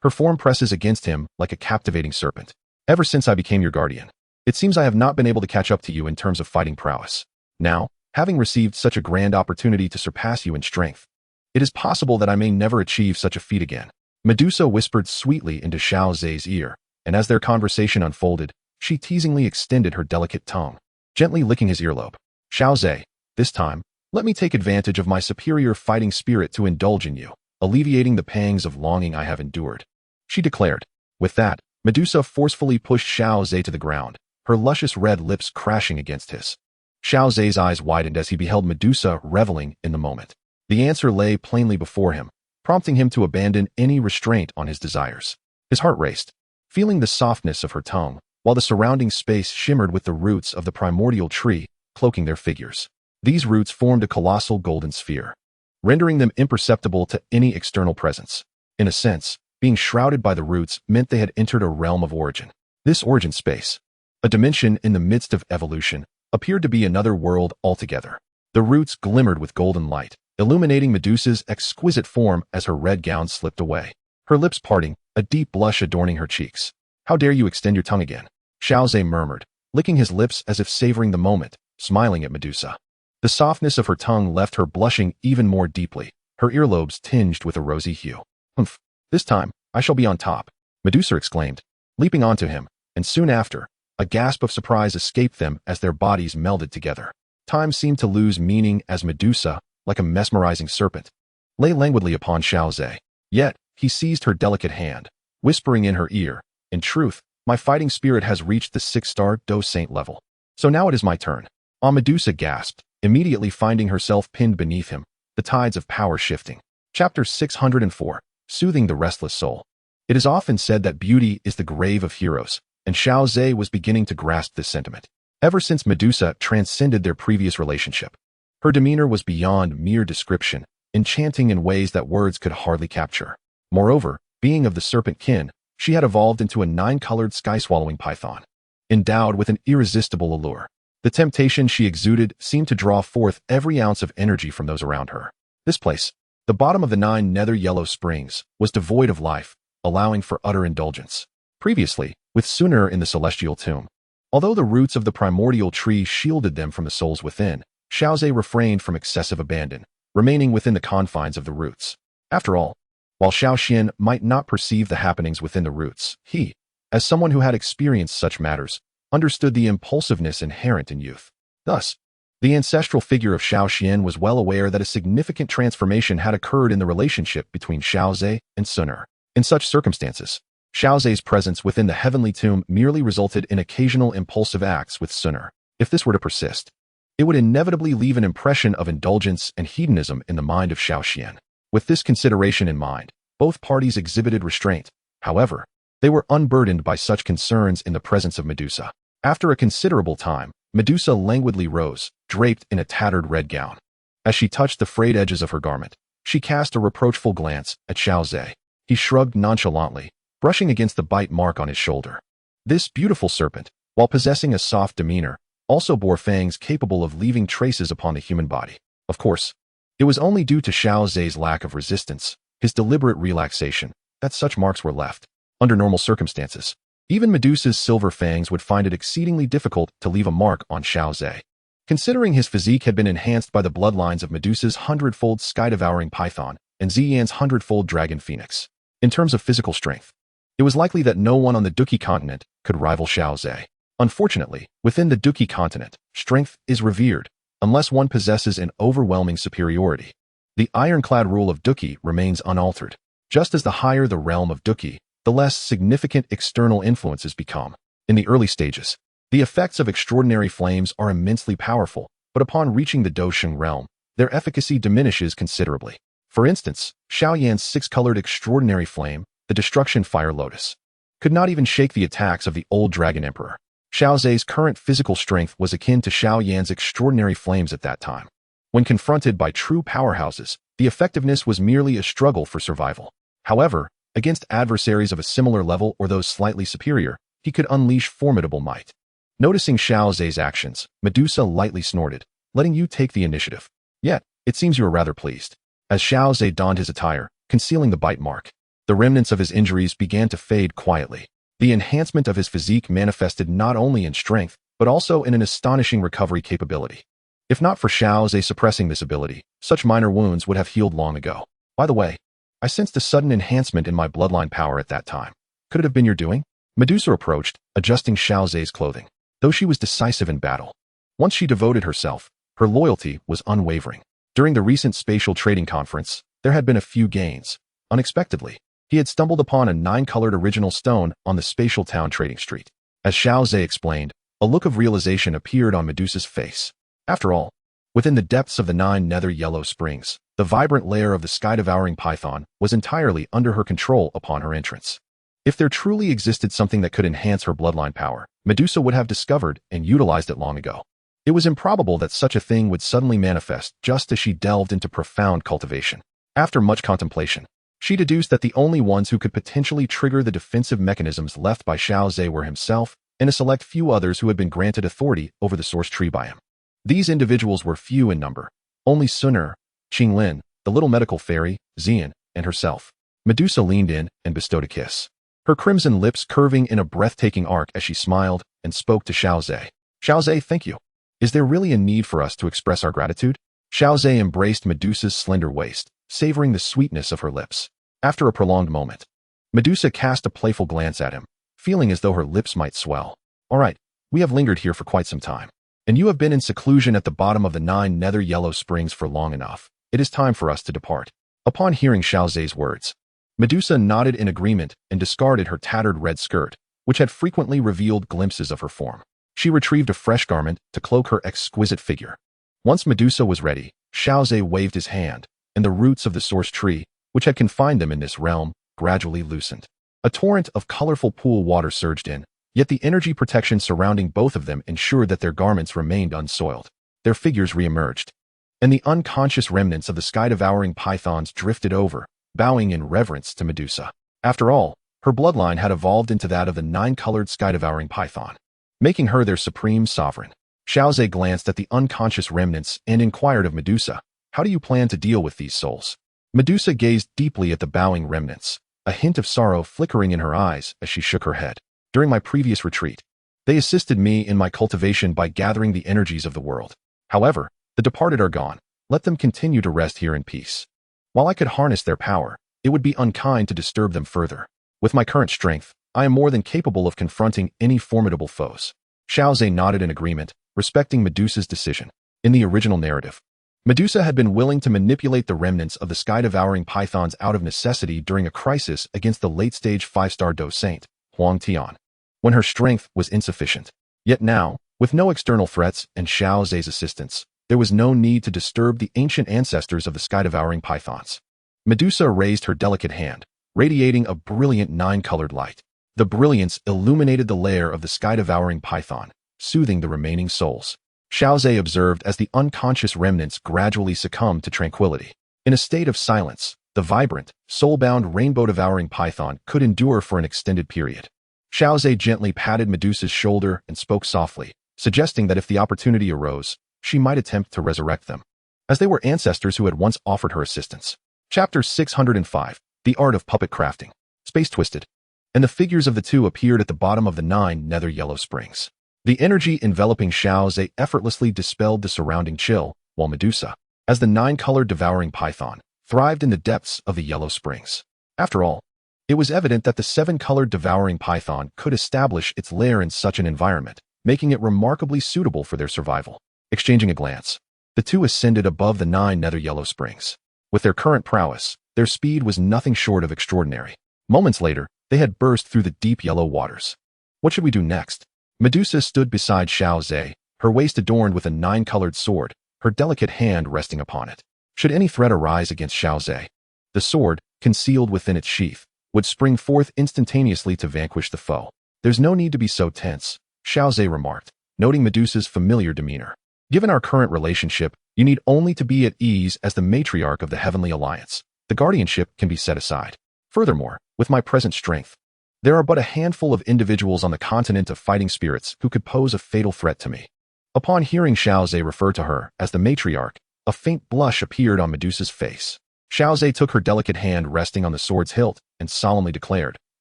Her form presses against him like a captivating serpent. Ever since I became your guardian, it seems I have not been able to catch up to you in terms of fighting prowess. Now, having received such a grand opportunity to surpass you in strength, it is possible that I may never achieve such a feat again. Medusa whispered sweetly into Xiao Ze's ear, and as their conversation unfolded, she teasingly extended her delicate tongue, gently licking his earlobe. Xiao Ze, this time, let me take advantage of my superior fighting spirit to indulge in you, alleviating the pangs of longing I have endured, she declared. With that, Medusa forcefully pushed Xiao Ze to the ground, her luscious red lips crashing against his. Xiao Ze's eyes widened as he beheld Medusa reveling in the moment. The answer lay plainly before him, prompting him to abandon any restraint on his desires. His heart raced, feeling the softness of her tongue, while the surrounding space shimmered with the roots of the primordial tree, cloaking their figures. These roots formed a colossal golden sphere, rendering them imperceptible to any external presence. In a sense, being shrouded by the roots meant they had entered a realm of origin. This origin space, a dimension in the midst of evolution, appeared to be another world altogether. The roots glimmered with golden light, illuminating Medusa's exquisite form as her red gown slipped away, her lips parting, a deep blush adorning her cheeks. How dare you extend your tongue again? Xiao Ze murmured, licking his lips as if savoring the moment, smiling at Medusa. The softness of her tongue left her blushing even more deeply, her earlobes tinged with a rosy hue. Humph, this time, I shall be on top, Medusa exclaimed, leaping onto him, and soon after, a gasp of surprise escaped them as their bodies melded together. Time seemed to lose meaning as Medusa, like a mesmerizing serpent, lay languidly upon Xiao Ze. Yet, he seized her delicate hand, whispering in her ear, in truth, my fighting spirit has reached the 6-star Dueling Saint level. So now it is my turn. Medusa gasped, immediately finding herself pinned beneath him, the tides of power shifting. Chapter 604, Soothing the Restless Soul. It is often said that beauty is the grave of heroes, and Xiao Ze was beginning to grasp this sentiment. Ever since Medusa transcended their previous relationship, her demeanor was beyond mere description, enchanting in ways that words could hardly capture. Moreover, being of the serpent kin, she had evolved into a 9-colored sky-swallowing python, endowed with an irresistible allure. The temptation she exuded seemed to draw forth every ounce of energy from those around her. This place, The bottom of the 9 nether yellow springs was devoid of life, allowing for utter indulgence. Previously, with Xun'er in the celestial tomb, although the roots of the primordial tree shielded them from the souls within, Xiao Ze refrained from excessive abandon, remaining within the confines of the roots. After all, while Xiao Xian might not perceive the happenings within the roots, he, as someone who had experienced such matters, understood the impulsiveness inherent in youth. Thus, the ancestral figure of Xiao Xian was well aware that a significant transformation had occurred in the relationship between Xiao Ze and Xun'er. In such circumstances, Xiao Ze's presence within the heavenly tomb merely resulted in occasional impulsive acts with Xun'er. If this were to persist, it would inevitably leave an impression of indulgence and hedonism in the mind of Xiao Xian. With this consideration in mind, both parties exhibited restraint. However, they were unburdened by such concerns in the presence of Medusa. After a considerable time, Medusa languidly rose, draped in a tattered red gown. As she touched the frayed edges of her garment, she cast a reproachful glance at Xiao Ze. He shrugged nonchalantly, brushing against the bite mark on his shoulder. This beautiful serpent, while possessing a soft demeanor, also bore fangs capable of leaving traces upon the human body. Of course, it was only due to Xiao Ze's lack of resistance, his deliberate relaxation, that such marks were left. Under normal circumstances, even Medusa's silver fangs would find it exceedingly difficult to leave a mark on Xiao Ze. Considering his physique had been enhanced by the bloodlines of Medusa's 100-fold sky-devouring python and Ziyan's 100-fold dragon phoenix, in terms of physical strength, it was likely that no one on the Dou Qi Continent could rival Xiao Ze. Unfortunately, within the Dou Qi Continent, strength is revered, unless one possesses an overwhelming superiority. The ironclad rule of Dou Qi remains unaltered. Just as the higher the realm of Dou Qi, the less significant external influences become. In the early stages, the effects of extraordinary flames are immensely powerful, but upon reaching the Dousheng realm, their efficacy diminishes considerably. For instance, Xiao Yan's 6-colored extraordinary flame, the Destruction Fire Lotus, could not even shake the attacks of the old Dragon Emperor. Xiao Ze's current physical strength was akin to Xiao Yan's extraordinary flames at that time. When confronted by true powerhouses, the effectiveness was merely a struggle for survival. However, against adversaries of a similar level or those slightly superior, he could unleash formidable might. Noticing Xiao Ze's actions, Medusa lightly snorted, letting you take the initiative. Yet, it seems you are rather pleased. As Xiao Ze donned his attire, concealing the bite mark, the remnants of his injuries began to fade quietly. The enhancement of his physique manifested not only in strength, but also in an astonishing recovery capability. If not for Xiao Ze suppressing this ability, such minor wounds would have healed long ago. By the way, I sensed a sudden enhancement in my bloodline power at that time. Could it have been your doing? Medusa approached, adjusting Xiao Ze's clothing. Though she was decisive in battle, once she devoted herself, her loyalty was unwavering. During the recent spatial trading conference, there had been a few gains. Unexpectedly, he had stumbled upon a 9-colored original stone on the spatial town trading street. As Xiao Ze explained, a look of realization appeared on Medusa's face. After all, within the depths of the 9 nether yellow springs, the vibrant lair of the sky-devouring python was entirely under her control upon her entrance. If there truly existed something that could enhance her bloodline power, Medusa would have discovered and utilized it long ago. It was improbable that such a thing would suddenly manifest just as she delved into profound cultivation. After much contemplation, she deduced that the only ones who could potentially trigger the defensive mechanisms left by Xiao Ze were himself and a select few others who had been granted authority over the source tree by him. These individuals were few in number. Only Xun'er, Qinglin, the little medical fairy, Ziyan, and herself. Medusa leaned in and bestowed a kiss, her crimson lips curving in a breathtaking arc as she smiled and spoke to Xiao Ze. Xiao Ze, thank you. Is there really a need for us to express our gratitude? Xiao Ze embraced Medusa's slender waist, savoring the sweetness of her lips. After a prolonged moment, Medusa cast a playful glance at him, feeling as though her lips might swell. All right, we have lingered here for quite some time, and you have been in seclusion at the bottom of the 9 nether yellow springs for long enough. It is time for us to depart. Upon hearing Xiao Ze's words, Medusa nodded in agreement and discarded her tattered red skirt, which had frequently revealed glimpses of her form. She retrieved a fresh garment to cloak her exquisite figure. Once Medusa was ready, Xiao Ze waved his hand, and the roots of the source tree, which had confined them in this realm, gradually loosened. A torrent of colorful pool water surged in, yet the energy protection surrounding both of them ensured that their garments remained unsoiled. Their figures re-emerged, and the unconscious remnants of the sky-devouring pythons drifted over, bowing in reverence to Medusa. After all, her bloodline had evolved into that of the 9-colored sky-devouring python, making her their supreme sovereign. Xiao Ze glanced at the unconscious remnants and inquired of Medusa, how do you plan to deal with these souls? Medusa gazed deeply at the bowing remnants, a hint of sorrow flickering in her eyes as she shook her head. During my previous retreat, they assisted me in my cultivation by gathering the energies of the world. However, the departed are gone. Let them continue to rest here in peace. While I could harness their power, it would be unkind to disturb them further. With my current strength, I am more than capable of confronting any formidable foes. Xiao Ze nodded in agreement, respecting Medusa's decision. In the original narrative, Medusa had been willing to manipulate the remnants of the sky-devouring pythons out of necessity during a crisis against the late-stage 5-star Dueling Saint, Hun Tiandi, when her strength was insufficient. Yet now, with no external threats and Xiao Ze's assistance, there was no need to disturb the ancient ancestors of the sky-devouring pythons. Medusa raised her delicate hand, radiating a brilliant 9-colored light. The brilliance illuminated the lair of the sky-devouring python, soothing the remaining souls. Xiao Ze observed as the unconscious remnants gradually succumbed to tranquility. In a state of silence, the vibrant, soul-bound rainbow-devouring python could endure for an extended period. Xiao Ze gently patted Medusa's shoulder and spoke softly, suggesting that if the opportunity arose, she might attempt to resurrect them, as they were ancestors who had once offered her assistance. Chapter 605, The Art of Puppet Crafting. Space twisted, and the figures of the two appeared at the bottom of the 9 nether yellow springs. The energy enveloping Xiao Ze effortlessly dispelled the surrounding chill, while Medusa, as the 9-colored devouring python, thrived in the depths of the yellow springs. After all, it was evident that the 7-colored devouring python could establish its lair in such an environment, making it remarkably suitable for their survival. Exchanging a glance, the two ascended above the 9 nether yellow springs. With their current prowess, their speed was nothing short of extraordinary. Moments later, they had burst through the deep yellow waters. What should we do next? Medusa stood beside Xiao Ze, her waist adorned with a 9-colored sword, her delicate hand resting upon it. Should any threat arise against Xiao Ze, the sword, concealed within its sheath, would spring forth instantaneously to vanquish the foe. There's no need to be so tense, Xiao Ze remarked, noting Medusa's familiar demeanor. Given our current relationship, you need only to be at ease as the matriarch of the Heavenly Alliance. The guardianship can be set aside. Furthermore, with my present strength, there are but a handful of individuals on the continent of fighting spirits who could pose a fatal threat to me. Upon hearing Xiao Ze refer to her as the matriarch, a faint blush appeared on Medusa's face. Xiao Ze took her delicate hand resting on the sword's hilt and solemnly declared,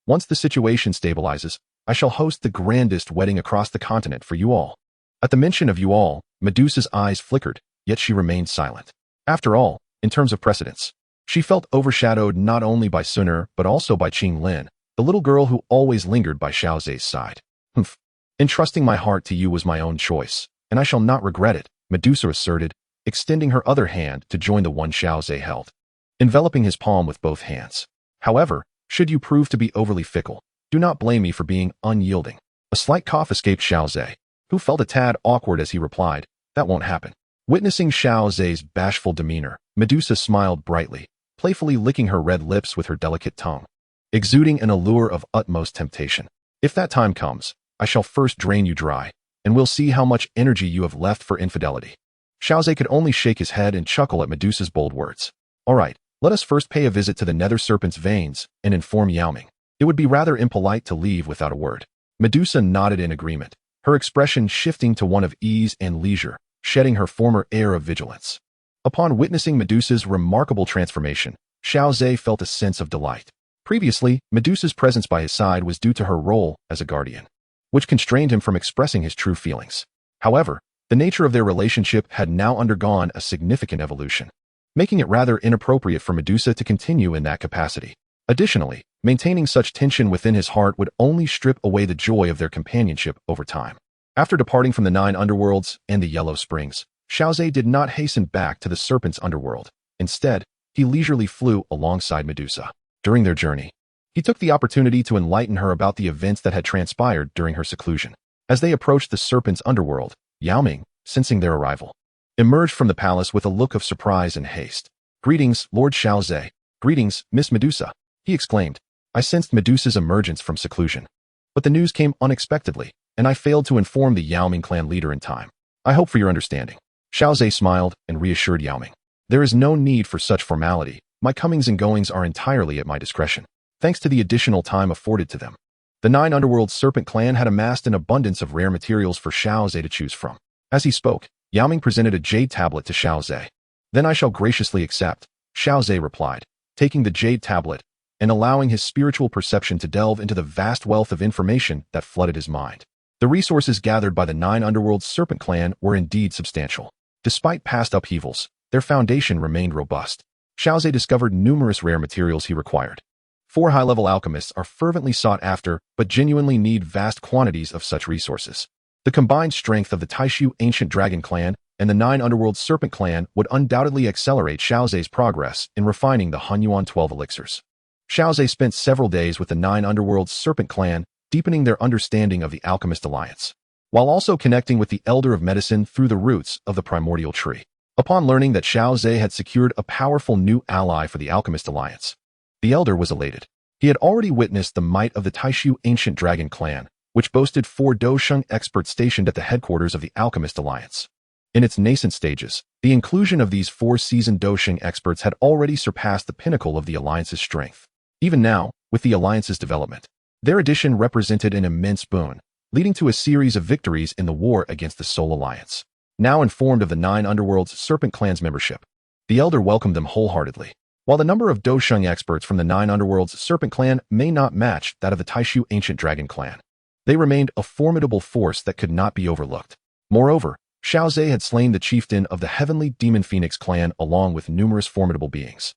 "Once the situation stabilizes, I shall host the grandest wedding across the continent for you all." At the mention of you all, Medusa's eyes flickered, yet she remained silent. After all, in terms of precedence, she felt overshadowed not only by Xun'er but also by Qinglin, the little girl who always lingered by Xiao Ze's side. "Humph. Entrusting my heart to you was my own choice, and I shall not regret it," Medusa asserted, extending her other hand to join the one Xiao Ze held, enveloping his palm with both hands. "However, should you prove to be overly fickle, do not blame me for being unyielding." A slight cough escaped Xiao Ze, who felt a tad awkward as he replied, "That won't happen." Witnessing Xiao Ze's bashful demeanor, Medusa smiled brightly, playfully licking her red lips with her delicate tongue, exuding an allure of utmost temptation. "If that time comes, I shall first drain you dry, and we'll see how much energy you have left for infidelity." Xiao Ze could only shake his head and chuckle at Medusa's bold words. "All right, let us first pay a visit to the nether serpent's veins and inform Yaoming. It would be rather impolite to leave without a word." Medusa nodded in agreement, her expression shifting to one of ease and leisure, shedding her former air of vigilance. Upon witnessing Medusa's remarkable transformation, Xiao Ze felt a sense of delight. Previously, Medusa's presence by his side was due to her role as a guardian, which constrained him from expressing his true feelings. However, the nature of their relationship had now undergone a significant evolution, making it rather inappropriate for Medusa to continue in that capacity. Additionally, maintaining such tension within his heart would only strip away the joy of their companionship over time. After departing from the 9 underworlds and the Yellow Springs, Xiao Ze did not hasten back to the Serpent's underworld. Instead, he leisurely flew alongside Medusa. During their journey, he took the opportunity to enlighten her about the events that had transpired during her seclusion. As they approached the Serpent's underworld, Yaoming, sensing their arrival, emerged from the palace with a look of surprise and haste. "Greetings, Lord Xiao Ze. Greetings, Miss Medusa," he exclaimed. I sensed Medusa's emergence from seclusion, but the news came unexpectedly, and I failed to inform the Yaoming clan leader in time. I hope for your understanding. Xiao Ze smiled and reassured Yaoming. "There is no need for such formality. My comings and goings are entirely at my discretion, thanks to the additional time afforded to them." The 9 underworld serpent clan had amassed an abundance of rare materials for Xiao Ze to choose from. As he spoke, Yaoming presented a jade tablet to Xiao Ze. "Then I shall graciously accept. Xiao Ze replied, taking the Jade tablet and allowing his spiritual perception to delve into the vast wealth of information that flooded his mind. The resources gathered by the 9 Underworld Serpent Clan were indeed substantial. Despite past upheavals, their foundation remained robust. Xiao Ze discovered numerous rare materials he required. 4 high-level alchemists are fervently sought after, but genuinely need vast quantities of such resources. The combined strength of the Taishu Ancient Dragon Clan and the 9 Underworld Serpent Clan would undoubtedly accelerate Xiao Ze's progress in refining the Hunyuan 12 elixirs. Xiao Ze spent several days with the 9 Underworld Serpent Clan, deepening their understanding of the Alchemist Alliance, while also connecting with the Elder of Medicine through the roots of the primordial tree. Upon learning that Xiao Ze had secured a powerful new ally for the Alchemist Alliance, the Elder was elated. He had already witnessed the might of the Taishu Ancient Dragon Clan, which boasted 4 Dou Qi experts stationed at the headquarters of the Alchemist Alliance. In its nascent stages, the inclusion of these 4 seasoned Dou Qi experts had already surpassed the pinnacle of the Alliance's strength. Even now, with the Alliance's development, their addition represented an immense boon, leading to a series of victories in the war against the Soul Alliance. Now informed of the 9 Underworld's Serpent Clan's membership, the Elder welcomed them wholeheartedly. While the number of Dou Qi experts from the 9 Underworld's Serpent Clan may not match that of the Taishu Ancient Dragon Clan, they remained a formidable force that could not be overlooked. Moreover, Xiao Ze had slain the chieftain of the Heavenly Demon Phoenix Clan along with numerous formidable beings,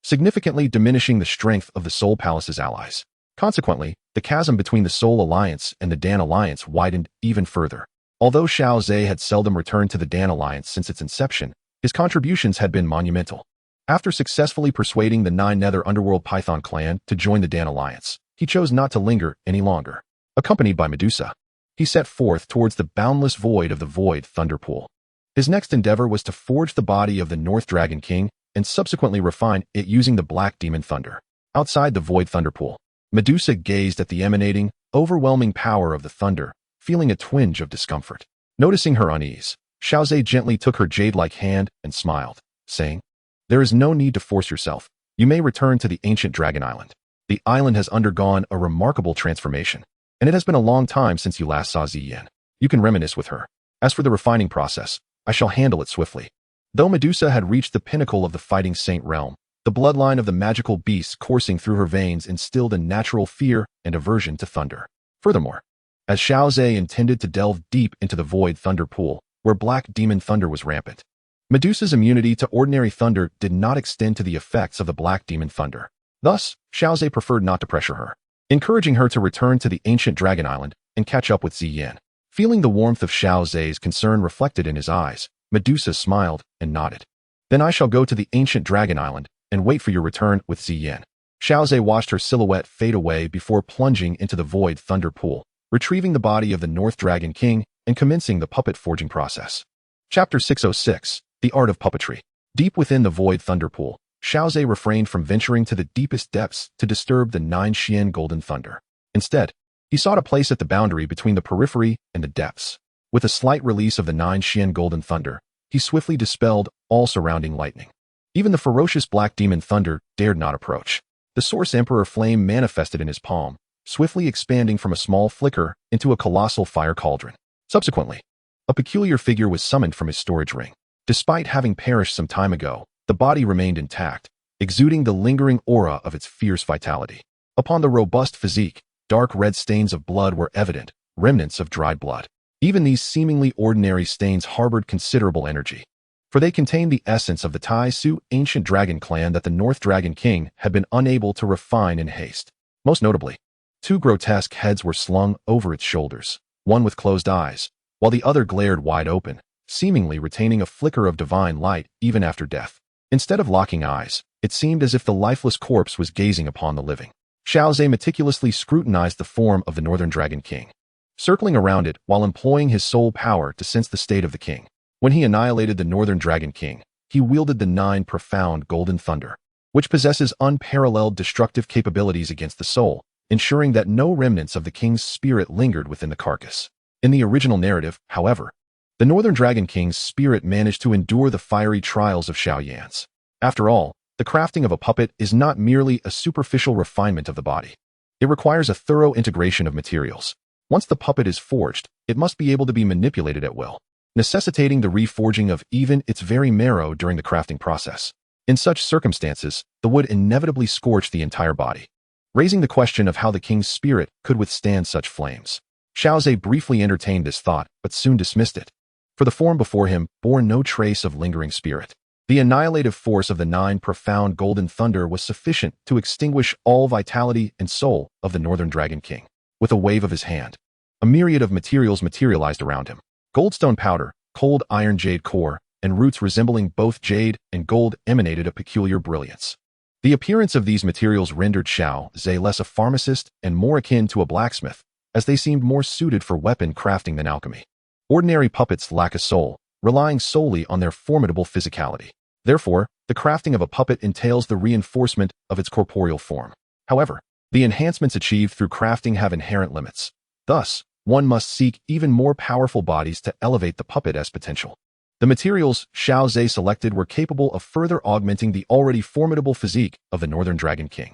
significantly diminishing the strength of the Soul Palace's allies. Consequently, the chasm between the Soul Alliance and the Dan Alliance widened even further. Although Xiao Ze had seldom returned to the Dan Alliance since its inception, his contributions had been monumental. After successfully persuading the 9 Nether Underworld Python clan to join the Dan Alliance, he chose not to linger any longer. Accompanied by Medusa, he set forth towards the boundless void of the Void Thunder Pool. His next endeavor was to forge the body of the North Dragon King and subsequently refine it using the Black Demon Thunder. Outside the Void Thunder Pool, Medusa gazed at the emanating, overwhelming power of the thunder, feeling a twinge of discomfort. Noticing her unease, Xiao Ze gently took her jade-like hand and smiled, saying, "There is no need to force yourself. You may return to the ancient Dragon Island. The island has undergone a remarkable transformation, and it has been a long time since you last saw Ziyin. You can reminisce with her. As for the refining process, I shall handle it swiftly." Though Medusa had reached the pinnacle of the fighting saint realm, the bloodline of the magical beasts coursing through her veins instilled a natural fear and aversion to thunder. Furthermore, as Xiao Ze intended to delve deep into the Void Thunder Pool, where Black Demon Thunder was rampant, Medusa's immunity to ordinary thunder did not extend to the effects of the Black Demon Thunder. Thus, Xiao Ze preferred not to pressure her, encouraging her to return to the ancient Dragon Island and catch up with Ziyin. Feeling the warmth of Xiao Ze's concern reflected in his eyes, Medusa smiled and nodded. "Then I shall go to the ancient Dragon Island and wait for your return with Ziyin." Xiao Ze watched her silhouette fade away before plunging into the Void Thunder Pool, retrieving the body of the North Dragon King and commencing the puppet forging process. Chapter 606, The Art of Puppetry. Deep within the Void Thunder Pool, Xiao Ze refrained from venturing to the deepest depths to disturb the 9 Xian Golden Thunder. Instead, he sought a place at the boundary between the periphery and the depths. With a slight release of the 9 Xian Golden Thunder, he swiftly dispelled all surrounding lightning. Even the ferocious Black Demon Thunder dared not approach. The Source Emperor flame manifested in his palm, swiftly expanding from a small flicker into a colossal fire cauldron. Subsequently, a peculiar figure was summoned from his storage ring. Despite having perished some time ago, the body remained intact, exuding the lingering aura of its fierce vitality. Upon the robust physique, dark red stains of blood were evident, remnants of dried blood. Even these seemingly ordinary stains harbored considerable energy, for they contained the essence of the Taishu Ancient Dragon Clan that the North Dragon King had been unable to refine in haste. Most notably, 2 grotesque heads were slung over its shoulders, one with closed eyes, while the other glared wide open, seemingly retaining a flicker of divine light even after death. Instead of locking eyes, it seemed as if the lifeless corpse was gazing upon the living. Xiao Ze meticulously scrutinized the form of the Northern Dragon King, circling around it while employing his soul power to sense the state of the king. When he annihilated the Northern Dragon King, he wielded the 9 profound Golden Thunder, which possesses unparalleled destructive capabilities against the soul, ensuring that no remnants of the king's spirit lingered within the carcass. In the original narrative, however, the Northern Dragon King's spirit managed to endure the fiery trials of Xiaoyan's. After all, the crafting of a puppet is not merely a superficial refinement of the body. It requires a thorough integration of materials. Once the puppet is forged, it must be able to be manipulated at will, necessitating the reforging of even its very marrow during the crafting process. In such circumstances, the wood inevitably scorched the entire body, raising the question of how the king's spirit could withstand such flames. Xiao Ze briefly entertained this thought, but soon dismissed it, for the form before him bore no trace of lingering spirit. The annihilative force of the 9 profound golden thunder was sufficient to extinguish all vitality and soul of the Northern Dragon King. With a wave of his hand, a myriad of materials materialized around him. Goldstone powder, cold iron jade core, and roots resembling both jade and gold emanated a peculiar brilliance. The appearance of these materials rendered Xiao Ze less a pharmacist and more akin to a blacksmith, as they seemed more suited for weapon crafting than alchemy. Ordinary puppets lack a soul, relying solely on their formidable physicality. Therefore, the crafting of a puppet entails the reinforcement of its corporeal form. However, the enhancements achieved through crafting have inherent limits. Thus, one must seek even more powerful bodies to elevate the puppet's potential. The materials Xiao Ze selected were capable of further augmenting the already formidable physique of the Northern Dragon King.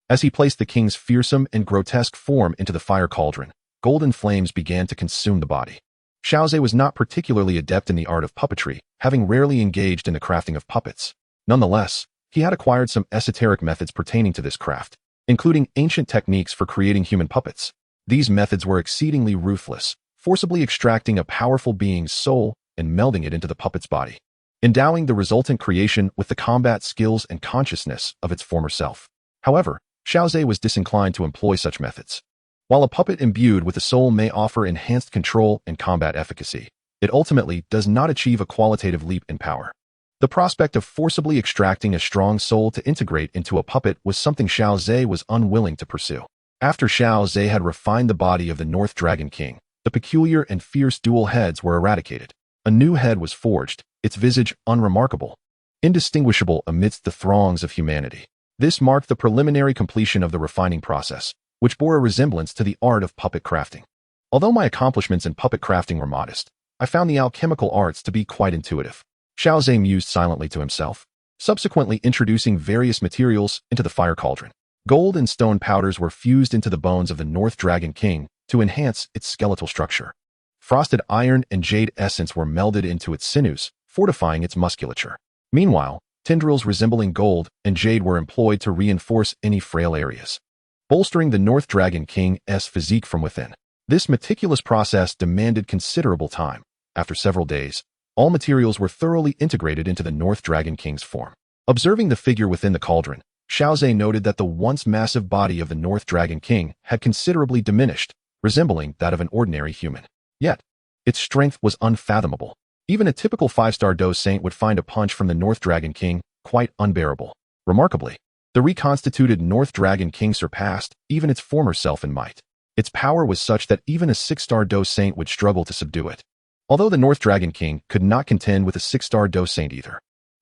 As he placed the king's fearsome and grotesque form into the fire cauldron, golden flames began to consume the body. Xiao Ze was not particularly adept in the art of puppetry, having rarely engaged in the crafting of puppets. Nonetheless, he had acquired some esoteric methods pertaining to this craft, including ancient techniques for creating human puppets. These methods were exceedingly ruthless, forcibly extracting a powerful being's soul and melding it into the puppet's body, endowing the resultant creation with the combat skills and consciousness of its former self. However, Xiao Ze was disinclined to employ such methods. While a puppet imbued with a soul may offer enhanced control and combat efficacy, it ultimately does not achieve a qualitative leap in power. The prospect of forcibly extracting a strong soul to integrate into a puppet was something Xiao Ze was unwilling to pursue. After Xiao Ze had refined the body of the North Dragon King, the peculiar and fierce dual heads were eradicated. A new head was forged, its visage unremarkable, indistinguishable amidst the throngs of humanity. This marked the preliminary completion of the refining process, which bore a resemblance to the art of puppet crafting. Although my accomplishments in puppet crafting were modest, I found the alchemical arts to be quite intuitive. Xiao Ze mused silently to himself, subsequently introducing various materials into the fire cauldron. Gold and stone powders were fused into the bones of the North Dragon King to enhance its skeletal structure. Frosted iron and jade essence were melded into its sinews, fortifying its musculature. Meanwhile, tendrils resembling gold and jade were employed to reinforce any frail areas, bolstering the North Dragon King's physique from within. This meticulous process demanded considerable time. After several days, all materials were thoroughly integrated into the North Dragon King's form. Observing the figure within the cauldron, Xiao Ze noted that the once massive body of the North Dragon King had considerably diminished, resembling that of an ordinary human. Yet, its strength was unfathomable. Even a typical 5-star Dou Saint would find a punch from the North Dragon King quite unbearable. Remarkably, the reconstituted North Dragon King surpassed even its former self in might. Its power was such that even a 6-star Dou Saint would struggle to subdue it. Although the North Dragon King could not contend with a 6-star Dou Saint either,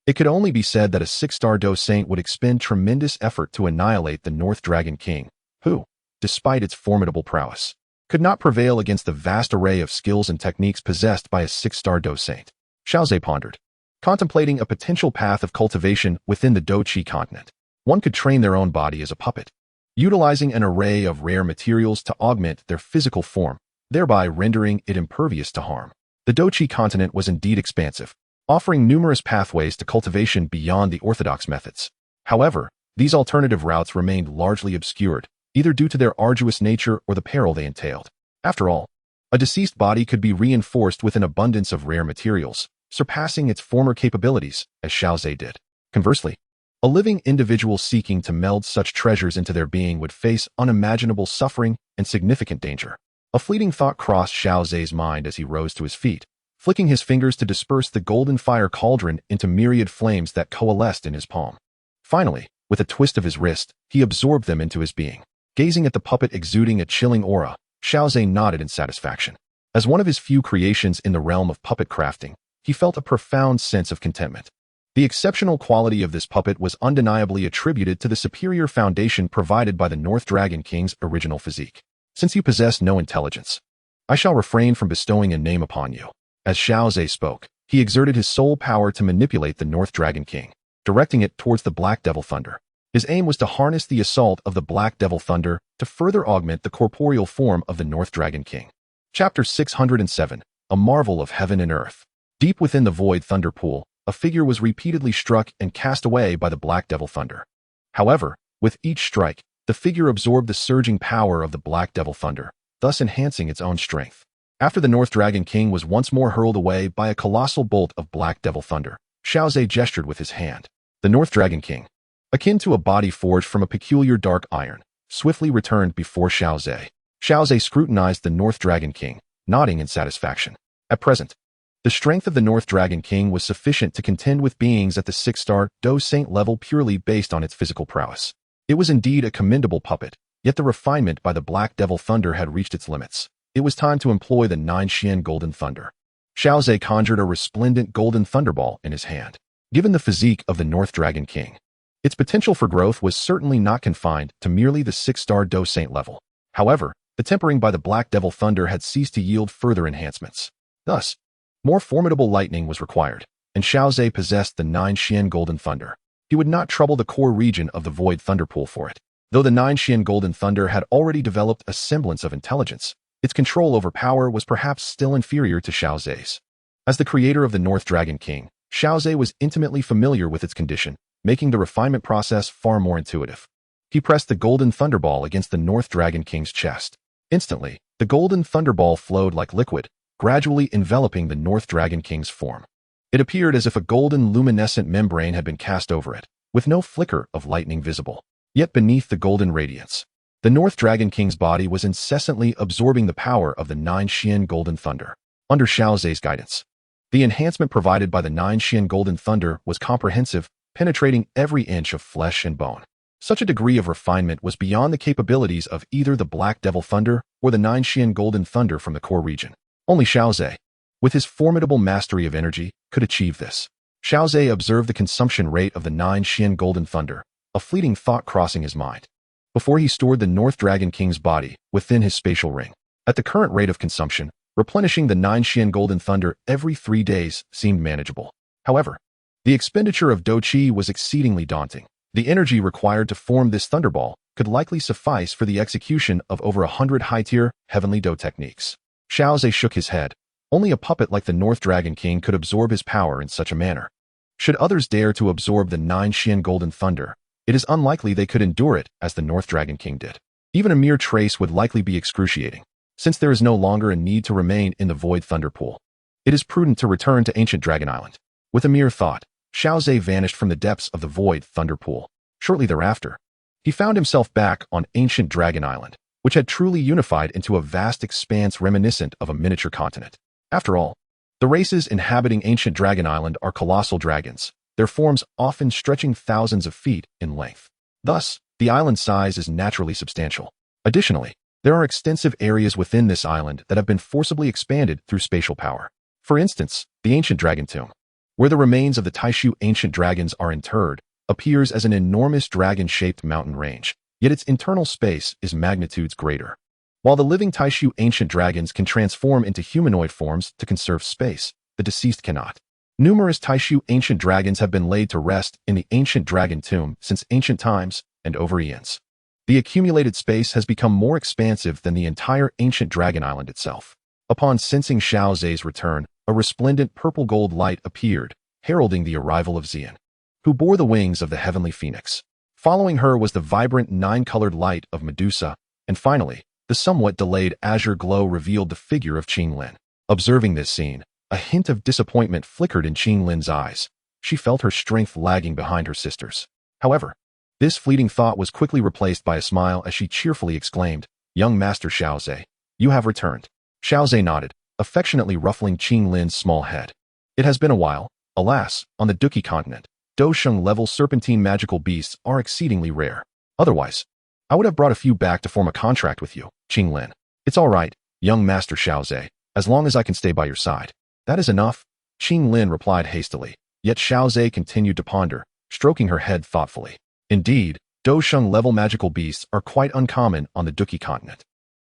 it could only be said that a 6-star Dou Saint would expend tremendous effort to annihilate the North Dragon King, who, despite its formidable prowess, could not prevail against the vast array of skills and techniques possessed by a 6-star Dou Saint. Xiao Ze pondered, contemplating a potential path of cultivation within the Dou Qi Continent. One could train their own body as a puppet, utilizing an array of rare materials to augment their physical form, thereby rendering it impervious to harm. The Dou Qi Continent was indeed expansive, offering numerous pathways to cultivation beyond the orthodox methods. However, these alternative routes remained largely obscured, either due to their arduous nature or the peril they entailed. After all, a deceased body could be reinforced with an abundance of rare materials, surpassing its former capabilities, as Xiao Ze did. Conversely, a living individual seeking to meld such treasures into their being would face unimaginable suffering and significant danger. A fleeting thought crossed Xiao Ze's mind as he rose to his feet, flicking his fingers to disperse the golden fire cauldron into myriad flames that coalesced in his palm. Finally, with a twist of his wrist, he absorbed them into his being. Gazing at the puppet exuding a chilling aura, Xiao Ze nodded in satisfaction. As one of his few creations in the realm of puppet crafting, he felt a profound sense of contentment. The exceptional quality of this puppet was undeniably attributed to the superior foundation provided by the North Dragon King's original physique. Since you possess no intelligence, I shall refrain from bestowing a name upon you. As Xiao Ze spoke, he exerted his sole power to manipulate the North Dragon King, directing it towards the Black Devil Thunder. His aim was to harness the assault of the Black Devil Thunder to further augment the corporeal form of the North Dragon King. Chapter 607, A Marvel of Heaven and Earth. Deep within the void thunder pool, a figure was repeatedly struck and cast away by the Black Devil Thunder. However, with each strike, the figure absorbed the surging power of the Black Devil Thunder, thus enhancing its own strength. After the North Dragon King was once more hurled away by a colossal bolt of Black Devil Thunder, Xiao Ze gestured with his hand. The North Dragon King, akin to a body forged from a peculiar dark iron, swiftly returned before Xiao Ze. Xiao Ze scrutinized the North Dragon King, nodding in satisfaction. At present, the strength of the North Dragon King was sufficient to contend with beings at the 6-star Dueling Saint level purely based on its physical prowess. It was indeed a commendable puppet, yet the refinement by the Black Devil Thunder had reached its limits. It was time to employ the 9 Xian Golden Thunder. Xiao Ze conjured a resplendent golden thunderball in his hand. Given the physique of the North Dragon King, its potential for growth was certainly not confined to merely the 6-star Dueling Saint level. However, the tempering by the Black Devil Thunder had ceased to yield further enhancements. Thus, more formidable lightning was required, and Xiao Ze possessed the 9 Xian Golden Thunder. He would not trouble the core region of the Void Thunderpool for it. Though the 9 Xian Golden Thunder had already developed a semblance of intelligence, its control over power was perhaps still inferior to Xiao Ze's. As the creator of the North Dragon King, Xiao Ze was intimately familiar with its condition, making the refinement process far more intuitive. He pressed the Golden Thunderball against the North Dragon King's chest. Instantly, the Golden Thunderball flowed like liquid, gradually enveloping the North Dragon King's form. It appeared as if a golden luminescent membrane had been cast over it, with no flicker of lightning visible. Yet beneath the golden radiance, the North Dragon King's body was incessantly absorbing the power of the 9 Xian Golden Thunder. Under Xiao Ze's guidance, the enhancement provided by the 9 Xian Golden Thunder was comprehensive, penetrating every inch of flesh and bone. Such a degree of refinement was beyond the capabilities of either the Black Devil Thunder or the 9 Xian Golden Thunder from the core region. Only Xiao Ze, with his formidable mastery of energy, could achieve this. Xiao Ze observed the consumption rate of the 9 Xian Golden Thunder, a fleeting thought crossing his mind, before he stored the North Dragon King's body within his spatial ring. At the current rate of consumption, replenishing the 9 Xian Golden Thunder every 3 days seemed manageable. However, the expenditure of Dou Qi was exceedingly daunting. The energy required to form this thunderball could likely suffice for the execution of over 100 high-tier heavenly Dou techniques. Xiao Ze shook his head. Only a puppet like the North Dragon King could absorb his power in such a manner. Should others dare to absorb the 9 Xian Golden Thunder, it is unlikely they could endure it as the North Dragon King did. Even a mere trace would likely be excruciating. Since there is no longer a need to remain in the Void Thunderpool, it is prudent to return to Ancient Dragon Island. With a mere thought, Xiao Ze vanished from the depths of the Void Thunderpool. Shortly thereafter, he found himself back on Ancient Dragon Island, which had truly unified into a vast expanse reminiscent of a miniature continent. After all, the races inhabiting Ancient Dragon Island are colossal dragons, their forms often stretching thousands of feet in length. Thus, the island's size is naturally substantial. Additionally, there are extensive areas within this island that have been forcibly expanded through spatial power. For instance, the Ancient Dragon Tomb, where the remains of the Taishu ancient dragons are interred, appears as an enormous dragon-shaped mountain range, yet its internal space is magnitudes greater. While the living Taishu ancient dragons can transform into humanoid forms to conserve space, the deceased cannot. Numerous Taishu ancient dragons have been laid to rest in the Ancient Dragon Tomb since ancient times and over eons. The accumulated space has become more expansive than the entire Ancient Dragon Island itself. Upon sensing Xiao Ze's return, a resplendent purple-gold light appeared, heralding the arrival of Xian, who bore the wings of the heavenly phoenix. Following her was the vibrant 9-colored light of Medusa, and finally, the somewhat delayed azure glow revealed the figure of Qinglin. Observing this scene, a hint of disappointment flickered in Qinglin's eyes. She felt her strength lagging behind her sisters. However, this fleeting thought was quickly replaced by a smile as she cheerfully exclaimed, "Young Master Xiao Ze, you have returned." Xiao Ze nodded, affectionately ruffling Qinglin's small head. It has been a while. Alas, on the Dou Qi Continent, Dosheng-level serpentine magical beasts are exceedingly rare. Otherwise, I would have brought a few back to form a contract with you, Qinglin. It's all right, young Master Xiao Ze, as long as I can stay by your side. That is enough, Qinglin replied hastily, yet Xiao Ze continued to ponder, stroking her head thoughtfully. Indeed, Dosheng-level magical beasts are quite uncommon on the Dou Qi Continent.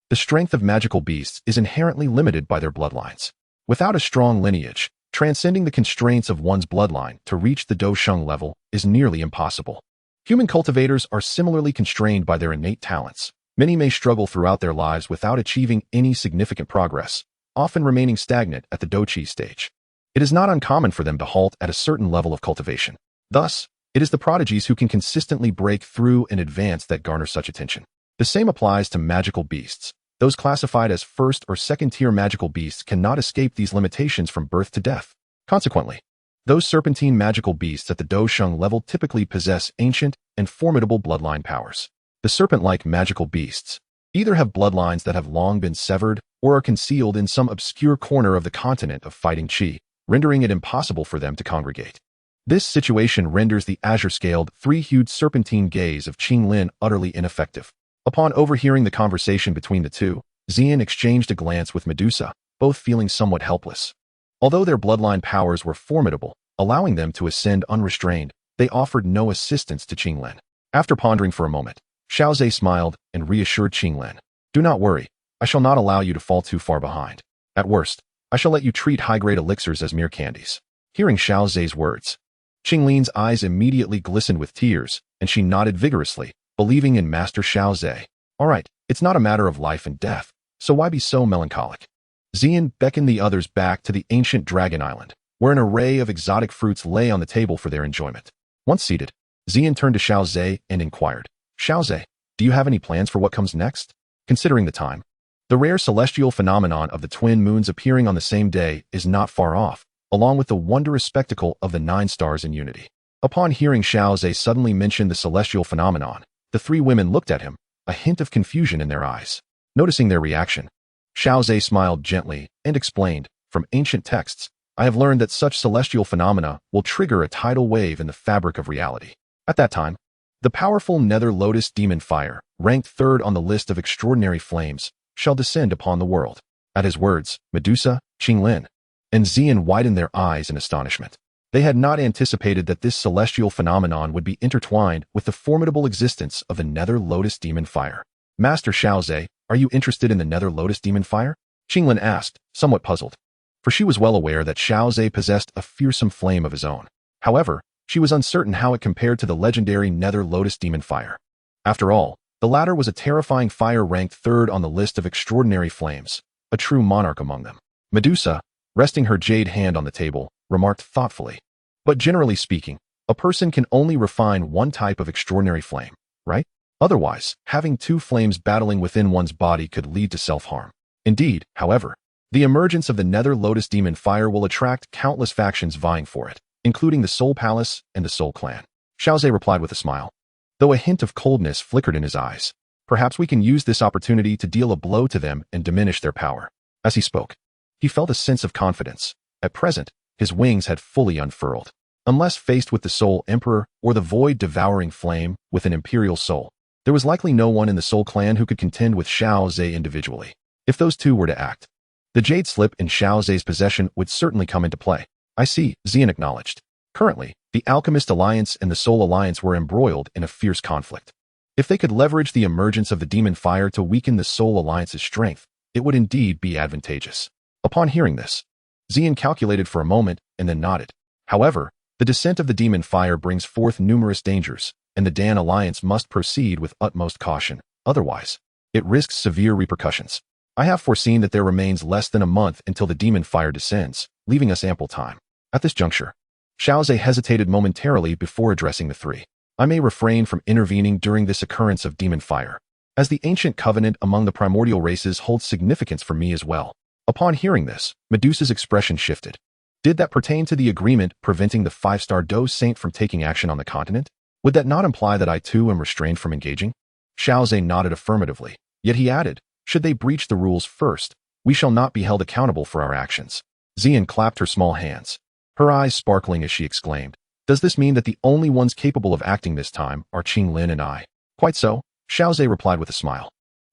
The strength of magical beasts is inherently limited by their bloodlines. Without a strong lineage, transcending the constraints of one's bloodline to reach the Dosheng level is nearly impossible. Human cultivators are similarly constrained by their innate talents. Many may struggle throughout their lives without achieving any significant progress, often remaining stagnant at the Dou Qi stage. It is not uncommon for them to halt at a certain level of cultivation. Thus, it is the prodigies who can consistently break through and advance that garner such attention. The same applies to magical beasts. Those classified as first or second-tier magical beasts cannot escape these limitations from birth to death. Consequently, those serpentine magical beasts at the Dou Sheng level typically possess ancient and formidable bloodline powers. The serpent-like magical beasts either have bloodlines that have long been severed or are concealed in some obscure corner of the continent of fighting Qi, rendering it impossible for them to congregate. This situation renders the azure-scaled, three-hued serpentine gaze of Qinglin utterly ineffective. Upon overhearing the conversation between the two, Xian exchanged a glance with Medusa, both feeling somewhat helpless. Although their bloodline powers were formidable, allowing them to ascend unrestrained, they offered no assistance to Qinglin. After pondering for a moment, Xiao Ze smiled and reassured Qinglin. Do not worry, I shall not allow you to fall too far behind. At worst, I shall let you treat high-grade elixirs as mere candies. Hearing Xiao Ze's words, Qinglin's eyes immediately glistened with tears, and she nodded vigorously, believing in Master Xiao Ze. All right, it's not a matter of life and death, so why be so melancholic? Xian beckoned the others back to the ancient Dragon Island, where an array of exotic fruits lay on the table for their enjoyment. Once seated, Xian turned to Xiao Ze and inquired, Xiao Ze, do you have any plans for what comes next? Considering the time, the rare celestial phenomenon of the twin moons appearing on the same day is not far off, along with the wondrous spectacle of the 9 stars in unity. Upon hearing Xiao Ze suddenly mention the celestial phenomenon, the 3 women looked at him, a hint of confusion in their eyes. Noticing their reaction, Xiao Ze smiled gently and explained, from ancient texts, I have learned that such celestial phenomena will trigger a tidal wave in the fabric of reality. At that time, the powerful nether lotus demon fire, ranked 3rd on the list of extraordinary flames, shall descend upon the world. At his words, Medusa, Qinglin, and Xian widened their eyes in astonishment. They had not anticipated that this celestial phenomenon would be intertwined with the formidable existence of the nether lotus demon fire. Master Xiao Ze, are you interested in the nether lotus demon fire? Qinglin asked, somewhat puzzled. For she was well aware that Xiao Ze possessed a fearsome flame of his own. However, she was uncertain how it compared to the legendary nether lotus demon fire. After all, the latter was a terrifying fire ranked 3rd on the list of extraordinary flames, a true monarch among them. Medusa, resting her jade hand on the table, remarked thoughtfully. But generally speaking, a person can only refine one type of extraordinary flame, right? Otherwise, having 2 flames battling within one's body could lead to self-harm. Indeed, however, the emergence of the nether lotus demon fire will attract countless factions vying for it, including the Soul Palace and the Soul Clan. Xiao Ze replied with a smile, though a hint of coldness flickered in his eyes. Perhaps we can use this opportunity to deal a blow to them and diminish their power. As he spoke, he felt a sense of confidence. At present, his wings had fully unfurled. Unless faced with the Soul Emperor or the void-devouring flame with an imperial soul, there was likely no one in the Soul Clan who could contend with Xiao Ze individually. If those two were to act, the jade slip in Xiao Ze's possession would certainly come into play. I see, Xian acknowledged. Currently, the Alchemist Alliance and the Soul Alliance were embroiled in a fierce conflict. If they could leverage the emergence of the demon fire to weaken the Soul Alliance's strength, it would indeed be advantageous. Upon hearing this, Xian calculated for a moment and then nodded. However, the descent of the demon fire brings forth numerous dangers, and the Dan Alliance must proceed with utmost caution. Otherwise, it risks severe repercussions. I have foreseen that there remains less than a month until the demon fire descends, leaving us ample time. At this juncture, Xiao Ze hesitated momentarily before addressing the 3. I may refrain from intervening during this occurrence of demon fire, as the ancient covenant among the primordial races holds significance for me as well. Upon hearing this, Medusa's expression shifted. Did that pertain to the agreement preventing the 5-star Dueling Saint from taking action on the continent? Would that not imply that I too am restrained from engaging? Xiao Ze nodded affirmatively, yet he added, should they breach the rules first, we shall not be held accountable for our actions. Xian clapped her small hands, her eyes sparkling as she exclaimed, does this mean that the only ones capable of acting this time are Qinglin and I? Quite so, Xiao Ze replied with a smile.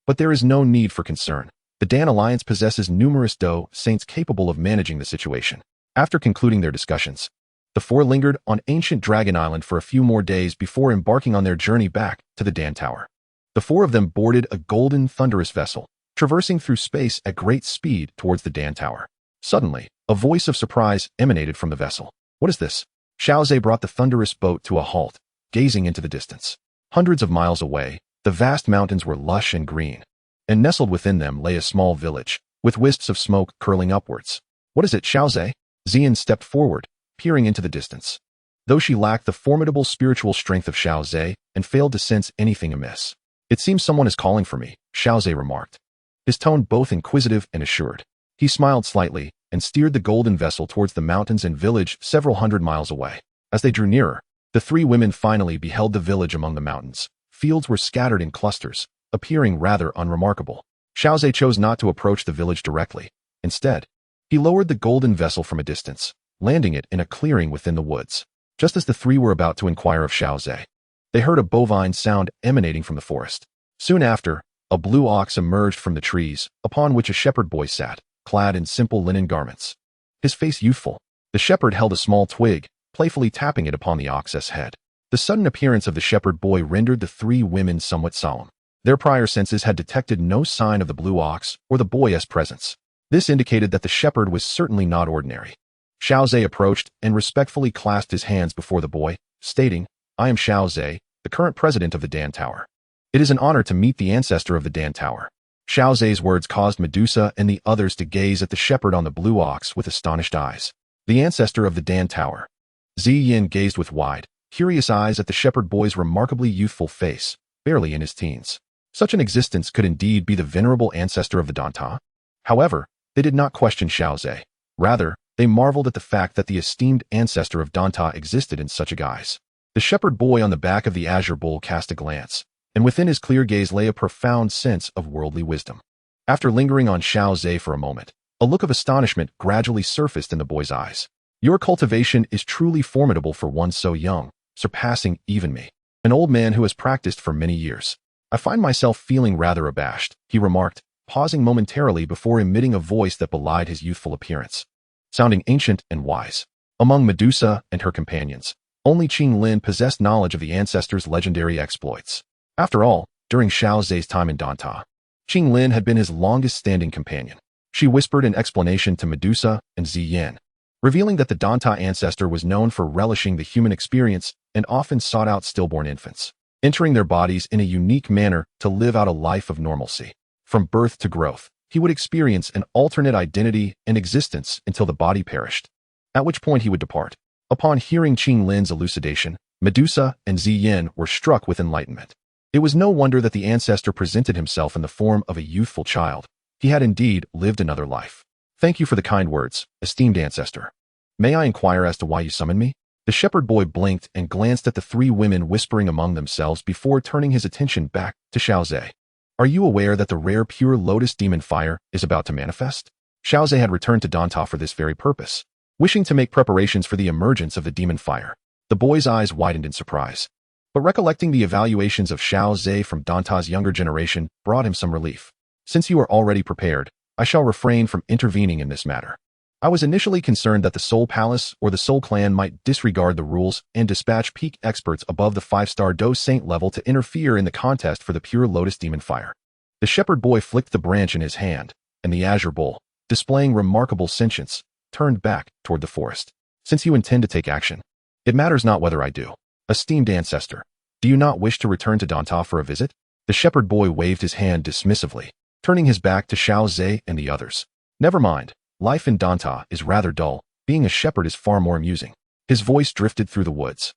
But there is no need for concern. The Dan Alliance possesses numerous Dueling Saints capable of managing the situation. After concluding their discussions, the 4 lingered on ancient Dragon Island for a few more days before embarking on their journey back to the Dan Tower. The 4 of them boarded a golden thunderous vessel, traversing through space at great speed towards the Dan Tower. Suddenly, a voice of surprise emanated from the vessel. What is this? Xiao Ze brought the thunderous boat to a halt, gazing into the distance. Hundreds of miles away, the vast mountains were lush and green, and nestled within them lay a small village, with wisps of smoke curling upwards. What is it, Xiao Ze? Xian stepped forward, peering into the distance. Though she lacked the formidable spiritual strength of Xiao Ze and failed to sense anything amiss. It seems someone is calling for me, Xiao Ze remarked, his tone both inquisitive and assured. He smiled slightly and steered the golden vessel towards the mountains and village several hundred miles away. As they drew nearer, the three women finally beheld the village among the mountains. Fields were scattered in clusters, appearing rather unremarkable. Xiao Ze chose not to approach the village directly. Instead, he lowered the golden vessel from a distance, landing it in a clearing within the woods. Just as the three were about to inquire of Xiao Ze, they heard a bovine sound emanating from the forest. Soon after, a blue ox emerged from the trees, upon which a shepherd boy sat, clad in simple linen garments. His face youthful, the shepherd held a small twig, playfully tapping it upon the ox's head. The sudden appearance of the shepherd boy rendered the three women somewhat solemn. Their prior senses had detected no sign of the blue ox or the boy's presence. This indicated that the shepherd was certainly not ordinary. Xiao Ze approached and respectfully clasped his hands before the boy, stating, "I am Xiao Ze, the current president of the Dan Tower. It is an honor to meet the ancestor of the Dan Tower." Xiao Ze's words caused Medusa and the others to gaze at the shepherd on the blue ox with astonished eyes. The ancestor of the Dan Tower. Ziyin gazed with wide, curious eyes at the shepherd boy's remarkably youthful face, barely in his teens. Such an existence could indeed be the venerable ancestor of the Danta. However, they did not question Xiao Ze. Rather, they marveled at the fact that the esteemed ancestor of Danta existed in such a guise. The shepherd boy on the back of the azure bull cast a glance, and within his clear gaze lay a profound sense of worldly wisdom. After lingering on Xiao Ze for a moment, a look of astonishment gradually surfaced in the boy's eyes. "Your cultivation is truly formidable for one so young, surpassing even me, an old man who has practiced for many years. I find myself feeling rather abashed," he remarked, pausing momentarily before emitting a voice that belied his youthful appearance. Sounding ancient and wise. Among Medusa and her companions, only Qinglin possessed knowledge of the ancestor's legendary exploits. After all, during Xiao Ze's time in Danta, Qinglin had been his longest-standing companion. She whispered an explanation to Medusa and Ziyin, revealing that the Danta ancestor was known for relishing the human experience and often sought out stillborn infants, entering their bodies in a unique manner to live out a life of normalcy. From birth to growth, he would experience an alternate identity and existence until the body perished, at which point he would depart. Upon hearing Qinglin's elucidation, Medusa and Ziyin were struck with enlightenment. It was no wonder that the ancestor presented himself in the form of a youthful child. He had indeed lived another life. "Thank you for the kind words, esteemed ancestor. May I inquire as to why you summoned me?" The shepherd boy blinked and glanced at the three women whispering among themselves before turning his attention back to Xiao Ze. "Are you aware that the rare pure Lotus demon fire is about to manifest?" Xiao Ze had returned to Danta for this very purpose, wishing to make preparations for the emergence of the demon fire. The boy's eyes widened in surprise. But recollecting the evaluations of Xiao Ze from Danta's younger generation brought him some relief. "Since you are already prepared, I shall refrain from intervening in this matter. I was initially concerned that the Soul Palace or the Soul Clan might disregard the rules and dispatch peak experts above the 5-star Dou Saint level to interfere in the contest for the pure Lotus demon fire." The shepherd boy flicked the branch in his hand, and the azure bull, displaying remarkable sentience, turned back toward the forest. "Since you intend to take action, it matters not whether I do. Esteemed ancestor, do you not wish to return to Danta for a visit?" The shepherd boy waved his hand dismissively, turning his back to Xiao Ze and the others. "Never mind. Life in Danta is rather dull. Being a shepherd is far more amusing." His voice drifted through the woods,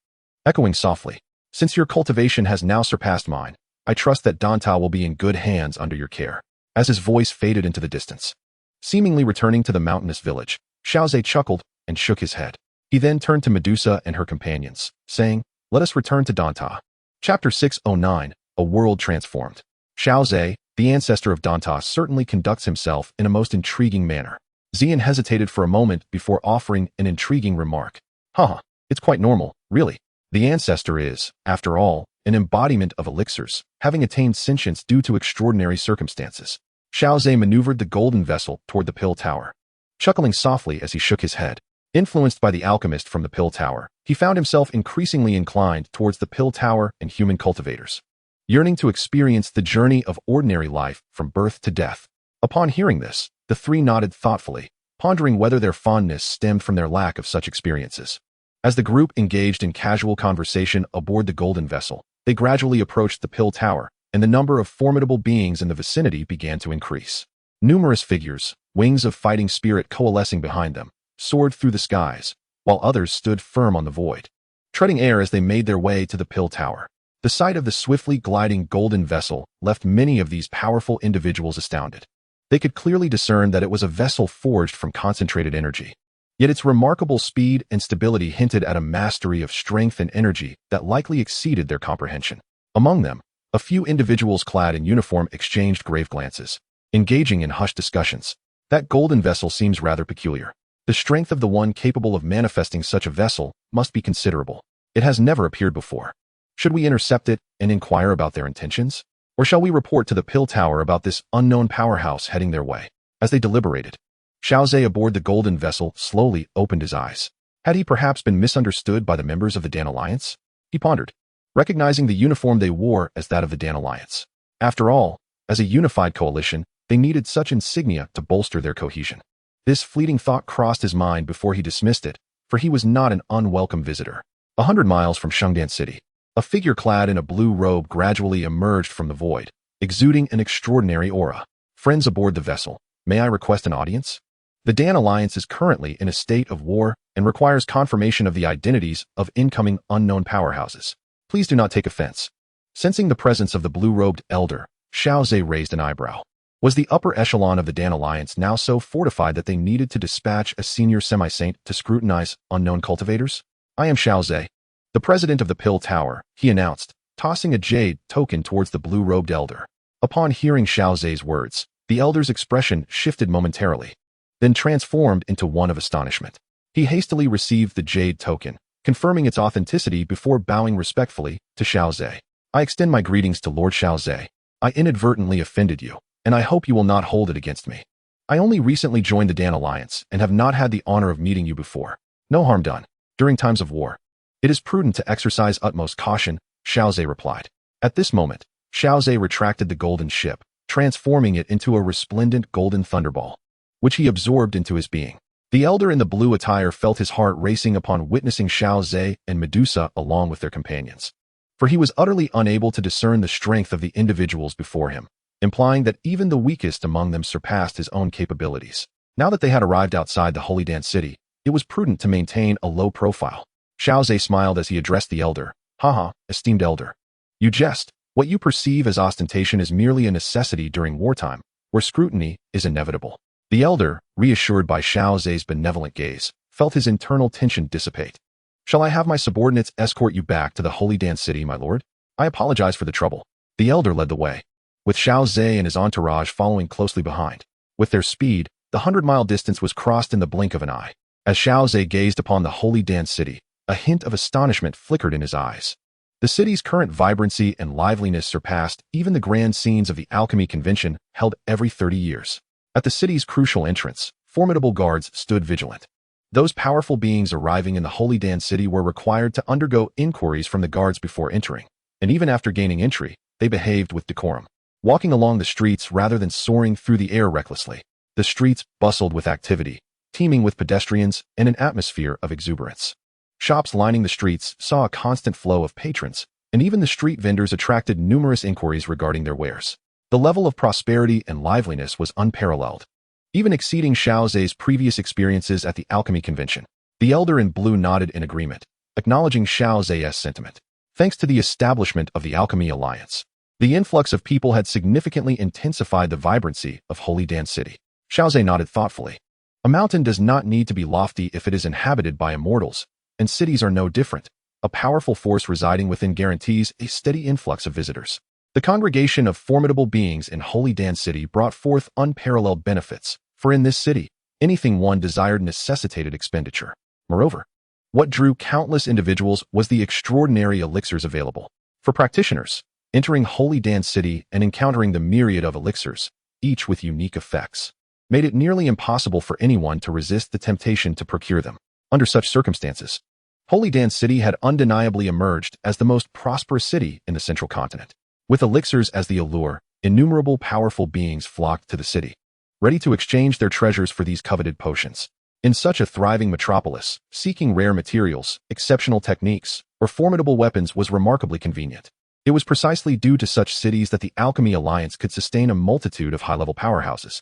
echoing softly, "Since your cultivation has now surpassed mine, I trust that Danta will be in good hands under your care." As his voice faded into the distance, seemingly returning to the mountainous village, Xiao Ze chuckled and shook his head. He then turned to Medusa and her companions, saying, "Let us return to Danta." Chapter 609, A World Transformed. Xiao Ze, the ancestor of Danta, certainly conducts himself in a most intriguing manner. Xian hesitated for a moment before offering an intriguing remark. "Haha, it's quite normal, really. The ancestor is, after all, an embodiment of elixirs, having attained sentience due to extraordinary circumstances." Xiao Ze maneuvered the golden vessel toward the pill tower, chuckling softly as he shook his head. Influenced by the alchemist from the pill tower, he found himself increasingly inclined towards the pill tower and human cultivators, yearning to experience the journey of ordinary life from birth to death. Upon hearing this, the three nodded thoughtfully, pondering whether their fondness stemmed from their lack of such experiences. As the group engaged in casual conversation aboard the golden vessel, they gradually approached the pill tower, and the number of formidable beings in the vicinity began to increase. Numerous figures, wings of fighting spirit coalescing behind them, soared through the skies, while others stood firm on the void, treading air as they made their way to the pill tower. The sight of the swiftly gliding golden vessel left many of these powerful individuals astounded. They could clearly discern that it was a vessel forged from concentrated energy. Yet its remarkable speed and stability hinted at a mastery of strength and energy that likely exceeded their comprehension. Among them, a few individuals clad in uniform exchanged grave glances, engaging in hushed discussions. That golden vessel seems rather peculiar. The strength of the one capable of manifesting such a vessel must be considerable. It has never appeared before. Should we intercept it and inquire about their intentions? Or shall we report to the pill tower about this unknown powerhouse heading their way? As they deliberated, Xiao Ze aboard the golden vessel slowly opened his eyes. Had he perhaps been misunderstood by the members of the Dan Alliance? He pondered, recognizing the uniform they wore as that of the Dan Alliance. After all, as a unified coalition, they needed such insignia to bolster their cohesion. This fleeting thought crossed his mind before he dismissed it, for he was not an unwelcome visitor. 100 miles from Shangdan City, a figure clad in a blue robe gradually emerged from the void, exuding an extraordinary aura. Friends aboard the vessel, may I request an audience? The Dan Alliance is currently in a state of war and requires confirmation of the identities of incoming unknown powerhouses. Please do not take offense. Sensing the presence of the blue-robed elder, Xiao Ze raised an eyebrow. Was the upper echelon of the Dan Alliance now so fortified that they needed to dispatch a senior semi-saint to scrutinize unknown cultivators? I am Xiao Ze, the president of the Pill Tower, he announced, tossing a jade token towards the blue-robed elder. Upon hearing Xiao Ze's words, the elder's expression shifted momentarily, then transformed into one of astonishment. He hastily received the jade token, confirming its authenticity before bowing respectfully to Xiao Ze. I extend my greetings to Lord Xiao Ze. I inadvertently offended you, and I hope you will not hold it against me. I only recently joined the Dan Alliance and have not had the honor of meeting you before. No harm done. During times of war, it is prudent to exercise utmost caution, Xiao Ze replied. At this moment, Xiao Ze retracted the golden ship, transforming it into a resplendent golden thunderball, which he absorbed into his being. The elder in the blue attire felt his heart racing upon witnessing Xiao Ze and Medusa along with their companions, for he was utterly unable to discern the strength of the individuals before him, implying that even the weakest among them surpassed his own capabilities. Now that they had arrived outside the Holy Dan City, it was prudent to maintain a low profile. Xiao Ze smiled as he addressed the elder. Haha, esteemed elder. You jest. What you perceive as ostentation is merely a necessity during wartime, where scrutiny is inevitable. The elder, reassured by Xiao Ze's benevolent gaze, felt his internal tension dissipate. Shall I have my subordinates escort you back to the Holy Dan City, my lord? I apologize for the trouble. The elder led the way, with Xiao Ze and his entourage following closely behind. With their speed, the 100-mile distance was crossed in the blink of an eye. As Xiao Ze gazed upon the Holy Dan City, a hint of astonishment flickered in his eyes. The city's current vibrancy and liveliness surpassed even the grand scenes of the Alchemy Convention held every 30 years. At the city's crucial entrance, formidable guards stood vigilant. Those powerful beings arriving in the Holy Dan City were required to undergo inquiries from the guards before entering, and even after gaining entry, they behaved with decorum, walking along the streets rather than soaring through the air recklessly. The streets bustled with activity, teeming with pedestrians and an atmosphere of exuberance. Shops lining the streets saw a constant flow of patrons, and even the street vendors attracted numerous inquiries regarding their wares. The level of prosperity and liveliness was unparalleled, even exceeding Xiao Ze's previous experiences at the Alchemy Convention. The elder in blue nodded in agreement, acknowledging Xiao Ze's sentiment. Thanks to the establishment of the Alchemy Alliance, the influx of people had significantly intensified the vibrancy of Holy Dan City. Xiao Ze nodded thoughtfully. A mountain does not need to be lofty if it is inhabited by immortals, and cities are no different. A powerful force residing within guarantees a steady influx of visitors. The congregation of formidable beings in Holy Dan City brought forth unparalleled benefits, for in this city, anything one desired necessitated expenditure. Moreover, what drew countless individuals was the extraordinary elixirs available. For practitioners, entering Holy Dan City and encountering the myriad of elixirs, each with unique effects, made it nearly impossible for anyone to resist the temptation to procure them. Under such circumstances, Holy Dan City had undeniably emerged as the most prosperous city in the central continent. With elixirs as the allure, innumerable powerful beings flocked to the city, ready to exchange their treasures for these coveted potions. In such a thriving metropolis, seeking rare materials, exceptional techniques, or formidable weapons was remarkably convenient. It was precisely due to such cities that the Alchemy Alliance could sustain a multitude of high-level powerhouses.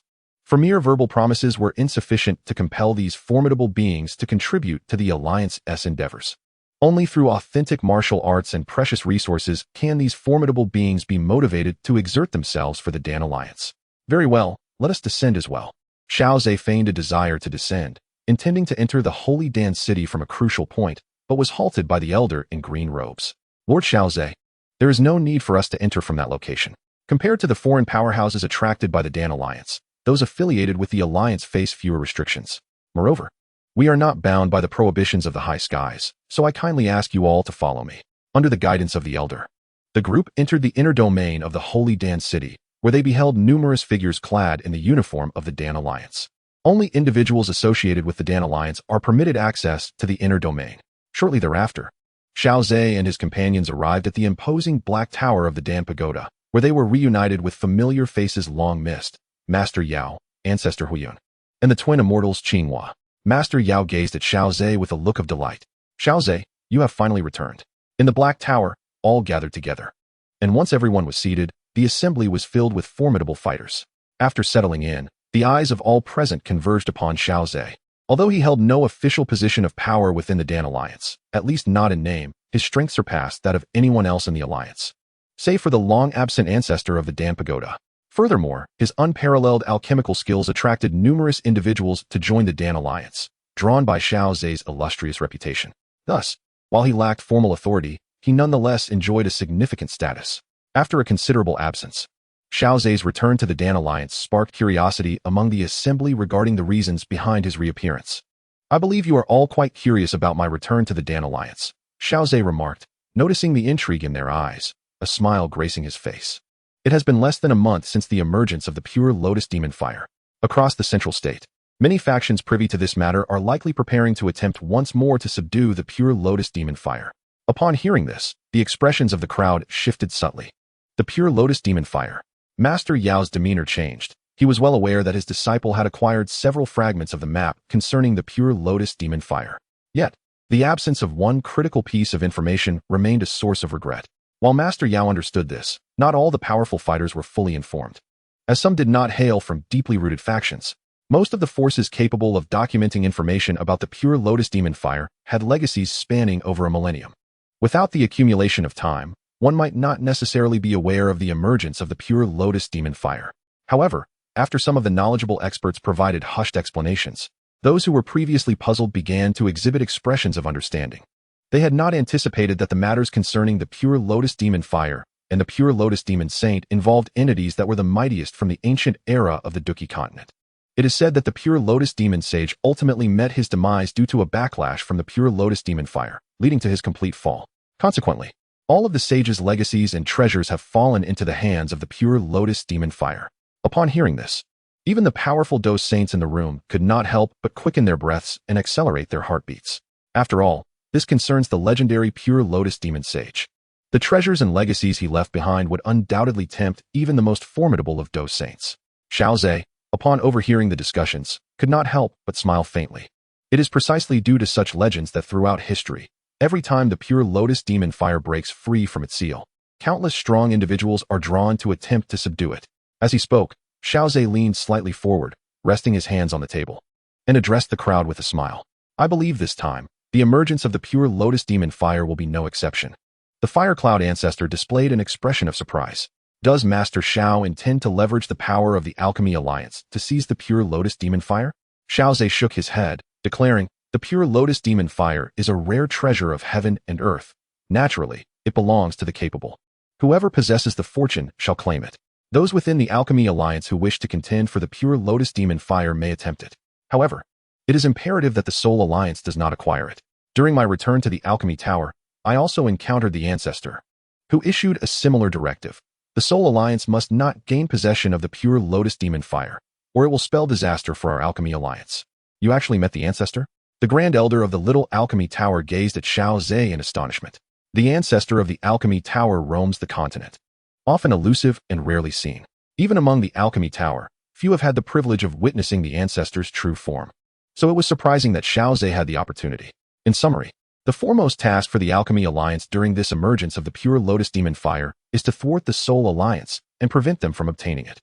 For mere verbal promises were insufficient to compel these formidable beings to contribute to the Alliance's endeavors. Only through authentic martial arts and precious resources can these formidable beings be motivated to exert themselves for the Dan Alliance. Very well, let us descend as well. Xiao Ze feigned a desire to descend, intending to enter the Holy Dan City from a crucial point, but was halted by the elder in green robes. Lord Xiao Ze, there is no need for us to enter from that location. Compared to the foreign powerhouses attracted by the Dan Alliance, those affiliated with the Alliance face fewer restrictions. Moreover, we are not bound by the prohibitions of the high skies, so I kindly ask you all to follow me. Under the guidance of the elder, the group entered the inner domain of the Holy Dan City, where they beheld numerous figures clad in the uniform of the Dan Alliance. Only individuals associated with the Dan Alliance are permitted access to the inner domain. Shortly thereafter, Xiao Ze and his companions arrived at the imposing Black Tower of the Dan Pagoda, where they were reunited with familiar faces long missed, Master Yao, Ancestor Huyun, and the twin immortals Qinghua. Master Yao gazed at Xiao Ze with a look of delight. Xiao Ze, you have finally returned. In the Black Tower, all gathered together. And once everyone was seated, the assembly was filled with formidable fighters. After settling in, the eyes of all present converged upon Xiao Ze. Although he held no official position of power within the Dan Alliance, at least not in name, his strength surpassed that of anyone else in the Alliance, save for the long-absent ancestor of the Dan Pagoda. Furthermore, his unparalleled alchemical skills attracted numerous individuals to join the Dan Alliance, drawn by Xiao Ze's illustrious reputation. Thus, while he lacked formal authority, he nonetheless enjoyed a significant status. After a considerable absence, Xiao Ze's return to the Dan Alliance sparked curiosity among the assembly regarding the reasons behind his reappearance. I believe you are all quite curious about my return to the Dan Alliance, Xiao Ze remarked, noticing the intrigue in their eyes, a smile gracing his face. It has been less than a month since the emergence of the pure Lotus demon fire. Across the central state, many factions privy to this matter are likely preparing to attempt once more to subdue the pure Lotus demon fire. Upon hearing this, the expressions of the crowd shifted subtly. The pure Lotus demon fire. Master Yao's demeanor changed. He was well aware that his disciple had acquired several fragments of the map concerning the pure Lotus demon fire. Yet, the absence of one critical piece of information remained a source of regret. While Master Yao understood this, not all the powerful fighters were fully informed. As some did not hail from deeply rooted factions, most of the forces capable of documenting information about the pure Lotus demon fire had legacies spanning over a millennium. Without the accumulation of time, one might not necessarily be aware of the emergence of the pure Lotus demon fire. However, after some of the knowledgeable experts provided hushed explanations, those who were previously puzzled began to exhibit expressions of understanding. They had not anticipated that the matters concerning the pure Lotus demon fire and the pure Lotus demon saint involved entities that were the mightiest from the ancient era of the Dou Qi Continent. It is said that the pure Lotus demon sage ultimately met his demise due to a backlash from the pure Lotus demon fire, leading to his complete fall. Consequently, all of the sage's legacies and treasures have fallen into the hands of the pure Lotus demon fire. Upon hearing this, even the powerful Dou saints in the room could not help but quicken their breaths and accelerate their heartbeats. After all, this concerns the legendary pure Lotus demon sage. The treasures and legacies he left behind would undoubtedly tempt even the most formidable of Dou saints. Xiao Ze, upon overhearing the discussions, could not help but smile faintly. It is precisely due to such legends that throughout history, every time the pure Lotus demon fire breaks free from its seal, countless strong individuals are drawn to attempt to subdue it. As he spoke, Xiao Ze leaned slightly forward, resting his hands on the table, and addressed the crowd with a smile. I believe this time, the emergence of the pure Lotus demon fire will be no exception. The Fire Cloud ancestor displayed an expression of surprise. Does Master Xiao intend to leverage the power of the Alchemy Alliance to seize the pure Lotus demon fire? Xiao Ze shook his head, declaring, the pure Lotus demon fire is a rare treasure of heaven and earth. Naturally, it belongs to the capable. Whoever possesses the fortune shall claim it. Those within the Alchemy Alliance who wish to contend for the pure Lotus demon fire may attempt it. However, it is imperative that the Soul Alliance does not acquire it. During my return to the Alchemy Tower, I also encountered the ancestor, who issued a similar directive. The Soul Alliance must not gain possession of the pure Lotus demon fire, or it will spell disaster for our Alchemy Alliance. You actually met the ancestor? The Grand Elder of the Little Alchemy Tower gazed at Xiao Ze in astonishment. The ancestor of the Alchemy Tower roams the continent, often elusive and rarely seen. Even among the Alchemy Tower, few have had the privilege of witnessing the ancestor's true form. So it was surprising that Xiao Ze had the opportunity. In summary, the foremost task for the Alchemy Alliance during this emergence of the pure Lotus demon fire is to thwart the Soul Alliance and prevent them from obtaining it.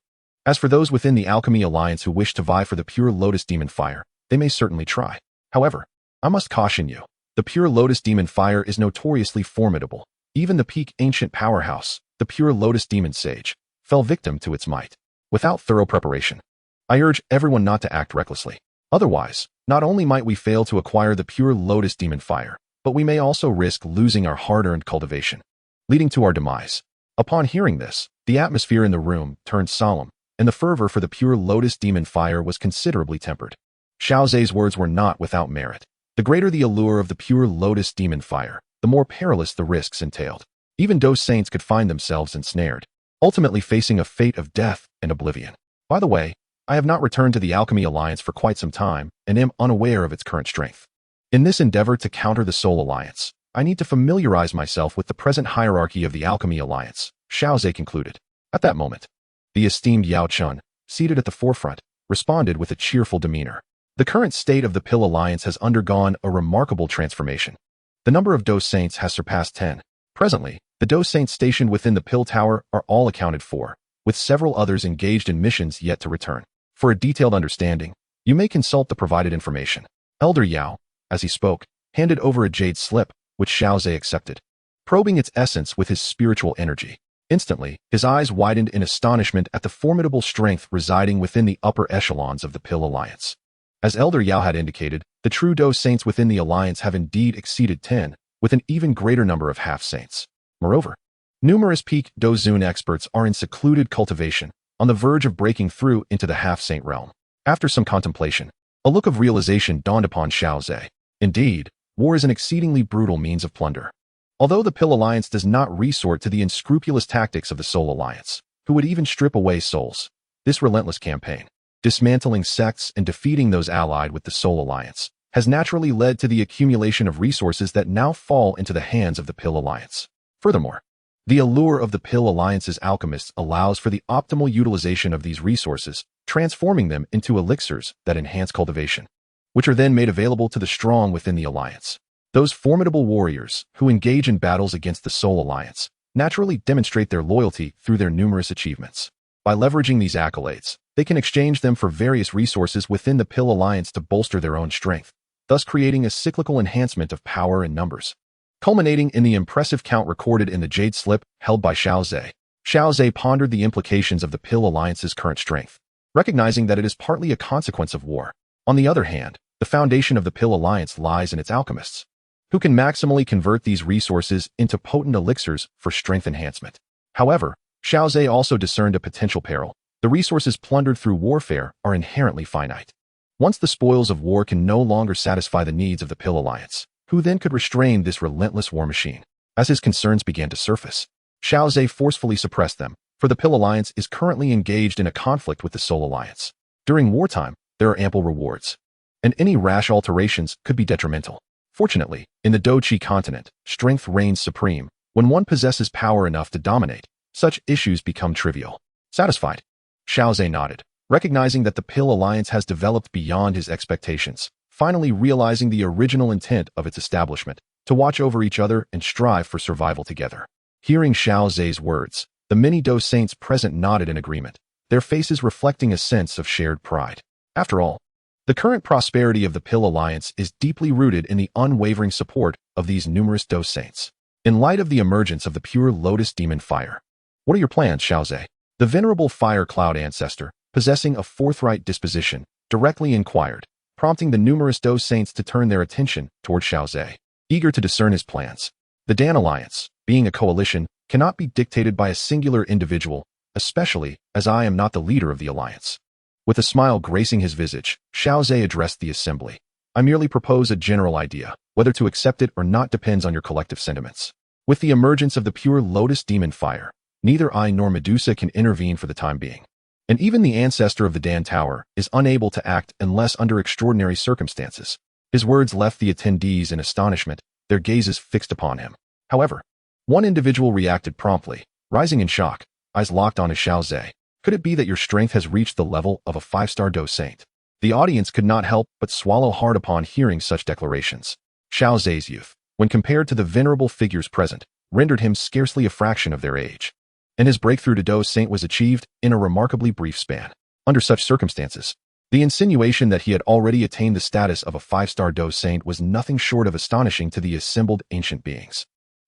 As for those within the Alchemy Alliance who wish to vie for the pure Lotus Demon Fire, they may certainly try. However, I must caution you, the pure Lotus Demon Fire is notoriously formidable. Even the peak ancient powerhouse, the pure Lotus Demon Sage, fell victim to its might. Without thorough preparation, I urge everyone not to act recklessly. Otherwise, not only might we fail to acquire the pure Lotus Demon Fire, but we may also risk losing our hard-earned cultivation, leading to our demise. Upon hearing this, the atmosphere in the room turned solemn, and the fervor for the pure Lotus Demon Fire was considerably tempered. Xiao Ze's words were not without merit. The greater the allure of the pure Lotus Demon Fire, the more perilous the risks entailed. Even Dou Saints could find themselves ensnared, ultimately facing a fate of death and oblivion. By the way, I have not returned to the Alchemy Alliance for quite some time and am unaware of its current strength. In this endeavor to counter the Soul Alliance, I need to familiarize myself with the present hierarchy of the Alchemy Alliance, Xiao Ze concluded. At that moment, the esteemed Yao Chun, seated at the forefront, responded with a cheerful demeanor. The current state of the Pill Alliance has undergone a remarkable transformation. The number of Dou Saints has surpassed 10. Presently, the Dou Saints stationed within the Pill Tower are all accounted for, with several others engaged in missions yet to return. For a detailed understanding, you may consult the provided information. Elder Yao, as he spoke, handed over a jade slip, which Xiao Ze accepted, probing its essence with his spiritual energy. Instantly, his eyes widened in astonishment at the formidable strength residing within the upper echelons of the Pill Alliance. As Elder Yao had indicated, the true Dou Saints within the Alliance have indeed exceeded 10, with an even greater number of half-saints. Moreover, numerous peak Dou Zun experts are in secluded cultivation, on the verge of breaking through into the half-saint realm. After some contemplation, a look of realization dawned upon Xiao Ze. Indeed, war is an exceedingly brutal means of plunder. Although the Pill Alliance does not resort to the unscrupulous tactics of the Soul Alliance, who would even strip away souls, this relentless campaign, dismantling sects and defeating those allied with the Soul Alliance, has naturally led to the accumulation of resources that now fall into the hands of the Pill Alliance. Furthermore, the allure of the Pill Alliance's alchemists allows for the optimal utilization of these resources, transforming them into elixirs that enhance cultivation, which are then made available to the strong within the Alliance. Those formidable warriors who engage in battles against the Soul Alliance naturally demonstrate their loyalty through their numerous achievements. By leveraging these accolades, they can exchange them for various resources within the Pill Alliance to bolster their own strength, thus creating a cyclical enhancement of power and numbers, culminating in the impressive count recorded in the Jade slip held by Xiao Ze. Xiao Ze pondered the implications of the Pill Alliance's current strength, recognizing that it is partly a consequence of war. On the other hand, the foundation of the Pill Alliance lies in its alchemists, who can maximally convert these resources into potent elixirs for strength enhancement. However, Xiao Ze also discerned a potential peril. The resources plundered through warfare are inherently finite. Once the spoils of war can no longer satisfy the needs of the Pill Alliance, who then could restrain this relentless war machine? As his concerns began to surface, Xiao Ze forcefully suppressed them, for the Pill Alliance is currently engaged in a conflict with the Soul Alliance. During wartime, there are ample rewards, and any rash alterations could be detrimental. Fortunately, in the Dou Qi Continent, strength reigns supreme. When one possesses power enough to dominate, such issues become trivial. Satisfied, Xiao Ze nodded, recognizing that the Pill Alliance has developed beyond his expectations, finally realizing the original intent of its establishment, to watch over each other and strive for survival together. Hearing Xiao Ze's words, the many Dou Saints present nodded in agreement, their faces reflecting a sense of shared pride. After all, the current prosperity of the Pill Alliance is deeply rooted in the unwavering support of these numerous Dou Saints. In light of the emergence of the pure Lotus Demon Fire, what are your plans, Xiao Ze? The venerable Fire Cloud ancestor, possessing a forthright disposition, directly inquired, prompting the numerous Dou Saints to turn their attention toward Xiao Ze, eager to discern his plans. The Dan Alliance, being a coalition, cannot be dictated by a singular individual, especially as I am not the leader of the Alliance. With a smile gracing his visage, Xiao Ze addressed the assembly. I merely propose a general idea. Whether to accept it or not depends on your collective sentiments. With the emergence of the pure Lotus Demon Fire, neither I nor Medusa can intervene for the time being. And even the ancestor of the Dan Tower is unable to act unless under extraordinary circumstances. His words left the attendees in astonishment, their gazes fixed upon him. However, one individual reacted promptly, rising in shock, eyes locked on Xiao Ze. Could it be that your strength has reached the level of a 5-star Dou Saint? The audience could not help but swallow hard upon hearing such declarations. Xiao Ze's youth, when compared to the venerable figures present, rendered him scarcely a fraction of their age. and his breakthrough to Dou Saint was achieved in a remarkably brief span. Under such circumstances, the insinuation that he had already attained the status of a 5-star Dou Saint was nothing short of astonishing to the assembled ancient beings.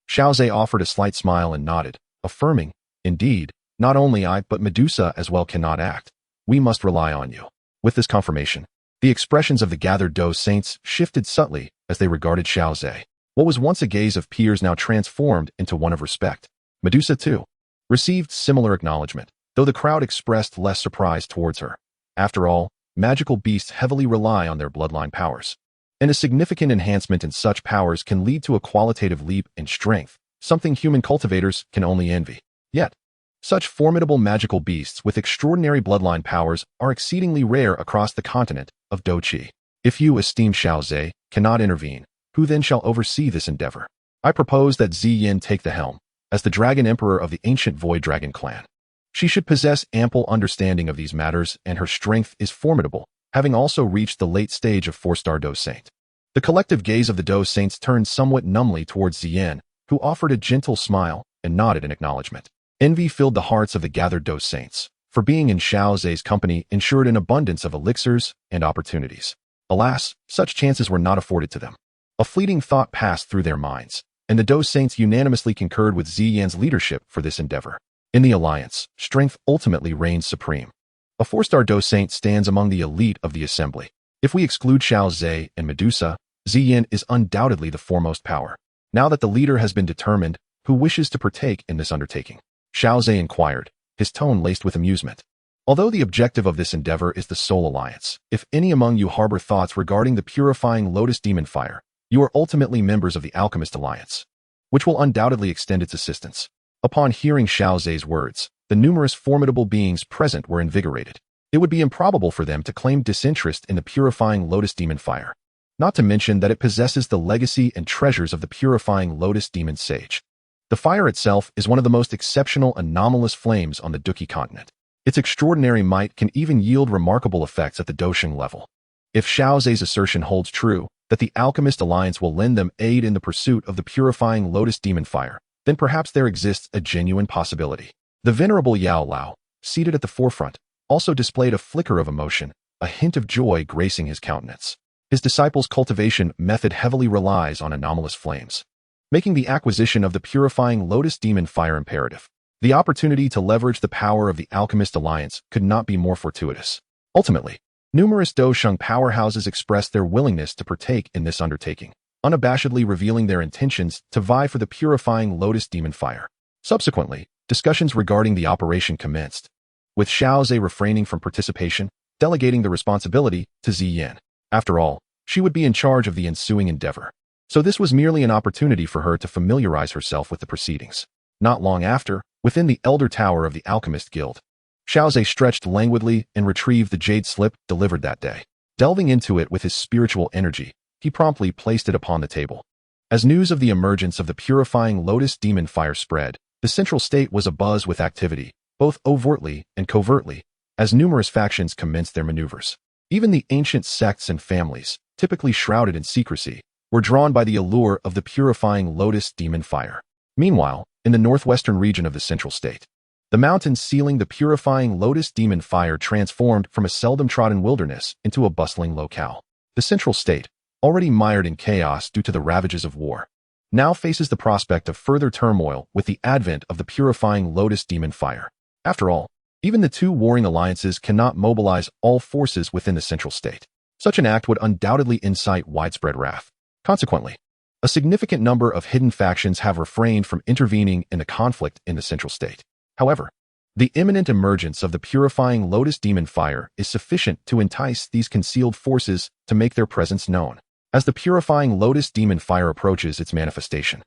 Xiao Ze offered a slight smile and nodded, affirming, "Indeed, not only I but Medusa as well cannot act. We must rely on you." With this confirmation, the expressions of the gathered Dou Saints shifted subtly as they regarded Xiao Ze. What was once a gaze of peers now transformed into one of respect. Medusa, too, received similar acknowledgement, though the crowd expressed less surprise towards her. After all, magical beasts heavily rely on their bloodline powers, and a significant enhancement in such powers can lead to a qualitative leap in strength, something human cultivators can only envy. Yet, such formidable magical beasts with extraordinary bloodline powers are exceedingly rare across the continent of Dou Qi. If you, esteemed Xiao Ze, cannot intervene, who then shall oversee this endeavor? I propose that Ziyin take the helm, as the Dragon Emperor of the ancient Void Dragon clan. She should possess ample understanding of these matters, and her strength is formidable, having also reached the late stage of 4-star Dou Saint. The collective gaze of the Dou Saints turned somewhat numbly towards Ziyin, who offered a gentle smile and nodded in acknowledgement. Envy filled the hearts of the gathered Dou Saints, for being in Xiao Ze's company ensured an abundance of elixirs and opportunities. Alas, such chances were not afforded to them. A fleeting thought passed through their minds, and the Dou Saints unanimously concurred with Ziyin's leadership for this endeavor. In the alliance, strength ultimately reigns supreme. A 4-star Dou Saint stands among the elite of the assembly. If we exclude Xiao Ze and Medusa, Ziyin is undoubtedly the foremost power. Now that the leader has been determined, who wishes to partake in this undertaking? Xiao Ze inquired, his tone laced with amusement. Although the objective of this endeavor is the Soul Alliance, if any among you harbor thoughts regarding the purifying Lotus demon fire, you are ultimately members of the Alchemist Alliance, which will undoubtedly extend its assistance. Upon hearing Xiao Ze's words, the numerous formidable beings present were invigorated. It would be improbable for them to claim disinterest in the purifying Lotus demon fire, not to mention that it possesses the legacy and treasures of the purifying Lotus demon sage. The fire itself is one of the most exceptional anomalous flames on the Dou Qi Continent. Its extraordinary might can even yield remarkable effects at the Dosheng level. If Xiao Ze's assertion holds true, that the Alchemist Alliance will lend them aid in the pursuit of the purifying Lotus demon fire, then perhaps there exists a genuine possibility. The venerable Yao Lao, seated at the forefront, also displayed a flicker of emotion, a hint of joy gracing his countenance. His disciples' cultivation method heavily relies on anomalous flames, making the acquisition of the purifying Lotus demon fire imperative. The opportunity to leverage the power of the Alchemist Alliance could not be more fortuitous. Ultimately, numerous Dosheng powerhouses expressed their willingness to partake in this undertaking, unabashedly revealing their intentions to vie for the purifying Lotus demon fire. Subsequently, discussions regarding the operation commenced, with Xiao Ze refraining from participation, delegating the responsibility to Ziyin. After all, she would be in charge of the ensuing endeavor, so this was merely an opportunity for her to familiarize herself with the proceedings. Not long after, within the Elder Tower of the Alchemist Guild, Xiao Ze stretched languidly and retrieved the jade slip delivered that day. Delving into it with his spiritual energy, he promptly placed it upon the table. As news of the emergence of the purifying Lotus demon fire spread, the central state was abuzz with activity, both overtly and covertly, as numerous factions commenced their maneuvers. Even the ancient sects and families, typically shrouded in secrecy, were drawn by the allure of the purifying Lotus demon fire. Meanwhile, in the northwestern region of the central state, the mountains sealing the purifying Lotus demon fire transformed from a seldom-trodden wilderness into a bustling locale. The central state, already mired in chaos due to the ravages of war, now faces the prospect of further turmoil with the advent of the purifying Lotus demon fire. After all, even the two warring alliances cannot mobilize all forces within the central state. Such an act would undoubtedly incite widespread wrath. Consequently, a significant number of hidden factions have refrained from intervening in the conflict in the central state. However, the imminent emergence of the purifying Lotus demon fire is sufficient to entice these concealed forces to make their presence known. As the purifying Lotus demon fire approaches its manifestation,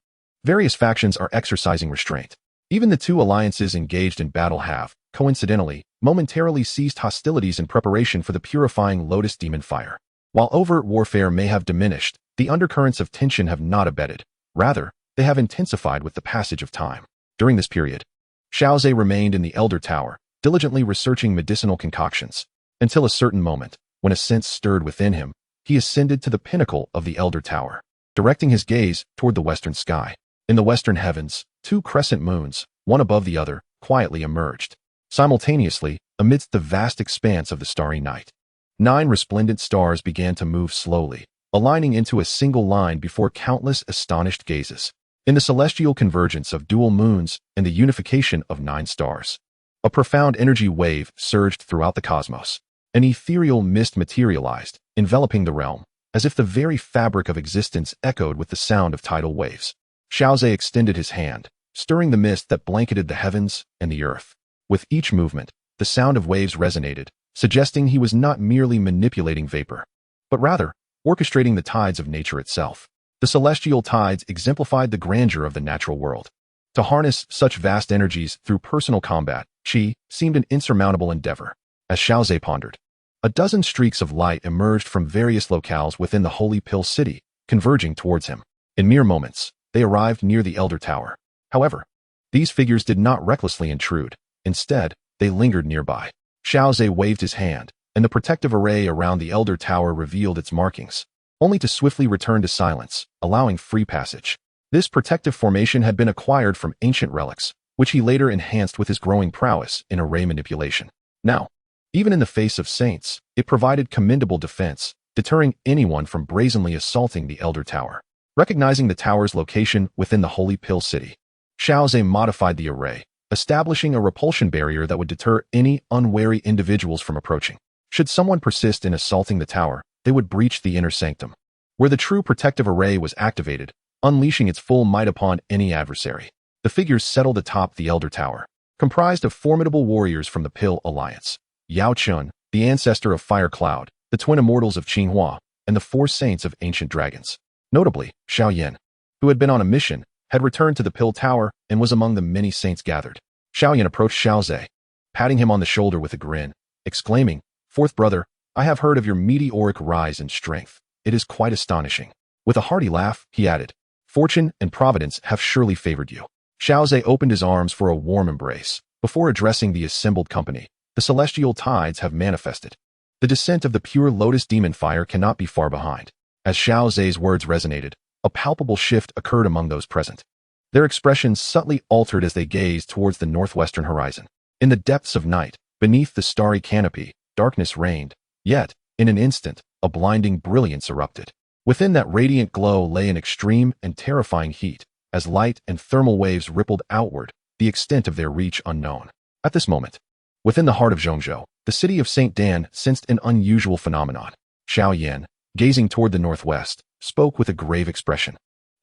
various factions are exercising restraint. Even the two alliances engaged in battle have, coincidentally, momentarily ceased hostilities in preparation for the purifying Lotus demon fire. While overt warfare may have diminished, the undercurrents of tension have not abated. Rather, they have intensified with the passage of time. During this period, Xiao Ze remained in the Elder Tower, diligently researching medicinal concoctions, until a certain moment, when a sense stirred within him, he ascended to the pinnacle of the Elder Tower, directing his gaze toward the western sky. In the western heavens, two crescent moons, one above the other, quietly emerged. Simultaneously, amidst the vast expanse of the starry night, 9 resplendent stars began to move slowly, aligning into a single line before countless astonished gazes. In the celestial convergence of dual moons and the unification of 9 stars, a profound energy wave surged throughout the cosmos. An ethereal mist materialized, enveloping the realm, as if the very fabric of existence echoed with the sound of tidal waves. Xiao Ze extended his hand, stirring the mist that blanketed the heavens and the earth. With each movement, the sound of waves resonated, suggesting he was not merely manipulating vapor, but rather orchestrating the tides of nature itself. The celestial tides exemplified the grandeur of the natural world. To harness such vast energies through personal combat, Qi, seemed an insurmountable endeavor. As Xiao Ze pondered, a dozen streaks of light emerged from various locales within the Holy Pill City, converging towards him. In mere moments, they arrived near the Elder Tower. However, these figures did not recklessly intrude. Instead, they lingered nearby. Xiao Ze waved his hand, and the protective array around the Elder Tower revealed its markings, only to swiftly return to silence, allowing free passage. This protective formation had been acquired from ancient relics, which he later enhanced with his growing prowess in array manipulation. Now, even in the face of saints, it provided commendable defense, deterring anyone from brazenly assaulting the Elder Tower. Recognizing the tower's location within the Holy Pill City, Xiao Ze modified the array, establishing a repulsion barrier that would deter any unwary individuals from approaching. Should someone persist in assaulting the tower, they would breach the inner sanctum, where the true protective array was activated, unleashing its full might upon any adversary. The figures settled atop the Elder Tower, comprised of formidable warriors from the Pill Alliance. Yao Chun, the ancestor of Fire Cloud, the twin immortals of Qinghua, and the 4 saints of ancient dragons. Notably, Xiao Yan, who had been on a mission, had returned to the Pill Tower and was among the many saints gathered. Xiao Yan approached Xiao Ze, patting him on the shoulder with a grin, exclaiming, "Fourth brother, I have heard of your meteoric rise in strength. It is quite astonishing." With a hearty laugh, he added, "Fortune and Providence have surely favored you." Xiao Ze opened his arms for a warm embrace. Before addressing the assembled company, the celestial tides have manifested. The descent of the pure Lotus demon fire cannot be far behind. As Xiao Ze's words resonated, a palpable shift occurred among those present. Their expressions subtly altered as they gazed towards the northwestern horizon. In the depths of night, beneath the starry canopy, darkness reigned, yet, in an instant, a blinding brilliance erupted. Within that radiant glow lay an extreme and terrifying heat, as light and thermal waves rippled outward, the extent of their reach unknown. At this moment, within the heart of Zhongzhou, the city of St. Dan sensed an unusual phenomenon. Xiao Yan, gazing toward the northwest, spoke with a grave expression.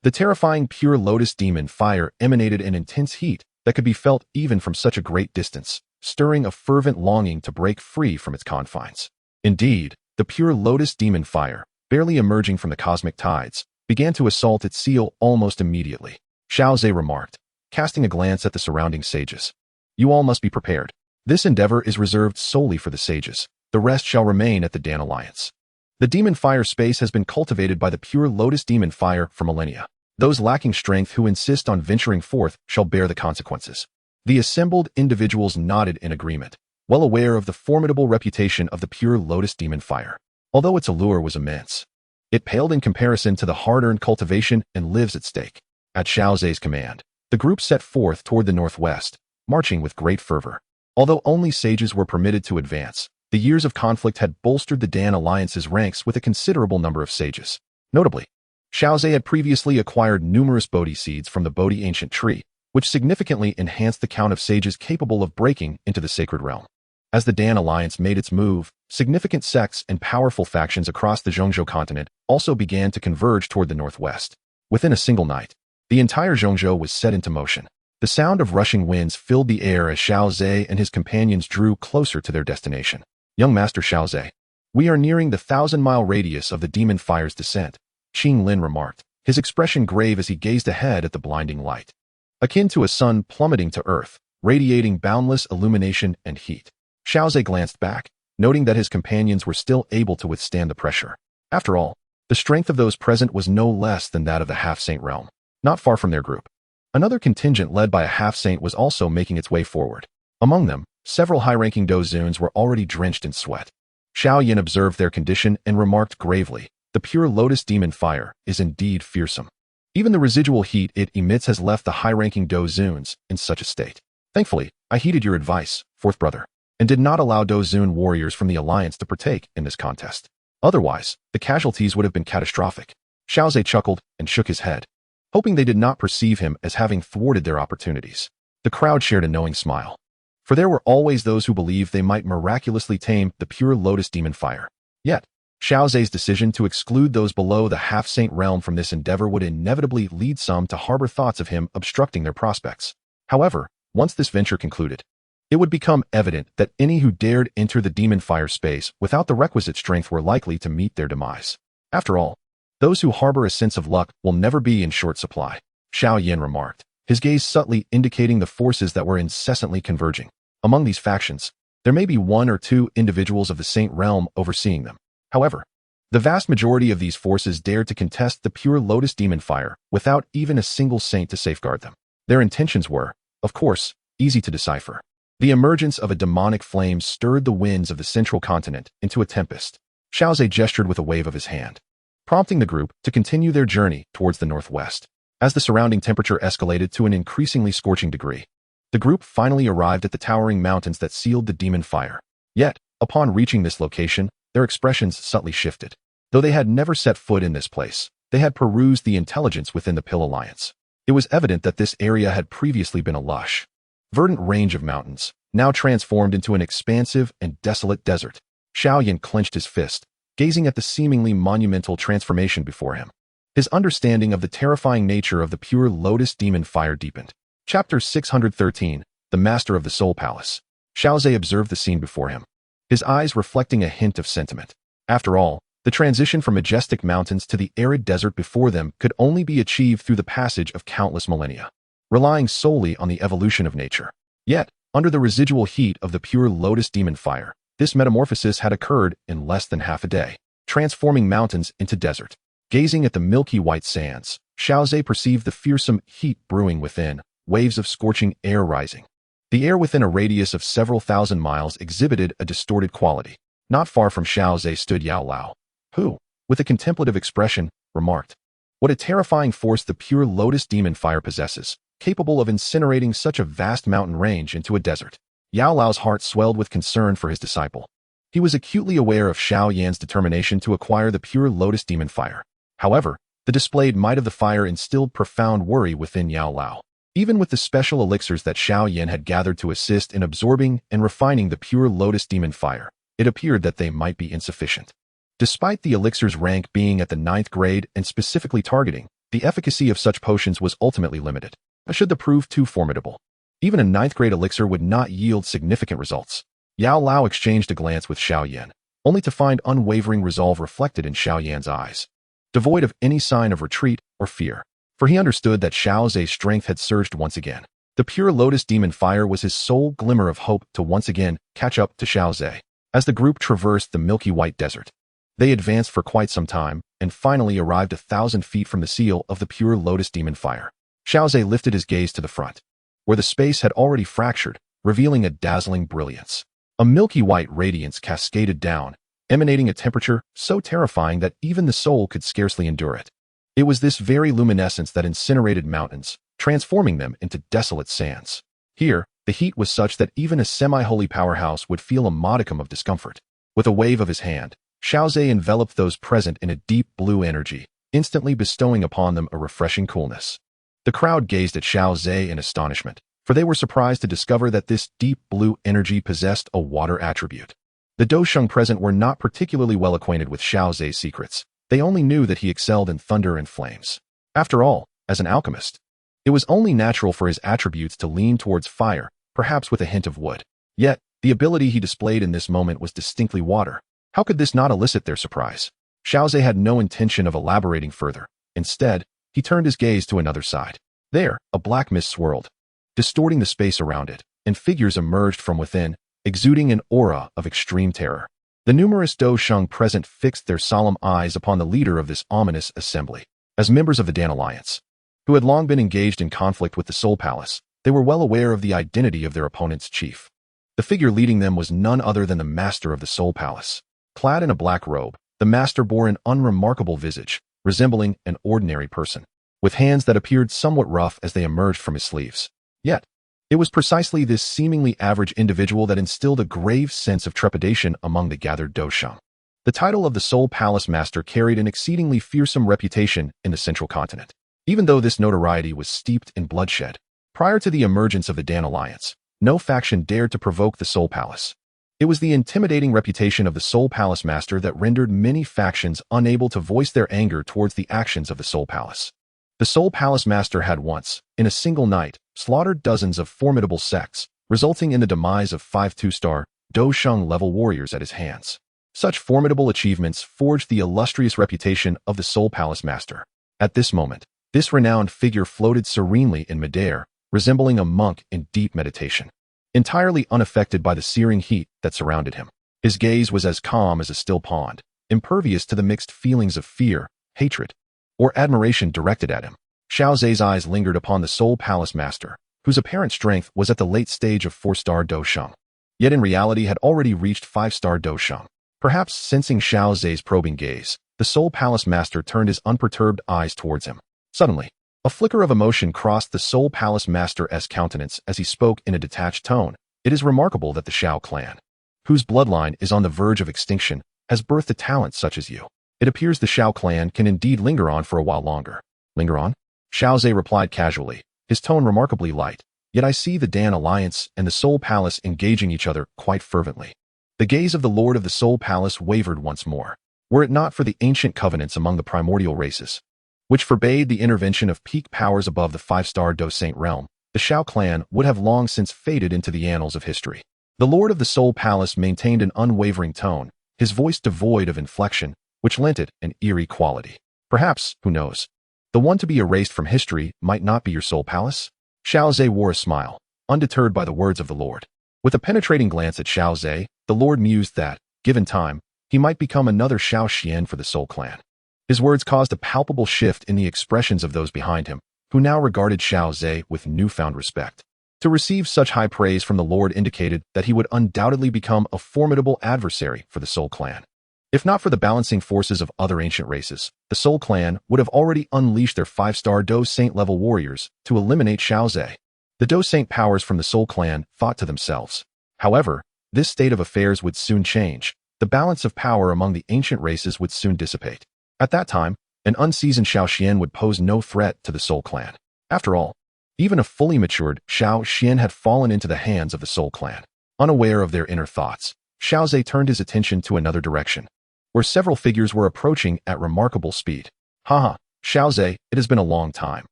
The terrifying pure Lotus demon fire emanated an intense heat that could be felt even from such a great distance, stirring a fervent longing to break free from its confines. Indeed, the pure Lotus demon fire, barely emerging from the cosmic tides, began to assault its seal almost immediately. Xiao Ze remarked, casting a glance at the surrounding sages. "You all must be prepared. This endeavor is reserved solely for the sages. The rest shall remain at the Dan Alliance." The demon fire space has been cultivated by the pure Lotus demon fire for millennia. Those lacking strength who insist on venturing forth shall bear the consequences. The assembled individuals nodded in agreement, well aware of the formidable reputation of the pure Lotus demon fire. Although its allure was immense, it paled in comparison to the hard-earned cultivation and lives at stake. At Xiao Ze's command, the group set forth toward the northwest, marching with great fervor. Although only sages were permitted to advance, the years of conflict had bolstered the Dan Alliance's ranks with a considerable number of sages. Notably, Xiao Ze had previously acquired numerous Bodhi seeds from the Bodhi ancient tree, which significantly enhanced the count of sages capable of breaking into the sacred realm. As the Dan Alliance made its move, significant sects and powerful factions across the Zhongzhou continent also began to converge toward the northwest. Within a single night, the entire Zhongzhou was set into motion. The sound of rushing winds filled the air as Xiao Ze and his companions drew closer to their destination. "Young Master Xiao Ze, we are nearing the 1,000-mile radius of the demon fire's descent," Qinglin remarked, his expression grave as he gazed ahead at the blinding light. Akin to a sun plummeting to earth, radiating boundless illumination and heat. Xiao Ze glanced back, noting that his companions were still able to withstand the pressure. After all, the strength of those present was no less than that of the half-saint realm. Not far from their group, another contingent led by a half-saint was also making its way forward. Among them, several high-ranking Dozuns were already drenched in sweat. Xiao Yan observed their condition and remarked gravely, "The pure Lotus demon fire is indeed fearsome. Even the residual heat it emits has left the high-ranking Dozuns in such a state." Thankfully, I heeded your advice, fourth brother, and did not allow Dou Zun warriors from the Alliance to partake in this contest. Otherwise, the casualties would have been catastrophic. Xiao Ze chuckled and shook his head, hoping they did not perceive him as having thwarted their opportunities. The crowd shared a knowing smile, for there were always those who believed they might miraculously tame the pure Lotus demon fire. Yet, Xiao Ze's decision to exclude those below the half-saint realm from this endeavor would inevitably lead some to harbor thoughts of him obstructing their prospects. However, once this venture concluded, it would become evident that any who dared enter the demon fire space without the requisite strength were likely to meet their demise. After all, those who harbor a sense of luck will never be in short supply, Xiao Yan remarked, his gaze subtly indicating the forces that were incessantly converging. Among these factions, there may be one or two individuals of the Saint realm overseeing them. However, the vast majority of these forces dared to contest the pure Lotus demon fire without even a single saint to safeguard them. Their intentions were, of course, easy to decipher. The emergence of a demonic flame stirred the winds of the central continent into a tempest. Xiao Ze gestured with a wave of his hand, prompting the group to continue their journey towards the northwest. As the surrounding temperature escalated to an increasingly scorching degree, the group finally arrived at the towering mountains that sealed the demon fire. Yet, upon reaching this location, their expressions subtly shifted. Though they had never set foot in this place, they had perused the intelligence within the Pill Alliance. It was evident that this area had previously been a lush, verdant range of mountains, now transformed into an expansive and desolate desert. Xiao Yan clenched his fist, gazing at the seemingly monumental transformation before him. His understanding of the terrifying nature of the pure Lotus demon fire deepened. Chapter 613, The Master of the Soul Palace. Xiao Ze observed the scene before him, his eyes reflecting a hint of sentiment. After all, the transition from majestic mountains to the arid desert before them could only be achieved through the passage of countless millennia, relying solely on the evolution of nature. Yet, under the residual heat of the pure Lotus demon fire, this metamorphosis had occurred in less than half a day, transforming mountains into desert. Gazing at the milky white sands, Xiao Ze perceived the fearsome heat brewing within, waves of scorching air rising. The air within a radius of several thousand miles exhibited a distorted quality. Not far from Xiao Ze stood Yao Lao, who, with a contemplative expression, remarked, "What a terrifying force the pure Lotus demon fire possesses, capable of incinerating such a vast mountain range into a desert." Yao Lao's heart swelled with concern for his disciple. He was acutely aware of Xiao Yan's determination to acquire the pure Lotus demon fire. However, the displayed might of the fire instilled profound worry within Yao Lao. Even with the special elixirs that Xiao Yan had gathered to assist in absorbing and refining the pure Lotus demon fire, it appeared that they might be insufficient. Despite the elixir's rank being at the 9th grade and specifically targeting, the efficacy of such potions was ultimately limited. Should they prove too formidable, even a 9th grade elixir would not yield significant results. Yao Lao exchanged a glance with Xiao Yan, only to find unwavering resolve reflected in Xiao Yan's eyes, devoid of any sign of retreat or fear. For he understood that Xiao Ze's strength had surged once again. The pure Lotus demon fire was his sole glimmer of hope to once again catch up to Xiao Ze. As the group traversed the milky white desert, they advanced for quite some time and finally arrived 1,000 feet from the seal of the pure Lotus demon fire. Xiao Ze lifted his gaze to the front, where the space had already fractured, revealing a dazzling brilliance. A milky white radiance cascaded down, emanating a temperature so terrifying that even the soul could scarcely endure it. It was this very luminescence that incinerated mountains, transforming them into desolate sands. Here, the heat was such that even a semi-holy powerhouse would feel a modicum of discomfort. With a wave of his hand, Xiao Ze enveloped those present in a deep blue energy, instantly bestowing upon them a refreshing coolness. The crowd gazed at Xiao Ze in astonishment, for they were surprised to discover that this deep blue energy possessed a water attribute. The Dosheng present were not particularly well acquainted with Xiao Ze's secrets. They only knew that he excelled in thunder and flames. After all, as an alchemist, it was only natural for his attributes to lean towards fire, perhaps with a hint of wood. Yet, the ability he displayed in this moment was distinctly water. How could this not elicit their surprise? Xiao Ze had no intention of elaborating further. Instead, he turned his gaze to another side. There, a black mist swirled, distorting the space around it, and figures emerged from within, exuding an aura of extreme terror. The numerous Dosheng present fixed their solemn eyes upon the leader of this ominous assembly. As members of the Dan Alliance, who had long been engaged in conflict with the Soul Palace, they were well aware of the identity of their opponent's chief. The figure leading them was none other than the master of the Soul Palace. Clad in a black robe, the master bore an unremarkable visage, resembling an ordinary person, with hands that appeared somewhat rough as they emerged from his sleeves. Yet, It was precisely this seemingly average individual that instilled a grave sense of trepidation among the gathered Dou Sheng. The title of the Soul Palace Master carried an exceedingly fearsome reputation in the Central Continent. Even though this notoriety was steeped in bloodshed, prior to the emergence of the Dan Alliance, no faction dared to provoke the Soul Palace. It was the intimidating reputation of the Soul Palace Master that rendered many factions unable to voice their anger towards the actions of the Soul Palace. The Soul Palace Master had once, in a single night, slaughtered dozens of formidable sects, resulting in the demise of 5 2-star Dou Sheng-level warriors at his hands. Such formidable achievements forged the illustrious reputation of the Soul Palace Master. At this moment, this renowned figure floated serenely in midair, resembling a monk in deep meditation, entirely unaffected by the searing heat that surrounded him. His gaze was as calm as a still pond, impervious to the mixed feelings of fear, hatred, or admiration directed at him. Xiao Ze's eyes lingered upon the Soul Palace Master, whose apparent strength was at the late stage of 4-star Dou Sheng, yet in reality had already reached 5-star Dou Sheng. Perhaps sensing Xiao Ze's probing gaze, the Soul Palace Master turned his unperturbed eyes towards him. Suddenly, a flicker of emotion crossed the Soul Palace Master's countenance as he spoke in a detached tone. It is remarkable that the Xiao Clan, whose bloodline is on the verge of extinction, has birthed a talent such as you. It appears the Xiao Clan can indeed linger on for a while longer. Linger on? Xiao Ze replied casually, his tone remarkably light. Yet I see the Dan Alliance and the Soul Palace engaging each other quite fervently. The gaze of the Lord of the Soul Palace wavered once more. Were it not for the ancient covenants among the primordial races, which forbade the intervention of peak powers above the 5-star Dou Saint realm, the Xiao Clan would have long since faded into the annals of history. The Lord of the Soul Palace maintained an unwavering tone, his voice devoid of inflection, which lent it an eerie quality. Perhaps, who knows, the one to be erased from history might not be your Soul Palace? Xiao Ze wore a smile, undeterred by the words of the Lord. With a penetrating glance at Xiao Ze, the Lord mused that, given time, he might become another Xiao Xian for the Soul Clan. His words caused a palpable shift in the expressions of those behind him, who now regarded Xiao Ze with newfound respect. To receive such high praise from the Lord indicated that he would undoubtedly become a formidable adversary for the Soul Clan. If not for the balancing forces of other ancient races, the Soul Clan would have already unleashed their 5-star Dou Saint-level warriors to eliminate Xiao Ze. The Dou Saint powers from the Soul Clan thought to themselves. However, this state of affairs would soon change. The balance of power among the ancient races would soon dissipate. At that time, an unseasoned Xiao Xian would pose no threat to the Soul Clan. After all, even a fully matured Xiao Xian had fallen into the hands of the Soul Clan. Unaware of their inner thoughts, Xiao Ze turned his attention to another direction, where several figures were approaching at remarkable speed. Haha, Xiao Ze, it has been a long time.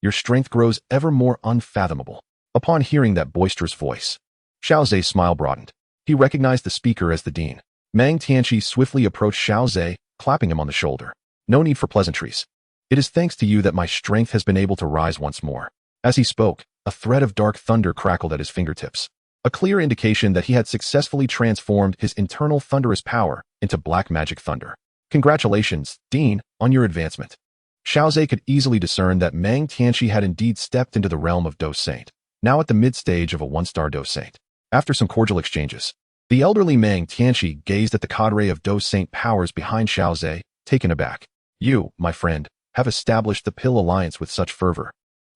Your strength grows ever more unfathomable. Upon hearing that boisterous voice, Xiao Ze's smile broadened. He recognized the speaker as the dean. Mang Tianqi swiftly approached Xiao Ze, clapping him on the shoulder. No need for pleasantries. It is thanks to you that my strength has been able to rise once more. As he spoke, a thread of dark thunder crackled at his fingertips, a clear indication that he had successfully transformed his internal thunderous power into black magic thunder. Congratulations, Dean, on your advancement. Xiao Ze could easily discern that Mang Tianqi had indeed stepped into the realm of Dou Saint, now at the mid-stage of a 1-star Dou Saint. After some cordial exchanges, the elderly Mang Tianqi gazed at the cadre of Dou Saint powers behind Xiao Ze, taken aback. You, my friend, have established the Pill Alliance with such fervor.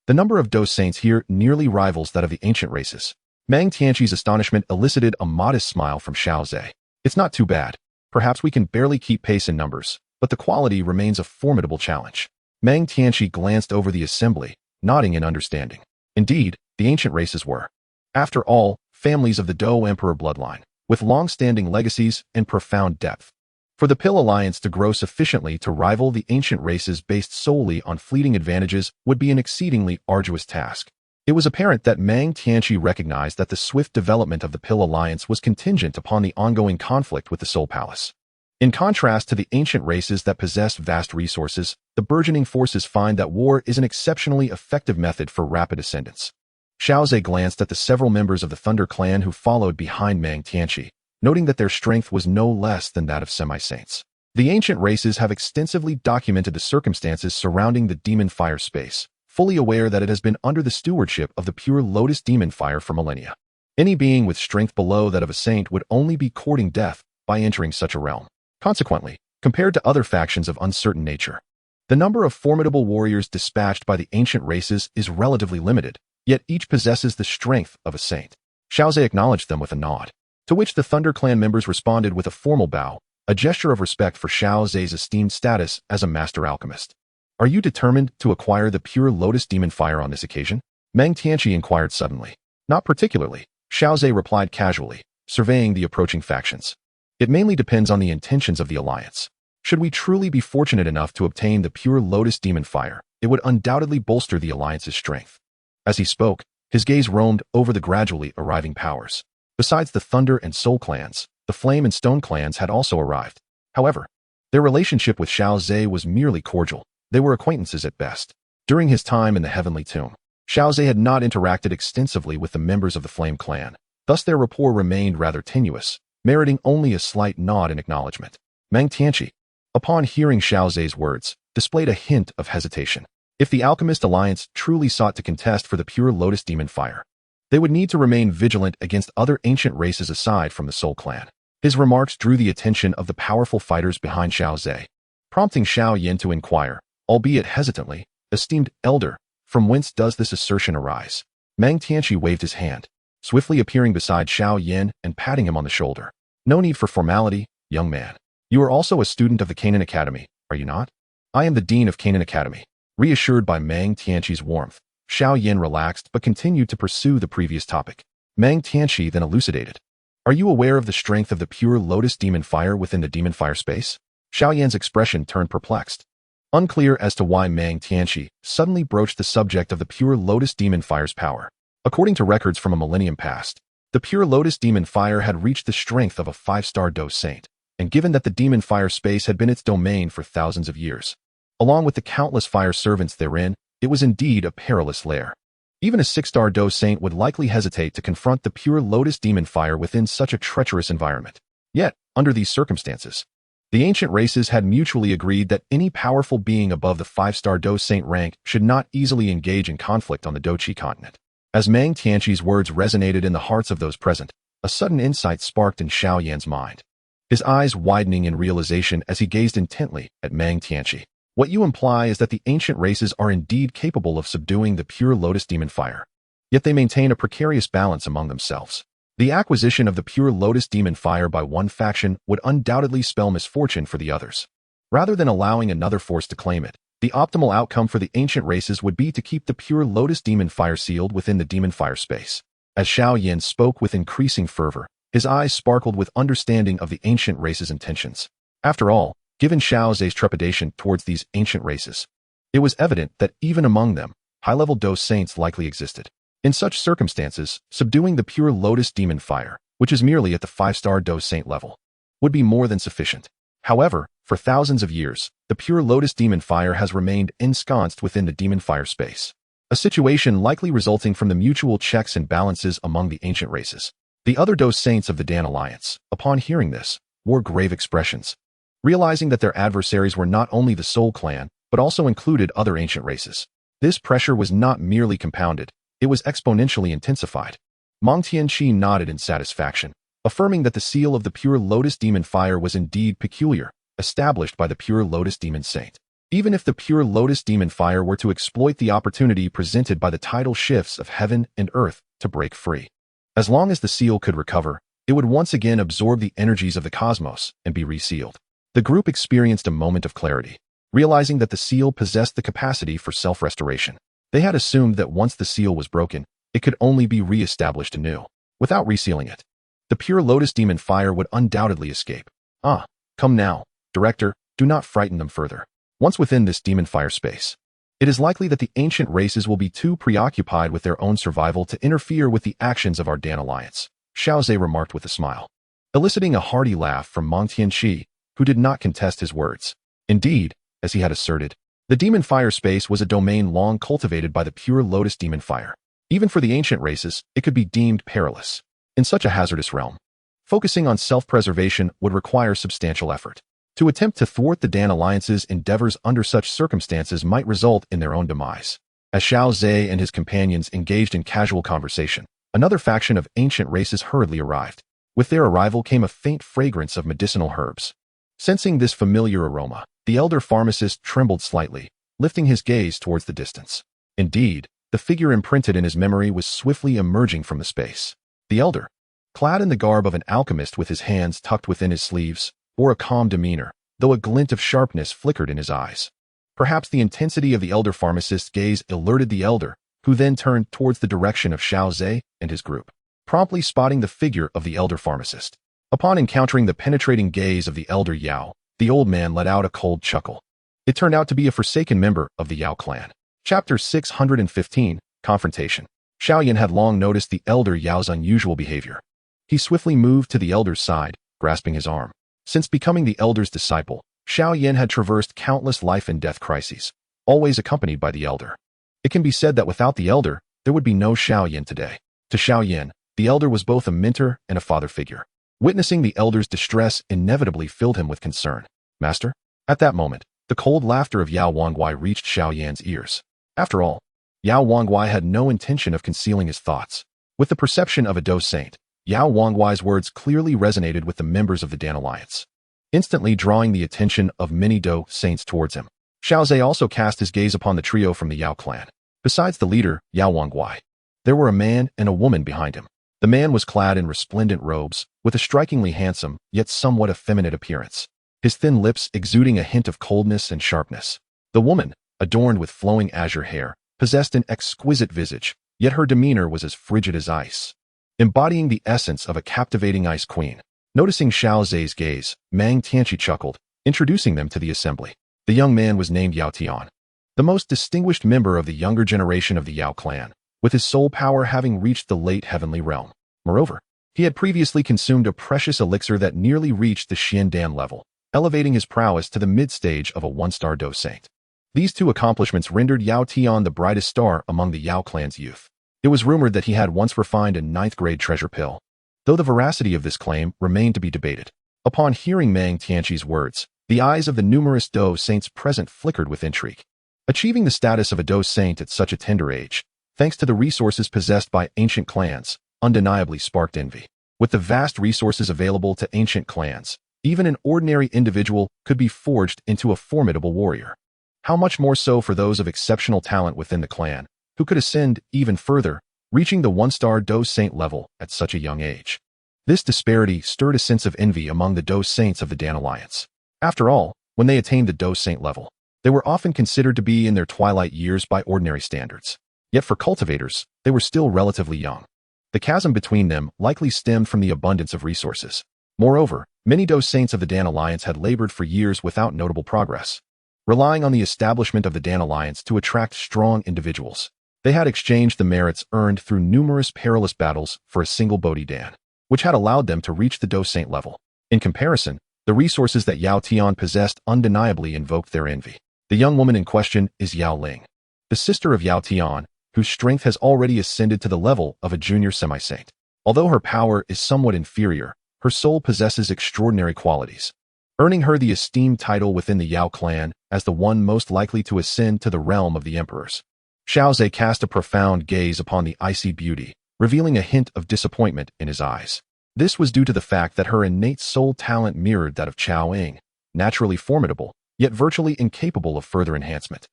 The number of Dou Saints here nearly rivals that of the ancient races. Mang Tianqi's astonishment elicited a modest smile from Xiao Ze. It's not too bad. Perhaps we can barely keep pace in numbers, but the quality remains a formidable challenge. Mang Tianqi glanced over the assembly, nodding in understanding. Indeed, the ancient races were, after all, families of the Dou Emperor bloodline, with long-standing legacies and profound depth. For the Pill Alliance to grow sufficiently to rival the ancient races based solely on fleeting advantages would be an exceedingly arduous task. It was apparent that Mang Tianqi recognized that the swift development of the Pill Alliance was contingent upon the ongoing conflict with the Soul Palace. In contrast to the ancient races that possessed vast resources, the burgeoning forces find that war is an exceptionally effective method for rapid ascendance. Xiao Ze glanced at the several members of the Thunder Clan who followed behind Mang Tianqi, noting that their strength was no less than that of semi-saints. The ancient races have extensively documented the circumstances surrounding the demon fire space, fully aware that it has been under the stewardship of the pure Lotus demon fire for millennia. Any being with strength below that of a saint would only be courting death by entering such a realm. Consequently, compared to other factions of uncertain nature, the number of formidable warriors dispatched by the ancient races is relatively limited. yet each possesses the strength of a saint. Xiao Ze acknowledged them with a nod, to which the Thunder Clan members responded with a formal bow, a gesture of respect for Xiao Ze's esteemed status as a master alchemist. Are you determined to acquire the pure Lotus Demon Fire on this occasion? Meng Tianqi inquired suddenly. Not particularly, Xiao Ze replied casually, surveying the approaching factions. It mainly depends on the intentions of the alliance. Should we truly be fortunate enough to obtain the pure Lotus Demon Fire, it would undoubtedly bolster the alliance's strength. As he spoke, his gaze roamed over the gradually arriving powers. Besides the Thunder and Soul clans, the Flame and Stone clans had also arrived. However, their relationship with Xiao Ze was merely cordial. They were acquaintances at best. During his time in the Heavenly Tomb, Xiao Ze had not interacted extensively with the members of the Flame clan, thus their rapport remained rather tenuous, meriting only a slight nod in acknowledgement. Meng Tianqi, upon hearing Xiao Ze's words, displayed a hint of hesitation. If the Alchemist Alliance truly sought to contest for the pure Lotus Demon Fire, they would need to remain vigilant against other ancient races aside from the Soul Clan. His remarks drew the attention of the powerful fighters behind Xiao Ze, prompting Xiao Yin to inquire, albeit hesitantly, "Esteemed elder, from whence does this assertion arise?" Meng Tianqi waved his hand, swiftly appearing beside Xiao Yin and patting him on the shoulder. "No need for formality, young man. You are also a student of the Canaan Academy, are you not?" "I am the Dean of Canaan Academy." Reassured by Meng Tianqi's warmth, Xiao Yin relaxed but continued to pursue the previous topic. Meng Tianqi then elucidated. "Are you aware of the strength of the pure Lotus Demon Fire within the Demon Fire space?" Xiao Yin's expression turned perplexed. Unclear as to why Meng Tianqi suddenly broached the subject of the pure Lotus Demon Fire's power. According to records from a millennium past, the pure Lotus Demon Fire had reached the strength of a 5-star Dou Saint, and given that the Demon Fire space had been its domain for thousands of years, along with the countless fire servants therein, it was indeed a perilous lair. Even a 6-star Dou Saint would likely hesitate to confront the pure Lotus Demon Fire within such a treacherous environment. Yet, under these circumstances, the ancient races had mutually agreed that any powerful being above the 5-star Dou Saint rank should not easily engage in conflict on the Dou Qi Continent. As Meng Tianqi's words resonated in the hearts of those present, a sudden insight sparked in Xiao Yan's mind, his eyes widening in realization as he gazed intently at Meng Tianqi. "What you imply is that the ancient races are indeed capable of subduing the pure Lotus Demon Fire, yet they maintain a precarious balance among themselves. The acquisition of the pure Lotus Demon Fire by one faction would undoubtedly spell misfortune for the others. Rather than allowing another force to claim it, the optimal outcome for the ancient races would be to keep the pure Lotus Demon Fire sealed within the Demon Fire space." As Xiao Yin spoke with increasing fervor, his eyes sparkled with understanding of the ancient race's intentions. After all, given Xiao Ze's trepidation towards these ancient races, it was evident that even among them, high-level Dou Saints likely existed. In such circumstances, subduing the pure Lotus Demon Fire, which is merely at the 5-star Dou Saint level, would be more than sufficient. However, for thousands of years, the pure Lotus Demon Fire has remained ensconced within the Demon Fire space, a situation likely resulting from the mutual checks and balances among the ancient races. The other Dou Saints of the Dan Alliance, upon hearing this, wore grave expressions, realizing that their adversaries were not only the Soul Clan, but also included other ancient races. This pressure was not merely compounded, it was exponentially intensified. Meng Tianqi nodded in satisfaction, affirming that the seal of the pure Lotus Demon Fire was indeed peculiar, established by the pure Lotus Demon Saint. Even if the pure Lotus Demon Fire were to exploit the opportunity presented by the tidal shifts of heaven and earth to break free, as long as the seal could recover, it would once again absorb the energies of the cosmos and be resealed. The group experienced a moment of clarity, realizing that the seal possessed the capacity for self-restoration. They had assumed that once the seal was broken, it could only be re-established anew, without resealing it. The pure Lotus Demon Fire would undoubtedly escape. "Ah, come now, Director, do not frighten them further. Once within this Demon Fire space, it is likely that the ancient races will be too preoccupied with their own survival to interfere with the actions of our Dan Alliance," Xiao Ze remarked with a smile, eliciting a hearty laugh from Meng Tianqi, who did not contest his words. Indeed, as he had asserted, the Demon Fire space was a domain long cultivated by the pure Lotus Demon Fire. Even for the ancient races, it could be deemed perilous. In such a hazardous realm, focusing on self-preservation would require substantial effort. To attempt to thwart the Dan Alliance's endeavors under such circumstances might result in their own demise. As Xiao Ze and his companions engaged in casual conversation, another faction of ancient races hurriedly arrived. With their arrival came a faint fragrance of medicinal herbs. Sensing this familiar aroma, the elder pharmacist trembled slightly, lifting his gaze towards the distance. Indeed, the figure imprinted in his memory was swiftly emerging from the space. The elder, clad in the garb of an alchemist with his hands tucked within his sleeves, bore a calm demeanor, though a glint of sharpness flickered in his eyes. Perhaps the intensity of the elder pharmacist's gaze alerted the elder, who then turned towards the direction of Xiao Ze and his group, promptly spotting the figure of the elder pharmacist. Upon encountering the penetrating gaze of the elder Yao, the old man let out a cold chuckle. It turned out to be a forsaken member of the Xiao Clan. Chapter 615, Confrontation. Xiaoyan had long noticed the elder Yao's unusual behavior. He swiftly moved to the elder's side, grasping his arm. Since becoming the elder's disciple, Xiaoyan had traversed countless life and death crises, always accompanied by the elder. It can be said that without the elder, there would be no Xiaoyan today. To Xiaoyan, the elder was both a mentor and a father figure. Witnessing the elder's distress inevitably filled him with concern. Master? At that moment, the cold laughter of Yao Wangguai reached Xiaoyan's ears. After all, Yao Wangguai had no intention of concealing his thoughts. With the perception of a Dou Saint, Yao Wangguai's words clearly resonated with the members of the Dan Alliance, instantly drawing the attention of many Dou Saints towards him. Xiao Ze also cast his gaze upon the trio from the Yao clan. Besides the leader, Yao Wangguai, there were a man and a woman behind him. The man was clad in resplendent robes, with a strikingly handsome, yet somewhat effeminate appearance, his thin lips exuding a hint of coldness and sharpness. The woman, adorned with flowing azure hair, possessed an exquisite visage, yet her demeanor was as frigid as ice, embodying the essence of a captivating ice queen. Noticing Xiao Ze's gaze, Mang Tianqi chuckled, introducing them to the assembly. The young man was named Yao Tian, the most distinguished member of the younger generation of the Yao clan, with his soul power having reached the late heavenly realm. Moreover, he had previously consumed a precious elixir that nearly reached the Xiandan level, elevating his prowess to the mid-stage of a one-star Dou Saint. These two accomplishments rendered Yao Tian the brightest star among the Yao clan's youth. It was rumored that he had once refined a 9th-grade treasure pill, though the veracity of this claim remained to be debated. Upon hearing Mang Tianqi's words, the eyes of the numerous Dou Saints present flickered with intrigue. Achieving the status of a Dou Saint at such a tender age, thanks to the resources possessed by ancient clans, undeniably sparked envy. With the vast resources available to ancient clans, even an ordinary individual could be forged into a formidable warrior. How much more so for those of exceptional talent within the clan, who could ascend even further, reaching the one-star Dou Saint level at such a young age. This disparity stirred a sense of envy among the Dou Saints of the Dan Alliance. After all, when they attained the Dou Saint level, they were often considered to be in their twilight years by ordinary standards. Yet for cultivators, they were still relatively young. The chasm between them likely stemmed from the abundance of resources. Moreover, many Dou Saints of the Dan Alliance had labored for years without notable progress, relying on the establishment of the Dan Alliance to attract strong individuals. They had exchanged the merits earned through numerous perilous battles for a single Bodhi Dan, which had allowed them to reach the Dou Saint level. In comparison, the resources that Yao Tian possessed undeniably invoked their envy. The young woman in question is Yao Ling, the sister of Yao Tian, whose strength has already ascended to the level of a junior semi-saint. Although her power is somewhat inferior, her soul possesses extraordinary qualities, earning her the esteemed title within the Yao clan as the one most likely to ascend to the realm of the emperors. Xiao Ze cast a profound gaze upon the icy beauty, revealing a hint of disappointment in his eyes. This was due to the fact that her innate soul talent mirrored that of Chao Ying, naturally formidable, yet virtually incapable of further enhancement,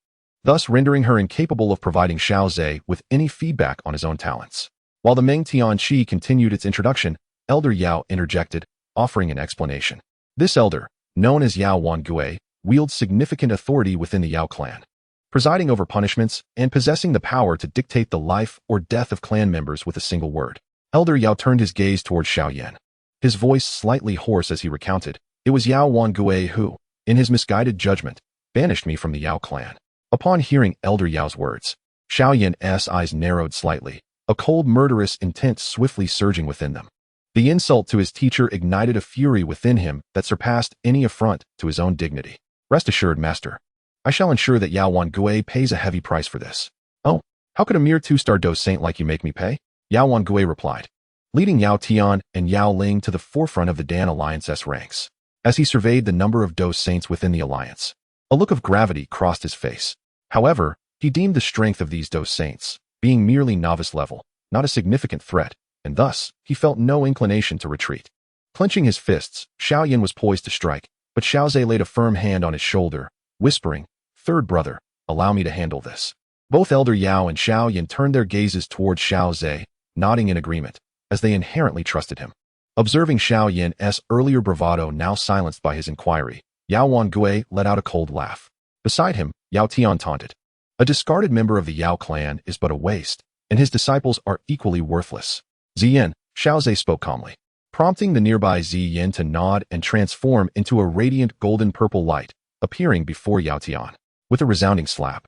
thus rendering her incapable of providing Xiao Ze with any feedback on his own talents. While the Meng Tianqi continued its introduction, Elder Yao interjected, offering an explanation. This elder, known as Yao Wangguai, wields significant authority within the Yao clan, presiding over punishments and possessing the power to dictate the life or death of clan members with a single word. Elder Yao turned his gaze towards Xiaoyan, his voice slightly hoarse as he recounted, "It was Yao Wangguai who, in his misguided judgment, banished me from the Yao clan." Upon hearing Elder Yao's words, Xiaoyan's eyes narrowed slightly, a cold murderous intent swiftly surging within them. The insult to his teacher ignited a fury within him that surpassed any affront to his own dignity. "Rest assured, master, I shall ensure that Yao Wangguai pays a heavy price for this." "Oh, how could a mere two-star Dou Saint like you make me pay?" Yao Wangguai replied, leading Yao Tian and Yao Ling to the forefront of the Dan Alliance's ranks. As he surveyed the number of Dou Saints within the alliance, a look of gravity crossed his face. However, he deemed the strength of these Dou Saints, being merely novice level, not a significant threat, and thus, he felt no inclination to retreat. Clenching his fists, Xiaoyan was poised to strike, but Xiao Ze laid a firm hand on his shoulder, whispering, "Third brother, allow me to handle this." Both Elder Yao and Xiao Yan turned their gazes towards Xiao Ze, nodding in agreement, as they inherently trusted him. Observing Xiao Yan's earlier bravado now silenced by his inquiry, Yao Wangui let out a cold laugh. Beside him, Yao Tian taunted. A discarded member of the Yao clan is but a waste, and his disciples are equally worthless. Ziyin, Xiao Ze spoke calmly, prompting the nearby Ziyin to nod and transform into a radiant golden-purple light, appearing before Yao Tian. With a resounding slap,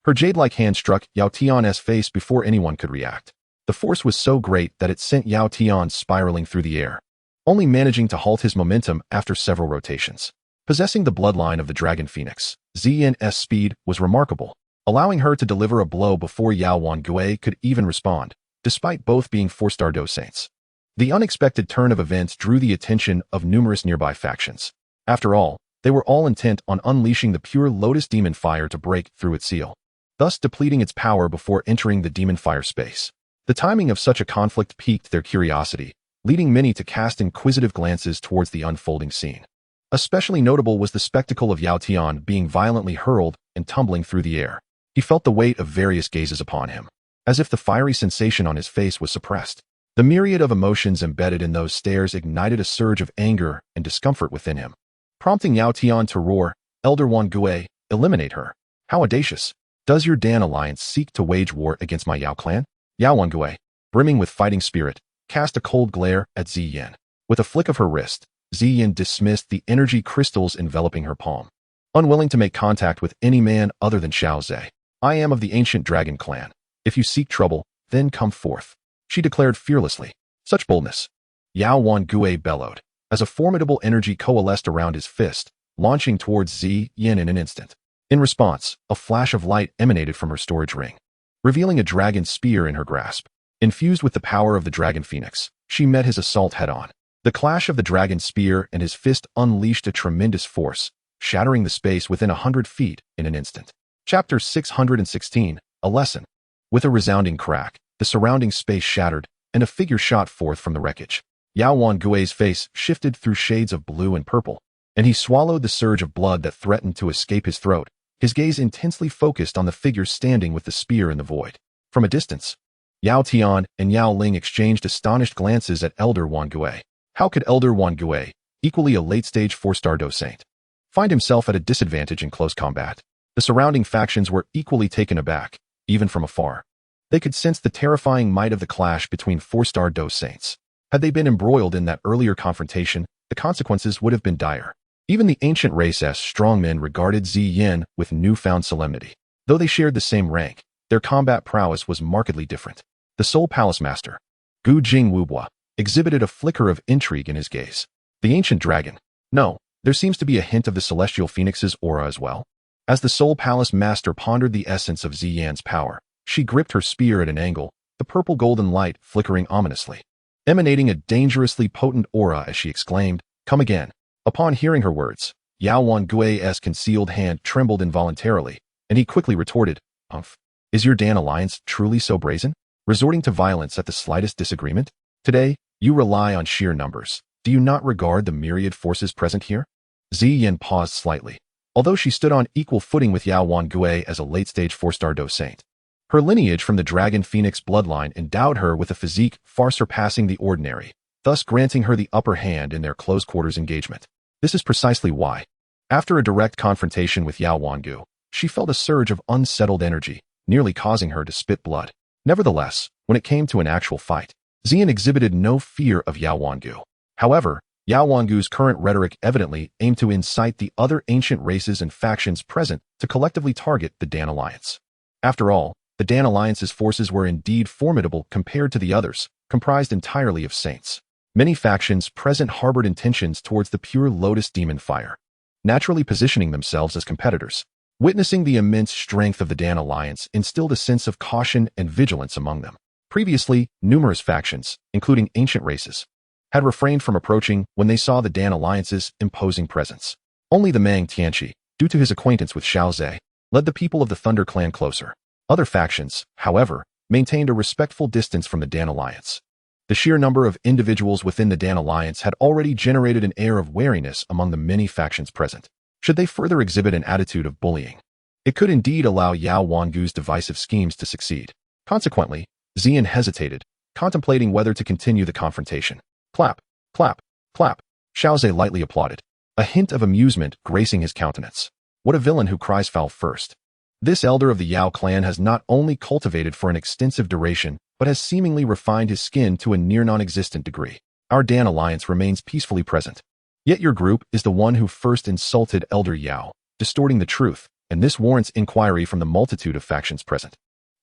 her jade-like hand struck Yao Tian's face before anyone could react. The force was so great that it sent Yao Tian spiraling through the air, only managing to halt his momentum after several rotations. Possessing the bloodline of the Dragon Phoenix, Ziyin's speed was remarkable, allowing her to deliver a blow before Yao Wangui could even respond, despite both being 4-star Dou Saints. The unexpected turn of events drew the attention of numerous nearby factions. After all, they were all intent on unleashing the pure Lotus demon fire to break through its seal, thus depleting its power before entering the demon fire space. The timing of such a conflict piqued their curiosity, leading many to cast inquisitive glances towards the unfolding scene. Especially notable was the spectacle of Yao Tian being violently hurled and tumbling through the air. He felt the weight of various gazes upon him, as if the fiery sensation on his face was suppressed. The myriad of emotions embedded in those stares ignited a surge of anger and discomfort within him, prompting Yao Tian to roar, "Elder Wangui, eliminate her! How audacious! Does your Dan alliance seek to wage war against my Yao clan?" Yao Wangui, brimming with fighting spirit, cast a cold glare at Ziyin. With a flick of her wrist, Ziyin dismissed the energy crystals enveloping her palm. Unwilling to make contact with any man other than Xiao Ze, "I am of the ancient dragon clan. If you seek trouble, then come forth," she declared fearlessly. Such boldness! Yao Wangui bellowed, as a formidable energy coalesced around his fist, launching towards Ziyin in an instant. In response, a flash of light emanated from her storage ring, revealing a dragon spear in her grasp. Infused with the power of the Dragon Phoenix, she met his assault head-on. The clash of the dragon spear and his fist unleashed a tremendous force, shattering the space within 100 feet in an instant. Chapter 616, A Lesson. With a resounding crack, the surrounding space shattered, and a figure shot forth from the wreckage. Yao Wangui's face shifted through shades of blue and purple, and he swallowed the surge of blood that threatened to escape his throat, his gaze intensely focused on the figure standing with the spear in the void. From a distance, Yao Tian and Yao Ling exchanged astonished glances at Elder Wangui. How could Elder Wangui, equally a late-stage 4-star Dou Saint, find himself at a disadvantage in close combat? The surrounding factions were equally taken aback, even from afar. They could sense the terrifying might of the clash between 4-star Dou Saints. Had they been embroiled in that earlier confrontation, the consequences would have been dire. Even the ancient race's strongmen regarded Ziyin with newfound solemnity. Though they shared the same rank, their combat prowess was markedly different. The Soul Palace Master, Gu Jing Wubua, exhibited a flicker of intrigue in his gaze. The ancient dragon. No, there seems to be a hint of the Celestial Phoenix's aura as well. As the Soul Palace Master pondered the essence of Ziyin's power, she gripped her spear at an angle, the purple-golden light flickering ominously, emanating a dangerously potent aura as she exclaimed, "Come again." Upon hearing her words, Yao Wangui's concealed hand trembled involuntarily, and he quickly retorted, "Umph. Is your Dan alliance truly so brazen? Resorting to violence at the slightest disagreement? Today, you rely on sheer numbers. Do you not regard the myriad forces present here?" Ziyin paused slightly. Although she stood on equal footing with Yao Wangui as a late-stage 4-star Dou Saint, her lineage from the Dragon Phoenix bloodline endowed her with a physique far surpassing the ordinary, thus granting her the upper hand in their close-quarters engagement. This is precisely why, after a direct confrontation with Yao Wangui, she felt a surge of unsettled energy, nearly causing her to spit blood. Nevertheless, when it came to an actual fight, Ziyin exhibited no fear of Yao Wangui. However, Yao Wangui's current rhetoric evidently aimed to incite the other ancient races and factions present to collectively target the Dan Alliance. After all, the Dan Alliance's forces were indeed formidable compared to the others, comprised entirely of saints. Many factions present harbored intentions towards the pure Lotus demon fire, naturally positioning themselves as competitors. Witnessing the immense strength of the Dan Alliance instilled a sense of caution and vigilance among them. Previously, numerous factions, including ancient races, had refrained from approaching when they saw the Dan Alliance's imposing presence. Only the Mang Tianqi, due to his acquaintance with Xiao Ze, led the people of the Thunder Clan closer. Other factions, however, maintained a respectful distance from the Dan Alliance. The sheer number of individuals within the Dan Alliance had already generated an air of wariness among the many factions present. Should they further exhibit an attitude of bullying, It could indeed allow Yao Wangu's divisive schemes to succeed. Consequently, Xian hesitated, contemplating whether to continue the confrontation. Clap, clap, clap. Xiao Ze lightly applauded, a hint of amusement gracing his countenance. What a villain who cries foul first. This elder of the Yao clan has not only cultivated for an extensive duration, but has seemingly refined his skin to a near non-existent degree. Our Dan alliance remains peacefully present. Yet your group is the one who first insulted Elder Yao, distorting the truth, and this warrants inquiry from the multitude of factions present.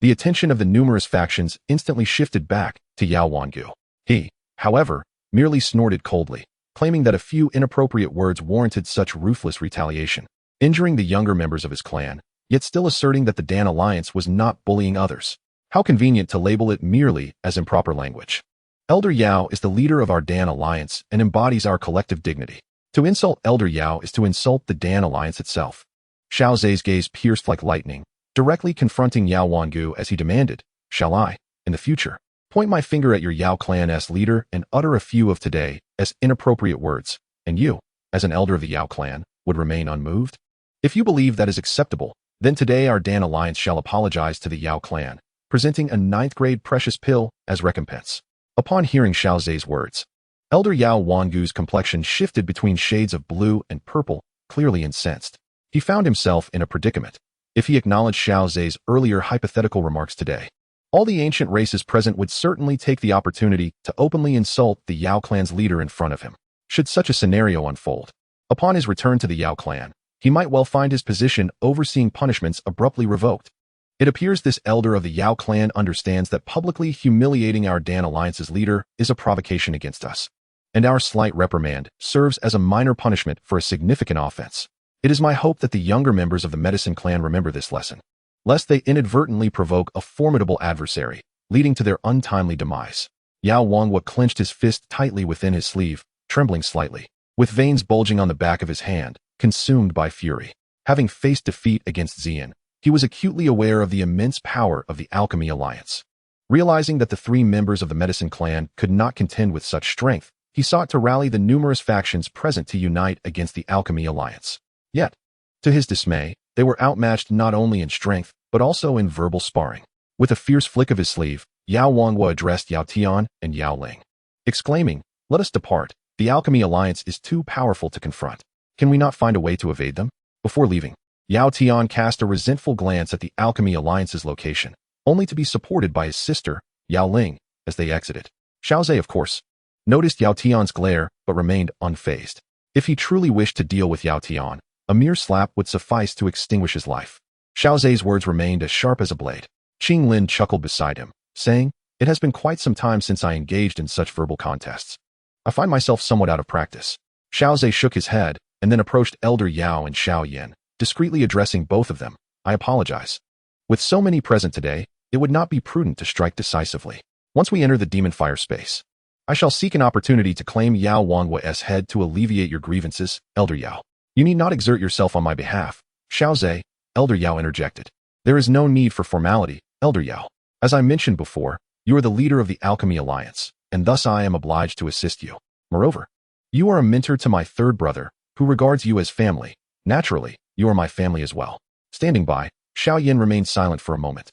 The attention of the numerous factions instantly shifted back to Yao Wangu. He, however, merely snorted coldly, claiming that a few inappropriate words warranted such ruthless retaliation, injuring the younger members of his clan, yet still asserting that the Dan alliance was not bullying others. How convenient to label it merely as improper language. Elder Yao is the leader of our Dan alliance and embodies our collective dignity. To insult Elder Yao is to insult the Dan alliance itself. Xiao Ze's gaze pierced like lightning, directly confronting Yao Wangu as he demanded, "Shall I, in the future, point my finger at your Yao clan's leader and utter a few of today as inappropriate words, and you, as an elder of the Yao clan, would remain unmoved? If you believe that is acceptable, then today our Dan alliance shall apologize to the Yao clan, presenting a 9th-grade precious pill as recompense." Upon hearing Xiao Ze's words, Elder Yao Wangu's complexion shifted between shades of blue and purple, clearly incensed. He found himself in a predicament. If he acknowledged Xiao Ze's earlier hypothetical remarks today, all the ancient races present would certainly take the opportunity to openly insult the Yao clan's leader in front of him. Should such a scenario unfold, upon his return to the Yao clan, he might well find his position overseeing punishments abruptly revoked. It appears this elder of the Yao clan understands that publicly humiliating our Dan alliance's leader is a provocation against us, and our slight reprimand serves as a minor punishment for a significant offense. It is my hope that the younger members of the Medicine clan remember this lesson, lest they inadvertently provoke a formidable adversary, leading to their untimely demise. Yao Wangwa clenched his fist tightly within his sleeve, trembling slightly, with veins bulging on the back of his hand, consumed by fury. Having faced defeat against Xian, he was acutely aware of the immense power of the Alchemy Alliance. Realizing that the 3 members of the Medicine clan could not contend with such strength, he sought to rally the numerous factions present to unite against the Alchemy Alliance. Yet, to his dismay, they were outmatched not only in strength, but also in verbal sparring. With a fierce flick of his sleeve, Yao Wangwa addressed Yao Tian and Yao Ling, exclaiming, "Let us depart. The Alchemy Alliance is too powerful to confront. Can we not find a way to evade them?" Before leaving, Yao Tian cast a resentful glance at the Alchemy Alliance's location, only to be supported by his sister, Yao Ling, as they exited. Xiao Ze, of course, noticed Yao Tian's glare, but remained unfazed. If he truly wished to deal with Yao Tian, a mere slap would suffice to extinguish his life. Xiao Ze's words remained as sharp as a blade. Qinglin chuckled beside him, saying, "It has been quite some time since I engaged in such verbal contests. I find myself somewhat out of practice." Xiao Ze shook his head, and then approached Elder Yao and Xiao Yan, discreetly addressing both of them. "I apologize. With so many present today, it would not be prudent to strike decisively. Once we enter the demon fire space, I shall seek an opportunity to claim Yao Wangwa's head to alleviate your grievances, Elder Yao." "You need not exert yourself on my behalf, Xiao Ze," Elder Yao interjected. "There is no need for formality, Elder Yao. As I mentioned before, you are the leader of the Alchemy Alliance, and thus I am obliged to assist you. Moreover, you are a mentor to my 3rd brother, who regards you as family. Naturally, you are my family as well." Standing by, Xiao Yan remained silent for a moment,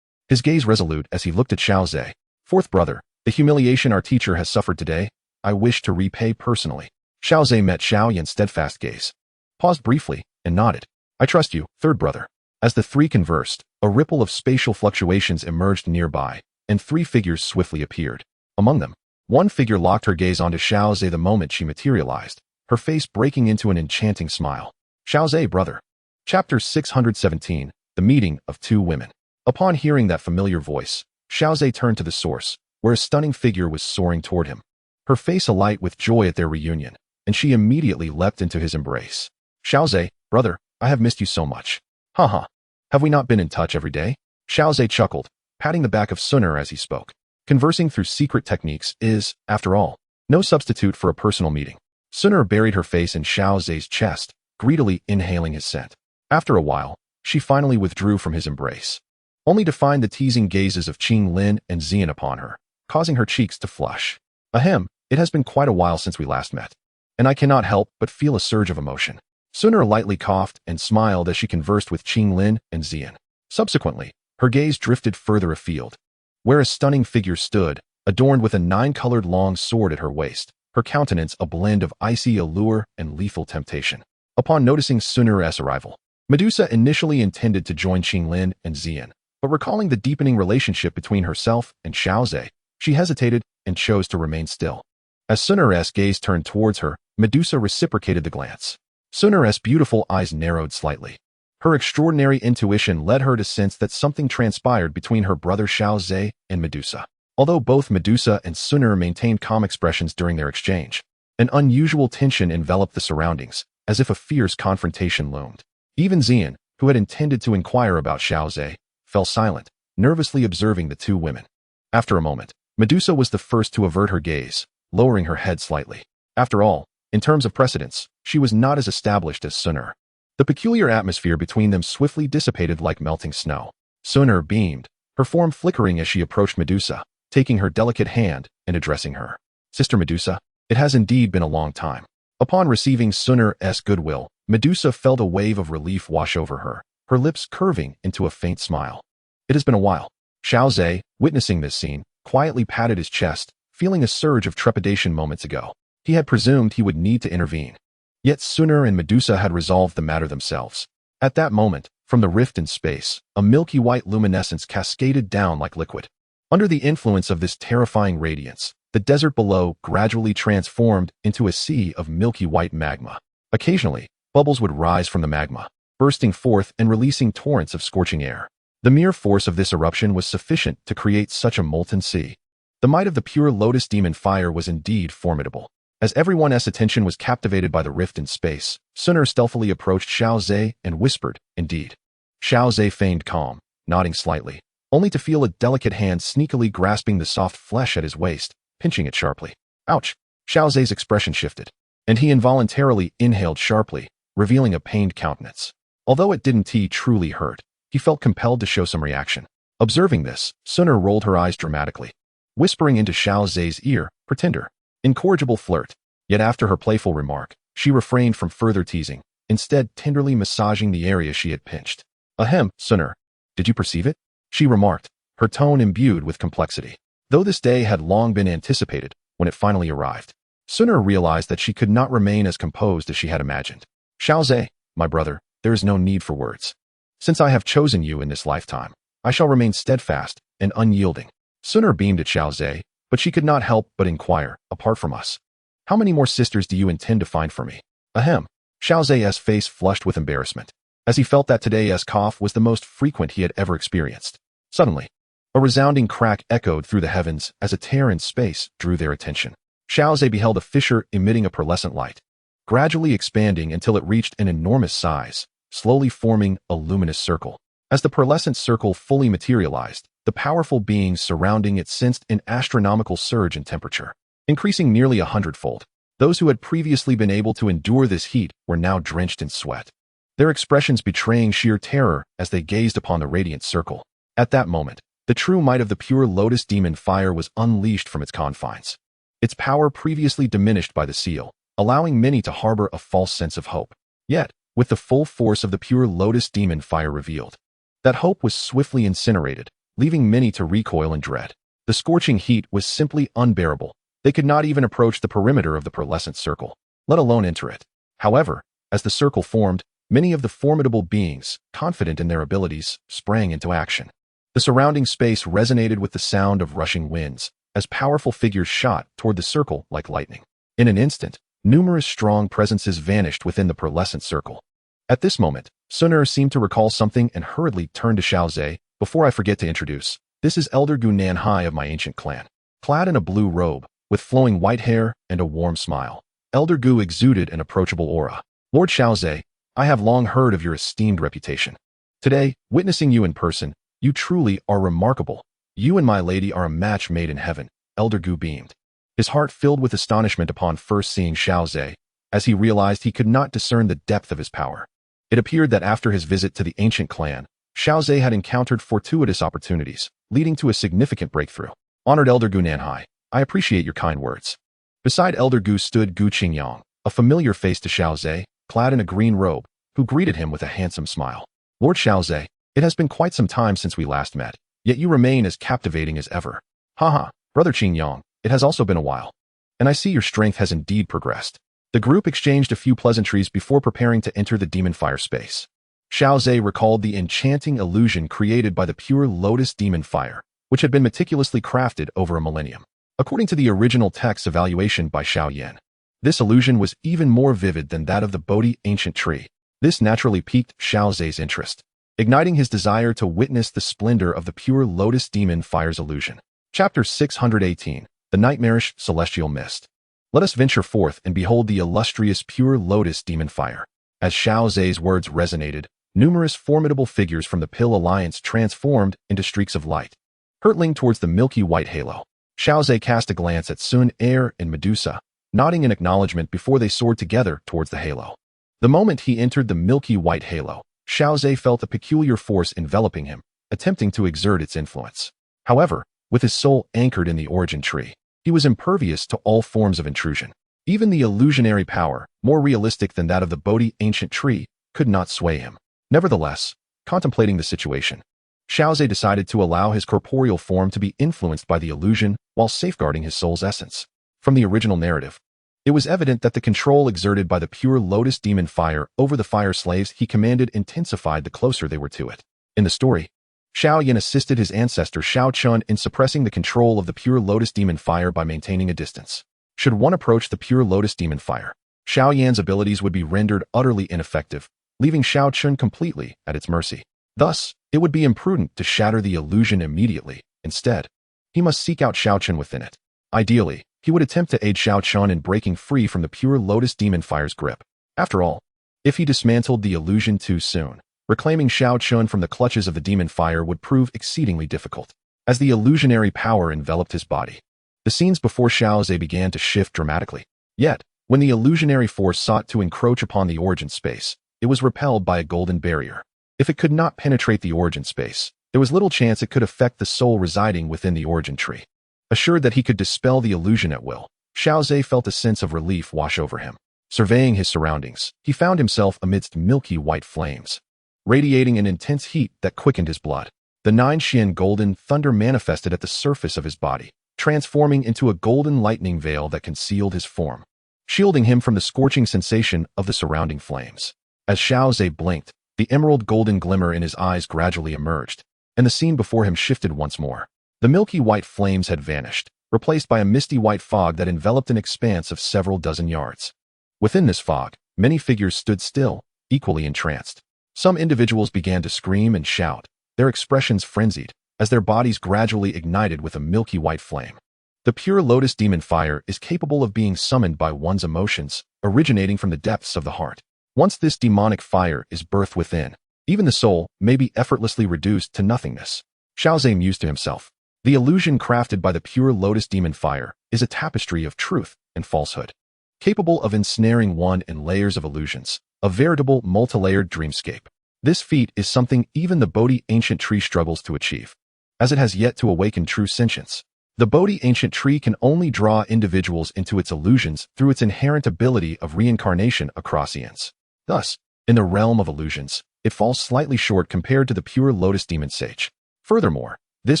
his gaze resolute as he looked at Xiao Ze. "4th brother, the humiliation our teacher has suffered today, I wish to repay personally." Xiao Ze met Xiao Yan's steadfast gaze, paused briefly, and nodded. "I trust you, 3rd brother." As the 3 conversed, a ripple of spatial fluctuations emerged nearby, and 3 figures swiftly appeared. Among them, one figure locked her gaze onto Xiao Ze the moment she materialized, her face breaking into an enchanting smile. "Xiao Ze, brother." Chapter 617, The Meeting of 2 Women. Upon hearing that familiar voice, Xiao Ze turned to the source, where a stunning figure was soaring toward him, her face alight with joy at their reunion, and she immediately leapt into his embrace. "Xiao Ze, brother, I have missed you so much. Haha. Have we not been in touch every day?" Xiao Ze chuckled, patting the back of Xun'er as he spoke. Conversing through secret techniques is, after all, no substitute for a personal meeting. Xun'er buried her face in Xiao Ze's chest, greedily inhaling his scent. After a while, she finally withdrew from his embrace, only to find the teasing gazes of Qinglin and Xian upon her, causing her cheeks to flush. "Ahem, it has been quite a while since we last met, and I cannot help but feel a surge of emotion." Xun'er lightly coughed and smiled as she conversed with Qinglin and Xian. Subsequently, her gaze drifted further afield, where a stunning figure stood, adorned with a 9-colored long sword at her waist, her countenance a blend of icy allure and lethal temptation. Upon noticing Xun'er's arrival, Medusa initially intended to join Qinglin and Xian, but recalling the deepening relationship between herself and Xiao Ze, she hesitated and chose to remain still. As Xun'er's gaze turned towards her, Medusa reciprocated the glance. Xun'er's beautiful eyes narrowed slightly. Her extraordinary intuition led her to sense that something transpired between her brother Xiao Ze and Medusa. Although both Medusa and Xun'er maintained calm expressions during their exchange, an unusual tension enveloped the surroundings, as if a fierce confrontation loomed. Even Xian, who had intended to inquire about Xiao Ze, fell silent, nervously observing the two women. After a moment, Medusa was the first to avert her gaze, lowering her head slightly. After all, in terms of precedence, she was not as established as Xun'er. The peculiar atmosphere between them swiftly dissipated like melting snow. Xun'er beamed, her form flickering as she approached Medusa, taking her delicate hand and addressing her. Sister Medusa, it has indeed been a long time. Upon receiving Xun'er's goodwill, Medusa felt a wave of relief wash over her, her lips curving into a faint smile. It has been a while. Xiao Ze, witnessing this scene, quietly patted his chest, feeling a surge of trepidation moments ago. He had presumed he would need to intervene. Yet Xun'er and Medusa had resolved the matter themselves. At that moment, from the rift in space, a milky white luminescence cascaded down like liquid. Under the influence of this terrifying radiance, the desert below gradually transformed into a sea of milky white magma. Occasionally, bubbles would rise from the magma, bursting forth and releasing torrents of scorching air. The mere force of this eruption was sufficient to create such a molten sea. The might of the pure Lotus demon fire was indeed formidable. As everyone's attention was captivated by the rift in space, Xun'er stealthily approached Xiao Ze and whispered, "Indeed." Xiao Ze feigned calm, nodding slightly, only to feel a delicate hand sneakily grasping the soft flesh at his waist, pinching it sharply. Ouch! Xiao Ze's expression shifted, and he involuntarily inhaled sharply, revealing a pained countenance. Although it didn't truly hurt, he felt compelled to show some reaction. Observing this, Xun'er rolled her eyes dramatically, whispering into Xiao Ze's ear, "Pretender." Incorrigible flirt. Yet after her playful remark, she refrained from further teasing, instead tenderly massaging the area she had pinched. "Ahem, Xun'er. Did you perceive it?" she remarked, her tone imbued with complexity. Though this day had long been anticipated, when it finally arrived, Xun'er realized that she could not remain as composed as she had imagined. "Xiao Ze, my brother, there is no need for words. Since I have chosen you in this lifetime, I shall remain steadfast and unyielding." Xun'er beamed at Xiao Ze, but she could not help but inquire, "Apart from us, how many more sisters do you intend to find for me?" Ahem. Xiao Ze's face flushed with embarrassment, as he felt that today's cough was the most frequent he had ever experienced. Suddenly, a resounding crack echoed through the heavens as a tear in space drew their attention. Xiao Ze beheld a fissure emitting a pearlescent light, gradually expanding until it reached an enormous size, slowly forming a luminous circle. As the pearlescent circle fully materialized, the powerful beings surrounding it sensed an astronomical surge in temperature, increasing nearly 100-fold. Those who had previously been able to endure this heat were now drenched in sweat, their expressions betraying sheer terror as they gazed upon the radiant circle. At that moment, the true might of the pure Lotus demon fire was unleashed from its confines. Its power previously diminished by the seal, allowing many to harbor a false sense of hope. Yet, with the full force of the pure Lotus demon fire revealed, that hope was swiftly incinerated, leaving many to recoil in dread. The scorching heat was simply unbearable. They could not even approach the perimeter of the pearlescent circle, let alone enter it. However, as the circle formed, many of the formidable beings, confident in their abilities, sprang into action. The surrounding space resonated with the sound of rushing winds, as powerful figures shot toward the circle like lightning. In an instant, numerous strong presences vanished within the pearlescent circle. At this moment, Xun'er seemed to recall something and hurriedly turned to Xiao Ze. "Before I forget to introduce, this is Elder Gu Nanhai of my ancient clan." Clad in a blue robe, with flowing white hair and a warm smile, Elder Gu exuded an approachable aura. "Lord Xiao Ze, I have long heard of your esteemed reputation. Today, witnessing you in person, you truly are remarkable. You and my lady are a match made in heaven." Elder Gu beamed, his heart filled with astonishment upon first seeing Xiao Ze, as he realized he could not discern the depth of his power. It appeared that after his visit to the ancient clan, Xiao Ze had encountered fortuitous opportunities, leading to a significant breakthrough. "Honored Elder Gu Nanhai, I appreciate your kind words." Beside Elder Gu stood Gu Qingyang, a familiar face to Xiao Ze, clad in a green robe, who greeted him with a handsome smile. Lord Xiao Ze, it has been quite some time since we last met, yet you remain as captivating as ever. Haha, Brother Qingyang, it has also been a while. And I see your strength has indeed progressed. The group exchanged a few pleasantries before preparing to enter the demon fire space. Xiao Ze recalled the enchanting illusion created by the pure Lotus demon fire, which had been meticulously crafted over a millennium. According to the original text evaluation by Xiao Yan, this illusion was even more vivid than that of the Bodhi ancient tree. This naturally piqued Xiao Ze's interest, igniting his desire to witness the splendor of the pure Lotus demon fire's illusion. Chapter 618, The Nightmarish Celestial Mist. Let us venture forth and behold the illustrious pure Lotus demon fire. As Xiao Ze's words resonated, numerous formidable figures from the Pill Alliance transformed into streaks of light, hurtling towards the milky white halo. Xiao Ze cast a glance at Xun'er and Medusa, nodding in acknowledgement before they soared together towards the halo. The moment he entered the milky white halo, Xiao Ze felt a peculiar force enveloping him, attempting to exert its influence. However, with his soul anchored in the origin tree, he was impervious to all forms of intrusion. Even the illusionary power, more realistic than that of the Bodhi ancient tree, could not sway him. Nevertheless, contemplating the situation, Xiao Ze decided to allow his corporeal form to be influenced by the illusion while safeguarding his soul's essence. From the original narrative, it was evident that the control exerted by the pure Lotus demon fire over the fire slaves he commanded intensified the closer they were to it. In the story, Xiao Yan assisted his ancestor Xiao Chun in suppressing the control of the pure Lotus demon fire by maintaining a distance. Should one approach the pure Lotus demon fire, Xiao Yan's abilities would be rendered utterly ineffective, leaving Xiao Chun completely at its mercy. Thus, it would be imprudent to shatter the illusion immediately. Instead, he must seek out Xiao Chun within it. Ideally, he would attempt to aid Xiao Chun in breaking free from the pure Lotus demon fire's grip. After all, if he dismantled the illusion too soon, reclaiming Xiao Chun from the clutches of the demon fire would prove exceedingly difficult. As the illusionary power enveloped his body, the scenes before Xiao Ze began to shift dramatically. Yet, when the illusionary force sought to encroach upon the origin space, it was repelled by a golden barrier. If it could not penetrate the origin space, there was little chance it could affect the soul residing within the origin tree. Assured that he could dispel the illusion at will, Xiao Ze felt a sense of relief wash over him. Surveying his surroundings, he found himself amidst milky white flames, radiating an intense heat that quickened his blood. The 9-Xian golden thunder manifested at the surface of his body, transforming into a golden lightning veil that concealed his form, shielding him from the scorching sensation of the surrounding flames. As Xiao Ze blinked, the emerald golden glimmer in his eyes gradually emerged, and the scene before him shifted once more. The milky white flames had vanished, replaced by a misty white fog that enveloped an expanse of several dozen yards. Within this fog, many figures stood still, equally entranced. Some individuals began to scream and shout, their expressions frenzied, as their bodies gradually ignited with a milky white flame. The pure Lotus demon fire is capable of being summoned by one's emotions, originating from the depths of the heart. Once this demonic fire is birthed within, even the soul may be effortlessly reduced to nothingness. Xiao Ze mused to himself. The illusion crafted by the pure Lotus demon fire is a tapestry of truth and falsehood, capable of ensnaring one in layers of illusions, a veritable multi-layered dreamscape. This feat is something even the Bodhi ancient tree struggles to achieve, as it has yet to awaken true sentience. The Bodhi ancient tree can only draw individuals into its illusions through its inherent ability of reincarnation across eons. Thus, in the realm of illusions, it falls slightly short compared to the pure Lotus demon sage. Furthermore, this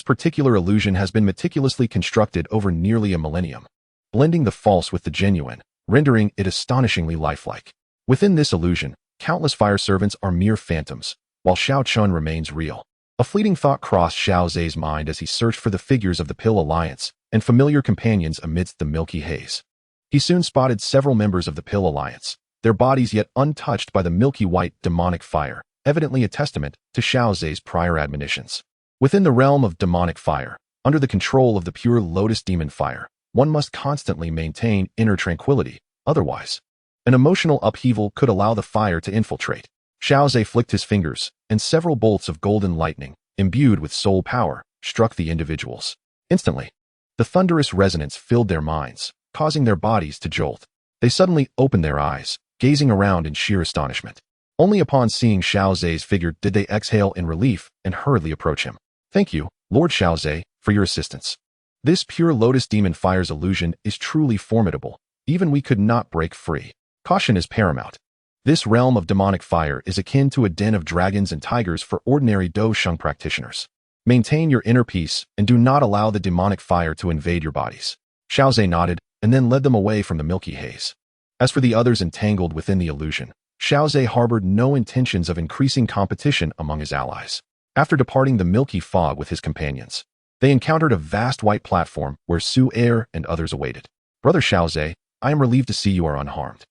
particular illusion has been meticulously constructed over nearly a millennium, blending the false with the genuine, rendering it astonishingly lifelike. Within this illusion, countless fire servants are mere phantoms, while Xiao Chun remains real. A fleeting thought crossed Xiao Ze's mind as he searched for the figures of the Pill Alliance and familiar companions amidst the milky haze. He soon spotted several members of the Pill Alliance, their bodies yet untouched by the milky white demonic fire, evidently a testament to Xiao Ze's prior admonitions. Within the realm of demonic fire, under the control of the pure Lotus demon fire, one must constantly maintain inner tranquility, otherwise, an emotional upheaval could allow the fire to infiltrate. Xiao Ze flicked his fingers, and several bolts of golden lightning, imbued with soul power, struck the individuals. Instantly, the thunderous resonance filled their minds, causing their bodies to jolt. They suddenly opened their eyes, gazing around in sheer astonishment. Only upon seeing Xiao Ze's figure did they exhale in relief and hurriedly approach him. Thank you, Lord Xiao Ze, for your assistance. This pure Lotus demon fire's illusion is truly formidable. Even we could not break free. Caution is paramount. This realm of demonic fire is akin to a den of dragons and tigers for ordinary Dou Qi practitioners. Maintain your inner peace and do not allow the demonic fire to invade your bodies. Xiao Ze nodded and then led them away from the milky haze. As for the others entangled within the illusion, Xiao Ze harbored no intentions of increasing competition among his allies. After departing the milky fog with his companions, they encountered a vast white platform where Xun'er and others awaited. Brother Xiao Ze, I am relieved to see you are unharmed.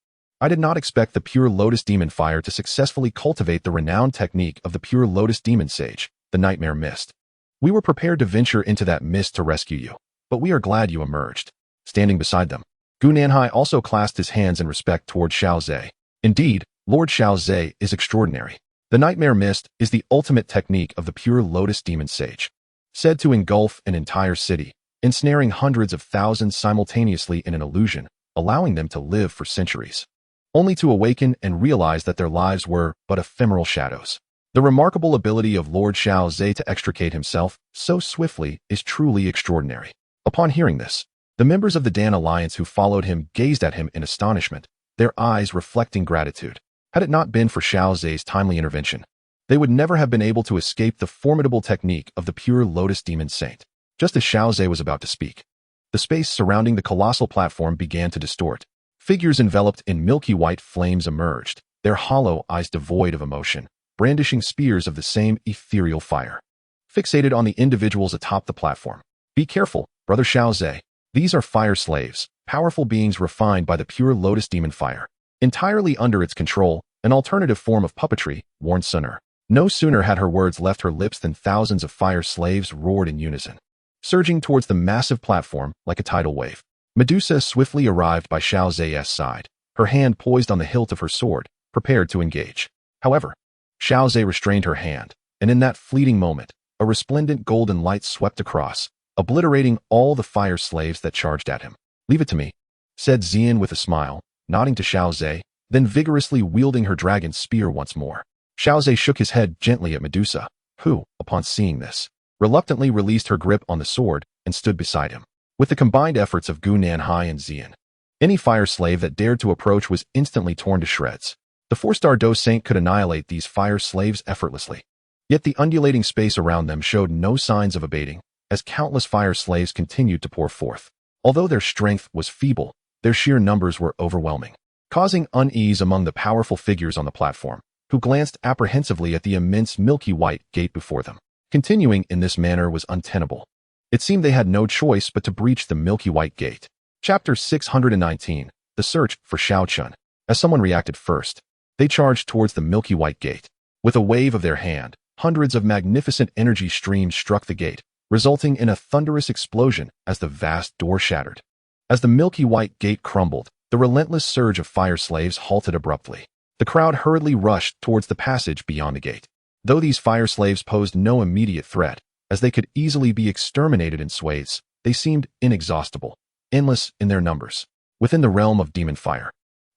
I did not expect the pure Lotus demon fire to successfully cultivate the renowned technique of the pure Lotus demon sage, the Nightmare Mist. We were prepared to venture into that mist to rescue you, but we are glad you emerged. Standing beside them, Gu Nanhai also clasped his hands in respect toward Xiao Ze. Indeed, Lord Xiao Ze is extraordinary. The Nightmare Mist is the ultimate technique of the pure Lotus demon sage, said to engulf an entire city, ensnaring hundreds of thousands simultaneously in an illusion, allowing them to live for centuries, only to awaken and realize that their lives were but ephemeral shadows. The remarkable ability of Lord Xiao Ze to extricate himself so swiftly is truly extraordinary. Upon hearing this, the members of the Dan Alliance who followed him gazed at him in astonishment, their eyes reflecting gratitude. Had it not been for Xiao Ze's timely intervention, they would never have been able to escape the formidable technique of the pure Lotus demon saint. Just as Xiao Ze was about to speak, the space surrounding the colossal platform began to distort. Figures enveloped in milky white flames emerged, their hollow eyes devoid of emotion, brandishing spears of the same ethereal fire, fixated on the individuals atop the platform. Be careful, Brother Xiao Ze. These are fire slaves, powerful beings refined by the pure Lotus demon fire. Entirely under its control, an alternative form of puppetry, warned Xun'er. No sooner had her words left her lips than thousands of fire slaves roared in unison, surging towards the massive platform like a tidal wave. Medusa swiftly arrived by Xiao Ze's side, her hand poised on the hilt of her sword, prepared to engage. However, Xiao Ze restrained her hand, and in that fleeting moment, a resplendent golden light swept across, obliterating all the fire slaves that charged at him. Leave it to me, said Xian with a smile, nodding to Xiao Ze, then vigorously wielding her dragon spear once more. Xiao Ze shook his head gently at Medusa, who, upon seeing this, reluctantly released her grip on the sword and stood beside him. With the combined efforts of Gu Nanhai and Xian, any fire slave that dared to approach was instantly torn to shreds. The 4-star Dou Saint could annihilate these fire slaves effortlessly. Yet the undulating space around them showed no signs of abating, as countless fire slaves continued to pour forth. Although their strength was feeble, their sheer numbers were overwhelming, causing unease among the powerful figures on the platform, who glanced apprehensively at the immense milky white gate before them. Continuing in this manner was untenable. It seemed they had no choice but to breach the milky white gate. Chapter 619, The Search for Xiao Chun. As someone reacted first, they charged towards the milky white gate. With a wave of their hand, hundreds of magnificent energy streams struck the gate, resulting in a thunderous explosion as the vast door shattered. As the milky white gate crumbled, the relentless surge of fire slaves halted abruptly. The crowd hurriedly rushed towards the passage beyond the gate. Though these fire slaves posed no immediate threat, as they could easily be exterminated in swathes, they seemed inexhaustible, endless in their numbers. Within the realm of demon fire,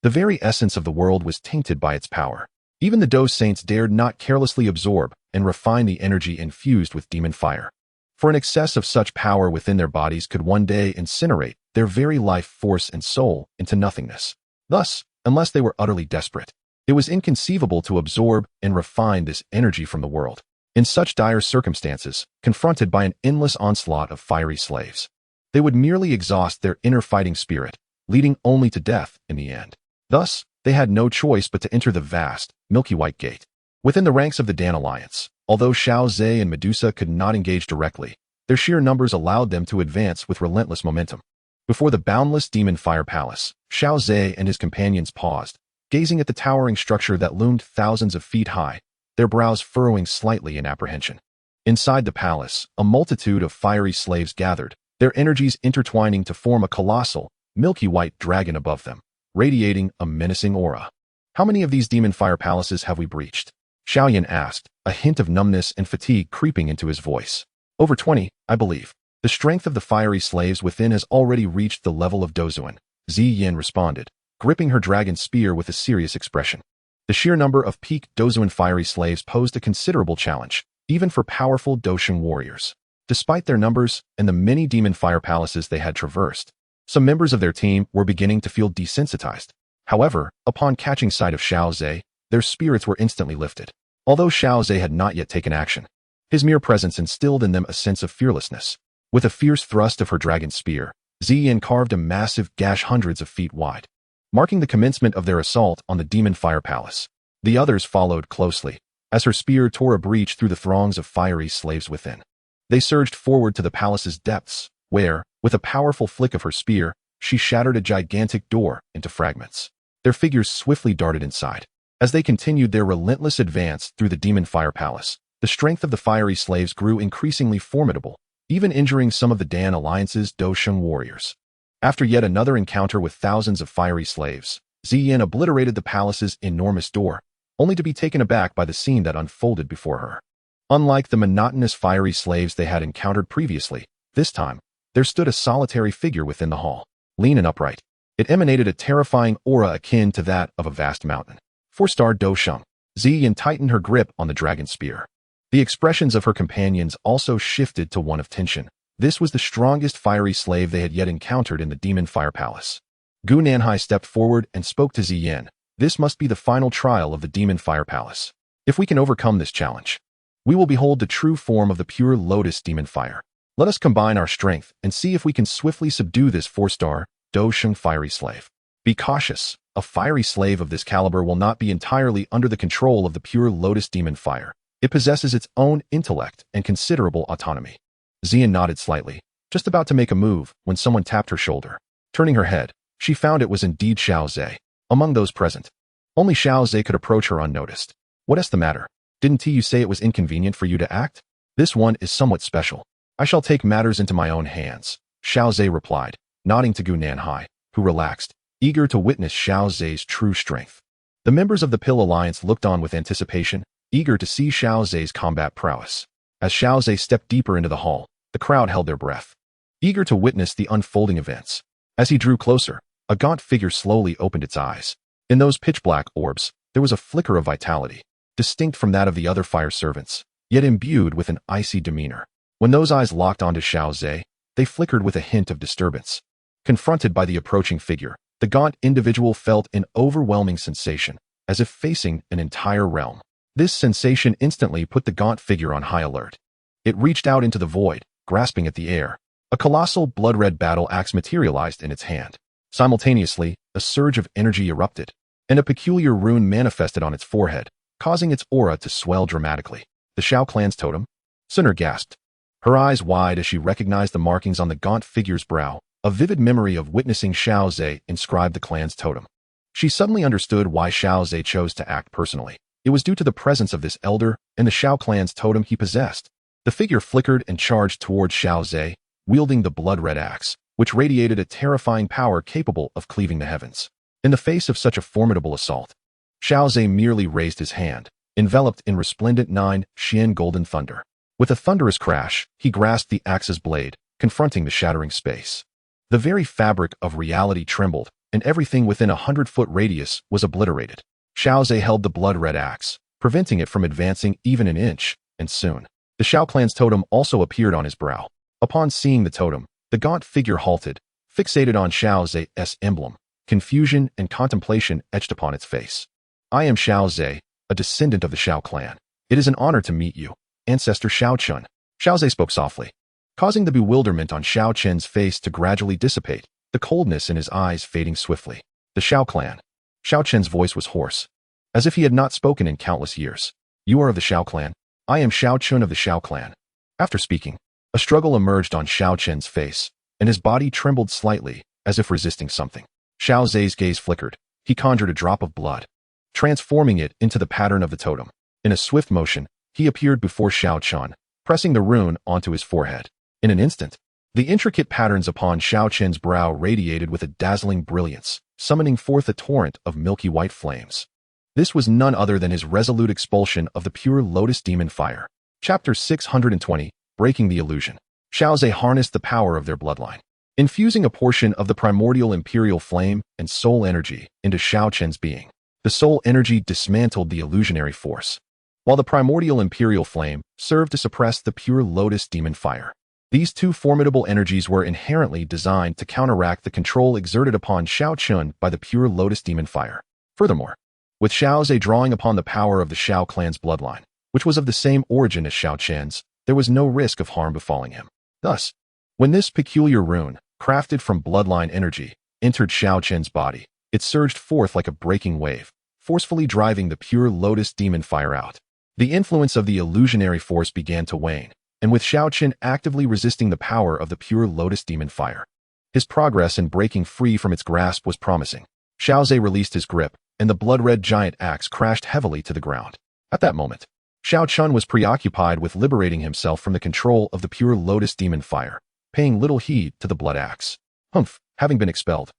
the very essence of the world was tainted by its power. Even the Dou Saints dared not carelessly absorb and refine the energy infused with demon fire, for an excess of such power within their bodies could one day incinerate their very life force and soul into nothingness. Thus, unless they were utterly desperate, it was inconceivable to absorb and refine this energy from the world. In such dire circumstances, confronted by an endless onslaught of fiery slaves, they would merely exhaust their inner fighting spirit, leading only to death in the end. Thus, they had no choice but to enter the vast, milky white gate. Within the ranks of the Dan Alliance, although Xiao Ze and Medusa could not engage directly, their sheer numbers allowed them to advance with relentless momentum. Before the boundless demon fire palace, Xiao Ze and his companions paused, gazing at the towering structure that loomed thousands of feet high, their brows furrowing slightly in apprehension. Inside the palace, a multitude of fiery slaves gathered, their energies intertwining to form a colossal, milky white dragon above them, radiating a menacing aura. How many of these demon fire palaces have we breached? Xiaoyan asked, a hint of numbness and fatigue creeping into his voice. Over 20, I believe. The strength of the fiery slaves within has already reached the level of Dozuan, Ziyin responded, gripping her dragon spear with a serious expression. The sheer number of peak Dozuan fiery slaves posed a considerable challenge, even for powerful Dosheng warriors. Despite their numbers and the many demon fire palaces they had traversed, some members of their team were beginning to feel desensitized. However, upon catching sight of Xiao Ze, their spirits were instantly lifted. Although Xiao Ze had not yet taken action, his mere presence instilled in them a sense of fearlessness. With a fierce thrust of her dragon spear, Ziyin carved a massive gash hundreds of feet wide, marking the commencement of their assault on the Demon Fire Palace. The others followed closely, as her spear tore a breach through the throngs of fiery slaves within. They surged forward to the palace's depths, where, with a powerful flick of her spear, she shattered a gigantic door into fragments. Their figures swiftly darted inside. As they continued their relentless advance through the Demon Fire Palace, the strength of the fiery slaves grew increasingly formidable, even injuring some of the Dan Alliance's Dou Qi warriors. After yet another encounter with thousands of fiery slaves, Ziyin obliterated the palace's enormous door, only to be taken aback by the scene that unfolded before her. Unlike the monotonous fiery slaves they had encountered previously, this time, there stood a solitary figure within the hall, lean and upright. It emanated a terrifying aura akin to that of a vast mountain. 4-star Dou Qi. Ziyin tightened her grip on the dragon spear. The expressions of her companions also shifted to one of tension. This was the strongest fiery slave they had yet encountered in the Demon Fire Palace. Gu Nanhai stepped forward and spoke to Ziyin. This must be the final trial of the Demon Fire Palace. If we can overcome this challenge, we will behold the true form of the pure Lotus Demon Fire. Let us combine our strength and see if we can swiftly subdue this 4-star Dou Qi fiery slave. Be cautious. A fiery slave of this caliber will not be entirely under the control of the pure Lotus Demon Fire. It possesses its own intellect and considerable autonomy. Ziyin nodded slightly, just about to make a move when someone tapped her shoulder. Turning her head, she found it was indeed Xiao Ze. Among those present, only Xiao Ze could approach her unnoticed. What's the matter? Didn't you say it was inconvenient for you to act? This one is somewhat special. I shall take matters into my own hands, Xiao Ze replied, nodding to Gu Nanhai, who relaxed, eager to witness Xiao Ze's true strength. The members of the Pill Alliance looked on with anticipation, eager to see Xiao Ze's combat prowess. As Xiao Ze stepped deeper into the hall, the crowd held their breath, eager to witness the unfolding events. As he drew closer, a gaunt figure slowly opened its eyes. In those pitch-black orbs, there was a flicker of vitality, distinct from that of the other fire servants, yet imbued with an icy demeanor. When those eyes locked onto Xiao Ze, they flickered with a hint of disturbance. Confronted by the approaching figure, the gaunt individual felt an overwhelming sensation, as if facing an entire realm. This sensation instantly put the gaunt figure on high alert. It reached out into the void, grasping at the air. A colossal blood-red battle axe materialized in its hand. Simultaneously, a surge of energy erupted, and a peculiar rune manifested on its forehead, causing its aura to swell dramatically. The Xiao Clan's totem? Xun'er gasped, her eyes wide as she recognized the markings on the gaunt figure's brow, a vivid memory of witnessing Xiao Ze inscribe the clan's totem. She suddenly understood why Xiao Ze chose to act personally. It was due to the presence of this elder and the Xiao Clan's totem he possessed. The figure flickered and charged towards Xiao Ze, wielding the blood-red axe, which radiated a terrifying power capable of cleaving the heavens. In the face of such a formidable assault, Xiao Ze merely raised his hand, enveloped in resplendent 9 Xian golden thunder. With a thunderous crash, he grasped the axe's blade, confronting the shattering space. The very fabric of reality trembled, and everything within a 100-foot radius was obliterated. Xiao Ze held the blood-red axe, preventing it from advancing even an inch, and soon, the Xiao Clan's totem also appeared on his brow. Upon seeing the totem, the gaunt figure halted, fixated on Xiao Ze's emblem. Confusion and contemplation etched upon its face. I am Xiao Ze, a descendant of the Xiao Clan. It is an honor to meet you, Ancestor Xiao Chun. Xiao Ze spoke softly, causing the bewilderment on Xiao Chen's face to gradually dissipate, the coldness in his eyes fading swiftly. The Xiao Clan. Xiao Chen's voice was hoarse, as if he had not spoken in countless years. You are of the Xiao Clan. I am Xiao Chun of the Xiao Clan. After speaking, a struggle emerged on Xiao Chen's face, and his body trembled slightly, as if resisting something. Xiao Ze's gaze flickered. He conjured a drop of blood, transforming it into the pattern of the totem. In a swift motion, he appeared before Xiao Chun, pressing the rune onto his forehead. In an instant, the intricate patterns upon Xiao Chen's brow radiated with a dazzling brilliance, summoning forth a torrent of milky white flames. This was none other than his resolute expulsion of the pure Lotus demon fire. Chapter 620, Breaking the Illusion. Xiao Ze harnessed the power of their bloodline, infusing a portion of the primordial imperial flame and soul energy into Xiao Chen's being. The soul energy dismantled the illusionary force, while the primordial imperial flame served to suppress the pure Lotus demon fire. These two formidable energies were inherently designed to counteract the control exerted upon Xiao Chun by the pure Lotus demon fire. Furthermore, with Xiao Ze drawing upon the power of the Xiao clan's bloodline, which was of the same origin as Xiao Chen's, there was no risk of harm befalling him. Thus, when this peculiar rune, crafted from bloodline energy, entered Xiao Chen's body, it surged forth like a breaking wave, forcefully driving the pure Lotus demon fire out. The influence of the illusionary force began to wane, and with Xiao Chen actively resisting the power of the pure Lotus demon fire, his progress in breaking free from its grasp was promising. Xiao Ze released his grip, and the blood-red giant axe crashed heavily to the ground. At that moment, Xiao Chun was preoccupied with liberating himself from the control of the pure Lotus demon fire, paying little heed to the blood axe. Humph, having been expelled.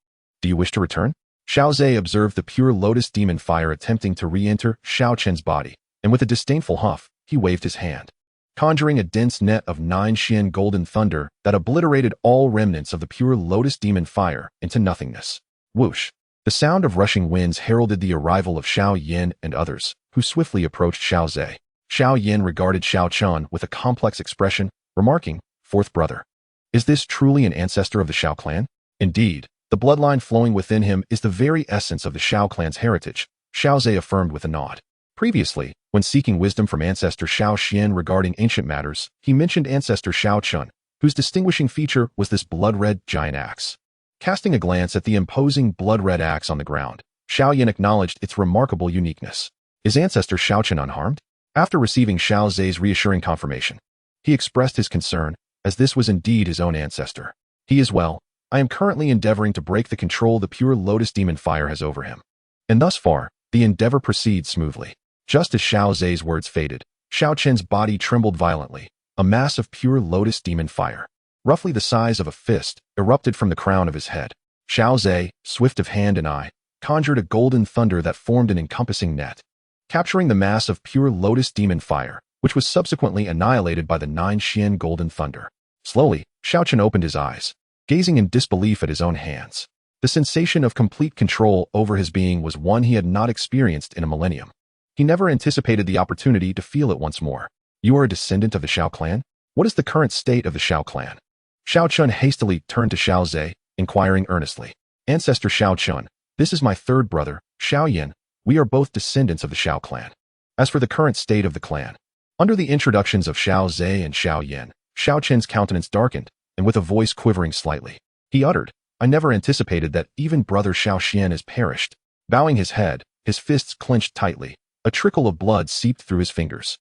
Do you wish to return? Xiao Ze observed the pure Lotus demon fire attempting to re-enter Xiao Chen's body, and with a disdainful huff, he waved his hand, conjuring a dense net of 9 Xian golden thunder that obliterated all remnants of the pure Lotus demon fire into nothingness. Whoosh! The sound of rushing winds heralded the arrival of Xiao Yin and others, who swiftly approached Xiao Ze. Xiao Yin regarded Xiao Chun with a complex expression, remarking, "Fourth brother. Is this truly an ancestor of the Xiao clan?" Indeed, the bloodline flowing within him is the very essence of the Xiao clan's heritage, Xiao Ze affirmed with a nod. Previously, when seeking wisdom from ancestor Xiao Xian regarding ancient matters, he mentioned ancestor Xiao Chun, whose distinguishing feature was this blood-red giant axe. Casting a glance at the imposing blood-red axe on the ground, Xiao Yin acknowledged its remarkable uniqueness. Is ancestor Xiao Chun unharmed? After receiving Xiao Ze's reassuring confirmation, he expressed his concern, as this was indeed his own ancestor. He is well. I am currently endeavoring to break the control the pure Lotus demon fire has over him. And thus far, the endeavor proceeds smoothly. Just as Xiao Ze's words faded, Xiao Chen's body trembled violently. A mass of pure Lotus demon fire, roughly the size of a fist, erupted from the crown of his head. Xiao Ze, swift of hand and eye, conjured a golden thunder that formed an encompassing net, capturing the mass of pure Lotus demon fire, which was subsequently annihilated by the 9 Xian golden thunder. Slowly, Xiao Chen opened his eyes, gazing in disbelief at his own hands. The sensation of complete control over his being was one he had not experienced in a millennium. He never anticipated the opportunity to feel it once more. You are a descendant of the Xiao clan? What is the current state of the Xiao clan? Xiao Chun hastily turned to Xiao Ze, inquiring earnestly. Ancestor Xiao Chun, this is my third brother, Xiao Yin. We are both descendants of the Xiao clan. As for the current state of the clan, under the introductions of Xiao Ze and Xiao Yin, Xiao Chen's countenance darkened, and with a voice quivering slightly, he uttered, I never anticipated that even brother Xiao Xian has perished. Bowing his head, his fists clenched tightly, a trickle of blood seeped through his fingers.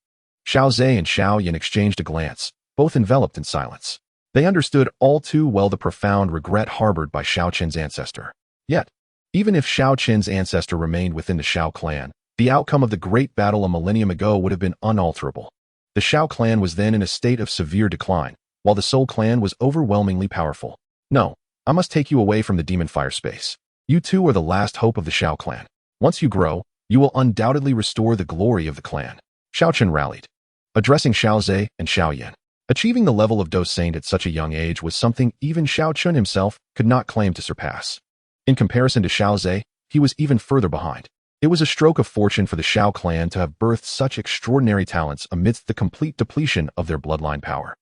Xiao Ze and Xiao Yin exchanged a glance, both enveloped in silence. They understood all too well the profound regret harbored by Xiao Chen's ancestor. Yet, even if Xiao Chen's ancestor remained within the Xiao clan, the outcome of the great battle a millennium ago would have been unalterable. The Xiao clan was then in a state of severe decline, while the Soul clan was overwhelmingly powerful. No, I must take you away from the demon fire space. You two are the last hope of the Xiao clan. Once you grow, you will undoubtedly restore the glory of the clan. Xiao Chen rallied, addressing Xiao Ze and Xiao Yin. Achieving the level of Dueling Saint at such a young age was something even Xiao Chun himself could not claim to surpass. In comparison to Xiao Ze, he was even further behind. It was a stroke of fortune for the Xiao clan to have birthed such extraordinary talents amidst the complete depletion of their bloodline power.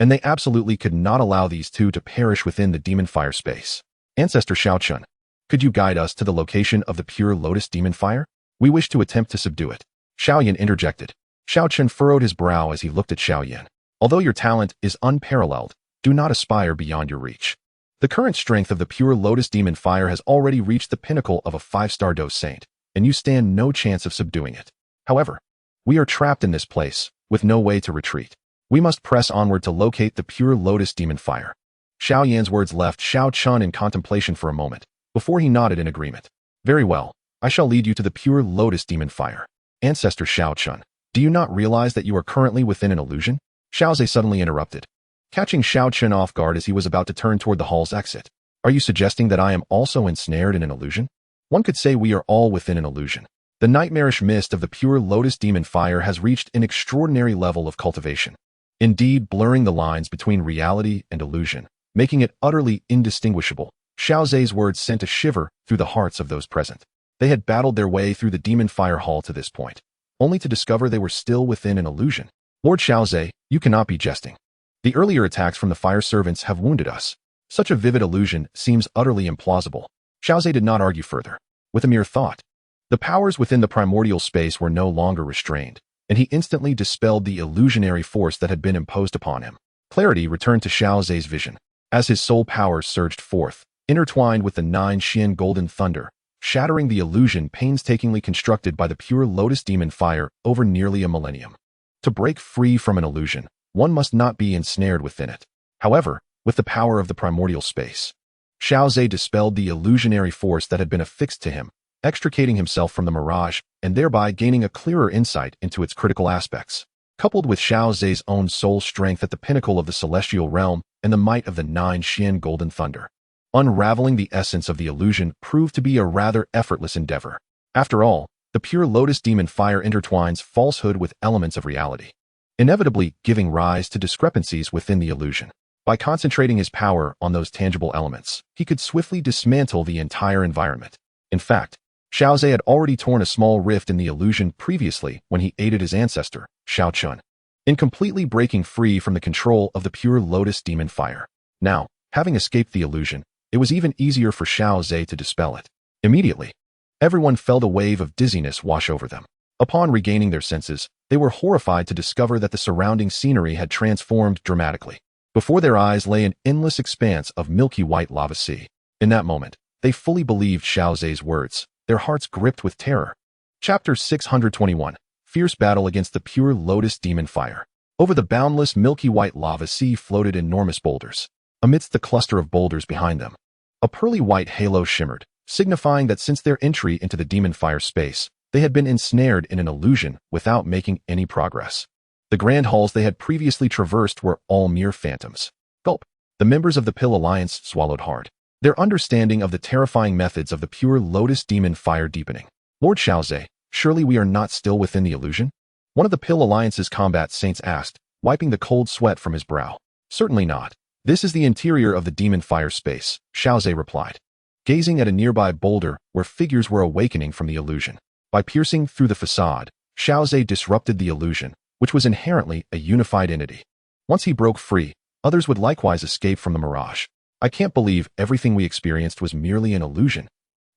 And they absolutely could not allow these two to perish within the demon fire space. Ancestor Xiao Chun, could you guide us to the location of the pure Lotus demon fire? We wish to attempt to subdue it. Xiao Yin interjected. Xiao Chun furrowed his brow as he looked at Xiao Yin. Although your talent is unparalleled, do not aspire beyond your reach. The current strength of the pure Lotus demon fire has already reached the pinnacle of a 5-star Dueling Saint, and you stand no chance of subduing it. However, we are trapped in this place, with no way to retreat. We must press onward to locate the pure Lotus demon fire. Xiao Yan's words left Xiao Chun in contemplation for a moment, before he nodded in agreement. Very well, I shall lead you to the pure Lotus demon fire. Ancestor Xiao Chun, do you not realize that you are currently within an illusion? Xiao Ze suddenly interrupted, catching Xiao Chun off guard as he was about to turn toward the hall's exit. Are you suggesting that I am also ensnared in an illusion? One could say we are all within an illusion. The nightmarish mist of the pure Lotus demon fire has reached an extraordinary level of cultivation, indeed blurring the lines between reality and illusion, making it utterly indistinguishable. Xiao Ze's words sent a shiver through the hearts of those present. They had battled their way through the demon fire hall to this point, only to discover they were still within an illusion. Lord Xiao Ze, you cannot be jesting. The earlier attacks from the fire servants have wounded us. Such a vivid illusion seems utterly implausible. Xiao Ze did not argue further. With a mere thought, the powers within the primordial space were no longer restrained, and he instantly dispelled the illusionary force that had been imposed upon him. Clarity returned to Xiao Ze's vision. As his soul power surged forth, intertwined with the 9 Xian golden thunder, shattering the illusion painstakingly constructed by the pure Lotus demon fire over nearly a millennium. To break free from an illusion, one must not be ensnared within it. However, with the power of the primordial space, Xiao Ze dispelled the illusionary force that had been affixed to him, extricating himself from the mirage and thereby gaining a clearer insight into its critical aspects. Coupled with Xiao Ze's own soul strength at the pinnacle of the celestial realm and the might of the 9 Xian golden thunder, unraveling the essence of the illusion proved to be a rather effortless endeavor. After all, the pure Lotus demon fire intertwines falsehood with elements of reality, inevitably giving rise to discrepancies within the illusion. By concentrating his power on those tangible elements, he could swiftly dismantle the entire environment. In fact, Xiao Ze had already torn a small rift in the illusion previously when he aided his ancestor, Xiao Xun'er, in completely breaking free from the control of the pure Lotus demon fire. Now, having escaped the illusion, it was even easier for Xiao Ze to dispel it. Immediately, everyone felt a wave of dizziness wash over them. Upon regaining their senses, they were horrified to discover that the surrounding scenery had transformed dramatically. Before their eyes lay an endless expanse of milky white lava sea. In that moment, they fully believed Xiao Ze's words, their hearts gripped with terror. Chapter 621. Fierce Battle Against the Pure Lotus Demon Fire. Over the boundless milky white lava sea floated enormous boulders. Amidst the cluster of boulders behind them, a pearly white halo shimmered, signifying that since their entry into the demon fire space, they had been ensnared in an illusion without making any progress. The grand halls they had previously traversed were all mere phantoms. Gulp. The members of the Pill Alliance swallowed hard, their understanding of the terrifying methods of the pure Lotus demon fire deepening. Lord Xiao Ze, surely we are not still within the illusion? One of the Pill Alliance's combat saints asked, wiping the cold sweat from his brow. Certainly not. This is the interior of the demon fire space, Xiao Ze replied, gazing at a nearby boulder where figures were awakening from the illusion. By piercing through the facade, Xiao Ze disrupted the illusion, which was inherently a unified entity. Once he broke free, others would likewise escape from the mirage. I can't believe everything we experienced was merely an illusion,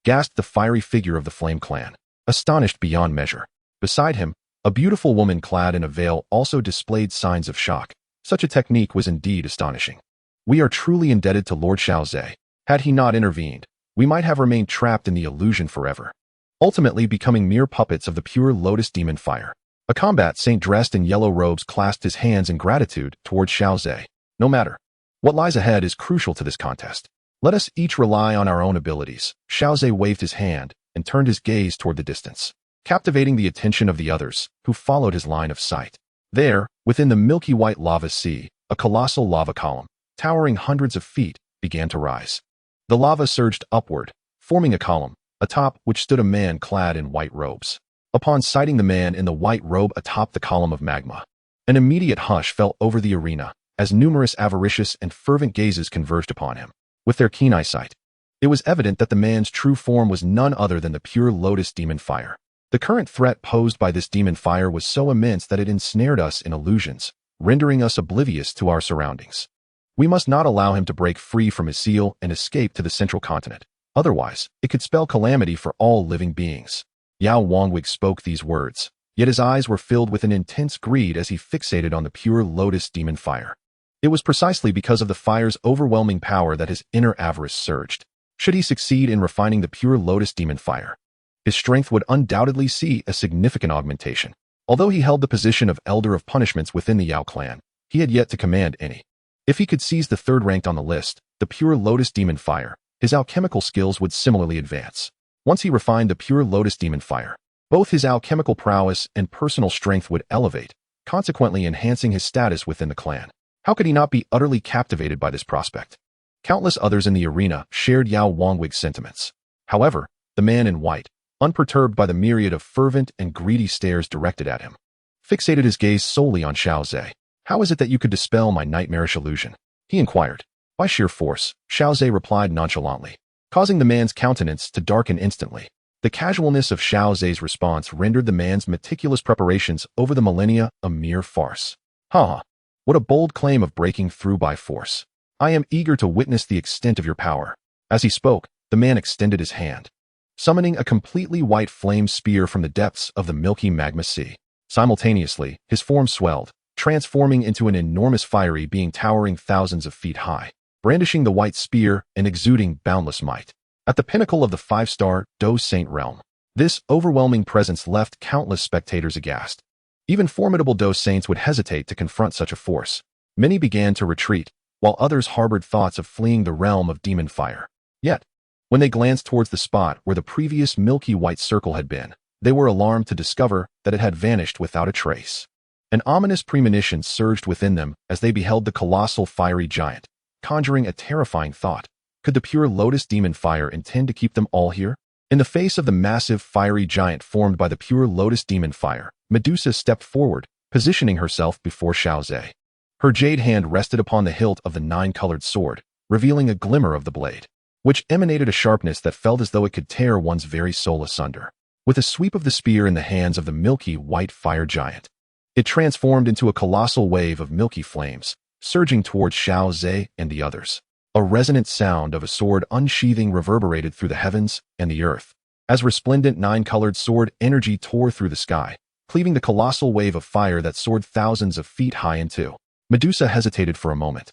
gasped the fiery figure of the Flame Clan, astonished beyond measure. Beside him, a beautiful woman clad in a veil also displayed signs of shock. Such a technique was indeed astonishing. We are truly indebted to Lord Xiao Ze. Had he not intervened, we might have remained trapped in the illusion forever, ultimately becoming mere puppets of the pure Lotus demon fire. A combat saint dressed in yellow robes clasped his hands in gratitude towards Xiao Ze. No matter what lies ahead is crucial to this contest. Let us each rely on our own abilities. Xiao Ze waved his hand and turned his gaze toward the distance, captivating the attention of the others, who followed his line of sight. There, within the milky white lava sea, a colossal lava column, towering hundreds of feet, began to rise. The lava surged upward, forming a column, atop which stood a man clad in white robes. Upon sighting the man in the white robe atop the column of magma, an immediate hush fell over the arena as numerous avaricious and fervent gazes converged upon him. With their keen eyesight, it was evident that the man's true form was none other than the pure Lotus demon fire. The current threat posed by this demon fire was so immense that it ensnared us in illusions, rendering us oblivious to our surroundings. We must not allow him to break free from his seal and escape to the central continent. Otherwise, it could spell calamity for all living beings. Yao Wangwig spoke these words, yet his eyes were filled with an intense greed as he fixated on the pure Lotus demon fire. It was precisely because of the fire's overwhelming power that his inner avarice surged. Should he succeed in refining the pure Lotus demon fire, his strength would undoubtedly see a significant augmentation. Although he held the position of Elder of Punishments within the Yao Clan, he had yet to command any. If he could seize the third ranked on the list, the pure Lotus demon fire, his alchemical skills would similarly advance. Once he refined the pure Lotus demon fire, both his alchemical prowess and personal strength would elevate, consequently enhancing his status within the clan. How could he not be utterly captivated by this prospect? Countless others in the arena shared Yao Wangwig's sentiments. However, the man in white, unperturbed by the myriad of fervent and greedy stares directed at him, fixated his gaze solely on Xiao Ze. How is it that you could dispel my nightmarish illusion? He inquired. By sheer force, Xiao Ze replied nonchalantly, causing the man's countenance to darken instantly. The casualness of Xiao Ze's response rendered the man's meticulous preparations over the millennia a mere farce. Ha! What a bold claim of breaking through by force. I am eager to witness the extent of your power. As he spoke, the man extended his hand, summoning a completely white flame spear from the depths of the milky magma sea. Simultaneously, his form swelled, transforming into an enormous fiery being towering thousands of feet high, brandishing the white spear and exuding boundless might. At the pinnacle of the 5-star Dou Saint realm, this overwhelming presence left countless spectators aghast. Even formidable Dou Saints would hesitate to confront such a force. Many began to retreat, while others harbored thoughts of fleeing the realm of demon fire. Yet, when they glanced towards the spot where the previous milky white circle had been, they were alarmed to discover that it had vanished without a trace. An ominous premonition surged within them as they beheld the colossal fiery giant, conjuring a terrifying thought. Could the pure Lotus demon fire intend to keep them all here? In the face of the massive fiery giant formed by the pure Lotus demon fire, Medusa stepped forward, positioning herself before Xiao Ze. Her jade hand rested upon the hilt of the 9-colored sword, revealing a glimmer of the blade, which emanated a sharpness that felt as though it could tear one's very soul asunder. With a sweep of the spear in the hands of the milky white fire giant, it transformed into a colossal wave of milky flames, surging towards Xiao Ze and the others. A resonant sound of a sword unsheathing reverberated through the heavens and the earth, as resplendent 9-colored sword energy tore through the sky, cleaving the colossal wave of fire that soared thousands of feet high in two. Medusa hesitated for a moment,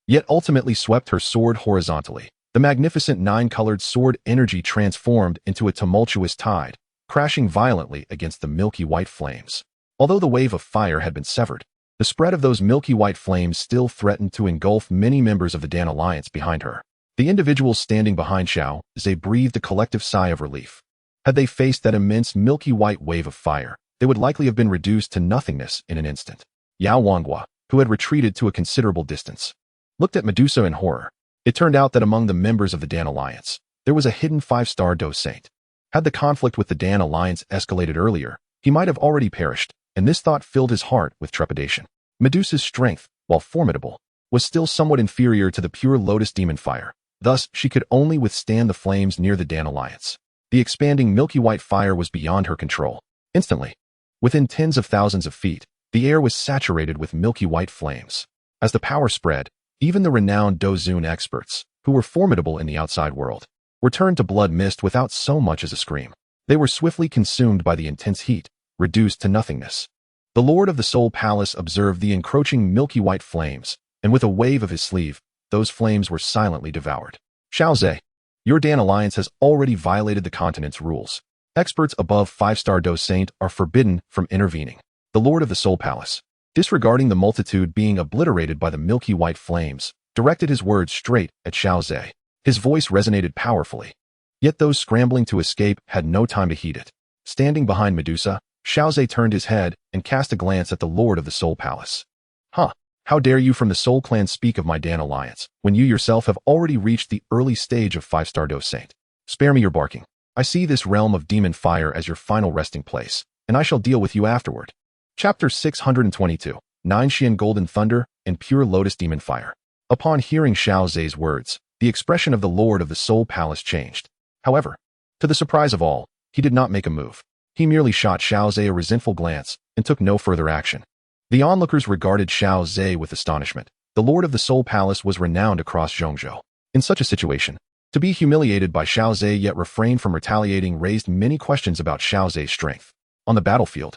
yet ultimately swept her sword horizontally. The magnificent 9-colored sword energy transformed into a tumultuous tide, crashing violently against the milky white flames. Although the wave of fire had been severed, the spread of those milky white flames still threatened to engulf many members of the Dan Alliance behind her. The individuals standing behind Xiao Ze breathed a collective sigh of relief. Had they faced that immense milky white wave of fire, they would likely have been reduced to nothingness in an instant. Yao Wanghua, who had retreated to a considerable distance, looked at Medusa in horror. It turned out that among the members of the Dan Alliance, there was a hidden 5-star Dou Saint. Had the conflict with the Dan Alliance escalated earlier, he might have already perished, and this thought filled his heart with trepidation. Medusa's strength, while formidable, was still somewhat inferior to the pure Lotus demon fire. Thus, she could only withstand the flames near the Dan Alliance. The expanding milky white fire was beyond her control. Instantly, within tens of thousands of feet, the air was saturated with milky white flames. As the power spread, even the renowned Dou Zun experts, who were formidable in the outside world, were turned to blood mist without so much as a scream. They were swiftly consumed by the intense heat, reduced to nothingness. The Lord of the Soul Palace observed the encroaching milky white flames, and with a wave of his sleeve, those flames were silently devoured. Xiao Ze, your Dan Alliance has already violated the continent's rules. Experts above 5-star Dou Saint are forbidden from intervening. The Lord of the Soul Palace, disregarding the multitude being obliterated by the milky white flames, directed his words straight at Xiao Ze. His voice resonated powerfully. Yet those scrambling to escape had no time to heed it. Standing behind Medusa, Xiao Ze turned his head and cast a glance at the Lord of the Soul Palace. Huh, how dare you from the Soul Clan speak of my Dan Alliance, when you yourself have already reached the early stage of 5-star Dou Saint? Spare me your barking. I see this realm of demon fire as your final resting place, and I shall deal with you afterward. Chapter 622, 9 Xian Golden Thunder and Pure Lotus Demon Fire. Upon hearing Xiao Ze's words, the expression of the Lord of the Soul Palace changed. However, to the surprise of all, he did not make a move. He merely shot Xiao Ze a resentful glance and took no further action. The onlookers regarded Xiao Ze with astonishment. The Lord of the Soul Palace was renowned across Zhongzhou. In such a situation, to be humiliated by Xiao Ze yet refrain from retaliating raised many questions about Xiao Ze's strength. On the battlefield,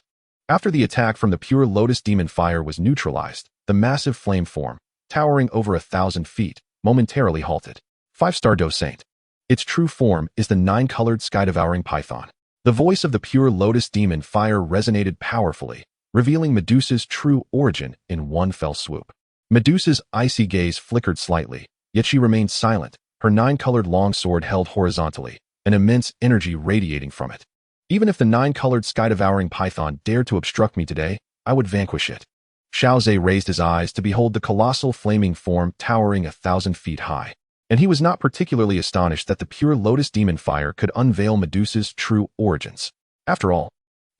after the attack from the pure Lotus demon fire was neutralized, the massive flame form, towering over 1,000 feet, momentarily halted. 5-star Dou Saint. Its true form is the 9-colored sky-devouring python. The voice of the pure Lotus demon fire resonated powerfully, revealing Medusa's true origin in one fell swoop. Medusa's icy gaze flickered slightly, yet she remained silent, her 9-colored longsword held horizontally, an immense energy radiating from it. Even if the 9-colored sky-devouring python dared to obstruct me today, I would vanquish it. Xiao Ze raised his eyes to behold the colossal flaming form towering 1,000 feet high, and he was not particularly astonished that the pure Lotus demon fire could unveil Medusa's true origins. After all,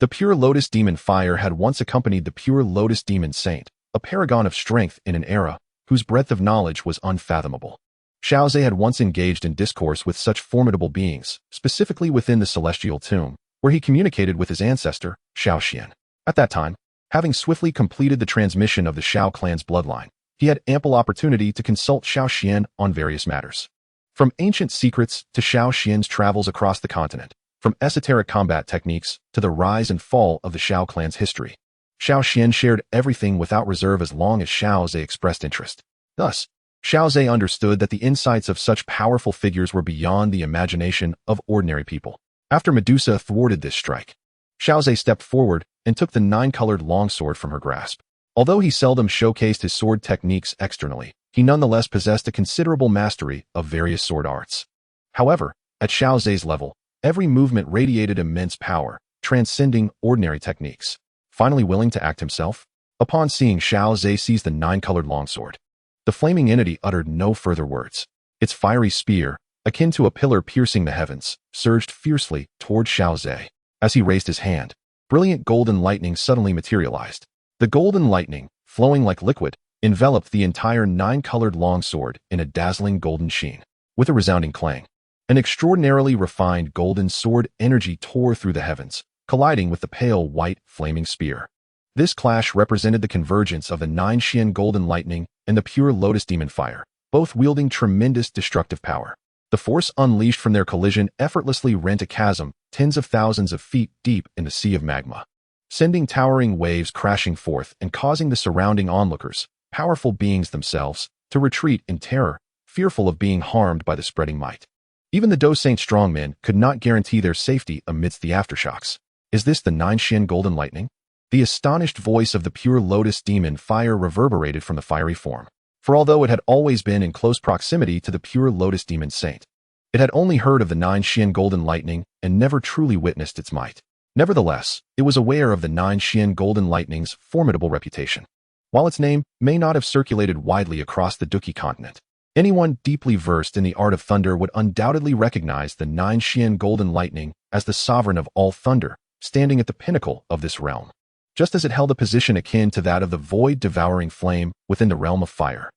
the pure Lotus demon fire had once accompanied the pure Lotus demon saint, a paragon of strength in an era whose breadth of knowledge was unfathomable. Xiao Ze had once engaged in discourse with such formidable beings, specifically within the celestial tomb, where he communicated with his ancestor, Xiao Xian. At that time, Having swiftly completed the transmission of the Xiao Clan's bloodline, he had ample opportunity to consult Xiao Xian on various matters. From ancient secrets to Xiao Xian's travels across the continent, from esoteric combat techniques to the rise and fall of the Xiao Clan's history, Xiao Xian shared everything without reserve as long as Xiao Ze expressed interest. Thus, Xiao Ze understood that the insights of such powerful figures were beyond the imagination of ordinary people. After Medusa thwarted this strike, Xiao Ze stepped forward and took the 9-colored longsword from her grasp. Although he seldom showcased his sword techniques externally, he nonetheless possessed a considerable mastery of various sword arts. However, at Xiao Ze's level, every movement radiated immense power, transcending ordinary techniques. Finally willing to act himself, upon seeing Xiao Ze seize the 9-colored longsword, the flaming entity uttered no further words. Its fiery spear, akin to a pillar piercing the heavens, surged fiercely toward Xiao Ze. As he raised his hand, brilliant golden lightning suddenly materialized. The golden lightning, flowing like liquid, enveloped the entire 9-colored longsword in a dazzling golden sheen. With a resounding clang, an extraordinarily refined golden sword energy tore through the heavens, colliding with the pale white flaming spear. This clash represented the convergence of the 9 Xian golden lightning and the pure Lotus demon fire, both wielding tremendous destructive power. The force unleashed from their collision effortlessly rent a chasm tens of thousands of feet deep in the sea of magma, sending towering waves crashing forth and causing the surrounding onlookers, powerful beings themselves, to retreat in terror, fearful of being harmed by the spreading might. Even the Dou Saint strongmen could not guarantee their safety amidst the aftershocks. Is this the 9 Xian golden lightning? The astonished voice of the pure Lotus demon fire reverberated from the fiery form. For although it had always been in close proximity to the pure Lotus demon saint, it had only heard of the 9 Xian golden lightning and never truly witnessed its might. Nevertheless, it was aware of the 9 Xian golden lightning's formidable reputation. While its name may not have circulated widely across the Dou Qi Continent, anyone deeply versed in the art of thunder would undoubtedly recognize the 9 Xian golden lightning as the sovereign of all thunder, standing at the pinnacle of this realm, just as it held a position akin to that of the void-devouring flame within the realm of fire.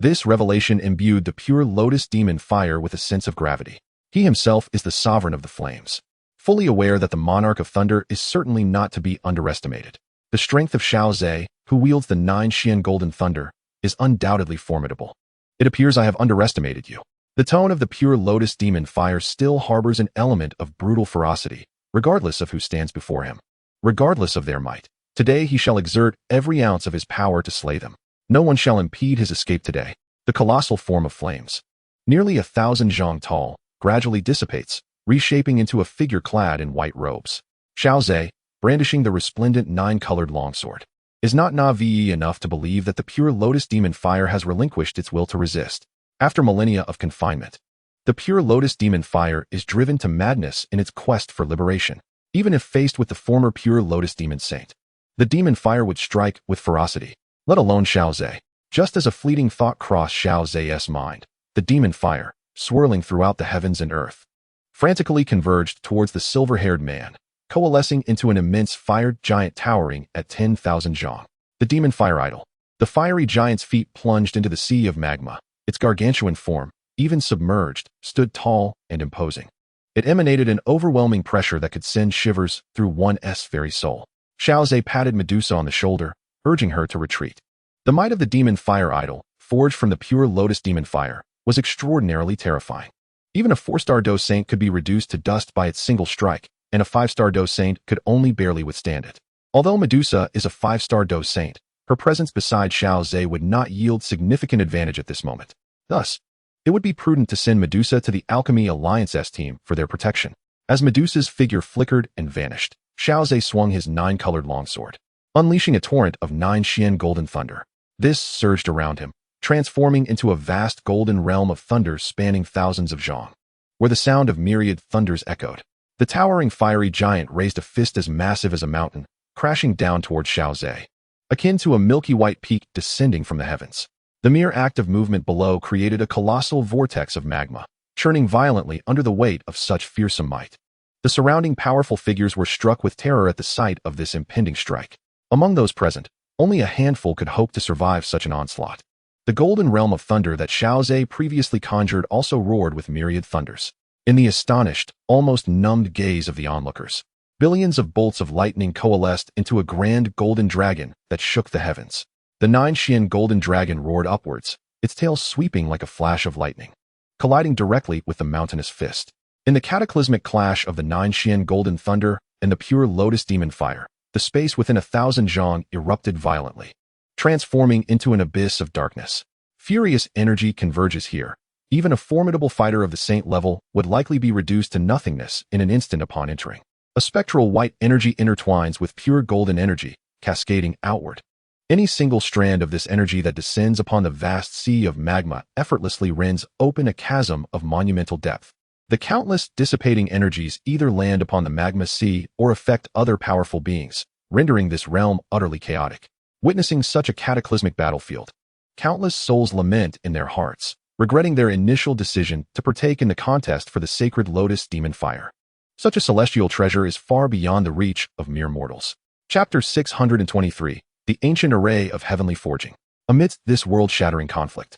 This revelation imbued the pure Lotus demon fire with a sense of gravity. He himself is the sovereign of the flames, fully aware that the monarch of thunder is certainly not to be underestimated. The strength of Xiao Ze, who wields the 9 Xian golden thunder, is undoubtedly formidable. It appears I have underestimated you. The tone of the pure Lotus demon fire still harbors an element of brutal ferocity, regardless of who stands before him. Regardless of their might, today he shall exert every ounce of his power to slay them. No one shall impede his escape today. The colossal form of flames, nearly 1,000 zhang tall, gradually dissipates, reshaping into a figure clad in white robes. Xiao Ze, brandishing the resplendent 9-colored longsword, is not naive enough to believe that the pure Lotus demon fire has relinquished its will to resist. After millennia of confinement, the pure Lotus demon fire is driven to madness in its quest for liberation. Even if faced with the former pure Lotus demon saint, the demon fire would strike with ferocity, let alone Xiao Ze. Just as a fleeting thought crossed Xiao Ze's mind, the demon fire, swirling throughout the heavens and earth, frantically converged towards the silver-haired man, coalescing into an immense fire giant towering at 10,000 zhang. The demon fire idol. The fiery giant's feet plunged into the sea of magma. Its gargantuan form, even submerged, stood tall and imposing. It emanated an overwhelming pressure that could send shivers through one's very soul. Xiao Ze patted Medusa on the shoulder, urging her to retreat. The might of the demon fire idol, forged from the pure Lotus demon fire, was extraordinarily terrifying. Even a 4-star Dou Saint could be reduced to dust by its single strike, and a 5-star Dou Saint could only barely withstand it. Although Medusa is a 5-star Dou Saint, her presence beside Xiao Ze would not yield significant advantage at this moment. Thus, it would be prudent to send Medusa to the Alchemy Alliance's team for their protection. As Medusa's figure flickered and vanished, Xiao Ze swung his 9-colored longsword, unleashing a torrent of 9 Xian golden thunder. This surged around him, transforming into a vast golden realm of thunder spanning thousands of zhang, where the sound of myriad thunders echoed. The towering fiery giant raised a fist as massive as a mountain, crashing down toward Xiao Ze, akin to a milky white peak descending from the heavens. The mere act of movement below created a colossal vortex of magma, churning violently under the weight of such fearsome might. The surrounding powerful figures were struck with terror at the sight of this impending strike. Among those present, only a handful could hope to survive such an onslaught. The golden realm of thunder that Xiao Ze previously conjured also roared with myriad thunders. In the astonished, almost numbed gaze of the onlookers, Billions of bolts of lightning coalesced into a grand golden dragon that shook the heavens. The 9 golden dragon roared upwards, its tail sweeping like a flash of lightning, colliding directly with the mountainous fist. In the cataclysmic clash of the 9 golden thunder and the pure lotus demon fire, the space within 1,000 zhang erupted violently, transforming into an abyss of darkness. Furious energy converges here. Even a formidable fighter of the saint level would likely be reduced to nothingness in an instant upon entering. A spectral white energy intertwines with pure golden energy, cascading outward. Any single strand of this energy that descends upon the vast sea of magma effortlessly rends open a chasm of monumental depth. The countless dissipating energies either land upon the magma sea or affect other powerful beings, rendering this realm utterly chaotic. Witnessing such a cataclysmic battlefield, countless souls lament in their hearts, regretting their initial decision to partake in the contest for the sacred lotus demon fire. Such a celestial treasure is far beyond the reach of mere mortals. Chapter 623, The Ancient Array of Heavenly Forging. Amidst this world-shattering conflict,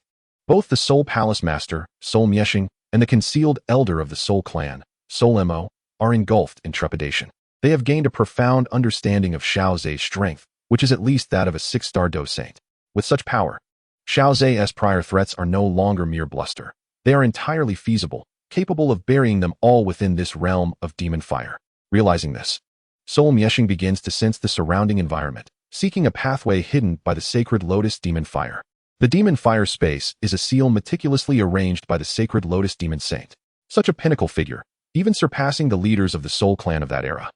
both the Soul Palace Master, Soul Mieshing, and the concealed elder of the Soul Clan, Soul Mo, are engulfed in trepidation. They have gained a profound understanding of Xiao Ze's strength, which is at least that of a 6-star Dou Saint. With such power, Xiao Ze's prior threats are no longer mere bluster. They are entirely feasible, capable of burying them all within this realm of demon fire. Realizing this, Soul Mieshing begins to sense the surrounding environment, seeking a pathway hidden by the sacred lotus demon fire. The demon fire space is a seal meticulously arranged by the sacred lotus demon saint. Such a pinnacle figure, even surpassing the leaders of the Soul Clan of that era,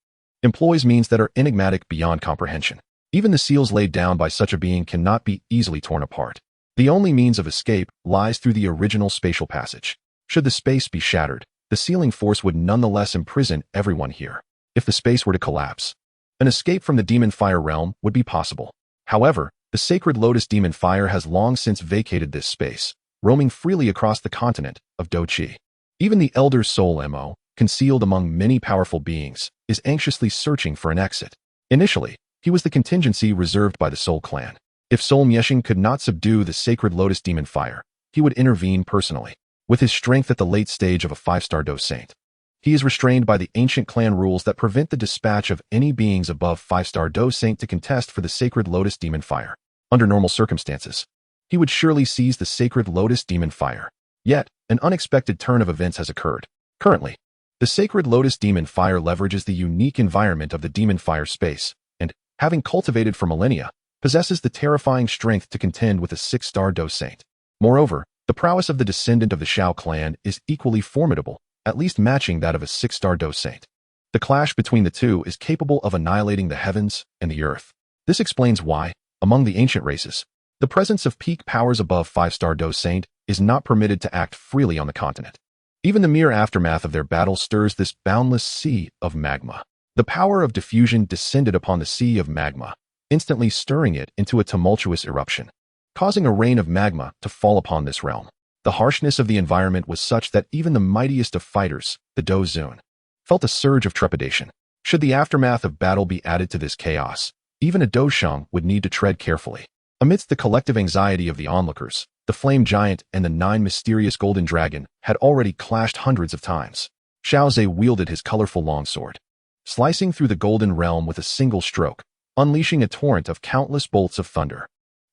employs means that are enigmatic beyond comprehension. Even the seals laid down by such a being cannot be easily torn apart. The only means of escape lies through the original spatial passage. Should the space be shattered, the sealing force would nonetheless imprison everyone here. If the space were to collapse, an escape from the demon fire realm would be possible. However, the sacred lotus demon fire has long since vacated this space, roaming freely across the continent of Dou Qi. Even the elder Soul Mo, concealed among many powerful beings, is anxiously searching for an exit. Initially, he was the contingency reserved by the Soul Clan. If Soul Mieshing could not subdue the sacred lotus demon fire, he would intervene personally. With his strength at the late stage of a 5-star Dou Saint, he is restrained by the ancient clan rules that prevent the dispatch of any beings above 5-star Dou Saint to contest for the sacred lotus demon fire. Under normal circumstances, he would surely seize the sacred lotus demon fire. Yet, an unexpected turn of events has occurred. Currently, the sacred lotus demon fire leverages the unique environment of the demon fire space, and, having cultivated for millennia, possesses the terrifying strength to contend with a 6-star Dou Saint. Moreover, the prowess of the descendant of the Xiao Clan is equally formidable, at least matching that of a 6-star Dou Saint. The clash between the two is capable of annihilating the heavens and the earth. This explains why, among the ancient races, the presence of peak powers above 5-star Dou Saint is not permitted to act freely on the continent. Even the mere aftermath of their battle stirs this boundless sea of magma. The power of diffusion descended upon the sea of magma, instantly stirring it into a tumultuous eruption, causing a rain of magma to fall upon this realm. The harshness of the environment was such that even the mightiest of fighters, the Dou Zun, felt a surge of trepidation. Should the aftermath of battle be added to this chaos, even a Dou Shang would need to tread carefully. Amidst the collective anxiety of the onlookers, the Flame Giant and the 9 mysterious golden dragon had already clashed hundreds of times. Xiao Ze wielded his colorful longsword, slicing through the golden realm with a single stroke, unleashing a torrent of countless bolts of thunder.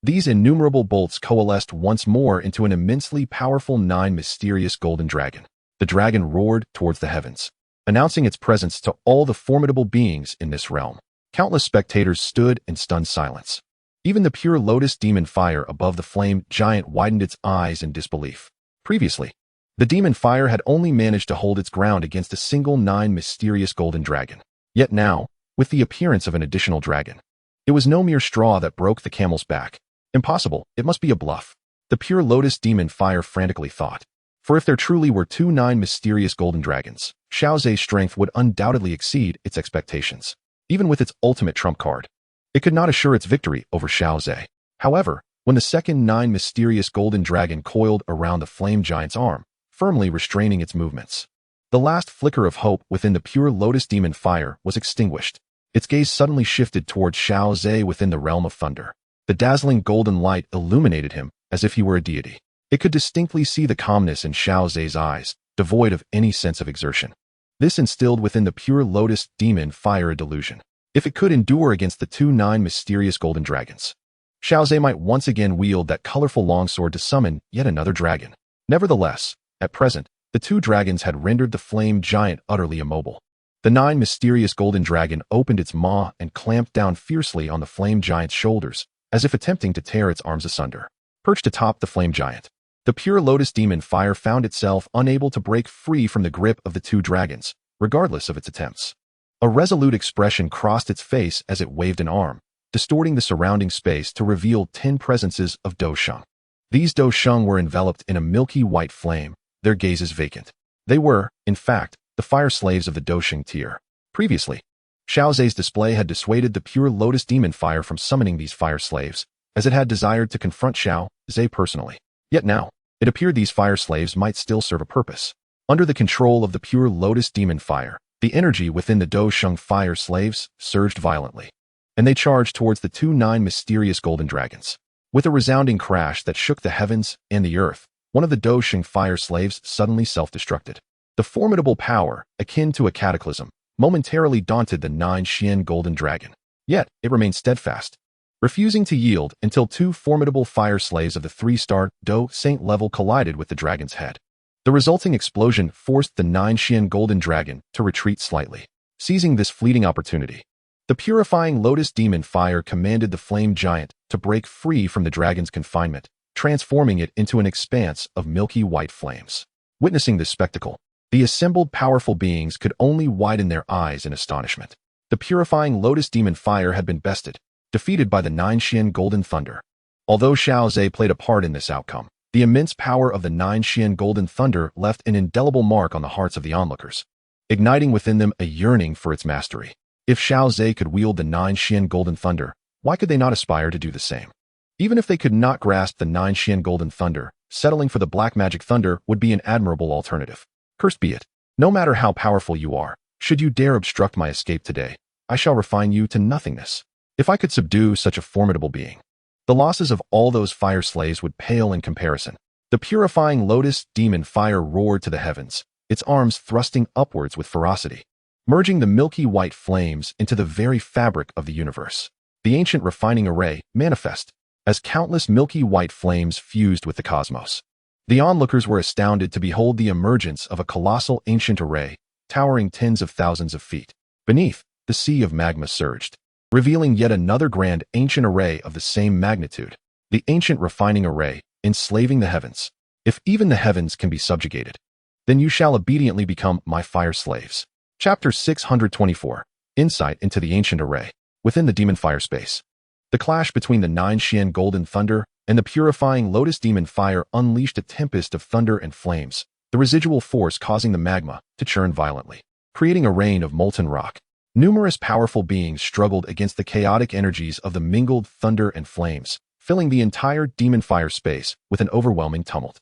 These innumerable bolts coalesced once more into an immensely powerful 9 mysterious golden dragon. The dragon roared towards the heavens, announcing its presence to all the formidable beings in this realm. Countless spectators stood in stunned silence. Even the pure lotus demon fire above the flame giant widened its eyes in disbelief. Previously, the demon fire had only managed to hold its ground against a single 9 mysterious golden dragon. Yet now, with the appearance of an additional dragon, it was no mere straw that broke the camel's back. Impossible, it must be a bluff. The pure lotus demon fire frantically thought. For if there truly were 2 9 mysterious golden dragons, Xiao Ze's strength would undoubtedly exceed its expectations. Even with its ultimate trump card, it could not assure its victory over Xiao Ze. However, when the second 9 mysterious golden dragon coiled around the flame giant's arm, firmly restraining its movements, the last flicker of hope within the pure lotus demon fire was extinguished. Its gaze suddenly shifted towards Xiao Ze within the realm of thunder. The dazzling golden light illuminated him as if he were a deity. It could distinctly see the calmness in Xiao Ze's eyes, devoid of any sense of exertion. This instilled within the pure Lotus demon fire a delusion. If it could endure against the 2-9 mysterious golden dragons, Xiao Ze might once again wield that colorful longsword to summon yet another dragon. Nevertheless, at present, the 2 dragons had rendered the flame giant utterly immobile. The 9 mysterious golden dragon opened its maw and clamped down fiercely on the flame giant's shoulders, as if attempting to tear its arms asunder. Perched atop the flame giant, the pure Lotus demon fire found itself unable to break free from the grip of the 2 dragons, regardless of its attempts. A resolute expression crossed its face as it waved an arm, distorting the surrounding space to reveal 10 presences of Dou Qi. These Dou Qi were enveloped in a milky white flame, their gazes vacant. They were, in fact, the fire slaves of the Dou Qi tier. Previously, Xiao Ze's display had dissuaded the pure Lotus demon fire from summoning these fire slaves, as it had desired to confront Xiao Ze personally. Yet now, it appeared these fire slaves might still serve a purpose. Under the control of the pure Lotus demon fire, the energy within the Dou Qi fire slaves surged violently, and they charged towards the 2-9 mysterious golden dragons. With a resounding crash that shook the heavens and the earth, one of the Dou Qi fire slaves suddenly self-destructed. The formidable power, akin to a cataclysm, momentarily daunted the 9 Xian golden dragon. Yet, it remained steadfast, refusing to yield until 2 formidable fire slaves of the 3-star Dueling Saint level collided with the dragon's head. The resulting explosion forced the 9 Xian golden dragon to retreat slightly. Seizing this fleeting opportunity, the purifying Lotus demon fire commanded the flame giant to break free from the dragon's confinement, transforming it into an expanse of milky white flames. Witnessing this spectacle, the assembled powerful beings could only widen their eyes in astonishment. The purifying Lotus demon fire had been bested, defeated by the 9 Xian golden thunder. Although Xiao Ze played a part in this outcome, the immense power of the 9 Xian golden thunder left an indelible mark on the hearts of the onlookers, igniting within them a yearning for its mastery. If Xiao Ze could wield the 9 Xian golden thunder, why could they not aspire to do the same? Even if they could not grasp the 9 Xian golden thunder, settling for the black magic thunder would be an admirable alternative. Cursed be it. No matter how powerful you are, should you dare obstruct my escape today, I shall refine you to nothingness. If I could subdue such a formidable being, the losses of all those fire slaves would pale in comparison. The purifying Lotus demon fire roared to the heavens, its arms thrusting upwards with ferocity, merging the milky white flames into the very fabric of the universe. The ancient refining array manifest as countless milky white flames fused with the cosmos. The onlookers were astounded to behold the emergence of a colossal ancient array, towering tens of thousands of feet. Beneath, the sea of magma surged, revealing yet another grand ancient array of the same magnitude. The ancient refining array, enslaving the heavens. If even the heavens can be subjugated, then you shall obediently become my fire slaves. Chapter 624. Insight into the ancient array. Within the demon fire space, the clash between the 9 Xian golden thunder and the purifying Lotus demon fire unleashed a tempest of thunder and flames, the residual force causing the magma to churn violently, creating a rain of molten rock. Numerous powerful beings struggled against the chaotic energies of the mingled thunder and flames, filling the entire demon fire space with an overwhelming tumult.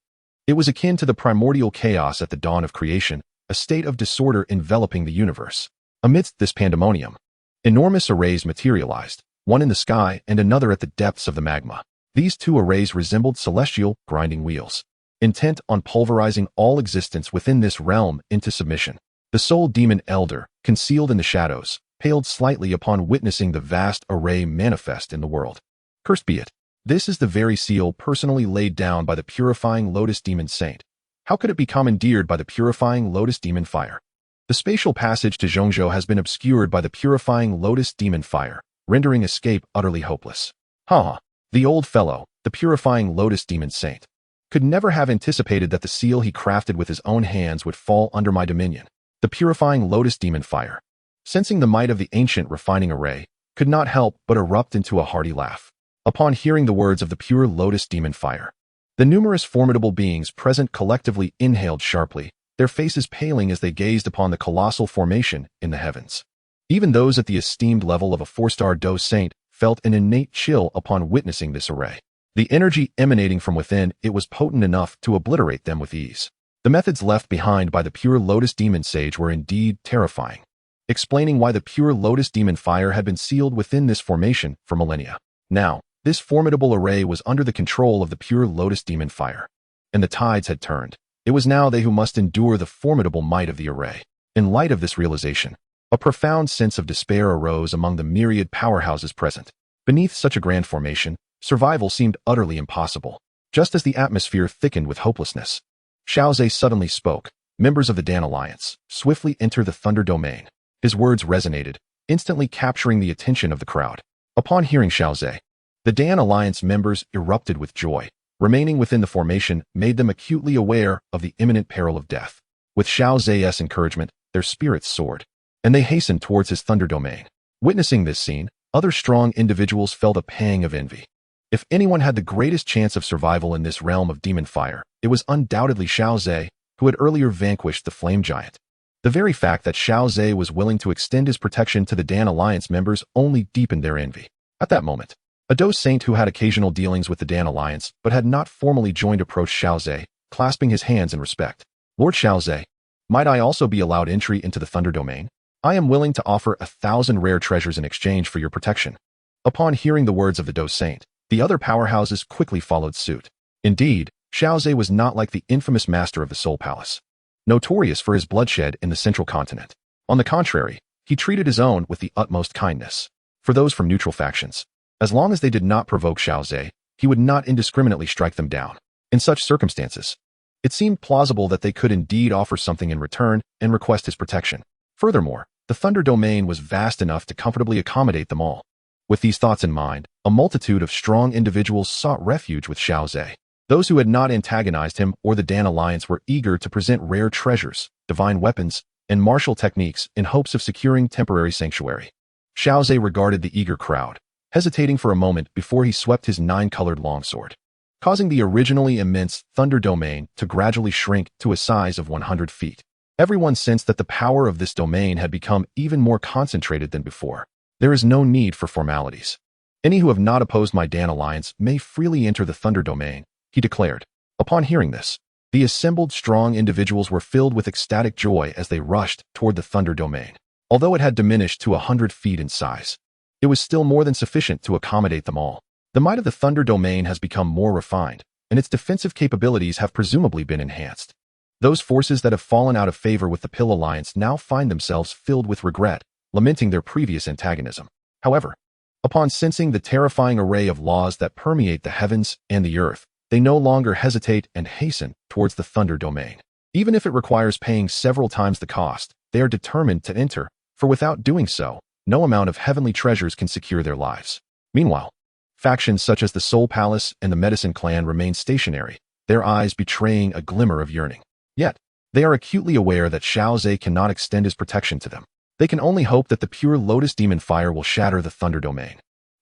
It was akin to the primordial chaos at the dawn of creation, a state of disorder enveloping the universe. Amidst this pandemonium, enormous arrays materialized, one in the sky and another at the depths of the magma. These 2 arrays resembled celestial grinding wheels, intent on pulverizing all existence within this realm into submission. The sole demon elder, concealed in the shadows, paled slightly upon witnessing the vast array manifest in the world. Cursed be it. This is the very seal personally laid down by the purifying Lotus demon saint. How could it be commandeered by the purifying Lotus demon fire? The spatial passage to Zhongzhou has been obscured by the purifying Lotus demon fire, rendering escape utterly hopeless. The old fellow, the purifying Lotus demon saint, could never have anticipated that the seal he crafted with his own hands would fall under my dominion. The purifying Lotus demon fire, sensing the might of the ancient refining array, could not help but erupt into a hearty laugh. Upon hearing the words of the pure Lotus demon fire, the numerous formidable beings present collectively inhaled sharply, their faces paling as they gazed upon the colossal formation in the heavens. Even those at the esteemed level of a 4-star Dueling Saint felt an innate chill upon witnessing this array. The energy emanating from within it was potent enough to obliterate them with ease. The methods left behind by the pure Lotus demon sage were indeed terrifying, explaining why the pure Lotus demon fire had been sealed within this formation for millennia. Now, this formidable array was under the control of the pure Lotus demon fire, and the tides had turned. It was now they who must endure the formidable might of the array. In light of this realization, a profound sense of despair arose among the myriad powerhouses present. Beneath such a grand formation, survival seemed utterly impossible. Just as the atmosphere thickened with hopelessness, Xiao Ze suddenly spoke. Members of the Dan Alliance, swiftly enter the Thunder Domain. His words resonated, instantly capturing the attention of the crowd. Upon hearing Xiao Ze, the Dan Alliance members erupted with joy. Remaining within the formation made them acutely aware of the imminent peril of death. With Xiao Ze's encouragement, their spirits soared, and they hastened towards his Thunder Domain. Witnessing this scene, other strong individuals felt a pang of envy. If anyone had the greatest chance of survival in this realm of demon fire, it was undoubtedly Xiao Ze, who had earlier vanquished the Flame Giant. The very fact that Xiao Ze was willing to extend his protection to the Dan Alliance members only deepened their envy. At that moment, a Dueling Saint who had occasional dealings with the Dan Alliance but had not formally joined approached Xiao Ze, clasping his hands in respect. Lord Xiao Ze, might I also be allowed entry into the Thunder Domain? I am willing to offer 1,000 rare treasures in exchange for your protection. Upon hearing the words of the Dueling Saint, the other powerhouses quickly followed suit. Indeed, Xiao Ze was not like the infamous master of the Soul Palace, notorious for his bloodshed in the Central Continent. On the contrary, he treated his own with the utmost kindness. For those from neutral factions, as long as they did not provoke Xiao Ze, he would not indiscriminately strike them down. In such circumstances, it seemed plausible that they could indeed offer something in return and request his protection. Furthermore, the Thunder Domain was vast enough to comfortably accommodate them all. With these thoughts in mind, a multitude of strong individuals sought refuge with Xiao Ze. Those who had not antagonized him or the Dan Alliance were eager to present rare treasures, divine weapons, and martial techniques in hopes of securing temporary sanctuary. Xiao Ze regarded the eager crowd, hesitating for a moment before he swept his 9-colored longsword, causing the originally immense Thunder Domain to gradually shrink to a size of 100 feet. Everyone sensed that the power of this domain had become even more concentrated than before. There is no need for formalities. Any who have not opposed my Dan Alliance may freely enter the Thunder Domain, he declared. Upon hearing this, the assembled strong individuals were filled with ecstatic joy as they rushed toward the Thunder Domain. Although it had diminished to 100 feet in size, it was still more than sufficient to accommodate them all. The might of the Thunder Domain has become more refined, and its defensive capabilities have presumably been enhanced. Those forces that have fallen out of favor with the Pill Alliance now find themselves filled with regret, lamenting their previous antagonism. However, upon sensing the terrifying array of laws that permeate the heavens and the earth, they no longer hesitate and hasten towards the Thunder Domain. Even if it requires paying several times the cost, they are determined to enter, for without doing so, no amount of heavenly treasures can secure their lives. Meanwhile, factions such as the Soul Palace and the Medicine Clan remain stationary, their eyes betraying a glimmer of yearning. Yet, they are acutely aware that Xiao Ze cannot extend his protection to them. They can only hope that the pure Lotus demon fire will shatter the Thunder Domain,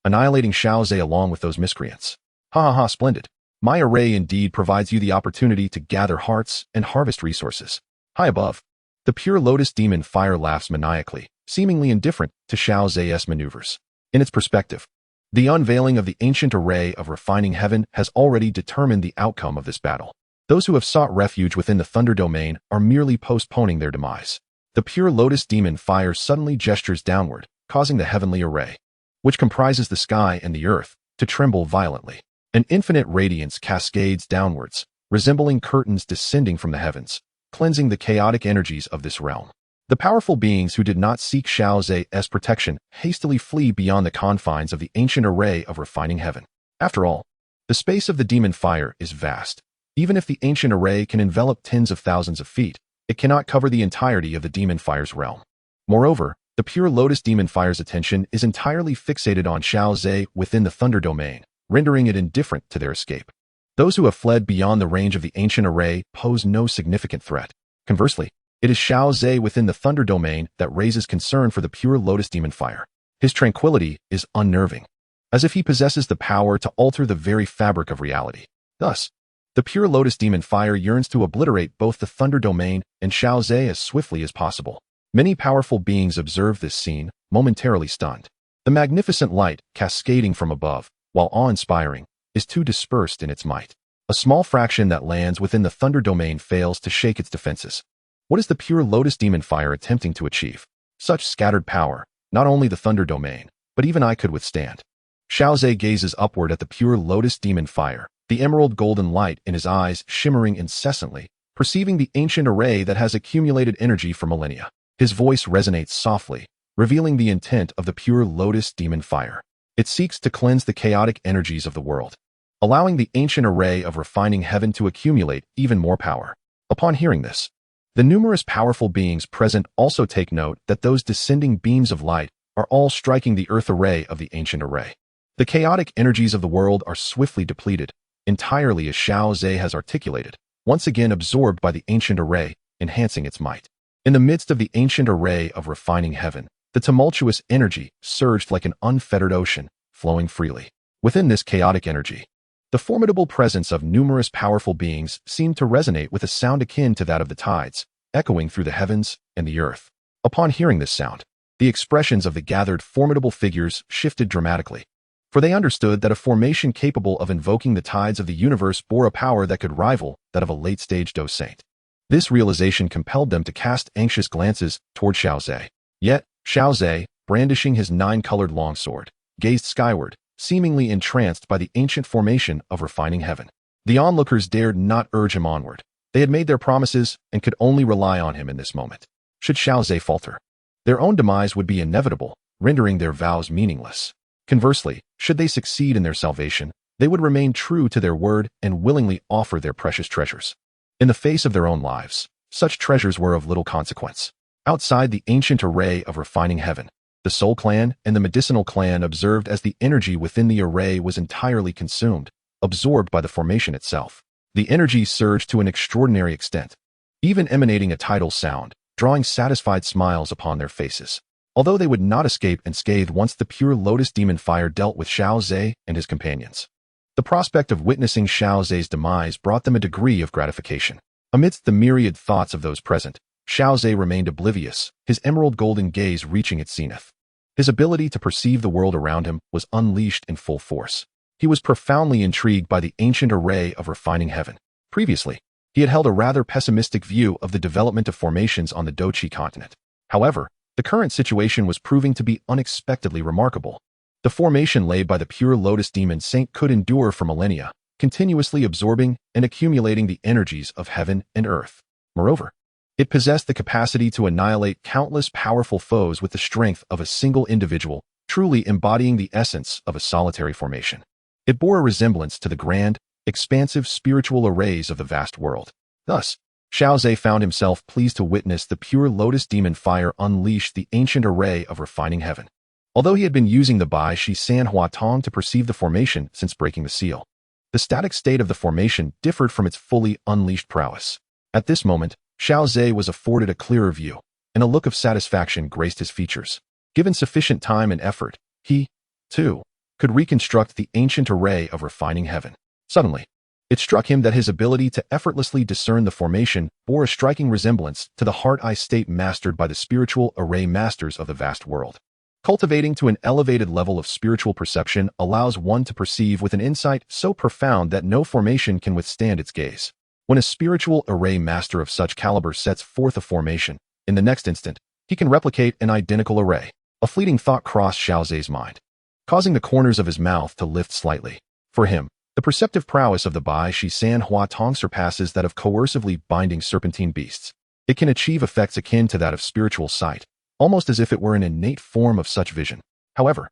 annihilating Xiao Ze along with those miscreants. Ha ha ha, splendid. My array indeed provides you the opportunity to gather hearts and harvest resources. High above, the pure Lotus demon fire laughs maniacally, seemingly indifferent to Xiao Ze's maneuvers. In its perspective, the unveiling of the ancient array of refining heaven has already determined the outcome of this battle. Those who have sought refuge within the Thunder Domain are merely postponing their demise. The pure Lotus demon fire suddenly gestures downward, causing the heavenly array, which comprises the sky and the earth, to tremble violently. An infinite radiance cascades downwards, resembling curtains descending from the heavens, cleansing the chaotic energies of this realm. The powerful beings who did not seek Xiao Ze's protection hastily flee beyond the confines of the ancient array of refining heaven. After all, the space of the demon fire is vast. Even if the ancient array can envelop tens of thousands of feet, it cannot cover the entirety of the demon fire's realm. Moreover, the pure Lotus demon fire's attention is entirely fixated on Xiao Ze within the Thunder Domain, rendering it indifferent to their escape. Those who have fled beyond the range of the ancient array pose no significant threat. Conversely, it is Xiao Ze within the Thunder Domain that raises concern for the pure Lotus demon fire. His tranquility is unnerving, as if he possesses the power to alter the very fabric of reality. Thus, the pure Lotus demon fire yearns to obliterate both the Thunder Domain and Xiao Ze as swiftly as possible. Many powerful beings observe this scene, momentarily stunned. The magnificent light cascading from above, while awe-inspiring, is too dispersed in its might. A small fraction that lands within the Thunder Domain fails to shake its defenses. What is the pure Lotus demon fire attempting to achieve? Such scattered power, not only the Thunder Domain, but even I could withstand. Xiao Ze gazes upward at the pure Lotus demon fire, the emerald golden light in his eyes shimmering incessantly, perceiving the ancient array that has accumulated energy for millennia. His voice resonates softly, revealing the intent of the pure Lotus demon fire. It seeks to cleanse the chaotic energies of the world, allowing the ancient array of refining heaven to accumulate even more power. Upon hearing this, the numerous powerful beings present also take note that those descending beams of light are all striking the earth array of the ancient array. The chaotic energies of the world are swiftly depleted, entirely as Xiao Ze has articulated, once again absorbed by the ancient array, enhancing its might. In the midst of the ancient array of refining heaven, the tumultuous energy surged like an unfettered ocean, flowing freely. Within this chaotic energy, the formidable presence of numerous powerful beings seemed to resonate with a sound akin to that of the tides, echoing through the heavens and the earth. Upon hearing this sound, the expressions of the gathered formidable figures shifted dramatically, for they understood that a formation capable of invoking the tides of the universe bore a power that could rival that of a late-stage Dueling Saint. This realization compelled them to cast anxious glances toward Xiao Ze. Yet, Xiao Ze, brandishing his 9-colored longsword, gazed skyward, seemingly entranced by the ancient formation of refining heaven. The onlookers dared not urge him onward. They had made their promises and could only rely on him in this moment. Should Xiao Ze falter, their own demise would be inevitable, rendering their vows meaningless. Conversely, should they succeed in their salvation, they would remain true to their word and willingly offer their precious treasures. In the face of their own lives, such treasures were of little consequence. Outside the ancient array of refining heaven, the Soul Clan and the Medicinal Clan observed as the energy within the array was entirely consumed, absorbed by the formation itself. The energy surged to an extraordinary extent, even emanating a tidal sound, drawing satisfied smiles upon their faces. Although they would not escape unscathed once the pure Lotus demon fire dealt with Xiao Ze and his companions. The prospect of witnessing Xiao Ze's demise brought them a degree of gratification. Amidst the myriad thoughts of those present, Xiao Ze remained oblivious, his emerald golden gaze reaching its zenith. His ability to perceive the world around him was unleashed in full force. He was profoundly intrigued by the ancient array of refining heaven. Previously, he had held a rather pessimistic view of the development of formations on the Dou Qi Continent. However, the current situation was proving to be unexpectedly remarkable. The formation laid by the pure Lotus Demon Saint could endure for millennia, continuously absorbing and accumulating the energies of heaven and earth. Moreover, it possessed the capacity to annihilate countless powerful foes with the strength of a single individual, truly embodying the essence of a solitary formation. It bore a resemblance to the grand, expansive spiritual arrays of the vast world. Thus, Xiao Ze found himself pleased to witness the pure Lotus demon fire unleash the ancient array of refining heaven. Although he had been using the Bai Shi San Hua Tong to perceive the formation since breaking the seal, the static state of the formation differed from its fully unleashed prowess. At this moment, Xiao Ze was afforded a clearer view, and a look of satisfaction graced his features. Given sufficient time and effort, he, too, could reconstruct the ancient array of refining heaven. Suddenly, it struck him that his ability to effortlessly discern the formation bore a striking resemblance to the heart-eye state mastered by the spiritual array masters of the vast world. Cultivating to an elevated level of spiritual perception allows one to perceive with an insight so profound that no formation can withstand its gaze. When a spiritual array master of such caliber sets forth a formation, in the next instant, he can replicate an identical array. A fleeting thought crossed Xiao Ze's mind, causing the corners of his mouth to lift slightly. For him, the perceptive prowess of the Bai Shi San Hua Tong surpasses that of coercively binding serpentine beasts. It can achieve effects akin to that of spiritual sight, almost as if it were an innate form of such vision. However,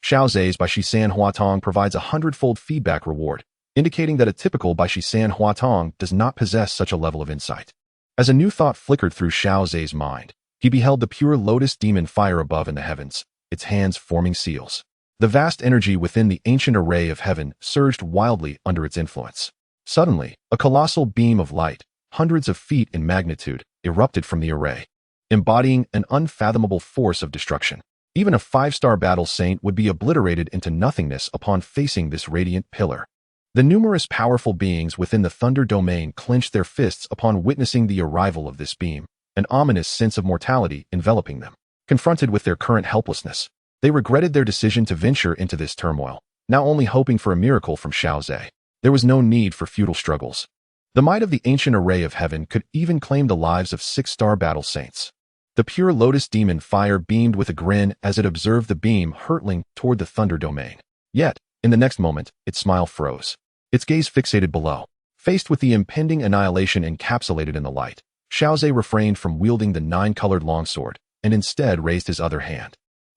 Xiao Ze's Bai Shi San Hua Tong provides a 100-fold feedback reward, indicating that a typical Bai Shi San Hua Tong does not possess such a level of insight. As a new thought flickered through Xiao Ze's mind, he beheld the pure Lotus demon fire above in the heavens, its hands forming seals. The vast energy within the ancient array of heaven surged wildly under its influence. Suddenly, a colossal beam of light, hundreds of feet in magnitude, erupted from the array, embodying an unfathomable force of destruction. Even a 5-star battle saint would be obliterated into nothingness upon facing this radiant pillar. The numerous powerful beings within the Thunder Domain clenched their fists upon witnessing the arrival of this beam, an ominous sense of mortality enveloping them. Confronted with their current helplessness, they regretted their decision to venture into this turmoil, now only hoping for a miracle from Xiao Ze. There was no need for futile struggles. The might of the ancient array of heaven could even claim the lives of 6-star battle saints. The pure Lotus demon fire beamed with a grin as it observed the beam hurtling toward the Thunder Domain. Yet, in the next moment, its smile froze. Its gaze fixated below. Faced with the impending annihilation encapsulated in the light, Xiao Ze refrained from wielding the nine-colored longsword and instead raised his other hand.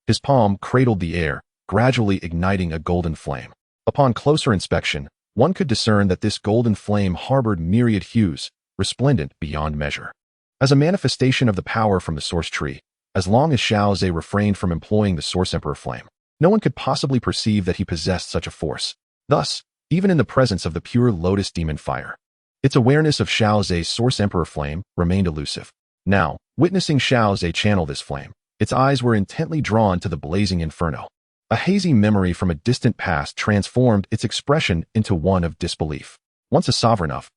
His palm cradled the air, gradually igniting a golden flame. Upon closer inspection, one could discern that this golden flame harbored myriad hues, resplendent beyond measure. As a manifestation of the power from the source tree, as long as Xiao Ze refrained from employing the Source Emperor flame, no one could possibly perceive that he possessed such a force. Thus, even in the presence of the pure Lotus demon fire, its awareness of Xiao Ze's Source Emperor flame remained elusive. Now, witnessing Xiao Ze channel this flame, its eyes were intently drawn to the blazing inferno. A hazy memory from a distant past transformed its expression into one of disbelief. Once a sovereign of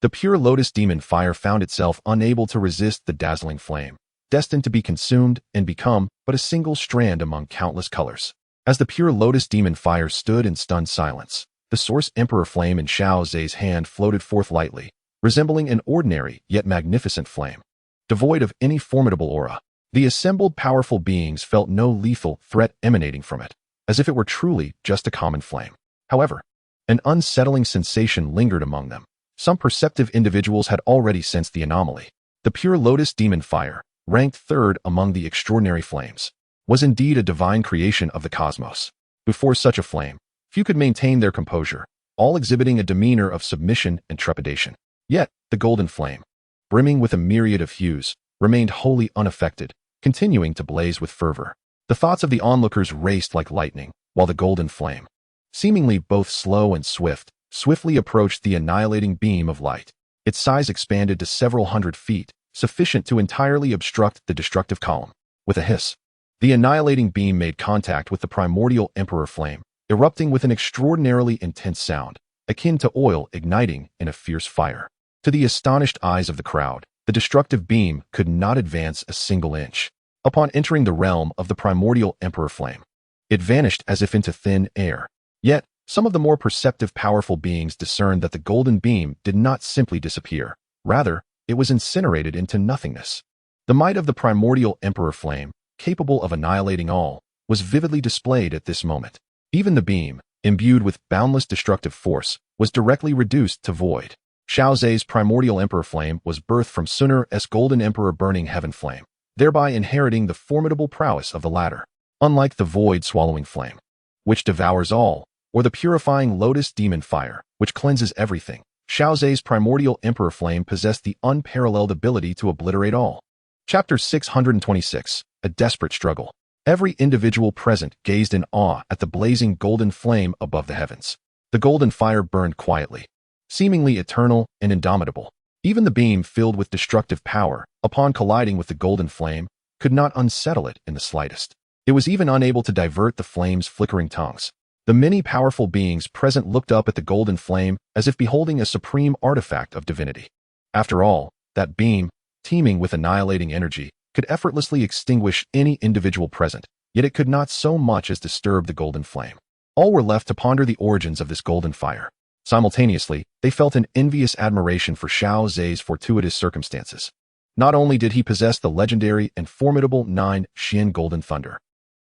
the pure Lotus demon fire found itself unable to resist the dazzling flame, destined to be consumed and become but a single strand among countless colors. As the pure Lotus demon fire stood in stunned silence, the Source Emperor flame in Xiao Ze's hand floated forth lightly, resembling an ordinary yet magnificent flame. Devoid of any formidable aura, the assembled powerful beings felt no lethal threat emanating from it, as if it were truly just a common flame. However, an unsettling sensation lingered among them. Some perceptive individuals had already sensed the anomaly. The pure Lotus demon fire, ranked third among the extraordinary flames, was indeed a divine creation of the cosmos. Before such a flame, few could maintain their composure, all exhibiting a demeanor of submission and trepidation. Yet, the golden flame, brimming with a myriad of hues, remained wholly unaffected, continuing to blaze with fervor. The thoughts of the onlookers raced like lightning, while the golden flame, seemingly both slow and swiftly approached the annihilating beam of light. Its size expanded to several hundred feet, sufficient to entirely obstruct the destructive column. With a hiss, the annihilating beam made contact with the primordial Emperor flame, erupting with an extraordinarily intense sound, akin to oil igniting in a fierce fire. To the astonished eyes of the crowd, the destructive beam could not advance a single inch. Upon entering the realm of the primordial Emperor flame, it vanished as if into thin air. Yet, some of the more perceptive powerful beings discerned that the golden beam did not simply disappear. Rather, it was incinerated into nothingness. The might of the primordial Emperor flame, capable of annihilating all, was vividly displayed at this moment. Even the beam, imbued with boundless destructive force, was directly reduced to void. Xiao Ze's primordial Emperor flame was birthed from Xun'er's golden Emperor burning heaven flame, thereby inheriting the formidable prowess of the latter. Unlike the void-swallowing flame, which devours all, or the purifying Lotus demon fire, which cleanses everything, Xiao Ze's primordial Emperor flame possessed the unparalleled ability to obliterate all. Chapter 626, A Desperate Struggle. Every individual present gazed in awe at the blazing golden flame above the heavens. The golden fire burned quietly, seemingly eternal and indomitable. Even the beam filled with destructive power, upon colliding with the golden flame, could not unsettle it in the slightest. It was even unable to divert the flame's flickering tongues. The many powerful beings present looked up at the golden flame as if beholding a supreme artifact of divinity. After all, that beam, teeming with annihilating energy, could effortlessly extinguish any individual present, yet it could not so much as disturb the golden flame. All were left to ponder the origins of this golden fire. Simultaneously, they felt an envious admiration for Xiao Ze's fortuitous circumstances. Not only did he possess the legendary and formidable 9 Xian Golden Thunder,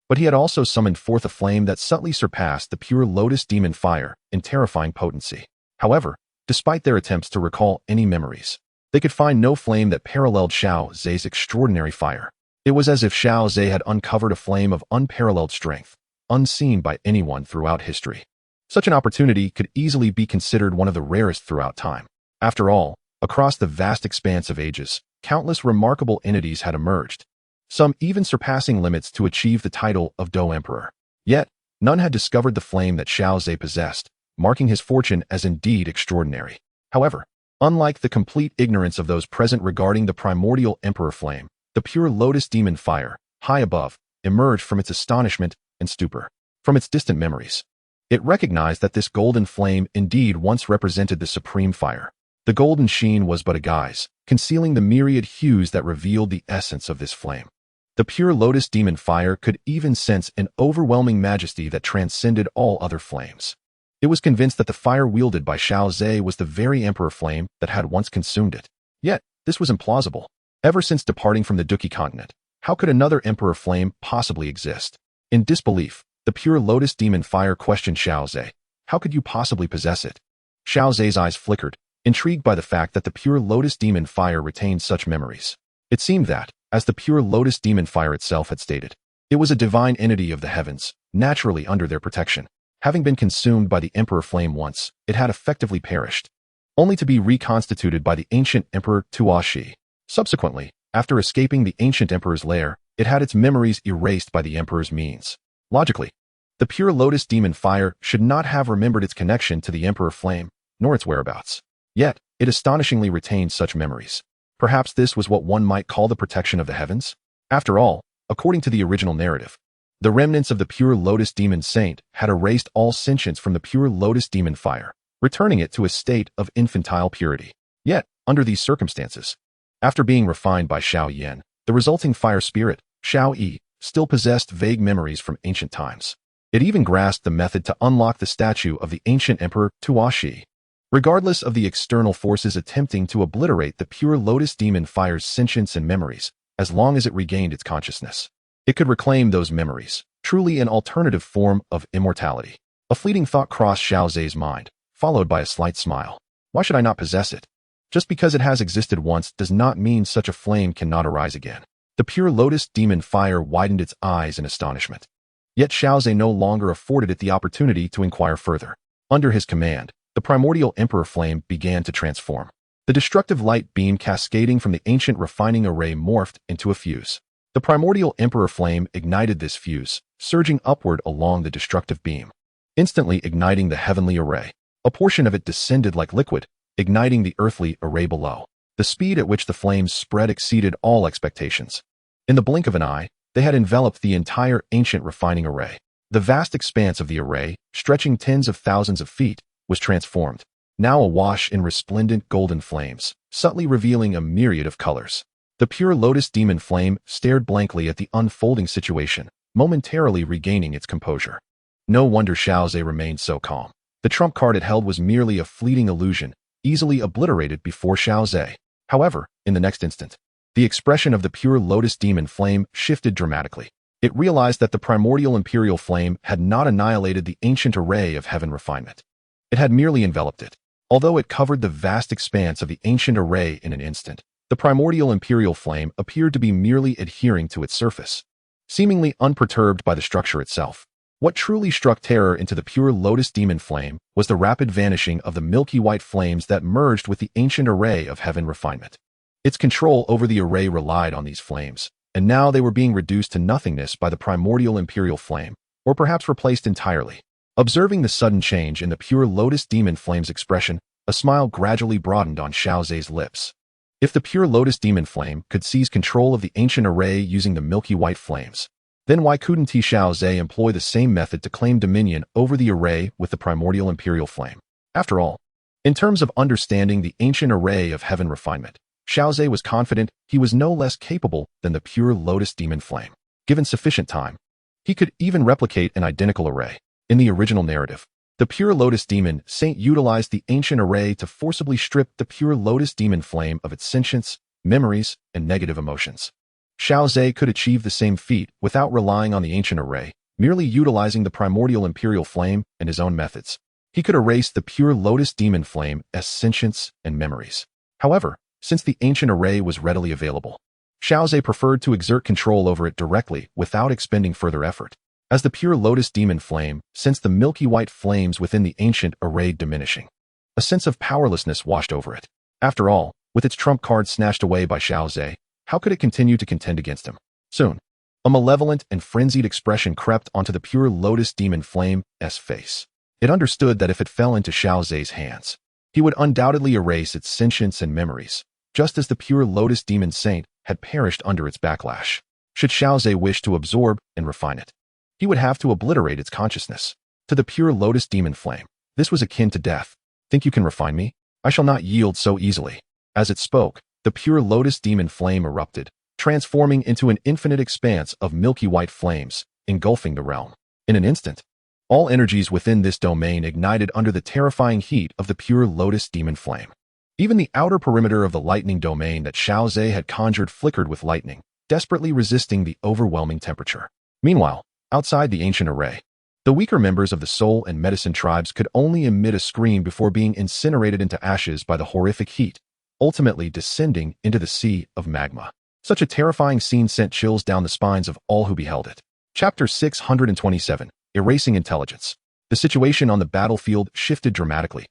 but he had also summoned forth a flame that subtly surpassed the pure Lotus demon fire in terrifying potency. However, despite their attempts to recall any memories, they could find no flame that paralleled Xiao Ze's extraordinary fire. It was as if Xiao Ze had uncovered a flame of unparalleled strength, unseen by anyone throughout history. Such an opportunity could easily be considered one of the rarest throughout time. After all, across the vast expanse of ages, countless remarkable entities had emerged, some even surpassing limits to achieve the title of Dou Emperor. Yet, none had discovered the flame that Xiao Ze possessed, marking his fortune as indeed extraordinary. However, unlike the complete ignorance of those present regarding the primordial Emperor flame, the pure Lotus demon fire, high above, emerged from its astonishment and stupor. From its distant memories, it recognized that this golden flame indeed once represented the supreme fire. The golden sheen was but a guise, concealing the myriad hues that revealed the essence of this flame. The pure Lotus demon fire could even sense an overwhelming majesty that transcended all other flames. It was convinced that the fire wielded by Xiao Ze was the very Emperor flame that had once consumed it. Yet, this was implausible. Ever since departing from the Dou Qi Continent, how could another Emperor flame possibly exist? In disbelief, the pure Lotus demon fire questioned Xiao Ze. How could you possibly possess it? Xiao Ze's eyes flickered, intrigued by the fact that the pure Lotus Demon Fire retained such memories. It seemed that, as the pure Lotus Demon Fire itself had stated, it was a divine entity of the heavens, naturally under their protection. Having been consumed by the Emperor Flame once, it had effectively perished, only to be reconstituted by the ancient Emperor Dou Qi. Subsequently, after escaping the ancient Emperor's lair, it had its memories erased by the Emperor's means. Logically, the pure Lotus Demon Fire should not have remembered its connection to the Emperor Flame, nor its whereabouts. Yet, it astonishingly retained such memories. Perhaps this was what one might call the protection of the heavens? After all, according to the original narrative, the remnants of the pure Lotus Demon Saint had erased all sentience from the pure Lotus Demon Fire, returning it to a state of infantile purity. Yet, under these circumstances, after being refined by Xiao Yan, the resulting fire spirit, Xiao Yi, still possessed vague memories from ancient times. It even grasped the method to unlock the statue of the ancient Emperor Dou Qi. Regardless of the external forces attempting to obliterate the pure Lotus Demon Fire's sentience and memories, as long as it regained its consciousness, it could reclaim those memories, truly an alternative form of immortality. A fleeting thought crossed Xiao Ze's mind, followed by a slight smile. Why should I not possess it? Just because it has existed once does not mean such a flame cannot arise again. The pure Lotus Demon Fire widened its eyes in astonishment. Yet Xiao Ze no longer afforded it the opportunity to inquire further. Under his command, the primordial Emperor Flame began to transform. The destructive light beam cascading from the ancient refining array morphed into a fuse. The primordial Emperor Flame ignited this fuse, surging upward along the destructive beam, instantly igniting the heavenly array. A portion of it descended like liquid, igniting the earthly array below. The speed at which the flames spread exceeded all expectations. In the blink of an eye, they had enveloped the entire ancient refining array. The vast expanse of the array, stretching tens of thousands of feet, was transformed, now awash in resplendent golden flames, subtly revealing a myriad of colors. The pure Lotus Demon Flame stared blankly at the unfolding situation, momentarily regaining its composure. No wonder Xiao Ze remained so calm. The trump card it held was merely a fleeting illusion, easily obliterated before Xiao Ze. However, in the next instant, the expression of the pure Lotus Demon Flame shifted dramatically. It realized that the primordial Imperial Flame had not annihilated the ancient array of heaven refinement. It had merely enveloped it. Although it covered the vast expanse of the ancient array in an instant, the primordial Imperial Flame appeared to be merely adhering to its surface, seemingly unperturbed by the structure itself. What truly struck terror into the pure Lotus Demon Flame was the rapid vanishing of the milky white flames that merged with the ancient array of heaven refinement. Its control over the array relied on these flames, and now they were being reduced to nothingness by the primordial Imperial Flame, or perhaps replaced entirely. Observing the sudden change in the pure Lotus Demon Flame's expression, a smile gradually broadened on Xiao Ze's lips. If the pure Lotus Demon Flame could seize control of the ancient array using the milky white flames, then why couldn't Xiao Ze employ the same method to claim dominion over the array with the primordial Imperial Flame? After all, in terms of understanding the ancient array of heaven refinement, Xiao Ze was confident he was no less capable than the pure Lotus Demon Flame. Given sufficient time, he could even replicate an identical array. In the original narrative, the pure Lotus Demon Saint utilized the ancient array to forcibly strip the pure Lotus Demon Flame of its sentience, memories, and negative emotions. Xiao Ze could achieve the same feat without relying on the ancient array, merely utilizing the primordial Imperial Flame and his own methods. He could erase the pure Lotus Demon Flame as sentience and memories. However, since the ancient array was readily available, Xiao Ze preferred to exert control over it directly without expending further effort. As the pure Lotus Demon Flame sensed the milky white flames within the ancient array diminishing, a sense of powerlessness washed over it. After all, with its trump card snatched away by Xiao Ze, how could it continue to contend against him? Soon, a malevolent and frenzied expression crept onto the pure Lotus Demon Flame's face. It understood that if it fell into Xiao Ze's hands, he would undoubtedly erase its sentience and memories, just as the pure Lotus Demon Saint had perished under its backlash. Should Xiao Ze wish to absorb and refine it, he would have to obliterate its consciousness. To the pure Lotus Demon Flame, this was akin to death. Think you can refine me? I shall not yield so easily. As it spoke, the pure Lotus Demon Flame erupted, transforming into an infinite expanse of milky white flames, engulfing the realm. In an instant, all energies within this domain ignited under the terrifying heat of the pure Lotus Demon Flame. Even the outer perimeter of the lightning domain that Xiao Ze had conjured flickered with lightning, desperately resisting the overwhelming temperature. Meanwhile, outside the ancient array, The weaker members of the soul and medicine tribes could only emit a scream before being incinerated into ashes by the horrific heat, ultimately descending into the sea of magma. Such a terrifying scene sent chills down the spines of all who beheld it. Chapter 627, Erasing Intelligence. The situation on the battlefield shifted dramatically,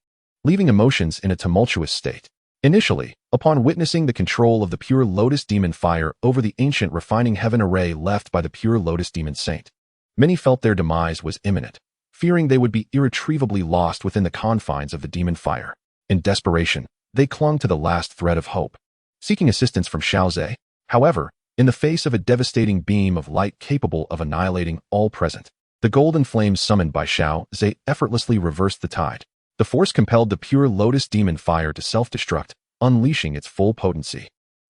leaving emotions in a tumultuous state. Initially, upon witnessing the control of the pure Lotus Demon Fire over the ancient refining heaven array left by the pure Lotus Demon Saint, many felt their demise was imminent, fearing they would be irretrievably lost within the confines of the demon fire. In desperation, they clung to the last thread of hope, seeking assistance from Xiao Ze. However, in the face of a devastating beam of light capable of annihilating all present, the golden flames summoned by Xiao Ze effortlessly reversed the tide. The force compelled the pure Lotus Demon Fire to self-destruct, unleashing its full potency,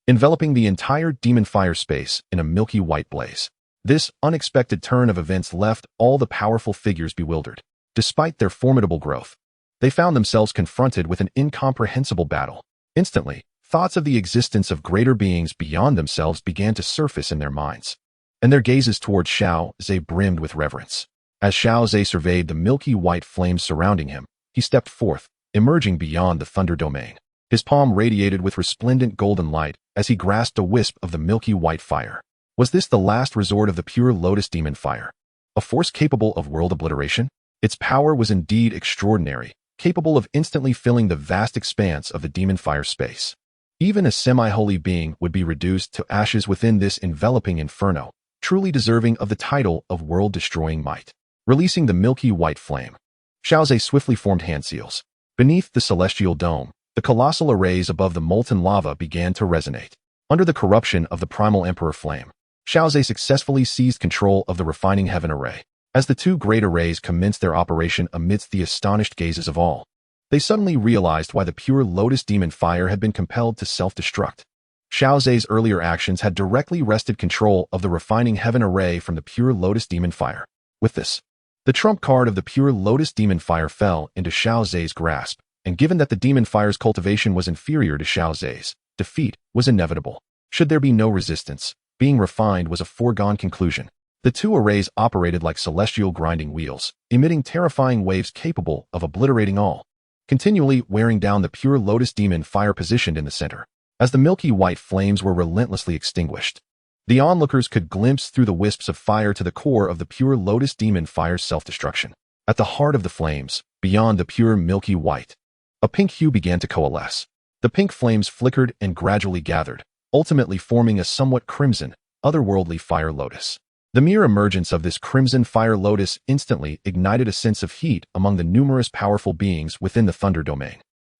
enveloping the entire demon fire space in a milky white blaze. This unexpected turn of events left all the powerful figures bewildered. Despite their formidable growth, they found themselves confronted with an incomprehensible battle. Instantly, thoughts of the existence of greater beings beyond themselves began to surface in their minds, and their gazes toward Xiao Ze brimmed with reverence. As Xiao Ze surveyed the milky white flames surrounding him, he stepped forth, emerging beyond the thunder domain. His palm radiated with resplendent golden light as he grasped a wisp of the milky white fire. Was this the last resort of the pure Lotus Demon Fire? A force capable of world obliteration? Its power was indeed extraordinary, capable of instantly filling the vast expanse of the demon fire space. Even a semi-holy being would be reduced to ashes within this enveloping inferno, truly deserving of the title of world-destroying might. Releasing the milky white flame, Xiao Ze swiftly formed hand seals. Beneath the celestial dome, the colossal arrays above the molten lava began to resonate. Under the corruption of the primal emperor flame, Xiao Ze successfully seized control of the refining heaven array. As the two great arrays commenced their operation amidst the astonished gazes of all, they suddenly realized why the pure Lotus Demon Fire had been compelled to self-destruct. Xiao Ze's earlier actions had directly wrested control of the refining heaven array from the pure Lotus Demon Fire. With this, the trump card of the pure Lotus Demon Fire fell into Xiao Ze's grasp, and given that the Demon Fire's cultivation was inferior to Xiao Ze's, defeat was inevitable. Should there be no resistance, being refined was a foregone conclusion. The two arrays operated like celestial grinding wheels, emitting terrifying waves capable of obliterating all, continually wearing down the pure Lotus Demon Fire positioned in the center. As the milky white flames were relentlessly extinguished, the onlookers could glimpse through the wisps of fire to the core of the pure Lotus Demon Fire's self-destruction. At the heart of the flames, beyond the pure milky white, a pink hue began to coalesce. The pink flames flickered and gradually gathered, ultimately forming a somewhat crimson, otherworldly fire lotus. The mere emergence of this crimson fire lotus instantly ignited a sense of heat among the numerous powerful beings within the thunder domain.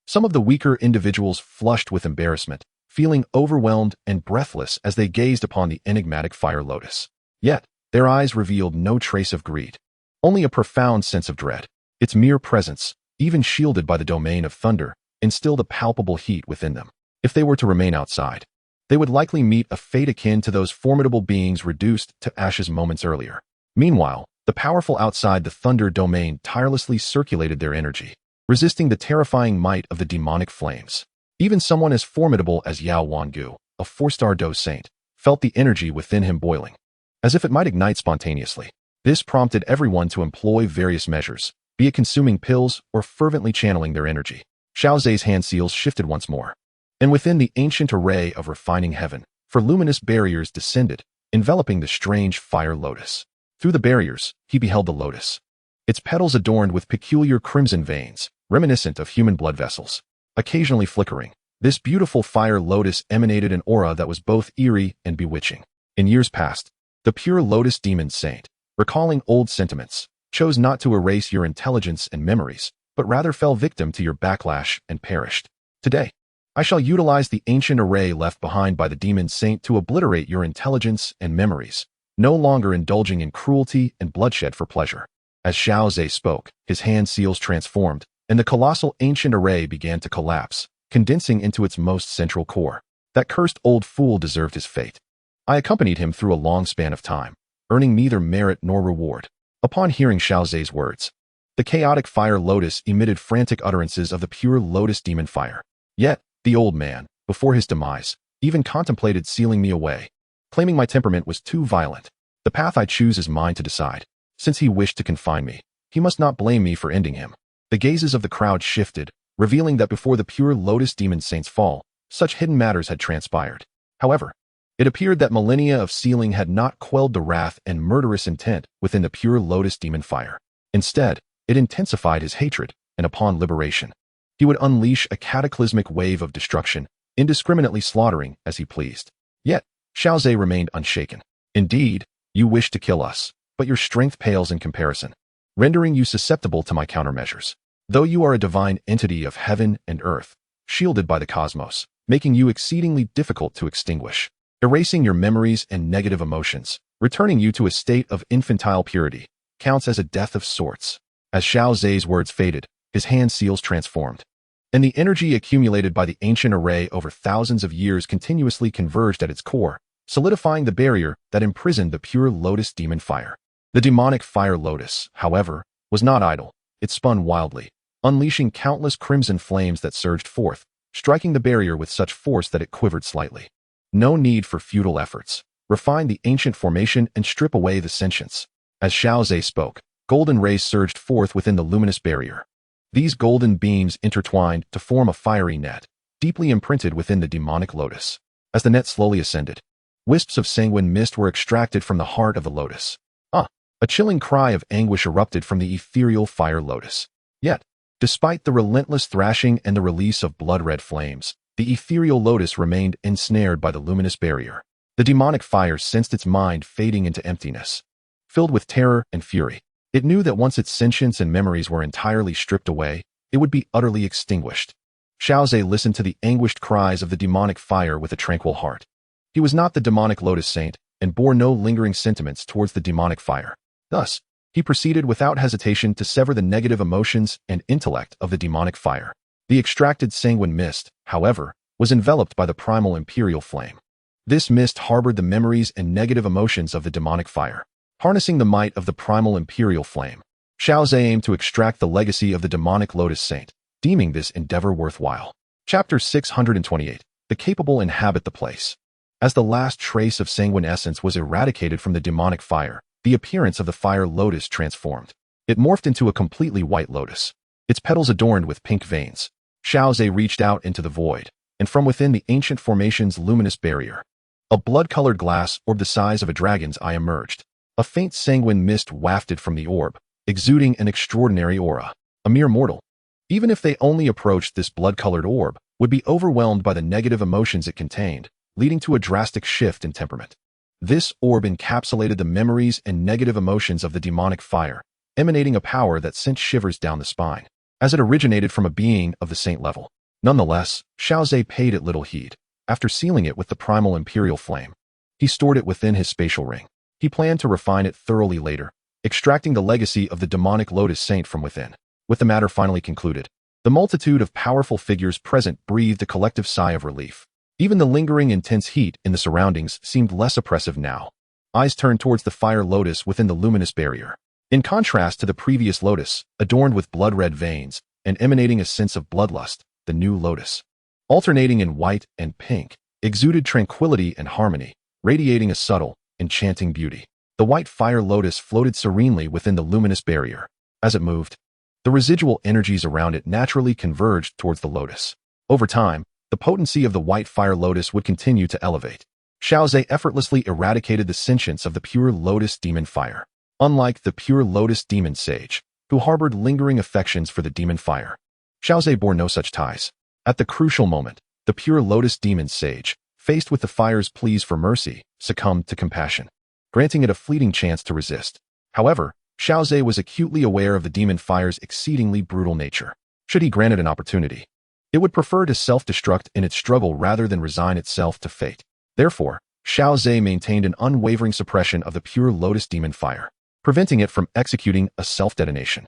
Some of the weaker individuals flushed with embarrassment, feeling overwhelmed and breathless as they gazed upon the enigmatic fire lotus. Yet, their eyes revealed no trace of greed, only a profound sense of dread. Its mere presence, even shielded by the domain of thunder, instilled a palpable heat within them. If they were to remain outside, they would likely meet a fate akin to those formidable beings reduced to ashes moments earlier. Meanwhile, the powerful outside the thunder domain tirelessly circulated their energy, resisting the terrifying might of the demonic flames. Even someone as formidable as Yao Wangu, a 4-star Dou Saint, felt the energy within him boiling, as if it might ignite spontaneously. This prompted everyone to employ various measures, be it consuming pills or fervently channeling their energy. Xiao Ze's hand seals shifted once more, and within the ancient array of refining heaven, for luminous barriers descended, enveloping the strange fire lotus. Through the barriers, he beheld the lotus, its petals adorned with peculiar crimson veins, reminiscent of human blood vessels. Occasionally flickering, this beautiful fire lotus emanated an aura that was both eerie and bewitching. In years past, the pure Lotus Demon Saint, recalling old sentiments, chose not to erase your intelligence and memories, but rather fell victim to your backlash and perished. Today, I shall utilize the ancient array left behind by the Demon Saint to obliterate your intelligence and memories, no longer indulging in cruelty and bloodshed for pleasure. As Xiao Ze spoke, his hand seals transformed, and the colossal ancient array began to collapse, condensing into its most central core. That cursed old fool deserved his fate. I accompanied him through a long span of time, earning neither merit nor reward. Upon hearing Xiao Ze's words, the chaotic fire lotus emitted frantic utterances of the pure Lotus Demon Fire. Yet, the old man, before his demise, even contemplated sealing me away, claiming my temperament was too violent. The path I choose is mine to decide. Since he wished to confine me, he must not blame me for ending him. The gazes of the crowd shifted, revealing that before the pure Lotus Demon Saint's fall, such hidden matters had transpired. However, it appeared that millennia of sealing had not quelled the wrath and murderous intent within the pure Lotus Demon Fire. Instead, it intensified his hatred, and upon liberation, he would unleash a cataclysmic wave of destruction, indiscriminately slaughtering as he pleased. Yet, Xiao Ze remained unshaken. Indeed, you wish to kill us, but your strength pales in comparison, rendering you susceptible to my countermeasures. Though you are a divine entity of heaven and earth, shielded by the cosmos, making you exceedingly difficult to extinguish, erasing your memories and negative emotions, returning you to a state of infantile purity, counts as a death of sorts. As Xiao Ze's words faded, his hand seals transformed, and the energy accumulated by the ancient array over thousands of years continuously converged at its core, solidifying the barrier that imprisoned the pure Lotus Demon Fire. The demonic Fire Lotus, however, was not idle. It spun wildly, unleashing countless crimson flames that surged forth, striking the barrier with such force that it quivered slightly. No need for futile efforts. Refine the ancient formation and strip away the sentience. As Xiao Ze spoke, golden rays surged forth within the luminous barrier. These golden beams intertwined to form a fiery net, deeply imprinted within the demonic lotus. As the net slowly ascended, wisps of sanguine mist were extracted from the heart of the lotus. A chilling cry of anguish erupted from the ethereal fire lotus. Yet, despite the relentless thrashing and the release of blood-red flames, the ethereal lotus remained ensnared by the luminous barrier. The demonic fire sensed its mind fading into emptiness. Filled with terror and fury, it knew that once its sentience and memories were entirely stripped away, it would be utterly extinguished. Xiao Ze listened to the anguished cries of the demonic fire with a tranquil heart. He was not the demonic Lotus Saint, and bore no lingering sentiments towards the demonic fire. Thus, he proceeded without hesitation to sever the negative emotions and intellect of the demonic fire. The extracted sanguine mist, however, was enveloped by the primal imperial flame. This mist harbored the memories and negative emotions of the demonic fire. Harnessing the might of the primal imperial flame, Xiao Ze aimed to extract the legacy of the demonic Lotus Saint, deeming this endeavor worthwhile. Chapter 628. The capable inhabit the place. As the last trace of sanguine essence was eradicated from the demonic fire, the appearance of the fire lotus transformed. It morphed into a completely white lotus, its petals adorned with pink veins. Xiao Ze reached out into the void, and from within the ancient formation's luminous barrier, a blood-colored glass orb the size of a dragon's eye emerged. A faint sanguine mist wafted from the orb, exuding an extraordinary aura. A mere mortal, even if they only approached this blood-colored orb, would be overwhelmed by the negative emotions it contained, leading to a drastic shift in temperament. This orb encapsulated the memories and negative emotions of the demonic fire, emanating a power that sent shivers down the spine, as it originated from a being of the saint level. Nonetheless, Xiao Ze paid it little heed. After sealing it with the primal imperial flame, he stored it within his spatial ring. He planned to refine it thoroughly later, extracting the legacy of the demonic Lotus Saint from within. With the matter finally concluded, the multitude of powerful figures present breathed a collective sigh of relief. Even the lingering intense heat in the surroundings seemed less oppressive now. Eyes turned towards the fire lotus within the luminous barrier. In contrast to the previous lotus, adorned with blood-red veins and emanating a sense of bloodlust, the new lotus, alternating in white and pink, exuded tranquility and harmony, radiating a subtle, enchanting beauty. The white fire lotus floated serenely within the luminous barrier. As it moved, the residual energies around it naturally converged towards the lotus. Over time, the potency of the white fire lotus would continue to elevate. Xiao Ze effortlessly eradicated the sentience of the pure lotus demon fire. Unlike the pure lotus demon sage, who harbored lingering affections for the demon fire, Xiao Ze bore no such ties. At the crucial moment, the pure lotus demon sage, faced with the fire's pleas for mercy, succumbed to compassion, granting it a fleeting chance to resist. However, Xiao Ze was acutely aware of the demon fire's exceedingly brutal nature. Should he grant it an opportunity, it would prefer to self-destruct in its struggle rather than resign itself to fate. Therefore, Xiao Ze maintained an unwavering suppression of the pure lotus demon fire, preventing it from executing a self-detonation.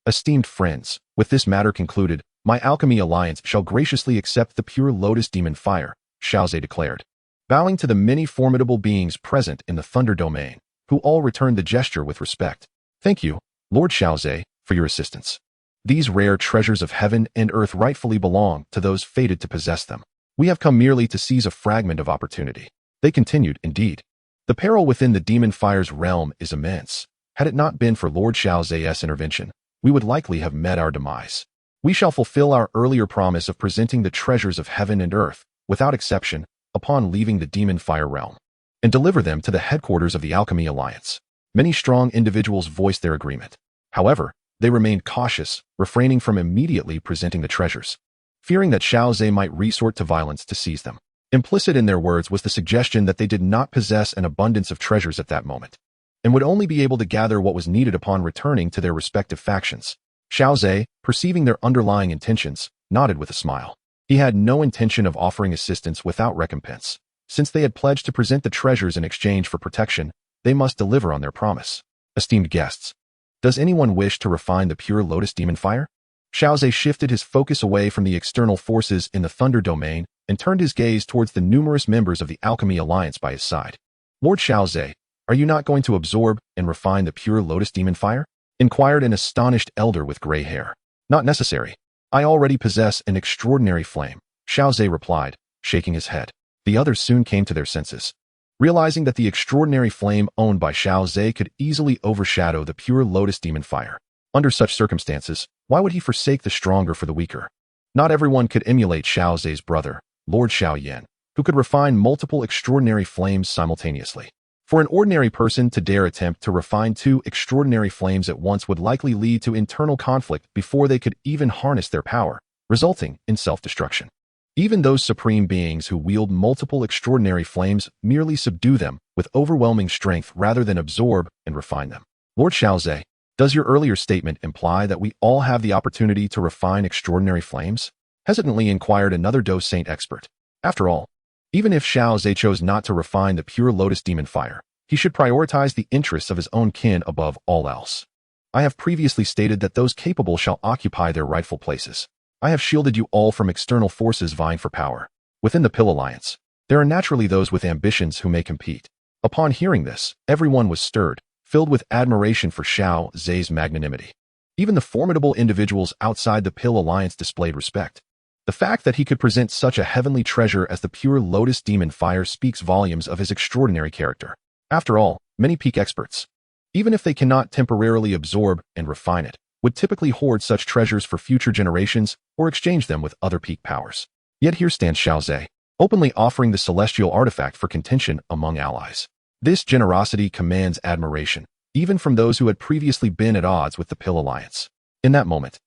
Esteemed friends, with this matter concluded, my alchemy alliance shall graciously accept the pure lotus demon fire, Xiao Ze declared, bowing to the many formidable beings present in the Thunder Domain, who all returned the gesture with respect. Thank you, Lord Xiao Ze, for your assistance. These rare treasures of heaven and earth rightfully belong to those fated to possess them. We have come merely to seize a fragment of opportunity. They continued, indeed. The peril within the demon fire's realm is immense. Had it not been for Lord Xiao Ze's intervention, we would likely have met our demise. We shall fulfill our earlier promise of presenting the treasures of heaven and earth, without exception, upon leaving the demon fire realm, and deliver them to the headquarters of the Alchemy Alliance. Many strong individuals voiced their agreement. However, they remained cautious, refraining from immediately presenting the treasures, fearing that Xiao Ze might resort to violence to seize them. Implicit in their words was the suggestion that they did not possess an abundance of treasures at that moment, and would only be able to gather what was needed upon returning to their respective factions. Xiao Ze, perceiving their underlying intentions, nodded with a smile. He had no intention of offering assistance without recompense. Since they had pledged to present the treasures in exchange for protection, they must deliver on their promise. Esteemed guests, does anyone wish to refine the pure Lotus demon fire? Xiao Ze shifted his focus away from the external forces in the Thunder domain and turned his gaze towards the numerous members of the Alchemy Alliance by his side. Lord Xiao Ze, are you not going to absorb and refine the pure Lotus demon fire? Inquired an astonished elder with gray hair. Not necessary. I already possess an extraordinary flame, Xiao Ze replied, shaking his head. The others soon came to their senses, realizing that the extraordinary flame owned by Xiao Ze could easily overshadow the pure Lotus demon fire. Under such circumstances, why would he forsake the stronger for the weaker? Not everyone could emulate Xiao Ze's brother, Lord Xiao Yan, who could refine multiple extraordinary flames simultaneously. For an ordinary person to dare attempt to refine two extraordinary flames at once would likely lead to internal conflict before they could even harness their power, resulting in self-destruction. Even those supreme beings who wield multiple extraordinary flames merely subdue them with overwhelming strength rather than absorb and refine them. Lord Xiao Ze, does your earlier statement imply that we all have the opportunity to refine extraordinary flames? Hesitantly inquired another Dou Saint expert. After all, even if Xiao Ze chose not to refine the pure Lotus demon fire, he should prioritize the interests of his own kin above all else. I have previously stated that those capable shall occupy their rightful places. I have shielded you all from external forces vying for power. Within the Pill Alliance, there are naturally those with ambitions who may compete. Upon hearing this, everyone was stirred, filled with admiration for Xiao Ze's magnanimity. Even the formidable individuals outside the Pill Alliance displayed respect. The fact that he could present such a heavenly treasure as the pure Lotus demon fire speaks volumes of his extraordinary character. After all, many peak experts, even if they cannot temporarily absorb and refine it, would typically hoard such treasures for future generations or exchange them with other peak powers. Yet here stands Xiao Ze, openly offering the celestial artifact for contention among allies. This generosity commands admiration, even from those who had previously been at odds with the Pill Alliance. In that moment,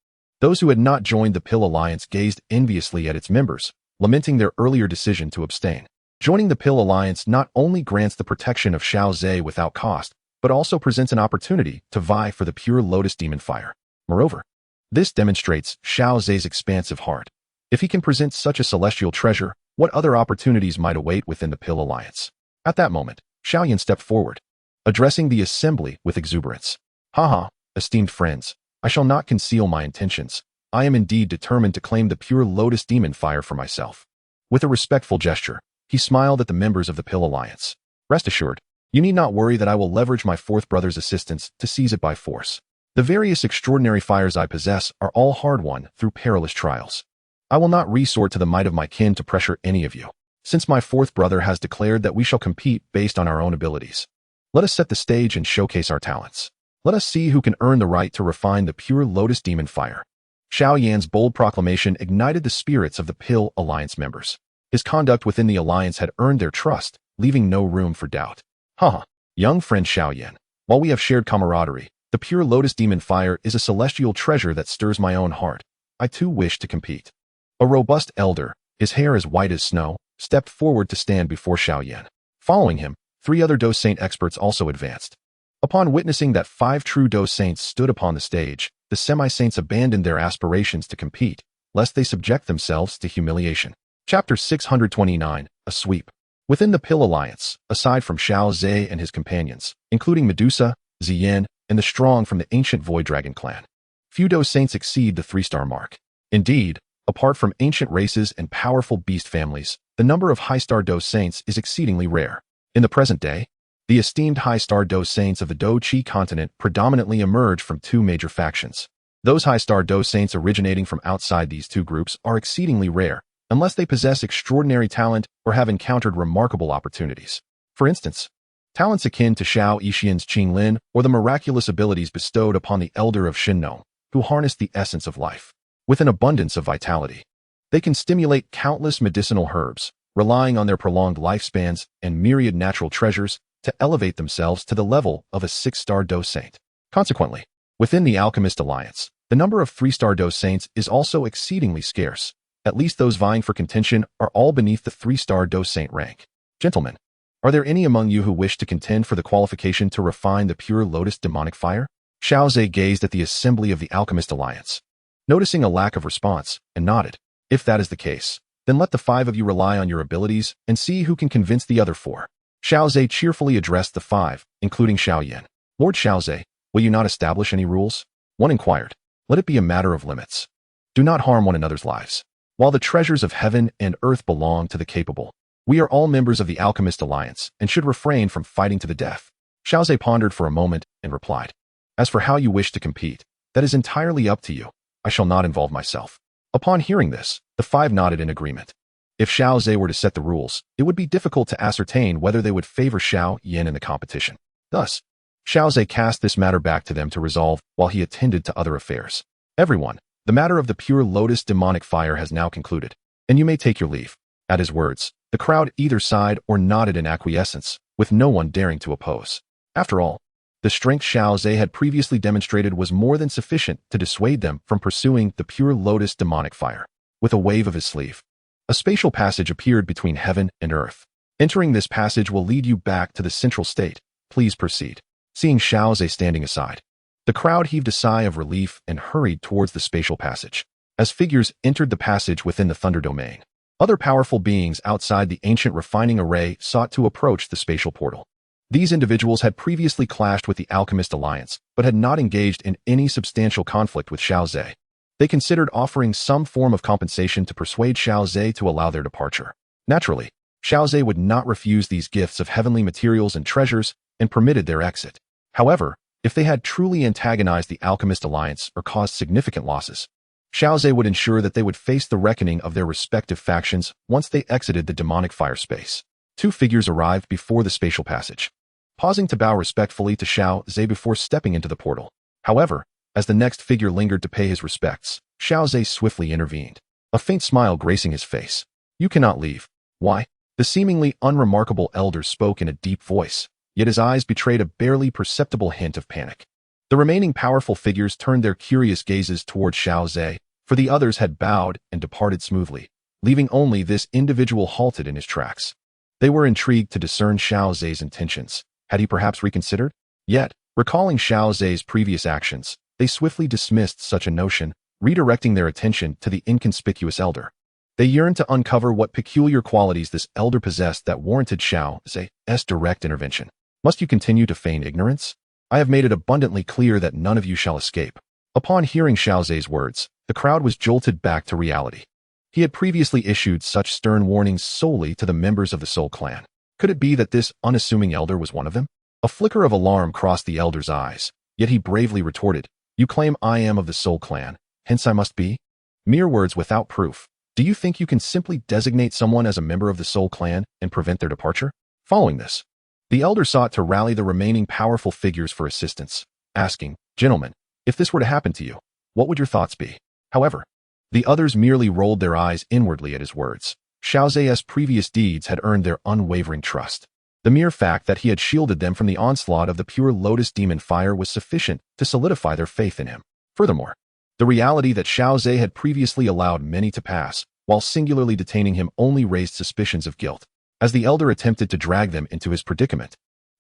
those who had not joined the Pill Alliance gazed enviously at its members, lamenting their earlier decision to abstain. Joining the Pill Alliance not only grants the protection of Xiao Ze without cost, but also presents an opportunity to vie for the pure Lotus demon fire. Moreover, this demonstrates Xiao Ze's expansive heart. If he can present such a celestial treasure, what other opportunities might await within the Pill Alliance? At that moment, Xiao Yan stepped forward, addressing the assembly with exuberance. Haha, esteemed friends, I shall not conceal my intentions. I am indeed determined to claim the pure Lotus demon fire for myself. With a respectful gesture, he smiled at the members of the Pill Alliance. Rest assured, you need not worry that I will leverage my fourth brother's assistance to seize it by force. The various extraordinary fires I possess are all hard-won through perilous trials. I will not resort to the might of my kin to pressure any of you, since my fourth brother has declared that we shall compete based on our own abilities. Let us set the stage and showcase our talents. Let us see who can earn the right to refine the pure Lotus demon fire. Xiao Yan's bold proclamation ignited the spirits of the Pill Alliance members. His conduct within the alliance had earned their trust, leaving no room for doubt. Haha, young friend Xiao Yan, while we have shared camaraderie, the pure Lotus demon fire is a celestial treasure that stirs my own heart. I too wish to compete. A robust elder, his hair as white as snow, stepped forward to stand before Xiao Yan. Following him, 3 other Dou Saint experts also advanced. Upon witnessing that 5 true Dou Saints stood upon the stage, the semi-saints abandoned their aspirations to compete, lest they subject themselves to humiliation. Chapter 629, A Sweep. Within the Pill Alliance, aside from Xiao Ze and his companions, including Medusa, Ziyin, and the strong from the ancient Void Dragon clan, few Dou Saints exceed the 3-star mark. Indeed, apart from ancient races and powerful beast families, the number of high-star Dou Saints is exceedingly rare. In the present day, the esteemed high-star Dou Saints of the Dou Qi Continent predominantly emerge from 2 major factions. Those high-star Dou Saints originating from outside these 2 groups are exceedingly rare, unless they possess extraordinary talent or have encountered remarkable opportunities. For instance, talents akin to Xiao Yixian's Qinglin or the miraculous abilities bestowed upon the Elder of Shinno, who harness the essence of life. With an abundance of vitality, they can stimulate countless medicinal herbs, relying on their prolonged lifespans and myriad natural treasures to elevate themselves to the level of a 6-star Dou Saint. Consequently, within the Alchemist Alliance, the number of 3-star Dou Saints is also exceedingly scarce. At least those vying for contention are all beneath the 3-star Dou Saint rank. Gentlemen, are there any among you who wish to contend for the qualification to refine the pure Lotus demonic fire? Xiao Ze gazed at the assembly of the Alchemist Alliance, noticing a lack of response, and nodded. If that is the case, then let the 5 of you rely on your abilities and see who can convince the other 4. Xiao Ze cheerfully addressed the 5, including Xiao Yan. Lord Xiao Ze, will you not establish any rules? One inquired. Let it be a matter of limits. Do not harm one another's lives. While the treasures of heaven and earth belong to the capable, we are all members of the Alchemist Alliance and should refrain from fighting to the death. Xiao Ze pondered for a moment and replied. As for how you wish to compete, that is entirely up to you. I shall not involve myself. Upon hearing this, the 5 nodded in agreement. If Xiao Ze were to set the rules, it would be difficult to ascertain whether they would favor Xiao Yan in the competition. Thus, Xiao Ze cast this matter back to them to resolve while he attended to other affairs. Everyone, the matter of the pure Lotus demonic fire has now concluded, and you may take your leave. At his words, the crowd either sighed or nodded in acquiescence, with no one daring to oppose. After all, the strength Xiao Ze had previously demonstrated was more than sufficient to dissuade them from pursuing the pure Lotus demonic fire. With a wave of his sleeve, a spatial passage appeared between heaven and earth. Entering this passage will lead you back to the central state. Please proceed. Seeing Xiao Ze standing aside, the crowd heaved a sigh of relief and hurried towards the spatial passage. As figures entered the passage within the Thunder Domain, other powerful beings outside the ancient refining array sought to approach the spatial portal. These individuals had previously clashed with the Alchemist Alliance, but had not engaged in any substantial conflict with Xiao Ze. They considered offering some form of compensation to persuade Xiao Ze to allow their departure. Naturally, Xiao Ze would not refuse these gifts of heavenly materials and treasures and permitted their exit. However, if they had truly antagonized the Alchemist Alliance or caused significant losses, Xiao Ze would ensure that they would face the reckoning of their respective factions once they exited the demonic fire space. 2 figures arrived before the spatial passage, pausing to bow respectfully to Xiao Ze before stepping into the portal. However, as the next figure lingered to pay his respects, Xiao Ze swiftly intervened, a faint smile gracing his face. You cannot leave. Why? The seemingly unremarkable elder spoke in a deep voice, yet his eyes betrayed a barely perceptible hint of panic. The remaining powerful figures turned their curious gazes toward Xiao Ze, for the others had bowed and departed smoothly, leaving only this individual halted in his tracks. They were intrigued to discern Xiao Ze's intentions. Had he perhaps reconsidered? Yet, recalling Xiao Ze's previous actions, they swiftly dismissed such a notion, redirecting their attention to the inconspicuous elder. They yearned to uncover what peculiar qualities this elder possessed that warranted Xiao Ze's direct intervention. Must you continue to feign ignorance? I have made it abundantly clear that none of you shall escape. Upon hearing Xiao Ze's words, the crowd was jolted back to reality. He had previously issued such stern warnings solely to the members of the Soul Clan. Could it be that this unassuming elder was one of them? A flicker of alarm crossed the elder's eyes, yet he bravely retorted, You claim I am of the Soul Clan, hence I must be? Mere words without proof. Do you think you can simply designate someone as a member of the Soul Clan and prevent their departure? Following this, the elder sought to rally the remaining powerful figures for assistance, asking, Gentlemen, if this were to happen to you, what would your thoughts be? However, the others merely rolled their eyes inwardly at his words. Xiao Ze's previous deeds had earned their unwavering trust. The mere fact that he had shielded them from the onslaught of the pure Lotus demon fire was sufficient to solidify their faith in him. Furthermore, the reality that Xiao Ze had previously allowed many to pass, while singularly detaining him, only raised suspicions of guilt. As the elder attempted to drag them into his predicament,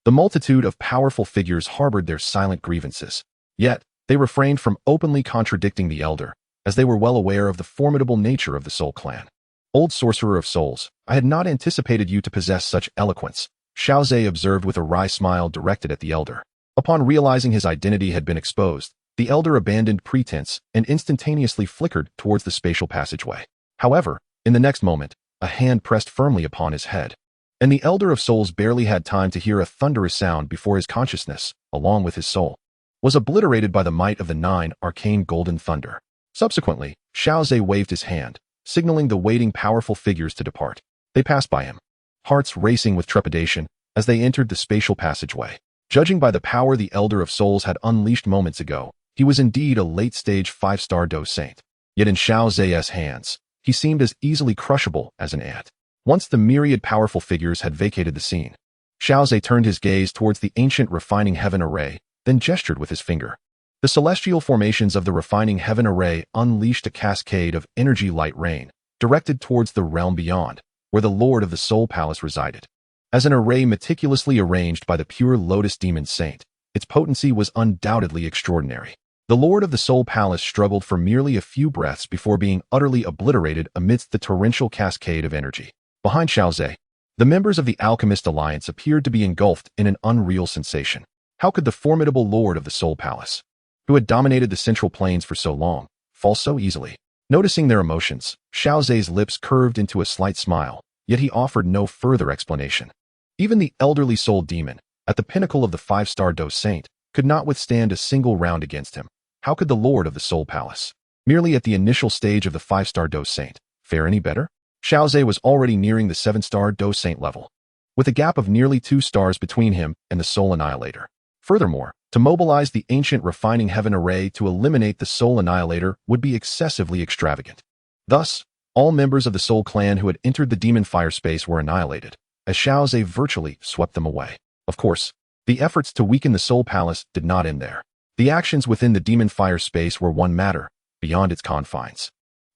the multitude of powerful figures harbored their silent grievances. Yet, they refrained from openly contradicting the elder, as they were well aware of the formidable nature of the Soul Clan. Old sorcerer of souls, I had not anticipated you to possess such eloquence, Xiao Ze observed with a wry smile directed at the elder. Upon realizing his identity had been exposed, the elder abandoned pretense and instantaneously flickered towards the spatial passageway. However, in the next moment, a hand pressed firmly upon his head, and the elder of souls barely had time to hear a thunderous sound before his consciousness, along with his soul, was obliterated by the might of the 9 arcane golden thunder. Subsequently, Xiao Ze waved his hand, signaling the waiting powerful figures to depart. They passed by him, hearts racing with trepidation, as they entered the spatial passageway. Judging by the power the Elder of Souls had unleashed moments ago, he was indeed a late-stage 5-star Dueling Saint. Yet in Xiao Ze's hands, he seemed as easily crushable as an ant. Once the myriad powerful figures had vacated the scene, Xiao Ze turned his gaze towards the ancient refining heaven array, then gestured with his finger. The celestial formations of the refining heaven array unleashed a cascade of energy light rain, directed towards the realm beyond, where the Lord of the Soul Palace resided. As an array meticulously arranged by the pure Lotus Demon Saint, its potency was undoubtedly extraordinary. The Lord of the Soul Palace struggled for merely a few breaths before being utterly obliterated amidst the torrential cascade of energy. Behind Xiao Ze, the members of the Alchemist Alliance appeared to be engulfed in an unreal sensation. How could the formidable Lord of the Soul Palace, who had dominated the Central Plains for so long, fall so easily? Noticing their emotions, Xiao Ze's lips curved into a slight smile, yet he offered no further explanation. Even the elderly soul demon, at the pinnacle of the 5-star Dueling Saint, could not withstand a single round against him. How could the Lord of the Soul Palace, merely at the initial stage of the 5-star Dueling Saint, fare any better? Xiao Ze was already nearing the 7-star Dueling Saint level, with a gap of nearly 2 stars between him and the Soul Annihilator. Furthermore, to mobilize the ancient refining heaven array to eliminate the Soul Annihilator would be excessively extravagant. Thus, all members of the Soul Clan who had entered the demon fire space were annihilated, as Xiao Ze virtually swept them away. Of course, the efforts to weaken the Soul Palace did not end there. The actions within the demon fire space were one matter, beyond its confines.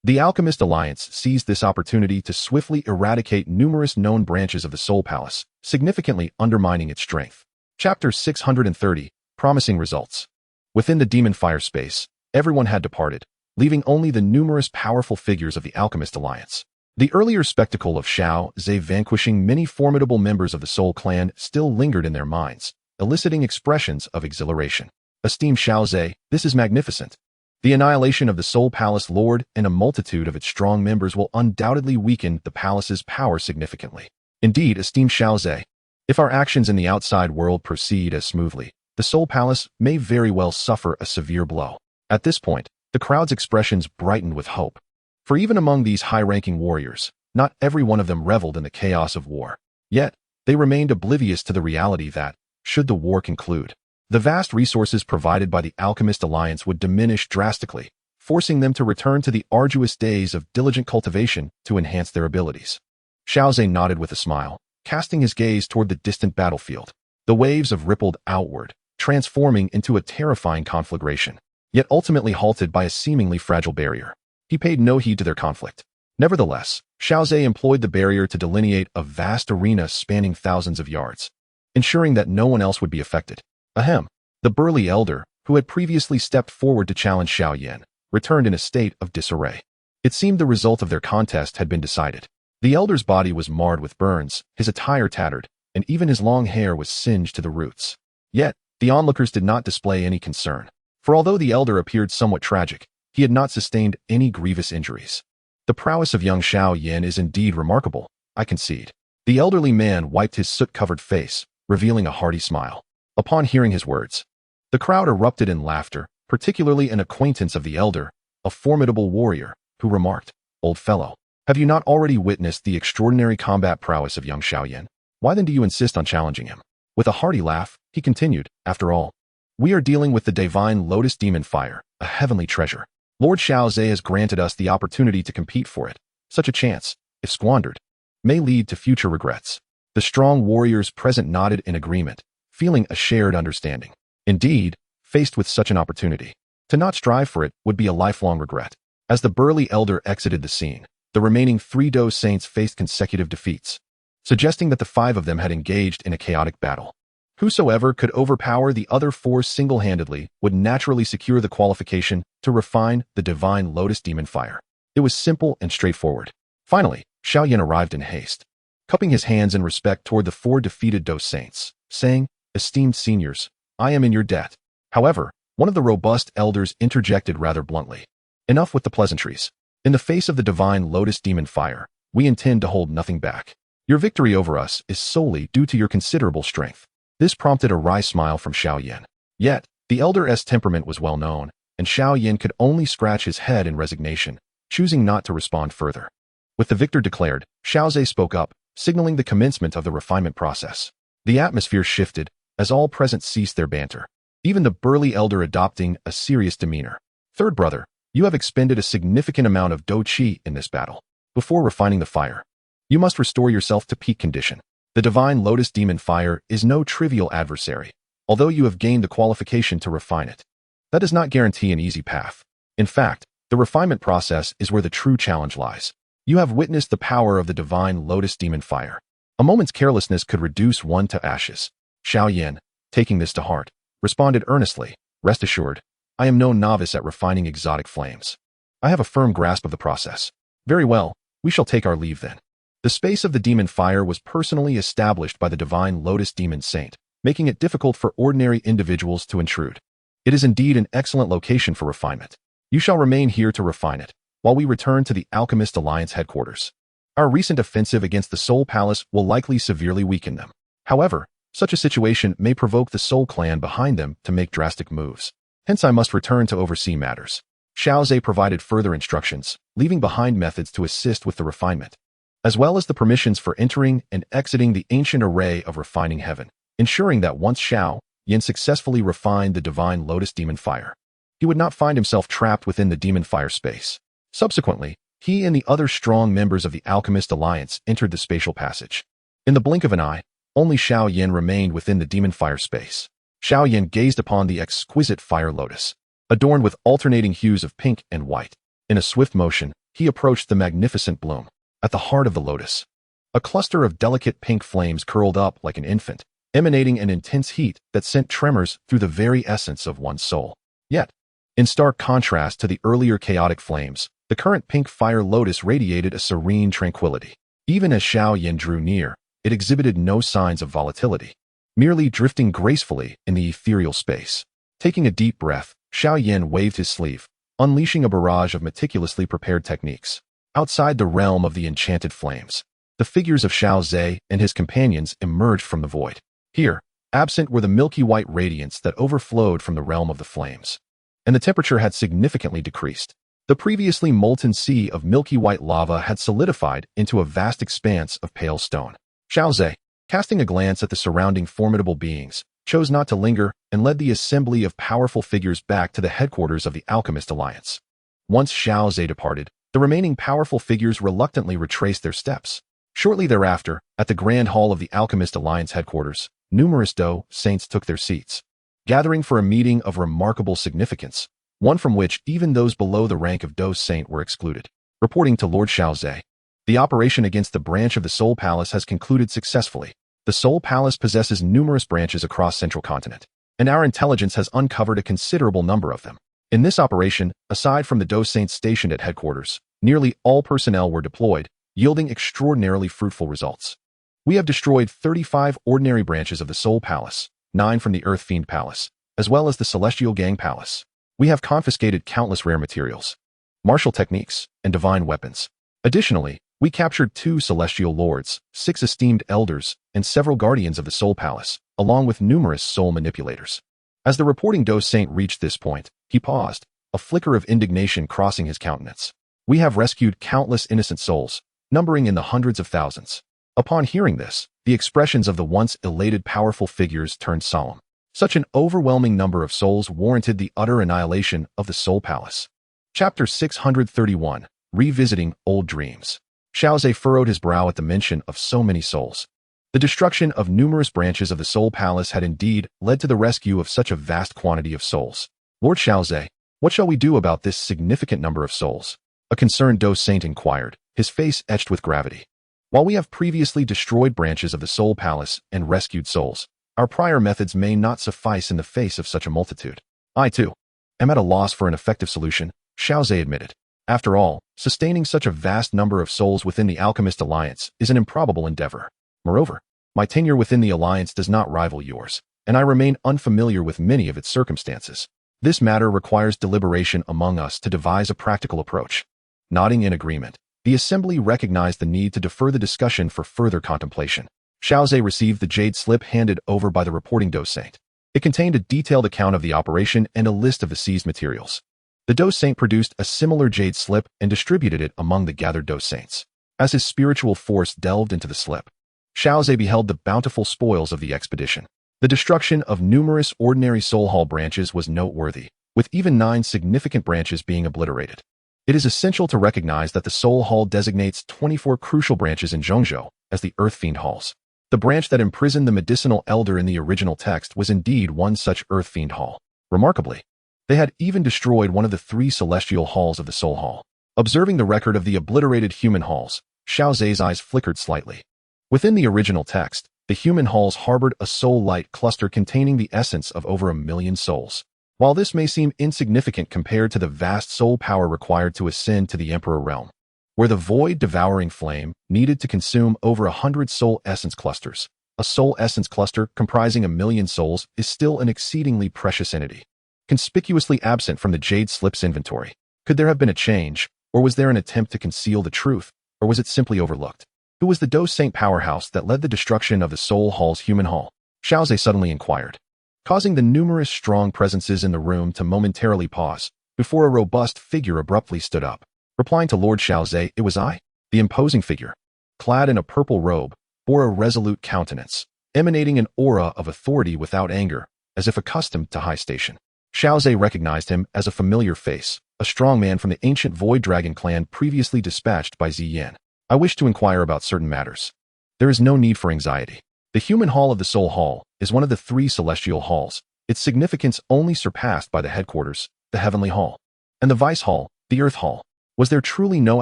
The Alchemist Alliance seized this opportunity to swiftly eradicate numerous known branches of the Soul Palace, significantly undermining its strength. Chapter 630, Promising Results. Within the demon fire space, everyone had departed, leaving only the numerous powerful figures of the Alchemist Alliance. The earlier spectacle of Xiao Ze vanquishing many formidable members of the Soul Clan still lingered in their minds, eliciting expressions of exhilaration. Esteemed Xiao Ze, this is magnificent. The annihilation of the Soul Palace Lord and a multitude of its strong members will undoubtedly weaken the palace's power significantly. Indeed, esteemed Xiao Ze, if our actions in the outside world proceed as smoothly, the Soul Palace may very well suffer a severe blow. At this point, the crowd's expressions brightened with hope. For even among these high-ranking warriors, not every one of them reveled in the chaos of war. Yet, they remained oblivious to the reality that, should the war conclude, the vast resources provided by the Alchemist Alliance would diminish drastically, forcing them to return to the arduous days of diligent cultivation to enhance their abilities. Xiao Ze nodded with a smile, casting his gaze toward the distant battlefield. The waves of rippled outward, transforming into a terrifying conflagration, yet ultimately halted by a seemingly fragile barrier. He paid no heed to their conflict. Nevertheless, Xiao Ze employed the barrier to delineate a vast arena spanning thousands of yards, ensuring that no one else would be affected. Ahem. The burly elder, who had previously stepped forward to challenge Xiao Yan, returned in a state of disarray. It seemed the result of their contest had been decided. The elder's body was marred with burns, his attire tattered, and even his long hair was singed to the roots. Yet, the onlookers did not display any concern, for although the elder appeared somewhat tragic, he had not sustained any grievous injuries. The prowess of young Xiao Yan is indeed remarkable, I concede. The elderly man wiped his soot-covered face, revealing a hearty smile. Upon hearing his words, the crowd erupted in laughter, particularly an acquaintance of the elder, a formidable warrior, who remarked, "Old fellow, have you not already witnessed the extraordinary combat prowess of young Xiao Yan? Why then do you insist on challenging him?" With a hearty laugh, he continued, "After all, we are dealing with the divine Lotus Demon Fire, a heavenly treasure. Lord Xiao Ze has granted us the opportunity to compete for it. Such a chance, if squandered, may lead to future regrets." The strong warriors present nodded in agreement, feeling a shared understanding. Indeed, faced with such an opportunity, to not strive for it would be a lifelong regret. As the burly elder exited the scene, the remaining 3 Dueling Saints faced consecutive defeats, suggesting that the 5 of them had engaged in a chaotic battle. Whosoever could overpower the other 4 single-handedly would naturally secure the qualification to refine the divine Lotus Demon Fire. It was simple and straightforward. Finally, Xiao Yan arrived in haste, cupping his hands in respect toward the 4 defeated Dueling Saints, saying, "Esteemed seniors, I am in your debt." However, one of the robust elders interjected rather bluntly, "Enough with the pleasantries. In the face of the divine Lotus Demon Fire, we intend to hold nothing back. Your victory over us is solely due to your considerable strength." This prompted a wry smile from Xiao Yan. Yet, the elder's temperament was well known, and Xiao Yan could only scratch his head in resignation, choosing not to respond further. With the victor declared, Xiao Ze spoke up, signaling the commencement of the refinement process. The atmosphere shifted as all present ceased their banter, even the burly elder adopting a serious demeanor. Third brother, you have expended a significant amount of Dou Qi in this battle. Before refining the fire, you must restore yourself to peak condition. The divine Lotus demon fire is no trivial adversary, although you have gained the qualification to refine it. That does not guarantee an easy path. In fact, the refinement process is where the true challenge lies. You have witnessed the power of the divine Lotus demon fire. A moment's carelessness could reduce one to ashes. Xiao Yan, taking this to heart, responded earnestly, "Rest assured, I am no novice at refining exotic flames. I have a firm grasp of the process." "Very well, we shall take our leave then." The space of the demon fire was personally established by the divine Lotus Demon Saint, making it difficult for ordinary individuals to intrude. It is indeed an excellent location for refinement. You shall remain here to refine it, while we return to the Alchemist Alliance headquarters. Our recent offensive against the Soul Palace will likely severely weaken them. However, such a situation may provoke the Soul Clan behind them to make drastic moves. Hence I must return to oversee matters. Xiao Ze provided further instructions, leaving behind methods to assist with the refinement, as well as the permissions for entering and exiting the ancient array of refining heaven, ensuring that once Xiao Yan successfully refined the divine Lotus demon fire, he would not find himself trapped within the demon fire space. Subsequently, he and the other strong members of the Alchemist Alliance entered the spatial passage. In the blink of an eye, only Xiao Yan remained within the demon fire space. Xiao Yan gazed upon the exquisite fire lotus, adorned with alternating hues of pink and white. In a swift motion, he approached the magnificent bloom. At the heart of the lotus, a cluster of delicate pink flames curled up like an infant, emanating an intense heat that sent tremors through the very essence of one's soul. Yet, in stark contrast to the earlier chaotic flames, the current pink fire lotus radiated a serene tranquility. Even as Xiao Yan drew near, it exhibited no signs of volatility, merely drifting gracefully in the ethereal space. Taking a deep breath, Xiao Yan waved his sleeve, unleashing a barrage of meticulously prepared techniques. Outside the realm of the enchanted flames, the figures of Xiao Ze and his companions emerged from the void. Here, absent were the milky white radiance that overflowed from the realm of the flames, and the temperature had significantly decreased. The previously molten sea of milky white lava had solidified into a vast expanse of pale stone. Xiao Ze, casting a glance at the surrounding formidable beings, chose not to linger and led the assembly of powerful figures back to the headquarters of the Alchemist Alliance. Once Xiao Ze departed, the remaining powerful figures reluctantly retraced their steps. Shortly thereafter, at the Grand Hall of the Alchemist Alliance headquarters, numerous Dou Saints took their seats, gathering for a meeting of remarkable significance, one from which even those below the rank of Dou Saint were excluded. Reporting to Lord Xiao Ze, the operation against the branch of the Soul Palace has concluded successfully. The Soul Palace possesses numerous branches across Central Continent, and our intelligence has uncovered a considerable number of them. In this operation, aside from the Dou Saints stationed at headquarters, nearly all personnel were deployed, yielding extraordinarily fruitful results. We have destroyed 35 ordinary branches of the Soul Palace, 9 from the Earth Fiend Palace, as well as the Celestial Gang Palace. We have confiscated countless rare materials, martial techniques, and divine weapons. Additionally, we captured 2 Celestial Lords, 6 esteemed elders, and several guardians of the Soul Palace, along with numerous soul manipulators. As the reporting Dou Saint reached this point, he paused, a flicker of indignation crossing his countenance. We have rescued countless innocent souls, numbering in the hundreds of thousands. Upon hearing this, the expressions of the once elated powerful figures turned solemn. Such an overwhelming number of souls warranted the utter annihilation of the Soul Palace. Chapter 631, Revisiting Old Dreams. Xiao Ze furrowed his brow at the mention of so many souls. The destruction of numerous branches of the Soul Palace had indeed led to the rescue of such a vast quantity of souls. Lord Xiao Ze, what shall we do about this significant number of souls? A concerned Dou Saint inquired, his face etched with gravity. While we have previously destroyed branches of the Soul Palace and rescued souls, our prior methods may not suffice in the face of such a multitude. I, too, am at a loss for an effective solution, Xiao Ze admitted. After all, sustaining such a vast number of souls within the Alchemist Alliance is an improbable endeavor. Moreover, my tenure within the Alliance does not rival yours, and I remain unfamiliar with many of its circumstances. This matter requires deliberation among us to devise a practical approach. Nodding in agreement, the assembly recognized the need to defer the discussion for further contemplation. Xiao Ze received the Jade slip handed over by the reporting Dou Saint. It contained a detailed account of the operation and a list of the seized materials. The Dou Saint produced a similar Jade slip and distributed it among the gathered Dou Saints. As his spiritual force delved into the slip, Xiao Ze beheld the bountiful spoils of the expedition. The destruction of numerous ordinary soul hall branches was noteworthy, with even 9 significant branches being obliterated. It is essential to recognize that the Soul Hall designates 24 crucial branches in Zhongzhou as the Earth Fiend Halls. The branch that imprisoned the medicinal elder in the original text was indeed one such Earth Fiend Hall. Remarkably, they had even destroyed one of the 3 celestial halls of the Soul Hall. Observing the record of the obliterated human halls, Xiao Ze's eyes flickered slightly. Within the original text, the human halls harbored a soul light cluster containing the essence of over 1 million souls. While this may seem insignificant compared to the vast soul power required to ascend to the Emperor realm, where the void-devouring flame needed to consume over 100 soul essence clusters, a soul essence cluster comprising 1 million souls is still an exceedingly precious entity. Conspicuously absent from the Jade Slip's inventory, could there have been a change, or was there an attempt to conceal the truth, or was it simply overlooked? Who was the Dou Saint powerhouse that led the destruction of the Soul Hall's human hall? Xiao Ze suddenly inquired, causing the numerous strong presences in the room to momentarily pause, before a robust figure abruptly stood up. Replying to Lord Xiao Ze, "It was I." The imposing figure, clad in a purple robe, bore a resolute countenance, emanating an aura of authority without anger, as if accustomed to high station. Xiao Ze recognized him as a familiar face, a strong man from the ancient Void Dragon clan previously dispatched by Ziyan. "I wish to inquire about certain matters." "There is no need for anxiety. The human hall of the Soul Hall is one of the 3 celestial halls, its significance only surpassed by the headquarters, the Heavenly Hall, and the Vice Hall, the Earth Hall. Was there truly no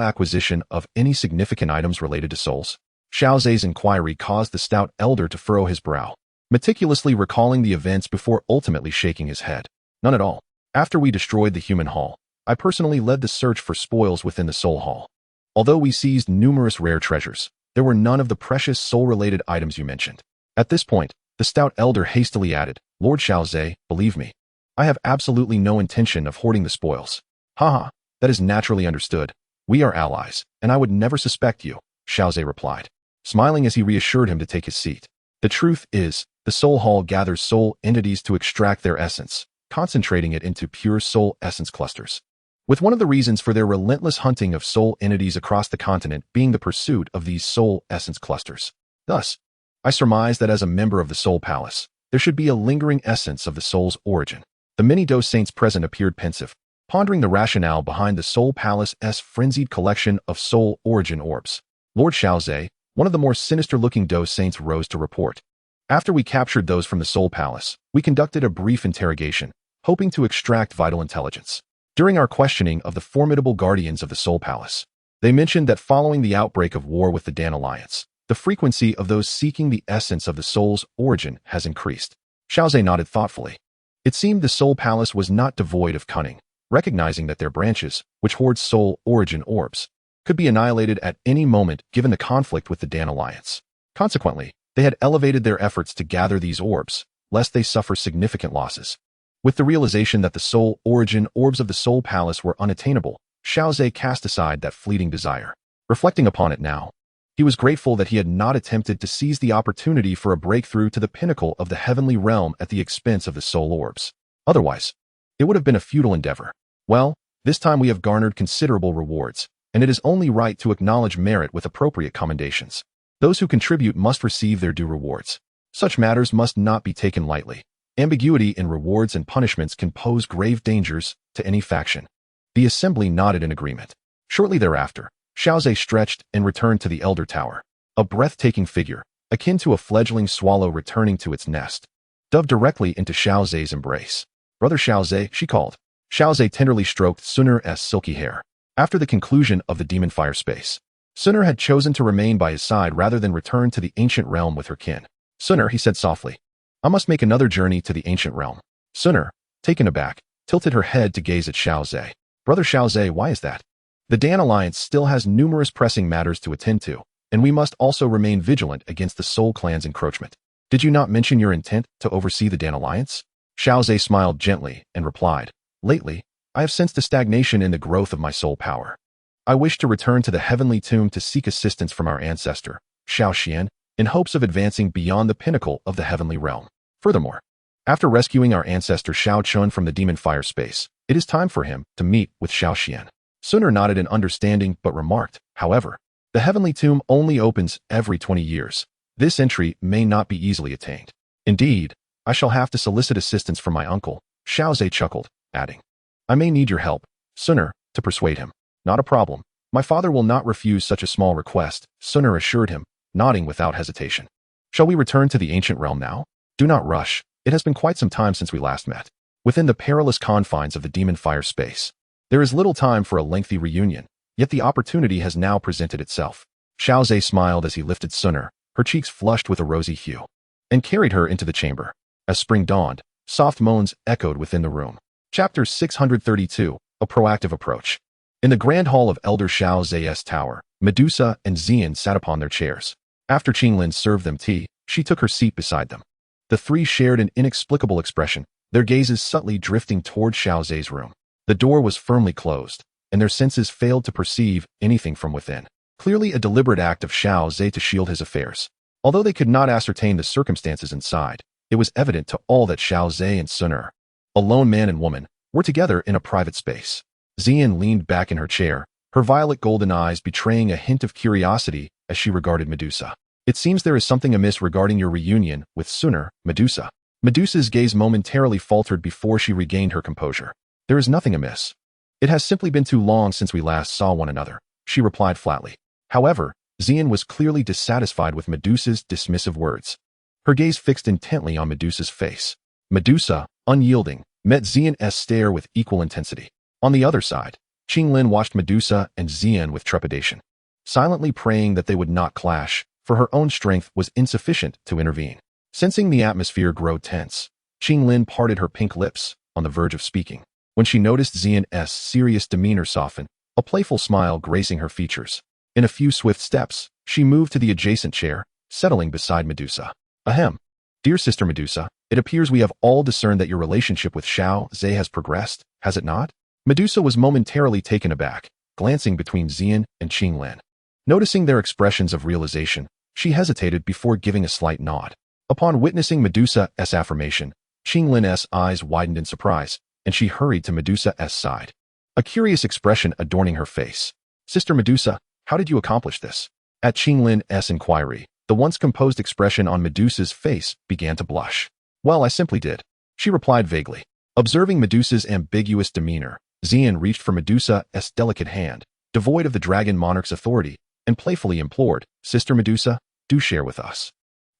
acquisition of any significant items related to souls?" Xiao Ze's inquiry caused the stout elder to furrow his brow, meticulously recalling the events before ultimately shaking his head. "None at all. After we destroyed the human hall, I personally led the search for spoils within the Soul Hall. Although we seized numerous rare treasures, there were none of the precious soul-related items you mentioned." At this point, the stout elder hastily added, "Lord Xiao Ze, believe me, I have absolutely no intention of hoarding the spoils." "Haha, that is naturally understood. We are allies, and I would never suspect you," Xiao Ze replied, smiling as he reassured him to take his seat. "The truth is, the Soul Hall gathers soul entities to extract their essence, concentrating it into pure soul essence clusters, with one of the reasons for their relentless hunting of soul entities across the continent being the pursuit of these soul essence clusters. Thus, I surmise that as a member of the Soul Palace, there should be a lingering essence of the soul's origin." The many Dou Saints present appeared pensive, pondering the rationale behind the Soul Palace's frenzied collection of soul origin orbs. Lord Xiao Ze, one of the more sinister-looking Dou Saints, rose to report. "After we captured those from the Soul Palace, we conducted a brief interrogation, hoping to extract vital intelligence. During our questioning of the formidable guardians of the Soul Palace, they mentioned that following the outbreak of war with the Dan Alliance, the frequency of those seeking the essence of the soul's origin has increased." Xiao Ze nodded thoughtfully. It seemed the Soul Palace was not devoid of cunning, recognizing that their branches, which hoard soul origin orbs, could be annihilated at any moment given the conflict with the Dan Alliance. Consequently, they had elevated their efforts to gather these orbs, lest they suffer significant losses. With the realization that the soul origin orbs of the Soul Palace were unattainable, Xiao Ze cast aside that fleeting desire. Reflecting upon it now, he was grateful that he had not attempted to seize the opportunity for a breakthrough to the pinnacle of the heavenly realm at the expense of the soul orbs. Otherwise, it would have been a futile endeavor. Well, this time we have garnered considerable rewards, and it is only right to acknowledge merit with appropriate commendations. Those who contribute must receive their due rewards. Such matters must not be taken lightly. Ambiguity in rewards and punishments can pose grave dangers to any faction. The assembly nodded in agreement. Shortly thereafter, Xiao Ze stretched and returned to the Elder Tower. A breathtaking figure, akin to a fledgling swallow returning to its nest, dove directly into Xiao Ze's embrace. "Brother Xiao Ze," she called. Xiao Ze tenderly stroked Xun'er's silky hair. After the conclusion of the demon fire space, Xun'er had chosen to remain by his side rather than return to the ancient realm with her kin. "Xun'er," he said softly, "I must make another journey to the ancient realm." Xun'er, taken aback, tilted her head to gaze at Xiao Ze. "Brother Xiao Ze, why is that?" "The Dan Alliance still has numerous pressing matters to attend to, and we must also remain vigilant against the Soul Clan's encroachment." "Did you not mention your intent to oversee the Dan Alliance?" Xiao Ze smiled gently and replied, "Lately, I have sensed a stagnation in the growth of my soul power. I wish to return to the heavenly tomb to seek assistance from our ancestor, Xiao Xian, in hopes of advancing beyond the pinnacle of the heavenly realm. Furthermore, after rescuing our ancestor Xiao Chun from the demon fire space, it is time for him to meet with Xiao Xian." Xun'er nodded in understanding but remarked, "However, the heavenly tomb only opens every 20 years. This entry may not be easily attained. Indeed, I shall have to solicit assistance from my uncle, Xiao Ze chuckled, adding, I may need your help, Xun'er, to persuade him. Not a problem. My father will not refuse such a small request, Xun'er assured him, nodding without hesitation. Shall we return to the ancient realm now? Do not rush. It has been quite some time since we last met. Within the perilous confines of the demon fire space, there is little time for a lengthy reunion, yet the opportunity has now presented itself. Xiao Ze smiled as he lifted Xun'er, her cheeks flushed with a rosy hue, and carried her into the chamber. As spring dawned, soft moans echoed within the room. Chapter 632, A Proactive Approach. In the grand hall of Elder Xiao Ze's tower, Medusa and Xian sat upon their chairs. After Qinglin served them tea, she took her seat beside them. The three shared an inexplicable expression, their gazes subtly drifting toward Xiao Ze's room. The door was firmly closed, and their senses failed to perceive anything from within. Clearly a deliberate act of Xiao Ze to shield his affairs. Although they could not ascertain the circumstances inside, it was evident to all that Xiao Ze and Xun'er, a lone man and woman, were together in a private space. Xian leaned back in her chair, her violet golden eyes betraying a hint of curiosity as she regarded Medusa. It seems there is something amiss regarding your reunion with Xun'er, Medusa. Medusa's gaze momentarily faltered before she regained her composure. There is nothing amiss. It has simply been too long since we last saw one another, she replied flatly. However, Xian was clearly dissatisfied with Medusa's dismissive words. Her gaze fixed intently on Medusa's face. Medusa, unyielding, met Xian's stare with equal intensity. On the other side, Qinglin watched Medusa and Xian with trepidation, silently praying that they would not clash, for her own strength was insufficient to intervene. Sensing the atmosphere grow tense, Qinglin parted her pink lips, on the verge of speaking. When she noticed Xian's serious demeanor soften, a playful smile gracing her features. In a few swift steps, she moved to the adjacent chair, settling beside Medusa. Ahem. Dear Sister Medusa, it appears we have all discerned that your relationship with Xiao Ze has progressed, has it not? Medusa was momentarily taken aback, glancing between Xian and Qinglin. Noticing their expressions of realization, she hesitated before giving a slight nod. Upon witnessing Medusa's affirmation, Qinglin's eyes widened in surprise, and she hurried to Medusa's side, a curious expression adorning her face. Sister Medusa, how did you accomplish this? At Qinglin's inquiry, the once composed expression on Medusa's face began to blush. Well, I simply did, she replied vaguely. Observing Medusa's ambiguous demeanor, Xian reached for Medusa's delicate hand, devoid of the dragon monarch's authority, and playfully implored, Sister Medusa, do share with us.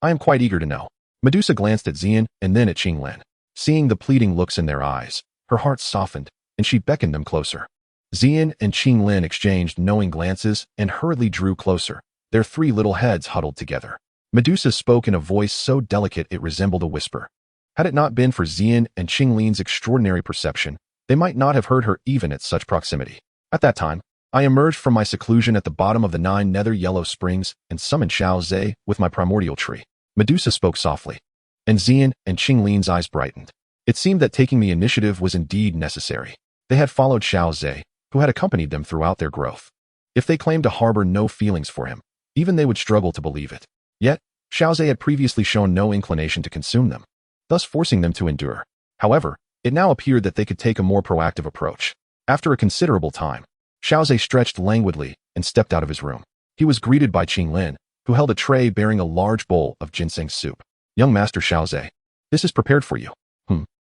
I am quite eager to know. Medusa glanced at Xian and then at Qinglin. Seeing the pleading looks in their eyes, her heart softened, and she beckoned them closer. Xian and Qinglin exchanged knowing glances and hurriedly drew closer, their three little heads huddled together. Medusa spoke in a voice so delicate it resembled a whisper. Had it not been for Xian and Qinglin's extraordinary perception, they might not have heard her even at such proximity. At that time, I emerged from my seclusion at the bottom of the 9 nether yellow springs and summoned Xiao Ze with my primordial tree. Medusa spoke softly, and Xian and Qinglin's eyes brightened. It seemed that taking the initiative was indeed necessary. They had followed Xiao Ze, who had accompanied them throughout their growth. If they claimed to harbor no feelings for him, even they would struggle to believe it. Yet, Xiao Ze had previously shown no inclination to consume them, thus forcing them to endure. However, it now appeared that they could take a more proactive approach. After a considerable time, Xiao Ze stretched languidly and stepped out of his room. He was greeted by Qinglin, who held a tray bearing a large bowl of ginseng soup. Young Master Xiao Ze, this is prepared for you.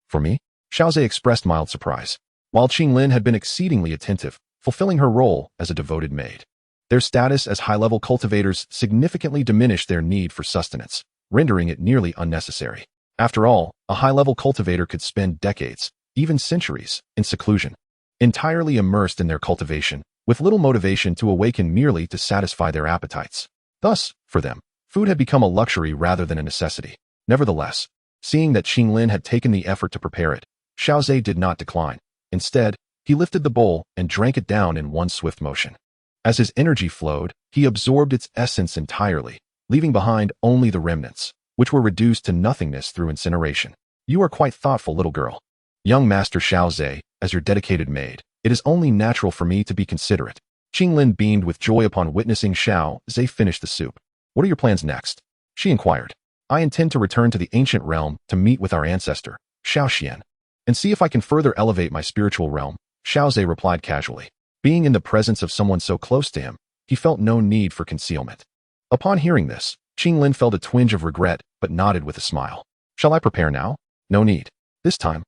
For me? Xiao Ze expressed mild surprise, while Qinglin had been exceedingly attentive, fulfilling her role as a devoted maid. Their status as high-level cultivators significantly diminished their need for sustenance, rendering it nearly unnecessary. After all, a high-level cultivator could spend decades, even centuries, in seclusion, entirely immersed in their cultivation, with little motivation to awaken merely to satisfy their appetites. Thus, for them, food had become a luxury rather than a necessity. Nevertheless, seeing that Qinglin had taken the effort to prepare it, Xiao Ze did not decline. Instead, he lifted the bowl and drank it down in one swift motion. As his energy flowed, he absorbed its essence entirely, leaving behind only the remnants, which were reduced to nothingness through incineration. You are quite thoughtful, little girl. Young Master Xiao Ze, as your dedicated maid, it is only natural for me to be considerate. Qinglin beamed with joy upon witnessing Xiao Ze finish the soup. What are your plans next? She inquired. I intend to return to the ancient realm to meet with our ancestor, Xiao Xian, and see if I can further elevate my spiritual realm, Xiao Ze replied casually. Being in the presence of someone so close to him, he felt no need for concealment. Upon hearing this, Qinglin felt a twinge of regret, but nodded with a smile. Shall I prepare now? No need. This time,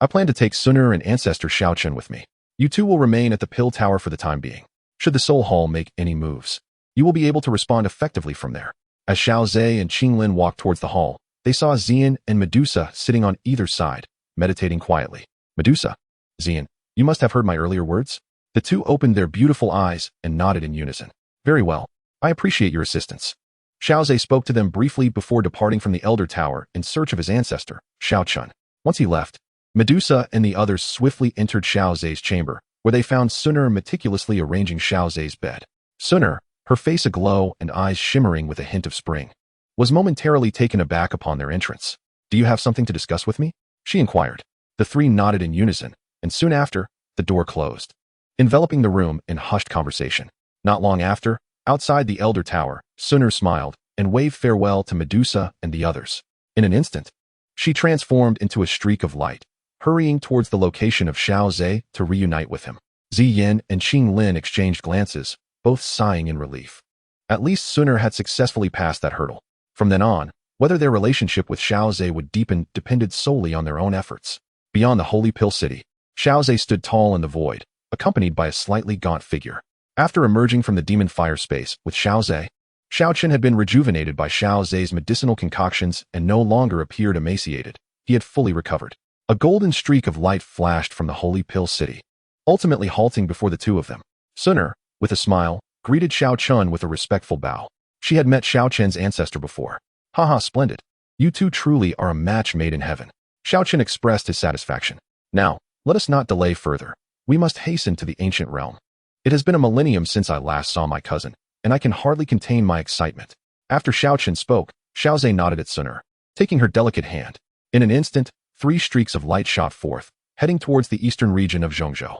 I plan to take Xun'er and ancestor Xiao Chen with me. You two will remain at the Pill Tower for the time being. Should the Soul Hall make any moves, you will be able to respond effectively from there. As Xiao Ze and Qinglin walked towards the hall, they saw Xian and Medusa sitting on either side, meditating quietly. Medusa, Xian, you must have heard my earlier words? The two opened their beautiful eyes and nodded in unison. Very well. I appreciate your assistance. Xiao Ze spoke to them briefly before departing from the Elder Tower in search of his ancestor, Xiao Chen. Once he left, Medusa and the others swiftly entered Xiao Ze's chamber, where they found Xun'er meticulously arranging Xiao Ze's bed. Xun'er, her face aglow and eyes shimmering with a hint of spring, was momentarily taken aback upon their entrance. Do you have something to discuss with me? She inquired. The three nodded in unison, and soon after, the door closed, enveloping the room in hushed conversation. Not long after, outside the Elder Tower, Xun'er smiled and waved farewell to Medusa and the others. In an instant, she transformed into a streak of light, hurrying towards the location of Xiao Ze to reunite with him. Ziyin and Qinglin exchanged glances, both sighing in relief. At least Xun'er had successfully passed that hurdle. From then on, whether their relationship with Xiao Ze would deepen depended solely on their own efforts. Beyond the Holy Pill City, Xiao Ze stood tall in the void, accompanied by a slightly gaunt figure. After emerging from the demon fire space with Xiao Ze, Xiao Chen had been rejuvenated by Xiao Ze's medicinal concoctions and no longer appeared emaciated. He had fully recovered. A golden streak of light flashed from the Holy Pill City, ultimately halting before the two of them. Xun'er, with a smile, greeted Xiao Chen with a respectful bow. She had met Xiao Chen's ancestor before. Haha, splendid. You two truly are a match made in heaven. Xiao Chen expressed his satisfaction. Now, let us not delay further. We must hasten to the ancient realm. It has been a millennium since I last saw my cousin, and I can hardly contain my excitement. After Xiao Chen spoke, Xiao Ze nodded at Xun'er, taking her delicate hand. In an instant, 3 streaks of light shot forth, heading towards the eastern region of Zhongzhou.